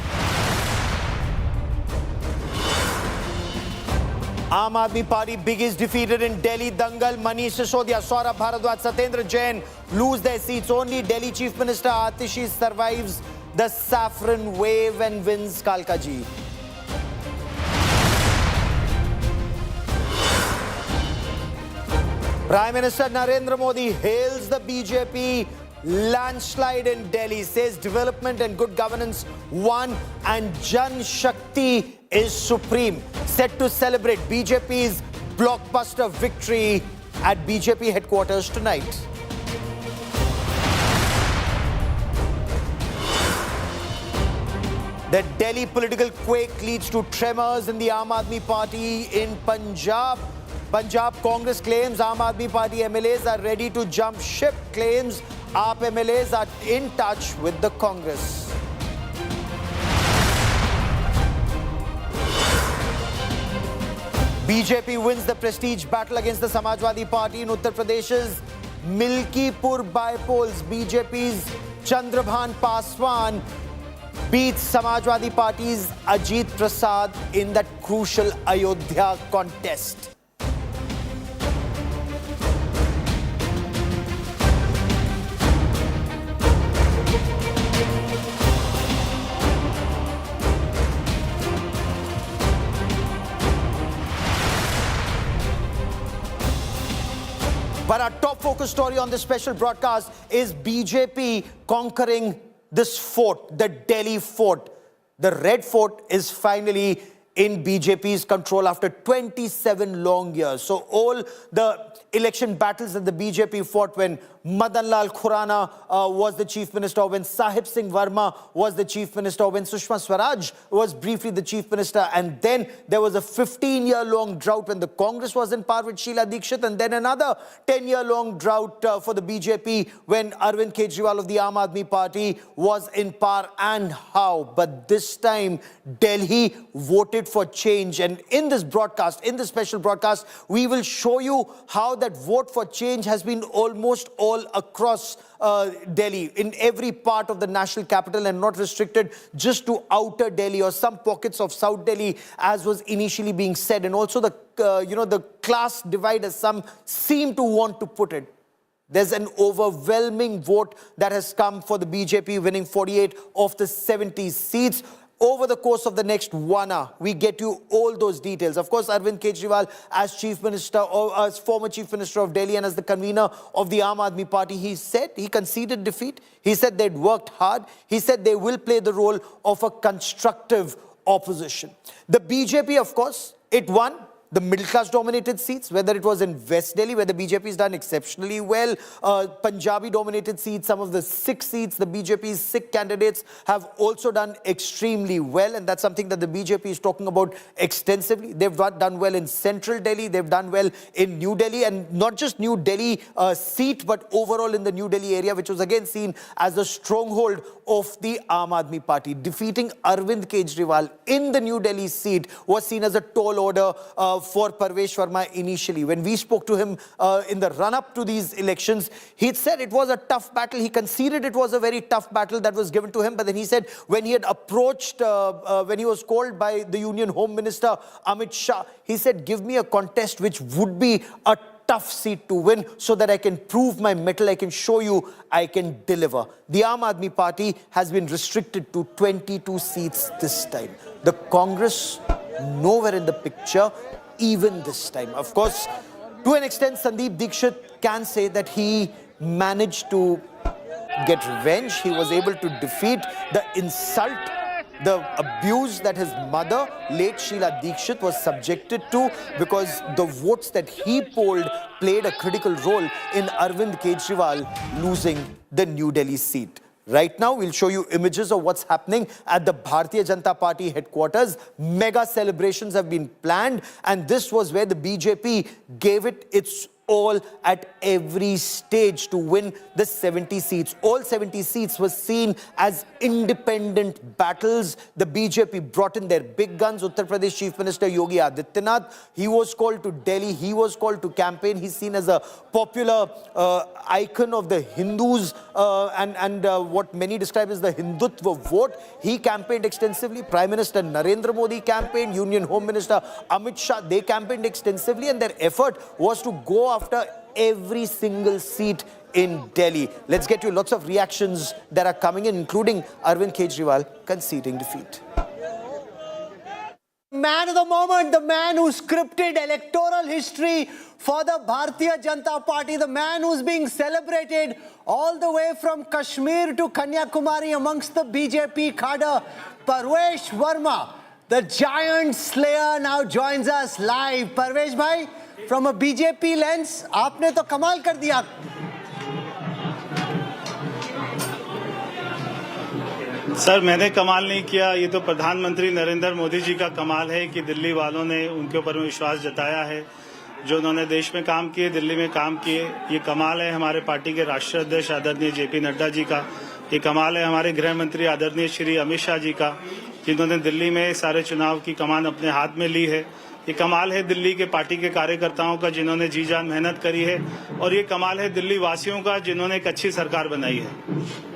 आम आदमी party biggest defeated in Delhi dangal. Manish Sisodiya, Saurabh Bharadwaj, Satyendra Jain lose their seats. Only Delhi Chief Minister Atishi survives the saffron wave and wins Kalkaji. Prime Minister Narendra Modi hails the BJP landslide in Delhi, says development and good governance won and Jan Shakti is supreme. Set to celebrate BJP's blockbuster victory at BJP headquarters tonight. The Delhi political quake leads to tremors in the Aam Aadmi Party in Punjab. Punjab Congress claims Aam Aadmi Party MLAs are ready to jump ship, claims AAP MLAs are in touch with the Congress. BJP wins the prestige battle against the Samajwadi Party in Uttar Pradesh's Milkipur by-polls. BJP's Chandrabhan Paswan beats Samajwadi Party's Ajit Prasad in that crucial Ayodhya contest. But our top focus story on this special broadcast is BJP conquering this fort, the Delhi fort. The red fort is finally in BJP's control after 27 long years. So all the election battles that the BJP fought when Madan Lal Khurana was the chief minister, when Sahib Singh Verma was the chief minister, when Sushma Swaraj was briefly the chief minister, and then there was a 15-year-long drought when the Congress was in power with Sheila Dikshit, and then another 10-year-long drought for the BJP when Arvind Kejriwal of the Aam Aadmi Party was in power. And how? But this time, Delhi voted for change. And in this broadcast, in this special broadcast, we will show you how that vote for change has been almost all across Delhi, in every part of the national capital, and not restricted just to outer Delhi or some pockets of South Delhi as was initially being said. And also the, the class divide, as some seem to want to put it. There's an overwhelming vote that has come for the BJP, winning 48 of the 70 seats. Over the course of the next 1 hour, we get you all those details. Of course, Arvind Kejriwal, as Chief Minister, or as former Chief Minister of Delhi and as the convener of the Aam Aadmi Party, he said he conceded defeat. He said they'd worked hard. He said they will play the role of a constructive opposition. The BJP, of course, it won the middle-class dominated seats, whether it was in West Delhi, where the BJP has done exceptionally well, Punjabi-dominated seats, some of the Sikh seats, the BJP's Sikh candidates have also done extremely well, and that's something that the BJP is talking about extensively. They've done well in Central Delhi, they've done well in New Delhi, and not just New Delhi seat, but overall in the New Delhi area, which was again seen as a stronghold of the Aam Aadmi Party. Defeating Arvind Kejriwal in the New Delhi seat was seen as a tall order for Parvesh Verma initially. When we spoke to him in the run-up to these elections, he said it was a tough battle. He conceded it was a very tough battle that was given to him. But then he said when he had approached, when he was called by the Union Home Minister Amit Shah, he said, give me a contest which would be a tough seat to win so that I can prove my mettle, I can show you I can deliver. The Aam Aadmi Party has been restricted to 22 seats this time. The Congress nowhere in the picture even this time. Of course, to an extent, Sandeep Dikshit can say that he managed to get revenge. He was able to defeat the insult, the abuse that his mother, late Sheila Dikshit, was subjected to, because the votes that he polled played a critical role in Arvind Kejriwal losing the New Delhi seat. Right now, we'll show you images of what's happening at the Bharatiya Janata Party headquarters. Mega celebrations have been planned, and this was where the BJP gave it its all at every stage to win the 70 seats. All 70 seats were seen as independent battles. The BJP brought in their big guns. Uttar Pradesh Chief Minister Yogi Adityanath, he was called to Delhi, he was called to campaign. He's seen as a popular icon of the Hindus and what many describe as the Hindutva vote. He campaigned extensively. Prime Minister Narendra Modi campaigned. Union Home Minister Amit Shah, they campaigned extensively, and their effort was to go after every single seat in Delhi. Let's get you lots of reactions that are coming in, including Arvind Kejriwal conceding defeat. Man of the moment, the man who scripted electoral history for the Bharatiya Janata Party, the man who's being celebrated all the way from Kashmir to Kanyakumari amongst the BJP cadre, Parvesh Verma, the giant slayer, now joins us live. Parvesh bhai, from a BJP lens, aapne to kamal kar diya. Sir, मैंने कमाल नहीं किया, ये तो प्रधानमंत्री नरेंद्र मोदी जी का कमाल है कि दिल्ली वालों ने उनके ऊपर विश्वास जताया है। जो उन्होंने देश में काम किए, दिल्ली में काम किए, ये कमाल है हमारे पार्टी के राष्ट्रीय अध्यक्ष आदरणीय जेपी नड्डा जी का। ये कमाल है हमारे गृह मंत्री आदरणीय श्री अमित शाह जी का, जिन्होंने दिल्ली में सारे चुनाव की कमान अपने हाथ में ली है। ये कमाल है दिल्ली के पार्टी के कार्यकर्ताओं का, जिन्होंने जी जान मेहनत करी है, और ये कमाल है दिल्ली वासियों का, जिन्होंने एक अच्छी सरकार बनाई है।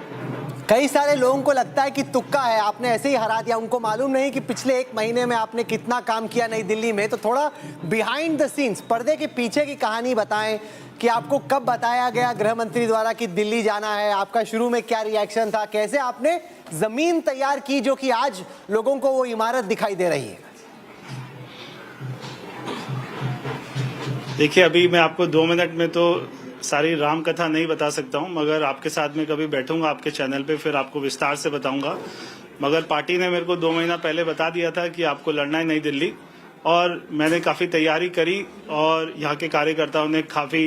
कई सारे लोगों को लगता है कि तुक्का है, आपने ऐसे ही हरा दिया। उनको मालूम नहीं कि पिछले एक महीने में आपने कितना काम किया नई दिल्ली में। तो थोड़ा बिहाइंड द सीन्स, पर्दे के पीछे की कहानी बताएं कि आपको कब बताया गया गृह मंत्री द्वारा कि दिल्ली जाना है, आपका शुरू में क्या रिएक्शन था, कैसे आपने जमीन तैयार की जो कि आज लोगों को वो इमारत दिखाई दे रही है। देखिए, अभी मैं आपको 2 मिनट में तो सारी राम कथा नहीं बता सकता हूं, मगर आपके साथ में कभी बैठूंगा आपके चैनल पे, फिर आपको विस्तार से बताऊंगा। मगर पार्टी ने मेरे को 2 महीना पहले बता दिया था कि आपको लड़ना है नई दिल्ली, और मैंने काफ़ी तैयारी करी, और यहाँ के कार्यकर्ताओं ने काफ़ी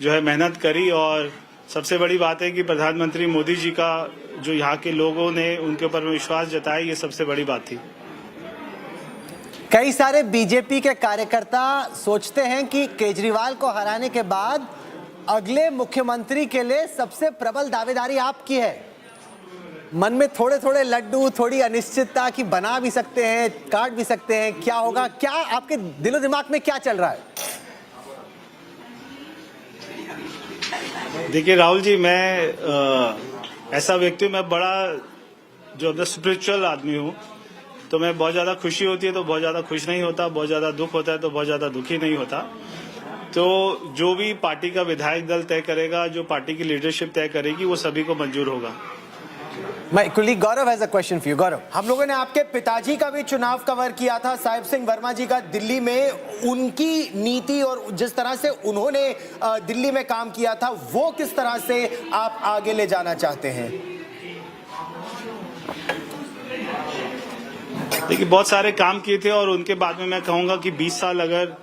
जो है मेहनत करी। और सबसे बड़ी बात है कि प्रधानमंत्री मोदी जी का जो यहाँ के लोगों ने उनके ऊपर विश्वास जताया, ये सबसे बड़ी बात थी। कई सारे बीजेपी के कार्यकर्ता सोचते हैं कि केजरीवाल को हराने के बाद अगले मुख्यमंत्री के लिए सबसे प्रबल दावेदारी आपकी है। मन में थोड़े थोड़े लड्डू, थोड़ी अनिश्चितता कि बना भी सकते हैं, काट भी सकते हैं, क्या होगा, क्या आपके दिलो दिमाग में क्या चल रहा है? देखिए राहुल जी, मैं ऐसा व्यक्ति हूँ, मैं बड़ा जो स्पिरिचुअल आदमी हूँ, तो मैं बहुत ज़्यादा खुशी होती है तो बहुत ज़्यादा खुश नहीं होता, बहुत ज़्यादा दुख होता है तो बहुत ज़्यादा दुखी नहीं होता। तो जो भी पार्टी का विधायक दल तय करेगा, जो पार्टी की लीडरशिप तय करेगी, वो सभी को मंजूर होगा। My colleague Gaurav has a question for you. Gaurav, हम लोगों ने आपके पिताजी का भी चुनाव कवर किया था, साहिब सिंह वर्मा जी का, दिल्ली में उनकी नीति और जिस तरह से उन्होंने दिल्ली में काम किया था, वो किस तरह से आप आगे ले जाना चाहते हैं? देखिए, बहुत सारे काम किए थे, और उनके बाद में मैं कहूँगा कि 20 साल अगर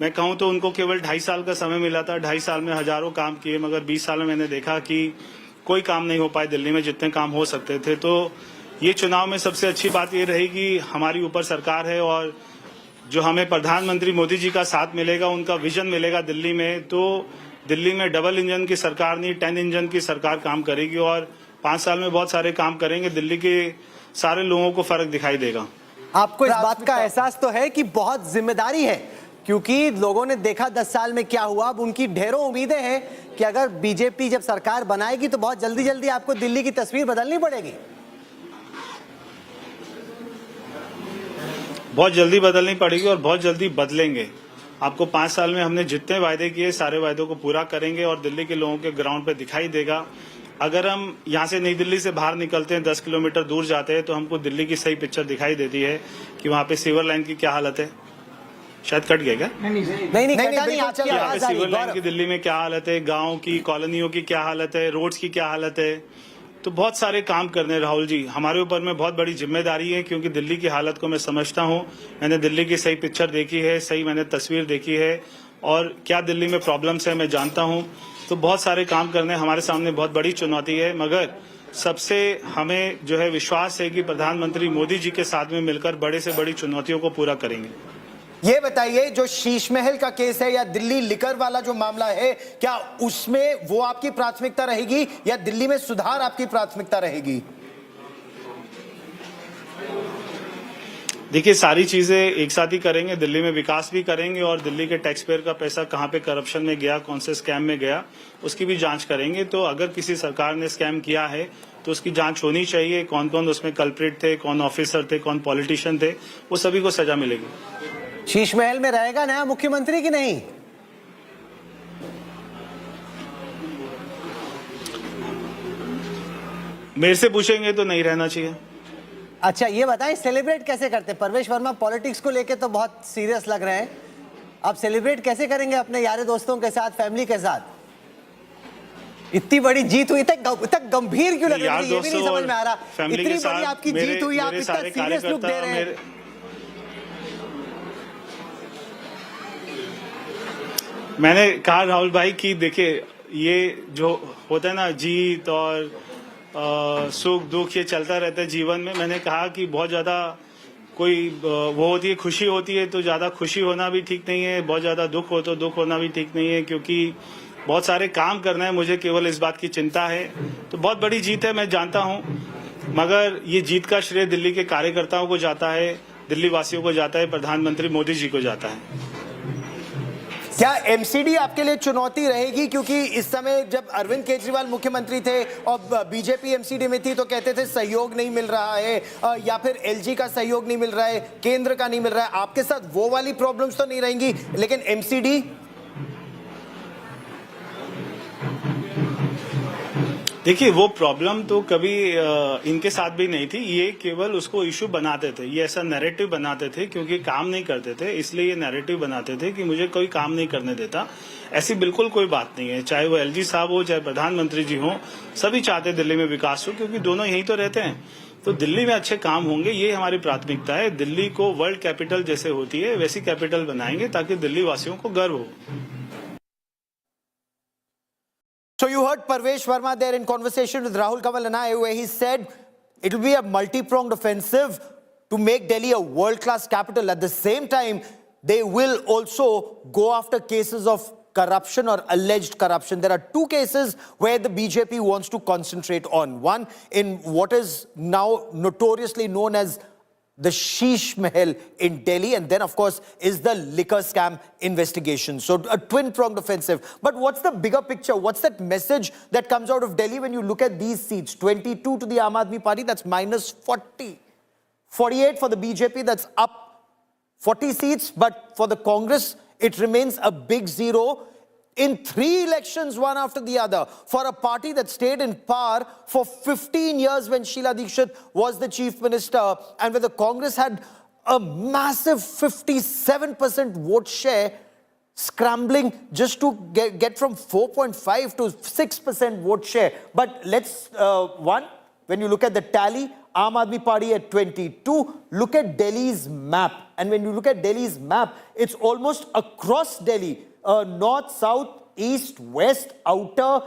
मैं कहूँ तो उनको केवल 2.5 साल का समय मिला था। 2.5 साल में हजारों काम किए, मगर 20 साल में मैंने देखा कि कोई काम नहीं हो पाए दिल्ली में जितने काम हो सकते थे। तो ये चुनाव में सबसे अच्छी बात ये रही कि हमारी ऊपर सरकार है, और जो हमें प्रधानमंत्री मोदी जी का साथ मिलेगा, उनका विजन मिलेगा दिल्ली में, तो दिल्ली में डबल इंजन की सरकार नहीं 10 इंजन की सरकार काम करेगी, और 5 साल में बहुत सारे काम करेंगे। दिल्ली के सारे लोगों को फर्क दिखाई देगा। आपको इस बात का एहसास तो है कि बहुत जिम्मेदारी है, क्योंकि लोगों ने देखा 10 साल में क्या हुआ। अब उनकी ढेरों उम्मीदें हैं कि अगर बीजेपी जब सरकार बनाएगी तो बहुत जल्दी जल्दी आपको दिल्ली की तस्वीर बदलनी पड़ेगी। बहुत जल्दी बदलनी पड़ेगी, और बहुत जल्दी बदलेंगे। आपको 5 साल में हमने जितने वायदे किए, सारे वायदों को पूरा करेंगे, और दिल्ली के लोगों के ग्राउंड पे दिखाई देगा। अगर हम यहाँ से नई दिल्ली से बाहर निकलते हैं, 10 किलोमीटर दूर जाते हैं, तो हमको दिल्ली की सही पिक्चर दिखाई देती है कि वहाँ पे सीवर लाइन की क्या हालत है। शायद कट गया क्या? नहीं, यहाँ पे सीवर लाइन की दिल्ली में क्या हालत है, गाँव की, कॉलोनियों की क्या हालत है, रोड्स की क्या हालत है। तो बहुत सारे काम करने राहुल जी, हमारे ऊपर में बहुत बड़ी जिम्मेदारी है, क्योंकि दिल्ली की हालत को मैं समझता हूँ। मैंने दिल्ली की सही पिक्चर देखी है, सही मैंने तस्वीर देखी है, और क्या दिल्ली में प्रॉब्लम्स है मैं जानता हूँ। तो बहुत सारे काम करने हमारे सामने बहुत बड़ी चुनौती है, मगर सबसे हमें जो है विश्वास है कि प्रधानमंत्री मोदी जी के साथ में मिलकर बड़े से बड़ी चुनौतियों को पूरा करेंगे। ये बताइए, जो शीश महल का केस है या दिल्ली लिकर वाला जो मामला है, क्या उसमें वो आपकी प्राथमिकता रहेगी या दिल्ली में सुधार आपकी प्राथमिकता रहेगी? देखिए, सारी चीजें एक साथ ही करेंगे। दिल्ली में विकास भी करेंगे और दिल्ली के टैक्स पेयर का पैसा कहां पे करप्शन में गया, कौन से स्कैम में गया, उसकी भी जांच करेंगे। तो अगर किसी सरकार ने स्कैम किया है तो उसकी जांच होनी चाहिए। कौन कौन उसमें कल्प्रिट थे, कौन ऑफिसर थे, कौन पॉलिटिशियन थे, वो सभी को सजा मिलेगी। शीश महल में रहेगा नया मुख्यमंत्री कि नहीं? मेरे से पूछेंगे तो नहीं रहना चाहिए। अच्छा, ये बताएं सेलिब्रेट कैसे करते हैं? परवेश वर्मा पॉलिटिक्स को लेके तो बहुत सीरियस लग रहे हैं। आप सेलिब्रेट कैसे करेंगे अपने यार दोस्तों के साथ, फैमिली के साथ? इतनी बड़ी जीत हुई, इतना गंभीर क्यों लग रहा है? ये भी नहीं समझ में आ रहा। इतनी बड़ी आपकी जीत हुई, आप इतना सीरियस लुक दे रहे हैं। मैंने कहा राहुल भाई कि देखिए, ये जो होता है ना, जीत और सुख दुख, ये चलता रहता है जीवन में। मैंने कहा कि बहुत ज्यादा कोई वो होती है, खुशी होती है, तो ज्यादा खुशी होना भी ठीक नहीं है, बहुत ज्यादा दुख हो तो दुख होना भी ठीक नहीं है, क्योंकि बहुत सारे काम करना है। मुझे केवल इस बात की चिंता है। तो बहुत बड़ी जीत है, मैं जानता हूं, मगर ये जीत का श्रेय दिल्ली के कार्यकर्ताओं को जाता है, दिल्ली वासियों को जाता है, प्रधानमंत्री मोदी जी को जाता है। क्या एमसीडी आपके लिए चुनौती रहेगी? क्योंकि इस समय जब अरविंद केजरीवाल मुख्यमंत्री थे और बीजेपी एमसीडी में थी तो कहते थे सहयोग नहीं मिल रहा है, या फिर एलजी का सहयोग नहीं मिल रहा है, केंद्र का नहीं मिल रहा है। आपके साथ वो वाली प्रॉब्लम्स तो नहीं रहेंगी, लेकिन एमसीडी? देखिए, वो प्रॉब्लम तो कभी इनके साथ भी नहीं थी। ये केवल उसको इशू बनाते थे, ये ऐसा नैरेटिव बनाते थे, क्योंकि काम नहीं करते थे, इसलिए ये नैरेटिव बनाते थे कि मुझे कोई काम नहीं करने देता। ऐसी बिल्कुल कोई बात नहीं है। चाहे वो एलजी साहब हो, चाहे प्रधानमंत्री जी हो, सभी चाहते दिल्ली में विकास हो, क्योंकि दोनों यहीं तो रहते हैं। तो दिल्ली में अच्छे काम होंगे, ये हमारी प्राथमिकता है। दिल्ली को वर्ल्ड कैपिटल जैसे होती है वैसी कैपिटल बनाएंगे, ताकि दिल्ली वासियों को गर्व हो। So you heard Parvesh Verma there in conversation with Rahul Kamal and I, where he said it will be a multi-pronged offensive to make Delhi a world-class capital. At the same time, they will also go after cases of corruption or alleged corruption. There are two cases where the BJP wants to concentrate on. One, in what is now notoriously known as the Sheesh Mahal in Delhi, and then of course is the liquor scam investigation. So a twin-pronged offensive. But what's the bigger picture? What's that message that comes out of Delhi when you look at these seats? 22 to the Aam Aadmi Party, that's minus 40. 48 for the BJP, that's up 40 seats. But for the Congress, it remains a big zero. In 3 elections, one after the other, for a party that stayed in power for 15 years when Sheila Dikshit was the chief minister, and where the Congress had a massive 57% vote share, scrambling just to get from 4.5 to 6% vote share. But let's, when you look at the tally, Aam Aadmi Party at 22. Look at Delhi's map. And when you look at Delhi's map, it's almost across Delhi. North, south, east, west, outer.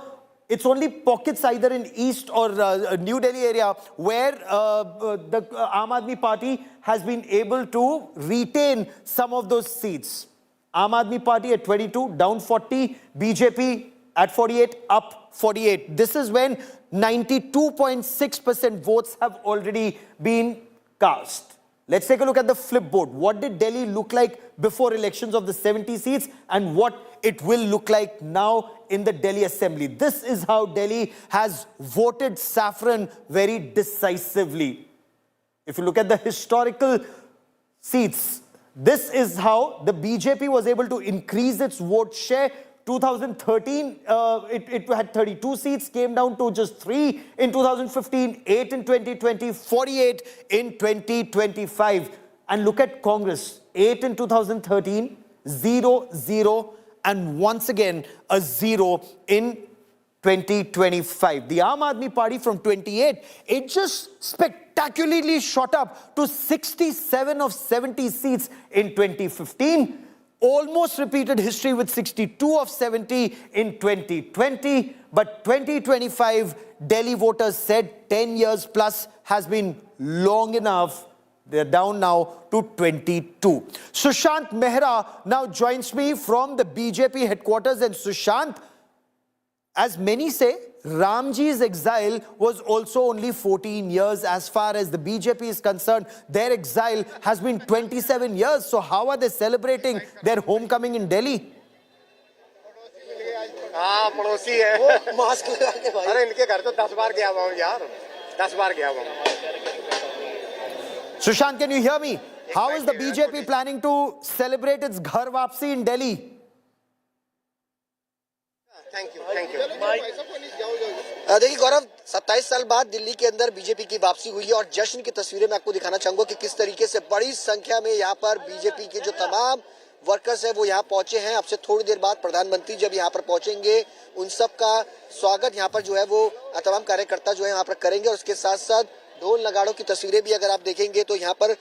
It's only pockets either in east or New Delhi area where the Aam Aadmi Party has been able to retain some of those seats. Aam Aadmi Party at 22, down 40. BJP at 48, up 48. This is when 92.6% votes have already been cast. Let's take a look at the flipboard. What did Delhi look like before elections of the 70 seats, and what it will look like now in the Delhi Assembly? This is how Delhi has voted saffron very decisively. If you look at the historical seats, this is how the BJP was able to increase its vote share. 2013, it had 32 seats, came down to just 3 in 2015, 8 in 2020, 48 in 2025. And look at Congress, 8 in 2013, 0, 0, and once again a 0 in 2025. The Aam Aadmi Party from 28, it just spectacularly shot up to 67 of 70 seats in 2015. Almost repeated history with 62 of 70 in 2020. But 2025, Delhi voters said 10 years plus has been long enough. They're down now to 22. Sushant Mehra now joins me from the BJP headquarters. And Sushant, as many say, Ramji's exile was also only 14 years. As far as the BJP is concerned, their exile has been 27 years. So how are they celebrating their homecoming in Delhi? हाँ पड़ोसी है mask लगा के भाई अरे इनके घर तो 10 बार गया हुआ हूँ यार 10 बार गया हुआ हूँ Sushant, can you hear me? How is the BJP planning to celebrate its Ghar Wapsi in Delhi? Thank you देखिए गौरव 27 साल बाद दिल्ली के अंदर बीजेपी की वापसी हुई है और जश्न की तस्वीरें मैं आपको दिखाना चाहूंगा कि किस तरीके से बड़ी संख्या में यहाँ पर बीजेपी के जो तमाम वर्कर्स है वो यहाँ पहुंचे हैं। अब से थोड़ी देर बाद प्रधानमंत्री जब यहाँ पर पहुंचेंगे उन सब का स्वागत यहाँ पर जो है वो तमाम कार्यकर्ता जो है यहाँ पर करेंगे। और उसके साथ साथ ढोल नगाड़ों की तस्वीरें भी अगर आप देखेंगे तो यहाँ पर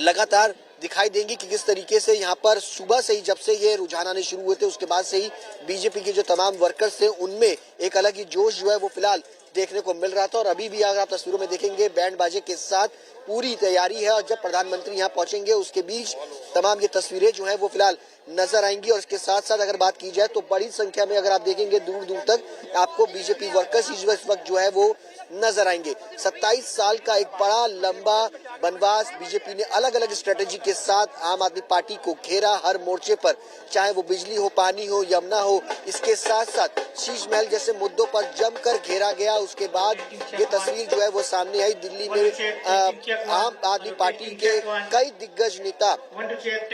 लगातार दिखाई देंगी कि किस तरीके से यहाँ पर सुबह से ही जब से ये रुझान आने शुरू हुए थे उसके बाद से ही बीजेपी के जो तमाम वर्कर्स थे उनमें एक अलग ही जोश जो है वो फिलहाल देखने को मिल रहा था। और अभी भी अगर आप तस्वीरों में देखेंगे बैंड बाजे के साथ पूरी तैयारी है और जब प्रधानमंत्री यहाँ पहुंचेंगे उसके बीच तमाम ये तस्वीरें जो है वो फिलहाल नजर आएंगी। और इसके साथ साथ अगर बात की जाए तो बड़ी संख्या में अगर आप देखेंगे दूर दूर तक आपको बीजेपी वर्कर्स इस वक्त जो है वो नजर आएंगे। 27 साल का एक बड़ा लंबा वनवास बीजेपी ने अलग अलग स्ट्रेटेजी के साथ आम आदमी पार्टी को घेरा हर मोर्चे पर, चाहे वो बिजली हो, पानी हो, यमुना हो। इसके साथ साथ शीश महल जैसे मुद्दों पर जमकर घेरा गया। उसके बाद ये तस्वीर जो है वो सामने आई। दिल्ली में आम आदमी पार्टी के कई दिग्गज नेता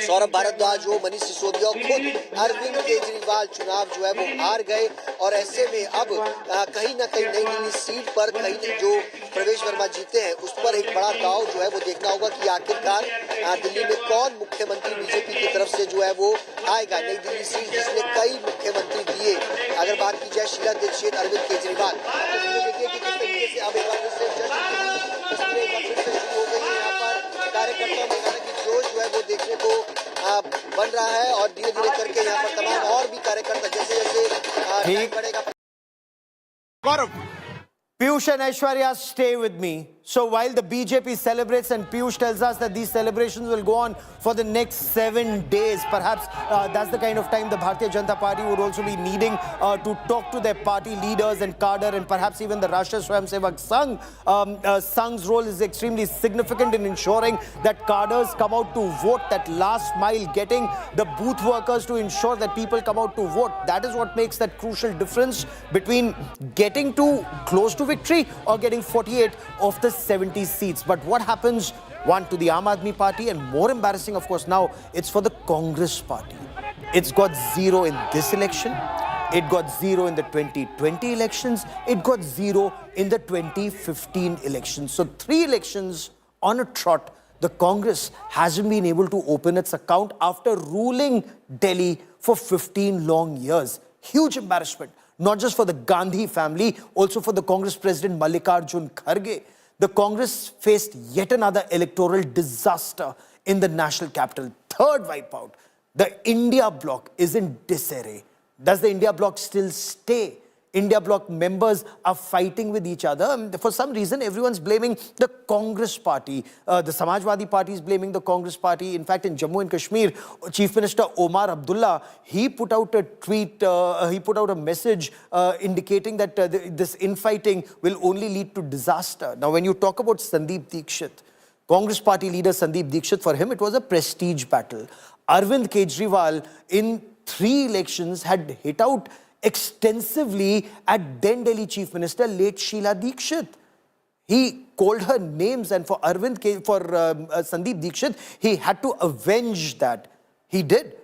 सौरभ भारद्वाज हो, मनीष सिसोदिया, खुद अरविंद केजरीवाल चुनाव जो है वो हार गए। और ऐसे में अब कहीं ना कहीं नई दिल्ली सीट पर कहीं जो प्रवेश वर्मा जीते हैं उस पर एक बड़ा दाव जो है वो देखना होगा कि आखिरकार दिल्ली में कौन मुख्यमंत्री बीजेपी की तरफ से जो है वो आएगा। नई दिल्ली सीट जिसने कई मुख्यमंत्री दिए। अगर बात की जाए शीला दीक्षित, अरविंद केजरीवाल, तो देखिए कि किस तरीके से अब एक बार फिर से शुरू हो गई है। यहाँ पर कार्यकर्ताओं में हालांकि जोश जो है वो देखने को बन रहा है और धीरे धीरे करके यहाँ पर तमाम और भी कार्यकर्ता जैसे जैसे बढ़ेगा। Piyush and Aishwarya, stay with me. So while the BJP celebrates and Piyush tells us that these celebrations will go on for the next 7 days, perhaps that's the kind of time the Bharatiya Janata Party would also be needing to talk to their party leaders and cadre and perhaps even the Rashtriya Swayamsevak Sangh. Sangh's role is extremely significant in ensuring that cadres come out to vote, that last mile, getting the booth workers to ensure that people come out to vote. That is what makes that crucial difference between getting to close to victory or getting 48 of the 70 seats. But what happens, one, to the Aam Aadmi Party, and more embarrassing, of course, now it's for the Congress Party. It's got 0 in this election. It got 0 in the 2020 elections. It got 0 in the 2015 elections. So 3 elections on a trot. The Congress hasn't been able to open its account after ruling Delhi for 15 long years. Huge embarrassment. Not just for the Gandhi family, also for the Congress President Mallikarjun Kharge. The Congress faced yet another electoral disaster in the national capital. Third wipeout. The India bloc is in disarray. Does the India bloc still stay? India bloc members are fighting with each other. For some reason, everyone's blaming the Congress party. The Samajwadi party is blaming the Congress party. In fact, in Jammu and Kashmir, Chief Minister Omar Abdullah, he put out a tweet, he put out a message indicating that this infighting will only lead to disaster. Now, when you talk about Sandeep Dikshit, Congress party leader Sandeep Dikshit, for him, it was a prestige battle. Arvind Kejriwal, in 3 elections, had hit out extensively at then Delhi Chief Minister late Sheila Dikshit. He called her names, and for Sandeep Dikshit, he had to avenge that. He did.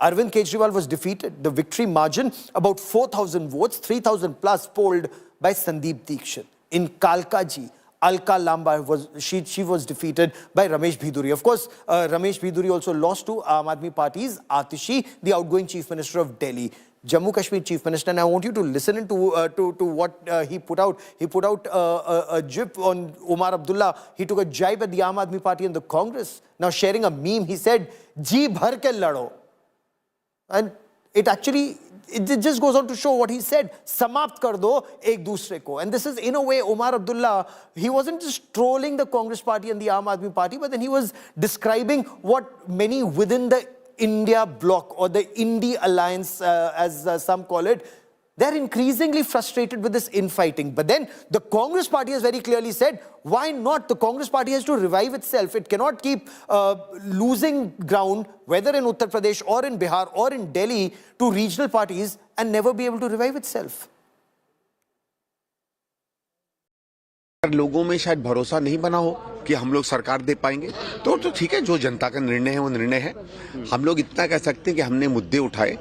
Arvind Kejriwal was defeated. The victory margin, about 4,000 votes, 3,000 plus polled by Sandeep Dikshit. In Kalkaji, Alka Lamba, she was defeated by Ramesh Bhiduri. Of course, Ramesh Bhiduri also lost to Aam Aadmi Party's Atishi, the outgoing Chief Minister of Delhi. Jammu Kashmir Chief Minister, and I want you to listen to what he put out. He put out a jib on Omar Abdullah. He took a jibe at the Aam Aadmi Party and the Congress. Now sharing a meme, he said, "Ji bhar ke lado." And it actually it just goes on to show what he said. Samapt kar do ek dusre ko. And this is in a way Omar Abdullah, he wasn't just trolling the Congress party and the Aam Aadmi party, but then he was describing what many within the India bloc or the Indie alliance, as some call it, they're increasingly frustrated with this infighting. But then the Congress party has very clearly said, why not? The Congress party has to revive itself. It cannot keep losing ground, whether in Uttar Pradesh or in Bihar or in Delhi, to regional parties and never be able to revive itself. लोगों में शायद भरोसा नहीं बना हो कि हम लोग सरकार दे पाएंगे, तो ठीक है, जो जनता का निर्णय है वो निर्णय है। हम लोग इतना कह सकते हैं कि हमने मुद्दे उठाए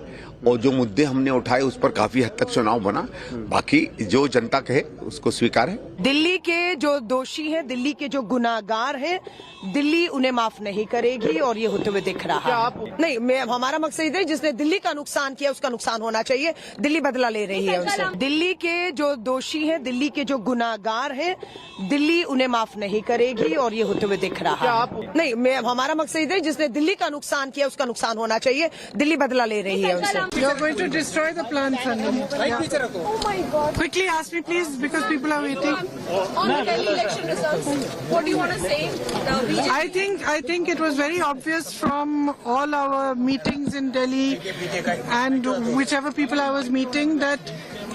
और जो मुद्दे हमने उठाए उस पर काफी हद तक चुनाव बना, बाकी जो जनता कहे उसको स्वीकार है। दिल्ली के जो दोषी हैं, दिल्ली के जो गुनाहगार हैं, दिल्ली उन्हें माफ नहीं करेगी और ये होते हुए दिख रहा है। नहीं, हमारा मकसद है जिसने दिल्ली का नुकसान किया उसका नुकसान होना चाहिए। दिल्ली बदला ले रही है उनसे। दिल्ली के जो दोषी हैं, दिल्ली के जो गुनाहगार हैं, दिल्ली उन्हें माफ नहीं करेगी और ये होते हुए दिख रहा है। नहीं, हमारा मकसद है जिसने दिल्ली का नुकसान किया उसका नुकसान होना चाहिए। दिल्ली बदला ले रही है उनसे। You are going to destroy the plant, Sanjay. Yeah. Oh my God! Quickly ask me, please, because people are waiting. On the Delhi election results, what do you want to say? I think it was very obvious from all our meetings in Delhi and whichever people I was meeting that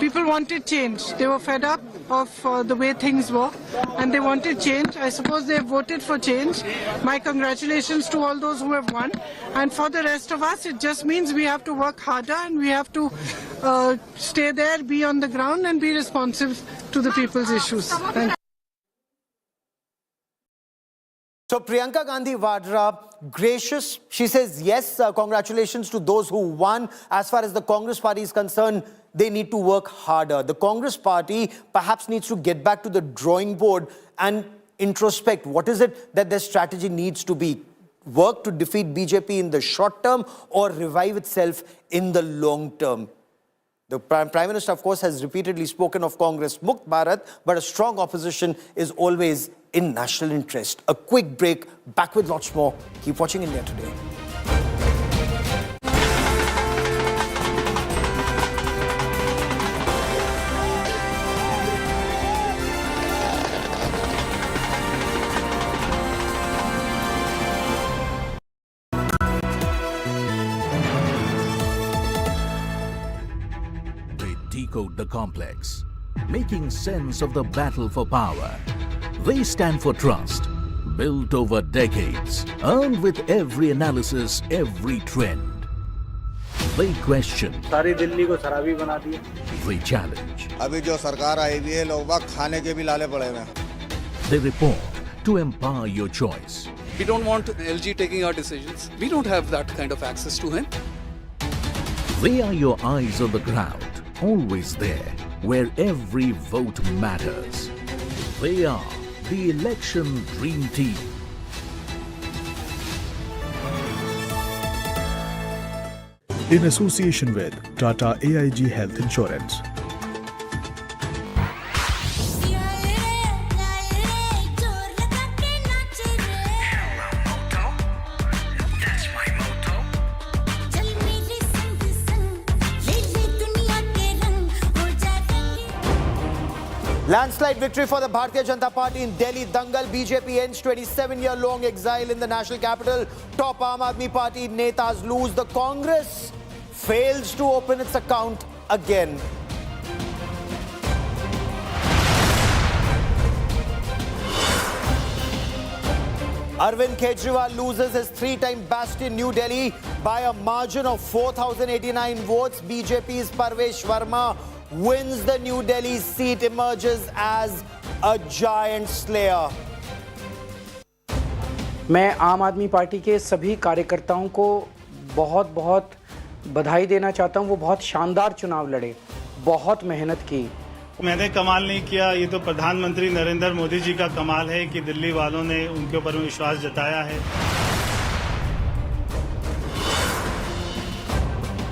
people wanted change. They were fed up of the way things were and they wanted change. I suppose they voted for change. My congratulations to all those who have won. And for the rest of us, it just means we have to work harder and we have to stay there, be on the ground and be responsive to the people's issues. Thank you. So Priyanka Gandhi Vadra, gracious, she says yes, congratulations to those who won. As far as the Congress party is concerned, they need to work harder. The Congress party perhaps needs to get back to the drawing board and introspect. What is it that their strategy needs to be? Work to defeat BJP in the short term or revive itself in the long term? The Prime Minister, of course, has repeatedly spoken of Congress Mukt Bharat, but a strong opposition is always in national interest. A quick break, back with lots more. Keep watching India Today. Decode the complex, making sense of the battle for power. They stand for trust, built over decades, earned with every analysis, every trend. They question. सारी दिल्ली को शराबी बना दिया. They challenge. अभी जो सरकार आई हुई है, लोग बाग खाने के भी लाले पड़े हुए हैं. They report to empower your choice. We don't want LG taking our decisions. We don't have that kind of access to him. They are your eyes on the ground, always there, where every vote matters. They are the election dream team. In association with Tata AIG Health Insurance. Landslide victory for the Bharatiya Janata Party in Delhi. Dangal. BJP ends 27-year-long exile in the national capital. Top Aam Aadmi Party netas lose. The Congress fails to open its account again. Arvind Kejriwal loses his three-time bastion New Delhi by a margin of 4,089 votes. BJP's Parvesh Verma wins the New Delhi seat, emerges as a giant slayer. मैं आम आदमी party के सभी कार्यकर्ताओं को बहुत बहुत बधाई देना चाहता हूं। वो बहुत शानदार चुनाव लड़े, बहुत मेहनत की। मैंने कमाल नहीं किया, ये तो प्रधानमंत्री नरेंद्र मोदी जी का कमाल है कि दिल्ली वालों ने उनके ऊपर विश्वास जताया है।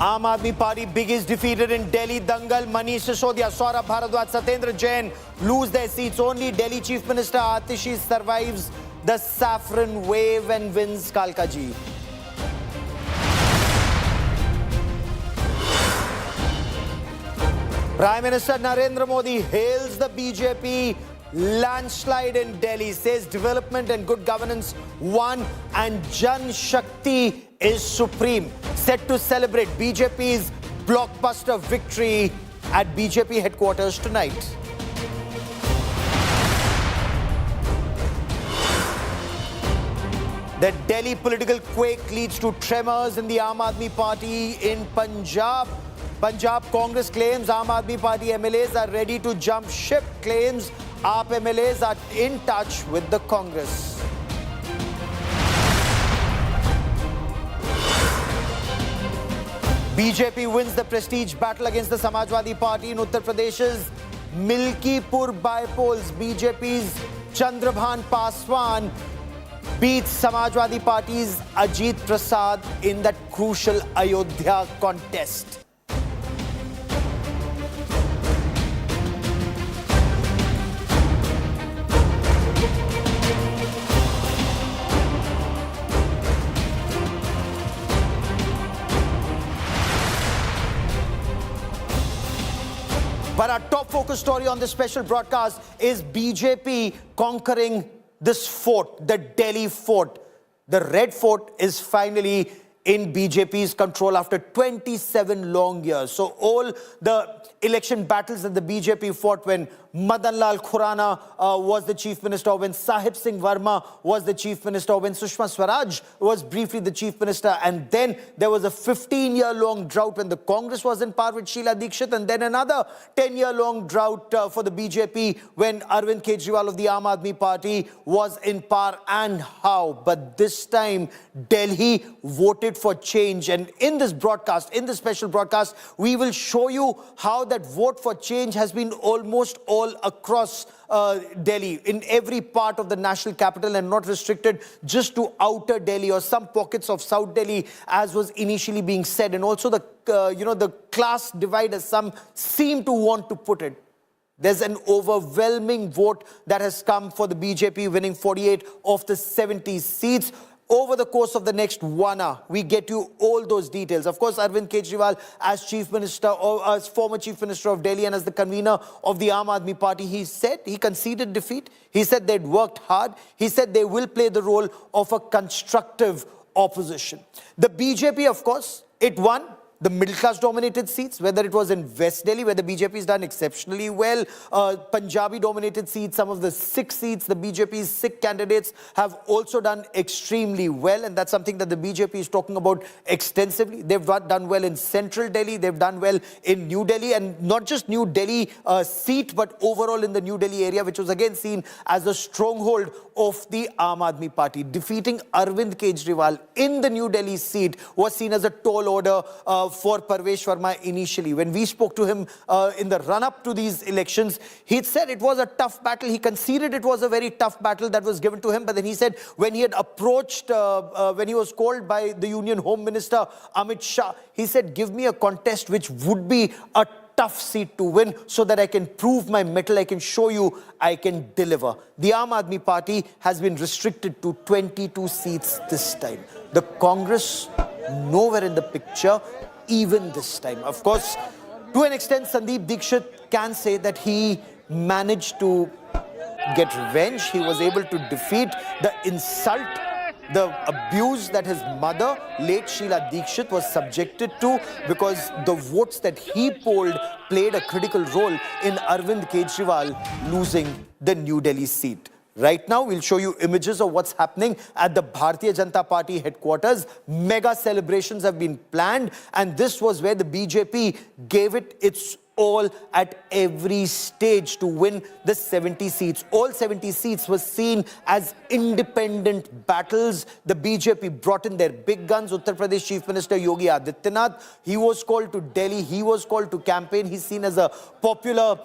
Aam Aadmi Party biggest defeated in Delhi. Dangal. Manish Sisodiya, Saurabh Bharadwaj, Satyendra Jain lose their seats. Only Delhi Chief Minister Atishi survives the saffron wave and wins Kalkaji. Prime Minister Narendra Modi hails the BJP landslide in Delhi, says development and good governance won and Jan Shakti is supreme. Set to celebrate BJP's blockbuster victory at BJP headquarters tonight. The Delhi political quake leads to tremors in the Aam Aadmi Party in Punjab. Punjab Congress claims Aam Aadmi Party MLAs are ready to jump ship, claims AAP MLAs are in touch with the Congress. BJP wins the prestige battle against the Samajwadi Party in Uttar Pradesh's Milkipur by-polls. BJP's Chandrabhan Paswan beats Samajwadi Party's Ajit Prasad in that crucial Ayodhya contest. But our top focus story on this special broadcast is BJP conquering this fort, the Delhi fort. The Red Fort is finally in BJP's control after 27 long years. So all the election battles that the BJP fought when Madan Lal Khurana was the chief minister, when Sahib Singh Verma was the chief minister, when Sushma Swaraj was briefly the chief minister, and then there was a 15-year-long drought when the Congress was in power with Sheila Dikshit, and then another 10-year-long drought for the BJP when Arvind Kejriwal of the Aam Aadmi Party was in power. And how? But this time, Delhi voted for change. And in this broadcast, in this special broadcast, we will show you how that vote for change has been almost all across Delhi, in every part of the national capital, and not restricted just to outer Delhi or some pockets of South Delhi, as was initially being said. And also the, the class divide, as some seem to want to put it. There's an overwhelming vote that has come for the BJP, winning 48 of the 70 seats. Over the course of the next 1 hour, we get you all those details. Of course, Arvind Kejriwal, as Chief Minister, or as former Chief Minister of Delhi and as the convener of the Aam Aadmi Party, he said he conceded defeat. He said they'd worked hard. He said they will play the role of a constructive opposition. The BJP, of course, it won the middle-class dominated seats, whether it was in West Delhi, where the BJP has done exceptionally well, Punjabi-dominated seats, some of the Sikh seats, the BJP's Sikh candidates have also done extremely well, and that's something that the BJP is talking about extensively. They've done well in Central Delhi, they've done well in New Delhi, and not just New Delhi seat, but overall in the New Delhi area, which was again seen as a stronghold of the Aam Aadmi Party. Defeating Arvind Kejriwal in the New Delhi seat was seen as a tall order for Parvesh Verma initially. When we spoke to him in the run-up to these elections, he said it was a tough battle. He conceded it was a very tough battle that was given to him. But then he said when he had approached, when he was called by the Union Home Minister Amit Shah, he said, give me a contest which would be a tough seat to win so that I can prove my mettle, I can show you I can deliver. The Aam Aadmi Party has been restricted to 22 seats this time. The Congress nowhere in the picture even this time. Of course, to an extent, Sandeep Dikshit can say that he managed to get revenge. He was able to defeat the insult, the abuse that his mother, late Sheila Dikshit, was subjected to, because the votes that he polled played a critical role in Arvind Kejriwal losing the New Delhi seat. Right now, we'll show you images of what's happening at the Bharatiya Janata Party headquarters. Mega celebrations have been planned, and this was where the BJP gave it its all at every stage to win the 70 seats. All 70 seats were seen as independent battles. The BJP brought in their big guns. Uttar Pradesh Chief Minister Yogi Adityanath, he was called to Delhi. He was called to campaign. He's seen as a popular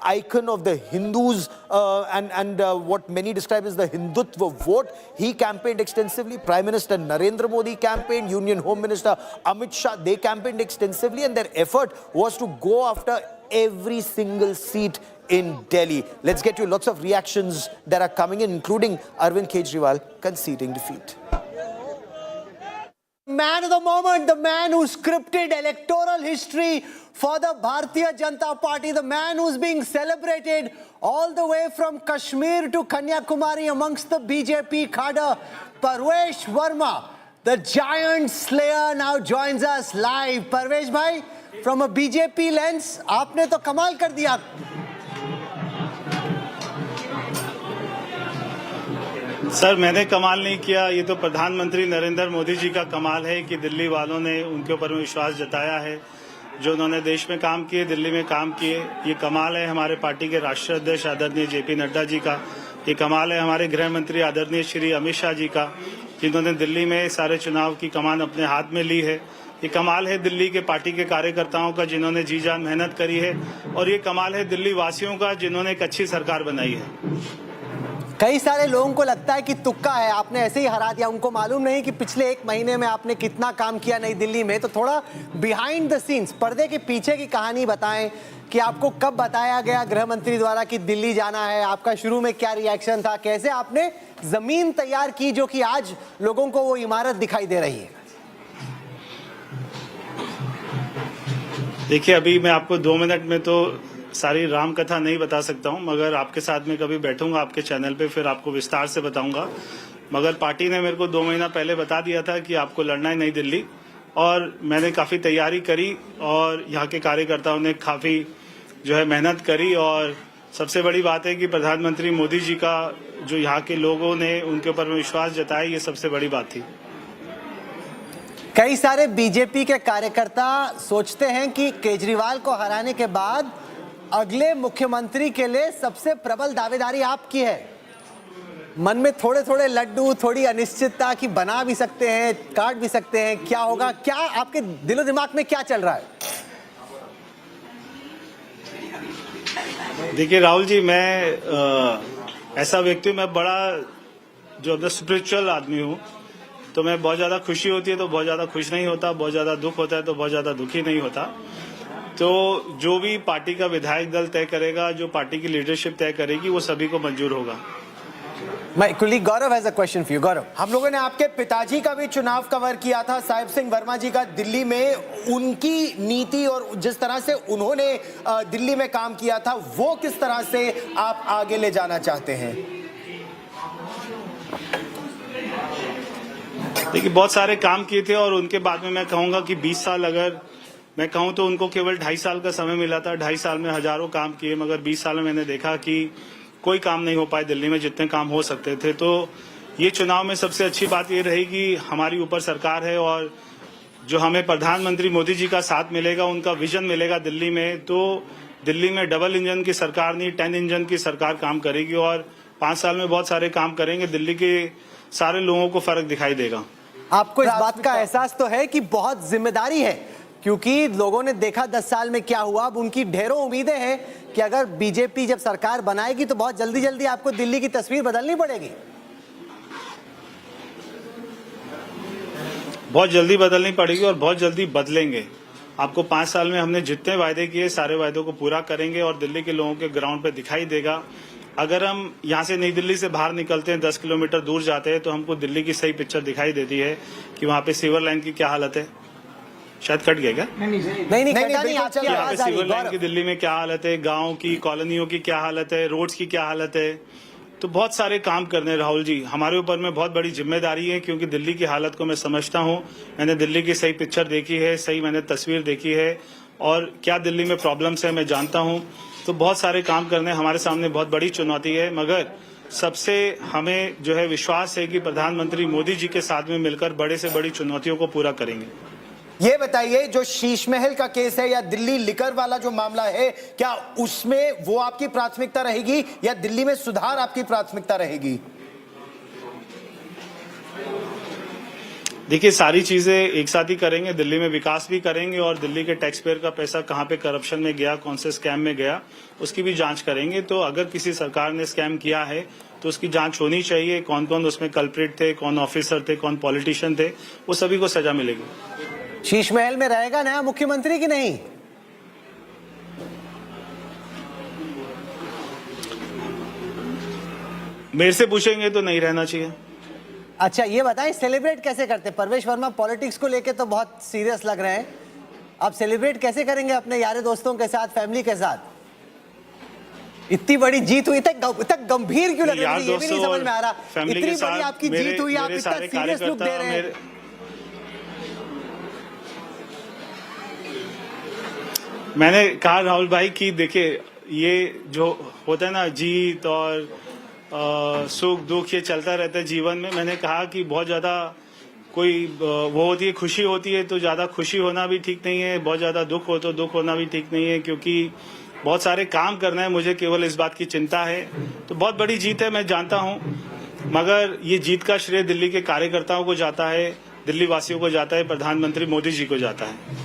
icon of the Hindus and what many describe as the Hindutva vote. He campaigned extensively. Prime Minister Narendra Modi campaigned. Union Home Minister Amit Shah, they campaigned extensively, and their effort was to go after every single seat in Delhi. Let's get you lots of reactions that are coming in, including Arvind Kejriwal conceding defeat. man of the moment, the man who scripted electoral history for the Bharatiya Janata Party, the man who's being celebrated all the way from Kashmir to Kanyakumari amongst the BJP cadre, Parvesh Verma, the giant slayer, now joins us live. Parvesh bhai, from a BJP lens, आपने तो कमाल कर दिया. Sir, मैंने कमाल नहीं किया, ये तो प्रधानमंत्री नरेंद्र मोदी जी का कमाल है कि दिल्ली वालों ने उनके ऊपर विश्वास जताया है. जो उन्होंने देश में काम किए, दिल्ली में काम किए, ये कमाल है हमारे पार्टी के राष्ट्रीय अध्यक्ष आदरणीय जेपी नड्डा जी का. ये कमाल है हमारे गृह मंत्री आदरणीय श्री अमित शाह जी का, जिन्होंने दिल्ली में सारे चुनाव की कमान अपने हाथ में ली है. ये कमाल है दिल्ली के पार्टी के कार्यकर्ताओं का, जिन्होंने जी जान मेहनत करी है. और ये कमाल है दिल्ली वासियों का, जिन्होंने एक अच्छी सरकार बनाई है. कई सारे लोगों को लगता है कि तुक्का है, आपने ऐसे ही हरा दिया. उनको मालूम नहीं कि पिछले एक महीने में आपने कितना काम किया नई दिल्ली में. तो थोड़ा बिहाइंड द सीन्स, पर्दे के पीछे की कहानी बताएं कि आपको कब बताया गया गृह मंत्री द्वारा कि दिल्ली जाना है, आपका शुरू में क्या रिएक्शन था, कैसे आपने जमीन तैयार की जो कि आज लोगों को वो इमारत दिखाई दे रही है. देखिए, अभी मैं आपको 2 मिनट में तो सारी राम कथा नहीं बता सकता हूं, मगर आपके साथ में कभी बैठूंगा आपके चैनल पे, फिर आपको विस्तार से बताऊंगा. मगर पार्टी ने मेरे को 2 महीना पहले बता दिया था कि आपको लड़ना है नई दिल्ली, और मैंने काफ़ी तैयारी करी और यहाँ के कार्यकर्ताओं ने काफ़ी जो है मेहनत करी. और सबसे बड़ी बात है कि प्रधानमंत्री मोदी जी का जो यहाँ के लोगों ने उनके ऊपर विश्वास जताया, ये सबसे बड़ी बात थी. कई सारे बीजेपी के कार्यकर्ता सोचते हैं कि केजरीवाल को हराने के बाद अगले मुख्यमंत्री के लिए सबसे प्रबल दावेदारी आपकी है. मन में थोड़े थोड़े लड्डू, थोड़ी अनिश्चितता कि बना भी सकते हैं, काट भी सकते हैं, क्या होगा, क्या आपके दिलो दिमाग में क्या चल रहा है? देखिए राहुल जी, मैं ऐसा व्यक्ति हूँ, मैं बड़ा जो स्पिरिचुअल आदमी हूँ. तो मैं बहुत ज़्यादा खुशी होती है तो बहुत ज़्यादा खुश नहीं होता, बहुत ज़्यादा दुख होता है तो बहुत ज़्यादा दुखी नहीं होता. तो जो भी पार्टी का विधायक दल तय करेगा, जो पार्टी की लीडरशिप तय करेगी, वो सभी को मंजूर होगा. My colleague Gaurav has a question for you. Gaurav, हम लोगों ने आपके पिताजी का भी चुनाव कवर किया था, साहिब सिंह वर्मा जी का, दिल्ली में उनकी नीति और जिस तरह से उन्होंने दिल्ली में काम किया था, वो किस तरह से आप आगे ले जाना चाहते हैं? देखिए, बहुत सारे काम किए थे और उनके बाद में मैं कहूँगा कि 20 साल अगर मैं कहूँ तो उनको केवल 2.5 साल का समय मिला था. 2.5 साल में हजारों काम किए, मगर 20 साल में मैंने देखा कि कोई काम नहीं हो पाए दिल्ली में जितने काम हो सकते थे. तो ये चुनाव में सबसे अच्छी बात ये रही कि हमारी ऊपर सरकार है और जो हमें प्रधानमंत्री मोदी जी का साथ मिलेगा, उनका विजन मिलेगा दिल्ली में, तो दिल्ली में डबल इंजन की सरकार नहीं 10 इंजन की सरकार काम करेगी और 5 साल में बहुत सारे काम करेंगे. दिल्ली के सारे लोगों को फर्क दिखाई देगा. आपको इस बात का एहसास तो है कि बहुत जिम्मेदारी है, क्योंकि लोगों ने देखा 10 साल में क्या हुआ. अब उनकी ढेरों उम्मीदें हैं कि अगर बीजेपी जब सरकार बनाएगी तो बहुत जल्दी जल्दी आपको दिल्ली की तस्वीर बदलनी पड़ेगी. बहुत जल्दी बदलनी पड़ेगी और बहुत जल्दी बदलेंगे. आपको 5 साल में हमने जितने वायदे किए, सारे वायदों को पूरा करेंगे और दिल्ली के लोगों के ग्राउंड पे दिखाई देगा. अगर हम यहाँ से नई दिल्ली से बाहर निकलते हैं, 10 किलोमीटर दूर जाते हैं, तो हमको दिल्ली की सही पिक्चर दिखाई देती है कि वहाँ पे सीवर लाइन की क्या हालत है. शायद कट गया क्या? नहीं, यहाँ पे सीवर लाइन की दिल्ली में क्या हालत है, गाँव की कॉलोनियों की क्या हालत है, रोड्स की क्या हालत है. तो बहुत सारे काम करने राहुल जी, हमारे ऊपर में बहुत बड़ी जिम्मेदारी है, क्योंकि दिल्ली की हालत को मैं समझता हूँ. मैंने दिल्ली की सही पिक्चर देखी है, सही मैंने तस्वीर देखी है और क्या दिल्ली में प्रॉब्लम्स है मैं जानता हूँ. तो बहुत सारे काम करने हमारे सामने बहुत बड़ी चुनौती है, मगर सबसे हमें जो है विश्वास है कि प्रधानमंत्री मोदी जी के साथ में मिलकर बड़े से बड़ी चुनौतियों को पूरा करेंगे. ये बताइए, जो शीश महल का केस है या दिल्ली लिकर वाला जो मामला है, क्या उसमें वो आपकी प्राथमिकता रहेगी या दिल्ली में सुधार आपकी प्राथमिकता रहेगी? देखिए, सारी चीजें एक साथ ही करेंगे. दिल्ली में विकास भी करेंगे और दिल्ली के टैक्स पेयर का पैसा कहाँ पे करप्शन में गया, कौन से स्कैम में गया, उसकी भी जांच करेंगे. तो अगर किसी सरकार ने स्कैम किया है तो उसकी जांच होनी चाहिए. कौन कौन उसमें कल्प्रिट थे, कौन ऑफिसर थे, कौन पॉलिटिशियन थे, वो सभी को सजा मिलेगी. शीश महल में रहेगा नया मुख्यमंत्री की नहीं? मेरे से पूछेंगे तो नहीं रहना चाहिए. अच्छा ये बताएं सेलिब्रेट कैसे करते हैं? परवेश वर्मा पॉलिटिक्स को लेके तो बहुत सीरियस लग रहे हैं, आप सेलिब्रेट कैसे करेंगे अपने यार दोस्तों के साथ, फैमिली के साथ? इतनी बड़ी जीत हुई, इतना गंभीर क्यों लग रहा है? ये भी नहीं समझ में आ रहा। इतनी बड़ी आपकी जीत हुई, आप इतना सीरियस लुक दे रहे हैं। मैंने कहा राहुल भाई कि देखिए ये जो होता है ना जीत और सुख दुख ये चलता रहता है जीवन में। मैंने कहा कि बहुत ज्यादा कोई वो होती है, खुशी होती है तो ज्यादा खुशी होना भी ठीक नहीं है, बहुत ज्यादा दुख हो तो दुख होना भी ठीक नहीं है, क्योंकि बहुत सारे काम करना है मुझे, केवल इस बात की चिंता है। तो बहुत बड़ी जीत है मैं जानता हूं, मगर ये जीत का श्रेय दिल्ली के कार्यकर्ताओं को जाता है, दिल्ली वासियों को जाता है, प्रधानमंत्री मोदी जी को जाता है।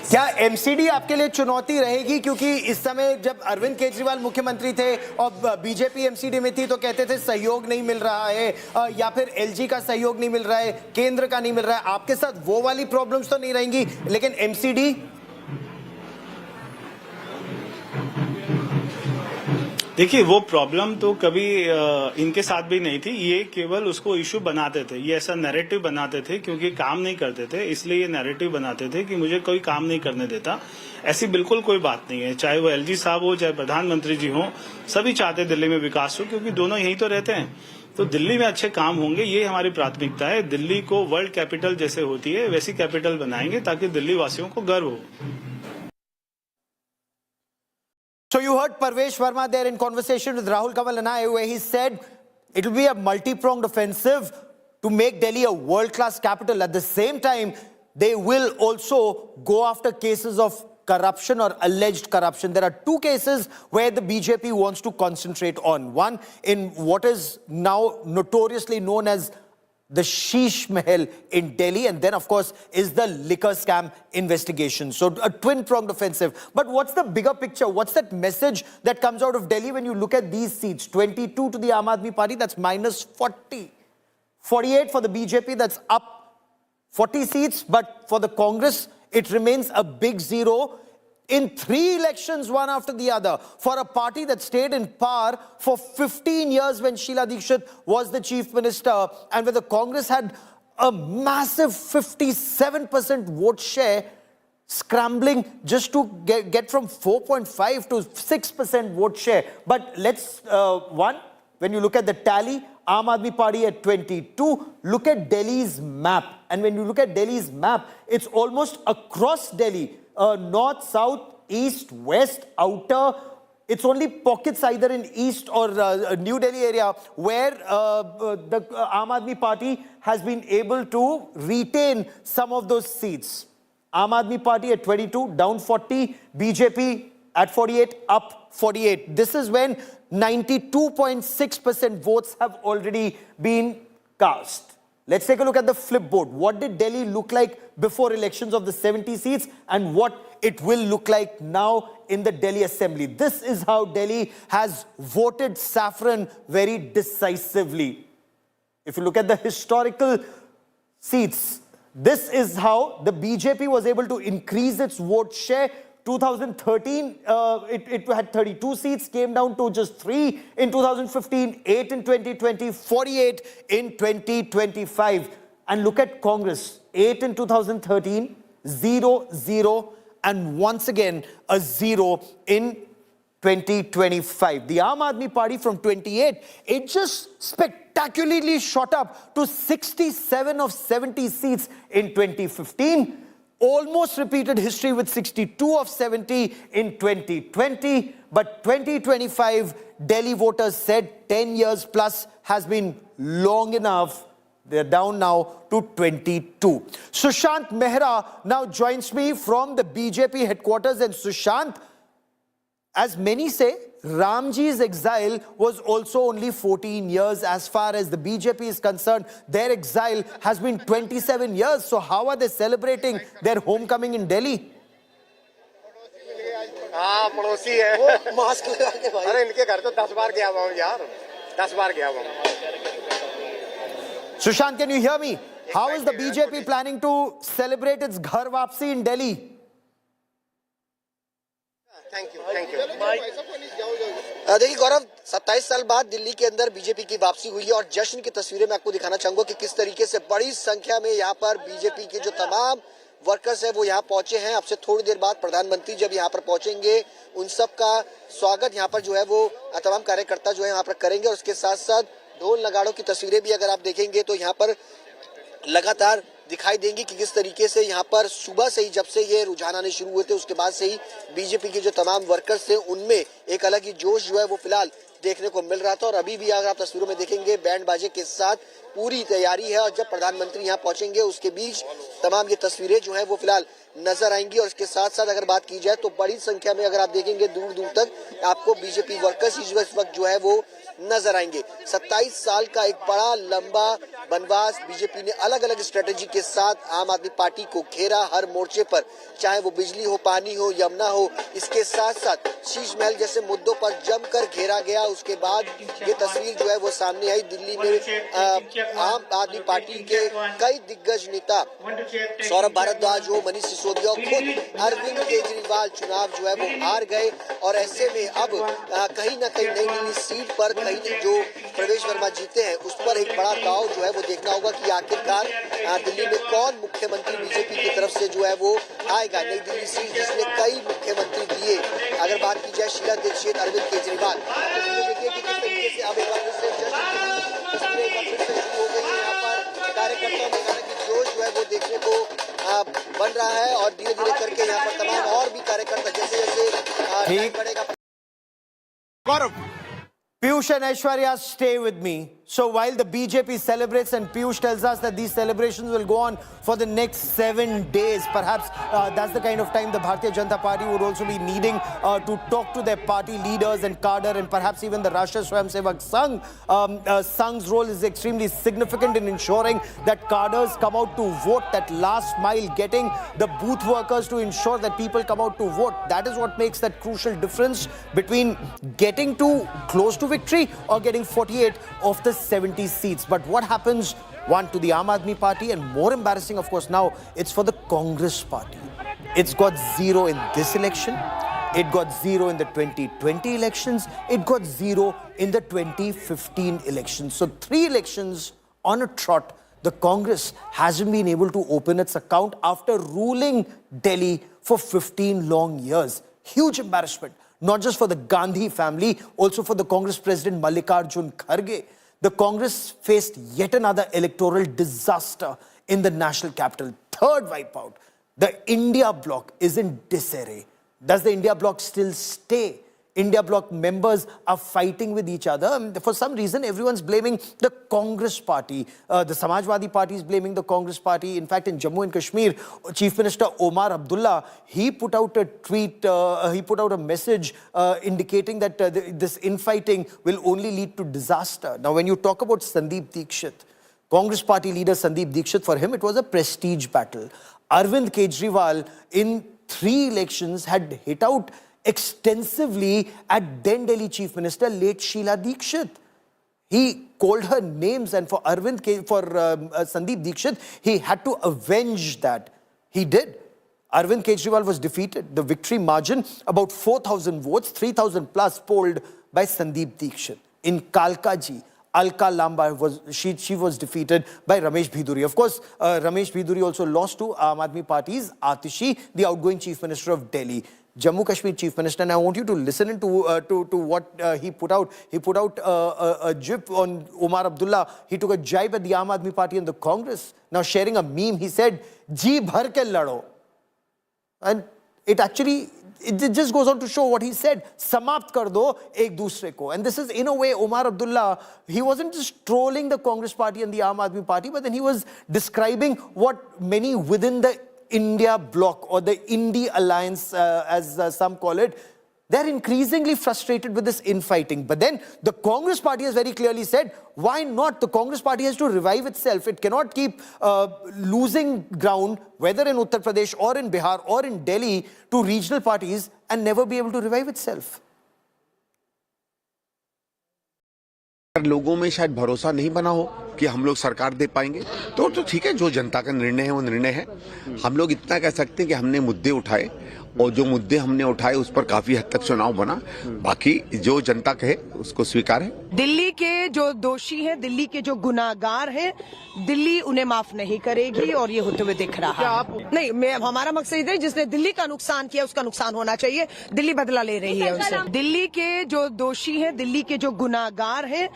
क्या एमसीडी आपके लिए चुनौती रहेगी? क्योंकि इस समय जब अरविंद केजरीवाल मुख्यमंत्री थे और बीजेपी एमसीडी में थी तो कहते थे सहयोग नहीं मिल रहा है, या फिर एलजी का सहयोग नहीं मिल रहा है, केंद्र का नहीं मिल रहा है। आपके साथ वो वाली प्रॉब्लम्स तो नहीं रहेंगी, लेकिन एमसीडी? देखिए वो प्रॉब्लम तो कभी इनके साथ भी नहीं थी, ये केवल उसको इशू बनाते थे, ये ऐसा नैरेटिव बनाते थे क्योंकि काम नहीं करते थे, इसलिए ये नैरेटिव बनाते थे कि मुझे कोई काम नहीं करने देता। ऐसी बिल्कुल कोई बात नहीं है, चाहे वो एलजी साहब हो चाहे प्रधानमंत्री जी हो, सभी चाहते दिल्ली में विकास हो, क्योंकि दोनों यहीं तो रहते हैं। तो दिल्ली में अच्छे काम होंगे, ये हमारी प्राथमिकता है। दिल्ली को वर्ल्ड कैपिटल जैसे होती है वैसी कैपिटल बनाएंगे ताकि दिल्ली वासियों को गर्व हो। So you heard Parvesh Verma there in conversation with Rahul Kamal and I, where he said it will be a multi-pronged offensive to make Delhi a world-class capital. At the same time, they will also go after cases of corruption or alleged corruption. There are two cases where the BJP wants to concentrate on. One in what is now notoriously known as the Sheesh Mahal in Delhi, and then of course is the liquor scam investigation. So a twin-pronged offensive. But what's the bigger picture? What's that message that comes out of Delhi when you look at these seats? 22 to the Aam Aadmi Party, that's minus 40. 48 for the BJP, that's up 40 seats. But for the Congress, it remains a big zero. In 3 elections, one after the other, for a party that stayed in power for 15 years when Sheila Dikshit was the chief minister, and where the Congress had a massive 57% vote share, scrambling just to get from 4.5 to 6% vote share. But let's, when you look at the tally, Aam Aadmi Party at 22, look at Delhi's map. And when you look at Delhi's map, it's almost across Delhi. North, south, east, west, outer. It's only pockets either in east or New Delhi area where the Aam Aadmi Party has been able to retain some of those seats. Aam Aadmi Party at 22, down 40. BJP at 48, up 48. This is when 92.6% votes have already been cast. Let's take a look at the flipboard. What did Delhi look like before elections of the 70 seats and what it will look like now in the Delhi Assembly? This is how Delhi has voted saffron very decisively. If you look at the historical seats, this is how the BJP was able to increase its vote share. 2013, it had 32 seats, came down to just 3 in 2015, 8 in 2020, 48 in 2025. And look at Congress, 8 in 2013, 0, 0, and once again a 0 in 2025. The Aam Aadmi Party from 28, it just spectacularly shot up to 67 of 70 seats in 2015. Almost repeated history with 62 of 70 in 2020. But 2025, Delhi voters said 10 years plus has been long enough. They're down now to 22. Sushant Mehra now joins me from the BJP headquarters. And Sushant, as many say, Ramji's exile was also only 14 years. As far as the BJP is concerned, their exile has been 27 years. So how are they celebrating their homecoming in Delhi? हाँ पड़ोसी है mask लगा के भाई अरे इनके घर तो 10 बार गया हुआ हूँ यार 10 बार गया हुआ हूँ Sushant, can you hear me? How is the BJP planning to celebrate its Ghar Wapsi in Delhi? Thank you. देखिए गौरव, 27 साल बाद दिल्ली के अंदर बीजेपी की वापसी हुई है और जश्न की तस्वीरें मैं आपको दिखाना चाहूंगा कि किस तरीके से बड़ी संख्या में यहाँ पर बीजेपी के जो तमाम वर्कर्स है वो यहाँ पहुंचे हैं। अब से थोड़ी देर बाद प्रधानमंत्री जब यहाँ पर पहुंचेंगे, उन सब का स्वागत यहाँ पर जो है वो तमाम कार्यकर्ता जो है यहाँ पर करेंगे। और उसके साथ साथ ढोल नगाड़ों की तस्वीरें भी अगर आप देखेंगे तो यहाँ पर लगातार दिखाई देंगी कि किस तरीके से यहाँ पर सुबह से ही, जब से ये रुझान आने शुरू हुए थे उसके बाद से ही बीजेपी के जो तमाम वर्कर्स थे उनमें एक अलग ही जोश जो है वो फिलहाल देखने को मिल रहा था। और अभी भी अगर आप तस्वीरों में देखेंगे, बैंड बाजे के साथ पूरी तैयारी है और जब प्रधानमंत्री यहाँ पहुंचेंगे उसके बीच तमाम ये तस्वीरें जो है वो फिलहाल नजर आएंगी। और इसके साथ साथ अगर बात की जाए तो बड़ी संख्या में अगर आप देखेंगे दूर दूर तक आपको बीजेपी वर्कर्स इस वक्त जो है वो नजर आएंगे। 27 साल का एक बड़ा लंबा वनवास बीजेपी ने अलग अलग स्ट्रेटेजी के साथ आम आदमी पार्टी को घेरा हर मोर्चे पर, चाहे वो बिजली हो, पानी हो, यमुना हो। इसके साथ साथ शीश महल जैसे मुद्दों पर जमकर घेरा गया। उसके बाद ये तस्वीर जो है वो सामने आई। दिल्ली में आम आदमी पार्टी के कई दिग्गज नेता, सौरभ भारद्वाज हो, मनीष सिसोदिया, खुद अरविंद केजरीवाल चुनाव जो है वो हार गए। और ऐसे में अब कहीं ना कहीं नई दिल्ली सीट पर कहीं जो प्रवेश वर्मा जीते हैं उस पर एक बड़ा दाव जो है वो देखना होगा कि आखिरकार दिल्ली में कौन मुख्यमंत्री बीजेपी की तरफ से जो है वो आएगा। नई दिल्ली सीट जिसने कई मुख्यमंत्री दिए, अगर बात की जाए शीला दीक्षित, अरविंद केजरीवाल, तो देखिए कि किस तरीके से अब एक बार फिर से शुरू हो गई है। यहाँ पर कार्यकर्ताओं में हालांकि जोश जो है वो देखने को बन रहा है और धीरे धीरे करके यहाँ पर तमाम और भी कार्यकर्ता जैसे जैसे बढ़ेगा। Piyush and Aishwarya, stay with me. So while the BJP celebrates and Piyush tells us that these celebrations will go on for the next 7 days, perhaps that's the kind of time the Bharatiya Janata Party would also be needing to talk to their party leaders and cadre, and perhaps even the Rashtriya Swayamsevak Sangh. Sangh's role is extremely significant in ensuring that cadres come out to vote, that last mile, getting the booth workers to ensure that people come out to vote. That is what makes that crucial difference between getting to close to victory or getting 48 of the 70 seats. But what happens, one, to the Aam Aadmi Party, and more embarrassing, of course, now it's for the Congress Party. It's got 0 in this election. It got 0 in the 2020 elections. It got 0 in the 2015 elections. So 3 elections on a trot. The Congress hasn't been able to open its account after ruling Delhi for 15 long years. Huge embarrassment, not just for the Gandhi family, also for the Congress President Mallikarjun Kharge. The Congress faced yet another electoral disaster in the national capital. Third wipeout. The India bloc is in disarray. Does the India bloc still stay? India bloc members are fighting with each other. For some reason, everyone's blaming the Congress party. The Samajwadi party is blaming the Congress party. In fact, in Jammu and Kashmir, Chief Minister Omar Abdullah, he put out a tweet, he put out a message indicating that this infighting will only lead to disaster. Now, when you talk about Sandeep Dikshit, Congress party leader Sandeep Dikshit, for him, it was a prestige battle. Arvind Kejriwal, in 3 elections, had hit out extensively at then Delhi Chief Minister, late Sheila Dikshit. He called her names, and for Sandeep Dikshit, he had to avenge that. He did. Arvind Kejriwal was defeated. The victory margin, about 4,000 votes, 3,000 plus polled by Sandeep Dikshit. In Kalkaji, Alka Lamba, she was defeated by Ramesh Bhiduri. Of course, Ramesh Bhiduri also lost to Aam Aadmi Party's Atishi, the outgoing Chief Minister of Delhi. Jammu Kashmir Chief Minister, and I want you to listen to what he put out. He put out a jib on Omar Abdullah. He took a jibe at the Aam Aadmi Party and the Congress. Now sharing a meme, he said, "Ji bhar ke lado." And it just goes on to show what he said. Samapt kar do ek dusre ko. And this is, in a way, Omar Abdullah, he wasn't just trolling the Congress Party and the Aam Aadmi Party, but then he was describing what many within the India bloc or the Indie alliance, as some call it, they're increasingly frustrated with this infighting. But then the Congress party has very clearly said, why not? The Congress party has to revive itself. It cannot keep losing ground, whether in Uttar Pradesh or in Bihar or in Delhi, to regional parties and never be able to revive itself. लोगों में शायद भरोसा नहीं बना हो कि हम लोग सरकार दे पाएंगे, तो ठीक है, जो जनता का निर्णय है वो निर्णय है। हम लोग इतना कह सकते हैं कि हमने मुद्दे उठाए और जो मुद्दे हमने उठाए उस पर काफी हद तक चुनाव बना। बाकी जो जनता कहे उसको स्वीकार है। दिल्ली के जो दोषी हैं, दिल्ली के जो गुनाहगार हैं, दिल्ली उन्हें माफ नहीं करेगी और ये होते हुए दिख रहा है। नहीं, हमारा मकसद है जिसने दिल्ली का नुकसान किया उसका नुकसान होना चाहिए। दिल्ली बदला ले रही है उनसे। दिल्ली के जो दोषी हैं, दिल्ली के जो गुनाहगार हैं,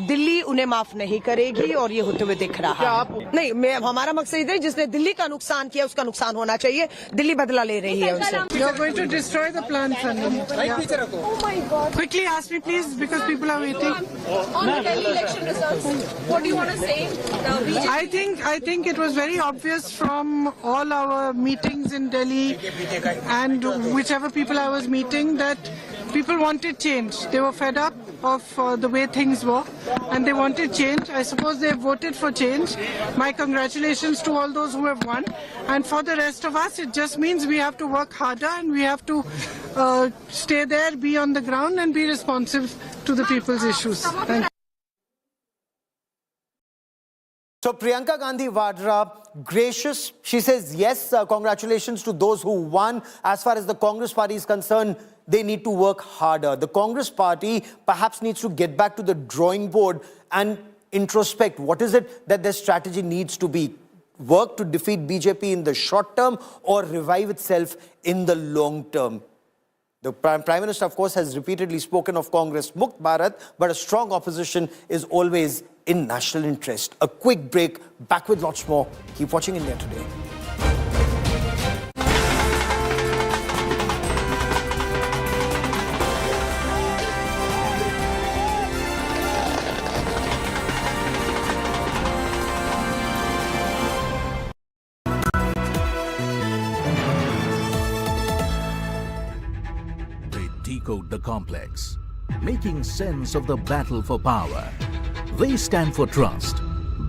दिल्ली उन्हें माफ नहीं करेगी और ये होते हुए दिख रहा है। नहीं, हमारा मकसद है जिसने दिल्ली का नुकसान किया उसका नुकसान होना चाहिए। दिल्ली बदला ले रही है उनसे। You are going to destroy the plan, Sunny. Yeah. Oh my God. Quickly ask me, please, because people are waiting. On the Delhi election results, what do you want to say? I think it was very obvious from all our meetings in Delhi and whichever people I was meeting that people wanted change. They were fed up of the way things were and they wanted change. I suppose they voted for change. My congratulations to all those who have won. And for the rest of us, it just means we have to work harder and we have to stay there, be on the ground and be responsive to the people's issues. Thank you. So Priyanka Gandhi Vadra, gracious, she says yes, congratulations to those who won. As far as the Congress party is concerned, they need to work harder. The Congress party perhaps needs to get back to the drawing board and introspect. What is it that their strategy needs to be? Work to defeat BJP in the short term or revive itself in the long term? The Prime Minister, of course, has repeatedly spoken of Congress Mukt Bharat, but a strong opposition is always in national interest. A quick break, back with lots more. Keep watching India Today. Decode the complex, making sense of the battle for power. They stand for trust,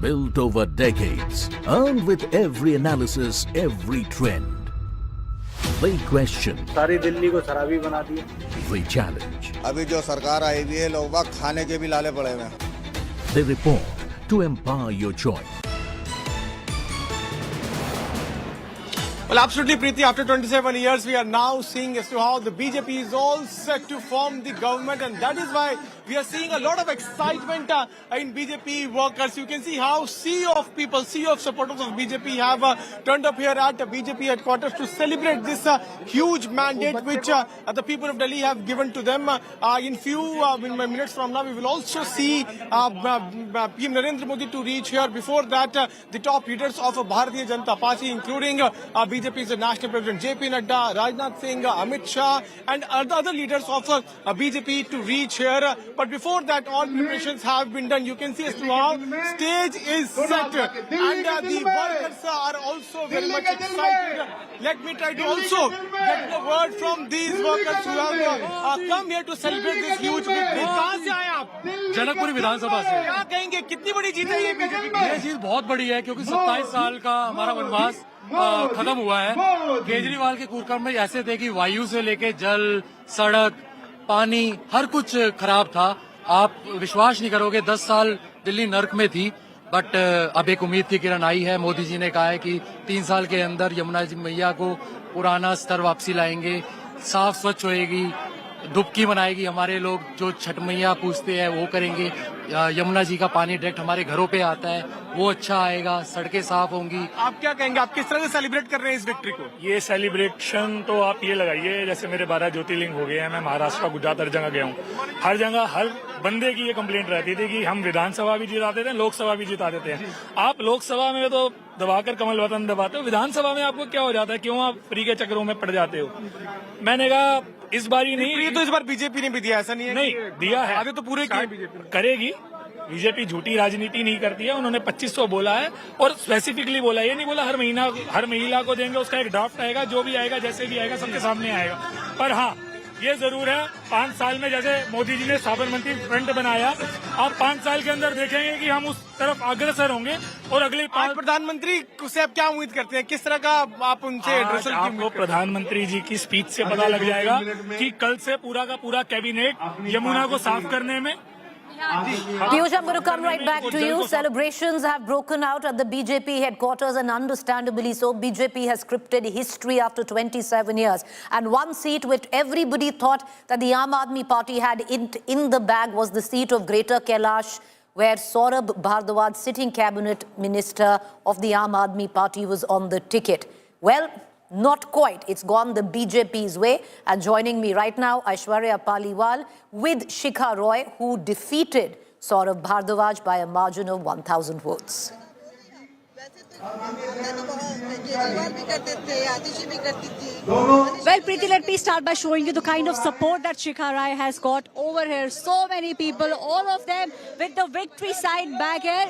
built over decades, earned with every analysis, every trend. They question. सारी दिल्ली को शराबी बना दिया। They challenge. अभी जो सरकार आई हुई है लोग बाग खाने के भी लाले पड़े हुए हैं। They report to empower your choice. Well, absolutely, Preeti. After 27 years, we are now seeing as to how the BJP is all set to form the government, and that is why we are seeing a lot of excitement in BJP workers. You can see how sea of people, sea of supporters of BJP have turned up here at BJP headquarters to celebrate this huge mandate which the people of Delhi have given to them. In few minutes from now, we will also see PM Narendra Modi to reach here. Before that, the top leaders of Bharatiya Janata Party, including BJP's National President JP Nadda, Rajnath Singh, Amit Shah, and other leaders of BJP to reach here. But before that, all preparations have been done. You can see as to how stage is set, and the workers are also very much excited. Let me try to also get the word from these workers who have come here to celebrate this huge victory. कहाँ से आए आप? जनकपुरी विधानसभा से। क्या कहेंगे? कितनी बड़ी जीत है ये बीजेपी की? ये जीत बहुत बड़ी है क्योंकि 27 साल का हमारा वनवास खत्म हुआ है। केजरीवाल के कार्यक्रम में ऐसे थे कि वायु से लेके जल, सड़क, पानी, हर कुछ खराब था। आप विश्वास नहीं करोगे, 10 साल दिल्ली नर्क में थी, बट अब एक उम्मीद की किरण आई है। मोदी जी ने कहा है कि 3 साल के अंदर यमुना जी मैया को पुराना स्तर वापसी लाएंगे, साफ स्वच्छ होएगी, डुबकी मनाएगी। हमारे लोग जो छठ मैया पूजते हैं वो करेंगे। यमुना जी का पानी डायरेक्ट हमारे घरों पे आता है, वो अच्छा आएगा, सड़कें साफ होंगी। आप क्या कहेंगे? आप किस तरह से सेलिब्रेट कर रहे हैं इस विक्ट्री को? ये सेलिब्रेशन तो आप ये लगाइए जैसे मेरे 12 ज्योतिर्लिंग हो गए हैं। मैं महाराष्ट्र, गुजरात हर जगह गया हूँ। हर जगह हर बंदे की ये कंप्लेंट रहती थी कि हम विधानसभा भी जिताते थे, लोकसभा भी जिता देते हैं। आप लोकसभा में तो दबाकर कमल बटन दबाते हो, विधानसभा में आपको क्या हो जाता है? क्यों आप फ्री के चक्करों में पड़ जाते हो? मैंने कहा इस बार ही नहीं, तो इस बार बीजेपी ने भी दिया, ऐसा नहीं है? नहीं दिया है, आगे तो पूरे करेगी। बीजेपी झूठी राजनीति नहीं करती है। उन्होंने 2500 बोला है और स्पेसिफिकली बोला, ये नहीं बोला हर महिला को देंगे। उसका एक ड्राफ्ट आएगा, जो भी आएगा, जैसे भी आएगा, सबके सामने आएगा। पर हाँ, ये जरूर है 5 साल में जैसे मोदी जी ने साबरमती फ्रंट बनाया, आप 5 साल के अंदर देखेंगे कि हम उस तरफ अग्रसर होंगे। और अगले 5 प्रधानमंत्री से आप क्या उम्मीद करते हैं? किस तरह का आप उनसे आपको प्रधानमंत्री जी की स्पीच से पता लग जाएगा कि कल से पूरा का पूरा कैबिनेट यमुना को साफ करने में Piyush, I'm going to come right back to you. Celebrations have broken out at the BJP headquarters, and understandably so. BJP has scripted history after 27 years. And one seat which everybody thought that the Aam Aadmi Party had in the bag was the seat of Greater Kailash, where Saurabh Bhardwaj, sitting cabinet minister of the Aam Aadmi Party, was on the ticket. Well, not quite. It's gone the BJP's way. And joining me right now, Aishwarya Paliwal with Shikha Roy, who defeated Saurabh Bhardwaj by a margin of 1,000 votes. Well, Preeti, let me start by showing you the kind of support that Shikha Roy has got over here. So many people, all of them with the victory sign back here.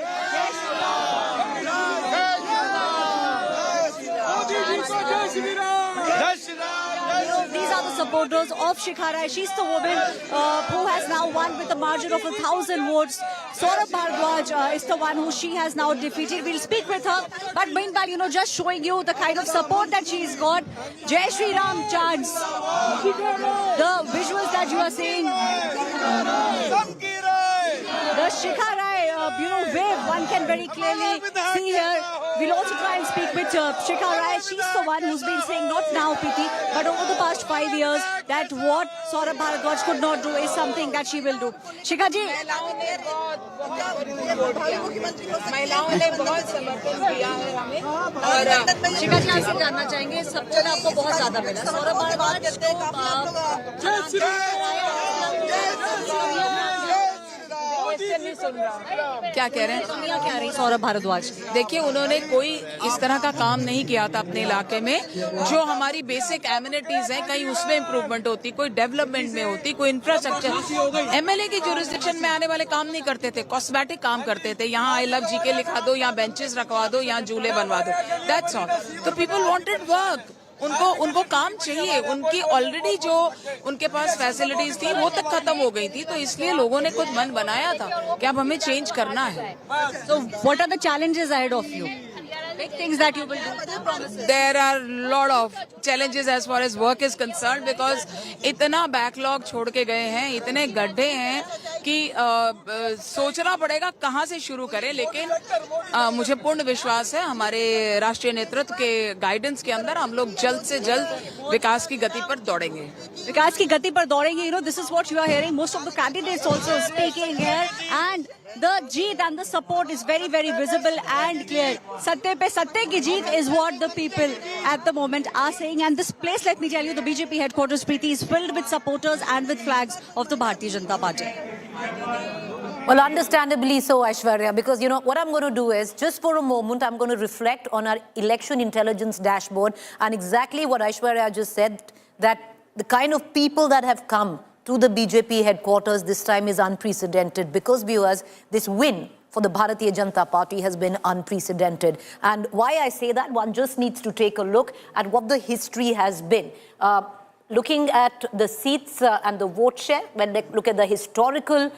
These are the supporters of Shikha Roy. She's the woman who has now won with a margin of 1,000 votes. Saurabh Bhardwaj is the one who she has now defeated. We'll speak with her. But meanwhile, just showing you the kind of support that she's got. Jai Shri Ram chants. The visuals that you are seeing. The Shikha Roy, wave, one can very clearly see here. We'll also try and speak with Shikha Roy. She's the one who's been saying, not now, Preeti, but over the past 5 years, that what Saurabh Bhardwaj could not do is something that she will do. Shikha ji, महिलाओं ने बहुत समर्थन किया है हमें और शिखा जी आपसे जानना चाहेंगे सबसे आपको बहुत ज्यादा मिला सौरभ भारद्वाज क्या कह रहे हैं दुनिया क्या रही सौरभ भारद्वाज देखिए उन्होंने कोई इस तरह का काम नहीं किया था अपने इलाके में जो हमारी बेसिक एमिनिटीज हैं कहीं उसमें इंप्रूवमेंट होती कोई डेवलपमेंट में होती कोई इंफ्रास्ट्रक्चर एमएलए की ज्यूरिसडिक्शन में आने वाले काम नहीं करते थे कॉस्मेटिक काम करते थे यहाँ आई लव जीके लिखा दो यहाँ बेंचेस रखवा दो यहाँ झूले बनवा दो दैट्स ऑल तो पीपल वांटेड वर्क उनको काम चाहिए उनकी ऑलरेडी जो उनके पास फैसिलिटीज थी वो तक खत्म हो गई थी तो इसलिए लोगों ने खुद मन बनाया था कि अब हमें चेंज करना है So what are the challenges ahead of you? Big things that you will do. There are a lot of challenges as far as work is concerned because इतना बैकलॉग छोड़ के गए हैं इतने गड्ढे हैं कि सोचना पड़ेगा कहाँ से शुरू करें लेकिन मुझे पूर्ण विश्वास है हमारे राष्ट्रीय नेतृत्व के गाइडेंस के अंदर हम लोग जल्द से जल्द विकास की गति पर दौड़ेंगे विकास की गति पर दौड़ेंगे this is what you are hearing most of the candidates also speaking here and the jeet and the support is very very visible and clear satte pe satte ki jeet is what the people at the moment are saying and this place let me tell you the BJP headquarters Preeti is filled with supporters and with flags of the Bharatiya Janata Party. Well, understandably so, Aishwarya, because, what I'm going to do is, just for a moment, I'm going to reflect on our election intelligence dashboard and exactly what Aishwarya just said, that the kind of people that have come to the BJP headquarters this time is unprecedented because, viewers, this win for the Bharatiya Janata Party has been unprecedented. And why I say that, one just needs to take a look at what the history has been. Looking at the seats and the vote share, when they look at the historical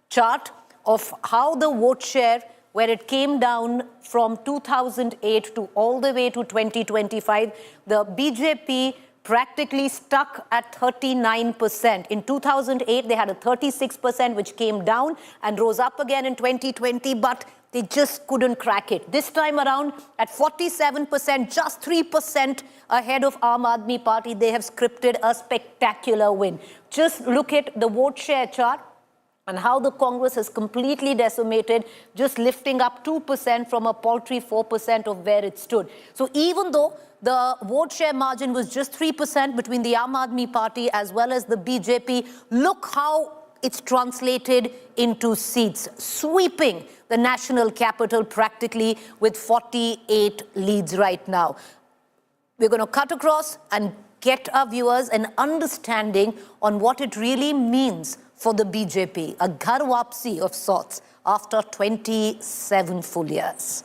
chart of how the vote share, where it came down from 2008 to all the way to 2025, the BJP practically stuck at 39%. In 2008, they had a 36%, which came down and rose up again in 2020, but they just couldn't crack it. This time around, at 47%, just 3% ahead of Aam Aadmi Party, they have scripted a spectacular win. Just look at the vote share chart and how the Congress has completely decimated, just lifting up 2% from a paltry 4% of where it stood. So even though the vote share margin was just 3% between the Aam Aadmi Party as well as the BJP, look how it's translated into seats, sweeping the national capital practically with 48 leads right now. We're going to cut across and get our viewers an understanding on what it really means for the BJP, a ghar wapsi of sorts after 27 full years.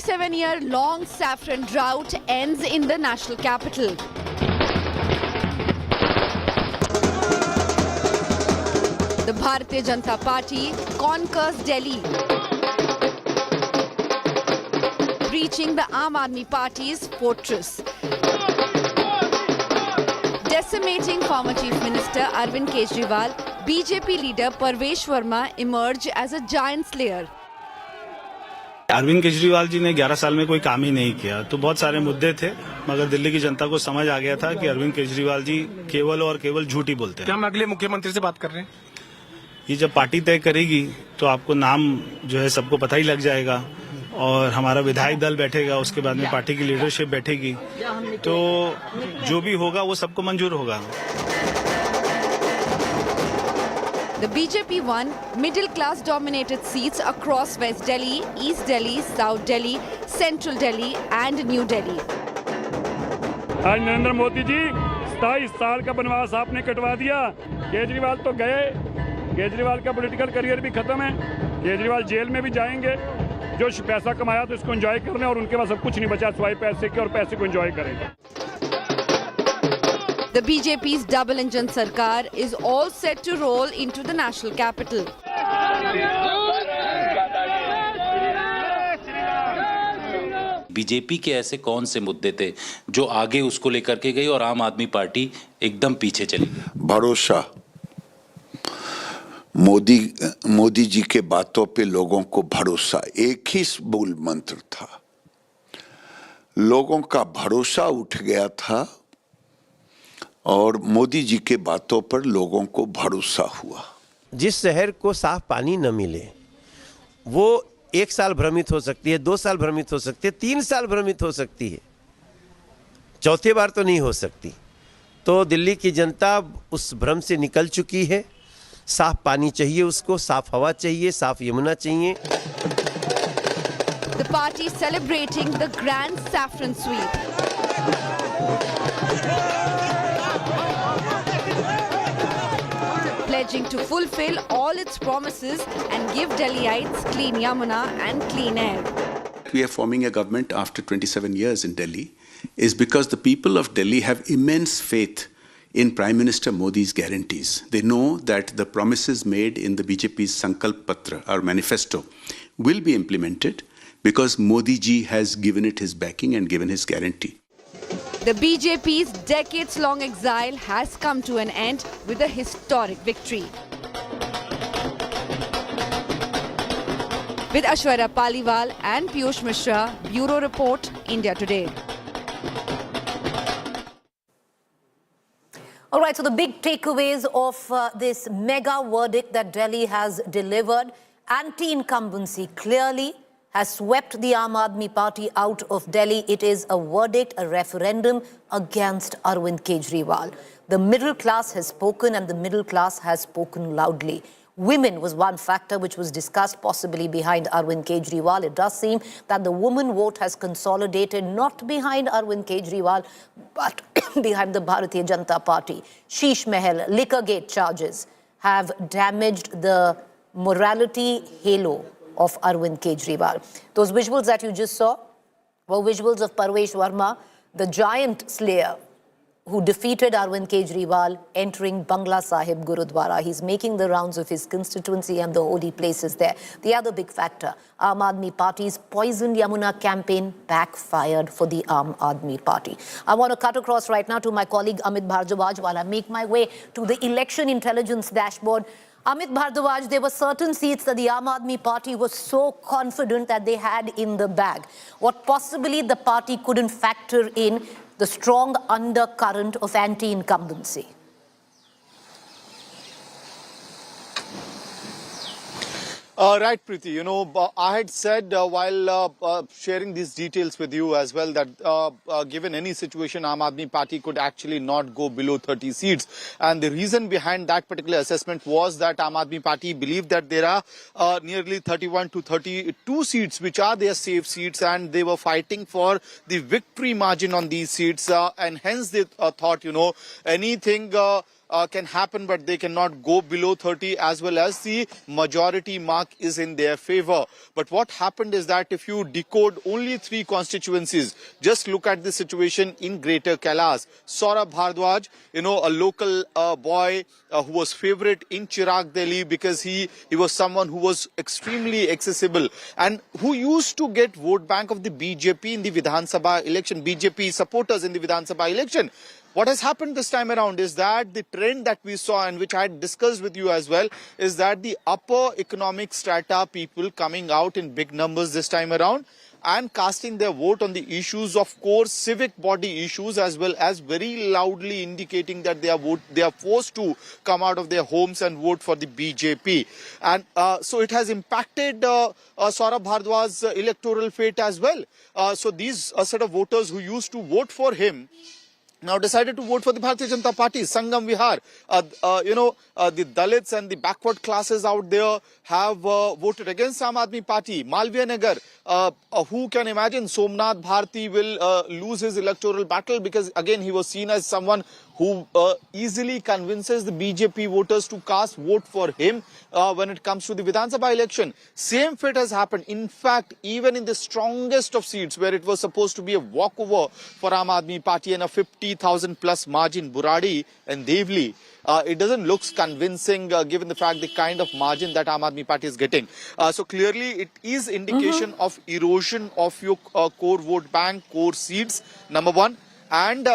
Seven-year-long saffron drought ends in the national capital. The Bharatiya Janata Party conquers Delhi. breaching the Aam Aadmi Party's fortress. Decimating former Chief Minister Arvind Kejriwal, BJP leader Parvesh Verma emerged as a giant slayer. Arvind Kejriwal ji ने 11 साल में कोई काम ही नहीं किया, तो बहुत सारे मुद्दे थे, मगर दिल्ली की जनता को समझ आ गया था कि अरविंद केजरीवाल जी केवल और केवल झूठ ही बोलते हैं। क्या हम अगले मुख्यमंत्री से बात कर रहे हैं? ये जब पार्टी तय करेगी तो आपको नाम जो है सबको पता ही लग जाएगा, और हमारा विधायक दल बैठेगा, उसके बाद में पार्टी की लीडरशिप बैठेगी, तो जो भी होगा वो सबको मंजूर होगा। The BJP won middle-class dominated seats across West Delhi, East Delhi, South Delhi, Central Delhi and New Delhi. आज नरेंद्र मोदी जी 27 साल का बनवास आपने कटवा दिया। केजरीवाल तो गए, केजरीवाल का पॉलिटिकल करियर भी खत्म है, केजरीवाल जेल में भी जाएंगे। जो पैसा कमाया तो इसको एंजॉय कर लें, और उनके पास सब कुछ नहीं बचा सिवाय पैसे के, और पैसे को एंजॉय करेंगे। The BJP's double-engine sarkar is all set to roll into the national capital. BJP के ऐसे कौन से मुद्दे थे जो आगे उसको लेकर के गई और आम आदमी पार्टी एकदम पीछे चली? भरोसा। मोदी जी के बातों पे लोगों को भरोसा, एक ही मूल मंत्र था। लोगों का भरोसा उठ गया था और मोदी जी के बातों पर लोगों को भरोसा हुआ। जिस शहर को साफ पानी न मिले वो 1 साल भ्रमित हो सकती है, 2 साल भ्रमित हो सकती है, 3 साल भ्रमित हो सकती है, चौथी बार तो नहीं हो सकती। तो दिल्ली की जनता उस भ्रम से निकल चुकी है। साफ पानी चाहिए उसको, साफ हवा चाहिए, साफ यमुना चाहिए। The party celebrating the grand saffron sweep. Pledging to fulfill all its promises and give Delhiites clean Yamuna and clean air. We are forming a government after 27 years in Delhi is because the people of Delhi have immense faith in Prime Minister Modi's guarantees. They know that the promises made in the BJP's Sankalp Patra, our manifesto, will be implemented because Modi ji has given it his backing and given his guarantee. The BJP's decades-long exile has come to an end with a historic victory. With Aishwarya Paliwal and Piyush Mishra, Bureau Report, India Today. All right, so the big takeaways of this mega verdict that Delhi has delivered: anti-incumbency clearly has swept the Aam Aadmi Party out of Delhi. It is a verdict, a referendum against Arvind Kejriwal. The middle class has spoken, and the middle class has spoken loudly. Women was one factor which was discussed possibly behind Arvind Kejriwal. It does seem that the woman vote has consolidated not behind Arvind Kejriwal, but behind the Bharatiya Janata Party. Sheesh Mahal, Liquorgate charges have damaged the morality halo of Arvind Kejriwal. Those visuals that you just saw were visuals of Parvesh Verma, the giant slayer who defeated Arvind Kejriwal entering Bangla Sahib Gurudwara. He's making the rounds of his constituency and the holy places there. The other big factor, Aam Aadmi Party's Poisoned Yamuna campaign backfired for the Aam Aadmi Party. I want to cut across right now to my colleague Amit Bhardwaj while I make my way to the election intelligence dashboard. Amit Bhardwaj, there were certain seats that the Aam Aadmi Party was so confident that they had in the bag. What possibly the party couldn't factor in the strong undercurrent of anti-incumbency. Right, Preeti. You know, I had said while sharing these details with you as well that given any situation, Aam Aadmi Party could actually not go below 30 seats. And the reason behind that particular assessment was that Aam Aadmi Party believed that there are nearly 31 to 32 seats which are their safe seats, and they were fighting for the victory margin on these seats. And hence they thought, you know, anything can happen, but they cannot go below 30, as well as the majority mark is in their favor. But what happened is that if you decode only 3 constituencies, just look at the situation in Greater Kailas. Saurabh Bhardwaj, a local boy who was favorite in Chirag, Delhi, because he was someone who was extremely accessible and who used to get vote bank of the BJP in the Vidhan Sabha election, BJP supporters in the Vidhan Sabha election. What has happened this time around is that the trend that we saw, and which I had discussed with you as well, is that the upper economic strata people coming out in big numbers this time around and casting their vote on the issues of core civic body issues, as well as very loudly indicating that they are forced to come out of their homes and vote for the BJP. And so it has impacted Saurabh Bhardwaj's electoral fate as well. So these set of voters who used to vote for him now decided to vote for the Bharatiya Janata Party. Sangam Vihar, the Dalits and the backward classes out there have voted against Aam Aadmi Party. Malviya Nagar, who can imagine Somnath Bharti will lose his electoral battle, because again he was seen as someone who easily convinces the BJP voters to cast vote for him when it comes to the Vidhan Sabha election. Same fate has happened. In fact, even in the strongest of seats where it was supposed to be a walkover for Aam Aadmi Party and a 50,000 plus margin, Buradi and Devli, it doesn't look convincing given the fact the kind of margin that Aam Aadmi Party is getting. So clearly it is indication of erosion of your core vote bank, core seats, number one. And,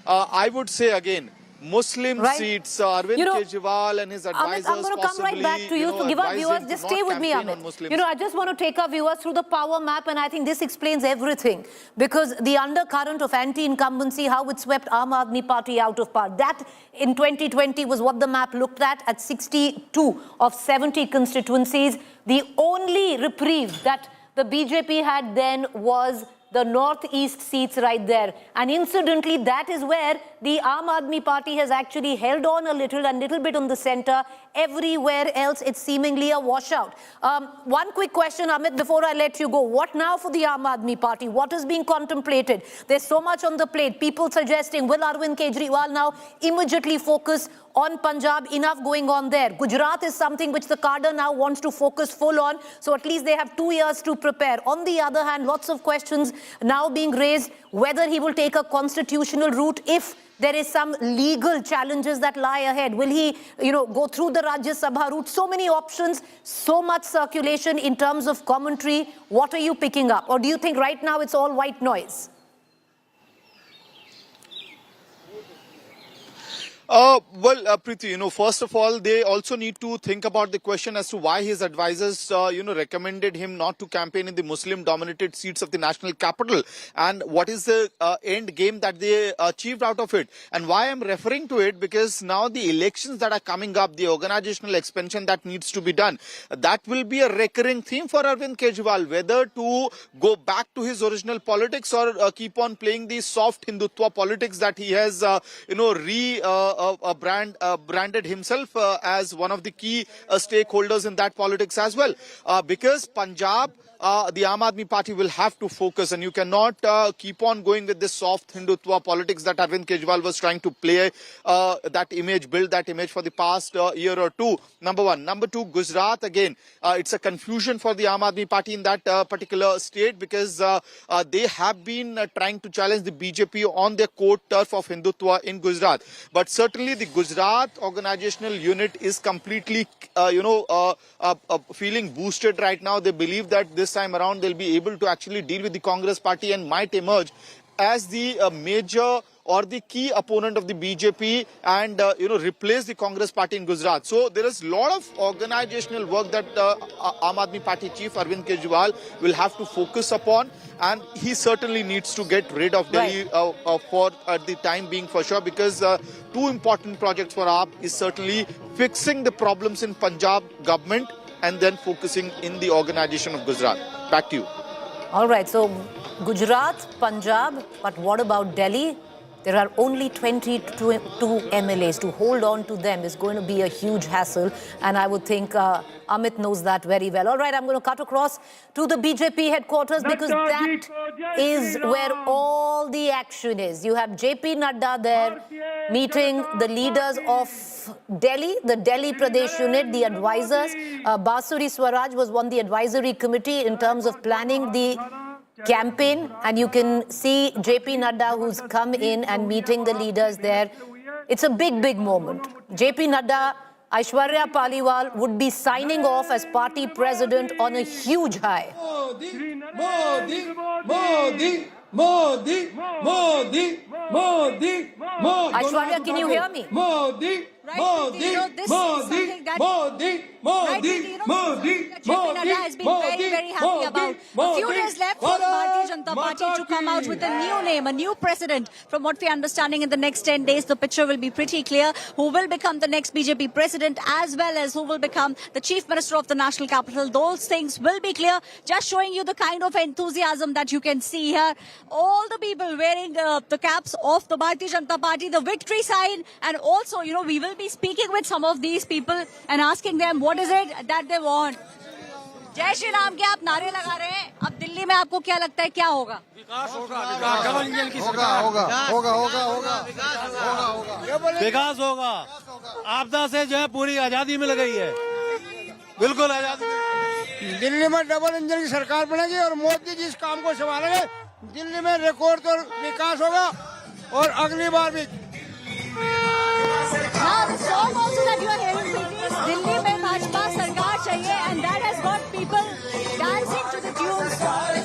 I would say again, Muslim seats, Arvind Kejriwal and his advisors Amit, I'm going to come right back to you. So give our viewers, just stay with me, Amit. I just want to take our viewers through the power map, and I think this explains everything. Because the undercurrent of anti-incumbency, how it swept Aam Aadmi Party out of power, that in 2020 was what the map looked at 62 of 70 constituencies. The only reprieve that the BJP had then was the northeast seats right there. And incidentally, that is where the Aam Aadmi Party has actually held on a little bit on the center. Everywhere else, it's seemingly a washout. One quick question, Amit, before I let you go. What now for the Aam Aadmi Party? What is being contemplated? There's so much on the plate. People suggesting, will Arvind Kejriwal now immediately focus on Punjab? Enough going on there. Gujarat is something which the cadre now wants to focus full on. So at least they have 2 years to prepare. On the other hand, lots of questions now being raised whether he will take a constitutional route if there is some legal challenges that lie ahead. Will he, go through the Rajya Sabha route? So many options, so much circulation in terms of commentary. What are you picking up? Or do you think right now it's all white noise? Preeti, first of all, they also need to think about the question as to why his advisors, recommended him not to campaign in the Muslim-dominated seats of the national capital, and what is the end game that they achieved out of it. And why I'm referring to it, because now the elections that are coming up, the organizational expansion that needs to be done, that will be a recurring theme for Arvind Kejriwal, whether to go back to his original politics or keep on playing the soft Hindutva politics that he has, branded himself as one of the key stakeholders in that politics as well. Because Punjab, the Aam Aadmi Party will have to focus, and you cannot keep on going with this soft Hindutva politics that Arvind Kejriwal was trying to play that image, build that image for the past year or two. Number one. Number two, Gujarat, again, it's a confusion for the Aam Aadmi Party in that particular state, because they have been trying to challenge the BJP on their core turf of Hindutva in Gujarat. But certainly the Gujarat organizational unit is completely, feeling boosted right now. They believe that this time around they'll be able to actually deal with the Congress party and might emerge as the major or the key opponent of the BJP and, replace the Congress party in Gujarat. So there is a lot of organizational work that Aam Aadmi Party chief Arvind Kejriwal will have to focus upon, and he certainly needs to get rid of Delhi for the time being, for sure, because two important projects for AAP is certainly fixing the problems in Punjab government and then focusing in the organization of Gujarat. Back to you. All right, so Gujarat, Punjab, but what about Delhi? There are only 22 MLAs. To hold on to them is going to be a huge hassle, and I would think Amit knows that very well. All right, I'm going to cut across to the BJP headquarters because that is where all the action is. You have JP Nadda there meeting the leaders of Delhi, the Delhi Pradesh unit, the advisors. Basuri Swaraj was on the advisory committee in terms of planning the campaign, and you can see JP Nadda who's come in and meeting the leaders there. It's a big moment. JP Nadda, Aishwarya Paliwal would be signing off as party president on a huge high. Modi, Modi, Modi, Modi, Modi, Modi, Modi. Aishwarya, can you hear me? Modi, Modi, Modi, Modi, Modi, Modi, JP Nadda has been very happy about. A few days left for the Bharatiya Janata Party to come out with a new name, a new president. From what we are understanding, in the next 10 days, the picture will be pretty clear. Who will become the next BJP president, as well as who will become the chief minister of the national capital. Those things will be clear. Just showing you the kind of enthusiasm that you can see here. All the people wearing the caps of the Bharatiya Janata Party, the victory sign, and also, you know, we will be speaking with some of these people and asking them what is it that they want. जय श्री राम के आप नारे लगा रहे हैं, अब दिल्ली में आपको क्या लगता है क्या होगा? विकास होगा, आपदा से जो है पूरी आजादी मिल गई है, बिल्कुल आजादी। दिल्ली में डबल इंजन की सरकार बनेगी और मोदी जी इस काम को संभालेंगे। दिल्ली में रिकॉर्ड तो विकास होगा और अगली बार भी। Now the song also that you are hearing is Delhi में भाजपा सरकार चाहिए, and that has got people dancing to the tunes.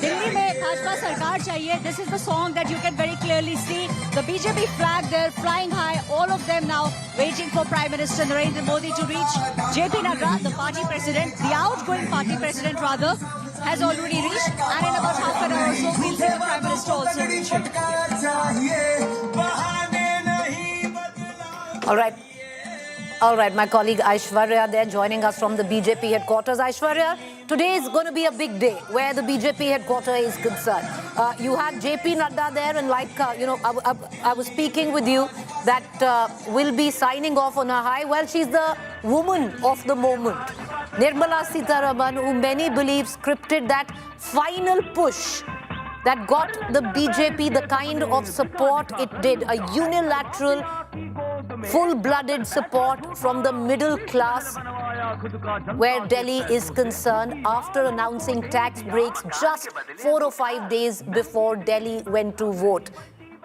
Delhi में भाजपा सरकार चाहिए. This is the song that you can very clearly see. The BJP flag there flying high. All of them now waiting for Prime Minister Narendra Modi to reach. JP Nadda, the party president, the outgoing party president rather, has already reached, and in about half an hour or so we'll see the Prime Minister also reaching. All right, my colleague Aishwarya there joining us from the BJP headquarters. Aishwarya, today is going to be a big day where the BJP headquarters is concerned. You have JP Nadda there, and like, I was speaking with you that will be signing off on a high. Well, she's the woman of the moment. Nirmala Sitharaman, who many believe scripted that final push that got the BJP the kind of support it did, a unilateral, full-blooded support from the middle class where Delhi is concerned after announcing tax breaks just 4 or 5 days before Delhi went to vote.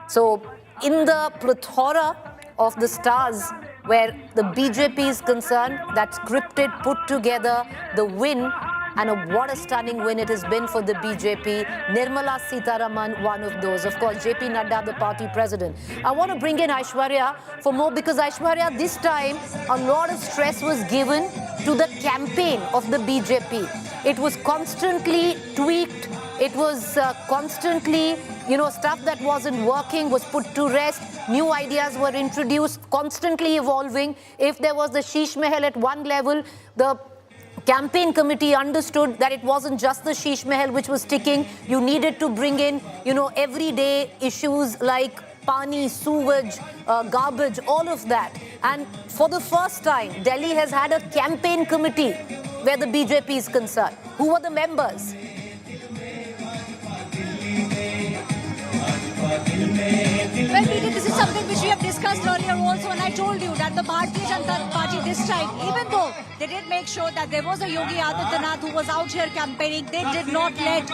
So in the plethora of the stars where the BJP is concerned, that scripted, put together, the win, and what a stunning win it has been for the BJP. Nirmala Sitharaman, one of those. Of course, JP Nadda, the party president. I want to bring in Aishwarya for more, because Aishwarya, this time, a lot of stress was given to the campaign of the BJP. It was constantly tweaked. It was constantly, stuff that wasn't working was put to rest. New ideas were introduced, constantly evolving. If there was the Sheesh Mahal at one level, the campaign committee understood that it wasn't just the Sheesh Mahal which was ticking. You needed to bring in, everyday issues like pani, sewage, garbage, all of that. And for the first time, Delhi has had a campaign committee where the BJP is concerned. Who were the members? Well, Peter, this is something which we have discussed earlier also, and I told you that the Bharatiya Janata Party this time, even though they did make sure that there was a Yogi Adityanath who was out here campaigning, they did not let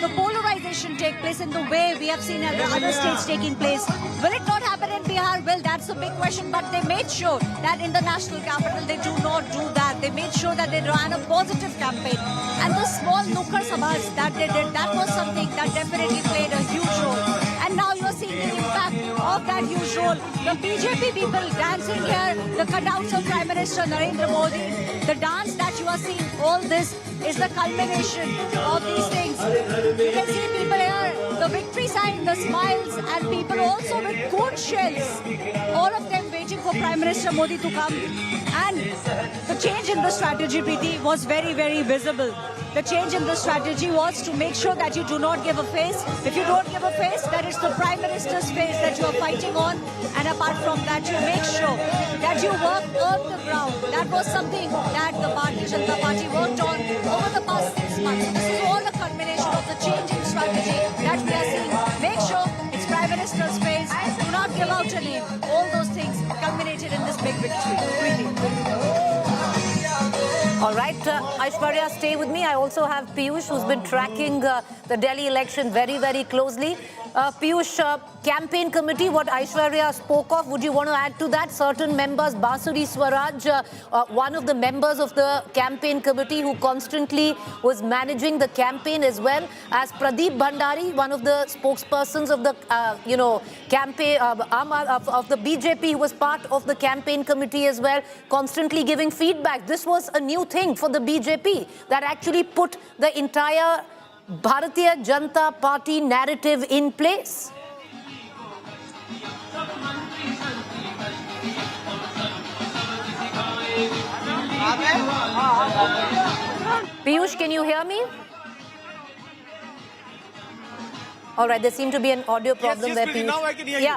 the polarization take place in the way we have seen in other states taking place. Will it not happen in Bihar? Well, that's a big question, but they made sure that in the national capital they do not do that. They made sure that they ran a positive campaign. And the small nukkar sabhas that they did, that was something that definitely played a huge role. And now you're seeing the impact of that huge role. The BJP people dancing here, the cutouts of Prime Minister Narendra Modi, the dance that you are seeing, all this is the culmination of these things. You can see people here, the victory sign the smiles and people also with good shells. All of them waiting for Prime Minister Modi to come. And the change in the strategy, Preeti, was very, very visible. The change in the strategy was to make sure that you do not give a face. If you don't give a face, that is the Prime Minister's face that you are fighting on. And apart from that, you make sure that you work on the ground. That was something that the Bharatiya Janata Party worked on over the past 6 months. So this is all a culmination of the change in strategy that we are seeing. Make sure it's Prime Minister's face. Do not give out a name. All those things culminated in this big victory. Really. All right, Aishwarya, stay with me. I also have Piyush, who's been tracking the Delhi election very, very closely. Piyush, campaign committee, what Aishwarya spoke of, would you want to add to that? Certain members, Basuri Swaraj, one of the members of the campaign committee who constantly was managing the campaign, as well as Pradeep Bhandari, one of the spokespersons of the, campaign of the BJP, who was part of the campaign committee as well, constantly giving feedback. This was a new thing for the BJP that actually put the entire Bharatiya Janata Party narrative in place. Piyush, can you hear me? All right, there seemed to be an audio problem there, Piyush. Now I can hear you.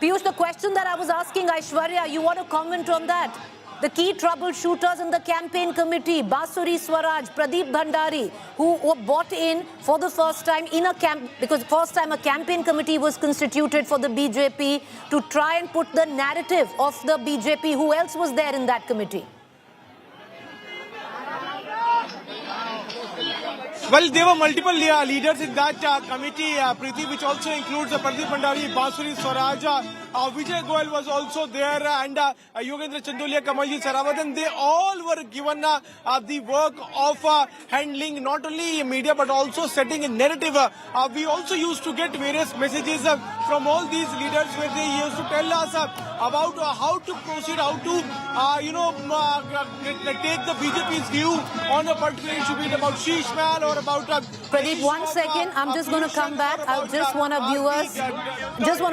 Piyush, the question that I was asking Aishwarya, you want to comment on that? The key troubleshooters in the campaign committee, Basuri Swaraj, Pradeep Bhandari, who were brought in for the first time in a because first time a campaign committee was constituted for the BJP to try and put the narrative of the BJP. Who else was there in that committee? Well, there were multiple leaders in that committee, Preeti, which also includes Pradeep Bhandari, Basuri Swaraj, Vijay Goyal was also there, and Yogendra Chandolia, Kamalji Sarawat, they all were given the work of handling not only media but also setting a narrative. We also used to get various messages from all these leaders where they used to tell us about how to proceed, how to, take the BJP's view on a particular issue, be it about Sheesh Mahal or about... Pradeep, 1 second. I'm just going to come back. I just want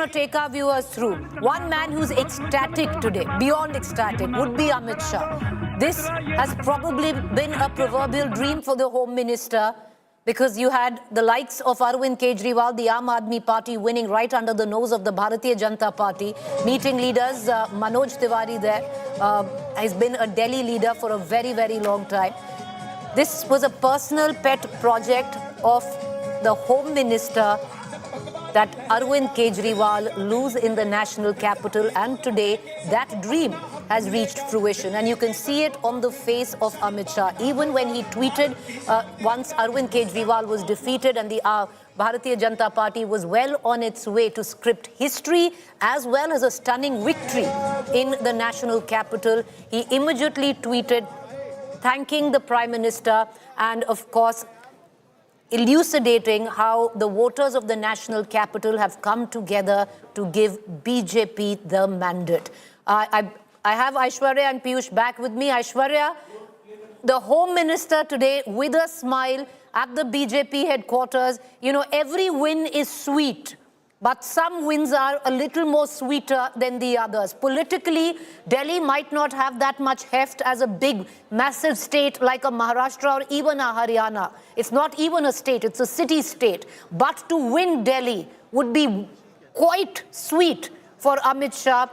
to take our viewers through. One man who's ecstatic today, beyond ecstatic, would be Amit Shah. This has probably been a proverbial dream for the Home Minister, because you had the likes of Arvind Kejriwal, the Aam Aadmi Party, winning right under the nose of the Bharatiya Janata Party, meeting leaders, Manoj Tiwari there, has been a Delhi leader for a very, very long time. This was a personal pet project of the Home Minister that Arvind Kejriwal lose in the national capital, and today that dream has reached fruition, and you can see it on the face of Amit Shah. Even when he tweeted once Arvind Kejriwal was defeated and the Bharatiya Janata Party was well on its way to script history as well as a stunning victory in the national capital, he immediately tweeted thanking the Prime Minister and, of course, elucidating how the voters of the national capital have come together to give BJP the mandate. I have Aishwarya and Piyush back with me. Aishwarya, the Home Minister today with a smile at the BJP headquarters. You know, every win is sweet, but some wins are a little more sweeter than the others. Politically, Delhi might not have that much heft as a big, massive state like a Maharashtra or even a Haryana. It's not even a state, it's a city-state. But to win Delhi would be quite sweet for Amit Shah,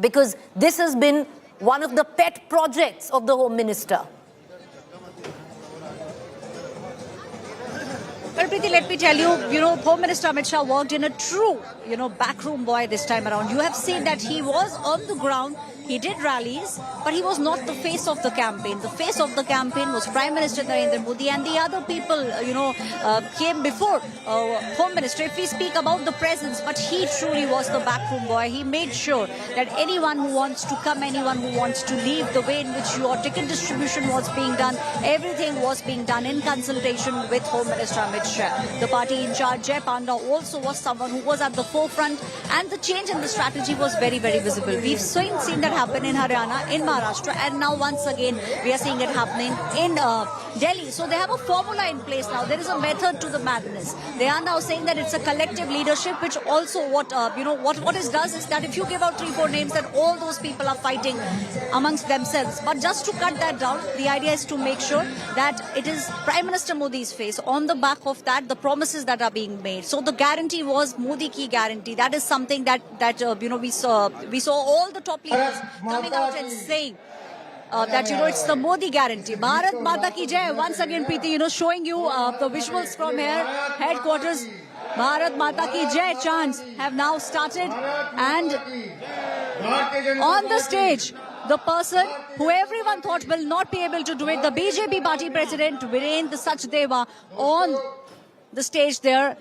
because this has been one of the pet projects of the Home Minister. Well, Preeti, let me tell you, Home Minister Amit Shah worked in a true, backroom boy this time around. You have seen that he was on the ground. He did rallies, but he was not the face of the campaign. The face of the campaign was Prime Minister Narendra Modi, and the other people, came before Home Minister. If we speak about the presence, but he truly was the backroom boy. He made sure that anyone who wants to come, anyone who wants to leave, the way in which your ticket distribution was being done, everything was being done in consultation with Home Minister Amit Shah. The party in charge, Jay Panda, also was someone who was at the forefront, and the change in the strategy was very, very visible. We've seen that happen in Haryana, in Maharashtra, and now once again we are seeing it happening in Delhi. So they have a formula in place now. There is a method to the madness. They are now saying that it's a collective leadership, which also what it does is that if you give out 3-4 names, that all those people are fighting amongst themselves. But just to cut that down, the idea is to make sure that it is Prime Minister Modi's face. On the back of that, the promises that are being made. So the guarantee was Modi ki guarantee. That is something that we saw all the top leaders coming out and saying that it's the Modi guarantee. Bharat Mata ki jai. Once again, Preeti, showing you the visuals from here, headquarters. Bharat Mata ki jai chants have now started, and on the stage, the person who everyone thought will not be able to do it, the BJP party president Virendra Sachdeva, on the stage there.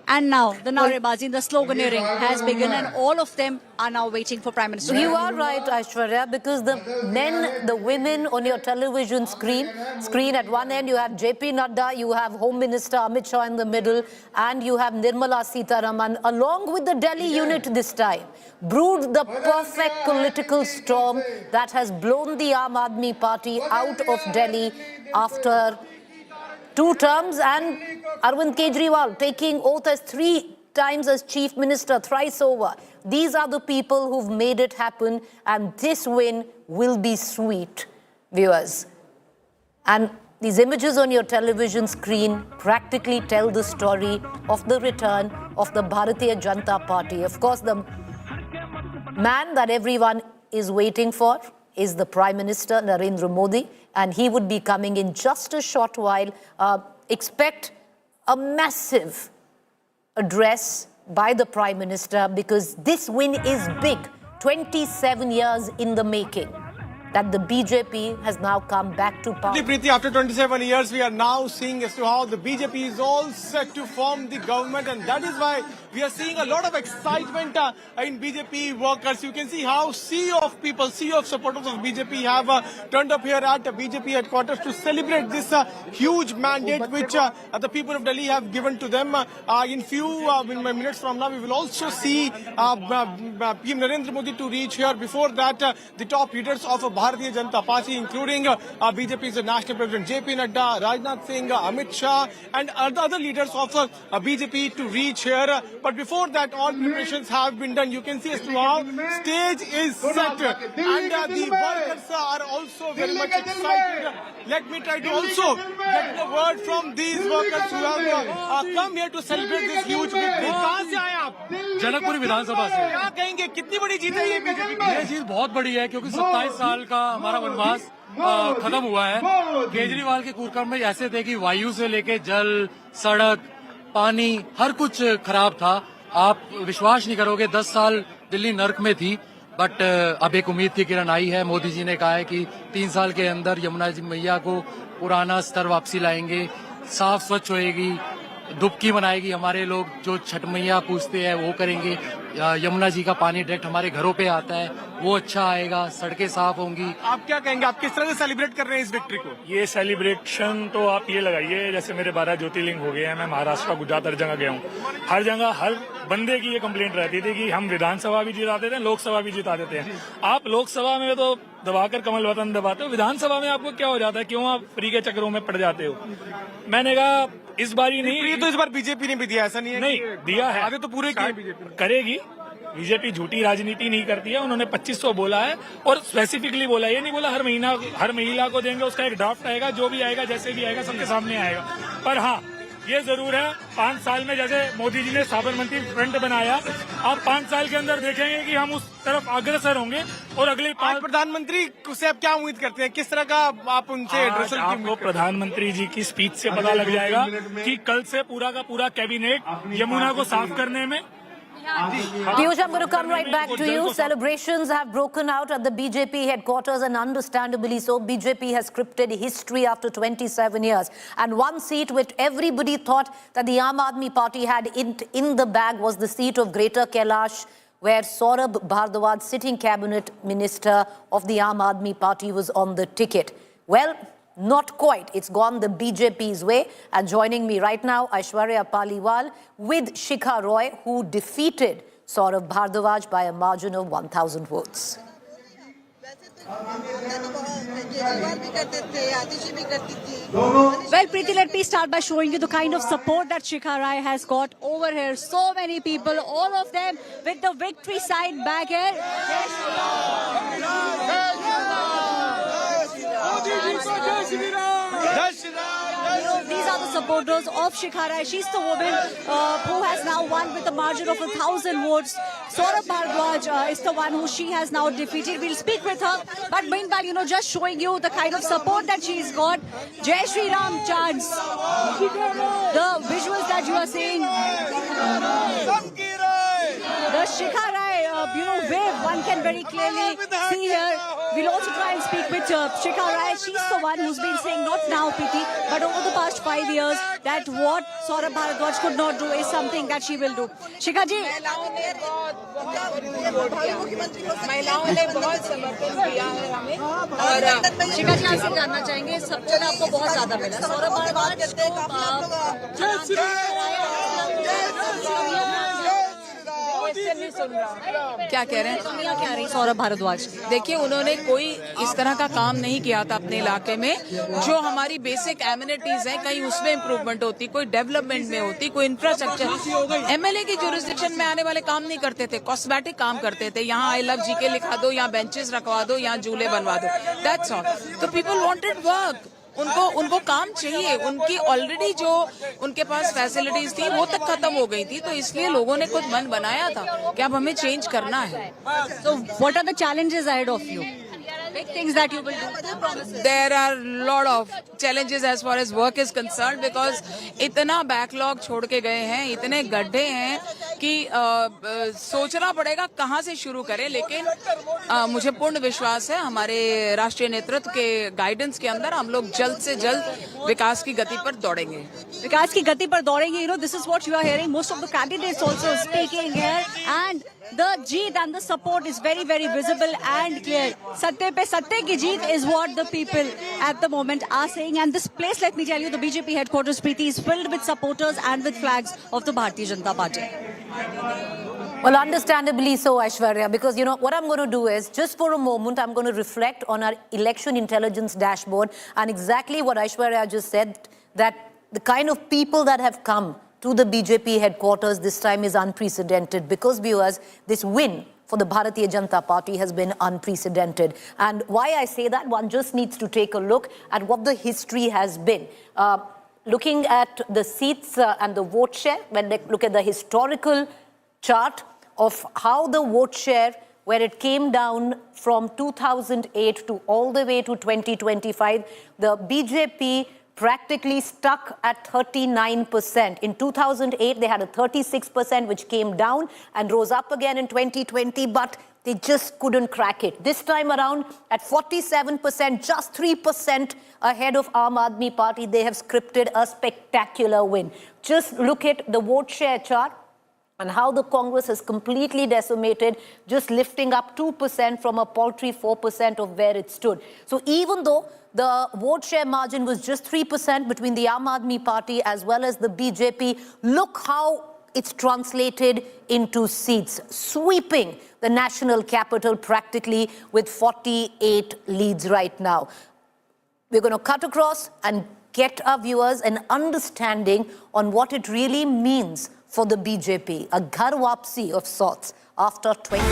And now the narebazi, the sloganeering has begun, and all of them are now waiting for Prime Minister. You are right, Aishwarya, because the men, the women on your television screen at one end, you have JP Nadda, you have Home Minister Amit Shah in the middle, and you have Nirmala Sitharaman, along with the Delhi unit this time, brewed the perfect political storm that has blown the Aam Aadmi Party out of Delhi after 2 terms, and Arvind Kejriwal taking oath as 3 times as Chief Minister, thrice over. These are the people who've made it happen, and this win will be sweet, viewers. And these images on your television screen practically tell the story of the return of the Bharatiya Janata Party. Of course, the man that everyone is waiting for is the Prime Minister, Narendra Modi, and he would be coming in just a short while. Expect a massive address by the Prime Minister, because this win is big. 27 years in the making that the BJP has now come back to power. Preeti, after 27 years, we are now seeing as to how the BJP is all set to form the government, and that is why we are seeing a lot of excitement in BJP workers. You can see how sea of people, sea of supporters of BJP have turned up here at BJP headquarters to celebrate this huge mandate which the people of Delhi have given to them. In minutes from now, we will also see PM Narendra Modi to reach here. Before that, the top leaders of Bharatiya Janata Party, including BJP's National President JP Nadda, Rajnath Singh, Amit Shah, and other leaders of BJP to reach here. But before that, all preparations have been done. You can see as to how stage is set, and the workers are also very much excited. Let me try to also get the word from these workers who have come here to celebrate this huge victory. कहाँ से आए आप? जनकपुरी विधानसभा से। क्या कहेंगे, कितनी बड़ी जीत है ये बीजेपी की? ये जीत बहुत बड़ी है, क्योंकि 27 साल का हमारा वनवास खत्म हुआ है। केजरीवाल के कार्यक्रम में ऐसे थे कि वायु से लेके जल, सड़क, पानी, हर कुछ खराब था। आप विश्वास नहीं करोगे, 10 साल दिल्ली नर्क में थी, बट अब एक उम्मीद की किरण आई है। मोदी जी ने कहा है कि 3 साल के अंदर यमुना जी मैया को पुराना स्तर वापसी लाएंगे, साफ स्वच्छ होएगी, डुबकी बनाएगी, हमारे लोग जो छठ मैया पूछते हैं वो करेंगे, यमुना जी का पानी डायरेक्ट हमारे घरों पे आता है, वो अच्छा आएगा, सड़कें साफ होंगी। आप क्या कहेंगे, आप किस तरह से सेलिब्रेट कर रहे हैं इस विक्ट्री को? ये सेलिब्रेशन तो आप ये लगाइए, जैसे मेरे 12 ज्योतिर्लिंग हो गए हैं, मैं महाराष्ट्र, गुजरात हर जगह गया हूँ। हर जगह हर बंदे की ये कंप्लेंट रहती थी कि हम विधानसभा भी जिता देते हैं, लोकसभा भी जिता देते हैं। आप लोकसभा में तो दबाकर कमल बटन दबाते हो, विधानसभा में आपको क्या हो जाता है, क्यों आप फ्री के चक्करों में पड़ जाते हो? मैंने कहा इस बार ही नहीं, तो इस बार बीजेपी ने भी दिया, ऐसा नहीं है? नहीं दिया है, आगे तो पूरे बीजेपी करेगी। बीजेपी झूठी राजनीति नहीं करती है। उन्होंने 2500 बोला है, और स्पेसिफिकली बोला, ये नहीं बोला हर महिला को देंगे, उसका एक ड्राफ्ट आएगा, जो भी आएगा, जैसे भी आएगा, सबके सामने आएगा। पर हाँ, ये जरूर है, 5 साल में जैसे मोदी जी ने साबरमती फ्रंट बनाया, आप 5 साल के अंदर देखेंगे कि हम उस तरफ अग्रसर होंगे। और अगले 5 प्रधानमंत्री से आप क्या उम्मीद करते हैं, किस तरह का आप उनसे आपको प्रधानमंत्री जी की स्पीच से पता लग जाएगा कि कल से पूरा का पूरा कैबिनेट यमुना को साफ करने में। Piyush, I'm going to come right back to you. Celebrations have broken out at the BJP headquarters, and understandably so. BJP has scripted history after 27 years. And one seat which everybody thought that the Aam Aadmi Party had in the bag was the seat of Greater Kailash, where Saurabh Bhardwaj, sitting cabinet minister of the Aam Aadmi Party, was on the ticket. Well, not quite. It's gone the BJP's way. And joining me right now, Aishwarya Paliwal with Shikha Roy, who defeated Saurav Bhardwaj by a margin of 1,000 votes. Well, Preeti, let me start by showing you the kind of support that Shikha Rai has got over here. So many people, all of them with the victory sign back here. These are the supporters of Shikha Rai. She's the woman who has now won with a margin of 1,000 votes. Saurav Bhardwaj is the one who she has now defeated. We'll speak with her. But meanwhile, just showing you the kind of support that she's got. Jai Shri Ram chants. The visuals that you are seeing. The Shikha Rai, wave, one can very clearly see here. We'll also try and speak with Shikha Rai. She's the one who's been saying, not now, Preeti, but over the past 5 years, that what Saurav Bhardwaj could not do is something that she will do. Shikha ji. महिलाओं ने बहुत समर्थन किया है हमें और शिखा जी आपसे जानना चाहेंगे सबसे आपको बहुत ज्यादा मिला सौरभ भारद्वाज क्या कह रहे हैं क्या रही सौरभ भारद्वाज देखिए उन्होंने कोई इस तरह का काम नहीं किया था अपने इलाके में जो हमारी बेसिक एमिनिटीज हैं कहीं उसमें इम्प्रूवमेंट होती कोई डेवलपमेंट में होती कोई इंफ्रास्ट्रक्चर एमएलए की जुरिस्डिक्शन में आने वाले काम नहीं करते थे कॉस्मेटिक काम करते थे यहाँ आई लव जीके लिखा दो यहाँ बेंचेस रखवा दो यहाँ झूले बनवा दो दैट्स ऑल तो पीपल वांटेड वर्क उनको काम चाहिए उनकी ऑलरेडी जो उनके पास फैसिलिटीज थी वो तक खत्म हो गई थी तो इसलिए लोगों ने खुद मन बनाया था कि अब हमें चेंज करना है So what are the challenges ahead of you? Big things that you will do. There are a lot of challenges as far as work is concerned because इतना बैकलॉग छोड़ के गए हैं इतने गड्ढे हैं कि सोचना पड़ेगा कहाँ से शुरू करें लेकिन मुझे पूर्ण विश्वास है हमारे राष्ट्रीय नेतृत्व के गाइडेंस के अंदर हम लोग जल्द से जल्द विकास की गति पर दौड़ेंगे विकास की गति पर दौड़ेंगे this is what you are hearing most of the candidates also speaking here and the jeet and the support is very very visible and clear सत्ते पे सत्ते की जीत is what the people at the moment are saying and this place let me tell you the BJP headquarters Preeti is filled with supporters and with flags of the Bharatiya Janata Party. Well, understandably so, Aishwarya, because, what I'm going to do is, just for a moment, I'm going to reflect on our election intelligence dashboard and exactly what Aishwarya just said, that the kind of people that have come to the BJP headquarters this time is unprecedented because, viewers, this win for the Bharatiya Janata Party has been unprecedented. And why I say that, one just needs to take a look at what the history has been. Looking at the seats and the vote share, when they look at the historical chart of how the vote share, where it came down from 2008 to all the way to 2025, the BJP practically stuck at 39%. In 2008, they had a 36%, which came down and rose up again in 2020, but they just couldn't crack it. This time around, at 47%, just 3% ahead of Aam Aadmi Party, they have scripted a spectacular win. Just look at the vote share chart and how the Congress has completely decimated, just lifting up 2% from a paltry 4% of where it stood. So even though the vote share margin was just 3% between the Aam Aadmi Party as well as the BJP, look how it's translated into seats, sweeping the national capital practically with 48 leads right now. We're going to cut across and get our viewers an understanding on what it really means for the BJP, a ghar wapsi of sorts after 20.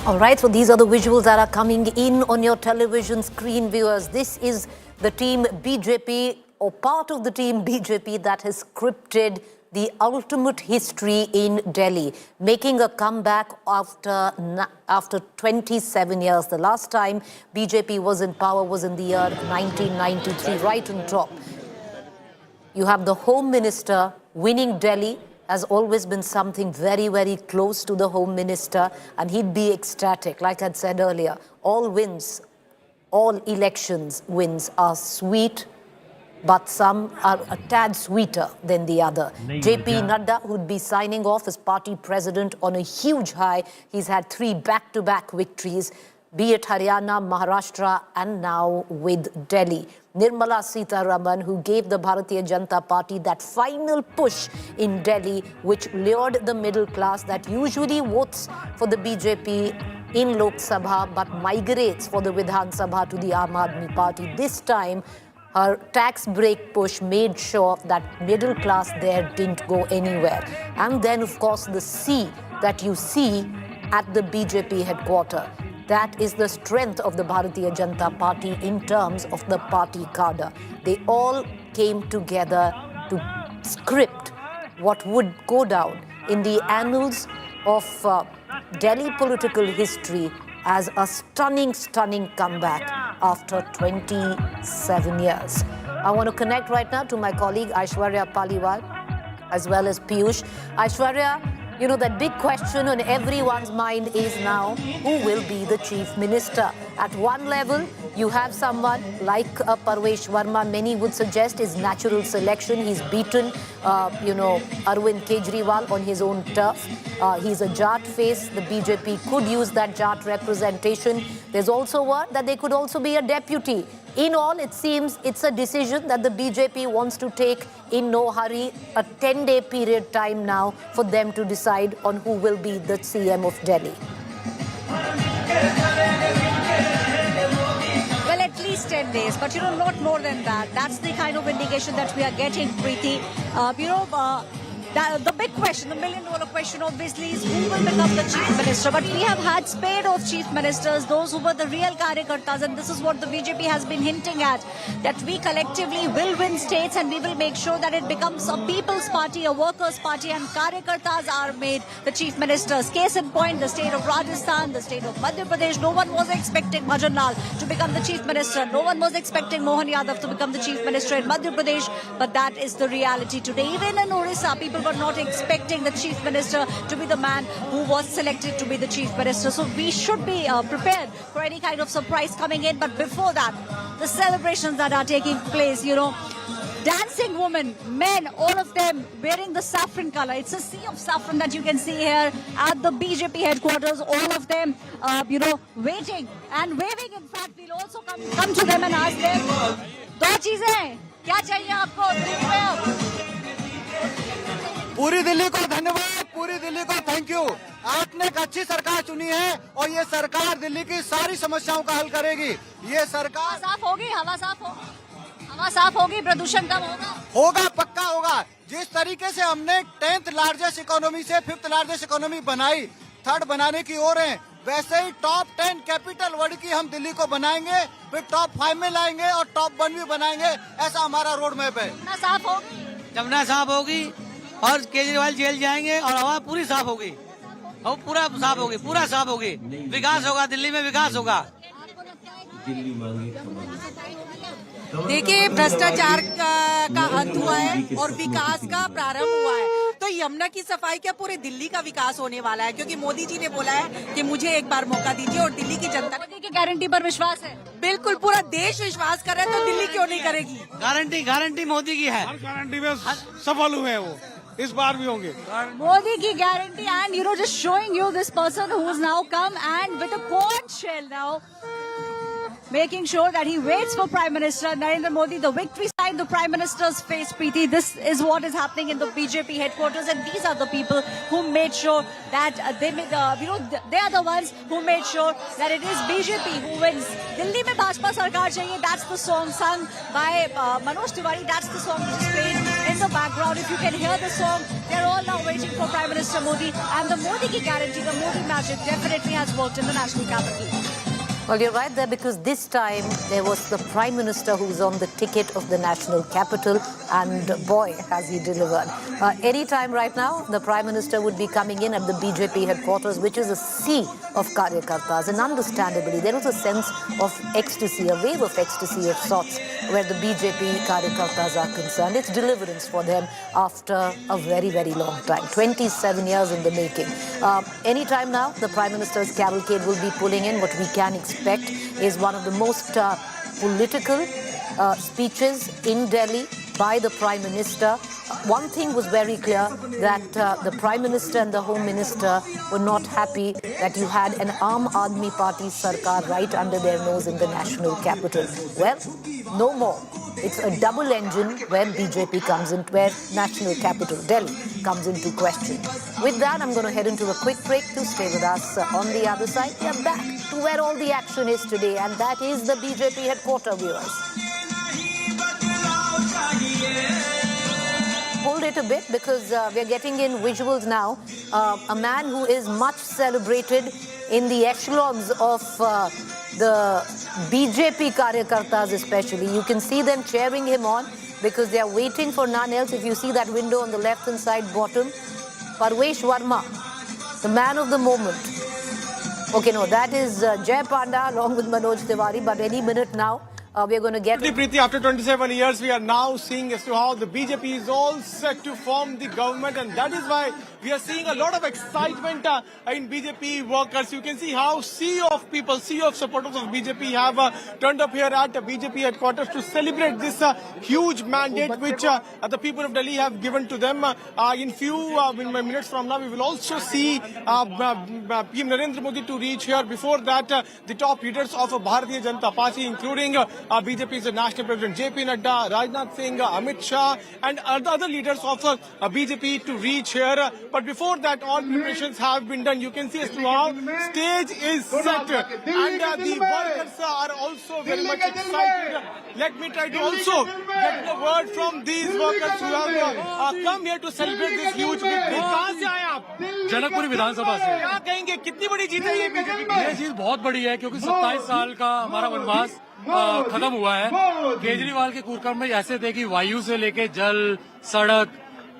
All right, so these are the visuals that are coming in on your television screen, viewers. This is the team BJP, or part of the team BJP, that has scripted the ultimate history in Delhi, making a comeback after 27 years. The last time BJP was in power was in the year 1993, right on top. You have the Home Minister winning Delhi. Has always been something very, very close to the Home Minister, and he'd be ecstatic. Like I'd said earlier, all wins, all elections wins are sweet but some are a tad sweeter than the other. JP Nadda, who'd be signing off as party president on a huge high. He's had 3 back-to-back victories, be it Haryana, Maharashtra, and now with Delhi. Nirmala Sitharaman, who gave the Bharatiya Janata Party that final push in Delhi, which lured the middle class that usually votes for the BJP in Lok Sabha but migrates for the Vidhan Sabha to the Aam Aadmi Party. This time, her tax break push made sure that middle class there didn't go anywhere. And then, of course, the C that you see at the BJP headquarters. That is the strength of the Bharatiya Janata Party in terms of the party cadre. They all came together to script what would go down in the annals of Delhi political history as a stunning comeback after 27 years. I want to connect right now to my colleague Aishwarya Paliwal as well as Piyush. Aishwarya, you know, that big question on everyone's mind is now, who will be the chief minister? At one level, you have someone like Parvesh Verma, many would suggest is natural selection. He's beaten, Arvind Kejriwal on his own turf. He's a Jat face. The BJP could use that Jat representation. There's also word that they could also be a deputy. In all, it seems it's a decision that the BJP wants to take in no hurry, a 10-day period time now for them to decide on who will be the CM of Delhi. Well, at least 10 days, but not more than that. That's the kind of indication that we are getting, Preeti. The big question, the million-dollar question, obviously, is who will become the chief minister. But we have had spate of chief ministers, those who were the real Karyakartas, and this is what the BJP has been hinting at, that we collectively will win states and we will make sure that it becomes a people's party, a workers' party, and Karyakartas are made the chief ministers. Case in point, the state of Rajasthan, the state of Madhya Pradesh. No one was expecting Bhajan Lal to become the chief minister. No one was expecting Mohan Yadav to become the chief minister in Madhya Pradesh. But that is the reality today. Even in Orissa, people were not expecting the chief minister to be the man who was selected to be the chief minister. So we should be prepared for any kind of surprise coming in. But before that, the celebrations that are taking place, dancing women, men, all of them wearing the saffron color. It's a sea of saffron that you can see here at the BJP headquarters. All of them, waiting and waving. In fact, we'll also come to them and ask them, दो चीजें क्या चाहिए आपको दिल्ली में? पूरी दिल्ली को धन्यवाद, पूरी दिल्ली को थैंक यू। आपने एक अच्छी सरकार चुनी है और ये सरकार दिल्ली की सारी समस्याओं का हल करेगी। ये सरकार साफ होगी, हवा साफ होगी, प्रदूषण कम होगा, पक्का होगा। जिस तरीके से हमने 10th लार्जेस्ट इकोनॉमी से 5th लार्जेस्ट इकोनॉमी बनाई, 3rd बनाने की ओर है, वैसे ही टॉप 10 कैपिटल वर्ल्ड की हम दिल्ली को बनाएंगे, फिर टॉप 5 में लाएंगे और टॉप 1 भी बनाएंगे। ऐसा हमारा रोड मैप है। जमुना साफ होगी और केजरीवाल जेल जाएंगे और हवा पूरी साफ होगी, और पूरा साफ होगी, विकास होगा, दिल्ली में विकास होगा। देखिए, भ्रष्टाचार का अंत हुआ है और विकास का प्रारंभ हुआ है, तो यमुना की सफाई क्या पूरे दिल्ली का विकास होने वाला है, क्योंकि मोदी जी ने बोला है कि मुझे एक बार मौका दीजिए और दिल्ली की जनता की गारंटी पर विश्वास है। बिल्कुल, पूरा देश विश्वास कर रहा है, तो दिल्ली क्यों नहीं करेगी? गारंटी मोदी की है, गारंटी में सफल हुए हैं वो, इस बार भी होंगे। मोदी की guarantee, and just showing you this person who has now come and with a corn shell now, making sure that he waits for Prime Minister Narendra Modi. The victory sign, the Prime Minister's face, Preeti. This is what is happening in the BJP headquarters, and these are the people who made sure that they are the ones who made sure that it is BJP who wins. Delhi mein Bhajpa sarkar chahiye. That's the song sung by Manoj Tiwari. That's the song which is played in the background. If you can hear the song, they're all now waiting for Prime Minister Modi, and the Modi ki guarantee, the Modi magic definitely has worked in the national capital. Well, you're right there, because this time there was the Prime Minister who's on the ticket of the national capital, and boy, has he delivered. Any time right now, the Prime Minister would be coming in at the BJP headquarters, which is a sea of Karyakartas, and understandably, there was a sense of ecstasy, a wave of ecstasy of sorts, where the BJP Karyakartas are concerned. It's deliverance for them after a very, very long time, 27 years in the making. Any time now, the Prime Minister's cavalcade will be pulling in. What we can expect is one of the most political speeches in Delhi by the Prime Minister. One thing was very clear, that the Prime Minister and the Home Minister were not happy that you had an Aam Aadmi Party Sarkar right under their nose in the national capital. Well, no more. It's a double engine where BJP comes in, where national capital, Delhi, comes into question. With that, I'm going to head into a quick break. To stay with us on the other side. We are back to where all the action is today, and that is the BJP headquarters, viewers. Hold it a bit, because we're getting in visuals now. A man who is much celebrated in the echelons of the BJP Karyakartas especially. You can see them cheering him on because they are waiting for none else. If you see that window on the left-hand side bottom, Parvesh Verma, the man of the moment. Okay, no, that is Jay Panda along with Manoj Tiwari, but any minute now, we are going to get... Preeti, after 27 years, we are now seeing as to how the BJP is all set to form the government, and that is why we are seeing a lot of excitement in BJP workers. You can see how sea of people, sea of supporters of BJP have turned up here at BJP headquarters to celebrate this huge mandate which the people of Delhi have given to them. In few minutes from now, we will also see PM Narendra Modi to reach here. Before that, the top leaders of Bharatiya Janata Party, including BJP's National President JP Nadda, Rajnath Singh, Amit Shah, and other leaders of BJP to reach here. But before that, all preparations have been done. You can see as to how stage is set, and the workers are also very much excited. Let me try to also get the word from these workers who have come here to celebrate this huge victory. कहाँ से आए आप? जनकपुरी विधानसभा से। क्या कहेंगे, कितनी बड़ी जीत है ये बीजेपी की? ये जीत बहुत बड़ी है, क्योंकि 27 साल का हमारा वनवास खत्म हुआ है। केजरीवाल के कार्यक्रम में ऐसे थे कि वायु से लेके जल, सड़क,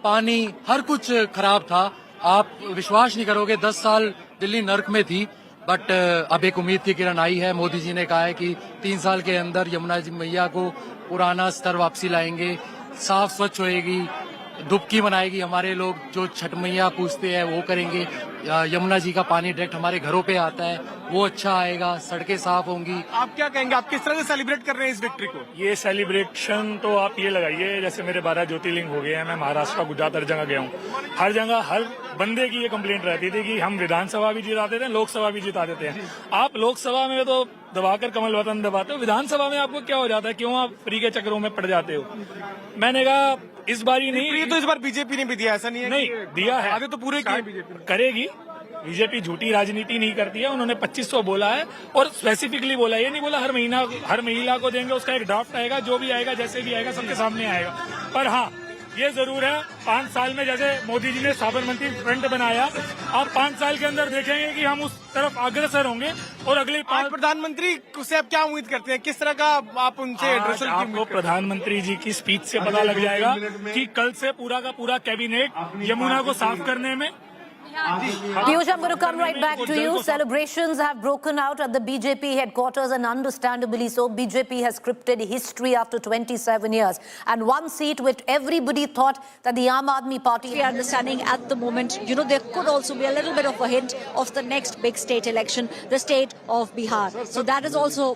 पानी, हर कुछ खराब था। आप विश्वास नहीं करोगे, 10 साल दिल्ली नर्क में थी, बट अब एक उम्मीद की किरण आई है। मोदी जी ने कहा है कि 3 साल के अंदर यमुना जी मैया को पुराना स्तर वापसी लाएंगे, साफ स्वच्छ होएगी, डुबकी मनाएगी। हमारे लोग जो छठ मैया पूछते हैं वो करेंगे। यमुना जी का पानी डायरेक्ट हमारे घरों पे आता है, वो अच्छा आएगा, सड़कें साफ होंगी। आप क्या कहेंगे, आप किस तरह से सेलिब्रेट कर रहे हैं इस विक्ट्री को? ये सेलिब्रेशन तो आप ये लगाइए, जैसे मेरे 12 ज्योतिर्लिंग हो गए हैं। मैं महाराष्ट्र, गुजरात, हर जगह गया हूँ। हर जगह हर बंदे की ये कंप्लेंट रहती थी कि हम विधानसभा भी जिता देते हैं, लोकसभा भी जिता देते हैं। आप लोकसभा में तो दबाकर कमल वतन दबाते हो, विधानसभा में आपको क्या हो जाता है? क्यों आप फ्री के चक्करों में पड़ जाते हो? मैंने कहा इस बार ही नहीं, तो इस बार बीजेपी ने भी दिया, ऐसा नहीं है? नहीं दिया है, आगे तो पूरे करेगी। बीजेपी झूठी राजनीति नहीं करती है। उन्होंने 2500 बोला है, और स्पेसिफिकली बोला, ये नहीं बोला हर महिला को देंगे। उसका एक ड्राफ्ट आएगा, जो भी आएगा, जैसे भी आएगा, सबके सामने आएगा। पर हाँ, ये जरूर है, 5 साल में जैसे मोदी जी ने साबरमती फ्रंट बनाया, आप 5 साल के अंदर देखेंगे कि हम उस तरफ अग्रसर होंगे। और अगले 5 प्रधानमंत्री से आप क्या उम्मीद करते हैं, किस तरह का आप उनसे एड्रेस? आपको प्रधानमंत्री जी की स्पीच से पता लग जाएगा कि कल से पूरा का पूरा कैबिनेट यमुना को साफ करने में। Piyush, I'm going to come right back to you. Celebrations have broken out at the BJP headquarters, and understandably so. BJP has scripted history after 27 years. And one seat which everybody thought that the Aam Aadmi Party... We are understanding at the moment, you know, there could also be a little bit of a hint of the next big state election, the state of Bihar. So that is also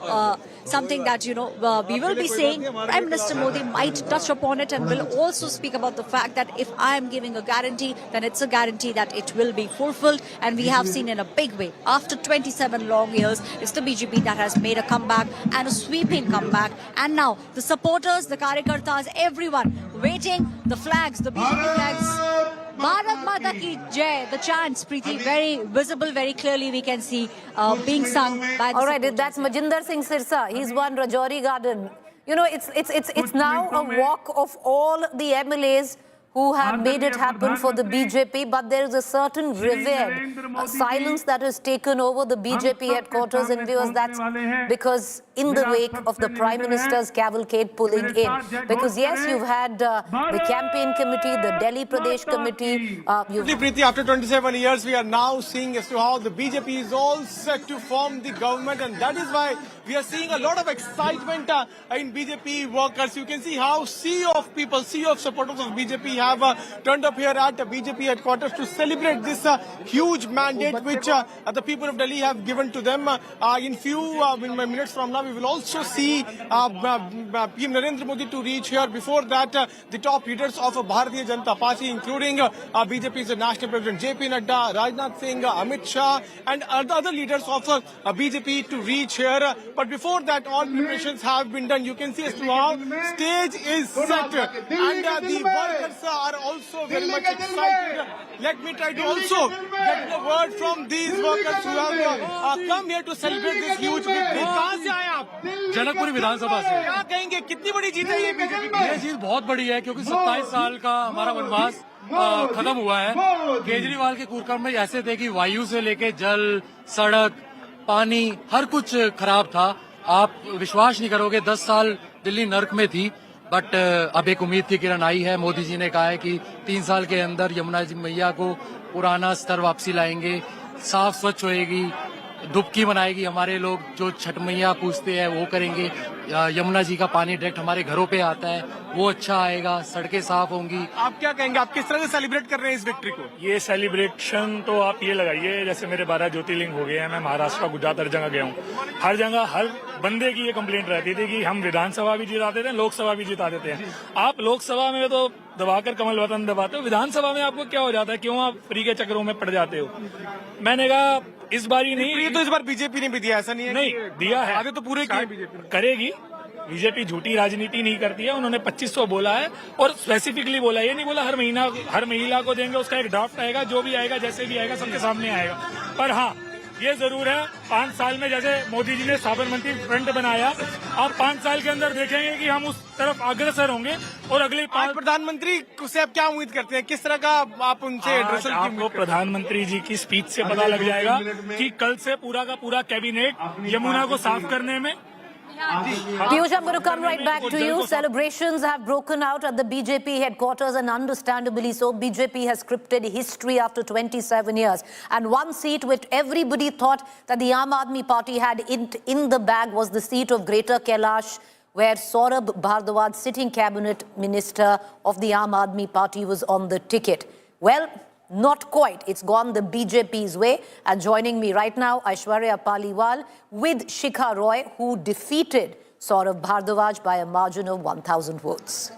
something that, you know, we will be saying. Prime Minister Modi might touch upon it and will also speak about the fact that if I am giving a guarantee, then it's a guarantee that it will be fulfilled, and we have seen in a big way after 27 long years, it's the BJP that has made a comeback, and a sweeping comeback. And now the supporters, the Karyakartas, everyone waiting, the flags, the BJP flags, Bharat Mata Ki Jai, the chants, Preeti, very visible, very clearly we can see being sung by the All right, that's Majinder Singh Sirsa. He's won Rajouri Garden. You know, it's now a walk of all the MLAs who have made it happen for the BJP, but there is a certain revered silence that has taken over the BJP headquarters, and viewers, that's because in the wake of the Prime Minister's cavalcade pulling in. Because yes, you've had the campaign committee, the Delhi Pradesh committee. Preeti, after 27 years, we are now seeing as to how the BJP is all set to form the government, and that is why we are seeing a lot of excitement in BJP workers. You can see how sea of people, sea of supporters of BJP have turned up here at BJP headquarters to celebrate this huge mandate which the people of Delhi have given to them. In few minutes from now, we we will also see PM Narendra Modi to reach here. Before that, the top leaders of Bharatiya Janata Party, including BJP's National President JP Nadda, Rajnath Singh, Amit Shah, and other leaders of BJP to reach here. But before that, all preparations have been done. You can see as to how stage is set, and the workers are also very much excited. Let me try to also get the word from these workers who have come here to celebrate this huge victory. कहाँ से आए आप? जनकपुरी विधानसभा से। क्या कहेंगे, कितनी बड़ी जीत है ये बीजेपी की? ये जीत बहुत बड़ी है क्योंकि 27 साल का हमारा वनवास खत्म हुआ है। केजरीवाल के कार्यक्रम में ऐसे थे कि वायु से लेके जल, सड़क, पानी, हर कुछ खराब था। आप विश्वास नहीं करोगे, 10 साल दिल्ली नर्क में थी, बट अब एक उम्मीद की किरण आई है। मोदी जी ने कहा है कि 3 साल के अंदर यमुना जी मैया को पुराना स्तर वापसी लाएंगे, साफ स्वच्छ होएगी, डुबकी मनाएगी। हमारे लोग जो छठ मैया पूछते हैं वो करेंगे। यमुना जी का पानी डायरेक्ट हमारे घरों पे आता है, वो अच्छा आएगा, सड़कें साफ होंगी। आप क्या कहेंगे, आप किस तरह से सेलिब्रेट कर रहे हैं इस विक्ट्री को? ये सेलिब्रेशन तो आप ये लगाइए जैसे मेरे 12 ज्योतिर्लिंग हो गए हैं। मैं महाराष्ट्र, गुजरात हर जगह गया हूँ। हर जगह हर बंदे की ये कंप्लेंट रहती थी कि हम विधानसभा भी जिता देते हैं, लोकसभा भी जिता देते हैं। आप लोकसभा में तो दबाकर कमल बटन दबाते हो, विधानसभा में आपको क्या हो जाता है? क्यों आप फ्री के चक्करों में पड़ जाते हो? मैंने कहा इस बार ही नहीं, ये तो इस बार बीजेपी ने भी दिया, ऐसा नहीं है? नहीं दिया है, आगे तो पूरे किए बीजेपी करेगी। बीजेपी झूठी राजनीति नहीं करती है। उन्होंने 2500 बोला है और स्पेसिफिकली बोला, ये नहीं बोला हर महिला को देंगे। उसका एक ड्राफ्ट आएगा, जो भी आएगा, जैसे भी आएगा, सबके सामने आएगा। पर हाँ, ये जरूर है 5 साल में जैसे मोदी जी ने साबरमती फ्रंट बनाया, आप 5 साल के अंदर देखेंगे कि हम उस तरफ अग्रसर होंगे। और अगले 5 प्रधानमंत्री से आप क्या उम्मीद करते हैं, किस तरह का आप उनसे एड्रेस? आपको प्रधानमंत्री जी की स्पीच से पता लग जाएगा कि कल से पूरा का पूरा कैबिनेट यमुना को साफ करने में। Piyush, I'm going to come right back to you. Celebrations have broken out at the BJP headquarters, and understandably so. BJP has scripted history after 27 years. And one seat which everybody thought that the Aam Aadmi Party had in the bag was the seat of Greater Kailash, where Saurabh Bhardwaj, sitting cabinet minister of the Aam Aadmi Party, was on the ticket. Well, not quite. It's gone the BJP's way. And joining me right now, Aishwarya Paliwal with Shikha Roy, who defeated Saurabh Bhardwaj by a margin of 1,000 votes.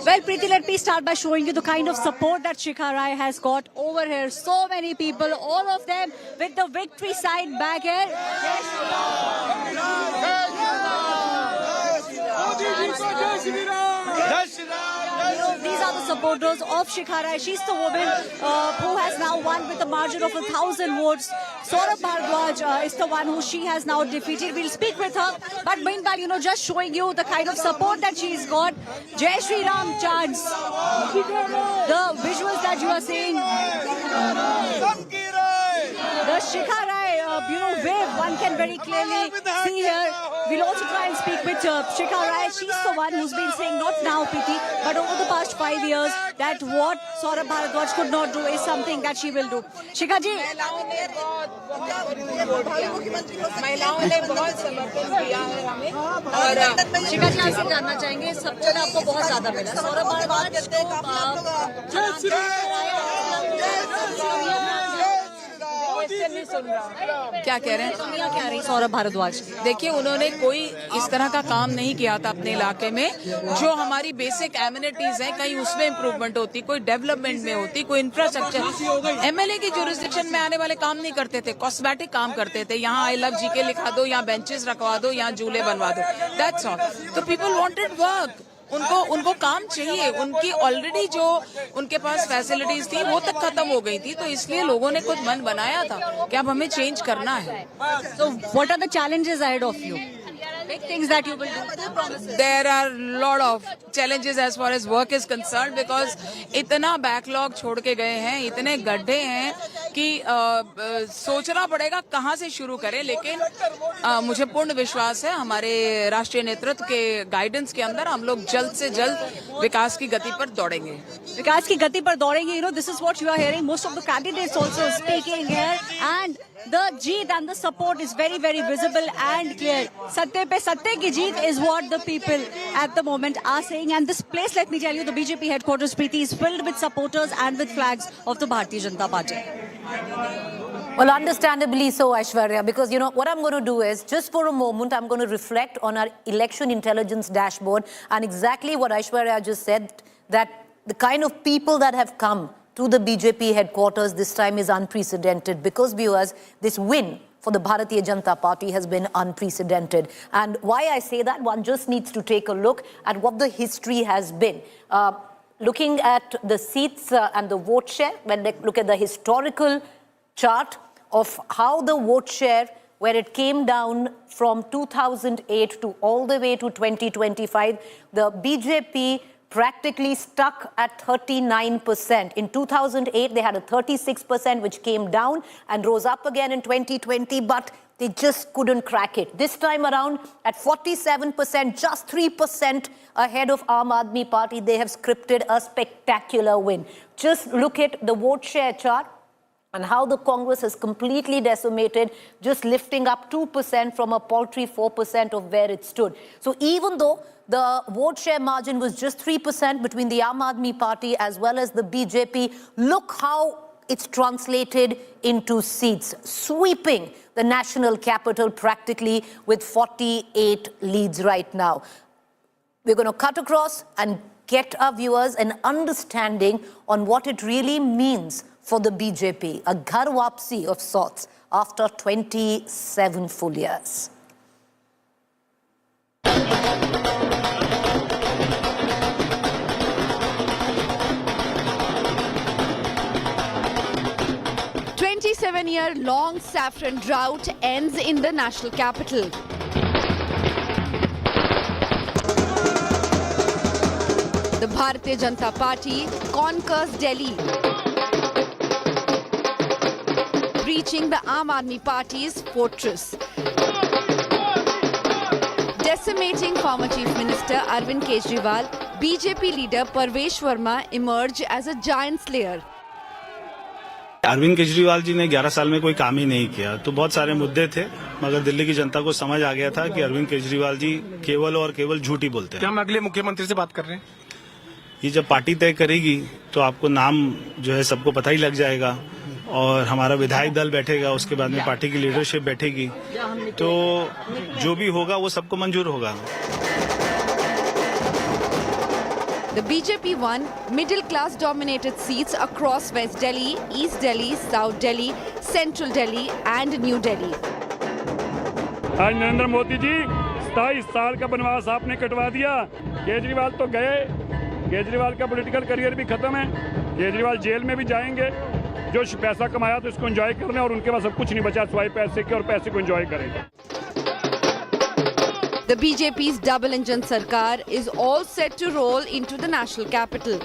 Well, Preeti, let me start by showing you the kind of support that Shikha Roy has got over here. So many people, all of them with the victory sign back here. These are the supporters of Shikha Roy. She's the woman who has now won with a margin of 1,000 votes. Saurabh Bhardwaj is the one who she has now defeated. We'll speak with her. But meanwhile, just showing you the kind of support that she's got. Jai Shri Ram chants. The visuals that you are seeing. The Shikha Roy, wave, one can very clearly see here. We'll also try and speak with Shikha Roy. She's the one who's been saying, not now, Preeti, but over the past 5 years, that what Saurabh Bhardwaj could not do is something that she will do. Shikha ji. महिलाओं ने बहुत समर्थन किया है हमें। और शिखा जी आपसे जानना चाहेंगे, सबसे आपको बहुत ज्यादा मिला। सौरभ भारद्वाज क्या कह रहे हैं? क्या रही सौरभ भारद्वाज? देखिए, उन्होंने कोई इस तरह का काम नहीं किया था अपने इलाके में। जो हमारी बेसिक एमिनिटीज हैं, कहीं उसमें इम्प्रूवमेंट होती, कोई डेवलपमेंट में होती, कोई इंफ्रास्ट्रक्चर। एमएलए की जुरिस्डिक्शन में आने वाले काम नहीं करते थे, कॉस्मेटिक काम करते थे। यहाँ आई लव जीके लिखा दो, यहाँ बेंचेस रखवा दो, यहाँ झूले बनवा दो, दैट्स ऑल। तो पीपल वांटेड वर्क। उनको काम चाहिए। उनकी ऑलरेडी जो उनके पास फैसिलिटीज थी वो तक खत्म हो गई थी, तो इसलिए लोगों ने खुद मन बनाया था कि अब हमें चेंज करना है। So what are the challenges ahead of you? Big things that you will do. There are lot of challenges as far as work is concerned, because इतना बैकलॉग छोड़ के गए हैं, इतने गड्ढे हैं कि सोचना पड़ेगा कहाँ से शुरू करें। लेकिन मुझे पूर्ण विश्वास है हमारे राष्ट्रीय नेतृत्व के गाइडेंस के अंदर हम लोग जल्द से जल्द विकास की गति पर दौड़ेंगे। विकास की गति पर दौड़ेंगे। This is what you are hearing. Most of the candidates also speaking here, and the jeet and the support is very, very visible and clear. Satte pe satte ki jeet is what the people at the moment are saying. And this place, let me tell you, the BJP headquarters, Preeti, is filled with supporters and with flags of the Bharatiya Janata Party. Well, understandably so, Aishwarya, because, what I'm going to do is, just for a moment, I'm going to reflect on our election intelligence dashboard and exactly what Aishwarya just said, that the kind of people that have come to the BJP headquarters this time is unprecedented because, viewers, this win for the Bharatiya Janata Party has been unprecedented. And why I say that, one just needs to take a look at what the history has been. Looking at the seats and the vote share, when they look at the historical chart of how the vote share, where it came down from 2008 to all the way to 2025, the BJP practically stuck at 39%. In 2008, they had a 36%, which came down and rose up again in 2020, but they just couldn't crack it. This time around, at 47%, just 3% ahead of Aam Aadmi Party, they have scripted a spectacular win. Just look at the vote share chart and how the Congress has completely decimated, just lifting up 2% from a paltry 4% of where it stood. So even though the vote share margin was just 3% between the Aam Aadmi Party as well as the BJP, look how it's translated into seats, sweeping the national capital practically with 48 leads right now. We're going to cut across and get our viewers an understanding on what it really means for the BJP, a ghar wapsi of sorts after 27 full years. Seven-year-long saffron drought ends in the national capital. The Bharatiya Janata Party conquers Delhi, breaching the Aam Aadmi Party's fortress. Decimating former Chief Minister Arvind Kejriwal, BJP leader Parvesh Verma emerge as a giant slayer. Arvind Kejriwal ji ने 11 साल में कोई काम ही नहीं किया, तो बहुत सारे मुद्दे थे, मगर दिल्ली की जनता को समझ आ गया था कि अरविंद केजरीवाल जी केवल और केवल झूठ ही बोलते हैं। क्या हम अगले मुख्यमंत्री से बात कर रहे हैं? ये जब पार्टी तय करेगी तो आपको नाम जो है सबको पता ही लग जाएगा और हमारा विधायक दल बैठेगा, उसके बाद में पार्टी की लीडरशिप बैठेगी, तो जो भी होगा वो सबको मंजूर होगा। The BJP won middle-class dominated seats across West Delhi, East Delhi, South Delhi, Central Delhi and New Delhi. आज नरेंद्र मोदी जी 27 साल का बनवास आपने कटवा दिया। केजरीवाल तो गए, केजरीवाल का पॉलिटिकल करियर भी खत्म है, केजरीवाल जेल में भी जाएंगे। जो पैसा कमाया तो इसको एंजॉय कर लें और उनके पास अब कुछ नहीं बचा सिवाय पैसे के, और पैसे को एंजॉय करें। The BJP's double-engine sarkar is all set to roll into the national capital.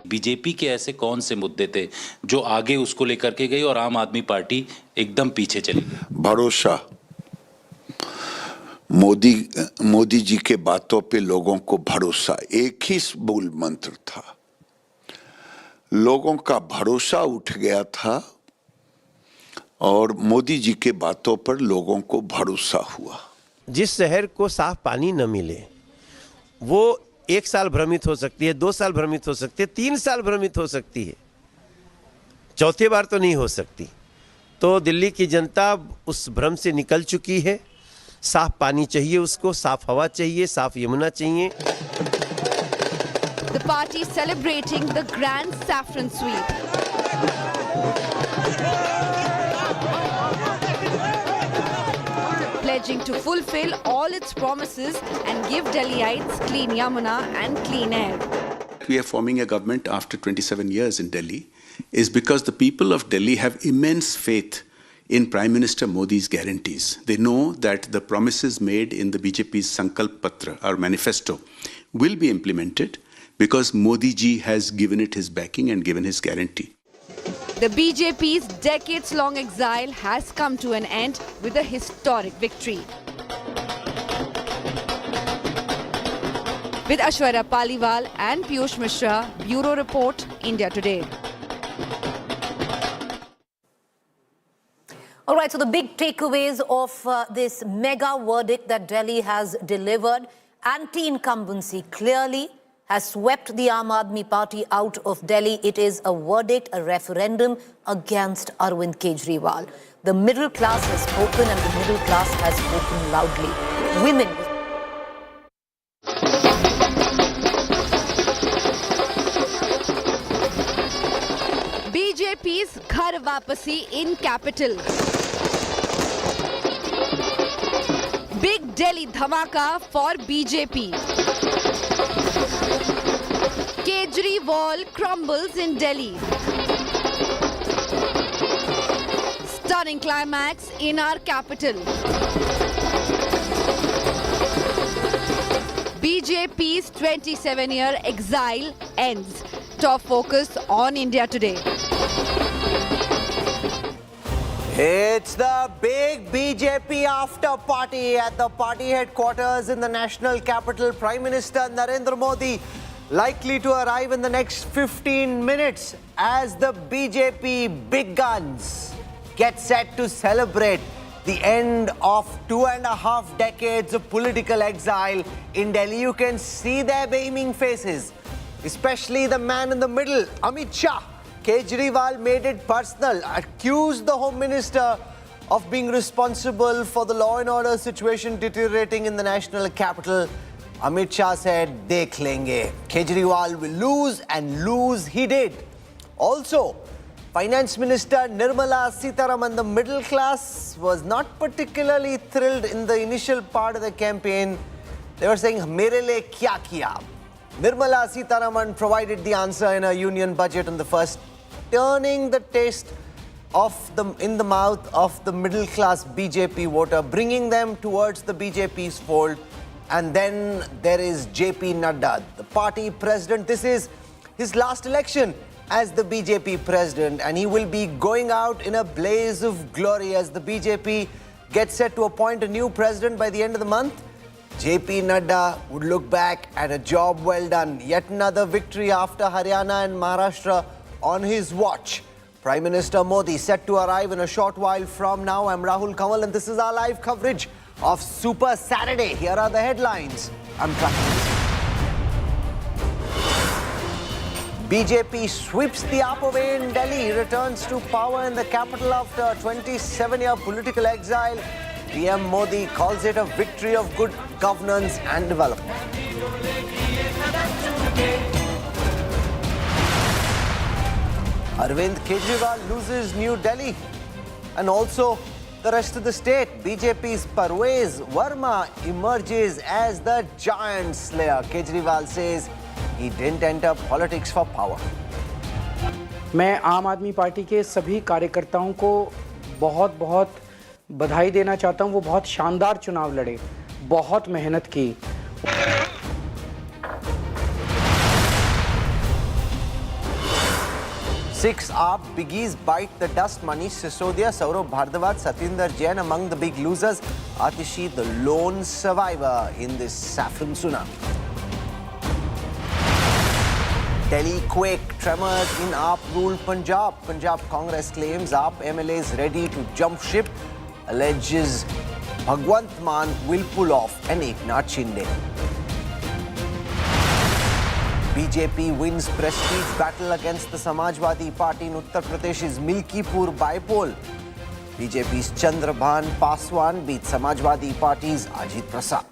BJP के ऐसे कौन से मुद्दे थे जो आगे उसको लेकर के गई और आम आदमी पार्टी एकदम पीछे चली? भरोसा। मोदी जी के बातों पे लोगों को भरोसा, एक ही मूल मंत्र था। लोगों का भरोसा उठ गया था और मोदी जी के बातों पर लोगों को भरोसा हुआ। जिस शहर को साफ पानी न मिले वो 1 साल भ्रमित हो सकती है, 2 साल भ्रमित हो सकती है, 3 साल भ्रमित हो सकती है, चौथी बार तो नहीं हो सकती। तो दिल्ली की जनता उस भ्रम से निकल चुकी है। साफ पानी चाहिए उसको, साफ हवा चाहिए, साफ यमुना चाहिए। The party celebrating the grand saffron sweep. Pledging to fulfill all its promises and give Delhiites clean Yamuna and clean air. We are forming a government after 27 years in Delhi is because the people of Delhi have immense faith in Prime Minister Modi's guarantees. They know that the promises made in the BJP's Sankalp Patra, our manifesto, will be implemented because Modi ji has given it his backing and given his guarantee. The BJP's decades-long exile has come to an end with a historic victory. With Aishwarya Paliwal and Piyush Mishra, Bureau Report, India Today. All right, so the big takeaways of this mega verdict that Delhi has delivered, anti-incumbency clearly has swept the Aam Aadmi Party out of Delhi. It is a verdict, a referendum against Arvind Kejriwal. The middle class has spoken and the middle class has spoken loudly. Women. BJP's Ghar Wapasi in capital. Big Delhi dhamaka for BJP. Kejriwal crumbles in Delhi. Stunning climax in our capital. BJP's 27-year exile ends. Top focus on India today. It's the big BJP after party at the party headquarters in the national capital. Prime Minister Narendra Modi likely to arrive in the next 15 minutes as the BJP big guns get set to celebrate the end of 2.5 decades of political exile in Delhi. You can see their beaming faces, especially the man in the middle, Amit Shah. Kejriwal made it personal, accused the Home Minister of being responsible for the law and order situation deteriorating in the national capital. Amit Shah said, "Dekh lenge." Kejriwal will lose, and lose he did. Also, Finance Minister Nirmala Sitharaman, the middle class, was not particularly thrilled in the initial part of the campaign. They were saying, "Mere liye kya kiya?" Nirmala Sitharaman provided the answer in a union budget on the first, turning the taste in the mouth of the middle class BJP voter, bringing them towards the BJP's fold. And then there is JP Nadda, the party president. This is his last election as the BJP president, and he will be going out in a blaze of glory as the BJP gets set to appoint a new president by the end of the month. JP Nadda would look back at a job well done. Yet another victory after Haryana and Maharashtra on his watch. Prime Minister Modi set to arrive in a short while from now. I'm Rahul Kamal and this is our live coverage of Super Saturday. Here are the headlines. I'm tracking this. BJP sweeps the AAP away in Delhi, returns to power in the capital after a 27-year political exile. PM Modi calls it a victory of good governance and development. Arvind Kejriwal loses New Delhi and also the rest of the state. BJP's Parvez Verma emerges as the giant slayer. Kejriwal says he didn't enter politics for power. मैं आम आदमी party के सभी कार्यकर्ताओं को बहुत बहुत बधाई देना चाहता हूं। वो बहुत शानदार चुनाव लड़े, बहुत मेहनत की। 6 AAP biggies bite the dust. Manish Sisodia, Saurabh Bhardwaj, Satinder Jain among the big losers. Atishi, the lone survivor in this saffron tsunami. Delhi quake, tremors in AAP-ruled Punjab. Punjab Congress claims AAP MLAs ready to jump ship. Alleges Bhagwant Mann will pull off an Eknath Shinde. BJP wins prestige battle against the Samajwadi Party in Uttar Pradesh's Milkipur bypoll. BJP's Chandrabhan Paswan beat Samajwadi Party's Ajit Prasad.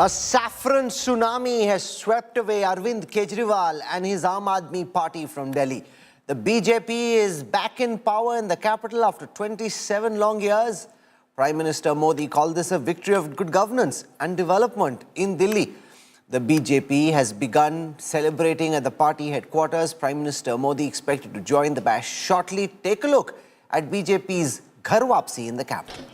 A saffron tsunami has swept away Arvind Kejriwal and his Aam Aadmi Party from Delhi. The BJP is back in power in the capital after 27 long years. Prime Minister Modi called this a victory of good governance and development in Delhi. The BJP has begun celebrating at the party headquarters. Prime Minister Modi expected to join the bash shortly. Take a look at BJP's Ghar Wapsi in the capital.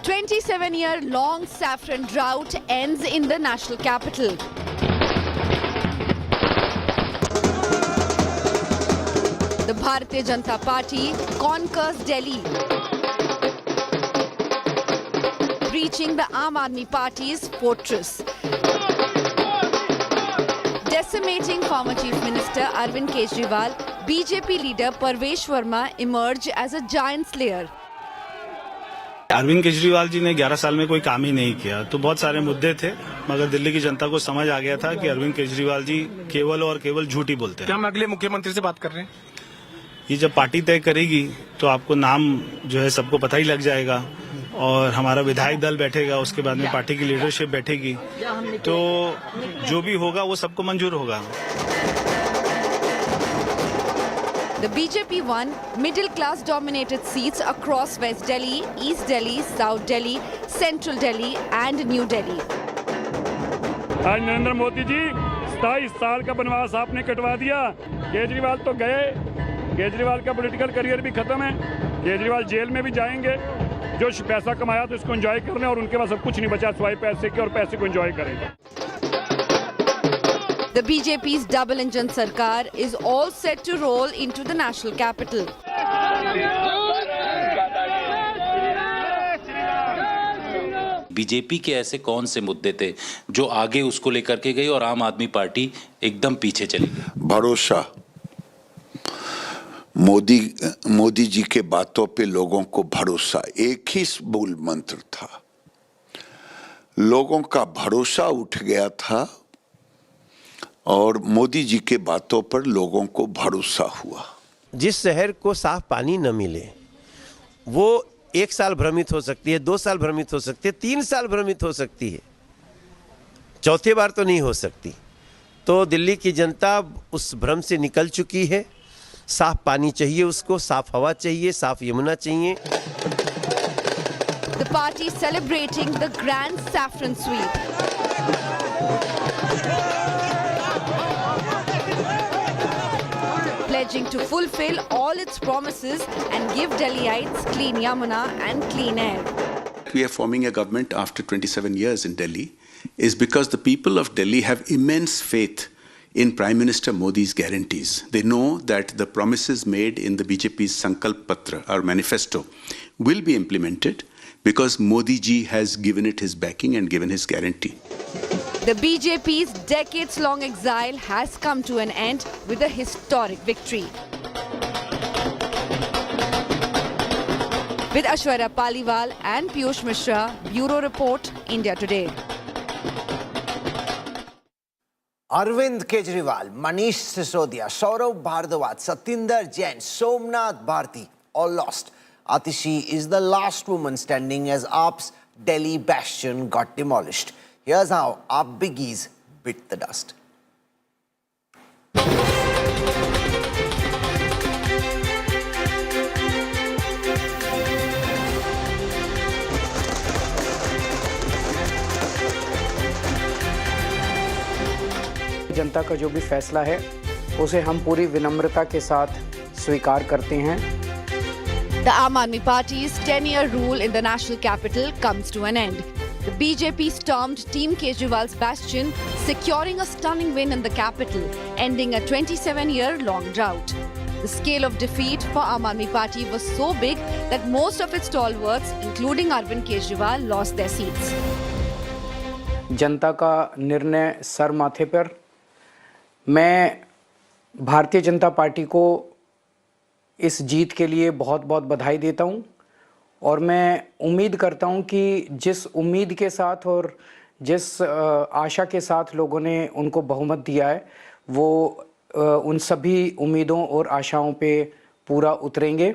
27-year-long saffron drought ends in the national capital. The Bharatiya Janata Party conquers Delhi, breaching the Aam Aadmi Party's fortress. Decimating former Chief Minister Arvind Kejriwal, BJP leader Parvesh Verma emerged as a giant slayer. Arvind Kejriwal ji ने 11 साल में कोई काम ही नहीं किया, तो बहुत सारे मुद्दे थे, मगर दिल्ली की जनता को समझ आ गया था कि अरविंद केजरीवाल जी केवल और केवल झूठ ही बोलते हैं। क्या हम अगले मुख्यमंत्री से बात कर रहे हैं? ये जब पार्टी तय करेगी तो आपको नाम जो है सबको पता ही लग जाएगा, और हमारा विधायक दल बैठेगा, उसके बाद में पार्टी की लीडरशिप बैठेगी, तो जो भी होगा वो सबको मंजूर होगा। The BJP won middle-class dominated seats across West Delhi, East Delhi, South Delhi, Central Delhi and New Delhi. आज नरेंद्र मोदी जी 27 साल का बनवास आपने कटवा दिया। केजरीवाल तो गए, केजरीवाल का पॉलिटिकल करियर भी खत्म है, केजरीवाल जेल में भी जाएंगे। जो पैसा कमाया तो इसको एंजॉय कर लें, और उनके पास सब कुछ नहीं बचा सिवाय पैसे के, और पैसे को एंजॉय करेंगे। The BJP's double-engine sarkar is all set to roll into the national capital. BJP के ऐसे कौन से मुद्दे थे जो आगे उसको लेकर के गई और आम आदमी पार्टी एकदम पीछे चली गई? भरोसा। मोदी जी के बातों पे लोगों को भरोसा, एक ही मूल मंत्र था। लोगों का भरोसा उठ गया था और मोदी जी के बातों पर लोगों को भरोसा हुआ। जिस शहर को साफ पानी न मिले वो 1 साल भ्रमित हो सकती है, 2 साल भ्रमित हो सकती है, 3 साल भ्रमित हो सकती है, चौथी बार तो नहीं हो सकती। तो दिल्ली की जनता उस भ्रम से निकल चुकी है। साफ पानी चाहिए उसको, साफ हवा चाहिए, साफ यमुना चाहिए। The party celebrating the grand saffron sweep. Pledging to fulfill all its promises and give Delhiites clean Yamuna and clean air. We are forming a government after 27 years in Delhi is because the people of Delhi have immense faith in Prime Minister Modi's guarantees. They know that the promises made in the BJP's Sankalp Patra, our manifesto, will be implemented because Modi ji has given it his backing and given his guarantee. The BJP's decades-long exile has come to an end with a historic victory. With Aishwarya Paliwal and Piyush Mishra, Bureau Report, India Today. Arvind Kejriwal, Manish Sisodia, Saurabh Bhardwaj, Satinder Jain, Somnath Bharti all lost. Atishi is the last woman standing as AAP's Delhi bastion got demolished. Here's how AAP biggies bit the dust. जनता का जो भी फैसला है उसे हम पूरी विनम्रता के साथ स्वीकार करते हैं। The Aam Aadmi Party's 10-year rule in the national capital comes to an end. The BJP stormed Team Kejriwal's bastion, securing a stunning win in the capital, ending a 27-year-long drought. The scale of defeat for Aam Aadmi Party was so big that most of its stalwarts, including Arvind Kejriwal, lost their seats. जनता का निर्णय sir माथे पर। मैं Bharatiya Janata party को इस जीत के लिए बहुत बहुत बधाई देता हूं, और मैं उम्मीद करता हूं कि जिस उम्मीद के साथ और जिस आशा के साथ लोगों ने उनको बहुमत दिया है वो उन सभी उम्मीदों और आशाओं पे पूरा उतरेंगे।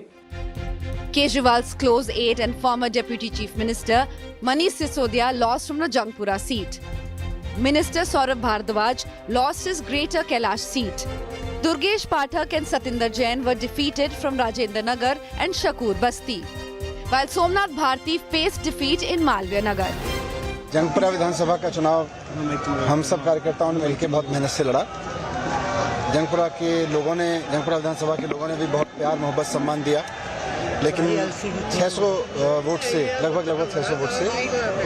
Kejriwal's close aide and former Deputy Chief Minister Manish Sisodia lost from the Jangpura seat. Minister Saurabh Bhardwaj lost his Greater Kailash seat. Durgesh Pathak and Satinder Jain were defeated from Rajendra Nagar and Shakur Basti, while Somnath Bharti faced defeat in Malviya Nagar. Jangpura विधानसभा का चुनाव हम सब कार्यकर्ताओं ने मिलकर बहुत मेहनत से लड़ा। जंगपुरा विधानसभा के लोगों ने भी बहुत प्यार मोहब्बत सम्मान दिया। लेकिन 600 वोट से लगभग 600 वोट से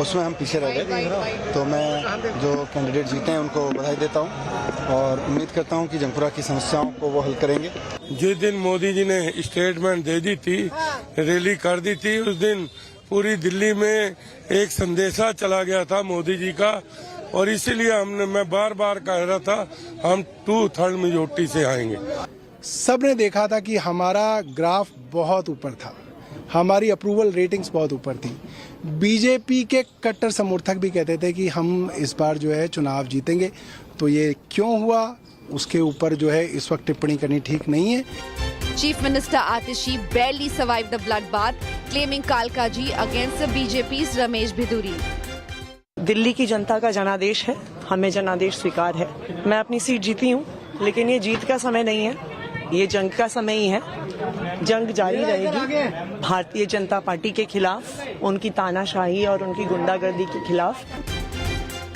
उसमें हम पीछे रह गए। तो मैं जो कैंडिडेट जीते हैं उनको बधाई देता हूं और उम्मीद करता हूं कि जंगपुरा की समस्याओं को वो हल करेंगे। जिस दिन मोदी जी ने स्टेटमेंट दे दी थी, रैली कर दी थी, उस दिन पूरी दिल्ली में एक संदेशा चला गया था मोदी जी का, और इसीलिए मैं बार बार कह रहा था हम 2/3 मेजॉरिटी से आएंगे। सबने देखा था कि हमारा ग्राफ बहुत ऊपर था, हमारी अप्रूवल रेटिंग्स बहुत ऊपर थी। बीजेपी के कट्टर समर्थक भी कहते थे कि हम इस बार जो है चुनाव जीतेंगे। तो ये क्यों हुआ, उसके ऊपर जो है इस वक्त टिप्पणी करनी ठीक नहीं है। Chief Minister Atishi barely survived the bloodbath, claiming Kalkaji against the BJP's Ramesh Biduri. Delhi की जनता का जनादेश है, हमें जनादेश स्वीकार है। मैं अपनी सीट जीती हूँ, लेकिन ये जीत का समय नहीं है, ये जंग का समय ही है। जंग जारी रहेगी भारतीय जनता पार्टी के खिलाफ, उनकी तानाशाही और उनकी गुंडागर्दी के खिलाफ।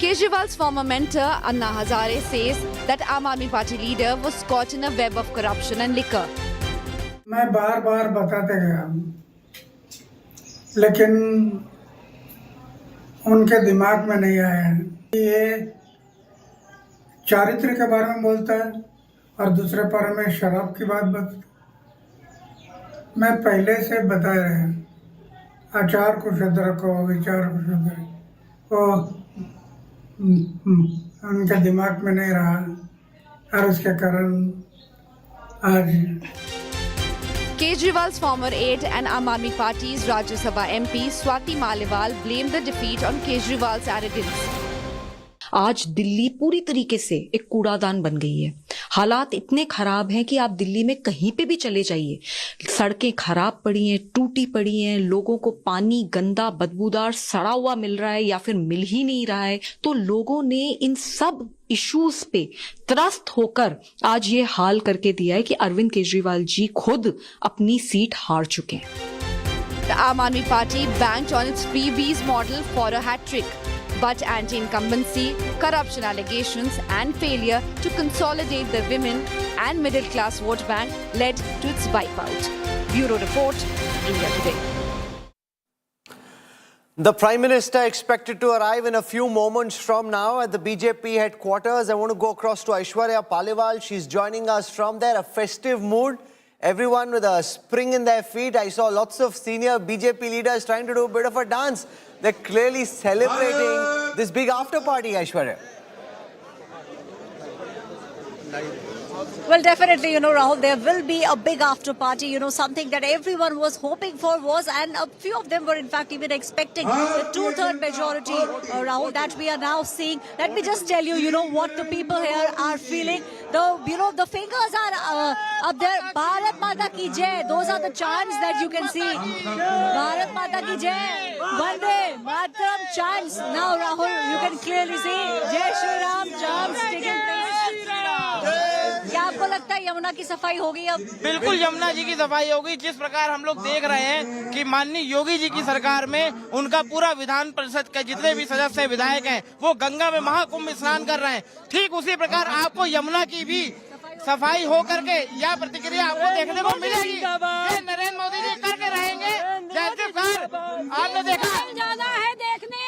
Kejriwal's former mentor Anna Hazare says that Aam Aadmi Party leader was caught in a web of corruption and liquor. मैं बार बार बताते गया, लेकिन उनके दिमाग में नहीं आया। ये चारित्र के बारे में बोलता है और दूसरे बारे में शराब की बात बता। मैं पहले से बता रहा हूँ, आचार को शुद्ध रखो, विचार को शुद्ध रखो। उनके दिमाग में नहीं रहा और उसके कारण आज Kejriwal's former aide and Aam Aadmi Party's Rajya Sabha MP Swati Maliwal blamed the defeat on Kejriwal's arrogance. आज दिल्ली पूरी तरीके से एक कूड़ादान बन गई है। हालात इतने खराब हैं कि आप दिल्ली में कहीं पे भी चले जाइए, सड़कें खराब पड़ी हैं, टूटी पड़ी हैं, लोगों को पानी गंदा, बदबूदार, सड़ा हुआ मिल रहा है या फिर मिल ही नहीं रहा है। तो लोगों ने इन सब इश्यूज पे त्रस्त होकर आज ये हाल करके दिया है कि अरविंद केजरीवाल जी खुद अपनी सीट हार चुके हैं। The Aam Aadmi Party banked on its freebies model for a hat trick. But anti-incumbency, corruption allegations and failure to consolidate the women and middle-class vote bank led to its wipeout. Bureau Report, India Today. The Prime Minister expected to arrive in a few moments from now at the BJP headquarters. I want to go across to Aishwarya Paliwal. She's joining us from there, a festive mood. Everyone with a spring in their feet. I saw lots of senior BJP leaders trying to do a bit of a dance. They're clearly celebrating this big after party, Aishwarya. Well, definitely, Rahul, there will be a big after party, something that everyone was hoping for was, and a few of them were in fact even expecting the 2/3 majority, Rahul, that we are now seeing. Let me just tell you, what the people here are feeling. The fingers are up there. Bharat Mata Ki Jai. Those are the chants that you can see. Bharat Mata Ki Jai. Vande Mataram chants. Now, Rahul, you can clearly see Jai Shri Ram chants taking place. क्या आपको लगता है यमुना की सफाई होगी अब? बिल्कुल यमुना जी की सफाई होगी। जिस प्रकार हम लोग देख रहे हैं कि माननीय योगी जी की सरकार में उनका पूरा विधान परिषद के जितने भी सदस्य विधायक हैं वो गंगा में महाकुंभ स्नान कर रहे हैं, ठीक उसी प्रकार आपको यमुना की भी सफाई हो करके यह प्रतिक्रिया आपको देखने को मिलेगी। ये नरेंद्र मोदी जी करके रहेंगे। आपने देखा जाना है देखने,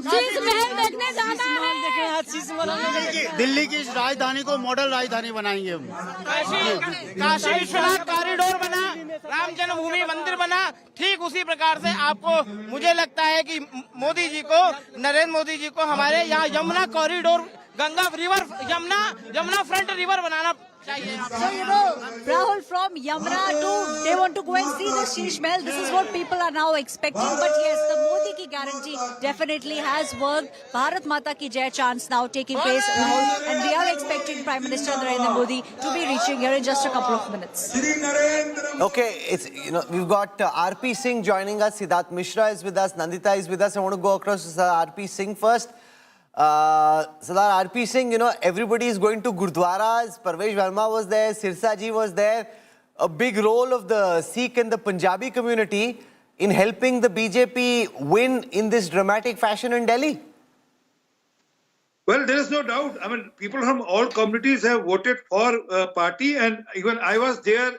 शीश महल देखने जाना है। शीश महल दिल्ली की राजधानी को मॉडल राजधानी बनाएंगे हम। काशी विश्वनाथ कॉरिडोर बना, राम जन्मभूमि मंदिर बना, ठीक उसी प्रकार से आपको मुझे लगता है कि मोदी जी को, नरेंद्र मोदी जी को हमारे यहाँ Yamuna corridor, Ganga river, Yamuna front river बनाना चाहिए। So, Rahul, from Yamuna they want to go and see the Sheesh Mahal. This is what people are now expecting. But yes, the Modi ki guarantee definitely has worked. Bharat Mata ki Jai chants now taking place, Rahul, and we are expecting Prime Minister Narendra Modi to be reaching here in just a couple of minutes. Okay, it's we've got RP Singh joining us. Siddharth Mishra is with us. Nandita is with us. I want to go across to RP Singh first. Sardar RP Singh, everybody is going to Gurdwaras. Parvesh Verma was there, Sirsa ji was there. A big role of the Sikh and the Punjabi community in helping the BJP win in this dramatic fashion in Delhi. Well, there is no doubt. I mean, people from all communities have voted for party, and even I was there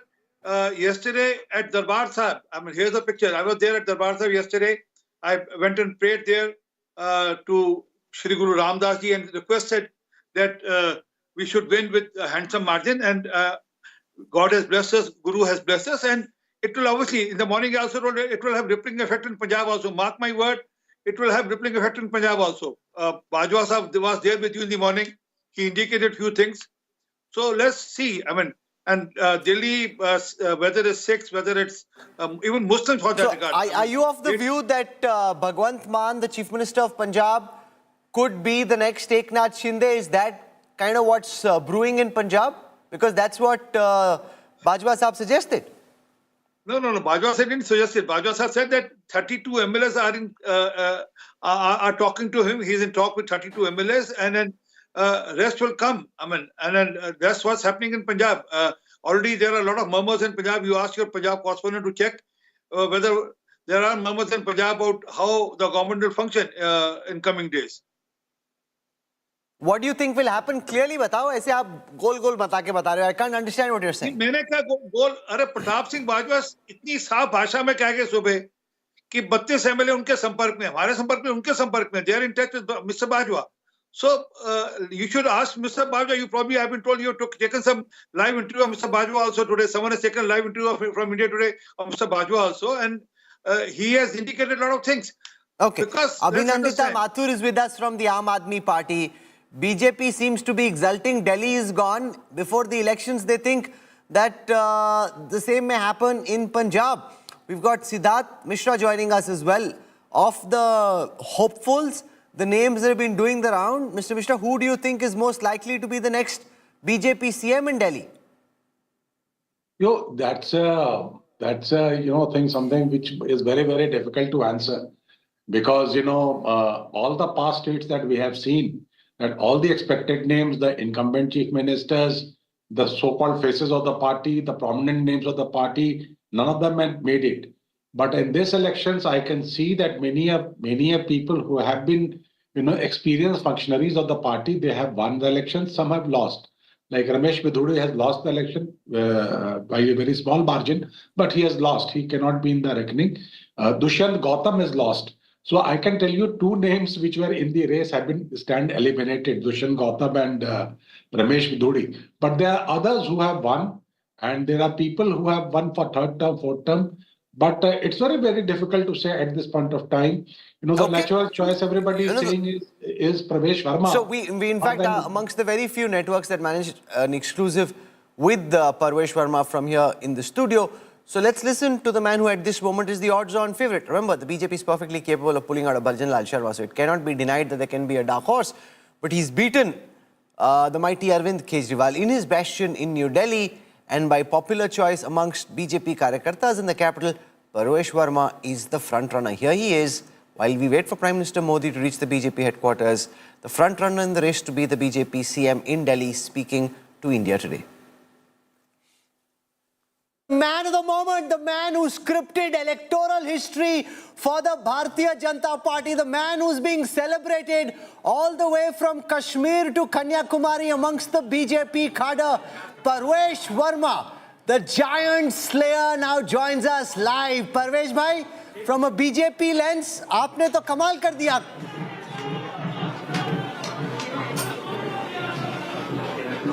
yesterday at Darbar Sahib, I mean, here's a picture. I was there at Darbar Sahib yesterday. I went and prayed there to Shri Guru Ramdas Ji and requested that we should win with a handsome margin. And God has blessed us, Guru has blessed us. And it will obviously, in the morning I also told it will have rippling effect in Punjab also. Mark my word, it will have rippling effect in Punjab also. Bajwa Sahib was there with you in the morning. He indicated few things. So let's see. I mean, and Delhi, whether it's Sikhs, whether it's even Muslims for that regard. Are you of the view that Bhagwant Mann, the Chief Minister of Punjab, could be the next Eknath Shinde? Is that kind of what's brewing in Punjab? Because that's what Bajwa Sahib suggested. No. Bajwa Sahib didn't suggest it. Bajwa Sahib said that 32 MLAs are talking to him. He's in talk with 32 MLAs, and then rest will come. I mean, and then that's what's happening in Punjab. Already there are a lot of murmurs in Punjab. You ask your Punjab correspondent to check whether there are murmurs in Punjab about how the government will function in coming days. What do you think will happen? Clearly बताओ. ऐसे आप गोल बता के बता रहे हो. I can't understand what you're saying. मैंने क्या गोल? अरे प्रताप सिंह बाजवा इतनी साफ भाषा में कह गए सुबह कि 32 MLA उनके संपर्क में, हमारे संपर्क में, उनके संपर्क में. They are in touch with Mr. Bajwa. So you should ask Mr. Bajwa. You probably have been told you have taken some live interview of Mr. Bajwa also today. Someone has taken a live interview from India Today of Mr. Bajwa also, and he has indicated a lot of things. Okay. Because Abhinandita Mathur is with us from the Aam Aadmi Party. BJP seems to be exulting. Delhi is gone. Before the elections, they think that the same may happen in Punjab. We've got Siddharth Mishra joining us as well. Of the hopefuls, the names that have been doing the round, Mr. Mishra, who do you think is most likely to be the next BJP CM in Delhi? That's thing, something which is very, very difficult to answer, because all the past states that we have seen, that all the expected names, the incumbent chief ministers, the so-called faces of the party, the prominent names of the party, none of them had made it. But in these elections, I can see that many people who have been, experienced functionaries of the party, they have won the election, some have lost. Like Ramesh Vidhude has lost the election by a very small margin, but he has lost. He cannot be in the reckoning. Dushyant Gautam has lost. So I can tell you two names which were in the race have been eliminated, Dushyant Gautam and Ramesh Vidhude. But there are others who have won, and there are people who have won for third term, fourth term. But it's very, very difficult to say at this point of time. The natural choice everybody is saying is Pravesh Verma. So we in fact, are amongst the very few networks that managed an exclusive with Pravesh Verma from here in the studio. So let's listen to the man who at this moment is the odds-on favourite. Remember, the BJP is perfectly capable of pulling out a Bharjan Lal Sharma, so it cannot be denied that there can be a dark horse. But he's beaten the mighty Arvind Kejriwal in his bastion in New Delhi, and by popular choice amongst BJP Karyakartas in the capital, Pravesh Verma is the front-runner. Here he is, while we wait for Prime Minister Modi to reach the BJP headquarters, the front-runner in the race to be the BJP CM in Delhi, speaking to India Today. Man of the moment, the man who scripted electoral history for the Bharatiya Janata Party, the man who's being celebrated all the way from Kashmir to Kanyakumari amongst the BJP cadre, Pravesh Verma, the giant slayer, now joins us live. Pravesh bhai, from a BJP lens, aapne to kamal kar diya.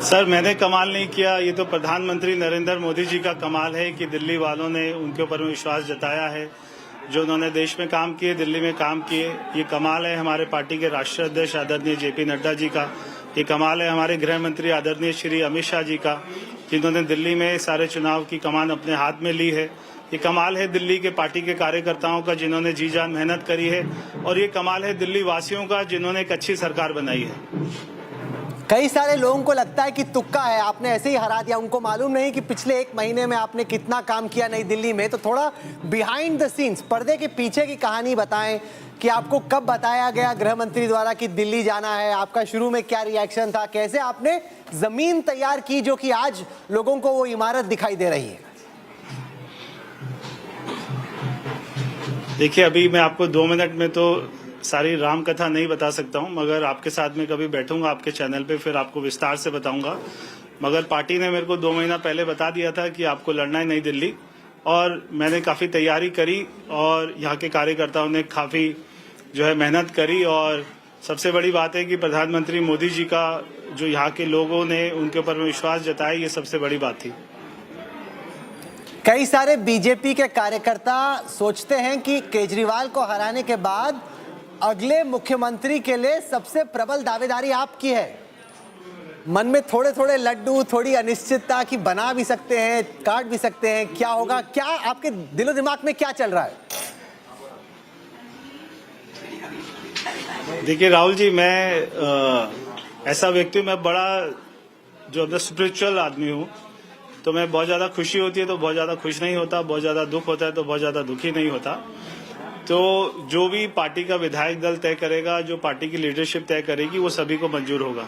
Sir, मैंने कमाल नहीं किया. ये तो प्रधानमंत्री नरेंद्र मोदी जी का कमाल है कि दिल्ली वालों ने उनके ऊपर विश्वास जताया है. जो उन्होंने देश में काम किए, दिल्ली में काम किए, ये कमाल है हमारे पार्टी के राष्ट्रीय अध्यक्ष आदरणीय जेपी नड्डा जी का. ये कमाल है हमारे गृह मंत्री आदरणीय श्री अमित शाह जी का, जिन्होंने दिल्ली में सारे चुनाव की कमान अपने हाथ में ली है. ये कमाल है दिल्ली के पार्टी के कार्यकर्ताओं का, जिन्होंने जी जान मेहनत करी है. और ये कमाल है दिल्ली वासियों का, जिन्होंने एक अच्छी सरकार बनाई है. कई सारे लोगों को लगता है कि तुक्का है, आपने ऐसे ही हरा दिया. उनको मालूम नहीं कि पिछले एक महीने में आपने कितना काम किया नई दिल्ली में. तो थोड़ा बिहाइंड द सीन्स, पर्दे के पीछे की कहानी बताएं कि आपको कब बताया गया गृह मंत्री द्वारा कि दिल्ली जाना है, आपका शुरू में क्या रिएक्शन था, कैसे आपने जमीन तैयार की जो कि आज लोगों को वो इमारत दिखाई दे रही है. देखिए, अभी मैं आपको 2 मिनट में तो सारी राम कथा नहीं बता सकता हूं, मगर आपके साथ में कभी बैठूंगा आपके चैनल पे, फिर आपको विस्तार से बताऊंगा. मगर पार्टी ने मेरे को 2 महीना पहले बता दिया था कि आपको लड़ना है नई दिल्ली, और मैंने काफ़ी तैयारी करी और यहाँ के कार्यकर्ताओं ने काफ़ी जो है मेहनत करी। और सबसे बड़ी बात है कि प्रधानमंत्री मोदी जी का जो यहाँ के लोगों ने उनके ऊपर विश्वास जताया, ये सबसे बड़ी बात थी। कई सारे बीजेपी के कार्यकर्ता सोचते हैं कि केजरीवाल को हराने के बाद अगले मुख्यमंत्री के लिए सबसे प्रबल दावेदारी आपकी है। मन में थोड़े थोड़े लड्डू, थोड़ी अनिश्चितता की बना भी सकते हैं, काट भी सकते हैं, क्या होगा, क्या आपके दिलो दिमाग में क्या चल रहा है? देखिए राहुल जी, मैं ऐसा व्यक्ति हूँ, मैं बड़ा जो अंदर स्पिरिचुअल आदमी हूँ, तो मैं बहुत ज़्यादा खुशी होती है तो बहुत ज़्यादा खुश नहीं होता, बहुत ज़्यादा दुख होता है तो बहुत ज़्यादा दुखी नहीं होता। तो जो भी पार्टी का विधायक दल तय करेगा, जो पार्टी की लीडरशिप तय करेगी, वो सभी को मंजूर होगा।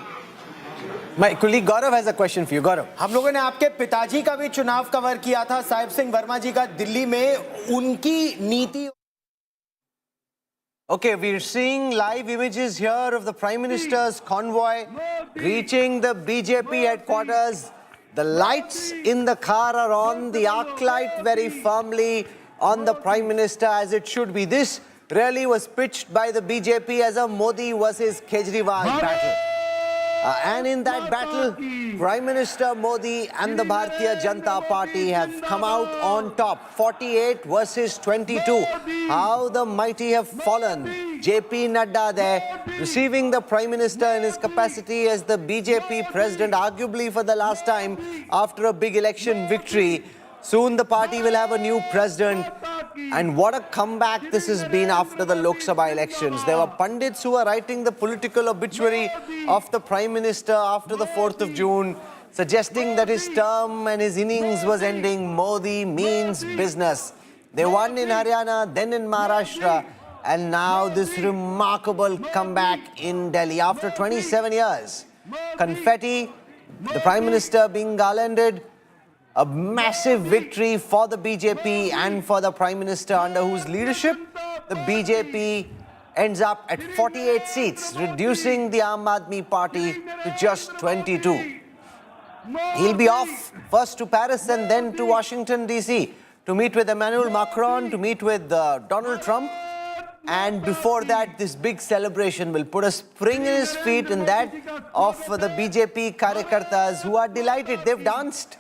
My colleague Gaurav has a question for you. Gaurav, हम लोगों ने आपके पिताजी का भी चुनाव कवर किया था, साहिब सिंह वर्मा जी का, दिल्ली में उनकी नीति। Okay, we're seeing live images here of the Prime Minister's convoy reaching the BJP headquarters. The lights in the car are on, the arc light very firmly on the Prime Minister, as it should be. This really was pitched by the BJP as a Modi versus Kejriwal battle. And in that battle, Prime Minister Modi and the Bharatiya Janata Party have come out on top, 48 versus 22. How the mighty have fallen. JP Nadda there, receiving the Prime Minister in his capacity as the BJP president, arguably for the last time after a big election victory. Soon the party will have a new president. And what a comeback this has been after the Lok Sabha elections. There were pundits who were writing the political obituary of the Prime Minister after the 4th of June, suggesting that his term and his innings was ending. Modi means business. They won in Haryana, then in Maharashtra, and now this remarkable comeback in Delhi. After 27 years, confetti, the Prime Minister being garlanded, a massive victory for the BJP and for the Prime Minister, under whose leadership the BJP ends up at 48 seats, reducing the Aam Aadmi Party to just 22. He'll be off first to Paris and then to Washington DC to meet with Emmanuel Macron, to meet with Donald Trump. And before that, this big celebration will put a spring in his feet, and that of the BJP Karyakartas, who are delighted. They've danced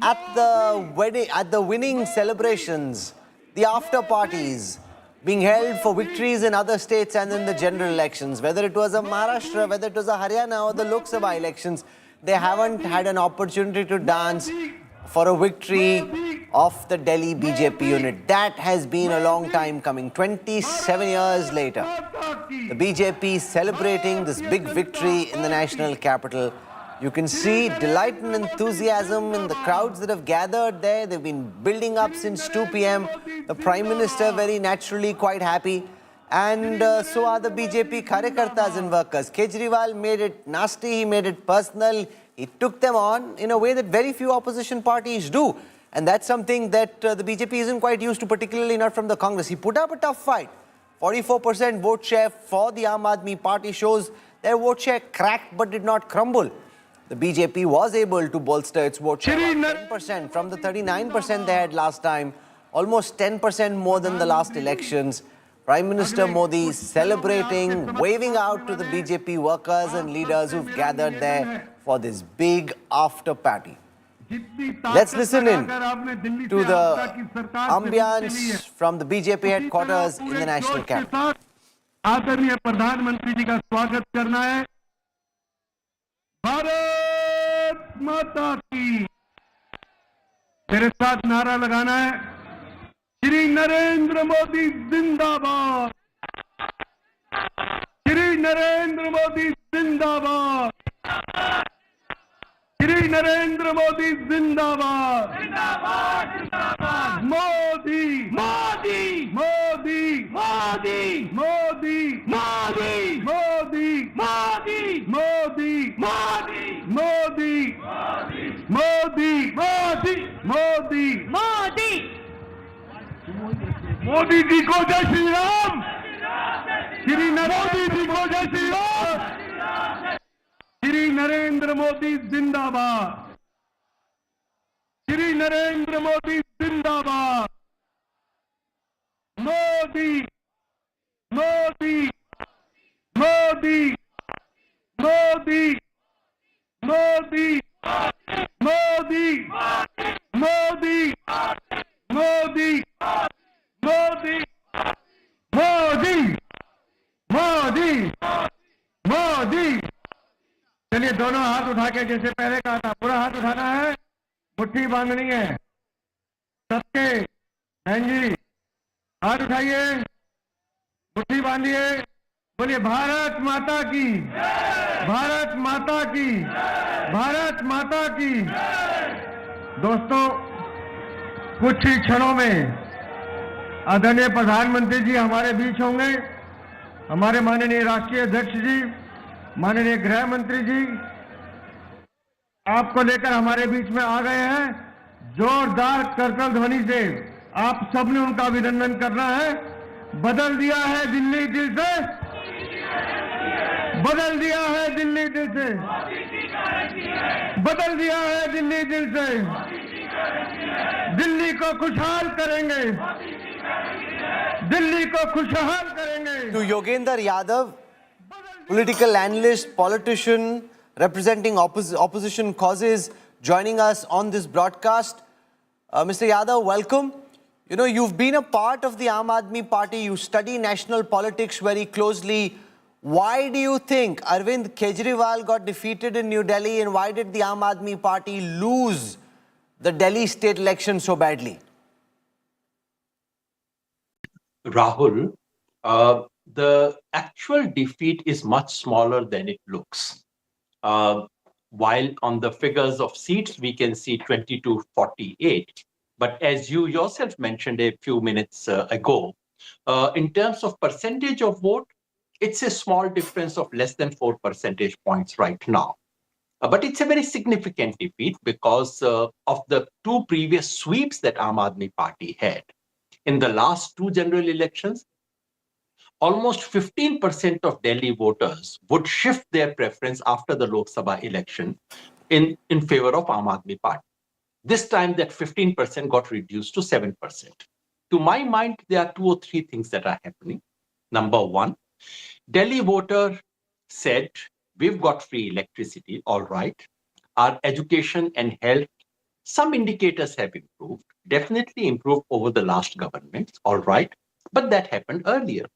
at the wedding, at the winning celebrations, the after parties being held for victories in other states and in the general elections. Whether it was a Maharashtra, whether it was a Haryana or the Lok Sabha elections, they haven't had an opportunity to dance for a victory of the Delhi BJP unit. That has been a long time coming. 27 years later, the BJP celebrating this big victory in the national capital. You can see delight and enthusiasm in the crowds that have gathered there. They've been building up since 2 p.m. The Prime Minister very naturally quite happy. And so are the BJP Karyakartas and workers. Kejriwal made it nasty, he made it personal. He took them on in a way that very few opposition parties do. And that's something that the BJP isn't quite used to, particularly not from the Congress. He put up a tough fight. 44% vote share for the Aam Aadmi Party shows their vote share cracked but did not crumble. The BJP was able to bolster its vote share 10% from the 39% they had last time, almost 10% more than the last elections. Prime Minister Modi celebrating, waving out to the BJP workers and leaders who've gathered there for this big after party. Let's listen in to the ambience from the BJP headquarters in the national capital. आदरणीय प्रधानमंत्री जी का स्वागत करना है। भारत माता की, मेरे साथ नारा लगाना है, श्री नरेंद्र मोदी जिंदाबाद, श्री नरेंद्र मोदी जिंदाबाद, श्री नरेंद्र मोदी जिंदाबाद, जिंदाबाद जिंदाबाद, मोदी मोदी मोदी मोदी मोदी मोदी मोदी मोदी मोदी मोदी मोदी मोदी मोदी मोदी मोदी जी को जय श्री राम, श्री मोदी जी को जय श्री राम, श्री नरेंद्र मोदी जिंदाबाद। नरेंद्र मोदी जिंदाबाद। मोदी मोदी मोदी मोदी मोदी मोदी मोदी मोदी मोदी मोदी मोदी मोदी। चलिए दोनों हाथ उठा के, जैसे पहले कहा था, पूरा हाथ उठाना है, मुट्ठी बांधनी है सबके। बहन जी हाथ उठाइए, मुट्ठी बांधिए, बोलिए भारत माता की, भारत माता की, भारत माता की। दोस्तों, कुछ ही क्षणों में आदरणीय प्रधानमंत्री जी हमारे बीच होंगे। हमारे माननीय राष्ट्रीय अध्यक्ष जी, माननीय गृह मंत्री जी आपको लेकर हमारे बीच में आ गए हैं। जोरदार करतल ध्वनि से आप सबने उनका अभिनंदन करना है। बदल दिया है दिल्ली दिल से, बदल दिया है दिल्ली दिल से, बदल दिया है दिल्ली दिल से। दिल्ली को खुशहाल करेंगे, दिल्ली को खुशहाल करेंगे। To Yogendra Yadav, political analyst, politician, representing opposition causes, joining us on this broadcast. Mr. Yadav, welcome. You know, you've been a part of the Aam Aadmi Party. You study national politics very closely. Why do you think Arvind Kejriwal got defeated in New Delhi, and why did the Aam Aadmi Party lose the Delhi state election so badly? Rahul, the actual defeat is much smaller than it looks. While on the figures of seats, we can see 20-48. But as you yourself mentioned a few minutes ago, in terms of percentage of vote, it's a small difference of less than 4 percentage points right now. But it's a very significant defeat because of the two previous sweeps that Aam Aadmi Party had. In the last two general elections, almost 15% of Delhi voters would shift their preference after the Lok Sabha election in favor of Aam Aadmi Party. This time that 15% got reduced to 7%. To my mind, there are 2 or 3 things that are happening. Number one, Delhi voter said, we've got free electricity, all right. Our education and health, some indicators have improved, definitely improved over the last governments, all right. But that happened earlier.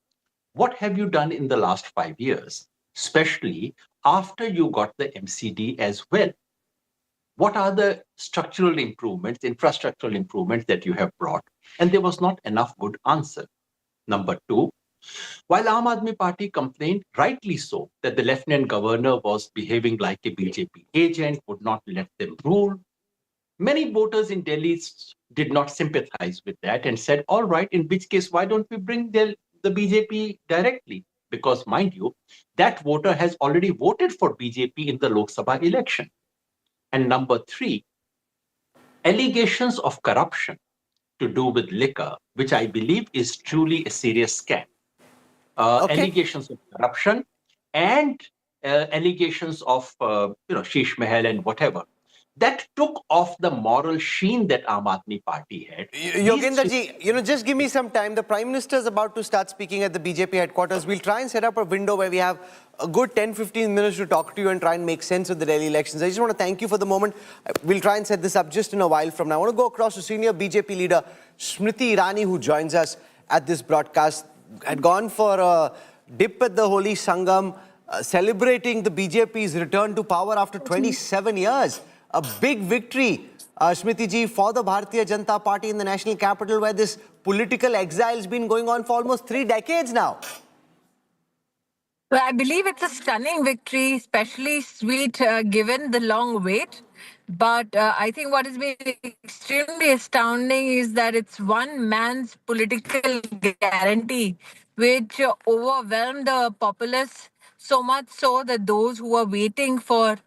What have you done in the last 5 years, especially after you got the MCD as well? What are the structural improvements, infrastructural improvements that you have brought? And there was not enough good answer. Number two, while Aam Aadmi Party complained, rightly so, that the Lieutenant Governor was behaving like a BJP agent, would not let them rule, many voters in Delhi did not sympathize with that and said, all right, in which case, why don't we bring the BJP directly? Because mind you, that voter has already voted for BJP in the Lok Sabha election. And number three, allegations of corruption to do with liquor, which I believe is truly a serious scam. Allegations of corruption and allegations of, Sheesh Mahal and whatever. That took off the moral sheen that Aam Aadmi Party had. Yogendra ji, just give me some time. The Prime Minister is about to start speaking at the BJP headquarters. We'll try and set up a window where we have a good 10-15 minutes to talk to you and try and make sense of the Delhi elections. I just want to thank you for the moment. We'll try and set this up just in a while from now. I want to go across to senior BJP leader Smriti Irani, who joins us at this broadcast. Had gone for a dip at the Holy Sangam, celebrating the BJP's return to power after 27 years. A big victory, Smriti ji, for the Bharatiya Janata Party in the national capital, where this political exile has been going on for almost 3 decades now. Well, I believe it's a stunning victory, especially sweet given the long wait. But I think what has been extremely astounding is that it's one man's political guarantee which overwhelmed the populace, so much so that those who are waiting for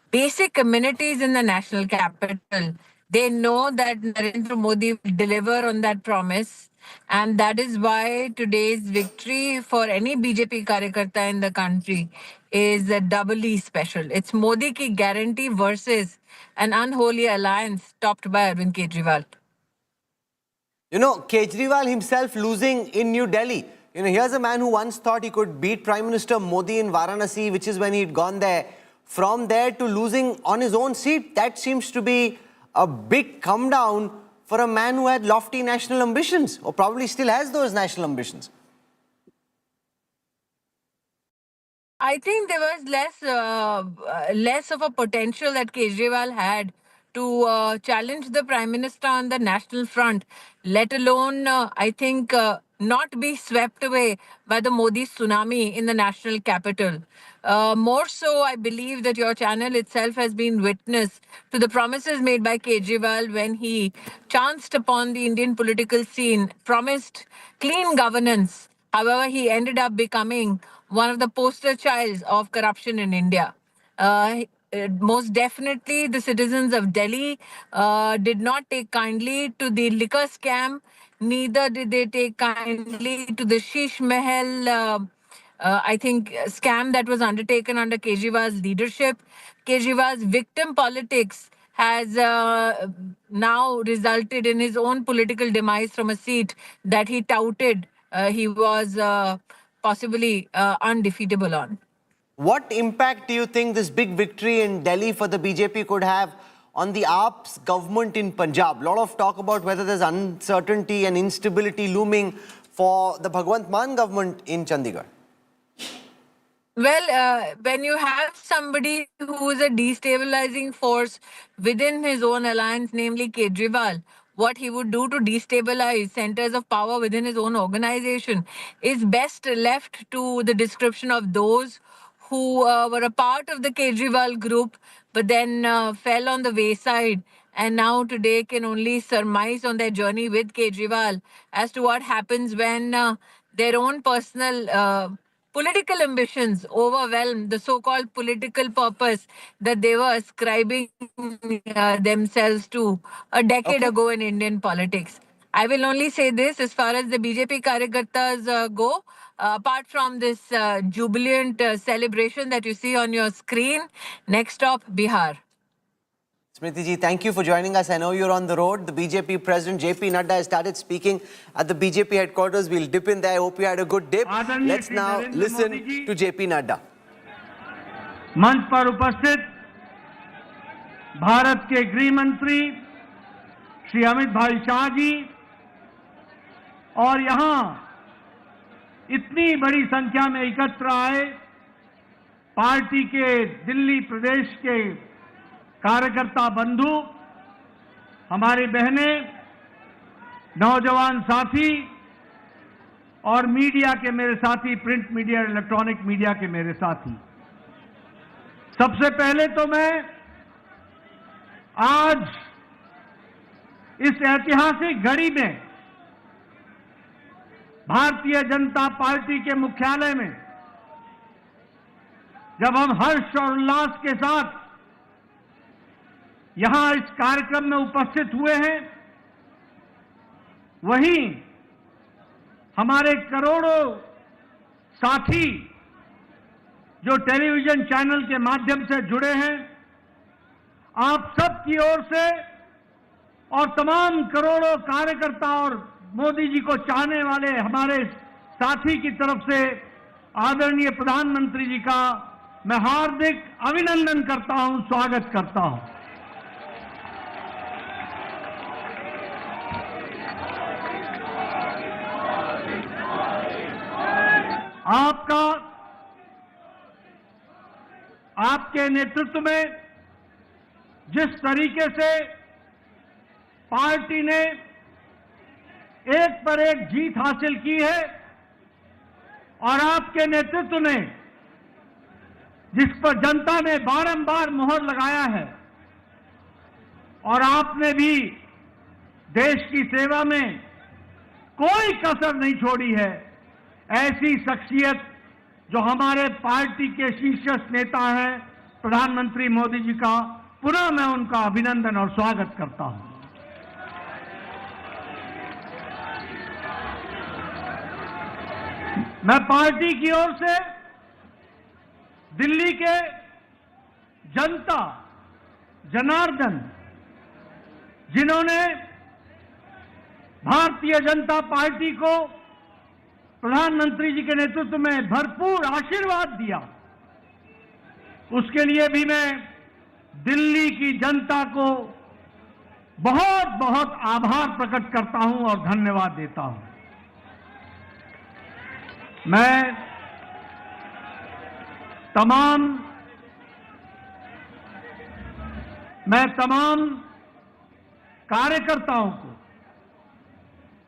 basic amenities in the national capital, they know that Narendra Modi will deliver on that promise. And that is why today's victory for any BJP Karyakarta in the country is doubly special. It's Modi ki guarantee versus an unholy alliance topped by Arvind Kejriwal. You know, Kejriwal himself losing in New Delhi. You know, here's a man who once thought he could beat Prime Minister Modi in Varanasi, which is when he'd gone there. From there to losing on his own seat, that seems to be a big come down for a man who had lofty national ambitions, or probably still has those national ambitions. I think there was less of a potential that Kejriwal had to challenge the Prime Minister on the national front, let alone, I think, not be swept away by the Modi tsunami in the national capital. More so, I believe that your channel itself has been witness to the promises made by Kejriwal when he chanced upon the Indian political scene, promised clean governance. However, he ended up becoming one of the poster childs of corruption in India. Most definitely, the citizens of Delhi did not take kindly to the liquor scam. Neither did they take kindly to the Sheesh Mahal, I think, scam that was undertaken under Kejriwal's leadership. Kejriwal's victim politics has now resulted in his own political demise from a seat that he touted he was possibly undefeatable on. What impact do you think this big victory in Delhi for the BJP could have on the AAP's government in Punjab? A lot of talk about whether there's uncertainty and instability looming for the Bhagwant Mann government in Chandigarh. Well, when you have somebody who is a destabilizing force within his own alliance, namely Kejriwal, what he would do to destabilize centers of power within his own organization is best left to the description of those who were a part of the Kejriwal group but then fell on the wayside and now today can only surmise on their journey with Kejriwal as to what happens when their own personal political ambitions overwhelm the so-called political purpose that they were ascribing themselves to a decade ago in Indian politics. I will only say this as far as the BJP Karyakartas go. Apart from this jubilant celebration that you see on your screen, next stop, Bihar. Smriti ji, thank you for joining us. I know you're on the road. The BJP President JP Nadda has started speaking at the BJP headquarters. We'll dip in there. I hope you had a good dip. Let's now listen to JP Nadda. मंच पर उपस्थित भारत के गृह मंत्री श्री अमित भाई शाह जी और यहां इतनी बड़ी संख्या में एकत्र आए पार्टी के दिल्ली प्रदेश के कार्यकर्ता बंधु, हमारी बहनें, नौजवान साथी और मीडिया के मेरे साथी, प्रिंट मीडिया, इलेक्ट्रॉनिक मीडिया के मेरे साथी, सबसे पहले तो मैं आज इस ऐतिहासिक घड़ी में भारतीय जनता पार्टी के मुख्यालय में जब हम हर्ष और उल्लास के साथ यहां इस कार्यक्रम में उपस्थित हुए हैं, वहीं हमारे करोड़ों साथी जो टेलीविजन चैनल के माध्यम से जुड़े हैं, आप सब की ओर से और तमाम करोड़ों कार्यकर्ता और मोदी जी को चाहने वाले हमारे साथी की तरफ से आदरणीय प्रधानमंत्री जी का मैं हार्दिक अभिनंदन करता हूं, स्वागत करता हूं। आपके नेतृत्व में जिस तरीके से पार्टी ने एक पर एक जीत हासिल की है और आपके नेतृत्व ने जिस पर जनता ने बारंबार मोहर लगाया है और आपने भी देश की सेवा में कोई कसर नहीं छोड़ी है, ऐसी शख्सियत जो हमारे पार्टी के शीर्ष नेता हैं प्रधानमंत्री मोदी जी का, पुनः मैं उनका अभिनंदन और स्वागत करता हूं। मैं पार्टी की ओर से दिल्ली के जनता जनार्दन, जिन्होंने भारतीय जनता पार्टी को प्रधानमंत्री जी के नेतृत्व में भरपूर आशीर्वाद दिया, उसके लिए भी मैं दिल्ली की जनता को बहुत बहुत आभार प्रकट करता हूं और धन्यवाद देता हूं। मैं तमाम कार्यकर्ताओं को,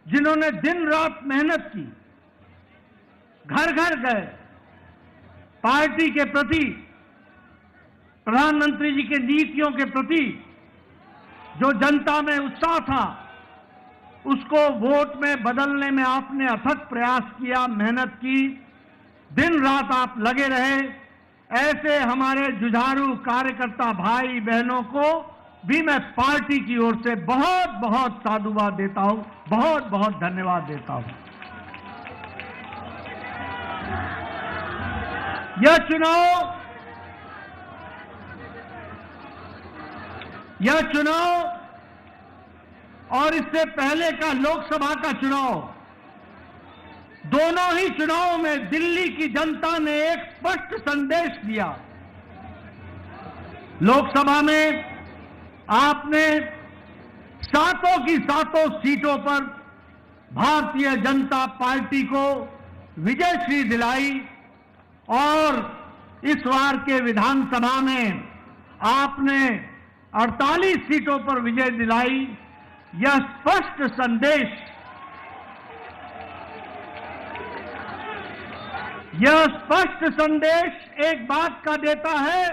जिन्होंने दिन रात मेहनत की, घर घर गए, पार्टी के प्रति, प्रधानमंत्री जी की नीतियों के प्रति जो जनता में उत्साह था, उसको वोट में बदलने में आपने अथक प्रयास किया, मेहनत की, दिन रात आप लगे रहे। ऐसे हमारे जुझारू कार्यकर्ता भाई बहनों को भी मैं पार्टी की ओर से बहुत बहुत साधुवाद देता हूं, बहुत बहुत धन्यवाद देता हूं। यह चुनाव और इससे पहले का लोकसभा का चुनाव, दोनों ही चुनावों में दिल्ली की जनता ने एक स्पष्ट संदेश दिया। लोकसभा में आपने सातों की सातों सीटों पर भारतीय जनता पार्टी को विजयश्री दिलाई और इस बार के विधानसभा में आपने 48 सीटों पर विजय दिलाई। यह स्पष्ट संदेश एक बात का देता है,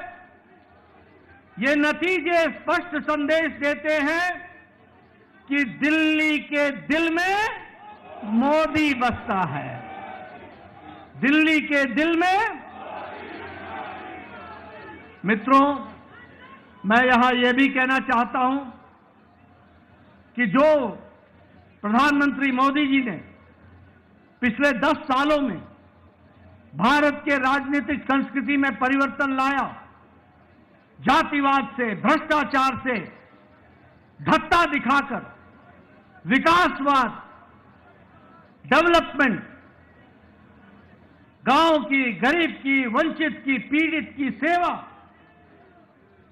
ये नतीजे स्पष्ट संदेश देते हैं कि दिल्ली के दिल में मोदी बसता है। दिल्ली के दिल में मित्रों, मैं यहां यह भी कहना चाहता हूं कि जो प्रधानमंत्री मोदी जी ने पिछले 10 सालों में भारत के राजनीतिक संस्कृति में परिवर्तन लाया, जातिवाद से, भ्रष्टाचार से धत्ता दिखाकर विकासवाद, डेवलपमेंट, गांव की, गरीब की, वंचित की, पीड़ित की सेवा,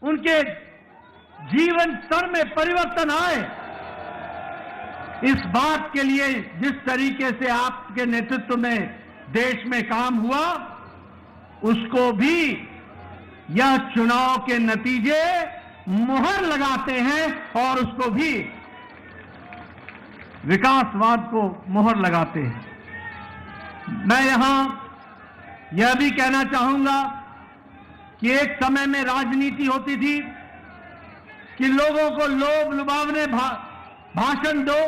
उनके जीवन स्तर में परिवर्तन आए, इस बात के लिए जिस तरीके से आपके नेतृत्व में देश में काम हुआ, उसको भी यह चुनाव के नतीजे मुहर लगाते हैं और उसको भी विकासवाद को मुहर लगाते हैं। मैं यहां यह भी कहना चाहूंगा कि एक समय में राजनीति होती थी कि लोगों को लोभ लुभावने भाषण दो,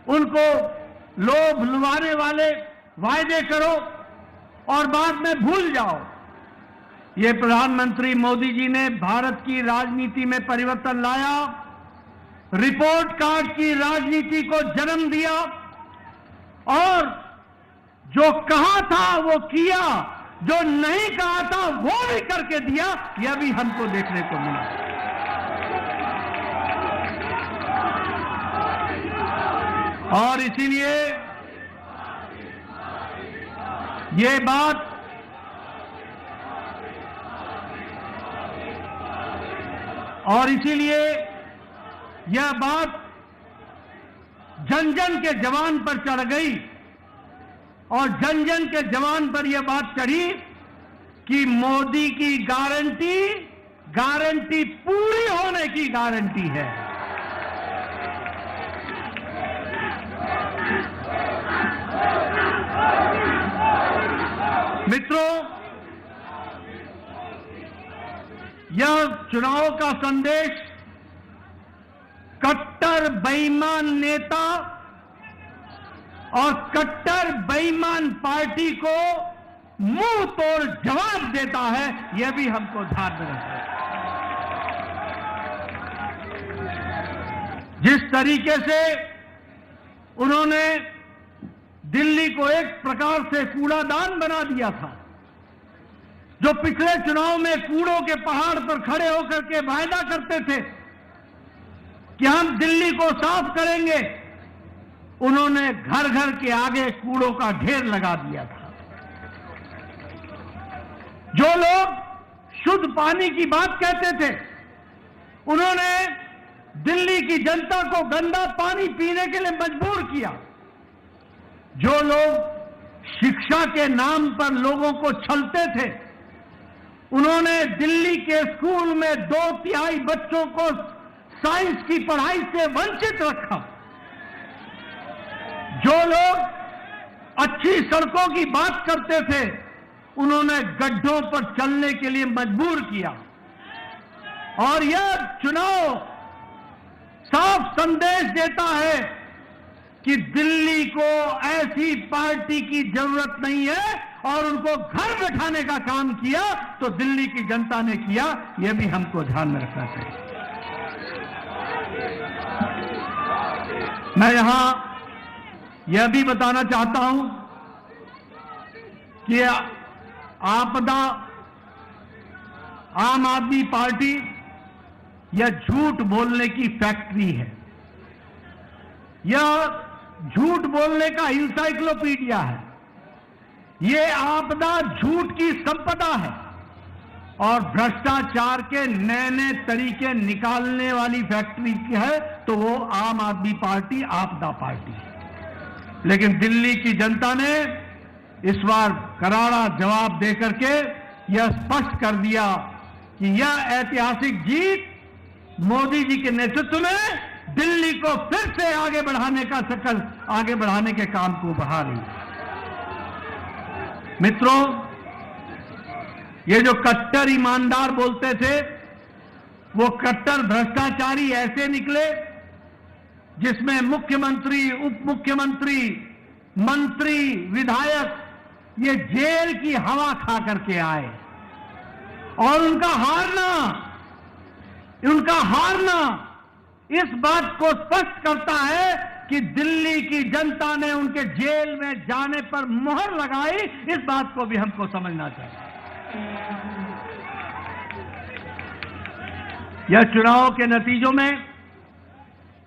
उनको लोभ लुभाने वाले वायदे करो और बाद में भूल जाओ। ये प्रधानमंत्री मोदी जी ने भारत की राजनीति में परिवर्तन लाया, रिपोर्ट कार्ड की राजनीति को जन्म दिया और जो कहा था वो किया, जो नहीं कहा था वो भी करके दिया। यह भी हमको देखने को मिला। और इसीलिए ये बात यह बात जन जन के जवान पर चढ़ गई और जन जन के जवान पर यह बात चढ़ी कि मोदी की गारंटी पूरी होने की गारंटी है। मित्रों, यह चुनाव का संदेश कट्टर बेईमान नेता और कट्टर बेईमान पार्टी को मुंह तोड़ जवाब देता है। यह भी हमको ध्यान में रखना है। जिस तरीके से उन्होंने दिल्ली को एक प्रकार से कूड़ादान बना दिया था, जो पिछले चुनाव में कूड़ों के पहाड़ पर खड़े होकर के वायदा करते थे कि हम दिल्ली को साफ करेंगे, उन्होंने घर घर के आगे कूड़ों का ढेर लगा दिया था। जो लोग शुद्ध पानी की बात कहते थे, उन्होंने दिल्ली की जनता को गंदा पानी पीने के लिए मजबूर किया। जो लोग शिक्षा के नाम पर लोगों को छलते थे, उन्होंने दिल्ली के स्कूल में 2/3 बच्चों को साइंस की पढ़ाई से वंचित रखा। जो लोग अच्छी सड़कों की बात करते थे, उन्होंने गड्ढों पर चलने के लिए मजबूर किया। और यह चुनाव साफ संदेश देता है कि दिल्ली को ऐसी पार्टी की जरूरत नहीं है, और उनको घर बैठाने का काम किया तो दिल्ली की जनता ने किया। यह भी हमको ध्यान में रखना चाहिए। मैं यहां यह भी बताना चाहता हूं कि आपदा आम आदमी पार्टी यह झूठ बोलने की फैक्ट्री है। यह झूठ बोलने का इंसाइक्लोपीडिया है। ये आपदा झूठ की संपदा है और भ्रष्टाचार के नए नए तरीके निकालने वाली फैक्ट्री है, तो वो आम आदमी पार्टी आपदा पार्टी है। लेकिन दिल्ली की जनता ने इस बार करारा जवाब देकर के यह स्पष्ट कर दिया कि यह ऐतिहासिक जीत मोदी जी के नेतृत्व में दिल्ली को फिर से आगे बढ़ाने के काम को बढ़ा रही है। मित्रों, ये जो कट्टर ईमानदार बोलते थे, वो कट्टर भ्रष्टाचारी ऐसे निकले जिसमें मुख्यमंत्री, उप मुख्यमंत्री, मंत्री, विधायक ये जेल की हवा खा करके आए। और उनका हारना इस बात को स्पष्ट करता है कि दिल्ली की जनता ने उनके जेल में जाने पर मोहर लगाई। इस बात को भी हमको समझना चाहिए। यह चुनाव के नतीजों में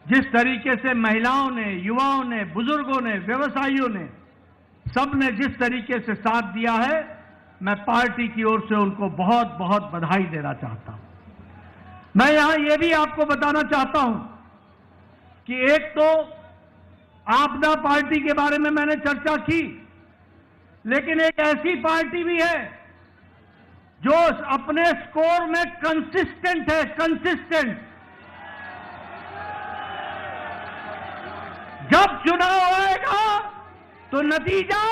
जिस तरीके से महिलाओं ने, युवाओं ने, बुजुर्गों ने, व्यवसायियों ने, सबने जिस तरीके से साथ दिया है, मैं पार्टी की ओर से उनको बहुत बहुत बधाई देना चाहता हूं। मैं यहां यह भी आपको बताना चाहता हूं कि एक तो आपदा पार्टी के बारे में मैंने चर्चा की, लेकिन एक ऐसी पार्टी भी है जो अपने स्कोर में कंसिस्टेंट है। कंसिस्टेंट। जब चुनाव आएगा तो नतीजा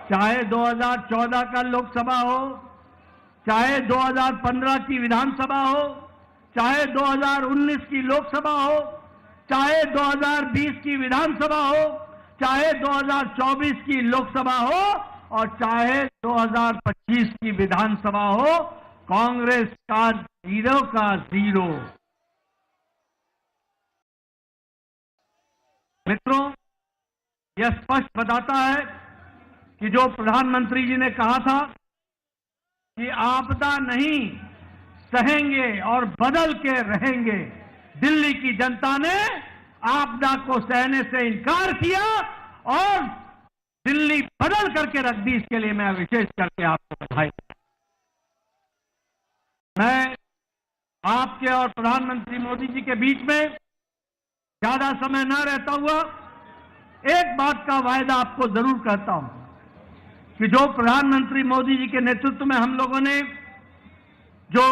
चाहे 2014 का लोकसभा हो, चाहे 2015 की विधानसभा हो, चाहे 2019 की लोकसभा हो, चाहे 2020 की विधानसभा हो, चाहे 2024 की लोकसभा हो और चाहे 2025 की विधानसभा हो, कांग्रेस का 0 का 0। मित्रों, यह स्पष्ट बताता है कि जो प्रधानमंत्री जी ने कहा था कि आपदा नहीं सहेंगे और बदल के रहेंगे, दिल्ली की जनता ने आपदा को सहने से इनकार किया और दिल्ली बदल करके रख दी। इसके लिए मैं विशेष करके आपको बधाई देता हूं। मैं आपके और प्रधानमंत्री मोदी जी के बीच में ज्यादा समय न रहता हुआ एक बात का वायदा आपको जरूर करता हूं कि जो प्रधानमंत्री मोदी जी के नेतृत्व में हम लोगों ने जो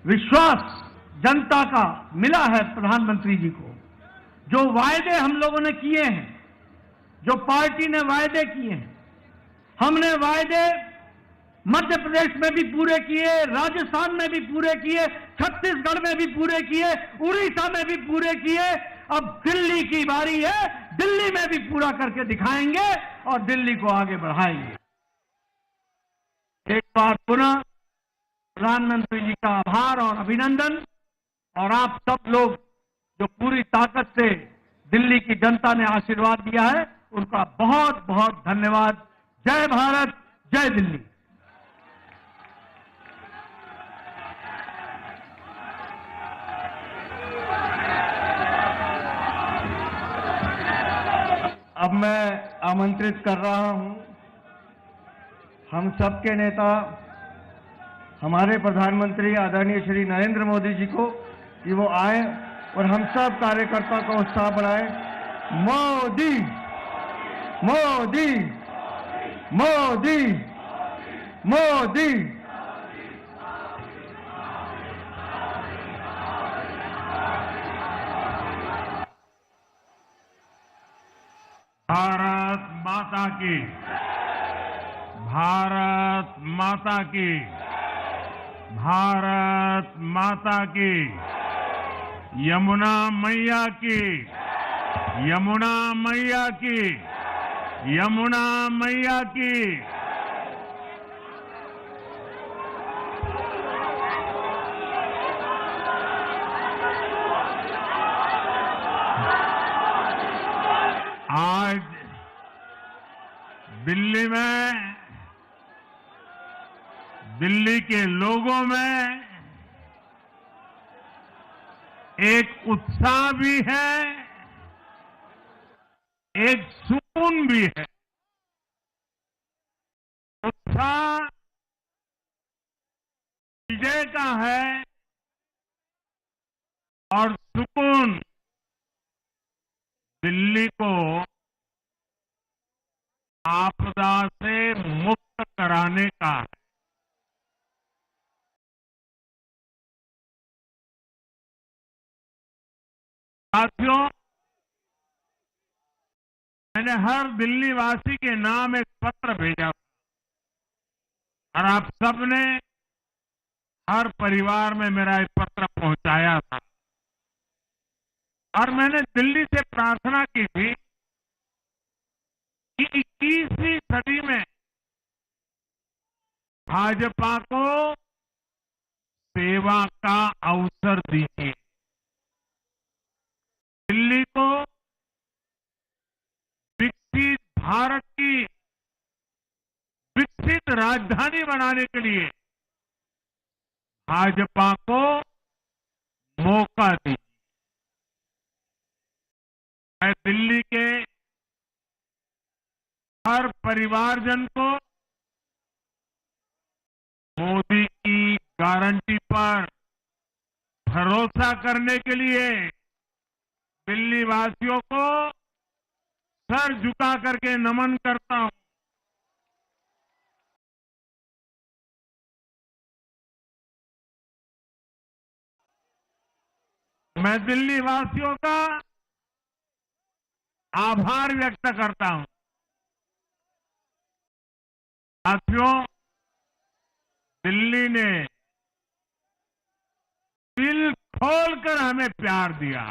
विश्वास जनता का मिला है प्रधानमंत्री जी को, जो वायदे हम लोगों ने किए हैं, जो पार्टी ने वायदे किए हैं, हमने वायदे मध्य प्रदेश में भी पूरे किए, राजस्थान में भी पूरे किए, छत्तीसगढ़ में भी पूरे किए, उड़ीसा में भी पूरे किए। अब दिल्ली की बारी है, दिल्ली में भी पूरा करके दिखाएंगे और दिल्ली को आगे बढ़ाएंगे। एक बार पुनः प्रधानमंत्री जी का आभार और अभिनंदन, और आप सब लोग जो पूरी ताकत से दिल्ली की जनता ने आशीर्वाद दिया है, उनका बहुत बहुत धन्यवाद। जय भारत, जय दिल्ली। अब मैं आमंत्रित कर रहा हूं हम सबके नेता, हमारे प्रधानमंत्री आदरणीय श्री नरेंद्र मोदी जी को कि वो आए और हम सब कार्यकर्ता का उत्साह बढ़ाएं। मोदी मोदी मोदी मोदी। भारत माता की, भारत माता की, भारत माता की, यमुना मैया की, यमुना मैया की, यमुना मैया की। आज दिल्ली में, दिल्ली के लोगों में एक उत्साह भी है, एक सुकून भी है। उत्साह विजय का है और सुकून दिल्ली को आपदा से मुक्त कराने का है। साथियों, मैंने हर दिल्ली वासी के नाम एक पत्र भेजा और आप सबने हर परिवार में मेरा एक पत्र पहुंचाया था और मैंने दिल्ली से प्रार्थना की थी कि 21वीं सदी में भाजपा को सेवा का अवसर दीजिए, दिल्ली को विकसित भारत की विकसित राजधानी बनाने के लिए भाजपा को मौका दीजिए। मैं दिल्ली के हर परिवारजन को मोदी की गारंटी पर भरोसा करने के लिए दिल्ली वासियों को सर झुका करके नमन करता हूं। मैं दिल्ली वासियों का आभार व्यक्त करता हूं। साथियों, दिल्ली ने दिल खोलकर हमें प्यार दिया।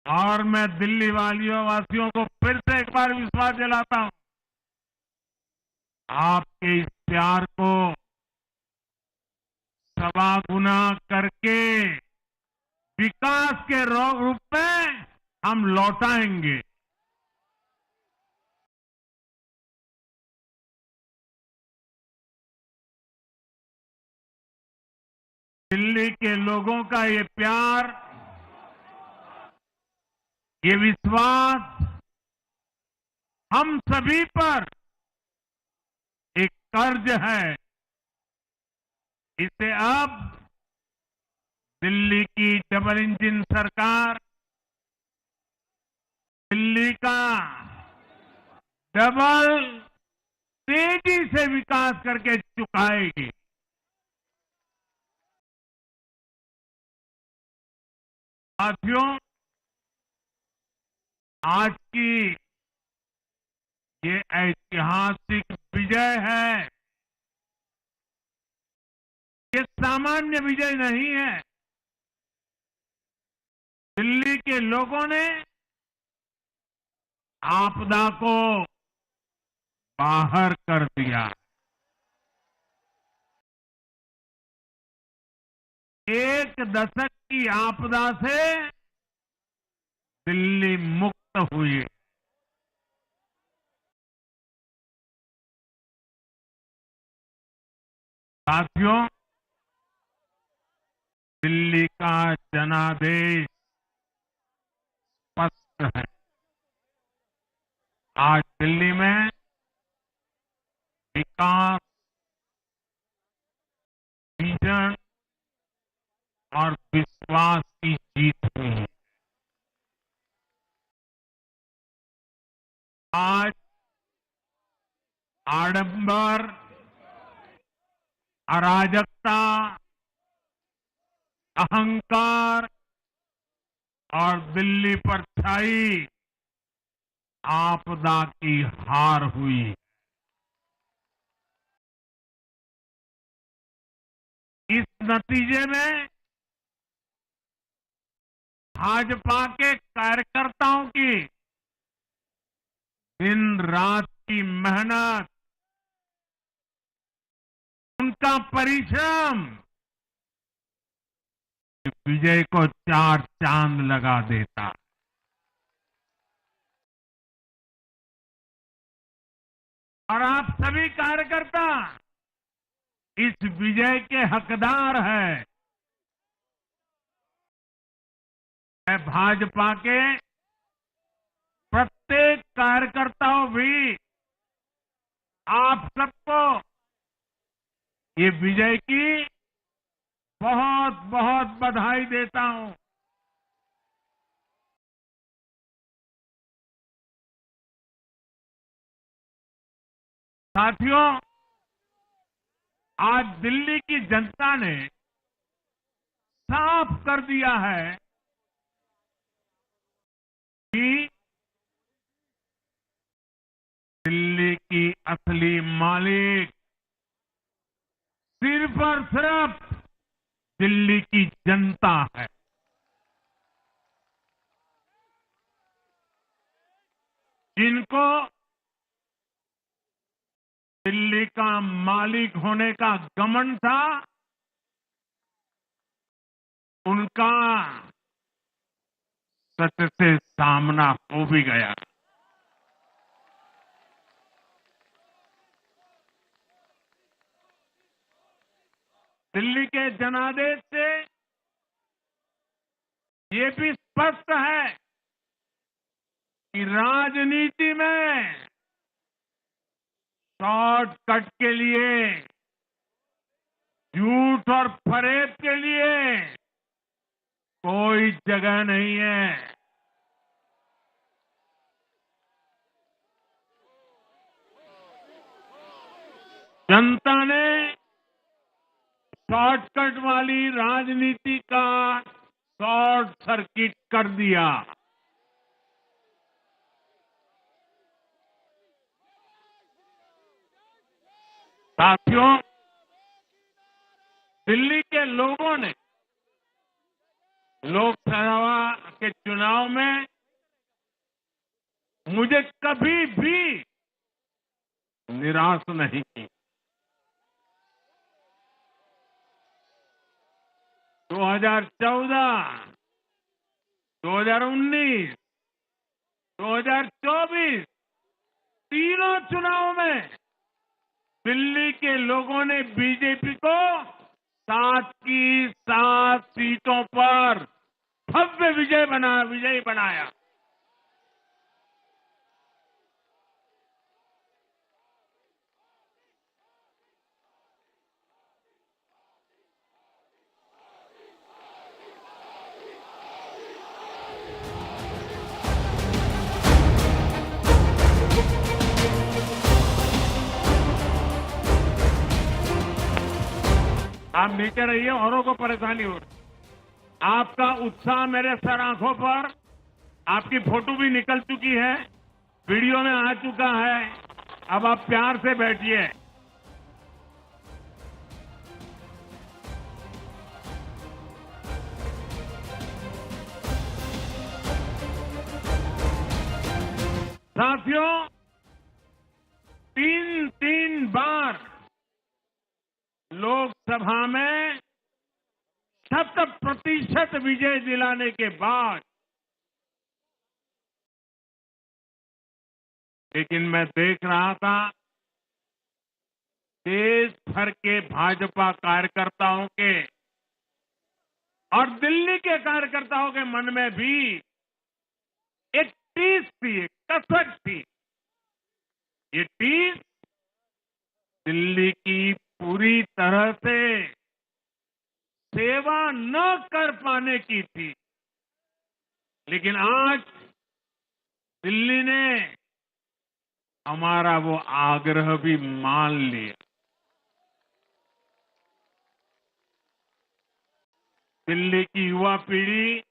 और मैं दिल्ली वासियों को फिर से एक बार विश्वास दिलाता हूं, आपके इस प्यार को सवा गुना करके विकास के रूप में हम लौटाएंगे। दिल्ली के लोगों का ये प्यार, ये विश्वास हम सभी पर एक कर्ज है। इसे अब दिल्ली की डबल इंजन सरकार, दिल्ली का डबल तेजी से विकास करके चुकाएगी। साथियों, आज की ये ऐतिहासिक विजय है, ये सामान्य विजय नहीं है। दिल्ली के लोगों ने आपदा को बाहर कर दिया। एक दशक की आपदा से दिल्ली मुक्त हुई। साथियों, दिल्ली का जनादेश स्पष्ट है। आज दिल्ली में विकास, विजन और विश्वास की जीत हुई है। आज आडंबर, अराजकता, अहंकार और दिल्ली पर छाई आपदा की हार हुई। इस नतीजे में भाजपा के कार्यकर्ताओं की दिन रात की मेहनत, उनका परिश्रम विजय को 4 चांद लगा देता। और आप सभी कार्यकर्ता इस विजय के हकदार हैं। मैं भाजपा के प्रत्येक कार्यकर्ताओं भी आप सबको ये विजय की बहुत बहुत बधाई देता हूं। साथियों, आज दिल्ली की जनता ने साफ कर दिया है कि दिल्ली की असली मालिक सिर्फ और सिर्फ दिल्ली की जनता है। जिनको दिल्ली का मालिक होने का घमंड था, उनका सत्य से सामना हो भी गया। दिल्ली के जनादेश से ये भी स्पष्ट है कि राजनीति में शॉर्टकट के लिए, झूठ और फरेब के लिए कोई जगह नहीं है। जनता ने शॉर्टकट वाली राजनीति का शॉर्ट सर्किट कर दिया। साथियों, दिल्ली के लोगों ने लोकसभा के चुनाव में मुझे कभी भी निराश नहीं की। 2014, 2019, 2024 तीनों चुनाव में दिल्ली के लोगों ने बीजेपी को 7 की 7 सीटों पर भव्य विजयी बनाया। आप नीचे रहिए, औरों को परेशानी हो रही। आपका उत्साह मेरे सर आंखों पर, आपकी फोटो भी निकल चुकी है, वीडियो में आ चुका है। अब आप प्यार से बैठिए। साथियों, 3 बार लोकसभा में 100% विजय दिलाने के बाद, लेकिन मैं देख रहा था देश भर के भाजपा कार्यकर्ताओं के और दिल्ली के कार्यकर्ताओं के मन में भी एक टीस थी, एक कसक थी। ये टीस दिल्ली की पूरी तरह से सेवा न कर पाने की थी, लेकिन आज दिल्ली ने हमारा वो आग्रह भी मान लिया। दिल्ली की युवा पीढ़ी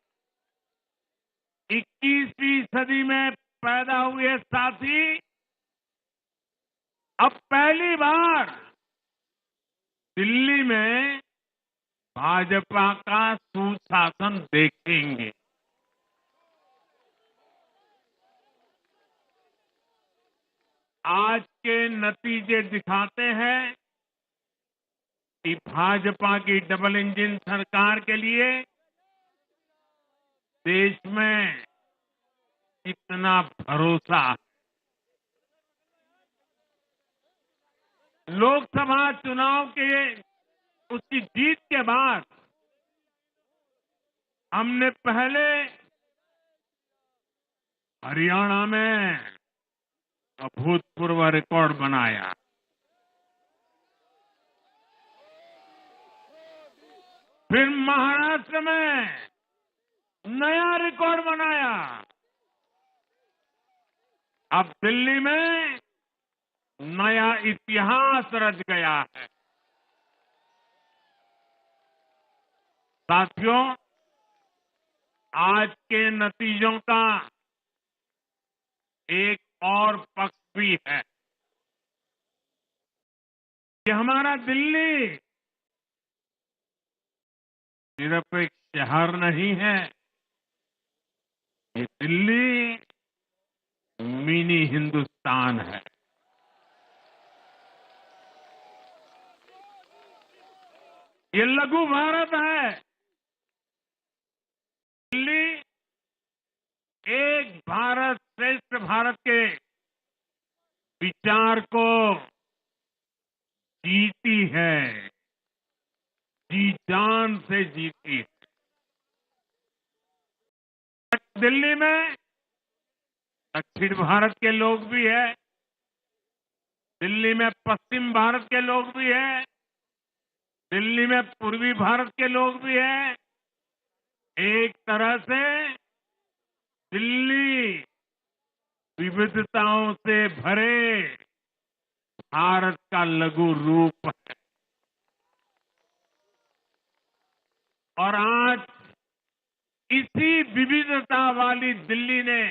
21वीं सदी में पैदा हुए साथी अब पहली बार दिल्ली में भाजपा का सुशासन देखेंगे। आज के नतीजे दिखाते हैं कि भाजपा की डबल इंजन सरकार के लिए देश में कितना भरोसा है। लोकसभा चुनाव के उसकी जीत के बाद हमने पहले हरियाणा में अभूतपूर्व रिकॉर्ड बनाया, फिर महाराष्ट्र में नया रिकॉर्ड बनाया, अब दिल्ली में नया इतिहास रच गया है। साथियों, आज के नतीजों का एक और पक्ष भी है। कि हमारा दिल्ली सिर्फ एक शहर नहीं है, ये दिल्ली मिनी हिंदुस्तान है। ये लघु भारत है। दिल्ली एक भारत श्रेष्ठ भारत के विचार को जीती है, जी जान से जीती है। दिल्ली में दक्षिण भारत के लोग भी हैं, दिल्ली में पश्चिम भारत के लोग भी हैं, दिल्ली में पूर्वी भारत के लोग भी हैं। एक तरह से दिल्ली विविधताओं से भरे भारत का लघु रूप है। और आज इसी विविधता वाली दिल्ली ने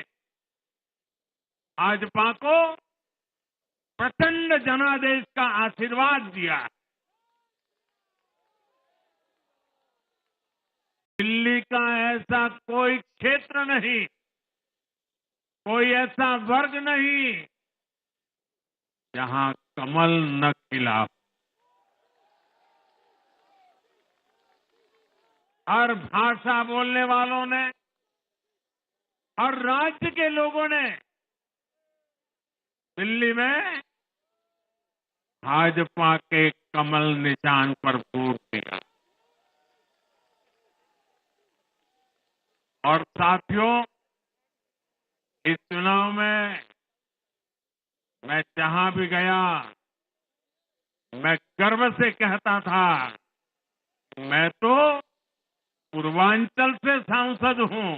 भाजपा को प्रचंड जनादेश का आशीर्वाद दिया। दिल्ली का ऐसा कोई क्षेत्र नहीं, कोई ऐसा वर्ग नहीं जहां कमल न खिला। हर भाषा बोलने वालों ने, हर राज्य के लोगों ने दिल्ली में भाजपा के कमल निशान पर वोट दिया। और साथियों, इस चुनाव में मैं जहां भी गया, मैं गर्व से कहता था, मैं तो पूर्वांचल से सांसद हूं।